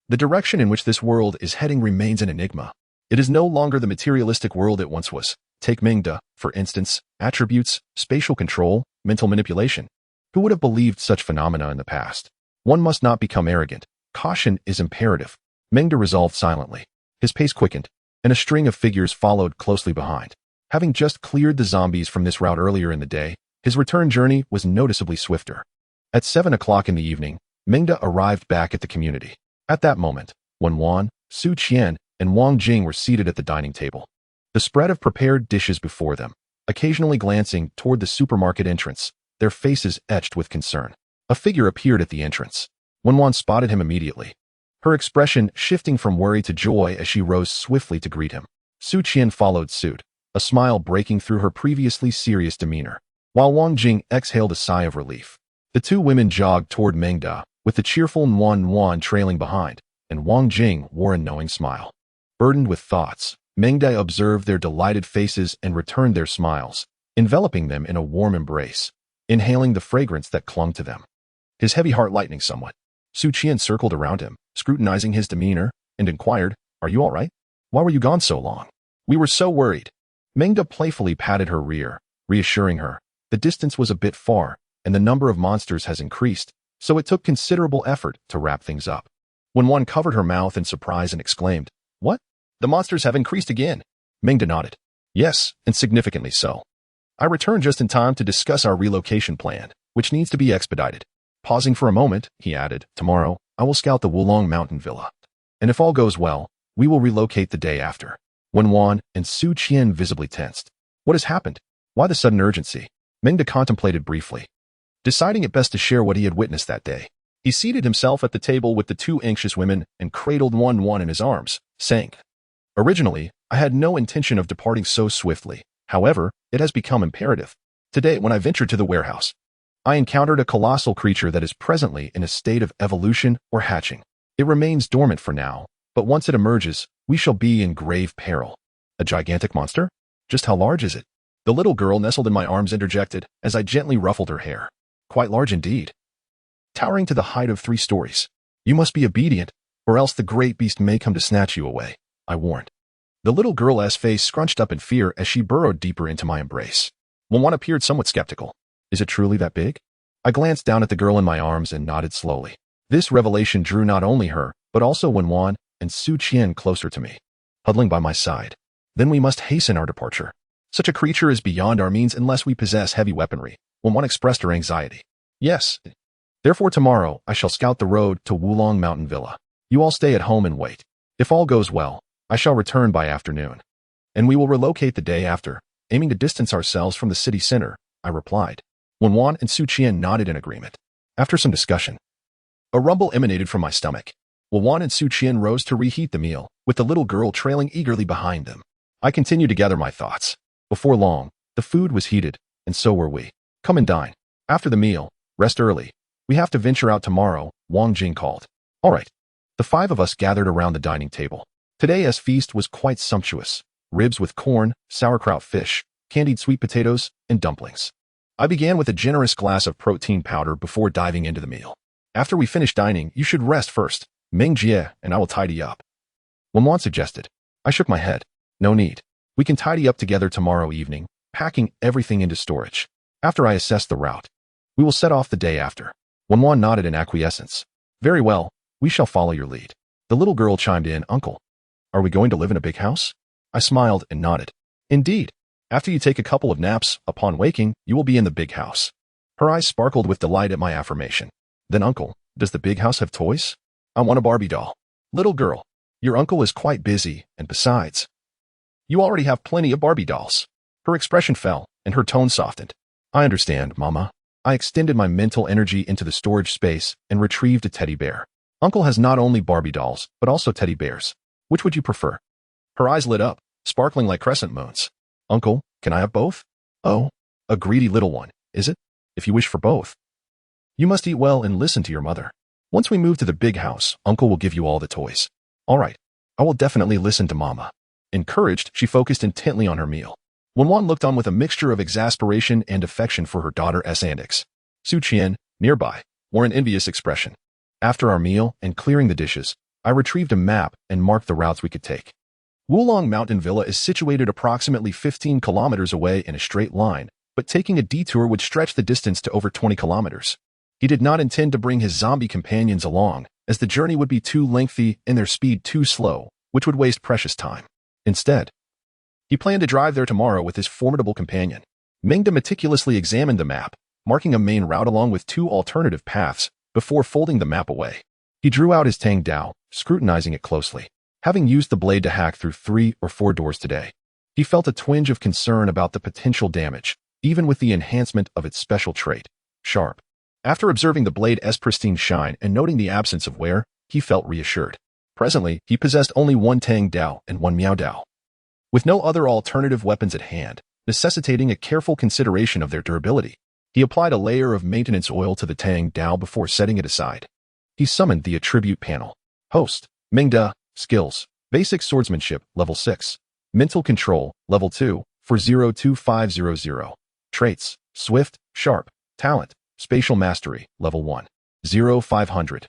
The direction in which this world is heading remains an enigma. It is no longer the materialistic world it once was. Take Meng, for instance, attributes, spatial control, mental manipulation. Who would have believed such phenomena in the past? One must not become arrogant. Caution is imperative. Meng resolved silently. His pace quickened, and a string of figures followed closely behind. Having just cleared the zombies from this route earlier in the day, his return journey was noticeably swifter. At 7 o'clock in the evening, Meng arrived back at the community. At that moment, Wenwan, Su Qian, and Wang Jing were seated at the dining table, the spread of prepared dishes before them, occasionally glancing toward the supermarket entrance, their faces etched with concern. A figure appeared at the entrance. Wenwan spotted him immediately, her expression shifting from worry to joy as she rose swiftly to greet him. Su Qian followed suit, a smile breaking through her previously serious demeanor, while Wang Jing exhaled a sigh of relief. The 2 women jogged toward Meng, with the cheerful Wenwan trailing behind, and Wang Jing wore a knowing smile. Burdened with thoughts, Meng observed their delighted faces and returned their smiles, enveloping them in a warm embrace, inhaling the fragrance that clung to them. His heavy heart lightening somewhat, Su Qian circled around him, scrutinizing his demeanor, and inquired, "Are you all right? Why were you gone so long?" We were so worried. Meng playfully patted her rear, reassuring her. The distance was a bit far, and the number of monsters has increased, so it took considerable effort to wrap things up. When one covered her mouth in surprise and exclaimed, "What? The monsters have increased again?" Meng nodded. "Yes, and significantly so." I returned just in time to discuss our relocation plan, which needs to be expedited. Pausing for a moment, he added, "Tomorrow, I will scout the Wulong Mountain Villa. And if all goes well, we will relocate the day after." Wenwan and Su Qian visibly tensed. What has happened? Why the sudden urgency? Meng contemplated briefly, deciding it best to share what he had witnessed that day. He seated himself at the table with the two anxious women and cradled Wenwan in his arms, saying, "Originally, I had no intention of departing so swiftly. However, it has become imperative. Today, when I ventured to the warehouse, I encountered a colossal creature that is presently in a state of evolution or hatching. It remains dormant for now, but once it emerges, we shall be in grave peril." "A gigantic monster? Just how large is it?" The little girl nestled in my arms interjected as I gently ruffled her hair. "Quite large indeed. Towering to the height of 3 stories. You must be obedient, or else the great beast may come to snatch you away," I warned. The little girl's face scrunched up in fear as she burrowed deeper into my embrace. One appeared somewhat skeptical. "Is it truly that big?" I glanced down at the girl in my arms and nodded slowly. This revelation drew not only her, but also Wenwan and Su Qian closer to me, huddling by my side. "Then we must hasten our departure. Such a creature is beyond our means unless we possess heavy weaponry," Wenwan expressed her anxiety. "Yes. Therefore tomorrow I shall scout the road to Wulong Mountain Villa. You all stay at home and wait. If all goes well, I shall return by afternoon. And we will relocate the day after, aiming to distance ourselves from the city center," I replied. Wenwan and Su Qian nodded in agreement. After some discussion, a rumble emanated from my stomach. Wenwan and Su Qian rose to reheat the meal, with the little girl trailing eagerly behind them. I continued to gather my thoughts. Before long, the food was heated, and so were we. "Come and dine. After the meal, rest early. We have to venture out tomorrow," Wang Jing called. "All right." The 5 of us gathered around the dining table. Today's feast was quite sumptuous. Ribs with corn, sauerkraut fish, candied sweet potatoes, and dumplings. I began with a generous glass of protein powder before diving into the meal. "After we finish dining, you should rest first, Meng Jie, and I will tidy up," Wenwan suggested. I shook my head. "No need. We can tidy up together tomorrow evening, packing everything into storage. After I assess the route, we will set off the day after." Wenwan nodded in acquiescence. "Very well, we shall follow your lead." The little girl chimed in, "Uncle, are we going to live in a big house?" I smiled and nodded. "Indeed. After you take a couple of naps, upon waking, you will be in the big house." Her eyes sparkled with delight at my affirmation. "Then uncle, does the big house have toys?" "I want a Barbie doll." "Little girl, your uncle is quite busy, and besides, you already have plenty of Barbie dolls." Her expression fell, and her tone softened. "I understand, Mama." I extended my mental energy into the storage space and retrieved a teddy bear. "Uncle has not only Barbie dolls, but also teddy bears. Which would you prefer?" Her eyes lit up, sparkling like crescent moons. "Uncle, can I have both?" "Oh, a greedy little one, is it? If you wish for both, you must eat well and listen to your mother. Once we move to the big house, Uncle will give you all the toys." "All right, I will definitely listen to Mama." Encouraged, she focused intently on her meal. Wenwan looked on with a mixture of exasperation and affection for her daughter's antics. Su Qian, nearby, wore an envious expression. After our meal and clearing the dishes, I retrieved a map and marked the routes we could take. Wulong Mountain Villa is situated approximately 15 kilometers away in a straight line, but taking a detour would stretch the distance to over 20 kilometers. He did not intend to bring his zombie companions along, as the journey would be too lengthy and their speed too slow, which would waste precious time. Instead, he planned to drive there tomorrow with his formidable companion. Meng meticulously examined the map, marking a main route along with 2 alternative paths, before folding the map away. He drew out his Tang Dao, scrutinizing it closely. Having used the blade to hack through 3 or 4 doors today, he felt a twinge of concern about the potential damage, even with the enhancement of its special trait, sharp. After observing the blade's pristine shine and noting the absence of wear, he felt reassured. Presently, he possessed only 1 Tang Dao and 1 Miao Dao, with no other alternative weapons at hand, necessitating a careful consideration of their durability. He applied a layer of maintenance oil to the Tang Dao before setting it aside. He summoned the attribute panel. Host, Meng De, Skills, Basic Swordsmanship, Level 6. Mental Control, Level 2, for 02500. Traits, Swift, Sharp. Talent, Spatial Mastery, Level 1. 0500.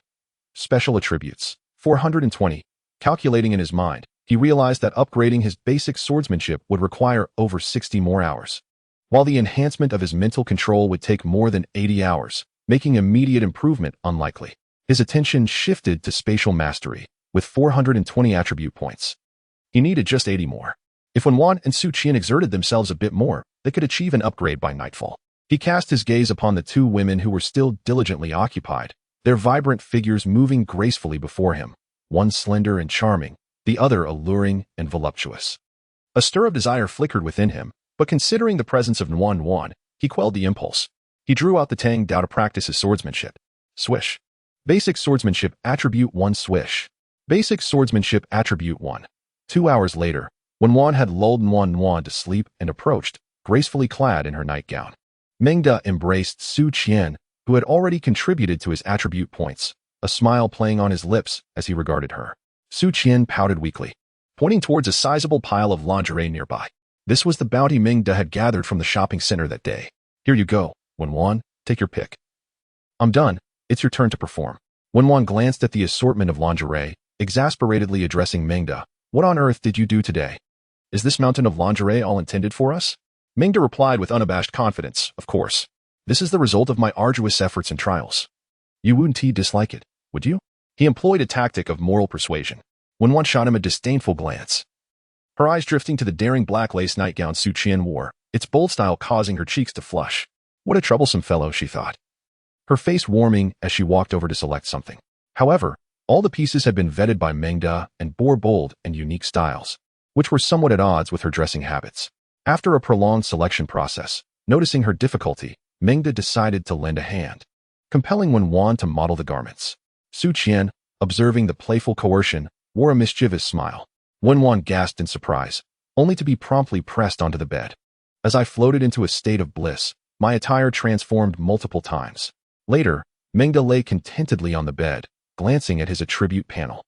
Special Attributes, 420. Calculating in his mind, he realized that upgrading his basic swordsmanship would require over 60 more hours, while the enhancement of his mental control would take more than 80 hours, making immediate improvement unlikely. His attention shifted to spatial mastery, with 420 attribute points. He needed just 80 more. If Wenwan and Su Qian exerted themselves a bit more, they could achieve an upgrade by nightfall. He cast his gaze upon the two women who were still diligently occupied, their vibrant figures moving gracefully before him, one slender and charming, the other alluring and voluptuous. A stir of desire flickered within him, but considering the presence of Wenwan, he quelled the impulse. He drew out the Tang Dao to practice his swordsmanship. Swish. Basic Swordsmanship Attribute 1 Swish. Basic Swordsmanship Attribute 1. 2 hours later, Wenwan had lulled Wenwan to sleep and approached, gracefully clad in her nightgown. Meng embraced Su Qian, who had already contributed to his attribute points, a smile playing on his lips as he regarded her. Su Qian pouted weakly, pointing towards a sizable pile of lingerie nearby. This was the bounty Meng had gathered from the shopping center that day. Here you go, Wenwan, take your pick. I'm done, it's your turn to perform. Wenwan glanced at the assortment of lingerie, exasperatedly addressing Meng. What on earth did you do today? Is this mountain of lingerie all intended for us? Meng replied with unabashed confidence, of course. This is the result of my arduous efforts and trials. You wouldn't dislike it, would you? He employed a tactic of moral persuasion. Wenwan shot him a disdainful glance, her eyes drifting to the daring black lace nightgown Su Qian wore, its bold style causing her cheeks to flush. What a troublesome fellow, she thought, her face warming as she walked over to select something. However, all the pieces had been vetted by Meng and bore bold and unique styles, which were somewhat at odds with her dressing habits. After a prolonged selection process, noticing her difficulty, Meng decided to lend a hand, compelling Wenwan to model the garments. Su Qian, observing the playful coercion, wore a mischievous smile. Wenwan gasped in surprise, only to be promptly pressed onto the bed. As I floated into a state of bliss, my attire transformed multiple times. Later, Meng lay contentedly on the bed, glancing at his attribute panel.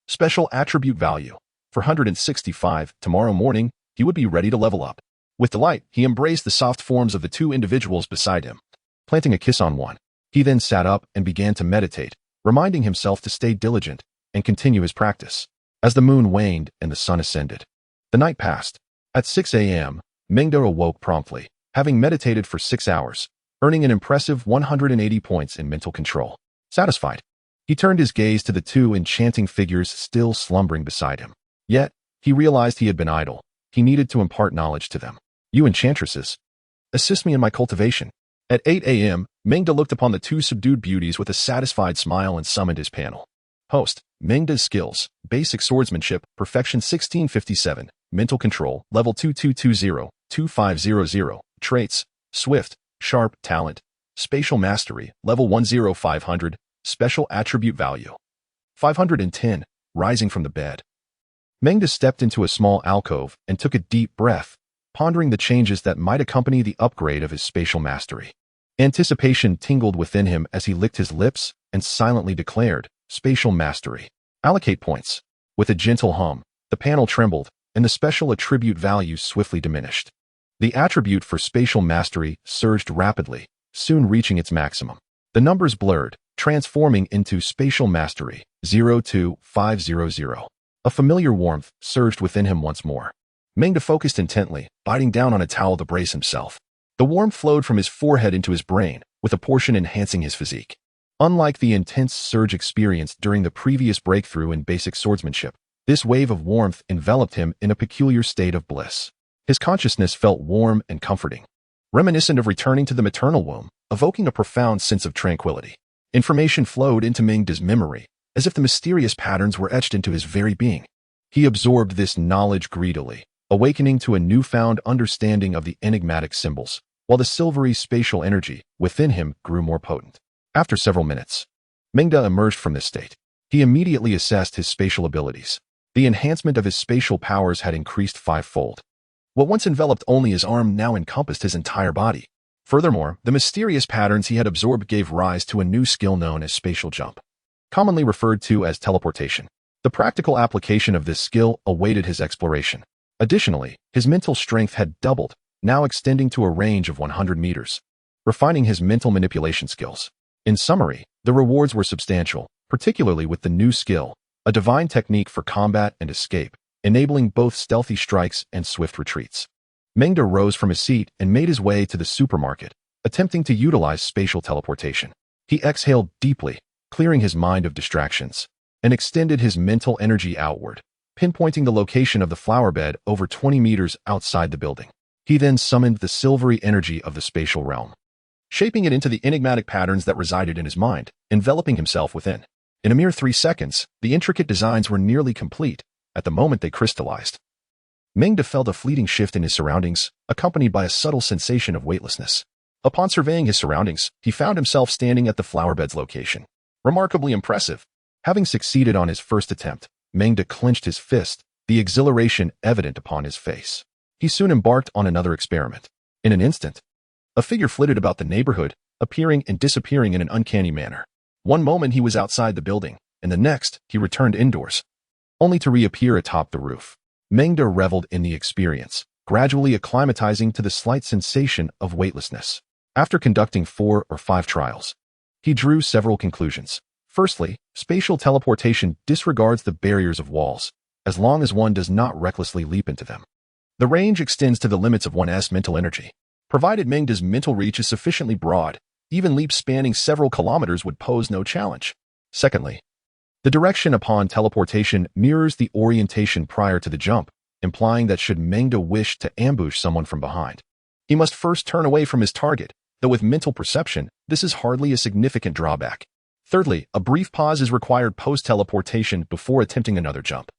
Special attribute value. For 165, tomorrow morning, he would be ready to level up. With delight, he embraced the soft forms of the two individuals beside him, planting a kiss on one. He then sat up and began to meditate, reminding himself to stay diligent and continue his practice. As the moon waned and the sun ascended, the night passed. At 6 a.m., Meng awoke promptly, having meditated for 6 hours, earning an impressive 180 points in mental control. Satisfied, he turned his gaze to the two enchanting figures still slumbering beside him. Yet, he realized he had been idle. He needed to impart knowledge to them. You enchantresses, assist me in my cultivation. At 8 a.m., Meng looked upon the two subdued beauties with a satisfied smile and summoned his panel. Host, Meng skills, basic swordsmanship, perfection 1657, mental control, level 2220-2500, traits, swift, sharp, talent, spatial mastery, level 10500, special attribute value 510, rising from the bed. Meng stepped into a small alcove and took a deep breath, pondering the changes that might accompany the upgrade of his spatial mastery. Anticipation tingled within him as he licked his lips and silently declared, spatial mastery. Allocate points. With a gentle hum, the panel trembled, and the special attribute value swiftly diminished. The attribute for spatial mastery surged rapidly, soon reaching its maximum. The numbers blurred, transforming into spatial mastery 02500. A familiar warmth surged within him once more. Meng focused intently, biting down on a towel to brace himself. The warmth flowed from his forehead into his brain, with a portion enhancing his physique. Unlike the intense surge experienced during the previous breakthrough in basic swordsmanship, this wave of warmth enveloped him in a peculiar state of bliss. His consciousness felt warm and comforting, reminiscent of returning to the maternal womb, evoking a profound sense of tranquility. Information flowed into Meng's memory, as if the mysterious patterns were etched into his very being. He absorbed this knowledge greedily, awakening to a newfound understanding of the enigmatic symbols, while the silvery spatial energy within him grew more potent. After several minutes, Meng emerged from this state. He immediately assessed his spatial abilities. The enhancement of his spatial powers had increased fivefold. What once enveloped only his arm now encompassed his entire body. Furthermore, the mysterious patterns he had absorbed gave rise to a new skill known as spatial jump, commonly referred to as teleportation. The practical application of this skill awaited his exploration. Additionally, his mental strength had doubled, now extending to a range of 100 meters, refining his mental manipulation skills. In summary, the rewards were substantial, particularly with the new skill, a divine technique for combat and escape, enabling both stealthy strikes and swift retreats. Meng rose from his seat and made his way to the supermarket, attempting to utilize spatial teleportation. He exhaled deeply, clearing his mind of distractions, and extended his mental energy outward, pinpointing the location of the flower bed over 20 meters outside the building. He then summoned the silvery energy of the spatial realm, shaping it into the enigmatic patterns that resided in his mind, enveloping himself within. In a mere 3 seconds, the intricate designs were nearly complete at the moment they crystallized. Meng felt a fleeting shift in his surroundings, accompanied by a subtle sensation of weightlessness. Upon surveying his surroundings, he found himself standing at the flower bed's location. Remarkably impressive. Having succeeded on his first attempt, Meng clenched his fist, the exhilaration evident upon his face. He soon embarked on another experiment. In an instant, a figure flitted about the neighborhood, appearing and disappearing in an uncanny manner. One moment he was outside the building, and the next he returned indoors, only to reappear atop the roof. Meng reveled in the experience, gradually acclimatizing to the slight sensation of weightlessness. After conducting 4 or 5 trials, he drew several conclusions. Firstly, spatial teleportation disregards the barriers of walls, as long as one does not recklessly leap into them. The range extends to the limits of one's mental energy. Provided Meng's mental reach is sufficiently broad, even leaps spanning several kilometers would pose no challenge. Secondly, the direction upon teleportation mirrors the orientation prior to the jump, implying that should Meng wish to ambush someone from behind, he must first turn away from his target, though with mental perception, this is hardly a significant drawback. Thirdly, a brief pause is required post-teleportation before attempting another jump.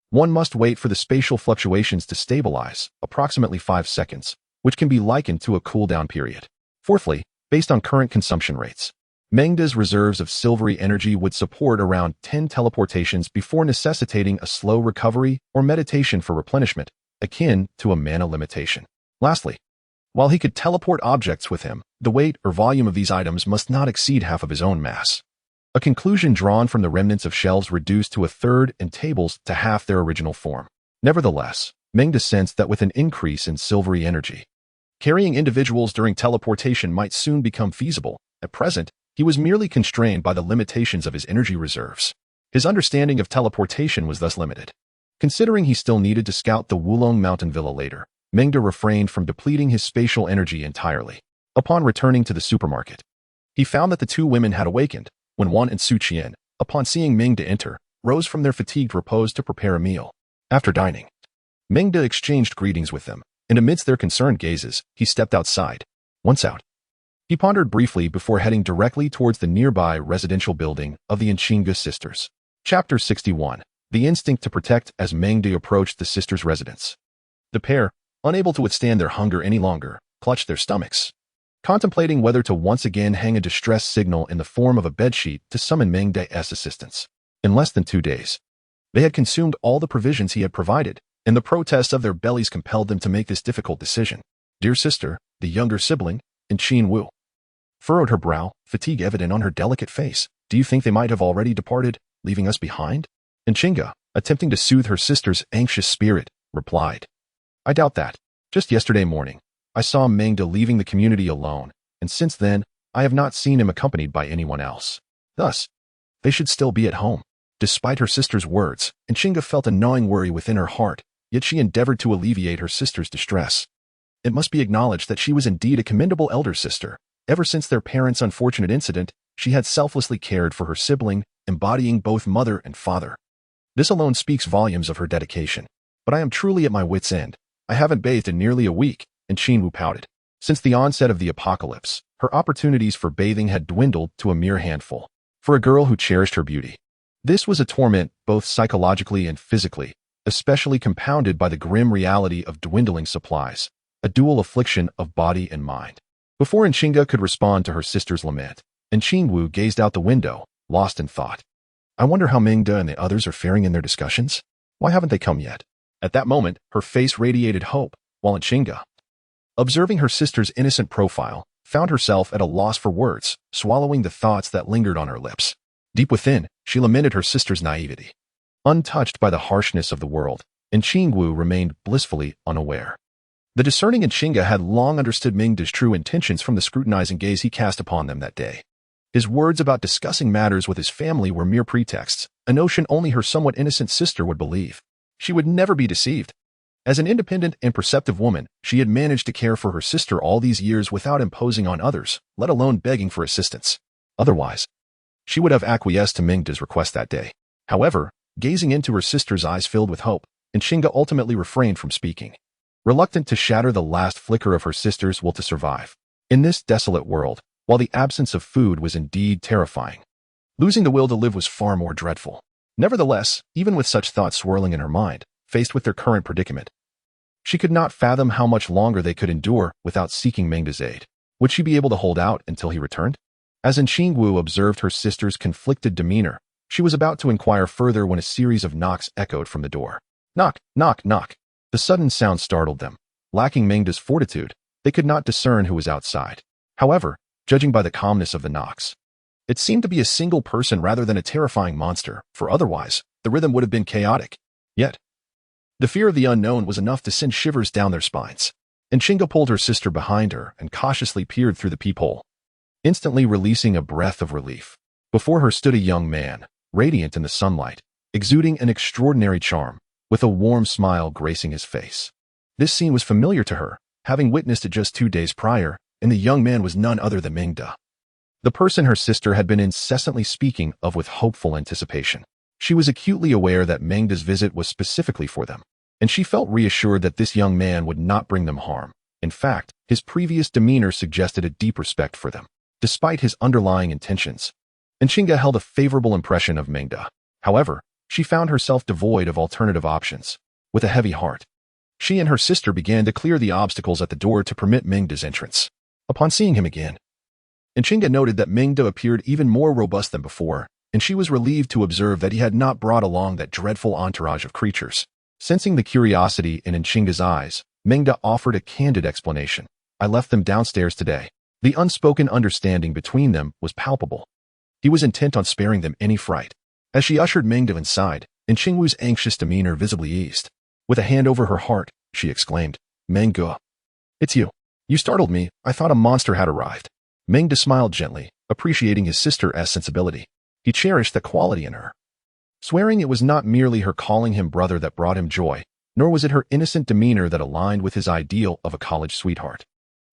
One must wait for the spatial fluctuations to stabilize, approximately 5 seconds, which can be likened to a cooldown period. Fourthly, based on current consumption rates, Meng's reserves of silvery energy would support around 10 teleportations before necessitating a slow recovery or meditation for replenishment, akin to a mana limitation. Lastly, while he could teleport objects with him, the weight or volume of these items must not exceed half of his own mass. A conclusion drawn from the remnants of shelves reduced to a third and tables to half their original form. Nevertheless, Meng sensed that with an increase in silvery energy, carrying individuals during teleportation might soon become feasible. At present, he was merely constrained by the limitations of his energy reserves. His understanding of teleportation was thus limited. Considering he still needed to scout the Wulong Mountain Villa later, Meng refrained from depleting his spatial energy entirely. Upon returning to the supermarket, he found that the 2 women had awakened, when Wan and Su Qian, upon seeing Meng enter, rose from their fatigued repose to prepare a meal. After dining, Meng exchanged greetings with them, and amidst their concerned gazes, he stepped outside. Once out, he pondered briefly before heading directly towards the nearby residential building of the Nchinga sisters. Chapter 61. The instinct to protect. As Meng approached the sisters' residence, the pair, unable to withstand their hunger any longer, clutched their stomachs, contemplating whether to once again hang a distress signal in the form of a bedsheet to summon Meng's assistance. In less than 2 days, they had consumed all the provisions he had provided, and the protests of their bellies compelled them to make this difficult decision. Dear sister, the younger sibling, Nchin Wu, furrowed her brow, fatigue evident on her delicate face. Do you think they might have already departed, leaving us behind? Nchinga, attempting to soothe her sister's anxious spirit, replied, I doubt that. Just yesterday morning, I saw Meng leaving the community alone, and since then, I have not seen him accompanied by anyone else. Thus, they should still be at home. Despite her sister's words, Nchinga felt a gnawing worry within her heart, yet she endeavored to alleviate her sister's distress. It must be acknowledged that she was indeed a commendable elder sister. Ever since their parents' unfortunate incident, she had selflessly cared for her sibling, embodying both mother and father. This alone speaks volumes of her dedication. But I am truly at my wit's end. I haven't bathed in nearly a week, and Nchin Wu pouted. Since the onset of the apocalypse, her opportunities for bathing had dwindled to a mere handful. For a girl who cherished her beauty, this was a torment both psychologically and physically, especially compounded by the grim reality of dwindling supplies, a dual affliction of body and mind. Before Nchinga could respond to her sister's lament, Nchin Wu gazed out the window, lost in thought. I wonder how Meng and the others are faring in their discussions? Why haven't they come yet? At that moment, her face radiated hope, while Nchinga, observing her sister's innocent profile, found herself at a loss for words, swallowing the thoughts that lingered on her lips. Deep within, she lamented her sister's naivety. Untouched by the harshness of the world, Nchin Wu remained blissfully unaware. The discerning Nchinga had long understood Meng's true intentions from the scrutinizing gaze he cast upon them that day. His words about discussing matters with his family were mere pretexts, a notion only her somewhat innocent sister would believe. She would never be deceived. As an independent and perceptive woman, she had managed to care for her sister all these years without imposing on others, let alone begging for assistance. Otherwise, she would have acquiesced to Mengda's request that day. However, gazing into her sister's eyes filled with hope, Nshinga ultimately refrained from speaking, reluctant to shatter the last flicker of her sister's will to survive. In this desolate world, while the absence of food was indeed terrifying, losing the will to live was far more dreadful. Nevertheless, even with such thoughts swirling in her mind, faced with their current predicament, she could not fathom how much longer they could endure without seeking Mengda's aid. Would she be able to hold out until he returned? As Nxingwu observed her sister's conflicted demeanor, she was about to inquire further when a series of knocks echoed from the door. Knock, knock, knock. The sudden sound startled them. Lacking Mengda's fortitude, they could not discern who was outside. However, judging by the calmness of the knocks, it seemed to be a single person rather than a terrifying monster, for otherwise, the rhythm would have been chaotic. Yet, the fear of the unknown was enough to send shivers down their spines. Nshinga pulled her sister behind her and cautiously peered through the peephole, instantly releasing a breath of relief. Before her stood a young man, radiant in the sunlight, exuding an extraordinary charm, with a warm smile gracing his face. This scene was familiar to her, having witnessed it just 2 days prior, and the young man was none other than Mengda, the person her sister had been incessantly speaking of with hopeful anticipation. She was acutely aware that Mengda's visit was specifically for them, and she felt reassured that this young man would not bring them harm. In fact, his previous demeanor suggested a deep respect for them, despite his underlying intentions. Nshinga held a favorable impression of Mengda. However, she found herself devoid of alternative options. With a heavy heart, she and her sister began to clear the obstacles at the door to permit Mengda's entrance. Upon seeing him again, Nshinga noted that Mengda appeared even more robust than before, and she was relieved to observe that he had not brought along that dreadful entourage of creatures. Sensing the curiosity in Nshinga's eyes, Mengda offered a candid explanation. I left them downstairs today. The unspoken understanding between them was palpable. He was intent on sparing them any fright. As she ushered Mengda inside, Nxingwu's anxious demeanor visibly eased. With a hand over her heart, she exclaimed, Mengda, it's you. You startled me. I thought a monster had arrived. Mengda smiled gently, appreciating his sister's sensibility. He cherished that quality in her, swearing it was not merely her calling him brother that brought him joy, nor was it her innocent demeanor that aligned with his ideal of a college sweetheart.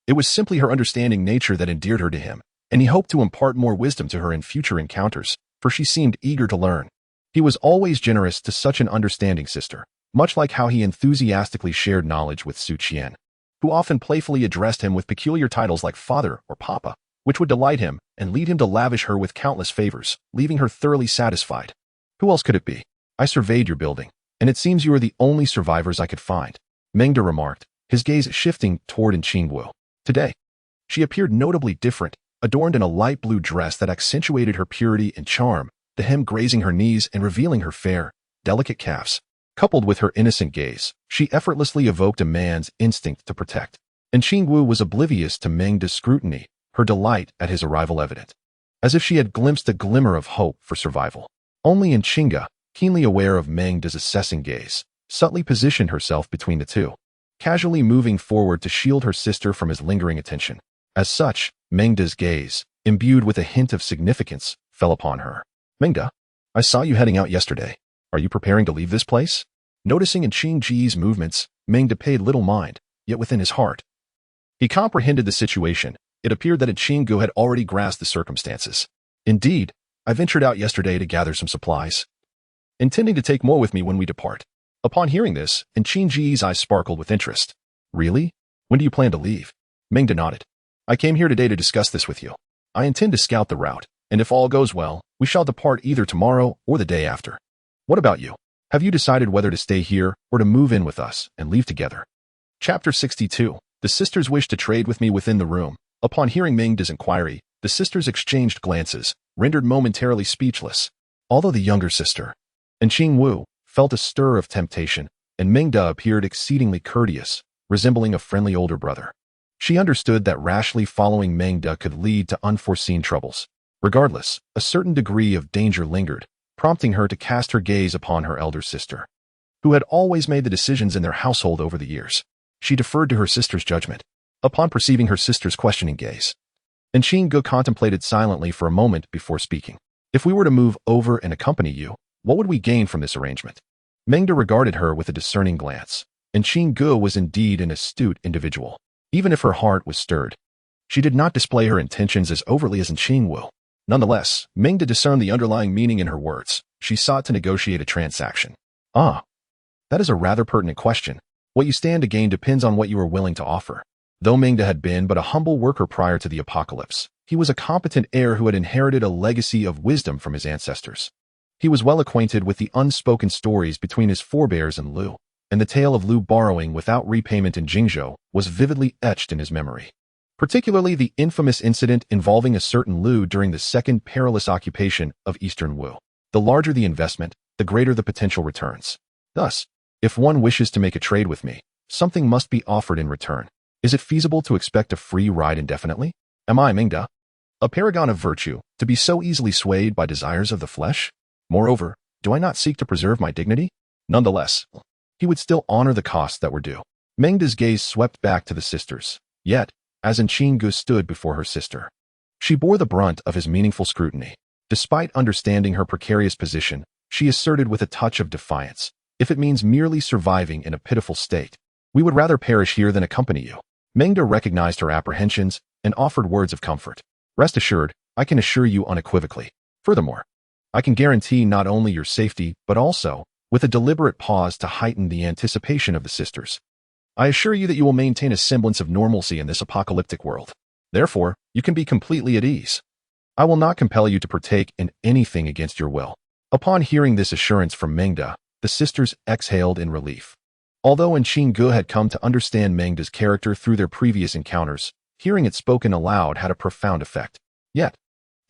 It was simply her understanding nature that endeared her to him, and he hoped to impart more wisdom to her in future encounters, for she seemed eager to learn. He was always generous to such an understanding sister, much like how he enthusiastically shared knowledge with Su Qian, who often playfully addressed him with peculiar titles like father or papa, which would delight him and lead him to lavish her with countless favors, leaving her thoroughly satisfied. Who else could it be? I surveyed your building, and it seems you are the only survivors I could find, Mengda remarked, his gaze shifting toward Nxingwu. Today, she appeared notably different, adorned in a light blue dress that accentuated her purity and charm, the hem grazing her knees and revealing her fair, delicate calves. Coupled with her innocent gaze, she effortlessly evoked a man's instinct to protect. Nxingwu was oblivious to Mengda's scrutiny, her delight at his arrival evident, as if she had glimpsed a glimmer of hope for survival. Only Nshinga, keenly aware of Mengda's assessing gaze, subtly positioned herself between the two, casually moving forward to shield her sister from his lingering attention. As such, Mengda's gaze, imbued with a hint of significance, fell upon her. Mengda, I saw you heading out yesterday. Are you preparing to leave this place? Noticing Nxingji's movements, Mengda paid little mind, yet within his heart, he comprehended the situation. It appeared that Nxinggu had already grasped the circumstances. Indeed, I ventured out yesterday to gather some supplies, intending to take more with me when we depart. Upon hearing this, Nxingji's eyes sparkled with interest. Really? When do you plan to leave? Mengda nodded. I came here today to discuss this with you. I intend to scout the route, and if all goes well, we shall depart either tomorrow or the day after. What about you? Have you decided whether to stay here or to move in with us and leave together? Chapter 62. The sisters wished to trade with me within the room. Upon hearing Mengda's inquiry, the sisters exchanged glances, rendered momentarily speechless. Although the younger sister, Nxingwu, felt a stir of temptation, and Mengda appeared exceedingly courteous, resembling a friendly older brother. She understood that rashly following Mengda could lead to unforeseen troubles. Regardless, a certain degree of danger lingered, prompting her to cast her gaze upon her elder sister, who had always made the decisions in their household over the years. She deferred to her sister's judgment. Upon perceiving her sister's questioning gaze, Nxinggu contemplated silently for a moment before speaking. If we were to move over and accompany you, what would we gain from this arrangement? Mengda regarded her with a discerning glance, and Qinggu was indeed an astute individual. Even if her heart was stirred, she did not display her intentions as overtly as in Qingwu. Nonetheless, Mengda discerned the underlying meaning in her words. She sought to negotiate a transaction. Ah, that is a rather pertinent question. What you stand to gain depends on what you are willing to offer. Though Mengda had been but a humble worker prior to the apocalypse, he was a competent heir who had inherited a legacy of wisdom from his ancestors. He was well acquainted with the unspoken stories between his forebears and Liu, and the tale of Liu borrowing without repayment in Jingzhou was vividly etched in his memory. Particularly the infamous incident involving a certain Liu during the second perilous occupation of Eastern Wu. The larger the investment, the greater the potential returns. Thus, if one wishes to make a trade with me, something must be offered in return. Is it feasible to expect a free ride indefinitely? Am I, Mengda, a paragon of virtue, to be so easily swayed by desires of the flesh? Moreover, do I not seek to preserve my dignity? Nonetheless, he would still honor the costs that were due. Mengda's gaze swept back to the sisters. Yet, as Qinggu stood before her sister, she bore the brunt of his meaningful scrutiny. Despite understanding her precarious position, she asserted with a touch of defiance, if it means merely surviving in a pitiful state, we would rather perish here than accompany you. Mengda recognized her apprehensions and offered words of comfort. Rest assured, I can assure you unequivocally. Furthermore, I can guarantee not only your safety, but also, with a deliberate pause to heighten the anticipation of the sisters, I assure you that you will maintain a semblance of normalcy in this apocalyptic world. Therefore, you can be completely at ease. I will not compel you to partake in anything against your will. Upon hearing this assurance from Mengda, the sisters exhaled in relief. Although Qinggu had come to understand Mengda's character through their previous encounters, hearing it spoken aloud had a profound effect. Yet,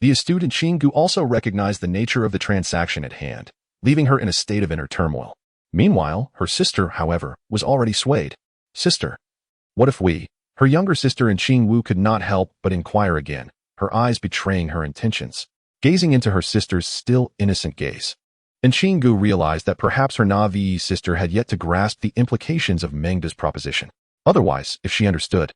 the astute Qinggu also recognized the nature of the transaction at hand, leaving her in a state of inner turmoil. Meanwhile, her sister, however, was already swayed. Sister, what if we, her younger sister Qingwu could not help but inquire again, her eyes betraying her intentions, gazing into her sister's still innocent gaze. Qinggu realized that perhaps her Na'vi sister had yet to grasp the implications of Mengda's proposition. Otherwise, if she understood,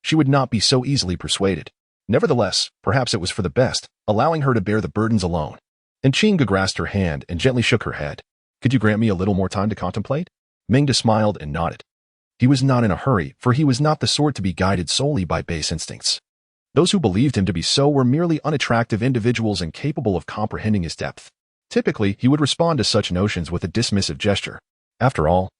she would not be so easily persuaded. Nevertheless, perhaps it was for the best, allowing her to bear the burdens alone. Qinggu grasped her hand and gently shook her head. Could you grant me a little more time to contemplate? Mengda smiled and nodded. He was not in a hurry, for he was not the sort to be guided solely by base instincts. Those who believed him to be so were merely unattractive individuals incapable of comprehending his depth. Typically, he would respond to such notions with a dismissive gesture. After all,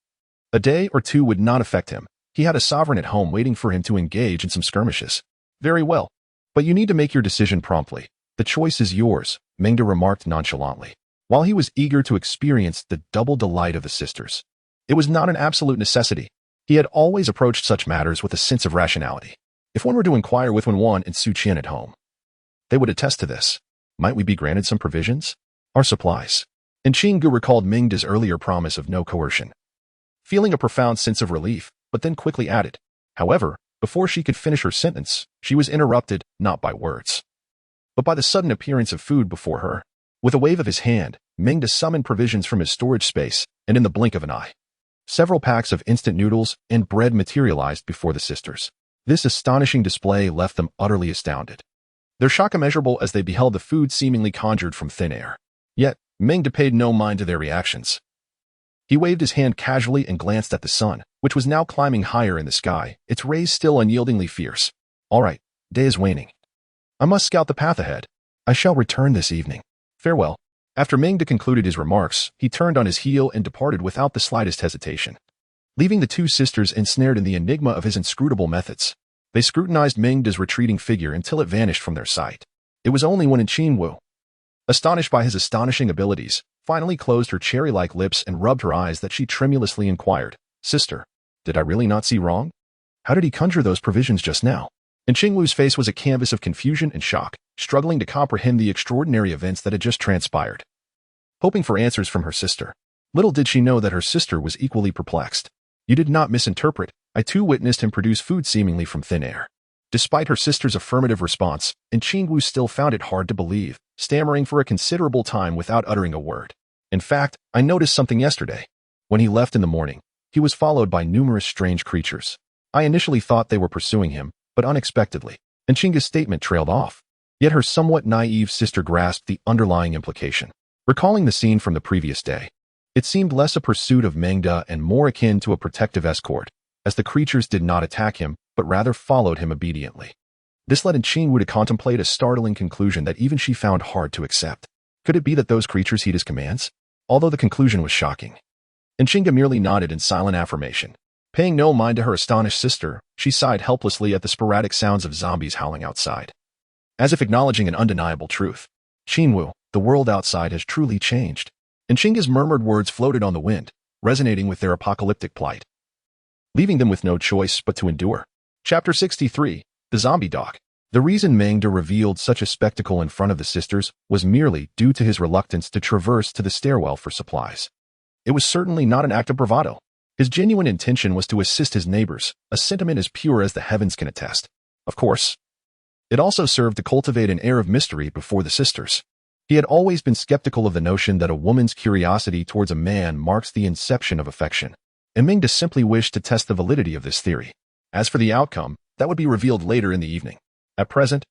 a day or two would not affect him. He had a sovereign at home waiting for him to engage in some skirmishes. Very well. But you need to make your decision promptly. The choice is yours, Mengda remarked nonchalantly, while he was eager to experience the double delight of the sisters. It was not an absolute necessity. He had always approached such matters with a sense of rationality. If one were to inquire with Wen and Su Qian at home, they would attest to this. Might we be granted some provisions? Our supplies. Qinggu recalled Mengda's earlier promise of no coercion, feeling a profound sense of relief, but then quickly added. However, before she could finish her sentence, she was interrupted, not by words, but by the sudden appearance of food before her. With a wave of his hand, Mengda summoned provisions from his storage space, and in the blink of an eye, several packs of instant noodles and bread materialized before the sisters. This astonishing display left them utterly astounded, their shock immeasurable as they beheld the food seemingly conjured from thin air. Yet, Mengda paid no mind to their reactions. He waved his hand casually and glanced at the sun, which was now climbing higher in the sky, its rays still unyieldingly fierce. All right, day is waning. I must scout the path ahead. I shall return this evening. Farewell. After Mengda concluded his remarks, he turned on his heel and departed without the slightest hesitation, leaving the two sisters ensnared in the enigma of his inscrutable methods. They scrutinized Mengda's retreating figure until it vanished from their sight. It was only when Qingwu, astonished by his astonishing abilities, finally closed her cherry-like lips and rubbed her eyes that she tremulously inquired, Sister, did I really not see wrong? How did he conjure those provisions just now? Qingwu's face was a canvas of confusion and shock, struggling to comprehend the extraordinary events that had just transpired. Hoping for answers from her sister, little did she know that her sister was equally perplexed. You did not misinterpret. I too witnessed him produce food seemingly from thin air. Despite her sister's affirmative response, Qingwu still found it hard to believe, stammering for a considerable time without uttering a word. In fact, I noticed something yesterday. When he left in the morning, he was followed by numerous strange creatures. I initially thought they were pursuing him, but unexpectedly, Qinggu's statement trailed off. Yet her somewhat naive sister grasped the underlying implication. Recalling the scene from the previous day, It seemed less a pursuit of Meng and more akin to a protective escort, as the creatures did not attack him, but rather followed him obediently. This led Qingwu to contemplate a startling conclusion that even she found hard to accept. Could it be that those creatures heed his commands? Although the conclusion was shocking. Qingwu merely nodded in silent affirmation. Paying no mind to her astonished sister, she sighed helplessly at the sporadic sounds of zombies howling outside. As if acknowledging an undeniable truth. Qingwu, the world outside has truly changed. Qingwu's murmured words floated on the wind, resonating with their apocalyptic plight, leaving them with no choice but to endure. Chapter 63, The Zombie Dog. The reason Meng revealed such a spectacle in front of the sisters was merely due to his reluctance to traverse to the stairwell for supplies. It was certainly not an act of bravado. His genuine intention was to assist his neighbors, a sentiment as pure as the heavens can attest. Of course, it also served to cultivate an air of mystery before the sisters. He had always been skeptical of the notion that a woman's curiosity towards a man marks the inception of affection, and Meng simply wished to test the validity of this theory. As for the outcome, that would be revealed later in the evening. At present,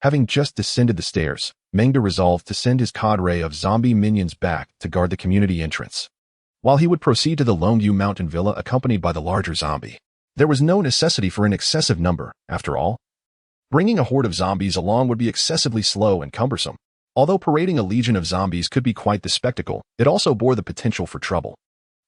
having just descended the stairs, Meng resolved to send his cadre of zombie minions back to guard the community entrance, while he would proceed to the Longview Mountain Villa accompanied by the larger zombie. There was no necessity for an excessive number, after all. Bringing a horde of zombies along would be excessively slow and cumbersome. Although parading a legion of zombies could be quite the spectacle, it also bore the potential for trouble.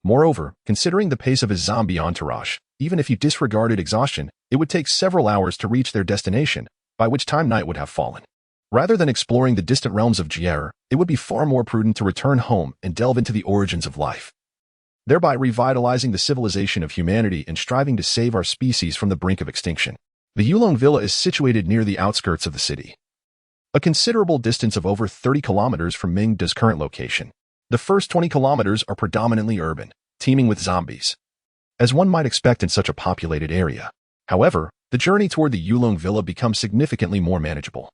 Moreover, considering the pace of his zombie entourage, even if you disregarded exhaustion, it would take several hours to reach their destination, by which time night would have fallen. Rather than exploring the distant realms of Jie'er, it would be far more prudent to return home and delve into the origins of life, thereby revitalizing the civilization of humanity and striving to save our species from the brink of extinction. The Yulong Villa is situated near the outskirts of the city, a considerable distance of over 30 kilometers from Meng's current location. The first 20 kilometers are predominantly urban, teeming with zombies, as one might expect in such a populated area. However, the journey toward the Yulong Villa becomes significantly more manageable,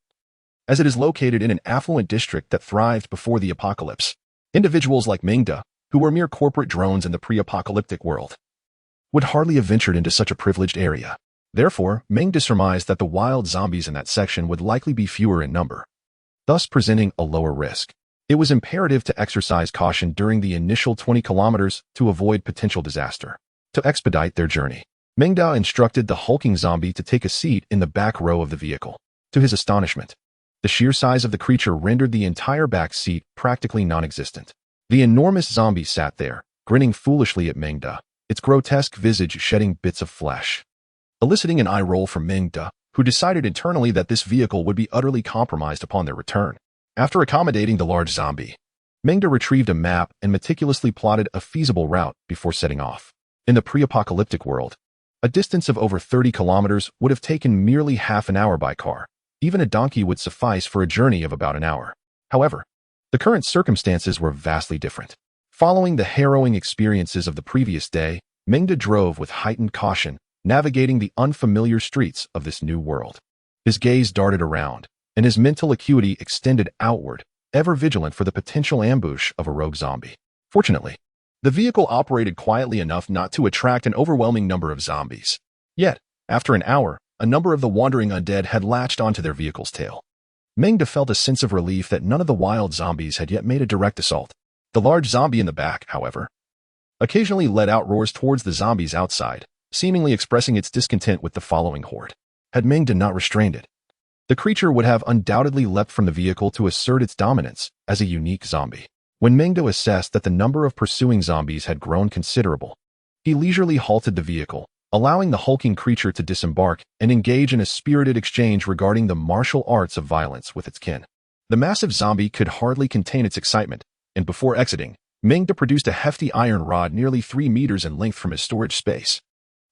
as it is located in an affluent district that thrived before the apocalypse. Individuals like Meng, who were mere corporate drones in the pre-apocalyptic world, would hardly have ventured into such a privileged area. Therefore, Meng surmised that the wild zombies in that section would likely be fewer in number, thus presenting a lower risk. It was imperative to exercise caution during the initial 20 kilometers to avoid potential disaster. To expedite their journey, Meng instructed the hulking zombie to take a seat in the back row of the vehicle. To his astonishment, the sheer size of the creature rendered the entire back seat practically non-existent. The enormous zombie sat there, grinning foolishly at Meng, its grotesque visage shedding bits of flesh, eliciting an eye roll from Meng, who decided internally that this vehicle would be utterly compromised upon their return. After accommodating the large zombie, Meng retrieved a map and meticulously plotted a feasible route before setting off. In the pre-apocalyptic world, a distance of over 30 kilometers would have taken merely half an hour by car. Even a donkey would suffice for a journey of about an hour. However, the current circumstances were vastly different. Following the harrowing experiences of the previous day, Meng drove with heightened caution, navigating the unfamiliar streets of this new world. His gaze darted around, and his mental acuity extended outward, ever vigilant for the potential ambush of a rogue zombie. Fortunately, the vehicle operated quietly enough not to attract an overwhelming number of zombies. Yet, after an hour, a number of the wandering undead had latched onto their vehicle's tail. Meng felt a sense of relief that none of the wild zombies had yet made a direct assault. The large zombie in the back, however, occasionally let out roars towards the zombies outside, seemingly expressing its discontent with the following horde. Had Meng not restrained it, the creature would have undoubtedly leapt from the vehicle to assert its dominance as a unique zombie. When Meng assessed that the number of pursuing zombies had grown considerable, he leisurely halted the vehicle, allowing the hulking creature to disembark and engage in a spirited exchange regarding the martial arts of violence with its kin. The massive zombie could hardly contain its excitement, and before exiting, Meng produced a hefty iron rod nearly 3 meters in length from his storage space.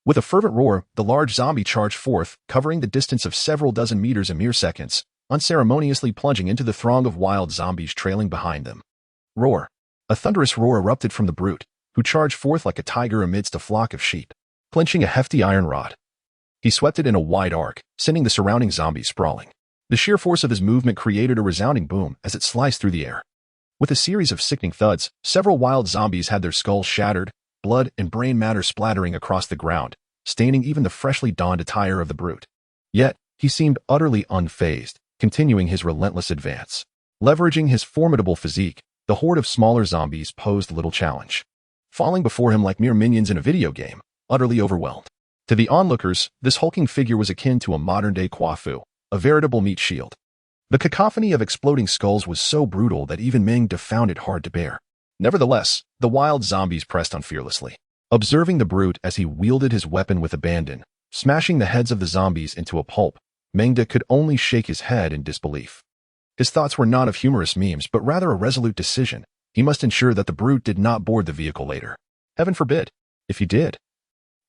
With a fervent roar, the large zombie charged forth, covering the distance of several dozen meters in mere seconds, unceremoniously plunging into the throng of wild zombies trailing behind them. Roar! A thunderous roar erupted from the brute, who charged forth like a tiger amidst a flock of sheep, clenching a hefty iron rod. He swept it in a wide arc, sending the surrounding zombies sprawling. The sheer force of his movement created a resounding boom as it sliced through the air. With a series of sickening thuds, several wild zombies had their skulls shattered, blood and brain matter splattering across the ground, staining even the freshly donned attire of the brute. Yet, he seemed utterly unfazed, continuing his relentless advance. Leveraging his formidable physique, The horde of smaller zombies posed little challenge, falling before him like mere minions in a video game, utterly overwhelmed. To the onlookers, this hulking figure was akin to a modern-day Kwafu, a veritable meat shield. The cacophony of exploding skulls was so brutal that even Meng found it hard to bear. Nevertheless, the wild zombies pressed on fearlessly. Observing the brute as he wielded his weapon with abandon, smashing the heads of the zombies into a pulp, Meng could only shake his head in disbelief. His thoughts were not of humorous memes, but rather a resolute decision. He must ensure that the brute did not board the vehicle later. Heaven forbid. If he did,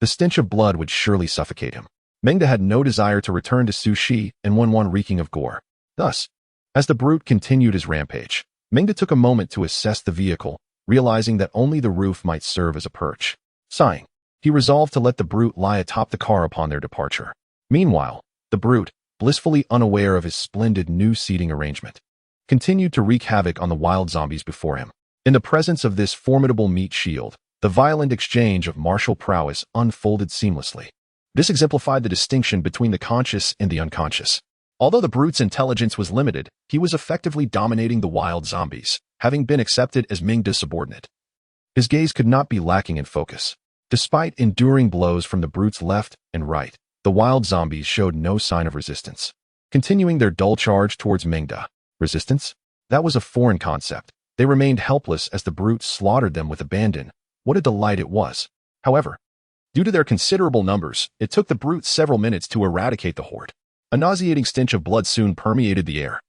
the stench of blood would surely suffocate him. Meng had no desire to return to Sushi and one reeking of gore. Thus, as the brute continued his rampage, Meng took a moment to assess the vehicle, realizing that only the roof might serve as a perch. Sighing, he resolved to let the brute lie atop the car upon their departure. Meanwhile, the brute, blissfully unaware of his splendid new seating arrangement, continued to wreak havoc on the wild zombies before him. In the presence of this formidable meat shield, the violent exchange of martial prowess unfolded seamlessly. This exemplified the distinction between the conscious and the unconscious. Although the brute's intelligence was limited, he was effectively dominating the wild zombies, having been accepted as Meng's subordinate. His gaze could not be lacking in focus. Despite enduring blows from the brute's left and right, the wild zombies showed no sign of resistance, continuing their dull charge towards Meng. Resistance? That was a foreign concept. They remained helpless as the brute slaughtered them with abandon. What a delight it was. However, due to their considerable numbers, it took the brute several minutes to eradicate the horde. A nauseating stench of blood soon permeated the air.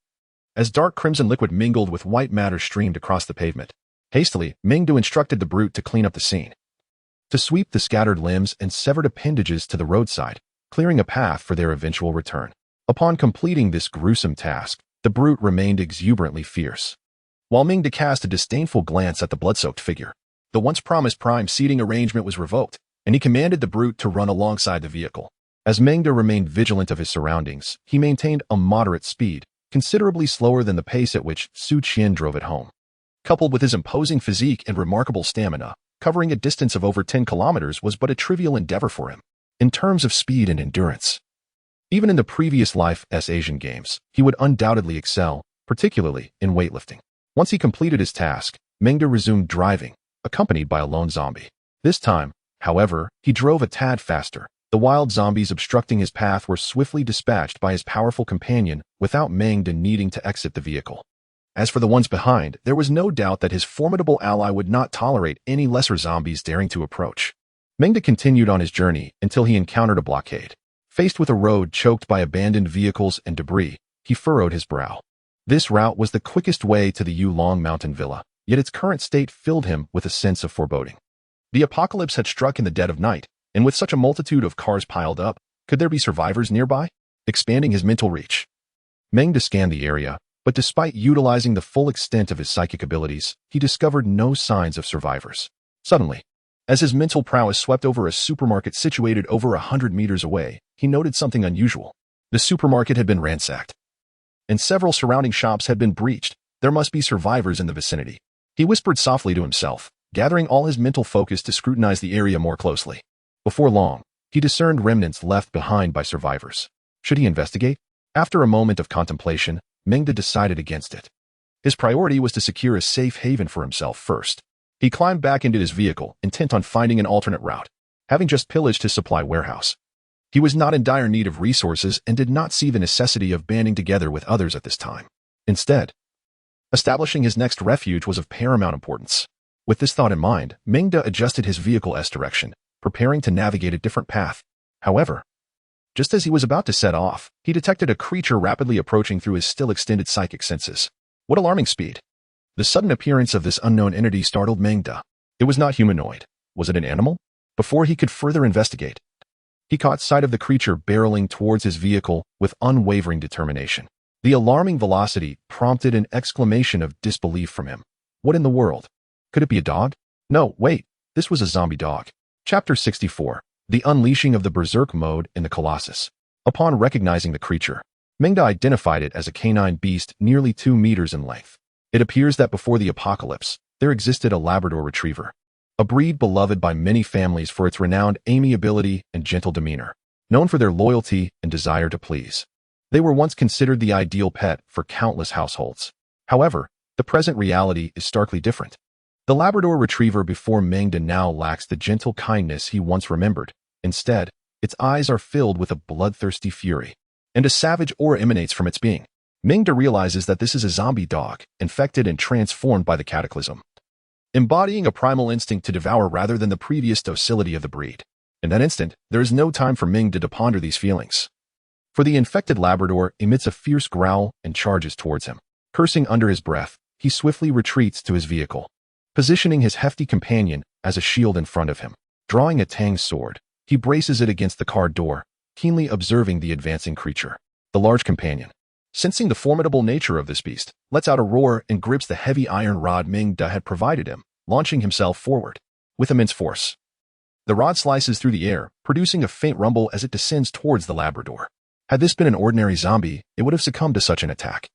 As dark crimson liquid mingled with white matter streamed across the pavement. Hastily, Meng instructed the brute to clean up the scene, to sweep the scattered limbs and severed appendages to the roadside, clearing a path for their eventual return. Upon completing this gruesome task, the brute remained exuberantly fierce, while Meng cast a disdainful glance at the blood-soaked figure. The once promised prime seating arrangement was revoked, and he commanded the brute to run alongside the vehicle. As Meng remained vigilant of his surroundings, he maintained a moderate speed, considerably slower than the pace at which Su Qian drove it home. Coupled with his imposing physique and remarkable stamina, covering a distance of over 10 kilometers was but a trivial endeavor for him. In terms of speed and endurance, even in the previous life as Asian Games, he would undoubtedly excel, particularly in weightlifting. Once he completed his task, Meng resumed driving, accompanied by a lone zombie. This time, however, he drove a tad faster. The wild zombies obstructing his path were swiftly dispatched by his powerful companion without Meng needing to exit the vehicle. As for the ones behind, there was no doubt that his formidable ally would not tolerate any lesser zombies daring to approach. Meng continued on his journey until he encountered a blockade. Faced with a road choked by abandoned vehicles and debris, he furrowed his brow. This route was the quickest way to the Yulong Mountain Villa, yet its current state filled him with a sense of foreboding. The apocalypse had struck in the dead of night, and with such a multitude of cars piled up, could there be survivors nearby? Expanding his mental reach, Meng scanned the area, but despite utilizing the full extent of his psychic abilities, he discovered no signs of survivors. Suddenly, as his mental prowess swept over a supermarket situated over 100 meters away, he noted something unusual. The supermarket had been ransacked, and several surrounding shops had been breached. There must be survivors in the vicinity. He whispered softly to himself, gathering all his mental focus to scrutinize the area more closely. Before long, he discerned remnants left behind by survivors. Should he investigate? After a moment of contemplation, Meng decided against it. His priority was to secure a safe haven for himself first. He climbed back into his vehicle, intent on finding an alternate route. Having just pillaged his supply warehouse, he was not in dire need of resources and did not see the necessity of banding together with others at this time. Instead, establishing his next refuge was of paramount importance. With this thought in mind, Meng adjusted his vehicle's direction, preparing to navigate a different path. However, just as he was about to set off, he detected a creature rapidly approaching through his still extended psychic senses. What alarming speed! The sudden appearance of this unknown entity startled Meng. It was not humanoid. Was it an animal? Before he could further investigate, he caught sight of the creature barreling towards his vehicle with unwavering determination. The alarming velocity prompted an exclamation of disbelief from him. What in the world? Could it be a dog? No, wait, this was a zombie dog. Chapter 64. The Unleashing of the Berserk Mode in the Colossus. Upon recognizing the creature, Meng identified it as a canine beast nearly 2 meters in length. It appears that before the apocalypse, there existed a Labrador Retriever, a breed beloved by many families for its renowned amiability and gentle demeanor, known for their loyalty and desire to please. They were once considered the ideal pet for countless households. However, the present reality is starkly different. The Labrador Retriever before Meng now lacks the gentle kindness he once remembered. Instead, its eyes are filled with a bloodthirsty fury, and a savage aura emanates from its being. Meng realizes that this is a zombie dog, infected and transformed by the cataclysm, embodying a primal instinct to devour rather than the previous docility of the breed. In that instant, there is no time for Meng to ponder these feelings. For the infected Labrador emits a fierce growl and charges towards him. Cursing under his breath, he swiftly retreats to his vehicle, positioning his hefty companion as a shield in front of him. Drawing a tanged sword, he braces it against the car door, keenly observing the advancing creature. The large companion, sensing the formidable nature of this beast, lets out a roar and grips the heavy iron rod Meng had provided him, launching himself forward. With immense force, the rod slices through the air, producing a faint rumble as it descends towards the Labrador. Had this been an ordinary zombie, it would have succumbed to such an attack.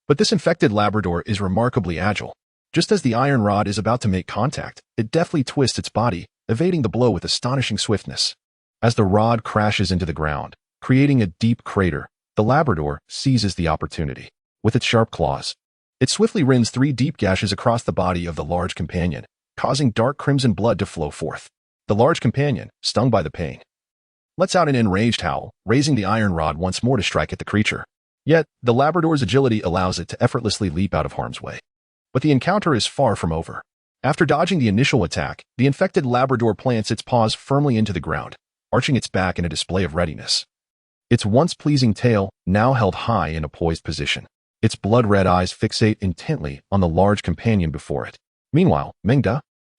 But this infected Labrador is remarkably agile. Just as the iron rod is about to make contact, it deftly twists its body, evading the blow with astonishing swiftness. As the rod crashes into the ground, creating a deep crater, the Labrador seizes the opportunity. With its sharp claws, it swiftly rends 3 deep gashes across the body of the large companion, causing dark crimson blood to flow forth. The large companion, stung by the pain, lets out an enraged howl, raising the iron rod once more to strike at the creature. Yet, the Labrador's agility allows it to effortlessly leap out of harm's way. But the encounter is far from over. After dodging the initial attack, the infected Labrador plants its paws firmly into the ground, arching its back in a display of readiness. Its once pleasing tail now held high in a poised position. Its blood-red eyes fixate intently on the large companion before it. Meanwhile, Meng,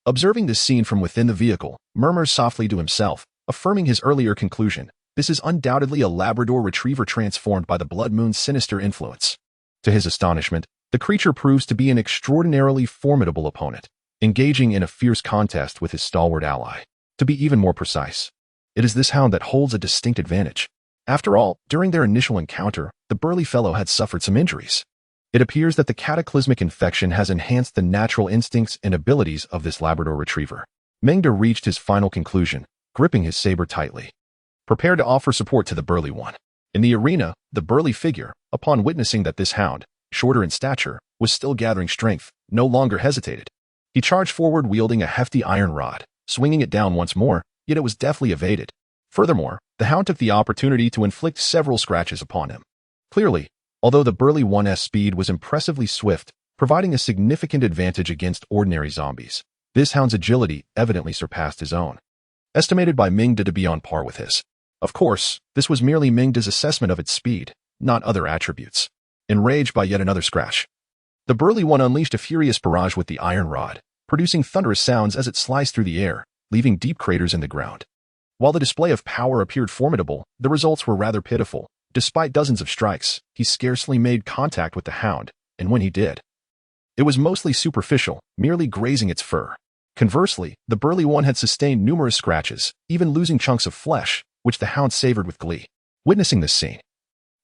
observing this scene from within the vehicle, murmurs softly to himself, affirming his earlier conclusion. This is undoubtedly a Labrador Retriever transformed by the Blood Moon's sinister influence. To his astonishment, the creature proves to be an extraordinarily formidable opponent, engaging in a fierce contest with his stalwart ally. To be even more precise, it is this hound that holds a distinct advantage. After all, during their initial encounter, the burly fellow had suffered some injuries. It appears that the cataclysmic infection has enhanced the natural instincts and abilities of this Labrador Retriever. Meng reached his final conclusion, gripping his saber tightly, prepared to offer support to the burly one. In the arena, the burly figure, upon witnessing that this hound, shorter in stature, was still gathering strength, no longer hesitated. He charged forward wielding a hefty iron rod, swinging it down once more, yet it was deftly evaded. Furthermore, the hound took the opportunity to inflict several scratches upon him. Clearly, although the burly one's speed was impressively swift, providing a significant advantage against ordinary zombies, this hound's agility evidently surpassed his own, estimated by Meng to be on par with his. Of course, this was merely Meng's assessment of its speed, not other attributes. Enraged by yet another scratch, the burly one unleashed a furious barrage with the iron rod, producing thunderous sounds as it sliced through the air, leaving deep craters in the ground. While the display of power appeared formidable, the results were rather pitiful. Despite dozens of strikes, he scarcely made contact with the hound, and when he did, it was mostly superficial, merely grazing its fur. Conversely, the burly one had sustained numerous scratches, even losing chunks of flesh, which the hound savored with glee. Witnessing this scene,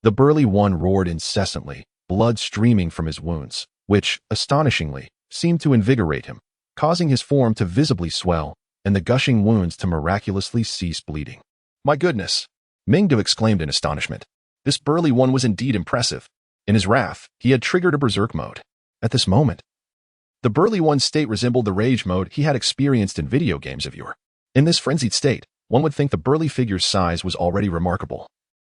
the burly one roared incessantly, blood streaming from his wounds, which, astonishingly, seemed to invigorate him, causing his form to visibly swell, and the gushing wounds to miraculously cease bleeding. My goodness! Meng exclaimed in astonishment. This burly one was indeed impressive. In his wrath, he had triggered a berserk mode. At this moment, the burly one's state resembled the rage mode he had experienced in video games of yore. In this frenzied state, one would think the burly figure's size was already remarkable.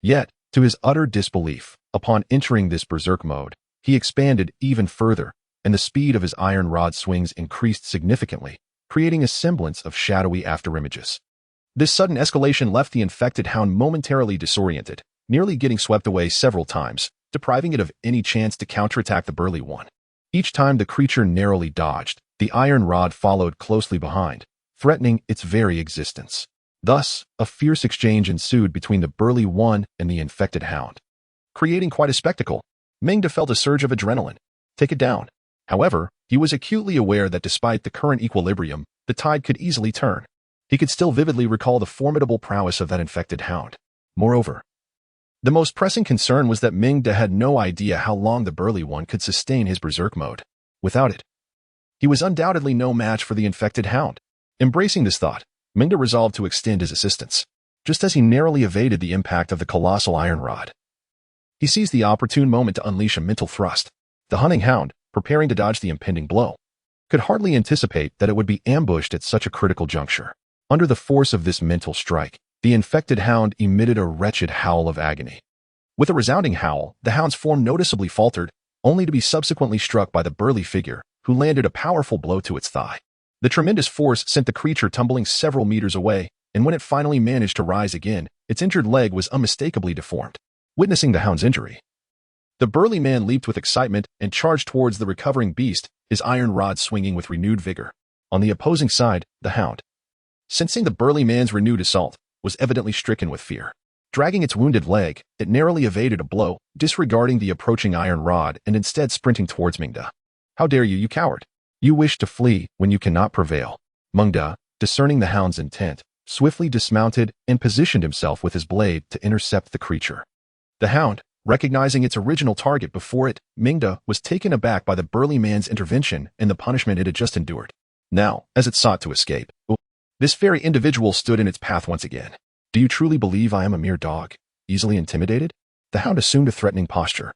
Yet, to his utter disbelief, upon entering this berserk mode, he expanded even further, and the speed of his iron rod swings increased significantly, creating a semblance of shadowy afterimages. This sudden escalation left the infected hound momentarily disoriented, nearly getting swept away several times, depriving it of any chance to counterattack the burly one. Each time the creature narrowly dodged, the iron rod followed closely behind, threatening its very existence. Thus, a fierce exchange ensued between the burly one and the infected hound, creating quite a spectacle. Meng felt a surge of adrenaline. Take it down. However, he was acutely aware that despite the current equilibrium, the tide could easily turn. He could still vividly recall the formidable prowess of that infected hound. Moreover, the most pressing concern was that Meng had no idea how long the burly one could sustain his berserk mode. Without it, he was undoubtedly no match for the infected hound. Embracing this thought, Meng resolved to extend his assistance. Just as he narrowly evaded the impact of the colossal iron rod, he seized the opportune moment to unleash a mental thrust. The hunting hound, preparing to dodge the impending blow. Could hardly anticipate that it would be ambushed at such a critical juncture. Under the force of this mental strike, the infected hound emitted a wretched howl of agony. With a resounding howl, the hound's form noticeably faltered, only to be subsequently struck by the burly figure, who landed a powerful blow to its thigh. The tremendous force sent the creature tumbling several meters away, and when it finally managed to rise again, its injured leg was unmistakably deformed. Witnessing the hound's injury, the burly man leaped with excitement and charged towards the recovering beast, his iron rod swinging with renewed vigor. On the opposing side, the hound, sensing the burly man's renewed assault, was evidently stricken with fear. Dragging its wounded leg, it narrowly evaded a blow, disregarding the approaching iron rod and instead sprinting towards Meng. How dare you, you coward! You wish to flee when you cannot prevail. Meng, discerning the hound's intent, swiftly dismounted and positioned himself with his blade to intercept the creature. The hound, recognizing its original target before it, Meng was taken aback by the burly man's intervention and the punishment it had just endured. Now, as it sought to escape, this very individual stood in its path once again. Do you truly believe I am a mere dog, easily intimidated? The hound assumed a threatening posture,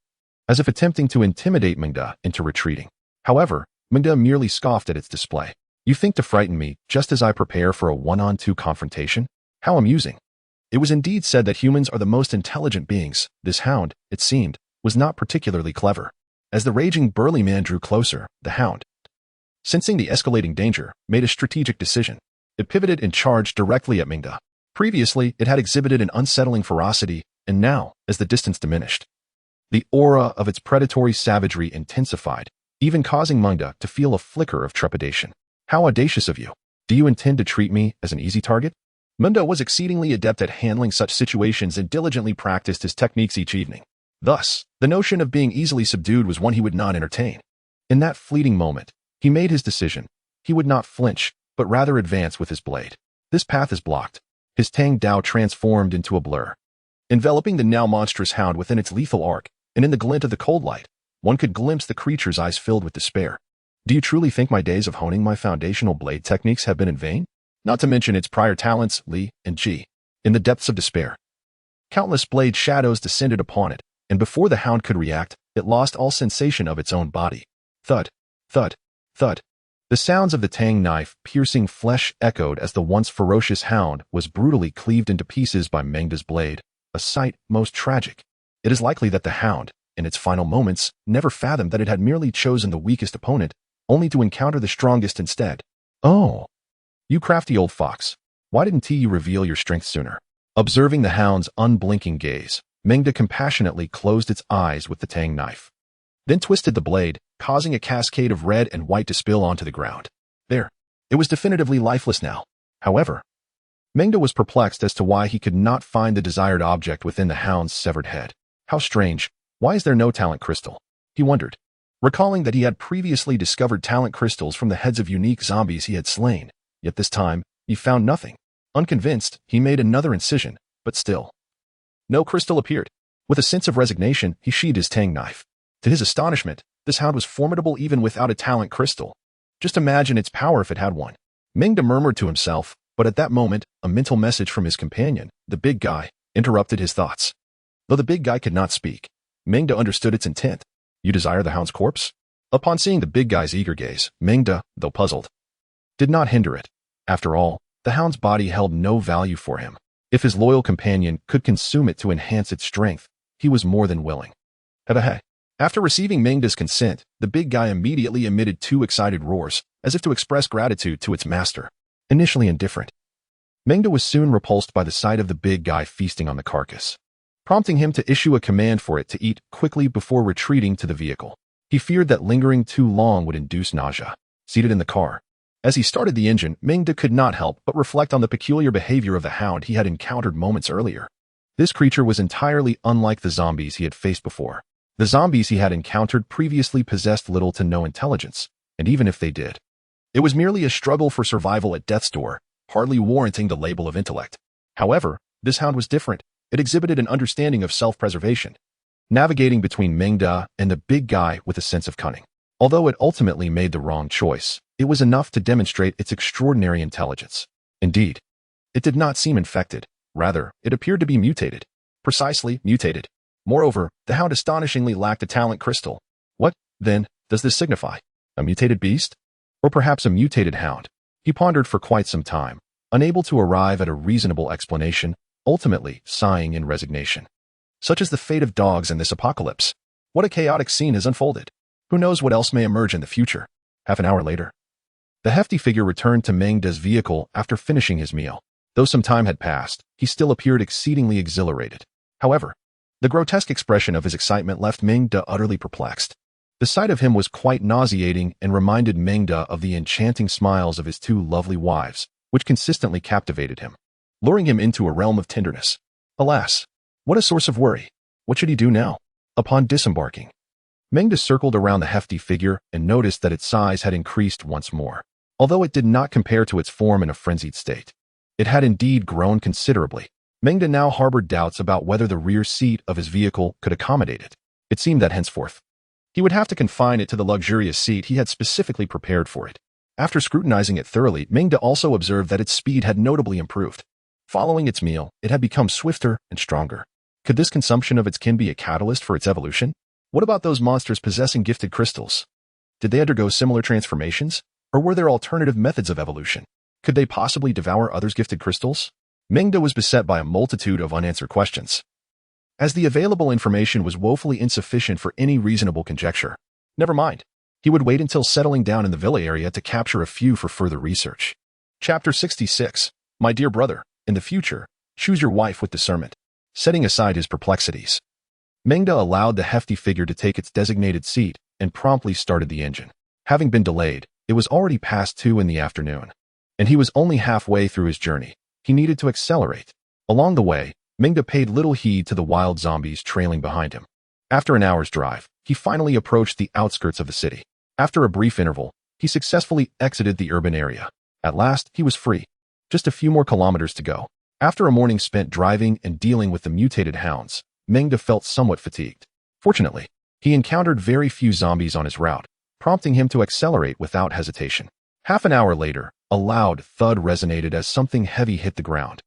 as if attempting to intimidate Meng into retreating. However, Meng merely scoffed at its display. You think to frighten me just as I prepare for a one-on-two confrontation? How amusing. It was indeed said that humans are the most intelligent beings. This hound, it seemed, was not particularly clever. As the raging burly man drew closer, the hound, sensing the escalating danger, made a strategic decision. It pivoted and charged directly at Meng. Previously, it had exhibited an unsettling ferocity, and now, as the distance diminished, the aura of its predatory savagery intensified, even causing Meng to feel a flicker of trepidation. How audacious of you! Do you intend to treat me as an easy target? Meng was exceedingly adept at handling such situations and diligently practiced his techniques each evening. Thus, the notion of being easily subdued was one he would not entertain. In that fleeting moment, he made his decision. He would not flinch, but rather advance with his blade. This path is blocked. His Tang Dao transformed into a blur, enveloping the now monstrous hound within its lethal arc, and in the glint of the cold light, one could glimpse the creature's eyes filled with despair. Do you truly think my days of honing my foundational blade techniques have been in vain? Not to mention its prior talents, Li and Ji. In the depths of despair, countless blade shadows descended upon it, and before the hound could react, it lost all sensation of its own body. Thud, thud, thud. The sounds of the Tang knife piercing flesh echoed as the once ferocious hound was brutally cleaved into pieces by Meng's blade, a sight most tragic. It is likely that the hound, in its final moments, never fathomed that it had merely chosen the weakest opponent, only to encounter the strongest instead. Oh, you crafty old fox, why didn't you reveal your strength sooner? Observing the hound's unblinking gaze, Meng compassionately closed its eyes with the Tang knife, then twisted the blade, causing a cascade of red and white to spill onto the ground. There, it was definitively lifeless now. However, Meng was perplexed as to why he could not find the desired object within the hound's severed head. How strange, why is there no talent crystal? He wondered, recalling that he had previously discovered talent crystals from the heads of unique zombies he had slain, yet this time, he found nothing. Unconvinced, he made another incision, but still, no crystal appeared. With a sense of resignation, he sheathed his Tang knife. To his astonishment, this hound was formidable even without a talent crystal. Just imagine its power if it had one. Meng murmured to himself, but at that moment, a mental message from his companion, the big guy, interrupted his thoughts. Though the big guy could not speak, Meng understood its intent. You desire the hound's corpse? Upon seeing the big guy's eager gaze, Meng, though puzzled, did not hinder it. After all, the hound's body held no value for him. If his loyal companion could consume it to enhance its strength, he was more than willing. Hey. After receiving Meng's consent, the big guy immediately emitted two excited roars, as if to express gratitude to its master. Initially indifferent, Meng was soon repulsed by the sight of the big guy feasting on the carcass, prompting him to issue a command for it to eat quickly before retreating to the vehicle. He feared that lingering too long would induce nausea. Seated in the car, as he started the engine, Meng could not help but reflect on the peculiar behavior of the hound he had encountered moments earlier. This creature was entirely unlike the zombies he had faced before. The zombies he had encountered previously possessed little to no intelligence, and even if they did, it was merely a struggle for survival at death's door, hardly warranting the label of intellect. However, this hound was different. It exhibited an understanding of self-preservation, navigating between Meng and the big guy with a sense of cunning. Although it ultimately made the wrong choice, it was enough to demonstrate its extraordinary intelligence. Indeed, it did not seem infected. Rather, it appeared to be mutated. Precisely, mutated. Moreover, the hound astonishingly lacked a talent crystal. What, then, Does this signify a mutated beast? Or perhaps a mutated hound? He pondered for quite some time, unable to arrive at a reasonable explanation, ultimately sighing in resignation. Such is the fate of dogs in this apocalypse. What a chaotic scene has unfolded. Who knows what else may emerge in the future? Half an hour later, the hefty figure returned to Meng's vehicle after finishing his meal. Though some time had passed, he still appeared exceedingly exhilarated. However, the grotesque expression of his excitement left Meng utterly perplexed. The sight of him was quite nauseating and reminded Meng of the enchanting smiles of his two lovely wives, which consistently captivated him, luring him into a realm of tenderness. Alas, what a source of worry! What should he do now? Upon disembarking, Meng circled around the hefty figure and noticed that its size had increased once more. Although it did not compare to its form in a frenzied state, it had indeed grown considerably. Meng now harbored doubts about whether the rear seat of his vehicle could accommodate it. It seemed that henceforth, he would have to confine it to the luxurious seat he had specifically prepared for it. After scrutinizing it thoroughly, Meng also observed that its speed had notably improved. Following its meal, it had become swifter and stronger. Could this consumption of its kin be a catalyst for its evolution? What about those monsters possessing gifted crystals? Did they undergo similar transformations? Or were there alternative methods of evolution? Could they possibly devour others' gifted crystals? Meng was beset by a multitude of unanswered questions, as the available information was woefully insufficient for any reasonable conjecture. Never mind. He would wait until settling down in the villa area to capture a few for further research. Chapter 66. My dear brother, in the future, choose your wife with discernment. Setting aside his perplexities, Meng allowed the hefty figure to take its designated seat and promptly started the engine. Having been delayed, it was already past 2 in the afternoon, and he was only halfway through his journey. He needed to accelerate. Along the way, Meng paid little heed to the wild zombies trailing behind him. After an hour's drive, he finally approached the outskirts of the city. After a brief interval, he successfully exited the urban area. At last, he was free. Just a few more kilometers to go. After a morning spent driving and dealing with the mutated hounds, Meng felt somewhat fatigued. Fortunately, he encountered very few zombies on his route, prompting him to accelerate without hesitation. Half an hour later, a loud thud resonated as something heavy hit the ground,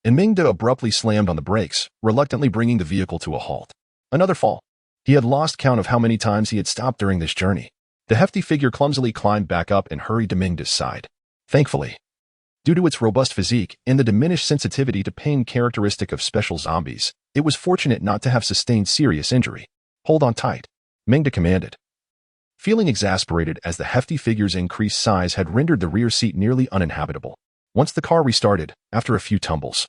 and Meng abruptly slammed on the brakes, reluctantly bringing the vehicle to a halt. Another fall. He had lost count of how many times he had stopped during this journey. The hefty figure clumsily climbed back up and hurried to Meng's side. Thankfully, due to its robust physique and the diminished sensitivity to pain characteristic of special zombies, it was fortunate not to have sustained serious injury. Hold on tight, Meng commanded. Feeling exasperated as the hefty figure's increased size had rendered the rear seat nearly uninhabitable. Once the car restarted, after a few tumbles,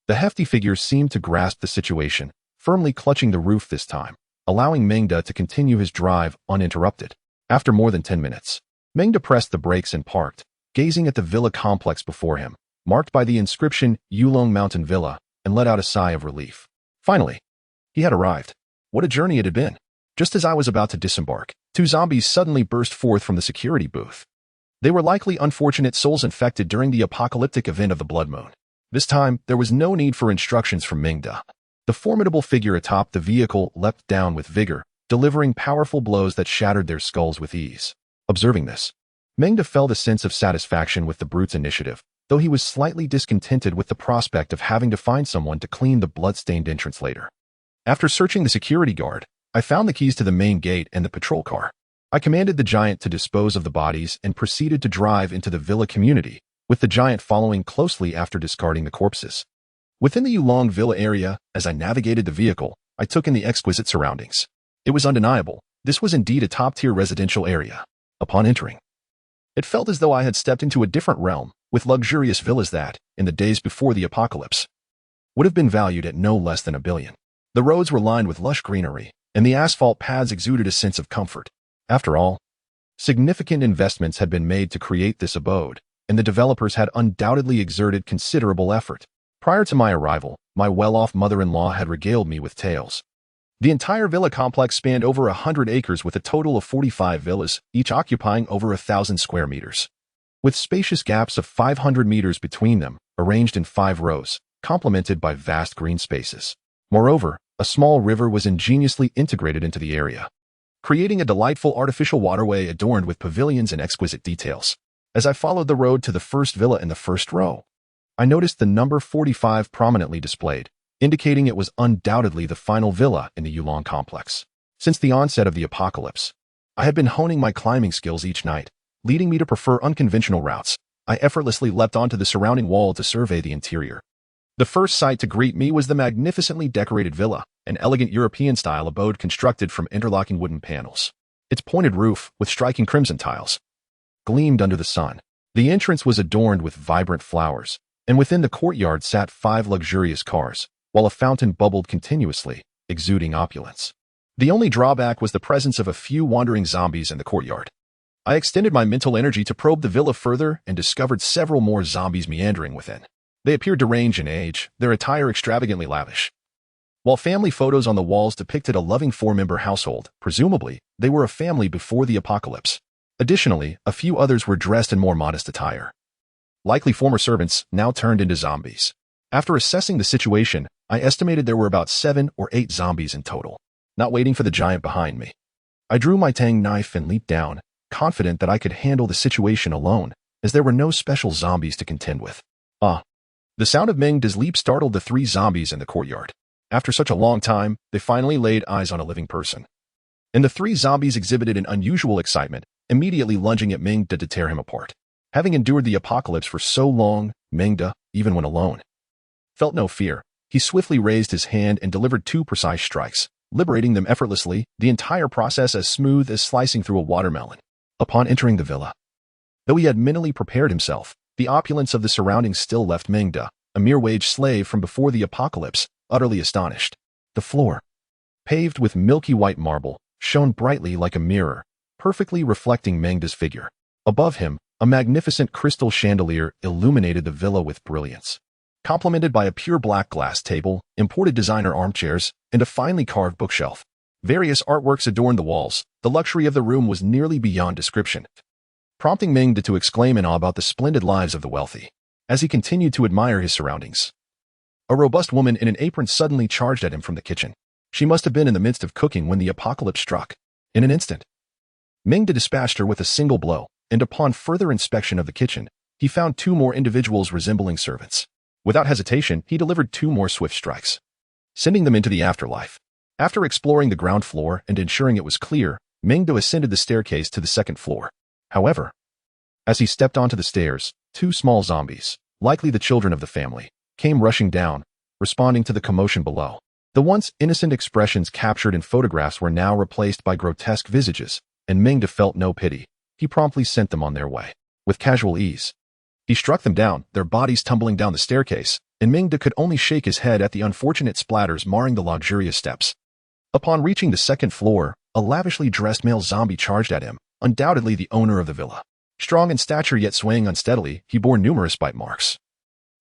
the hefty figure seemed to grasp the situation, firmly clutching the roof this time, allowing Meng to continue his drive uninterrupted. After more than 10 minutes, Meng pressed the brakes and parked, gazing at the villa complex before him, marked by the inscription Yulong Mountain Villa, and let out a sigh of relief. Finally, he had arrived. What a journey it had been. Just as I was about to disembark, 2 zombies suddenly burst forth from the security booth. They were likely unfortunate souls infected during the apocalyptic event of the blood moon. This time, there was no need for instructions from Meng. The formidable figure atop the vehicle leapt down with vigor, delivering powerful blows that shattered their skulls with ease. Observing this, Meng felt a sense of satisfaction with the brute's initiative, though he was slightly discontented with the prospect of having to find someone to clean the blood-stained entrance later. After searching the security guard, I found the keys to the main gate and the patrol car. I commanded the giant to dispose of the bodies and proceeded to drive into the villa community, with the giant following closely after discarding the corpses. Within the Yulong Villa area, as I navigated the vehicle, I took in the exquisite surroundings. It was undeniable. This was indeed a top-tier residential area. Upon entering, it felt as though I had stepped into a different realm, with luxurious villas that, in the days before the apocalypse, would have been valued at no less than $1 billion. The roads were lined with lush greenery, and the asphalt paths exuded a sense of comfort. After all, significant investments had been made to create this abode, and the developers had undoubtedly exerted considerable effort. Prior to my arrival, my well-off mother-in-law had regaled me with tales. The entire villa complex spanned over 100 acres with a total of 45 villas, each occupying over 1,000 square meters, with spacious gaps of 500 meters between them, arranged in 5 rows, complemented by vast green spaces. Moreover, a small river was ingeniously integrated into the area, creating a delightful artificial waterway adorned with pavilions and exquisite details. As I followed the road to the first villa in the first row, I noticed the number 45 prominently displayed, indicating it was undoubtedly the final villa in the Yulong complex. Since the onset of the apocalypse, I had been honing my climbing skills each night, leading me to prefer unconventional routes. I effortlessly leapt onto the surrounding wall to survey the interior. The first sight to greet me was the magnificently decorated villa, an elegant European-style abode constructed from interlocking wooden panels. Its pointed roof, with striking crimson tiles, gleamed under the sun. The entrance was adorned with vibrant flowers, and within the courtyard sat 5 luxurious cars, while a fountain bubbled continuously, exuding opulence. The only drawback was the presence of a few wandering zombies in the courtyard. I extended my mental energy to probe the villa further and discovered several more zombies meandering within. They appeared to range in age, their attire extravagantly lavish. While family photos on the walls depicted a loving 4-member household, presumably, they were a family before the apocalypse. Additionally, a few others were dressed in more modest attire. Likely former servants, now turned into zombies. After assessing the situation, I estimated there were about 7 or 8 zombies in total. Not waiting for the giant behind me, I drew my tang knife and leaped down, confident that I could handle the situation alone, as there were no special zombies to contend with. The sound of Meng's leap startled the 3 zombies in the courtyard. After such a long time, they finally laid eyes on a living person. And the 3 zombies exhibited an unusual excitement, immediately lunging at Meng to tear him apart. Having endured the apocalypse for so long, Meng, even when alone, felt no fear. He swiftly raised his hand and delivered 2 precise strikes, liberating them effortlessly, the entire process as smooth as slicing through a watermelon. Upon entering the villa, though he had mentally prepared himself, the opulence of the surroundings still left Meng, a mere wage slave from before the apocalypse, utterly astonished. The floor, paved with milky white marble, shone brightly like a mirror, perfectly reflecting Meng's figure. Above him, a magnificent crystal chandelier illuminated the villa with brilliance, complemented by a pure black glass table, imported designer armchairs, and a finely carved bookshelf. Various artworks adorned the walls. The luxury of the room was nearly beyond description, prompting Meng to exclaim in awe about the splendid lives of the wealthy. As he continued to admire his surroundings, a robust woman in an apron suddenly charged at him from the kitchen. She must have been in the midst of cooking when the apocalypse struck. In an instant, Meng dispatched her with a single blow, and upon further inspection of the kitchen, he found 2 more individuals resembling servants. Without hesitation, he delivered 2 more swift strikes, sending them into the afterlife. After exploring the ground floor and ensuring it was clear, Meng ascended the staircase to the 2nd floor. However, as he stepped onto the stairs, 2 small zombies, likely the children of the family, came rushing down, responding to the commotion below. The once innocent expressions captured in photographs were now replaced by grotesque visages, and Meng felt no pity. He promptly sent them on their way. With casual ease, he struck them down, their bodies tumbling down the staircase, and Meng could only shake his head at the unfortunate splatters marring the luxurious steps. Upon reaching the 2nd floor, a lavishly dressed male zombie charged at him, undoubtedly the owner of the villa. Strong in stature yet swaying unsteadily, he bore numerous bite marks,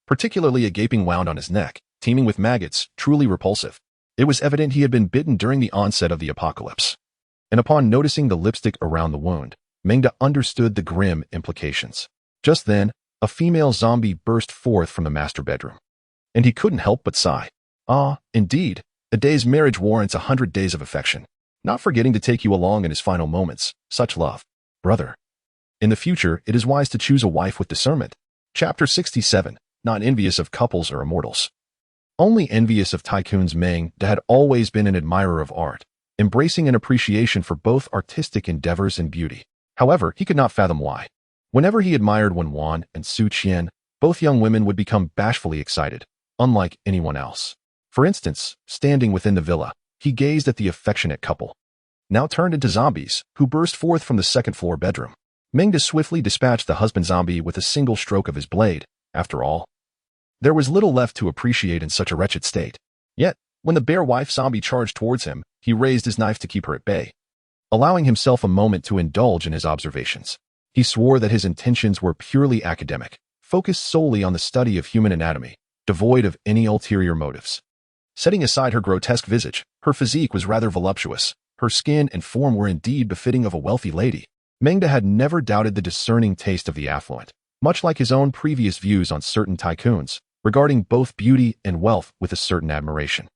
particularly a gaping wound on his neck, teeming with maggots, truly repulsive. It was evident he had been bitten during the onset of the apocalypse. And upon noticing the lipstick around the wound, Meng understood the grim implications. Just then, a female zombie burst forth from the master bedroom, and he couldn't help but sigh. Indeed, a day's marriage warrants 100 days of affection, not forgetting to take you along in his final moments. Such love, brother. In the future, it is wise to choose a wife with discernment. Chapter 67. Not envious of couples or immortals. Only envious of tycoons. Meng had always been an admirer of art, embracing an appreciation for both artistic endeavors and beauty. However, he could not fathom why. Whenever he admired Wan and Su Qian, both young women would become bashfully excited, unlike anyone else. For instance, standing within the villa, he gazed at the affectionate couple, now turned into zombies, who burst forth from the 2nd floor bedroom. Meng swiftly dispatched the husband zombie with a single stroke of his blade. After all, there was little left to appreciate in such a wretched state. Yet, when the bare wife zombie charged towards him, he raised his knife to keep her at bay, allowing himself a moment to indulge in his observations. He swore that his intentions were purely academic, focused solely on the study of human anatomy, devoid of any ulterior motives. Setting aside her grotesque visage, her physique was rather voluptuous. Her skin and form were indeed befitting of a wealthy lady. Meng had never doubted the discerning taste of the affluent, much like his own previous views on certain tycoons, regarding both beauty and wealth with a certain admiration.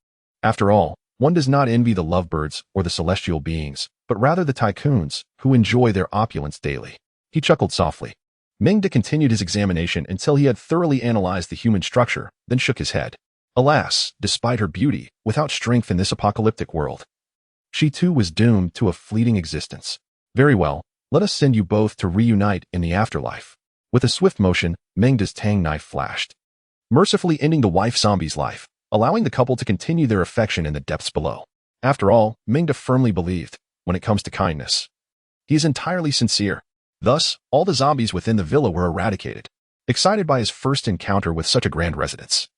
After all, one does not envy the lovebirds or the celestial beings, but rather the tycoons, who enjoy their opulence daily. He chuckled softly. Meng continued his examination until he had thoroughly analyzed the human structure, then shook his head. Alas, despite her beauty, without strength in this apocalyptic world, she too was doomed to a fleeting existence. Very well, let us send you both to reunite in the afterlife. With a swift motion, Mengda's tang knife flashed, mercifully ending the wife zombie's life, allowing the couple to continue their affection in the depths below. After all, Mengda firmly believed, when it comes to kindness, he is entirely sincere. Thus, all the zombies within the villa were eradicated. Excited by his first encounter with such a grand residence,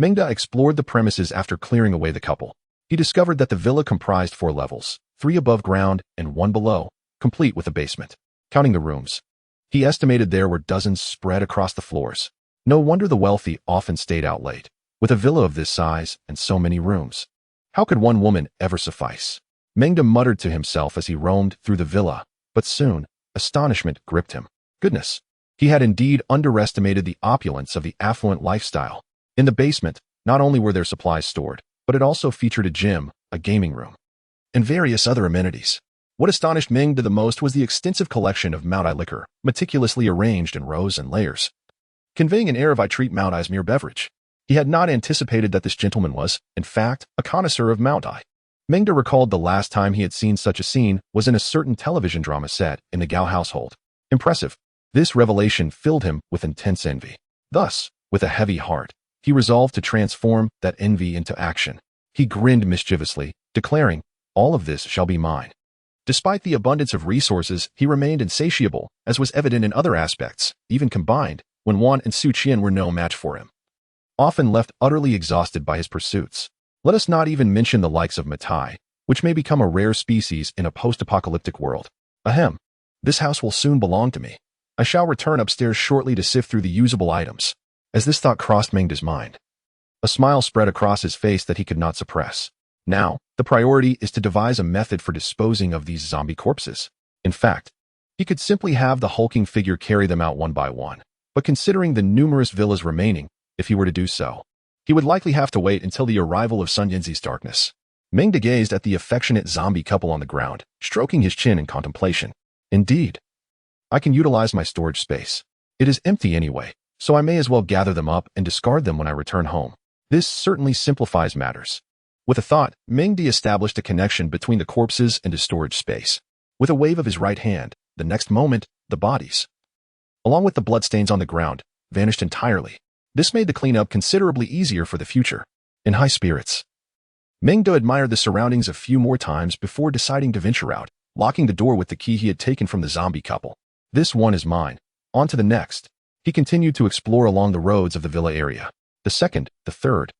Mengda explored the premises after clearing away the couple. He discovered that the villa comprised 4 levels, 3 above ground and 1 below, complete with a basement. Counting the rooms, he estimated there were dozens spread across the floors. No wonder the wealthy often stayed out late. With a villa of this size and so many rooms, how could one woman ever suffice? Mengda muttered to himself as he roamed through the villa, but soon, astonishment gripped him. Goodness! He had indeed underestimated the opulence of the affluent lifestyle. In the basement, not only were there supplies stored, but it also featured a gym, a gaming room, and various other amenities. What astonished Mengda the most was the extensive collection of Mount liquor, meticulously arranged in rows and layers, conveying an air of I treat Mount mere beverage. He had not anticipated that this gentleman was, in fact, a connoisseur of Mount. Mengda recalled the last time he had seen such a scene was in a certain television drama set in the Gao household. Impressive. This revelation filled him with intense envy. Thus, with a heavy heart, he resolved to transform that envy into action. He grinned mischievously, declaring, "All of this shall be mine." Despite the abundance of resources, he remained insatiable, as was evident in other aspects, even combined, when Wan and Su Qian were no match for him. Often left utterly exhausted by his pursuits. Let us not even mention the likes of Matai, which may become a rare species in a post-apocalyptic world. Ahem. This house will soon belong to me. I shall return upstairs shortly to sift through the usable items. As this thought crossed Mengda's mind, a smile spread across his face that he could not suppress. Now, the priority is to devise a method for disposing of these zombie corpses. In fact, he could simply have the hulking figure carry them out one by one. But considering the numerous villas remaining, if he were to do so, he would likely have to wait until the arrival of Sun Yanzi's darkness. Mengda gazed at the affectionate zombie couple on the ground, stroking his chin in contemplation. Indeed, I can utilize my storage space. It is empty anyway, so I may as well gather them up and discard them when I return home. This certainly simplifies matters. With a thought, Mengda established a connection between the corpses and his storage space. With a wave of his right hand, the next moment, the bodies, along with the bloodstains on the ground, vanished entirely. This made the cleanup considerably easier for the future. In high spirits, Mengda admired the surroundings a few more times before deciding to venture out, locking the door with the key he had taken from the zombie couple. This one is mine. On to the next. He continued to explore along the roads of the villa area. The second, the third,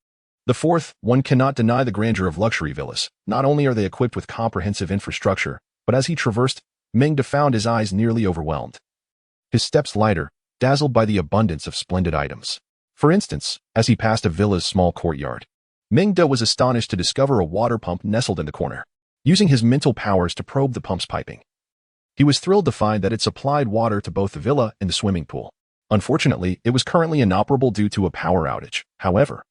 the fourth. One cannot deny the grandeur of luxury villas. Not only are they equipped with comprehensive infrastructure, but as he traversed, Mengda found his eyes nearly overwhelmed. His steps lighter, dazzled by the abundance of splendid items. For instance, as he passed a villa's small courtyard, Mengda was astonished to discover a water pump nestled in the corner. Using his mental powers to probe the pump's piping, he was thrilled to find that it supplied water to both the villa and the swimming pool. Unfortunately, it was currently inoperable due to a power outage. However,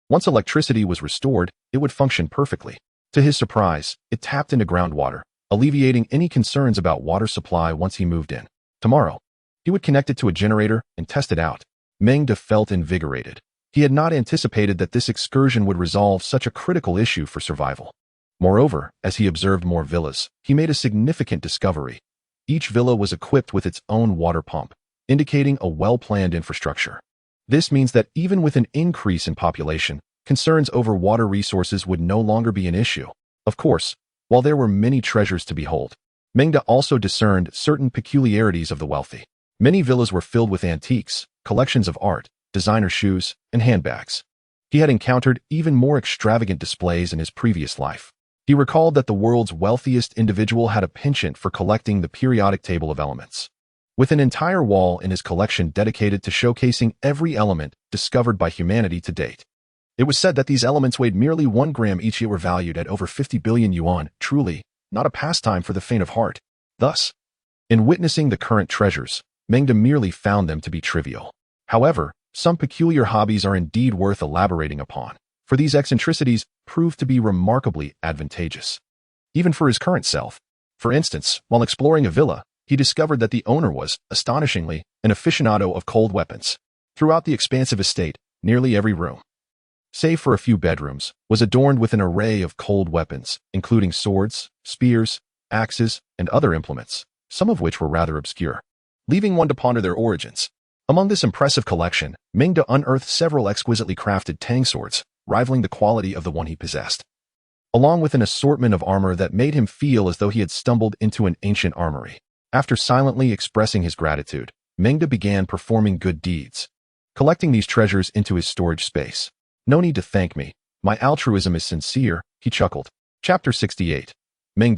once electricity was restored, it would function perfectly. To his surprise, it tapped into groundwater, alleviating any concerns about water supply once he moved in. Tomorrow, he would connect it to a generator and test it out. Mengda felt invigorated. He had not anticipated that this excursion would resolve such a critical issue for survival. Moreover, as he observed more villas, he made a significant discovery. Each villa was equipped with its own water pump, indicating a well-planned infrastructure. This means that even with an increase in population, concerns over water resources would no longer be an issue. Of course, while there were many treasures to behold, Mengda also discerned certain peculiarities of the wealthy. Many villas were filled with antiques, collections of art, designer shoes, and handbags. He had encountered even more extravagant displays in his previous life. He recalled that the world's wealthiest individual had a penchant for collecting the periodic table of elements, with an entire wall in his collection dedicated to showcasing every element discovered by humanity to date. It was said that these elements weighed merely 1 gram each, yet were valued at over 50 billion yuan, truly not a pastime for the faint of heart. Thus, in witnessing the current treasures, Mengda merely found them to be trivial. However, some peculiar hobbies are indeed worth elaborating upon, for these eccentricities proved to be remarkably advantageous, even for his current self. For instance, while exploring a villa, he discovered that the owner was, astonishingly, an aficionado of cold weapons. Throughout the expansive estate, nearly every room, save for a few bedrooms, was adorned with an array of cold weapons, including swords, spears, axes, and other implements, some of which were rather obscure, leaving one to ponder their origins. Among this impressive collection, Meng unearthed several exquisitely crafted tang swords, rivaling the quality of the one he possessed, along with an assortment of armor that made him feel as though he had stumbled into an ancient armory. After silently expressing his gratitude, Meng began performing good deeds, collecting these treasures into his storage space. "No need to thank me. My altruism is sincere," he chuckled. Chapter 68. Meng.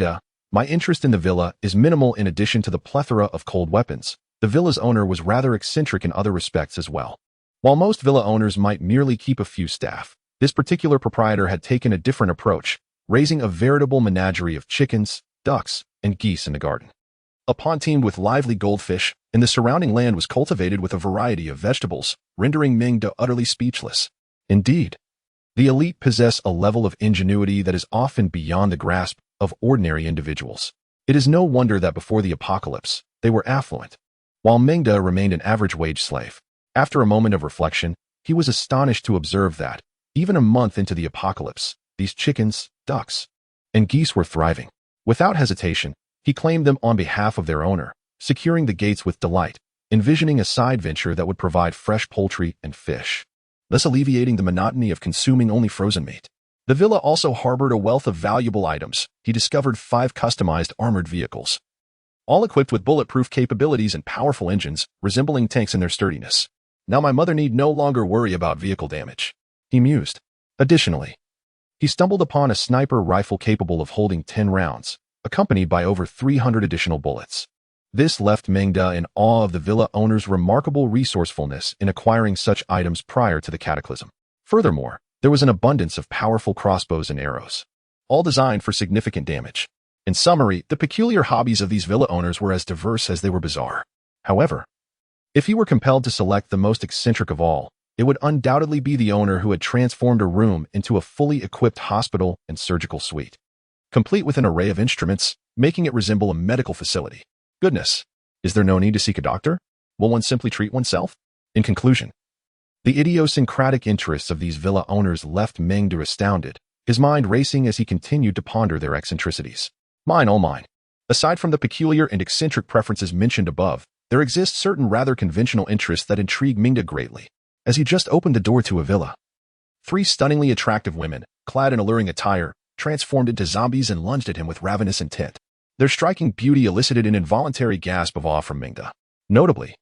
My interest in the villa is minimal. In addition to the plethora of cold weapons, the villa's owner was rather eccentric in other respects as well. While most villa owners might merely keep a few staff, this particular proprietor had taken a different approach, raising a veritable menagerie of chickens, ducks, and geese in the garden. A pond teemed with lively goldfish, and the surrounding land was cultivated with a variety of vegetables, rendering Meng utterly speechless. Indeed, the elite possess a level of ingenuity that is often beyond the grasp of ordinary individuals. It is no wonder that before the apocalypse, they were affluent, while Meng remained an average wage slave. After a moment of reflection, he was astonished to observe that, even a month into the apocalypse, these chickens, ducks, and geese were thriving. Without hesitation, he claimed them on behalf of their owner, securing the gates with delight, envisioning a side venture that would provide fresh poultry and fish, thus alleviating the monotony of consuming only frozen meat. The villa also harbored a wealth of valuable items. He discovered 5 customized armored vehicles, all equipped with bulletproof capabilities and powerful engines, resembling tanks in their sturdiness. Now my mother need no longer worry about vehicle damage, he mused. Additionally, he stumbled upon a sniper rifle capable of holding 10 rounds, accompanied by over 300 additional bullets. This left Meng in awe of the villa owner's remarkable resourcefulness in acquiring such items prior to the cataclysm. Furthermore, there was an abundance of powerful crossbows and arrows, all designed for significant damage. In summary, the peculiar hobbies of these villa owners were as diverse as they were bizarre. However, if he were compelled to select the most eccentric of all, it would undoubtedly be the owner who had transformed a room into a fully equipped hospital and surgical suite, complete with an array of instruments, making it resemble a medical facility. Goodness, is there no need to seek a doctor? Will one simply treat oneself? In conclusion, the idiosyncratic interests of these villa owners left Meng astounded, his mind racing as he continued to ponder their eccentricities. Mine, oh mine. Aside from the peculiar and eccentric preferences mentioned above, there exist certain rather conventional interests that intrigue Meng greatly. As he just opened the door to a villa, 3 stunningly attractive women, clad in alluring attire, transformed into zombies and lunged at him with ravenous intent. Their striking beauty elicited an involuntary gasp of awe from Meng. Notably,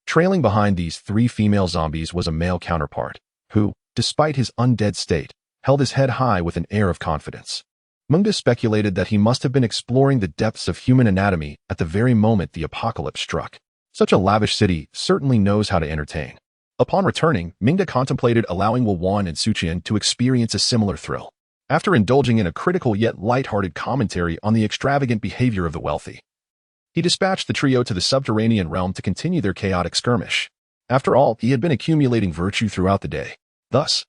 trailing behind these 3 female zombies was a male counterpart, who, despite his undead state, held his head high with an air of confidence. Meng speculated that he must have been exploring the depths of human anatomy at the very moment the apocalypse struck. Such a lavish city certainly knows how to entertain. Upon returning, Meng contemplated allowing Wawan and Suqian to experience a similar thrill. After indulging in a critical yet light-hearted commentary on the extravagant behavior of the wealthy, he dispatched the trio to the subterranean realm to continue their chaotic skirmish. After all, he had been accumulating virtue throughout the day. Thus,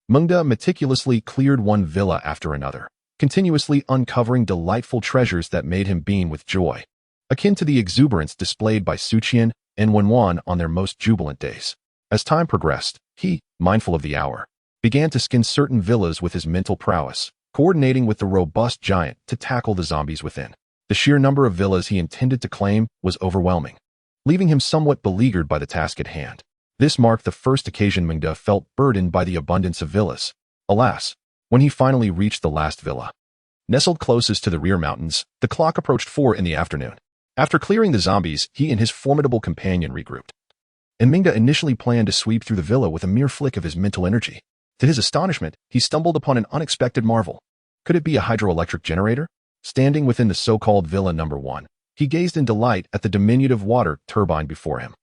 Meng meticulously cleared one villa after another, continuously uncovering delightful treasures that made him beam with joy, akin to the exuberance displayed by Suqian and Wenwan on their most jubilant days. As time progressed, he, mindful of the hour, began to skin certain villas with his mental prowess, coordinating with the robust giant to tackle the zombies within. The sheer number of villas he intended to claim was overwhelming, leaving him somewhat beleaguered by the task at hand. This marked the first occasion Meng felt burdened by the abundance of villas. Alas, when he finally reached the last villa, nestled closest to the rear mountains, the clock approached 4 in the afternoon. After clearing the zombies, he and his formidable companion regrouped, and Meng initially planned to sweep through the villa with a mere flick of his mental energy. To his astonishment, he stumbled upon an unexpected marvel. Could it be a hydroelectric generator? Standing within the so-called Villa Number 1, he gazed in delight at the diminutive water turbine before him.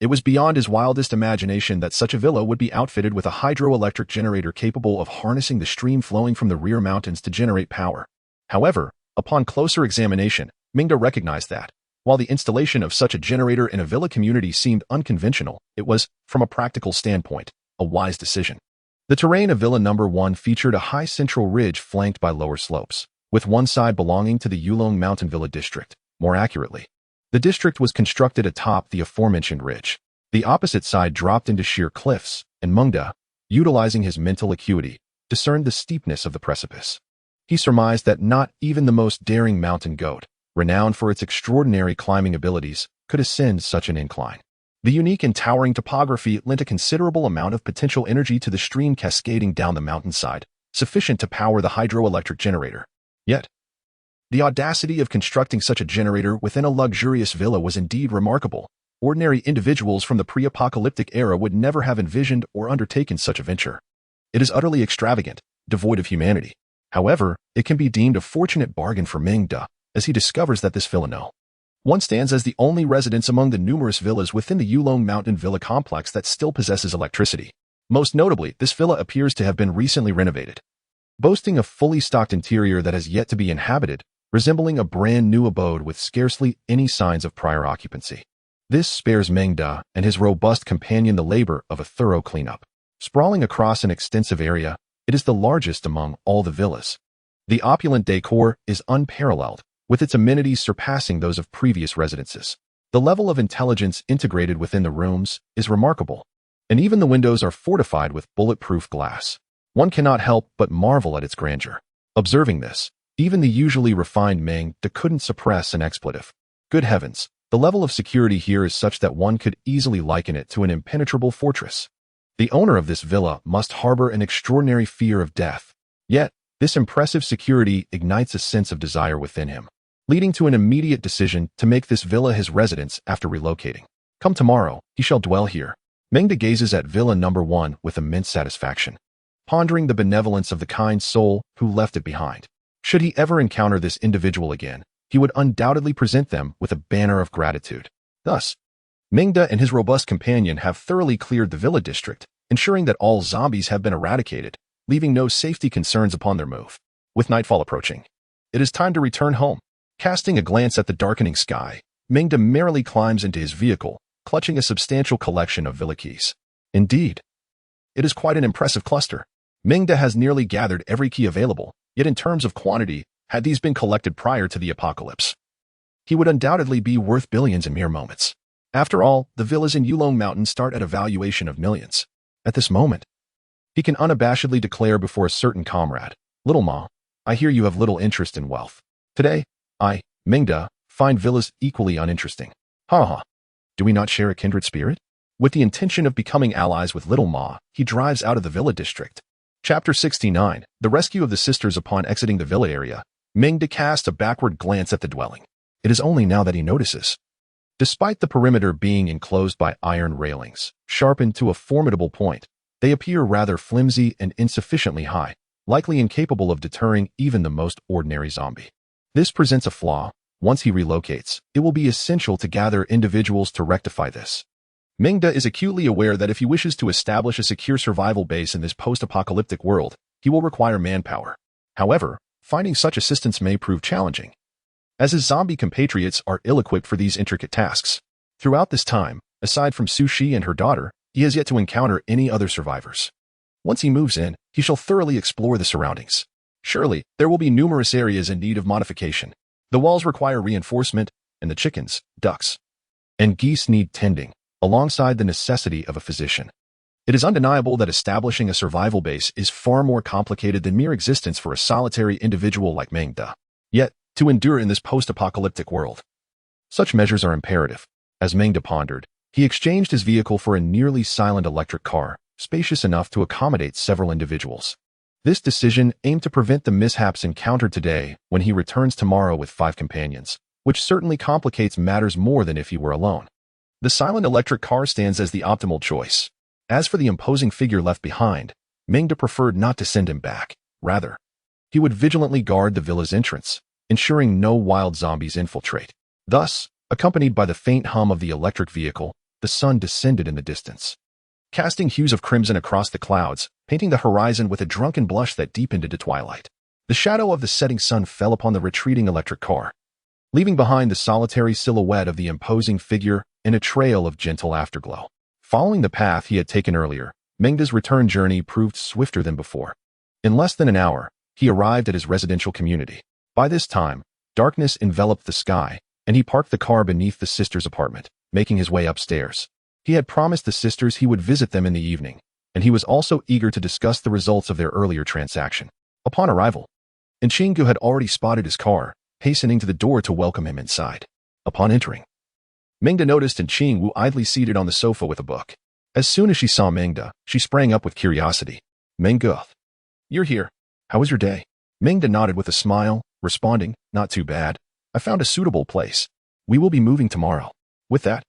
It was beyond his wildest imagination that such a villa would be outfitted with a hydroelectric generator capable of harnessing the stream flowing from the rear mountains to generate power. However, upon closer examination, Meng recognized that, while the installation of such a generator in a villa community seemed unconventional, it was, from a practical standpoint, a wise decision. The terrain of Villa Number 1 featured a high central ridge flanked by lower slopes, with one side belonging to the Yulong Mountain Villa district. More accurately, the district was constructed atop the aforementioned ridge. The opposite side dropped into sheer cliffs, and Meng, utilizing his mental acuity, discerned the steepness of the precipice. He surmised that not even the most daring mountain goat, renowned for its extraordinary climbing abilities, could ascend such an incline. The unique and towering topography lent a considerable amount of potential energy to the stream cascading down the mountainside, sufficient to power the hydroelectric generator. Yet, the audacity of constructing such a generator within a luxurious villa was indeed remarkable. Ordinary individuals from the pre-apocalyptic era would never have envisioned or undertaken such a venture. It is utterly extravagant, devoid of humanity. However, it can be deemed a fortunate bargain for Meng, as he discovers that this villa No. 1 stands as the only residence among the numerous villas within the Yulong Mountain Villa complex that still possesses electricity. Most notably, this villa appears to have been recently renovated, boasting a fully stocked interior that has yet to be inhabited, resembling a brand new abode with scarcely any signs of prior occupancy. This spares Meng and his robust companion the labor of a thorough cleanup. Sprawling across an extensive area, it is the largest among all the villas. The opulent decor is unparalleled, with its amenities surpassing those of previous residences. The level of intelligence integrated within the rooms is remarkable, and even the windows are fortified with bulletproof glass. One cannot help but marvel at its grandeur. Observing this, even the usually refined Meng couldn't suppress an expletive. Good heavens, the level of security here is such that one could easily liken it to an impenetrable fortress. The owner of this villa must harbor an extraordinary fear of death. Yet, this impressive security ignites a sense of desire within him, leading to an immediate decision to make this villa his residence after relocating. Come tomorrow, he shall dwell here. Meng gazes at Villa number 1 with immense satisfaction, pondering the benevolence of the kind soul who left it behind. Should he ever encounter this individual again, he would undoubtedly present them with a banner of gratitude. Thus, Meng and his robust companion have thoroughly cleared the villa district, ensuring that all zombies have been eradicated, leaving no safety concerns upon their move. With nightfall approaching, it is time to return home. Casting a glance at the darkening sky, Meng merrily climbs into his vehicle, clutching a substantial collection of villa keys. Indeed, it is quite an impressive cluster. Meng has nearly gathered every key available, yet in terms of quantity, had these been collected prior to the apocalypse, he would undoubtedly be worth billions in mere moments. After all, the villas in Yulong Mountain start at a valuation of millions. At this moment, he can unabashedly declare before a certain comrade, "Little Ma, I hear you have little interest in wealth. Today, I, Meng, find villas equally uninteresting. Ha ha. Do we not share a kindred spirit?" With the intention of becoming allies with Little Ma, he drives out of the villa district. Chapter 69, The Rescue of the Sisters. Upon exiting the villa area, Meng casts a backward glance at the dwelling. It is only now that he notices. Despite the perimeter being enclosed by iron railings, sharpened to a formidable point, they appear rather flimsy and insufficiently high, likely incapable of deterring even the most ordinary zombie. This presents a flaw. Once he relocates, it will be essential to gather individuals to rectify this. Meng is acutely aware that if he wishes to establish a secure survival base in this post-apocalyptic world, he will require manpower. However, finding such assistance may prove challenging, as his zombie compatriots are ill-equipped for these intricate tasks. Throughout this time, aside from Sushi and her daughter, he has yet to encounter any other survivors. Once he moves in, he shall thoroughly explore the surroundings. Surely, there will be numerous areas in need of modification. The walls require reinforcement, and the chickens, ducks, and geese need tending, alongside the necessity of a physician. It is undeniable that establishing a survival base is far more complicated than mere existence for a solitary individual like Meng. Yet, to endure in this post-apocalyptic world, such measures are imperative. As Meng pondered, he exchanged his vehicle for a nearly silent electric car, spacious enough to accommodate several individuals. This decision aimed to prevent the mishaps encountered today when he returns tomorrow with 5 companions, which certainly complicates matters more than if he were alone. The silent electric car stands as the optimal choice. As for the imposing figure left behind, Meng preferred not to send him back. Rather, he would vigilantly guard the villa's entrance, ensuring no wild zombies infiltrate. Thus, accompanied by the faint hum of the electric vehicle, the sun descended in the distance, casting hues of crimson across the clouds, painting the horizon with a drunken blush that deepened into twilight. The shadow of the setting sun fell upon the retreating electric car, leaving behind the solitary silhouette of the imposing figure in a trail of gentle afterglow. Following the path he had taken earlier, Meng's return journey proved swifter than before. In less than an hour, he arrived at his residential community. By this time, darkness enveloped the sky, and he parked the car beneath the sisters' apartment, making his way upstairs. He had promised the sisters he would visit them in the evening, and he was also eager to discuss the results of their earlier transaction. Upon arrival, and Qinggu had already spotted his car, hastening to the door to welcome him inside. Upon entering, Mengda noticed Qingwu idly seated on the sofa with a book. As soon as she saw Mengda, she sprang up with curiosity. Mengda, you're here. How was your day? Mengda nodded with a smile, responding, not too bad. I found a suitable place. We will be moving tomorrow. With that,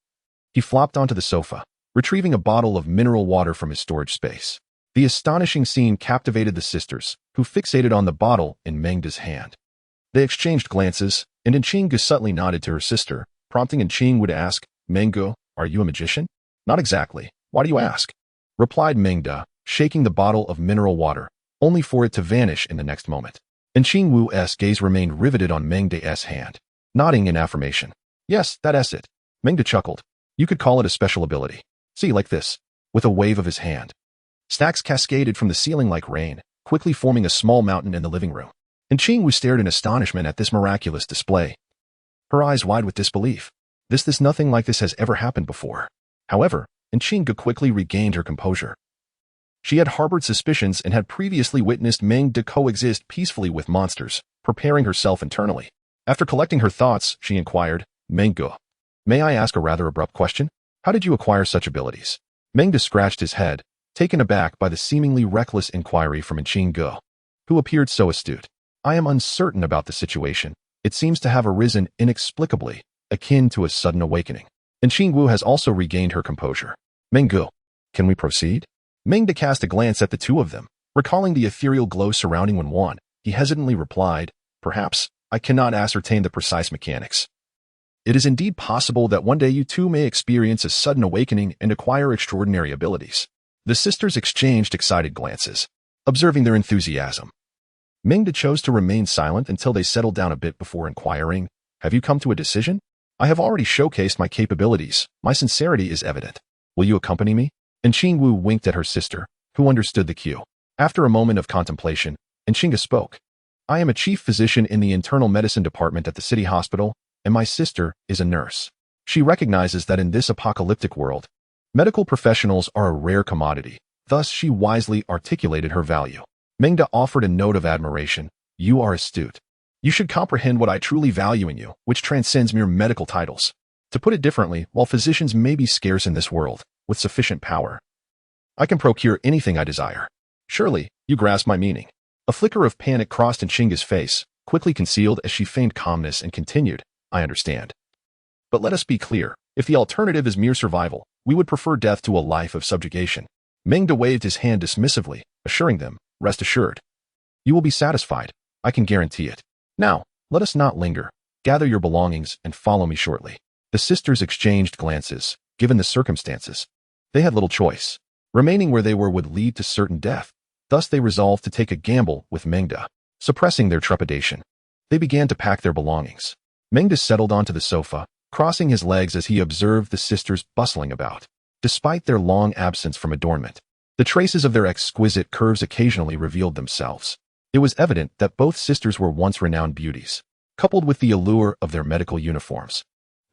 he flopped onto the sofa, retrieving a bottle of mineral water from his storage space. The astonishing scene captivated the sisters, who fixated on the bottle in Mengda's hand. They exchanged glances, and Qinggu subtly nodded to her sister, prompting Qingwu to ask, Mengda, are you a magician? Not exactly. Why do you ask? Replied Mengda, shaking the bottle of mineral water, only for it to vanish in the next moment. Qingwu's gaze remained riveted on Mengda's hand, nodding in affirmation. Yes, that's it. Mengda chuckled. You could call it a special ability. See, like this. With a wave of his hand, stacks cascaded from the ceiling like rain, quickly forming a small mountain in the living room. Qingwu stared in astonishment at this miraculous display, her eyes wide with disbelief. This nothing like this has ever happened before. However, Qinggu quickly regained her composure. She had harbored suspicions and had previously witnessed Meng De coexist peacefully with monsters, preparing herself internally. After collecting her thoughts, she inquired, Mengda, may I ask a rather abrupt question? How did you acquire such abilities? Mengda scratched his head, taken aback by the seemingly reckless inquiry from Qinggu, who appeared so astute. I am uncertain about the situation. It seems to have arisen inexplicably, akin to a sudden awakening. Qingwu has also regained her composure. Mengda, can we proceed? Mengda cast a glance at the two of them, recalling the ethereal glow surrounding Wenwan. He hesitantly replied, perhaps, I cannot ascertain the precise mechanics. It is indeed possible that one day you two may experience a sudden awakening and acquire extraordinary abilities. The sisters exchanged excited glances, observing their enthusiasm. Mengda chose to remain silent until they settled down a bit before inquiring, have you come to a decision? I have already showcased my capabilities. My sincerity is evident. Will you accompany me? Qingwu winked at her sister, who understood the cue. After a moment of contemplation, Qinggu spoke. I am a chief physician in the internal medicine department at the city hospital, and my sister is a nurse. She recognizes that in this apocalyptic world, medical professionals are a rare commodity. Thus, she wisely articulated her value. Mengda offered a note of admiration. You are astute. You should comprehend what I truly value in you, which transcends mere medical titles. To put it differently, while physicians may be scarce in this world, with sufficient power, I can procure anything I desire. Surely, you grasp my meaning. A flicker of panic crossed Qinggu's face, quickly concealed as she feigned calmness and continued, I understand. But let us be clear, if the alternative is mere survival, we would prefer death to a life of subjugation. Mengda waved his hand dismissively, assuring them, rest assured. You will be satisfied, I can guarantee it. Now, let us not linger. Gather your belongings and follow me shortly. The sisters exchanged glances. Given the circumstances, they had little choice. Remaining where they were would lead to certain death. Thus they resolved to take a gamble with Mengda. Suppressing their trepidation, they began to pack their belongings. Mengda settled onto the sofa, crossing his legs as he observed the sisters bustling about. Despite their long absence from adornment, the traces of their exquisite curves occasionally revealed themselves. It was evident that both sisters were once renowned beauties. Coupled with the allure of their medical uniforms,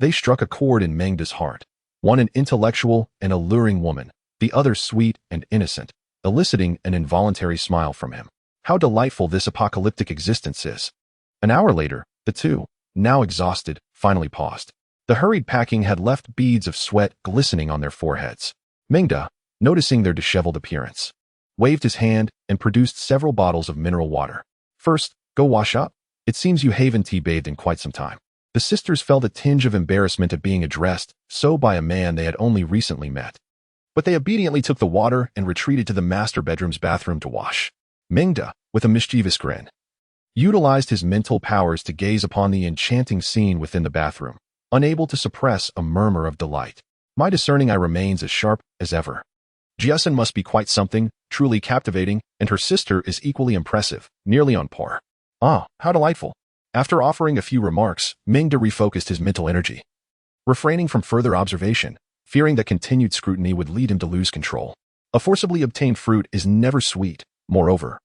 they struck a chord in Mengda's heart. One an intellectual and alluring woman, the other sweet and innocent, eliciting an involuntary smile from him. How delightful this apocalyptic existence is. An hour later, the two, now exhausted, finally paused. The hurried packing had left beads of sweat glistening on their foreheads. Mengda, noticing their disheveled appearance, waved his hand and produced several bottles of mineral water. First, go wash up. It seems you haven't tea-bathed in quite some time. The sisters felt a tinge of embarrassment at being addressed so by a man they had only recently met. But they obediently took the water and retreated to the master bedroom's bathroom to wash. Mengda, with a mischievous grin, utilized his mental powers to gaze upon the enchanting scene within the bathroom, unable to suppress a murmur of delight. My discerning eye remains as sharp as ever. Jiasun must be quite something, truly captivating, and her sister is equally impressive, nearly on par. Ah, how delightful. After offering a few remarks, Mengda refocused his mental energy, refraining from further observation, fearing that continued scrutiny would lead him to lose control. A forcibly obtained fruit is never sweet. Moreover,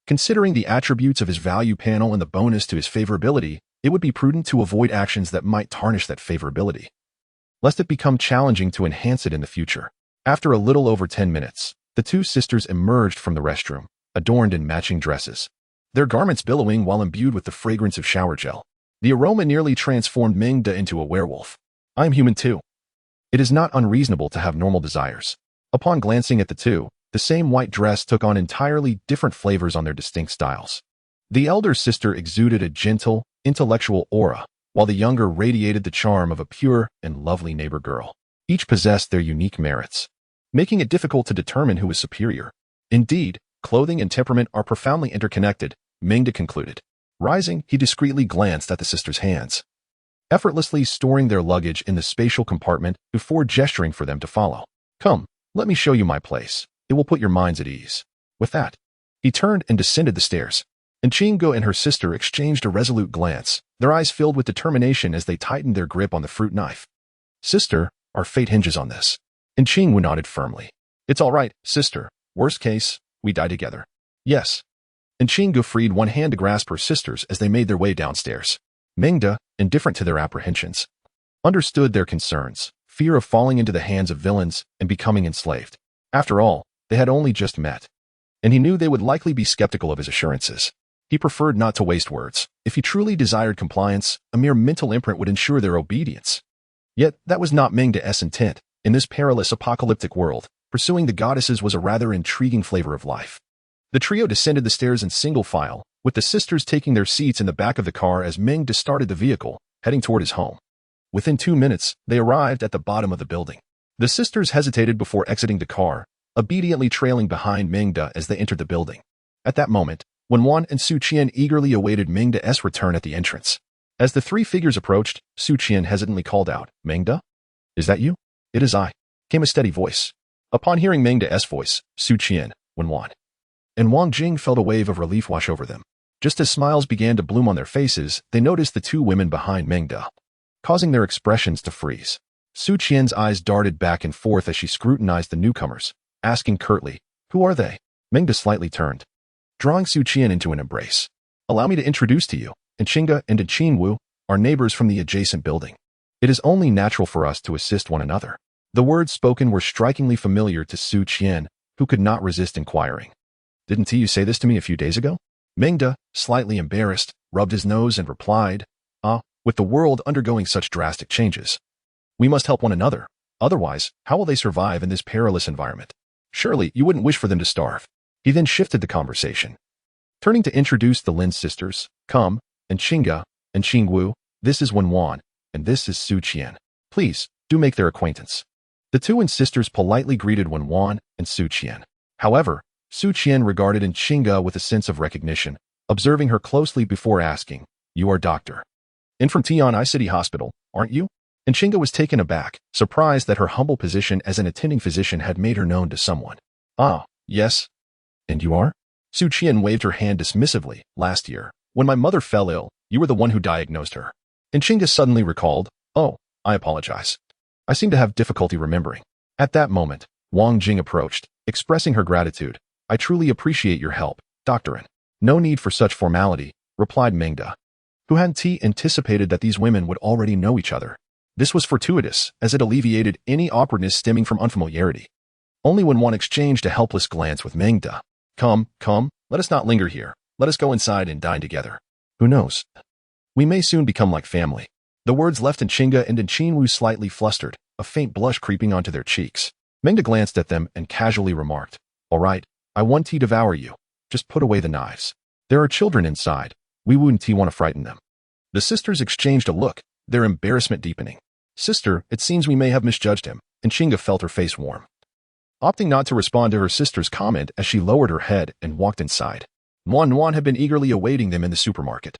considering the attributes of his value panel and the bonus to his favorability, it would be prudent to avoid actions that might tarnish that favorability, lest it become challenging to enhance it in the future. After a little over 10 minutes, the two sisters emerged from the restroom, adorned in matching dresses. their garments billowing while imbued with the fragrance of shower gel. The aroma nearly transformed Meng into a werewolf. I am human too. It is not unreasonable to have normal desires. Upon glancing at the two, the same white dress took on entirely different flavors on their distinct styles. The elder sister exuded a gentle, intellectual aura, while the younger radiated the charm of a pure and lovely neighbor girl. Each possessed their unique merits, making it difficult to determine who was superior. Indeed, clothing and temperament are profoundly interconnected, Meng concluded. Rising, he discreetly glanced at the sisters' hands, effortlessly storing their luggage in the spatial compartment before gesturing for them to follow. Come, let me show you my place. It will put your minds at ease. With that, he turned and descended the stairs. And Chingu and her sister exchanged a resolute glance, their eyes filled with determination as they tightened their grip on the fruit knife. Sister, our fate hinges on this. And Chingu nodded firmly. It's all right, sister. Worst case, we die together. Yes. And Chingu freed one hand to grasp her sisters as they made their way downstairs. Mengda, indifferent to their apprehensions, understood their concerns, fear of falling into the hands of villains and becoming enslaved. After all, they had only just met, and he knew they would likely be skeptical of his assurances. He preferred not to waste words. If he truly desired compliance, a mere mental imprint would ensure their obedience. Yet that was not Mengda's intent. In this perilous apocalyptic world, pursuing the goddesses was a rather intriguing flavor of life. The trio descended the stairs in single file, with the sisters taking their seats in the back of the car as Meng started the vehicle, heading toward his home. Within 2 minutes, they arrived at the bottom of the building. The sisters hesitated before exiting the car, obediently trailing behind Mengda as they entered the building. At that moment, Wenwan and Su Qian eagerly awaited Mengda's return at the entrance. As the three figures approached, Su Qian hesitantly called out, Mengda? Is that you? It is I, came a steady voice. Upon hearing Mengda's voice, Su Qian, Wenwan, and Wang Jing felt a wave of relief wash over them. Just as smiles began to bloom on their faces, they noticed the two women behind Mengda, causing their expressions to freeze. Su Qian's eyes darted back and forth as she scrutinized the newcomers, asking curtly, Who are they? Mengda slightly turned, drawing Su Qian into an embrace. Allow me to introduce to you, Chinga and Qinwu, our neighbors from the adjacent building. It is only natural for us to assist one another. The words spoken were strikingly familiar to Su Qian, who could not resist inquiring. Didn't you say this to me a few days ago? Mengda, slightly embarrassed, rubbed his nose and replied, with the world undergoing such drastic changes, we must help one another. Otherwise, how will they survive in this perilous environment? Surely you wouldn't wish for them to starve. He then shifted the conversation, turning to introduce the Lin sisters, Come, and Chinga, and Qingwu. This is Wenwan, and this is Su Qian. Please, do make their acquaintance. The two sisters politely greeted Wenwan and Su Qian. However, Su Qian regarded Chinga with a sense of recognition, observing her closely before asking, You are Dr. In from Tian'ai City Hospital, aren't you? And Chinga was taken aback, surprised that her humble position as an attending physician had made her known to someone. Yes. And you are? Su Qian waved her hand dismissively. Last year, when my mother fell ill, you were the one who diagnosed her. And Chinga suddenly recalled, Oh, I apologize. I seem to have difficulty remembering. At that moment, Wang Jing approached, expressing her gratitude. I truly appreciate your help, Doctor. No need for such formality, replied Mengda, who hadn't anticipated that these women would already know each other. This was fortuitous, as it alleviated any awkwardness stemming from unfamiliarity. Only when one exchanged a helpless glance with Mengda. Come, let us not linger here. Let us go inside and dine together. Who knows? We may soon become like family. The words left Chinga and Qinwu slightly flustered, a faint blush creeping onto their cheeks. Mengda glanced at them and casually remarked, All right, I won't devour you. Just put away the knives. There are children inside. We wouldn't want to frighten them. The sisters exchanged a look, their embarrassment deepening. Sister, it seems we may have misjudged him, and Chinga felt her face warm, opting not to respond to her sister's comment as she lowered her head and walked inside. Nuan had been eagerly awaiting them in the supermarket,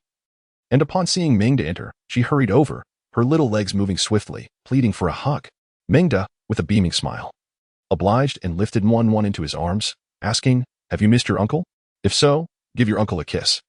and upon seeing Mengda enter, she hurried over, her little legs moving swiftly, pleading for a hug. Mengda, with a beaming smile, obliged and lifted Nuan into his arms, asking, Have you missed your uncle? If so, give your uncle a kiss.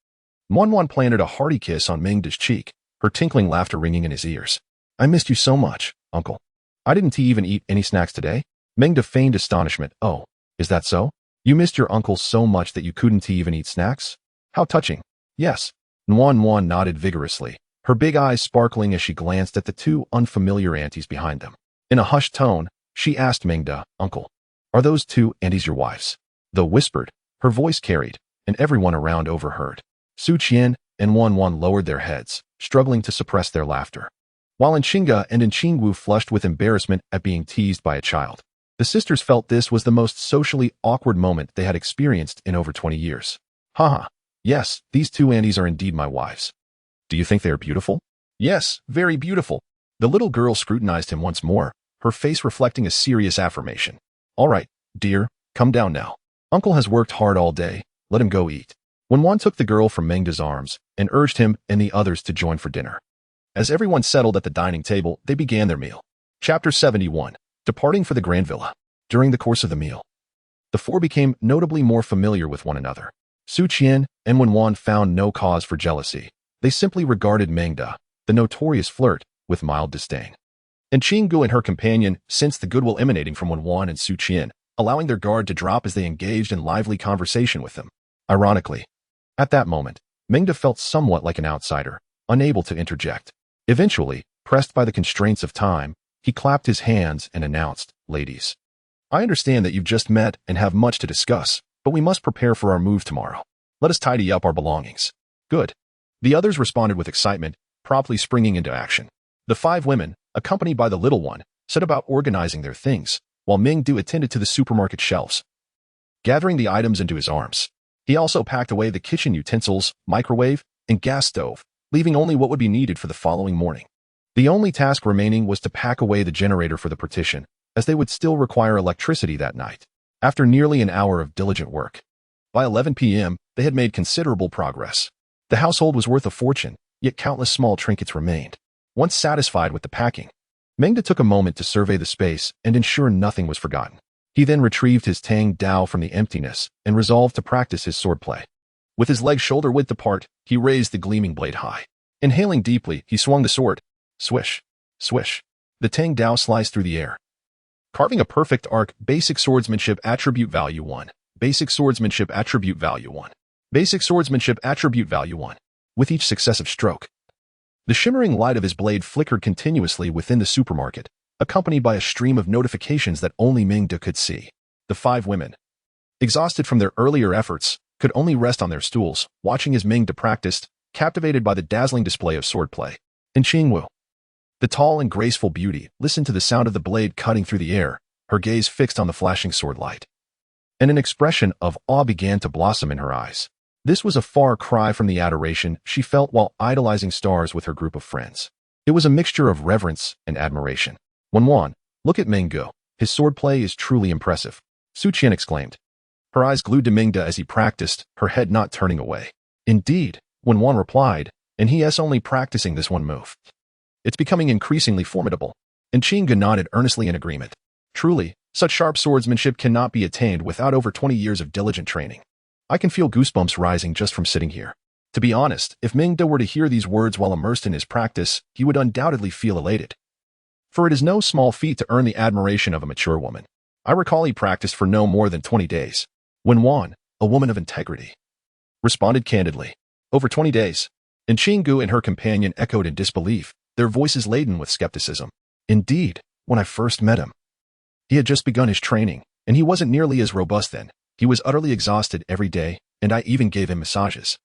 Nuan planted a hearty kiss on Mengda's cheek, her tinkling laughter ringing in his ears. I missed you so much, uncle. I didn't even eat any snacks today. Mengda feigned astonishment. Oh, is that so? You missed your uncle so much that you couldn't even eat snacks? How touching. Yes. Nuan nodded vigorously, her big eyes sparkling as she glanced at the two unfamiliar aunties behind them. In a hushed tone, she asked Mengda, Uncle, are those two aunties your wives? Though whispered, her voice carried, and everyone around overheard. Su Qian and Wan Wan lowered their heads, struggling to suppress their laughter. While Enchinga and Enchingu flushed with embarrassment at being teased by a child, the sisters felt this was the most socially awkward moment they had experienced in over 20 years. Haha. Yes, these two aunties are indeed my wives. Do you think they are beautiful? Yes, very beautiful. The little girl scrutinized him once more, her face reflecting a serious affirmation. All right, dear, come down now. Uncle has worked hard all day. Let him go eat. When Wan took the girl from Mengda's arms and urged him and the others to join for dinner. As everyone settled at the dining table, they began their meal. Chapter 71. Departing for the Grand Villa. During the course of the meal, the four became notably more familiar with one another. Su Qian and Wan Wan found no cause for jealousy. They simply regarded Mengda, the notorious flirt, with mild disdain. And Qinggu and her companion sensed the goodwill emanating from Wan Wan and Su Qian, allowing their guard to drop as they engaged in lively conversation with them. Ironically, at that moment, Mengda felt somewhat like an outsider, unable to interject. Eventually, pressed by the constraints of time, he clapped his hands and announced, "Ladies, I understand that you've just met and have much to discuss, but we must prepare for our move tomorrow. Let us tidy up our belongings." Good. The others responded with excitement, promptly springing into action. The five women, accompanied by the little one, set about organizing their things, while Meng Du attended to the supermarket shelves, gathering the items into his arms. He also packed away the kitchen utensils, microwave, and gas stove, leaving only what would be needed for the following morning. The only task remaining was to pack away the generator for the partition, as they would still require electricity that night. After nearly an hour of diligent work, by 11 p.m., they had made considerable progress. The household was worth a fortune, yet countless small trinkets remained. Once satisfied with the packing, Mengda took a moment to survey the space and ensure nothing was forgotten. He then retrieved his Tang Dao from the emptiness and resolved to practice his swordplay. With his legs shoulder-width apart, he raised the gleaming blade high. Inhaling deeply, he swung the sword. Swish, swish. The Tang Dao sliced through the air, carving a perfect arc. Basic swordsmanship attribute value 1. Basic swordsmanship attribute value 1. Basic swordsmanship attribute value 1. With each successive stroke, the shimmering light of his blade flickered continuously within the supermarket, accompanied by a stream of notifications that only Mengda could see. The five women, exhausted from their earlier efforts, could only rest on their stools, watching as Mengda practiced, captivated by the dazzling display of swordplay. And Qingwu, the tall and graceful beauty, listened to the sound of the blade cutting through the air, her gaze fixed on the flashing sword light. And an expression of awe began to blossom in her eyes. This was a far cry from the adoration she felt while idolizing stars with her group of friends. It was a mixture of reverence and admiration. Wan Wan, look at Menggu. His swordplay is truly impressive, Su Qian exclaimed, her eyes glued to Mengda as he practiced, her head not turning away. Indeed, Wan Wan replied, and he is only practicing this one move. It's becoming increasingly formidable. And Qinggu nodded earnestly in agreement. Truly, such sharp swordsmanship cannot be attained without over 20 years of diligent training. I can feel goosebumps rising just from sitting here. To be honest, if Mengda were to hear these words while immersed in his practice, he would undoubtedly feel elated. For it is no small feat to earn the admiration of a mature woman. I recall he practiced for no more than 20 days. When Wan, a woman of integrity, responded candidly. Over 20 days. And Qinggu and her companion echoed in disbelief, their voices laden with skepticism. Indeed, when I first met him, he had just begun his training, and he wasn't nearly as robust then. He was utterly exhausted every day, and I even gave him massages.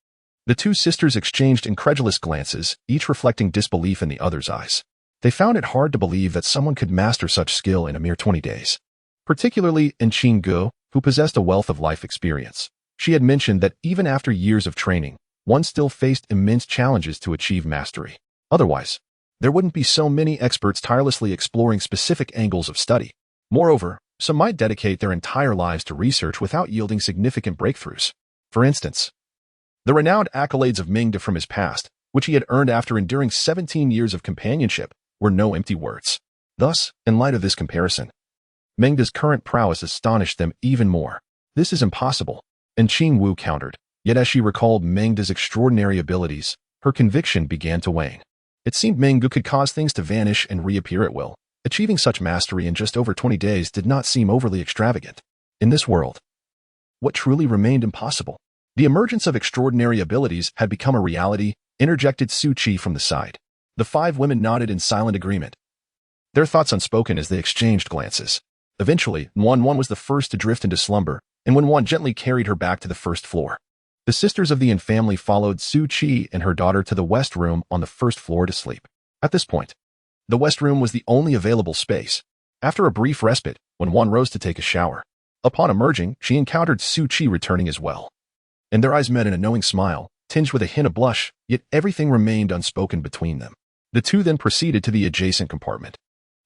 The two sisters exchanged incredulous glances, each reflecting disbelief in the other's eyes. They found it hard to believe that someone could master such skill in a mere 20 days. Particularly in Qinggu, who possessed a wealth of life experience. She had mentioned that even after years of training, one still faced immense challenges to achieve mastery. Otherwise, there wouldn't be so many experts tirelessly exploring specific angles of study. Moreover, some might dedicate their entire lives to research without yielding significant breakthroughs. For instance, the renowned accolades of Mengda from his past, which he had earned after enduring 17 years of companionship, were no empty words. Thus, in light of this comparison, Mengda's current prowess astonished them even more. This is impossible, and Qingwu countered. Yet as she recalled Mengda's extraordinary abilities, her conviction began to wane. It seemed Mengdu could cause things to vanish and reappear at will. Achieving such mastery in just over 20 days did not seem overly extravagant. In this world, what truly remained impossible? The emergence of extraordinary abilities had become a reality, interjected Su Qi from the side. The five women nodded in silent agreement, their thoughts unspoken as they exchanged glances. Eventually, Wan Wan was the first to drift into slumber, and when Wan gently carried her back to the first floor, The sisters of the Yin family followed Su Qi and her daughter to the west room on the first floor to sleep. At this point, the west room was the only available space. After a brief respite, when Wan rose to take a shower, upon emerging, she encountered Su Qi returning as well. And their eyes met in a knowing smile, tinged with a hint of blush, yet everything remained unspoken between them. The two then proceeded to the adjacent compartment.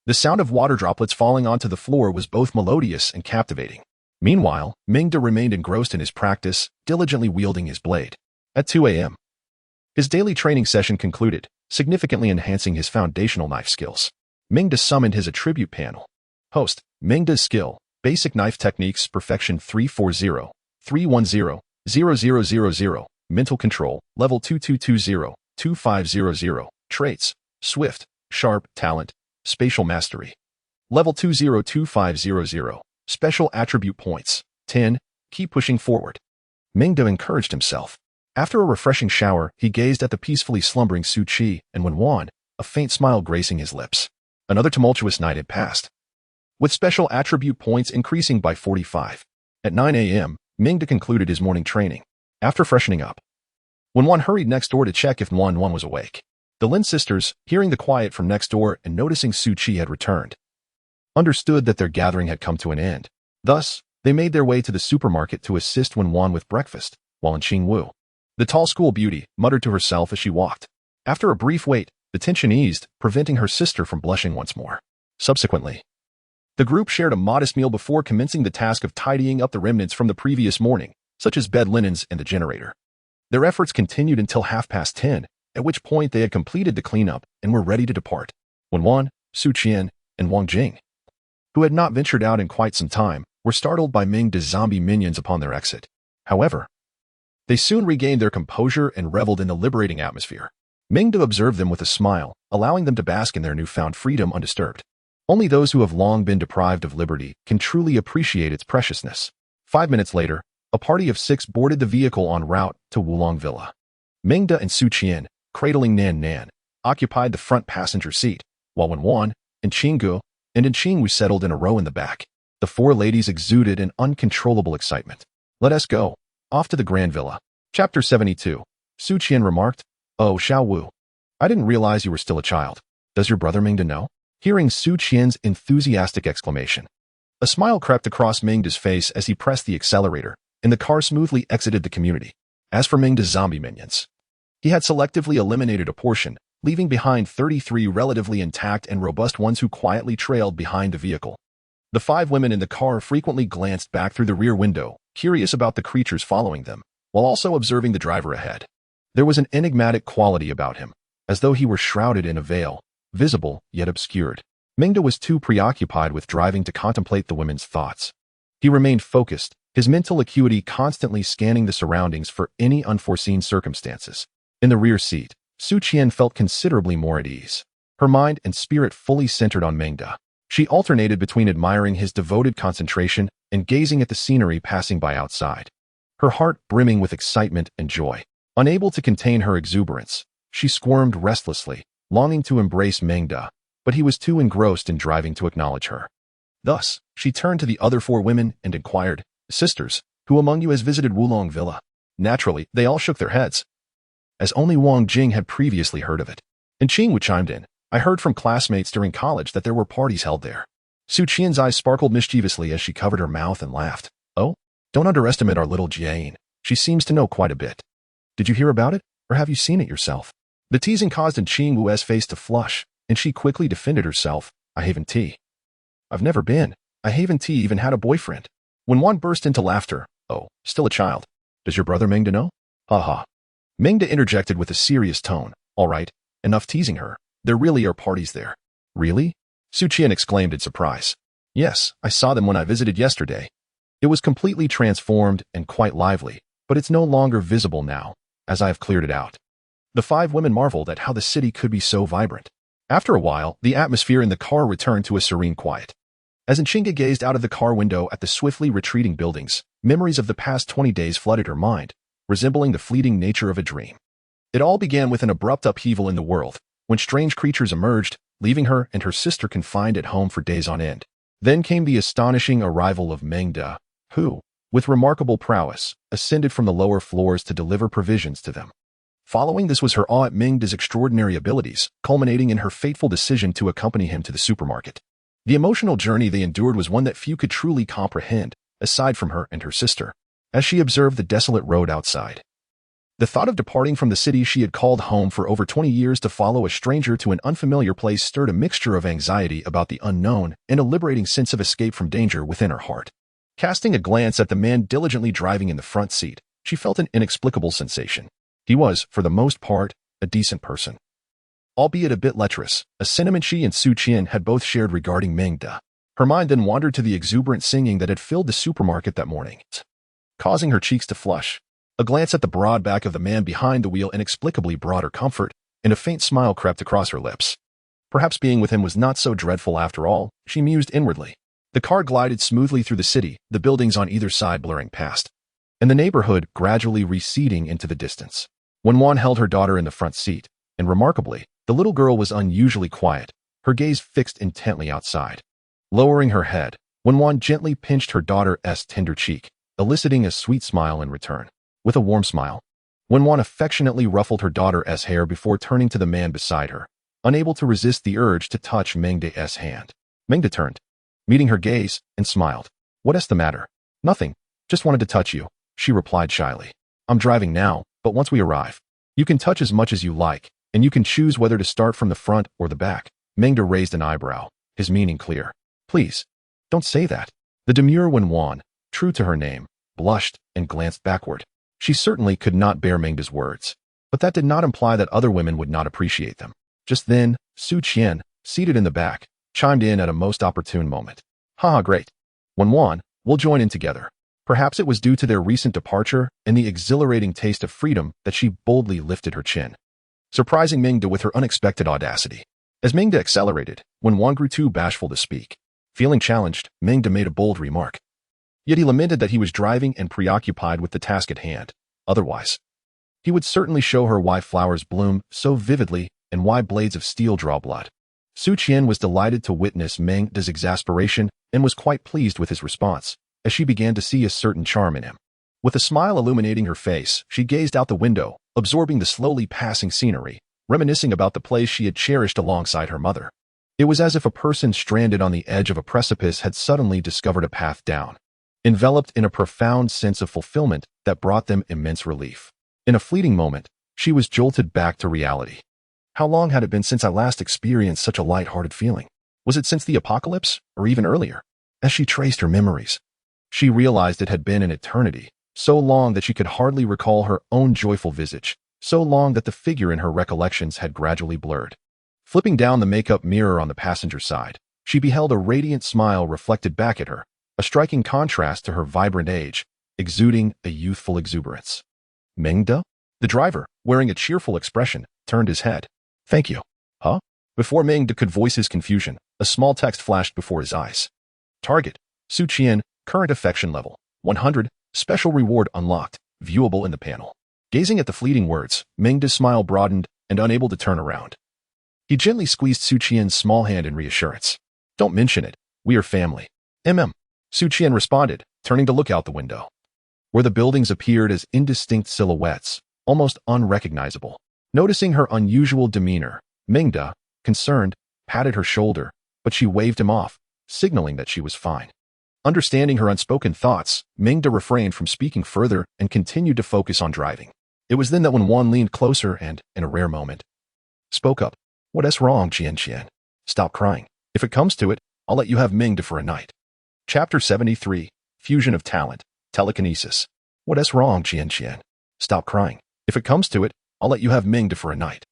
The sound of water droplets falling onto the floor was both melodious and captivating. Meanwhile, Meng remained engrossed in his practice, diligently wielding his blade. At 2 a.m., his daily training session concluded, significantly enhancing his foundational knife skills. Meng summoned his attribute panel. Host, Meng's skill, basic knife techniques, perfection 340, 310, 0000, mental control, level 2220, 2500, traits, swift, sharp, talent, spatial mastery. Level 202500, special attribute points, 10, keep pushing forward. Meng encouraged himself. After a refreshing shower, he gazed at the peacefully slumbering Su Qi, and when Wan, a faint smile gracing his lips. Another tumultuous night had passed, with special attribute points increasing by 45. At 9 a.m., Meng concluded his morning training. After freshening up, when Wan hurried next door to check if Wan was awake, the Lin sisters, hearing the quiet from next door and noticing Su Qi had returned, understood that their gathering had come to an end. Thus, they made their way to the supermarket to assist Wan with breakfast, while in Qingwu, the tall school beauty muttered to herself as she walked. After a brief wait, the tension eased, preventing her sister from blushing once more. Subsequently, the group shared a modest meal before commencing the task of tidying up the remnants from the previous morning, such as bed linens and the generator. Their efforts continued until 10:30, at which point they had completed the cleanup and were ready to depart. When Wan, Su Qian, and Wang Jing, who had not ventured out in quite some time, were startled by Meng's zombie minions upon their exit. However, they soon regained their composure and reveled in the liberating atmosphere. Meng observed them with a smile, allowing them to bask in their newfound freedom undisturbed. Only those who have long been deprived of liberty can truly appreciate its preciousness. 5 minutes later, a party of 6 boarded the vehicle en route to Wulong Villa. Meng and Su Qian, cradling Nan Nan, occupied the front passenger seat, while Wan, and Qinggu, and Qingwu settled in a row in the back. The 4 ladies exuded an uncontrollable excitement. Let us go. Off to the Grand Villa. Chapter 72. Su Qian remarked, "Oh, Xiao Wu, I didn't realize you were still a child. Does your brother Meng know?" Hearing Su Qian's enthusiastic exclamation, a smile crept across Meng's face as he pressed the accelerator, and the car smoothly exited the community. As for Meng's zombie minions, he had selectively eliminated a portion, leaving behind 33 relatively intact and robust ones who quietly trailed behind the vehicle. The 5 women in the car frequently glanced back through the rear window, curious about the creatures following them, while also observing the driver ahead. There was an enigmatic quality about him, as though he were shrouded in a veil, visible yet obscured. Meng was too preoccupied with driving to contemplate the women's thoughts. He remained focused, his mental acuity constantly scanning the surroundings for any unforeseen circumstances. In the rear seat, Su Qian felt considerably more at ease. Her mind and spirit fully centered on Meng. She alternated between admiring his devoted concentration and gazing at the scenery passing by outside. Her heart brimming with excitement and joy. Unable to contain her exuberance, she squirmed restlessly, longing to embrace Meng, but he was too engrossed in driving to acknowledge her. Thus, she turned to the other 4 women and inquired, "Sisters, who among you has visited Wulong Villa?" Naturally, they all shook their heads, as only Wang Jing had previously heard of it. And Qingwu chimed in, "I heard from classmates during college that there were parties held there." Su Qian's eyes sparkled mischievously as she covered her mouth and laughed. "Oh? Don't underestimate our little Jian. She seems to know quite a bit. Did you hear about it, or have you seen it yourself?" The teasing caused Qingwu's face to flush, and she quickly defended herself. "I haven't. I've never been. I haven't even had a boyfriend." When Wan burst into laughter, "Oh, still a child. Does your brother Meng know?" "Ha ha." Meng interjected with a serious tone. "All right, enough teasing her. There really are parties there." "Really?" Su Qian exclaimed in surprise. "Yes, I saw them when I visited yesterday. It was completely transformed and quite lively, but it's no longer visible now, as I have cleared it out." The 5 women marveled at how the city could be so vibrant. After a while, the atmosphere in the car returned to a serene quiet. As Nchinga gazed out of the car window at the swiftly retreating buildings, memories of the past 20 days flooded her mind, resembling the fleeting nature of a dream. It all began with an abrupt upheaval in the world, when strange creatures emerged, leaving her and her sister confined at home for days on end. Then came the astonishing arrival of Meng, who, with remarkable prowess, ascended from the lower floors to deliver provisions to them. Following this was her awe at Meng's extraordinary abilities, culminating in her fateful decision to accompany him to the supermarket. The emotional journey they endured was one that few could truly comprehend, aside from her and her sister, as she observed the desolate road outside. The thought of departing from the city she had called home for over 20 years to follow a stranger to an unfamiliar place stirred a mixture of anxiety about the unknown and a liberating sense of escape from danger within her heart. Casting a glance at the man diligently driving in the front seat, she felt an inexplicable sensation. He was, for the most part, a decent person, albeit a bit lecherous, a sentiment she and Su Qian had both shared regarding Meng De. Her mind then wandered to the exuberant singing that had filled the supermarket that morning, causing her cheeks to flush. A glance at the broad back of the man behind the wheel inexplicably brought her comfort, and a faint smile crept across her lips. Perhaps being with him was not so dreadful after all, she mused inwardly. The car glided smoothly through the city, the buildings on either side blurring past, and the neighborhood gradually receding into the distance. Wenwan held her daughter in the front seat, and remarkably, the little girl was unusually quiet, her gaze fixed intently outside. Lowering her head, Wenwan gently pinched her daughter's tender cheek, eliciting a sweet smile in return. With a warm smile, Wenwan affectionately ruffled her daughter's hair before turning to the man beside her, unable to resist the urge to touch Meng De's hand. Meng De turned, meeting her gaze, and smiled. "What's the matter?" "Nothing. Just wanted to touch you," she replied shyly. "I'm driving now, but once we arrive, you can touch as much as you like, and you can choose whether to start from the front or the back." Meng De raised an eyebrow, his meaning clear. "Please, don't say that." The demure Wenwan, true to her name, blushed and glanced backward. She certainly could not bear Meng De's words, but that did not imply that other women would not appreciate them. Just then, Su Qian, seated in the back, chimed in at a most opportune moment. "Haha, great. Wenwan, we'll join in together." Perhaps it was due to their recent departure and the exhilarating taste of freedom that she boldly lifted her chin, surprising Meng De with her unexpected audacity. As Meng De accelerated, Wenwan grew too bashful to speak. Feeling challenged, Meng De made a bold remark. Yet he lamented that he was driving and preoccupied with the task at hand. Otherwise, he would certainly show her why flowers bloom so vividly and why blades of steel draw blood. Su Qian was delighted to witness Meng De's exasperation and was quite pleased with his response, as she began to see a certain charm in him. With a smile illuminating her face, she gazed out the window, absorbing the slowly passing scenery, reminiscing about the place she had cherished alongside her mother. It was as if a person stranded on the edge of a precipice had suddenly discovered a path down, enveloped in a profound sense of fulfillment that brought them immense relief. In a fleeting moment, she was jolted back to reality. How long had it been since I last experienced such a light-hearted feeling? Was it since the apocalypse, or even earlier? As she traced her memories, she realized it had been an eternity, so long that she could hardly recall her own joyful visage, so long that the figure in her recollections had gradually blurred. Flipping down the makeup mirror on the passenger side, she beheld a radiant smile reflected back at her, a striking contrast to her vibrant age, exuding a youthful exuberance. "Meng De?" The driver, wearing a cheerful expression, turned his head. "Thank you." "Huh?" Before Meng De could voice his confusion, a small text flashed before his eyes. "Target, Su Qian, current affection level, 100, special reward unlocked, viewable in the panel." Gazing at the fleeting words, Meng De's smile broadened and unable to turn around. He gently squeezed Su Qian's small hand in reassurance. "Don't mention it. We are family." Su Qian responded, turning to look out the window, where the buildings appeared as indistinct silhouettes, almost unrecognizable. Noticing her unusual demeanor, Meng De, concerned, patted her shoulder, but she waved him off, signaling that she was fine. Understanding her unspoken thoughts, Meng De refrained from speaking further and continued to focus on driving. It was then that Wenwan leaned closer and, in a rare moment, spoke up. "What's wrong, Qian? Stop crying. If it comes to it, I'll let you have Meng De for a night." Chapter 73, Fusion of Talent, Telekinesis. "What's wrong, Qian? Stop crying. If it comes to it, I'll let you have Meng De for a night."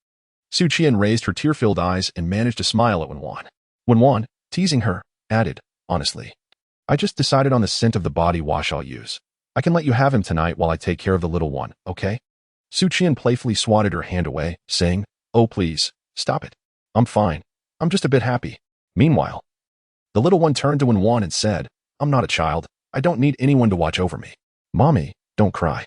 Su Qian raised her tear-filled eyes and managed to smile at Wenwan. Wenwan, teasing her, added, "Honestly, I just decided on the scent of the body wash I'll use. I can let you have him tonight while I take care of the little one, okay?" Su Qian playfully swatted her hand away, saying, "Oh please, stop it. I'm fine. I'm just a bit happy." Meanwhile, the little one turned to Wenwan and said, "I'm not a child. I don't need anyone to watch over me. Mommy, don't cry.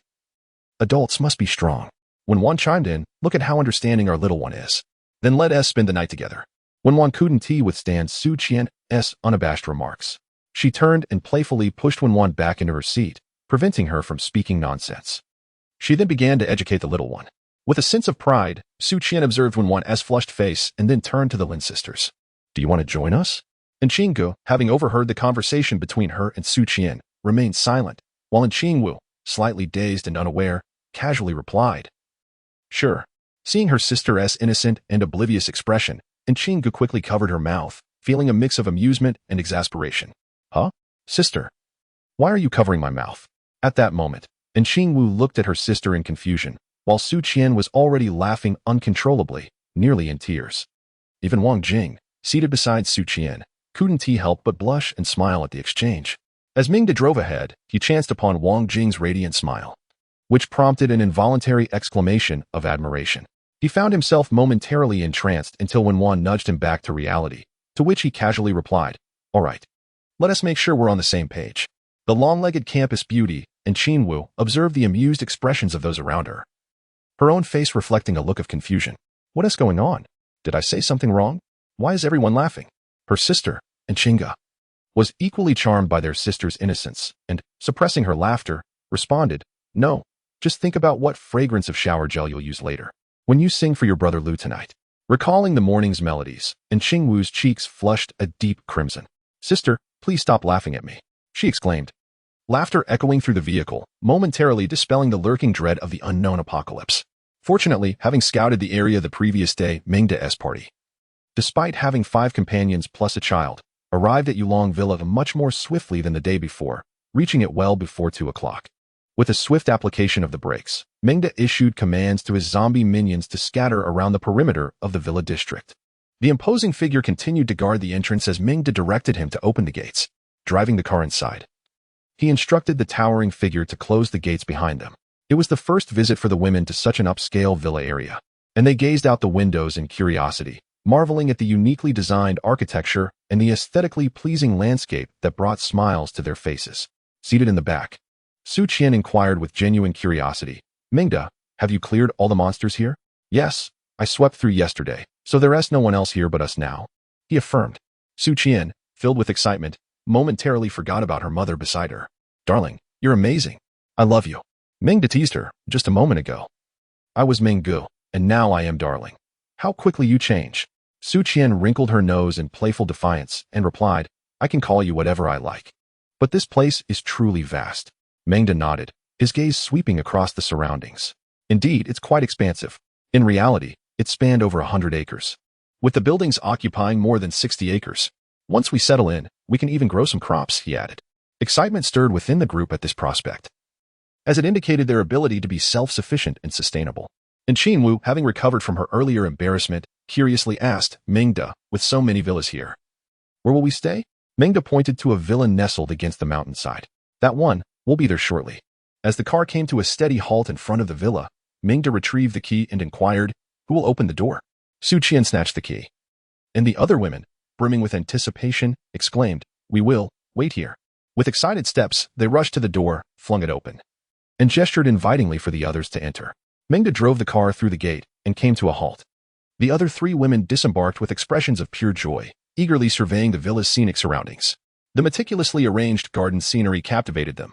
Adults must be strong." Wenwan chimed in, "Look at how understanding our little one is. Then let us spend the night together." Wenwan couldn't withstand Su Qian's unabashed remarks. She turned and playfully pushed Wenwan back into her seat, preventing her from speaking nonsense. She then began to educate the little one. With a sense of pride, Su Qian observed Wenwan's flushed face and then turned to the Lin sisters. Do you want to join us? And Qinggu, having overheard the conversation between her and Su Qian, remained silent, while Qingwu, slightly dazed and unaware, casually replied, Sure. Seeing her sister's innocent and oblivious expression, Qinggu quickly covered her mouth, feeling a mix of amusement and exasperation. Huh? Sister? Why are you covering my mouth? At that moment, Qingwu looked at her sister in confusion, while Su Qian was already laughing uncontrollably, nearly in tears. Even Wang Jing, seated beside Su Qian, couldn't he help but blush and smile at the exchange. As Meng drove ahead, he chanced upon Wang Jing's radiant smile, which prompted an involuntary exclamation of admiration. He found himself momentarily entranced until Wenwan nudged him back to reality, to which he casually replied, All right, let us make sure we're on the same page. The long-legged campus beauty and Qingwu observed the amused expressions of those around her, her own face reflecting a look of confusion. What is going on? Did I say something wrong? Why is everyone laughing? Her sister, Qinggu, was equally charmed by their sister's innocence and, suppressing her laughter, responded, No, just think about what fragrance of shower gel you'll use later, when you sing for your brother Lu tonight. Recalling the morning's melodies, Qingwu's cheeks flushed a deep crimson. Sister, please stop laughing at me, she exclaimed, laughter echoing through the vehicle, momentarily dispelling the lurking dread of the unknown apocalypse. Fortunately, having scouted the area the previous day, Mengda's party, despite having 5 companions plus a child, arrived at Yulong Villa much more swiftly than the day before, reaching it well before 2 o'clock. With a swift application of the brakes, Mengda issued commands to his zombie minions to scatter around the perimeter of the villa district. The imposing figure continued to guard the entrance as Mengda directed him to open the gates, driving the car inside. He instructed the towering figure to close the gates behind them. It was the first visit for the women to such an upscale villa area, and they gazed out the windows in curiosity, marveling at the uniquely designed architecture and the aesthetically pleasing landscape that brought smiles to their faces. Seated in the back, Su Qian inquired with genuine curiosity, Mengda, have you cleared all the monsters here? Yes, I swept through yesterday, so there's no one else here but us now, he affirmed. Su Qian, filled with excitement, momentarily forgot about her mother beside her. Darling, you're amazing. I love you. Meng teased her just a moment ago. I was Menggu, and now I am darling. How quickly you change. Su Qian wrinkled her nose in playful defiance and replied, I can call you whatever I like. But this place is truly vast. Mengda nodded, his gaze sweeping across the surroundings. Indeed, it's quite expansive. In reality, it spanned over 100 acres, with the buildings occupying more than 60 acres. Once we settle in, we can even grow some crops, he added. Excitement stirred within the group at this prospect, as it indicated their ability to be self-sufficient and sustainable. And Qingwu, having recovered from her earlier embarrassment, curiously asked, Mengda, with so many villas here, where will we stay? Mengda pointed to a villa nestled against the mountainside. That one, we'll be there shortly. As the car came to a steady halt in front of the villa, Mengda retrieved the key and inquired, Who will open the door? Su Qian snatched the key. And the other women, brimming with anticipation, exclaimed, We will, wait here. With excited steps, they rushed to the door, flung it open, and gestured invitingly for the others to enter. Mengda drove the car through the gate and came to a halt. The other 3 women disembarked with expressions of pure joy, eagerly surveying the villa's scenic surroundings. The meticulously arranged garden scenery captivated them,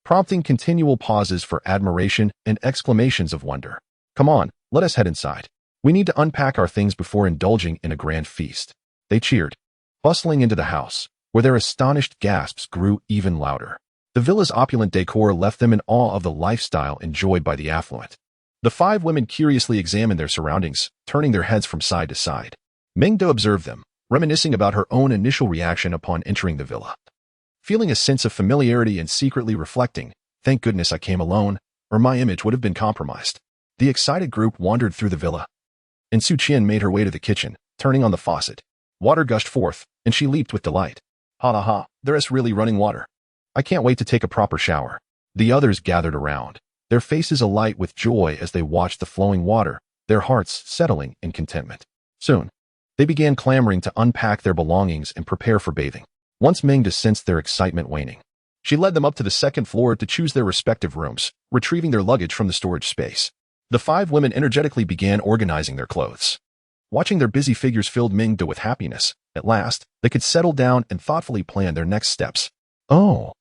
prompting continual pauses for admiration and exclamations of wonder. Come on, let us head inside. We need to unpack our things before indulging in a grand feast. They cheered, bustling into the house, where their astonished gasps grew even louder. The villa's opulent decor left them in awe of the lifestyle enjoyed by the affluent. The 5 women curiously examined their surroundings, turning their heads from side to side. Mengda observed them, reminiscing about her own initial reaction upon entering the villa. Feeling a sense of familiarity and secretly reflecting, Thank goodness I came alone, or my image would have been compromised. The excited group wandered through the villa, and Su Qian made her way to the kitchen, turning on the faucet. Water gushed forth, and she leaped with delight. Ha ha ha, there is really running water. I can't wait to take a proper shower. The others gathered around, their faces alight with joy as they watched the flowing water, their hearts settling in contentment. Soon, they began clamoring to unpack their belongings and prepare for bathing. Once Mengda sensed their excitement waning, she led them up to the 2nd floor to choose their respective rooms, retrieving their luggage from the storage space. The 5 women energetically began organizing their clothes. Watching their busy figures filled Mengda with happiness. At last, they could settle down and thoughtfully plan their next steps. Oh,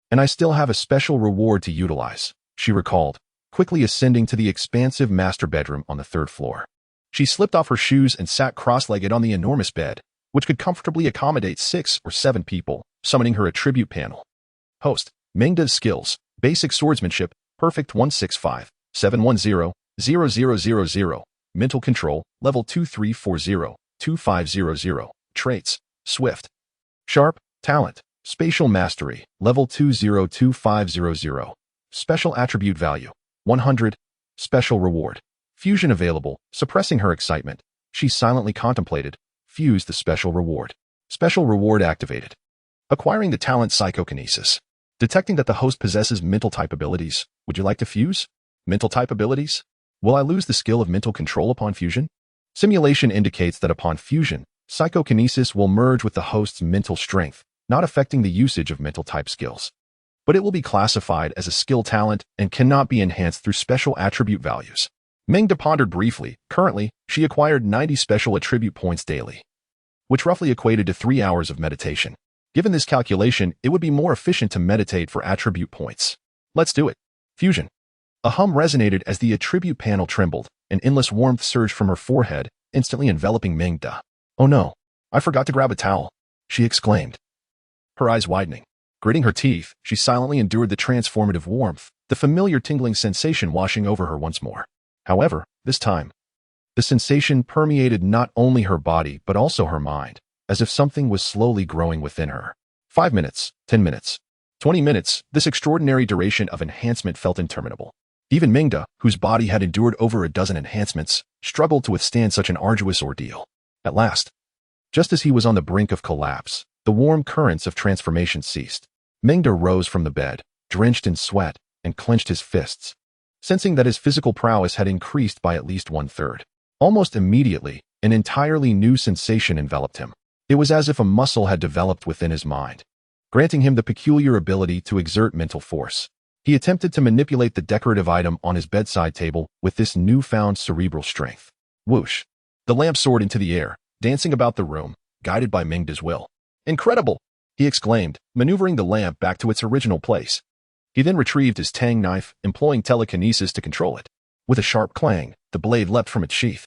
And I still have a special reward to utilize, she recalled, quickly ascending to the expansive master bedroom on the 3rd floor. She slipped off her shoes and sat cross-legged on the enormous bed, which could comfortably accommodate 6 or 7 people, summoning her attribute panel. Host, Meng's skills, basic swordsmanship, perfect 165, 710, 0000, mental control, level 2340, 2500, traits, swift, sharp, talent, spatial mastery, level 202500, special attribute value, 100, special reward. Fusion available, suppressing her excitement. She silently contemplated. Fuse the special reward. Special reward activated. Acquiring the talent psychokinesis. Detecting that the host possesses mental type abilities. Would you like to fuse? Mental type abilities? Will I lose the skill of mental control upon fusion? Simulation indicates that upon fusion, psychokinesis will merge with the host's mental strength, not affecting the usage of mental type skills. But it will be classified as a skill talent and cannot be enhanced through special attribute values. Meng pondered briefly. Currently, she acquired 90 special attribute points daily, which roughly equated to 3 hours of meditation. Given this calculation, it would be more efficient to meditate for attribute points. Let's do it. Fusion. A hum resonated as the attribute panel trembled. An endless warmth surged from her forehead, instantly enveloping Meng. Oh no, I forgot to grab a towel, she exclaimed, her eyes widening. Gritting her teeth, she silently endured the transformative warmth, the familiar tingling sensation washing over her once more. However, this time, the sensation permeated not only her body but also her mind, as if something was slowly growing within her. 5 minutes, 10 minutes, 20 minutes, this extraordinary duration of enhancement felt interminable. Even Meng, whose body had endured over a dozen enhancements, struggled to withstand such an arduous ordeal. At last, just as he was on the brink of collapse, the warm currents of transformation ceased. Meng rose from the bed, drenched in sweat, and clenched his fists, sensing that his physical prowess had increased by at least 1/3. Almost immediately, an entirely new sensation enveloped him. It was as if a muscle had developed within his mind, granting him the peculiar ability to exert mental force. He attempted to manipulate the decorative item on his bedside table with this newfound cerebral strength. Whoosh! The lamp soared into the air, dancing about the room, guided by Meng's will. Incredible! He exclaimed, maneuvering the lamp back to its original place. He then retrieved his tang knife, employing telekinesis to control it. With a sharp clang, the blade leapt from its sheath,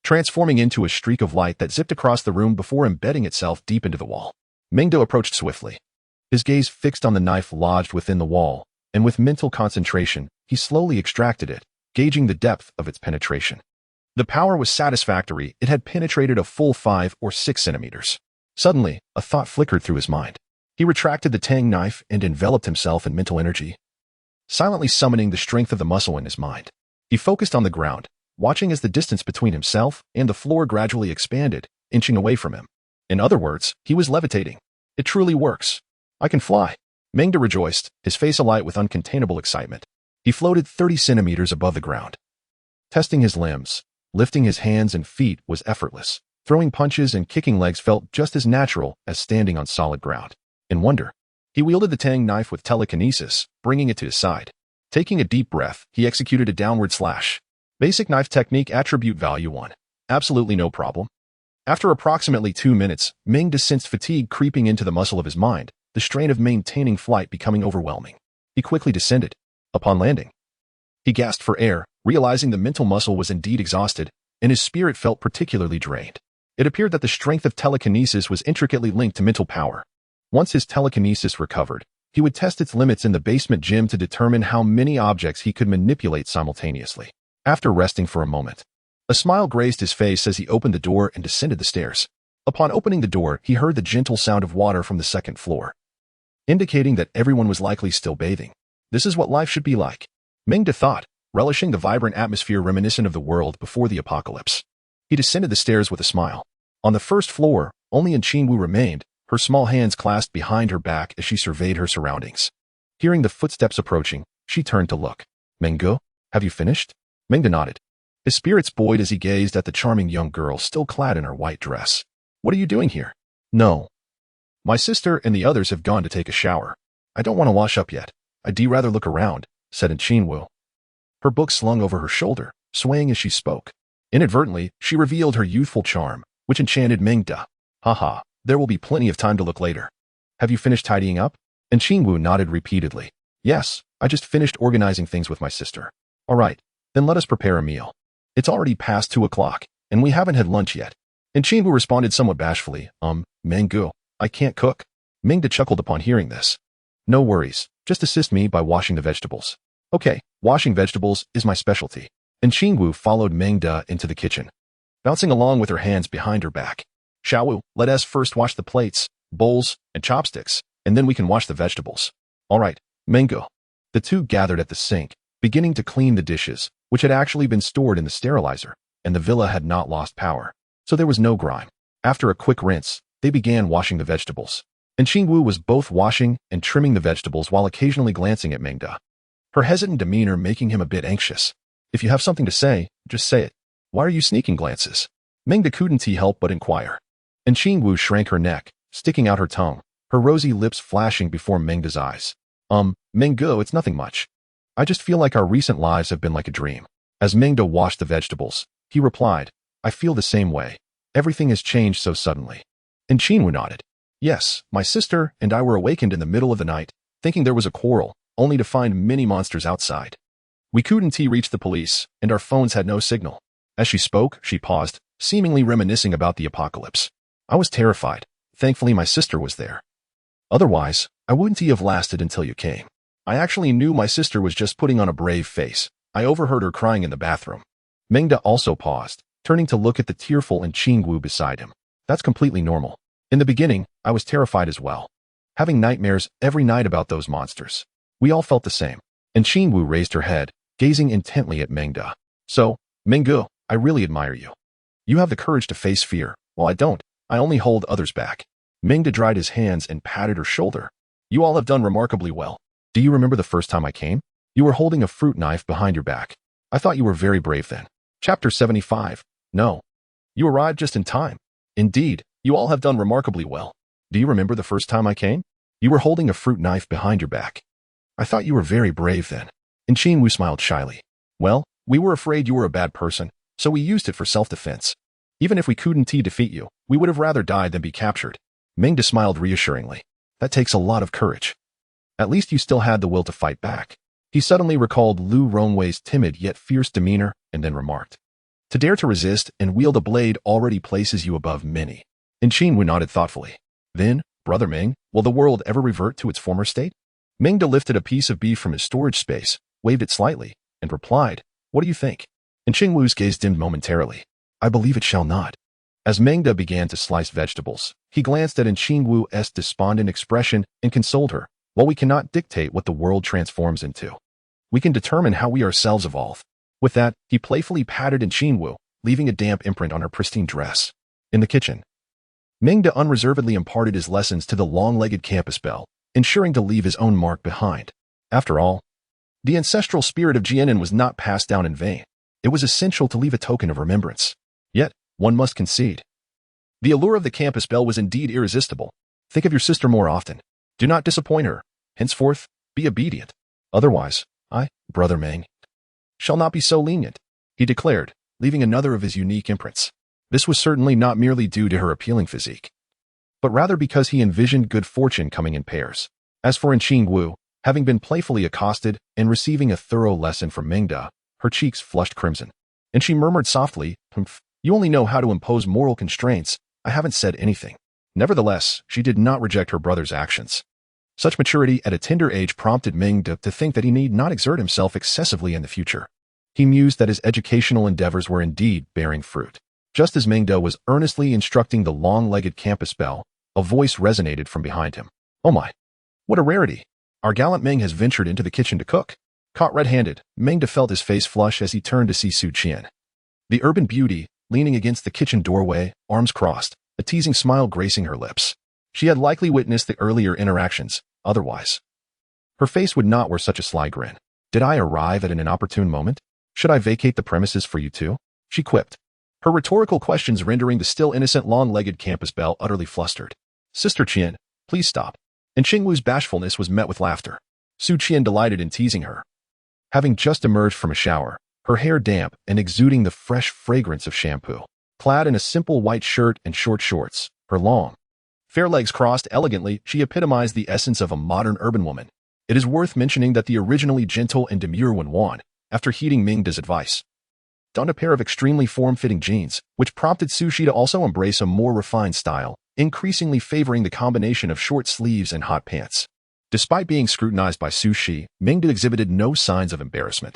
transforming into a streak of light that zipped across the room before embedding itself deep into the wall. Meng approached swiftly, his gaze fixed on the knife lodged within the wall, and with mental concentration, he slowly extracted it, gauging the depth of its penetration. The power was satisfactory. It had penetrated a full 5 or 6 centimeters. Suddenly, a thought flickered through his mind. He retracted the tang knife and enveloped himself in mental energy, silently summoning the strength of the muscle in his mind. He focused on the ground, watching as the distance between himself and the floor gradually expanded, inching away from him. In other words, he was levitating. It truly works. I can fly. Meng rejoiced, his face alight with uncontainable excitement. He floated 30 centimeters above the ground. Testing his limbs, lifting his hands and feet was effortless. Throwing punches and kicking legs felt just as natural as standing on solid ground. In wonder, he wielded the tang knife with telekinesis, bringing it to his side. Taking a deep breath, he executed a downward slash. Basic knife technique attribute value 1. Absolutely no problem. After approximately 2 minutes, Meng sensed fatigue creeping into the muscle of his mind, the strain of maintaining flight becoming overwhelming. He quickly descended. Upon landing, he gasped for air, realizing the mental muscle was indeed exhausted, and his spirit felt particularly drained. It appeared that the strength of telekinesis was intricately linked to mental power. Once his telekinesis recovered, he would test its limits in the basement gym to determine how many objects he could manipulate simultaneously. After resting for a moment, a smile graced his face as he opened the door and descended the stairs. Upon opening the door, he heard the gentle sound of water from the 2nd floor, indicating that everyone was likely still bathing. This is what life should be like, Meng thought, relishing the vibrant atmosphere reminiscent of the world before the apocalypse. He descended the stairs with a smile. On the 1st floor, only Qinwu remained, her small hands clasped behind her back as she surveyed her surroundings. Hearing the footsteps approaching, she turned to look. Meng, have you finished? Meng nodded. His spirits buoyed as he gazed at the charming young girl still clad in her white dress. What are you doing here? No. My sister and the others have gone to take a shower. I don't want to wash up yet. I'd rather look around, said Qinwu, her book slung over her shoulder, swaying as she spoke. Inadvertently, she revealed her youthful charm, which enchanted Meng. Haha, there will be plenty of time to look later. Have you finished tidying up? And Qingwu nodded repeatedly. Yes, I just finished organizing things with my sister. All right, then let us prepare a meal. It's already past 2 o'clock, and we haven't had lunch yet. And Qingwu responded somewhat bashfully, Meng, I can't cook. Mingda chuckled upon hearing this. No worries, just assist me by washing the vegetables. Okay, washing vegetables is my specialty. And Qingwu followed Mengda into the kitchen, bouncing along with her hands behind her back. Xiaowu, let us first wash the plates, bowls, and chopsticks, and then we can wash the vegetables. All right, Mengo. The two gathered at the sink, beginning to clean the dishes, which had actually been stored in the sterilizer, and the villa had not lost power, so there was no grime. After a quick rinse, they began washing the vegetables. And Qingwu was both washing and trimming the vegetables while occasionally glancing at Mengda, her hesitant demeanor making him a bit anxious. If you have something to say, just say it. Why are you sneaking glances? Mengda couldn't help but inquire. And Qingwu shrank her neck, sticking out her tongue, her rosy lips flashing before Mengda's eyes. Menggo, it's nothing much. I just feel like our recent lives have been like a dream. As Mengda washed the vegetables, he replied, I feel the same way. Everything has changed so suddenly. And Qingwu nodded. Yes, my sister and I were awakened in the middle of the night, thinking there was a quarrel, only to find many monsters outside. We couldn't reach the police, and our phones had no signal. As she spoke, she paused, seemingly reminiscing about the apocalypse. I was terrified. Thankfully, my sister was there. Otherwise, I wouldn't have lasted until you came. I actually knew my sister was just putting on a brave face. I overheard her crying in the bathroom. Mengda also paused, turning to look at the tearful and Qingwu beside him. That's completely normal. In the beginning, I was terrified as well, having nightmares every night about those monsters. We all felt the same. And Qingwu raised her head, gazing intently at Mengda. So, Menggu, I really admire you. You have the courage to face fear, while I don't. I only hold others back. Mengda dried his hands and patted her shoulder. You all have done remarkably well. Do you remember the first time I came? You were holding a fruit knife behind your back. I thought you were very brave then. Chapter 75. No. You arrived just in time. Indeed, you all have done remarkably well. Do you remember the first time I came? You were holding a fruit knife behind your back. I thought you were very brave then. And Qingwu smiled shyly. Well, we were afraid you were a bad person, so we used it for self-defense. Even if we couldn't defeat you, we would have rather died than be captured. Mengda smiled reassuringly. That takes a lot of courage. At least you still had the will to fight back. He suddenly recalled Lu Rongwei's timid yet fierce demeanor and then remarked. To dare to resist and wield a blade already places you above many. And Qingwu nodded thoughtfully. Then, Brother Meng, will the world ever revert to its former state? Mengda lifted a piece of beef from his storage space, waved it slightly, and replied, What do you think? And Qingwu's gaze dimmed momentarily. I believe it shall not. As Mengda began to slice vegetables, he glanced at Qingwu's despondent expression and consoled her. While we cannot dictate what the world transforms into, we can determine how we ourselves evolve. With that, he playfully patted Qingwu, leaving a damp imprint on her pristine dress. In the kitchen, Mengda unreservedly imparted his lessons to the long-legged campus belle, ensuring to leave his own mark behind. After all, the ancestral spirit of Jianan was not passed down in vain. It was essential to leave a token of remembrance. Yet, one must concede. The allure of the campus belle was indeed irresistible. Think of your sister more often. Do not disappoint her. Henceforth, be obedient. Otherwise, I, Brother Meng, shall not be so lenient, he declared, leaving another of his unique imprints. This was certainly not merely due to her appealing physique, but rather because he envisioned good fortune coming in pairs. As for Qingwu, having been playfully accosted and receiving a thorough lesson from Mengda, her cheeks flushed crimson, and she murmured softly, You only know how to impose moral constraints. I haven't said anything. Nevertheless, she did not reject her brother's actions. Such maturity at a tender age prompted Mengda to think that he need not exert himself excessively in the future. He mused that his educational endeavors were indeed bearing fruit. Just as Mengda was earnestly instructing the long-legged campus belle, a voice resonated from behind him. Oh my! What a rarity! Our gallant Meng has ventured into the kitchen to cook. Caught red-handed, Mengda felt his face flush as he turned to see Su Qian. The urban beauty, leaning against the kitchen doorway, arms crossed, a teasing smile gracing her lips. She had likely witnessed the earlier interactions, otherwise her face would not wear such a sly grin. Did I arrive at an inopportune moment? Should I vacate the premises for you too? She quipped, her rhetorical questions rendering the still innocent long-legged campus belle utterly flustered. Sister Qian, please stop. And Qingwu's bashfulness was met with laughter. Su Qian delighted in teasing her. Having just emerged from a shower, her hair damp and exuding the fresh fragrance of shampoo, clad in a simple white shirt and short shorts, her long, Fair legs crossed elegantly, she epitomized the essence of a modern urban woman. It is worth mentioning that the originally gentle and demure Wenwan, after heeding Mingda's advice, donned a pair of extremely form-fitting jeans, which prompted Sushi to also embrace a more refined style, increasingly favoring the combination of short sleeves and hot pants. Despite being scrutinized by Sushi, Mingda exhibited no signs of embarrassment.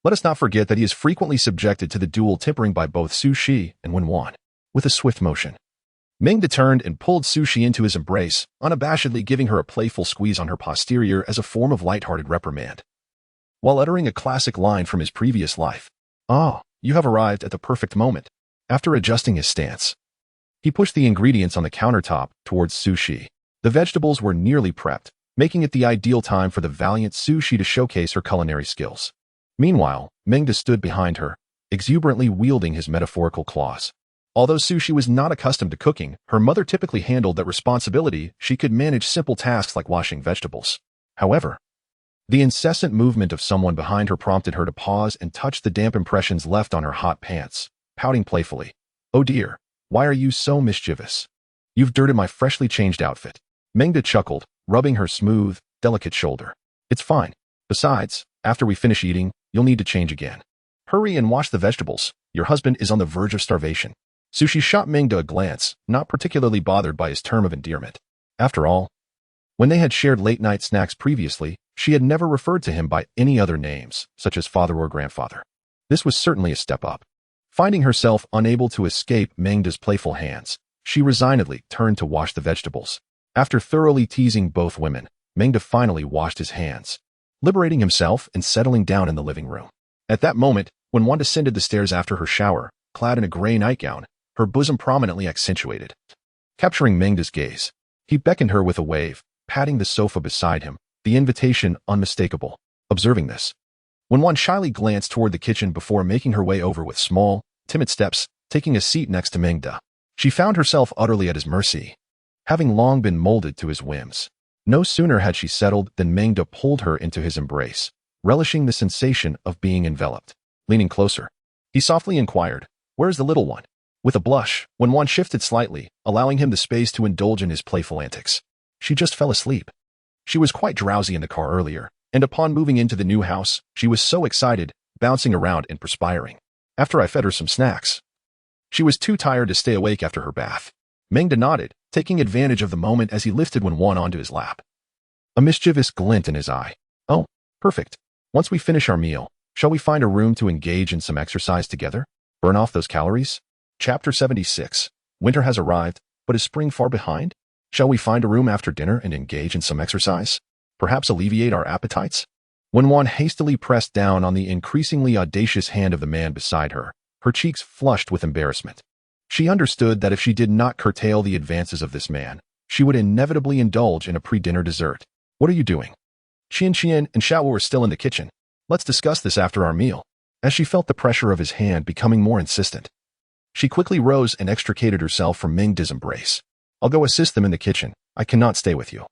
Let us not forget that he is frequently subjected to the dual tempering by both Sushi and Wenwan. With a swift motion, Mingda turned and pulled Sushi into his embrace, unabashedly giving her a playful squeeze on her posterior as a form of light-hearted reprimand, while uttering a classic line from his previous life. "Ah, you have arrived at the perfect moment." After adjusting his stance, he pushed the ingredients on the countertop towards Sushi. The vegetables were nearly prepped, making it the ideal time for the valiant Sushi to showcase her culinary skills. Meanwhile, Mingda stood behind her, exuberantly wielding his metaphorical claws. Although Sushi was not accustomed to cooking, her mother typically handled that responsibility. She could manage simple tasks like washing vegetables. However, the incessant movement of someone behind her prompted her to pause and touch the damp impressions left on her hot pants, pouting playfully. "Oh dear, why are you so mischievous? You've dirted my freshly changed outfit." Mingda chuckled, rubbing her smooth, delicate shoulder. "It's fine. Besides, after we finish eating, you'll need to change again. Hurry and wash the vegetables. Your husband is on the verge of starvation." Sushi shot Mingda a glance, not particularly bothered by his term of endearment. After all, when they had shared late-night snacks previously, she had never referred to him by any other names, such as father or grandfather. This was certainly a step up. Finding herself unable to escape Mingda's playful hands, she resignedly turned to wash the vegetables. After thoroughly teasing both women, Mingda finally washed his hands, liberating himself and settling down in the living room. At that moment, when one descended the stairs after her shower, clad in a gray nightgown, her bosom prominently accentuated. Capturing Mingda's gaze, he beckoned her with a wave, patting the sofa beside him, the invitation unmistakable. Observing this, Wenwan shyly glanced toward the kitchen before making her way over with small, timid steps, taking a seat next to Mingda. She found herself utterly at his mercy, having long been molded to his whims. No sooner had she settled than Mingda pulled her into his embrace, relishing the sensation of being enveloped. Leaning closer, he softly inquired, "Where's the little one?" With a blush, Wenwan shifted slightly, allowing him the space to indulge in his playful antics. "She just fell asleep. She was quite drowsy in the car earlier, and upon moving into the new house, she was so excited, bouncing around and perspiring. After I fed her some snacks, she was too tired to stay awake after her bath." Mingda nodded, taking advantage of the moment as he lifted Wenwan onto his lap, a mischievous glint in his eye. "Oh, perfect. Once we finish our meal, shall we find a room to engage in some exercise together? Burn off those calories?" Chapter 76. Winter has arrived, but is spring far behind? Shall we find a room after dinner and engage in some exercise? Perhaps alleviate our appetites? Wenwan hastily pressed down on the increasingly audacious hand of the man beside her, her cheeks flushed with embarrassment. She understood that if she did not curtail the advances of this man, she would inevitably indulge in a pre-dinner dessert. "What are you doing?" Qian and Xiao were still in the kitchen. "Let's discuss this after our meal." As she felt the pressure of his hand becoming more insistent, she quickly rose and extricated herself from Mingda's embrace. "I'll go assist them in the kitchen. I cannot stay with you,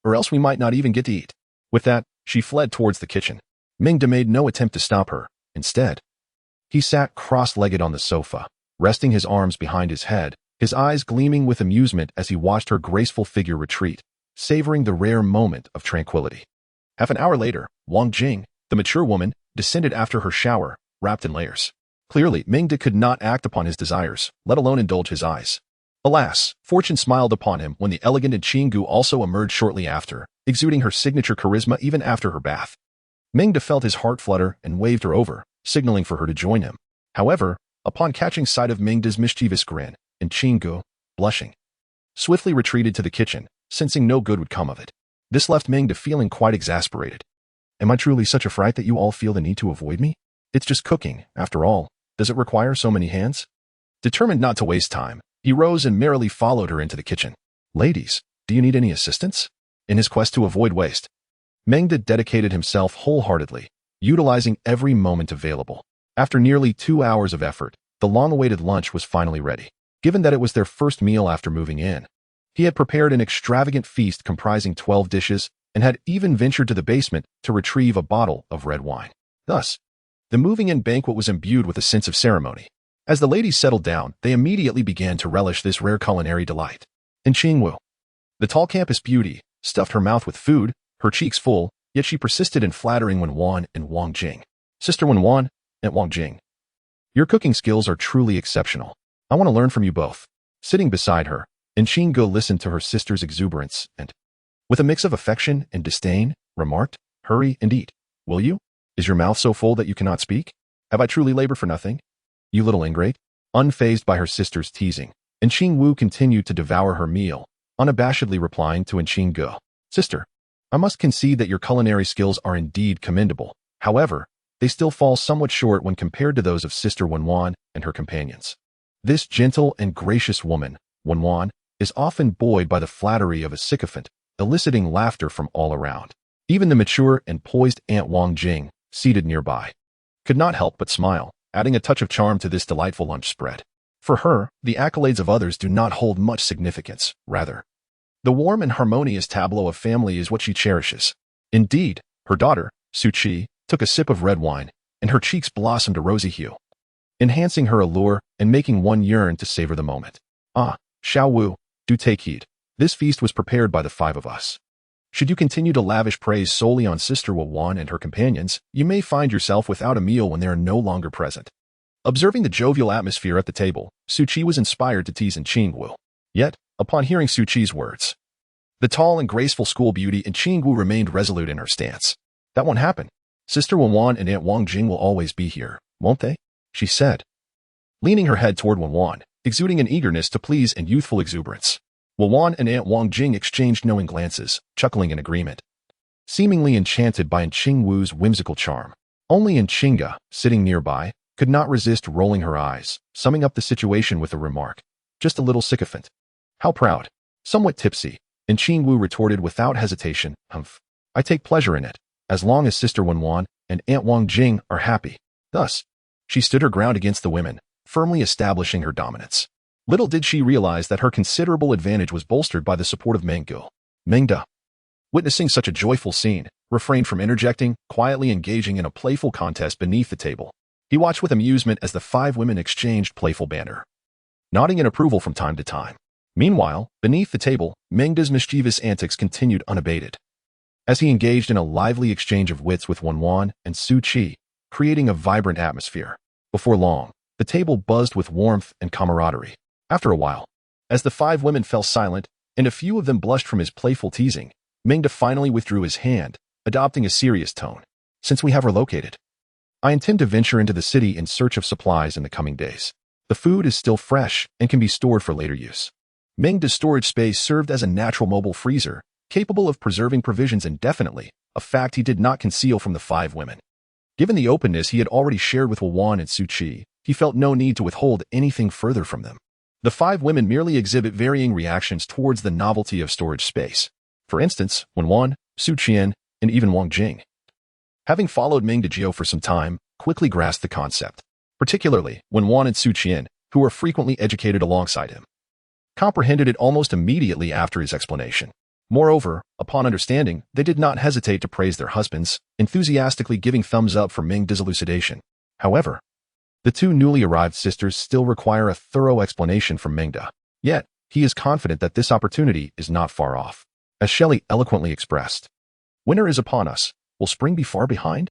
or else we might not even get to eat." With that, she fled towards the kitchen. Mingda made no attempt to stop her. Instead, he sat cross-legged on the sofa, resting his arms behind his head, his eyes gleaming with amusement as he watched her graceful figure retreat, savoring the rare moment of tranquility. Half an hour later, Wang Jing, the mature woman, descended after her shower, wrapped in layers. Clearly, Mingda could not act upon his desires, let alone indulge his eyes. Alas, fortune smiled upon him when the elegant and Qinggu also emerged shortly after, exuding her signature charisma even after her bath. Mingda felt his heart flutter and waved her over, signaling for her to join him. However, upon catching sight of Mingda's mischievous grin, and Qinggu, blushing, swiftly retreated to the kitchen, sensing no good would come of it. This left Mingda feeling quite exasperated. "Am I truly such a fright that you all feel the need to avoid me? It's just cooking, after all. Does it require so many hands?" Determined not to waste time, he rose and merrily followed her into the kitchen. "Ladies, do you need any assistance?" In his quest to avoid waste, Mengda dedicated himself wholeheartedly, utilizing every moment available. After nearly 2 hours of effort, the long-awaited lunch was finally ready. Given that it was their first meal after moving in, he had prepared an extravagant feast comprising 12 dishes and had even ventured to the basement to retrieve a bottle of red wine. Thus, the moving-in banquet was imbued with a sense of ceremony. As the ladies settled down, they immediately began to relish this rare culinary delight. and Qingwu. The tall campus beauty stuffed her mouth with food, her cheeks full, yet she persisted in flattering Wenwan and Wang Jing. Sister Wenwan and Wang Jing, your cooking skills are truly exceptional. I want to learn from you both. Sitting beside her, and Qinggu listened to her sister's exuberance and, with a mix of affection and disdain, remarked, hurry and eat, will you? Is your mouth so full that you cannot speak? Have I truly labored for nothing? You little ingrate. Unfazed by her sister's teasing, and Qingwu continued to devour her meal, unabashedly replying to Qinggu, Sister, I must concede that your culinary skills are indeed commendable. However, they still fall somewhat short when compared to those of Sister Wenwan and her companions. This gentle and gracious woman, Wenwan, is often buoyed by the flattery of a sycophant, eliciting laughter from all around. Even the mature and poised Aunt Wang Jing, seated nearby, could not help but smile, adding a touch of charm to this delightful lunch spread. For her, the accolades of others do not hold much significance. Rather, the warm and harmonious tableau of family is what she cherishes. Indeed, her daughter, Su Qi, took a sip of red wine, and her cheeks blossomed a rosy hue, enhancing her allure and making one yearn to savor the moment. Ah, Xiao Wu, do take heed. This feast was prepared by the five of us. Should you continue to lavish praise solely on Sister Wenwan and her companions, you may find yourself without a meal when they are no longer present. Observing the jovial atmosphere at the table, Su Qi was inspired to tease Qingwu. Yet, upon hearing Su Qi's words, the tall and graceful school beauty in Qingwu remained resolute in her stance. That won't happen. Sister Wenwan and Aunt Wang Jing will always be here, won't they? She said, leaning her head toward Wenwan, exuding an eagerness to please and youthful exuberance. Wenwan and Aunt Wang Jing exchanged knowing glances, chuckling in agreement, seemingly enchanted by Qingwu's whimsical charm. Only Qingga, sitting nearby, could not resist rolling her eyes, summing up the situation with a remark, just a little sycophant. How proud. Somewhat tipsy, and Qingwu retorted without hesitation, humph. I take pleasure in it, as long as Sister Wenwan and Aunt Wang Jing are happy. Thus, she stood her ground against the women, firmly establishing her dominance. Little did she realize that her considerable advantage was bolstered by the support of Meng. Meng, witnessing such a joyful scene, refrained from interjecting, quietly engaging in a playful contest beneath the table. He watched with amusement as the five women exchanged playful banter, nodding in approval from time to time. Meanwhile, beneath the table, Meng's mischievous antics continued unabated, as he engaged in a lively exchange of wits with Wenwan and Su Qi, creating a vibrant atmosphere. Before long, the table buzzed with warmth and camaraderie. After a while, as the five women fell silent, and a few of them blushed from his playful teasing, Meng finally withdrew his hand, adopting a serious tone. Since we have relocated, I intend to venture into the city in search of supplies in the coming days. The food is still fresh and can be stored for later use. Meng's storage space served as a natural mobile freezer, capable of preserving provisions indefinitely, a fact he did not conceal from the five women. Given the openness he had already shared with Wenwan and Su Qi, he felt no need to withhold anything further from them. The five women merely exhibit varying reactions towards the novelty of storage space. For instance, Wenwan, Su Qian, and even Wang Jing, having followed Meng to Jiao for some time, quickly grasped the concept, particularly Wenwan and Su Qian, who were frequently educated alongside him, comprehended it almost immediately after his explanation. Moreover, upon understanding, they did not hesitate to praise their husbands, enthusiastically giving thumbs up for Meng's elucidation. However, the two newly arrived sisters still require a thorough explanation from Meng. Yet, he is confident that this opportunity is not far off. As Shelley eloquently expressed, winter is upon us. Will spring be far behind?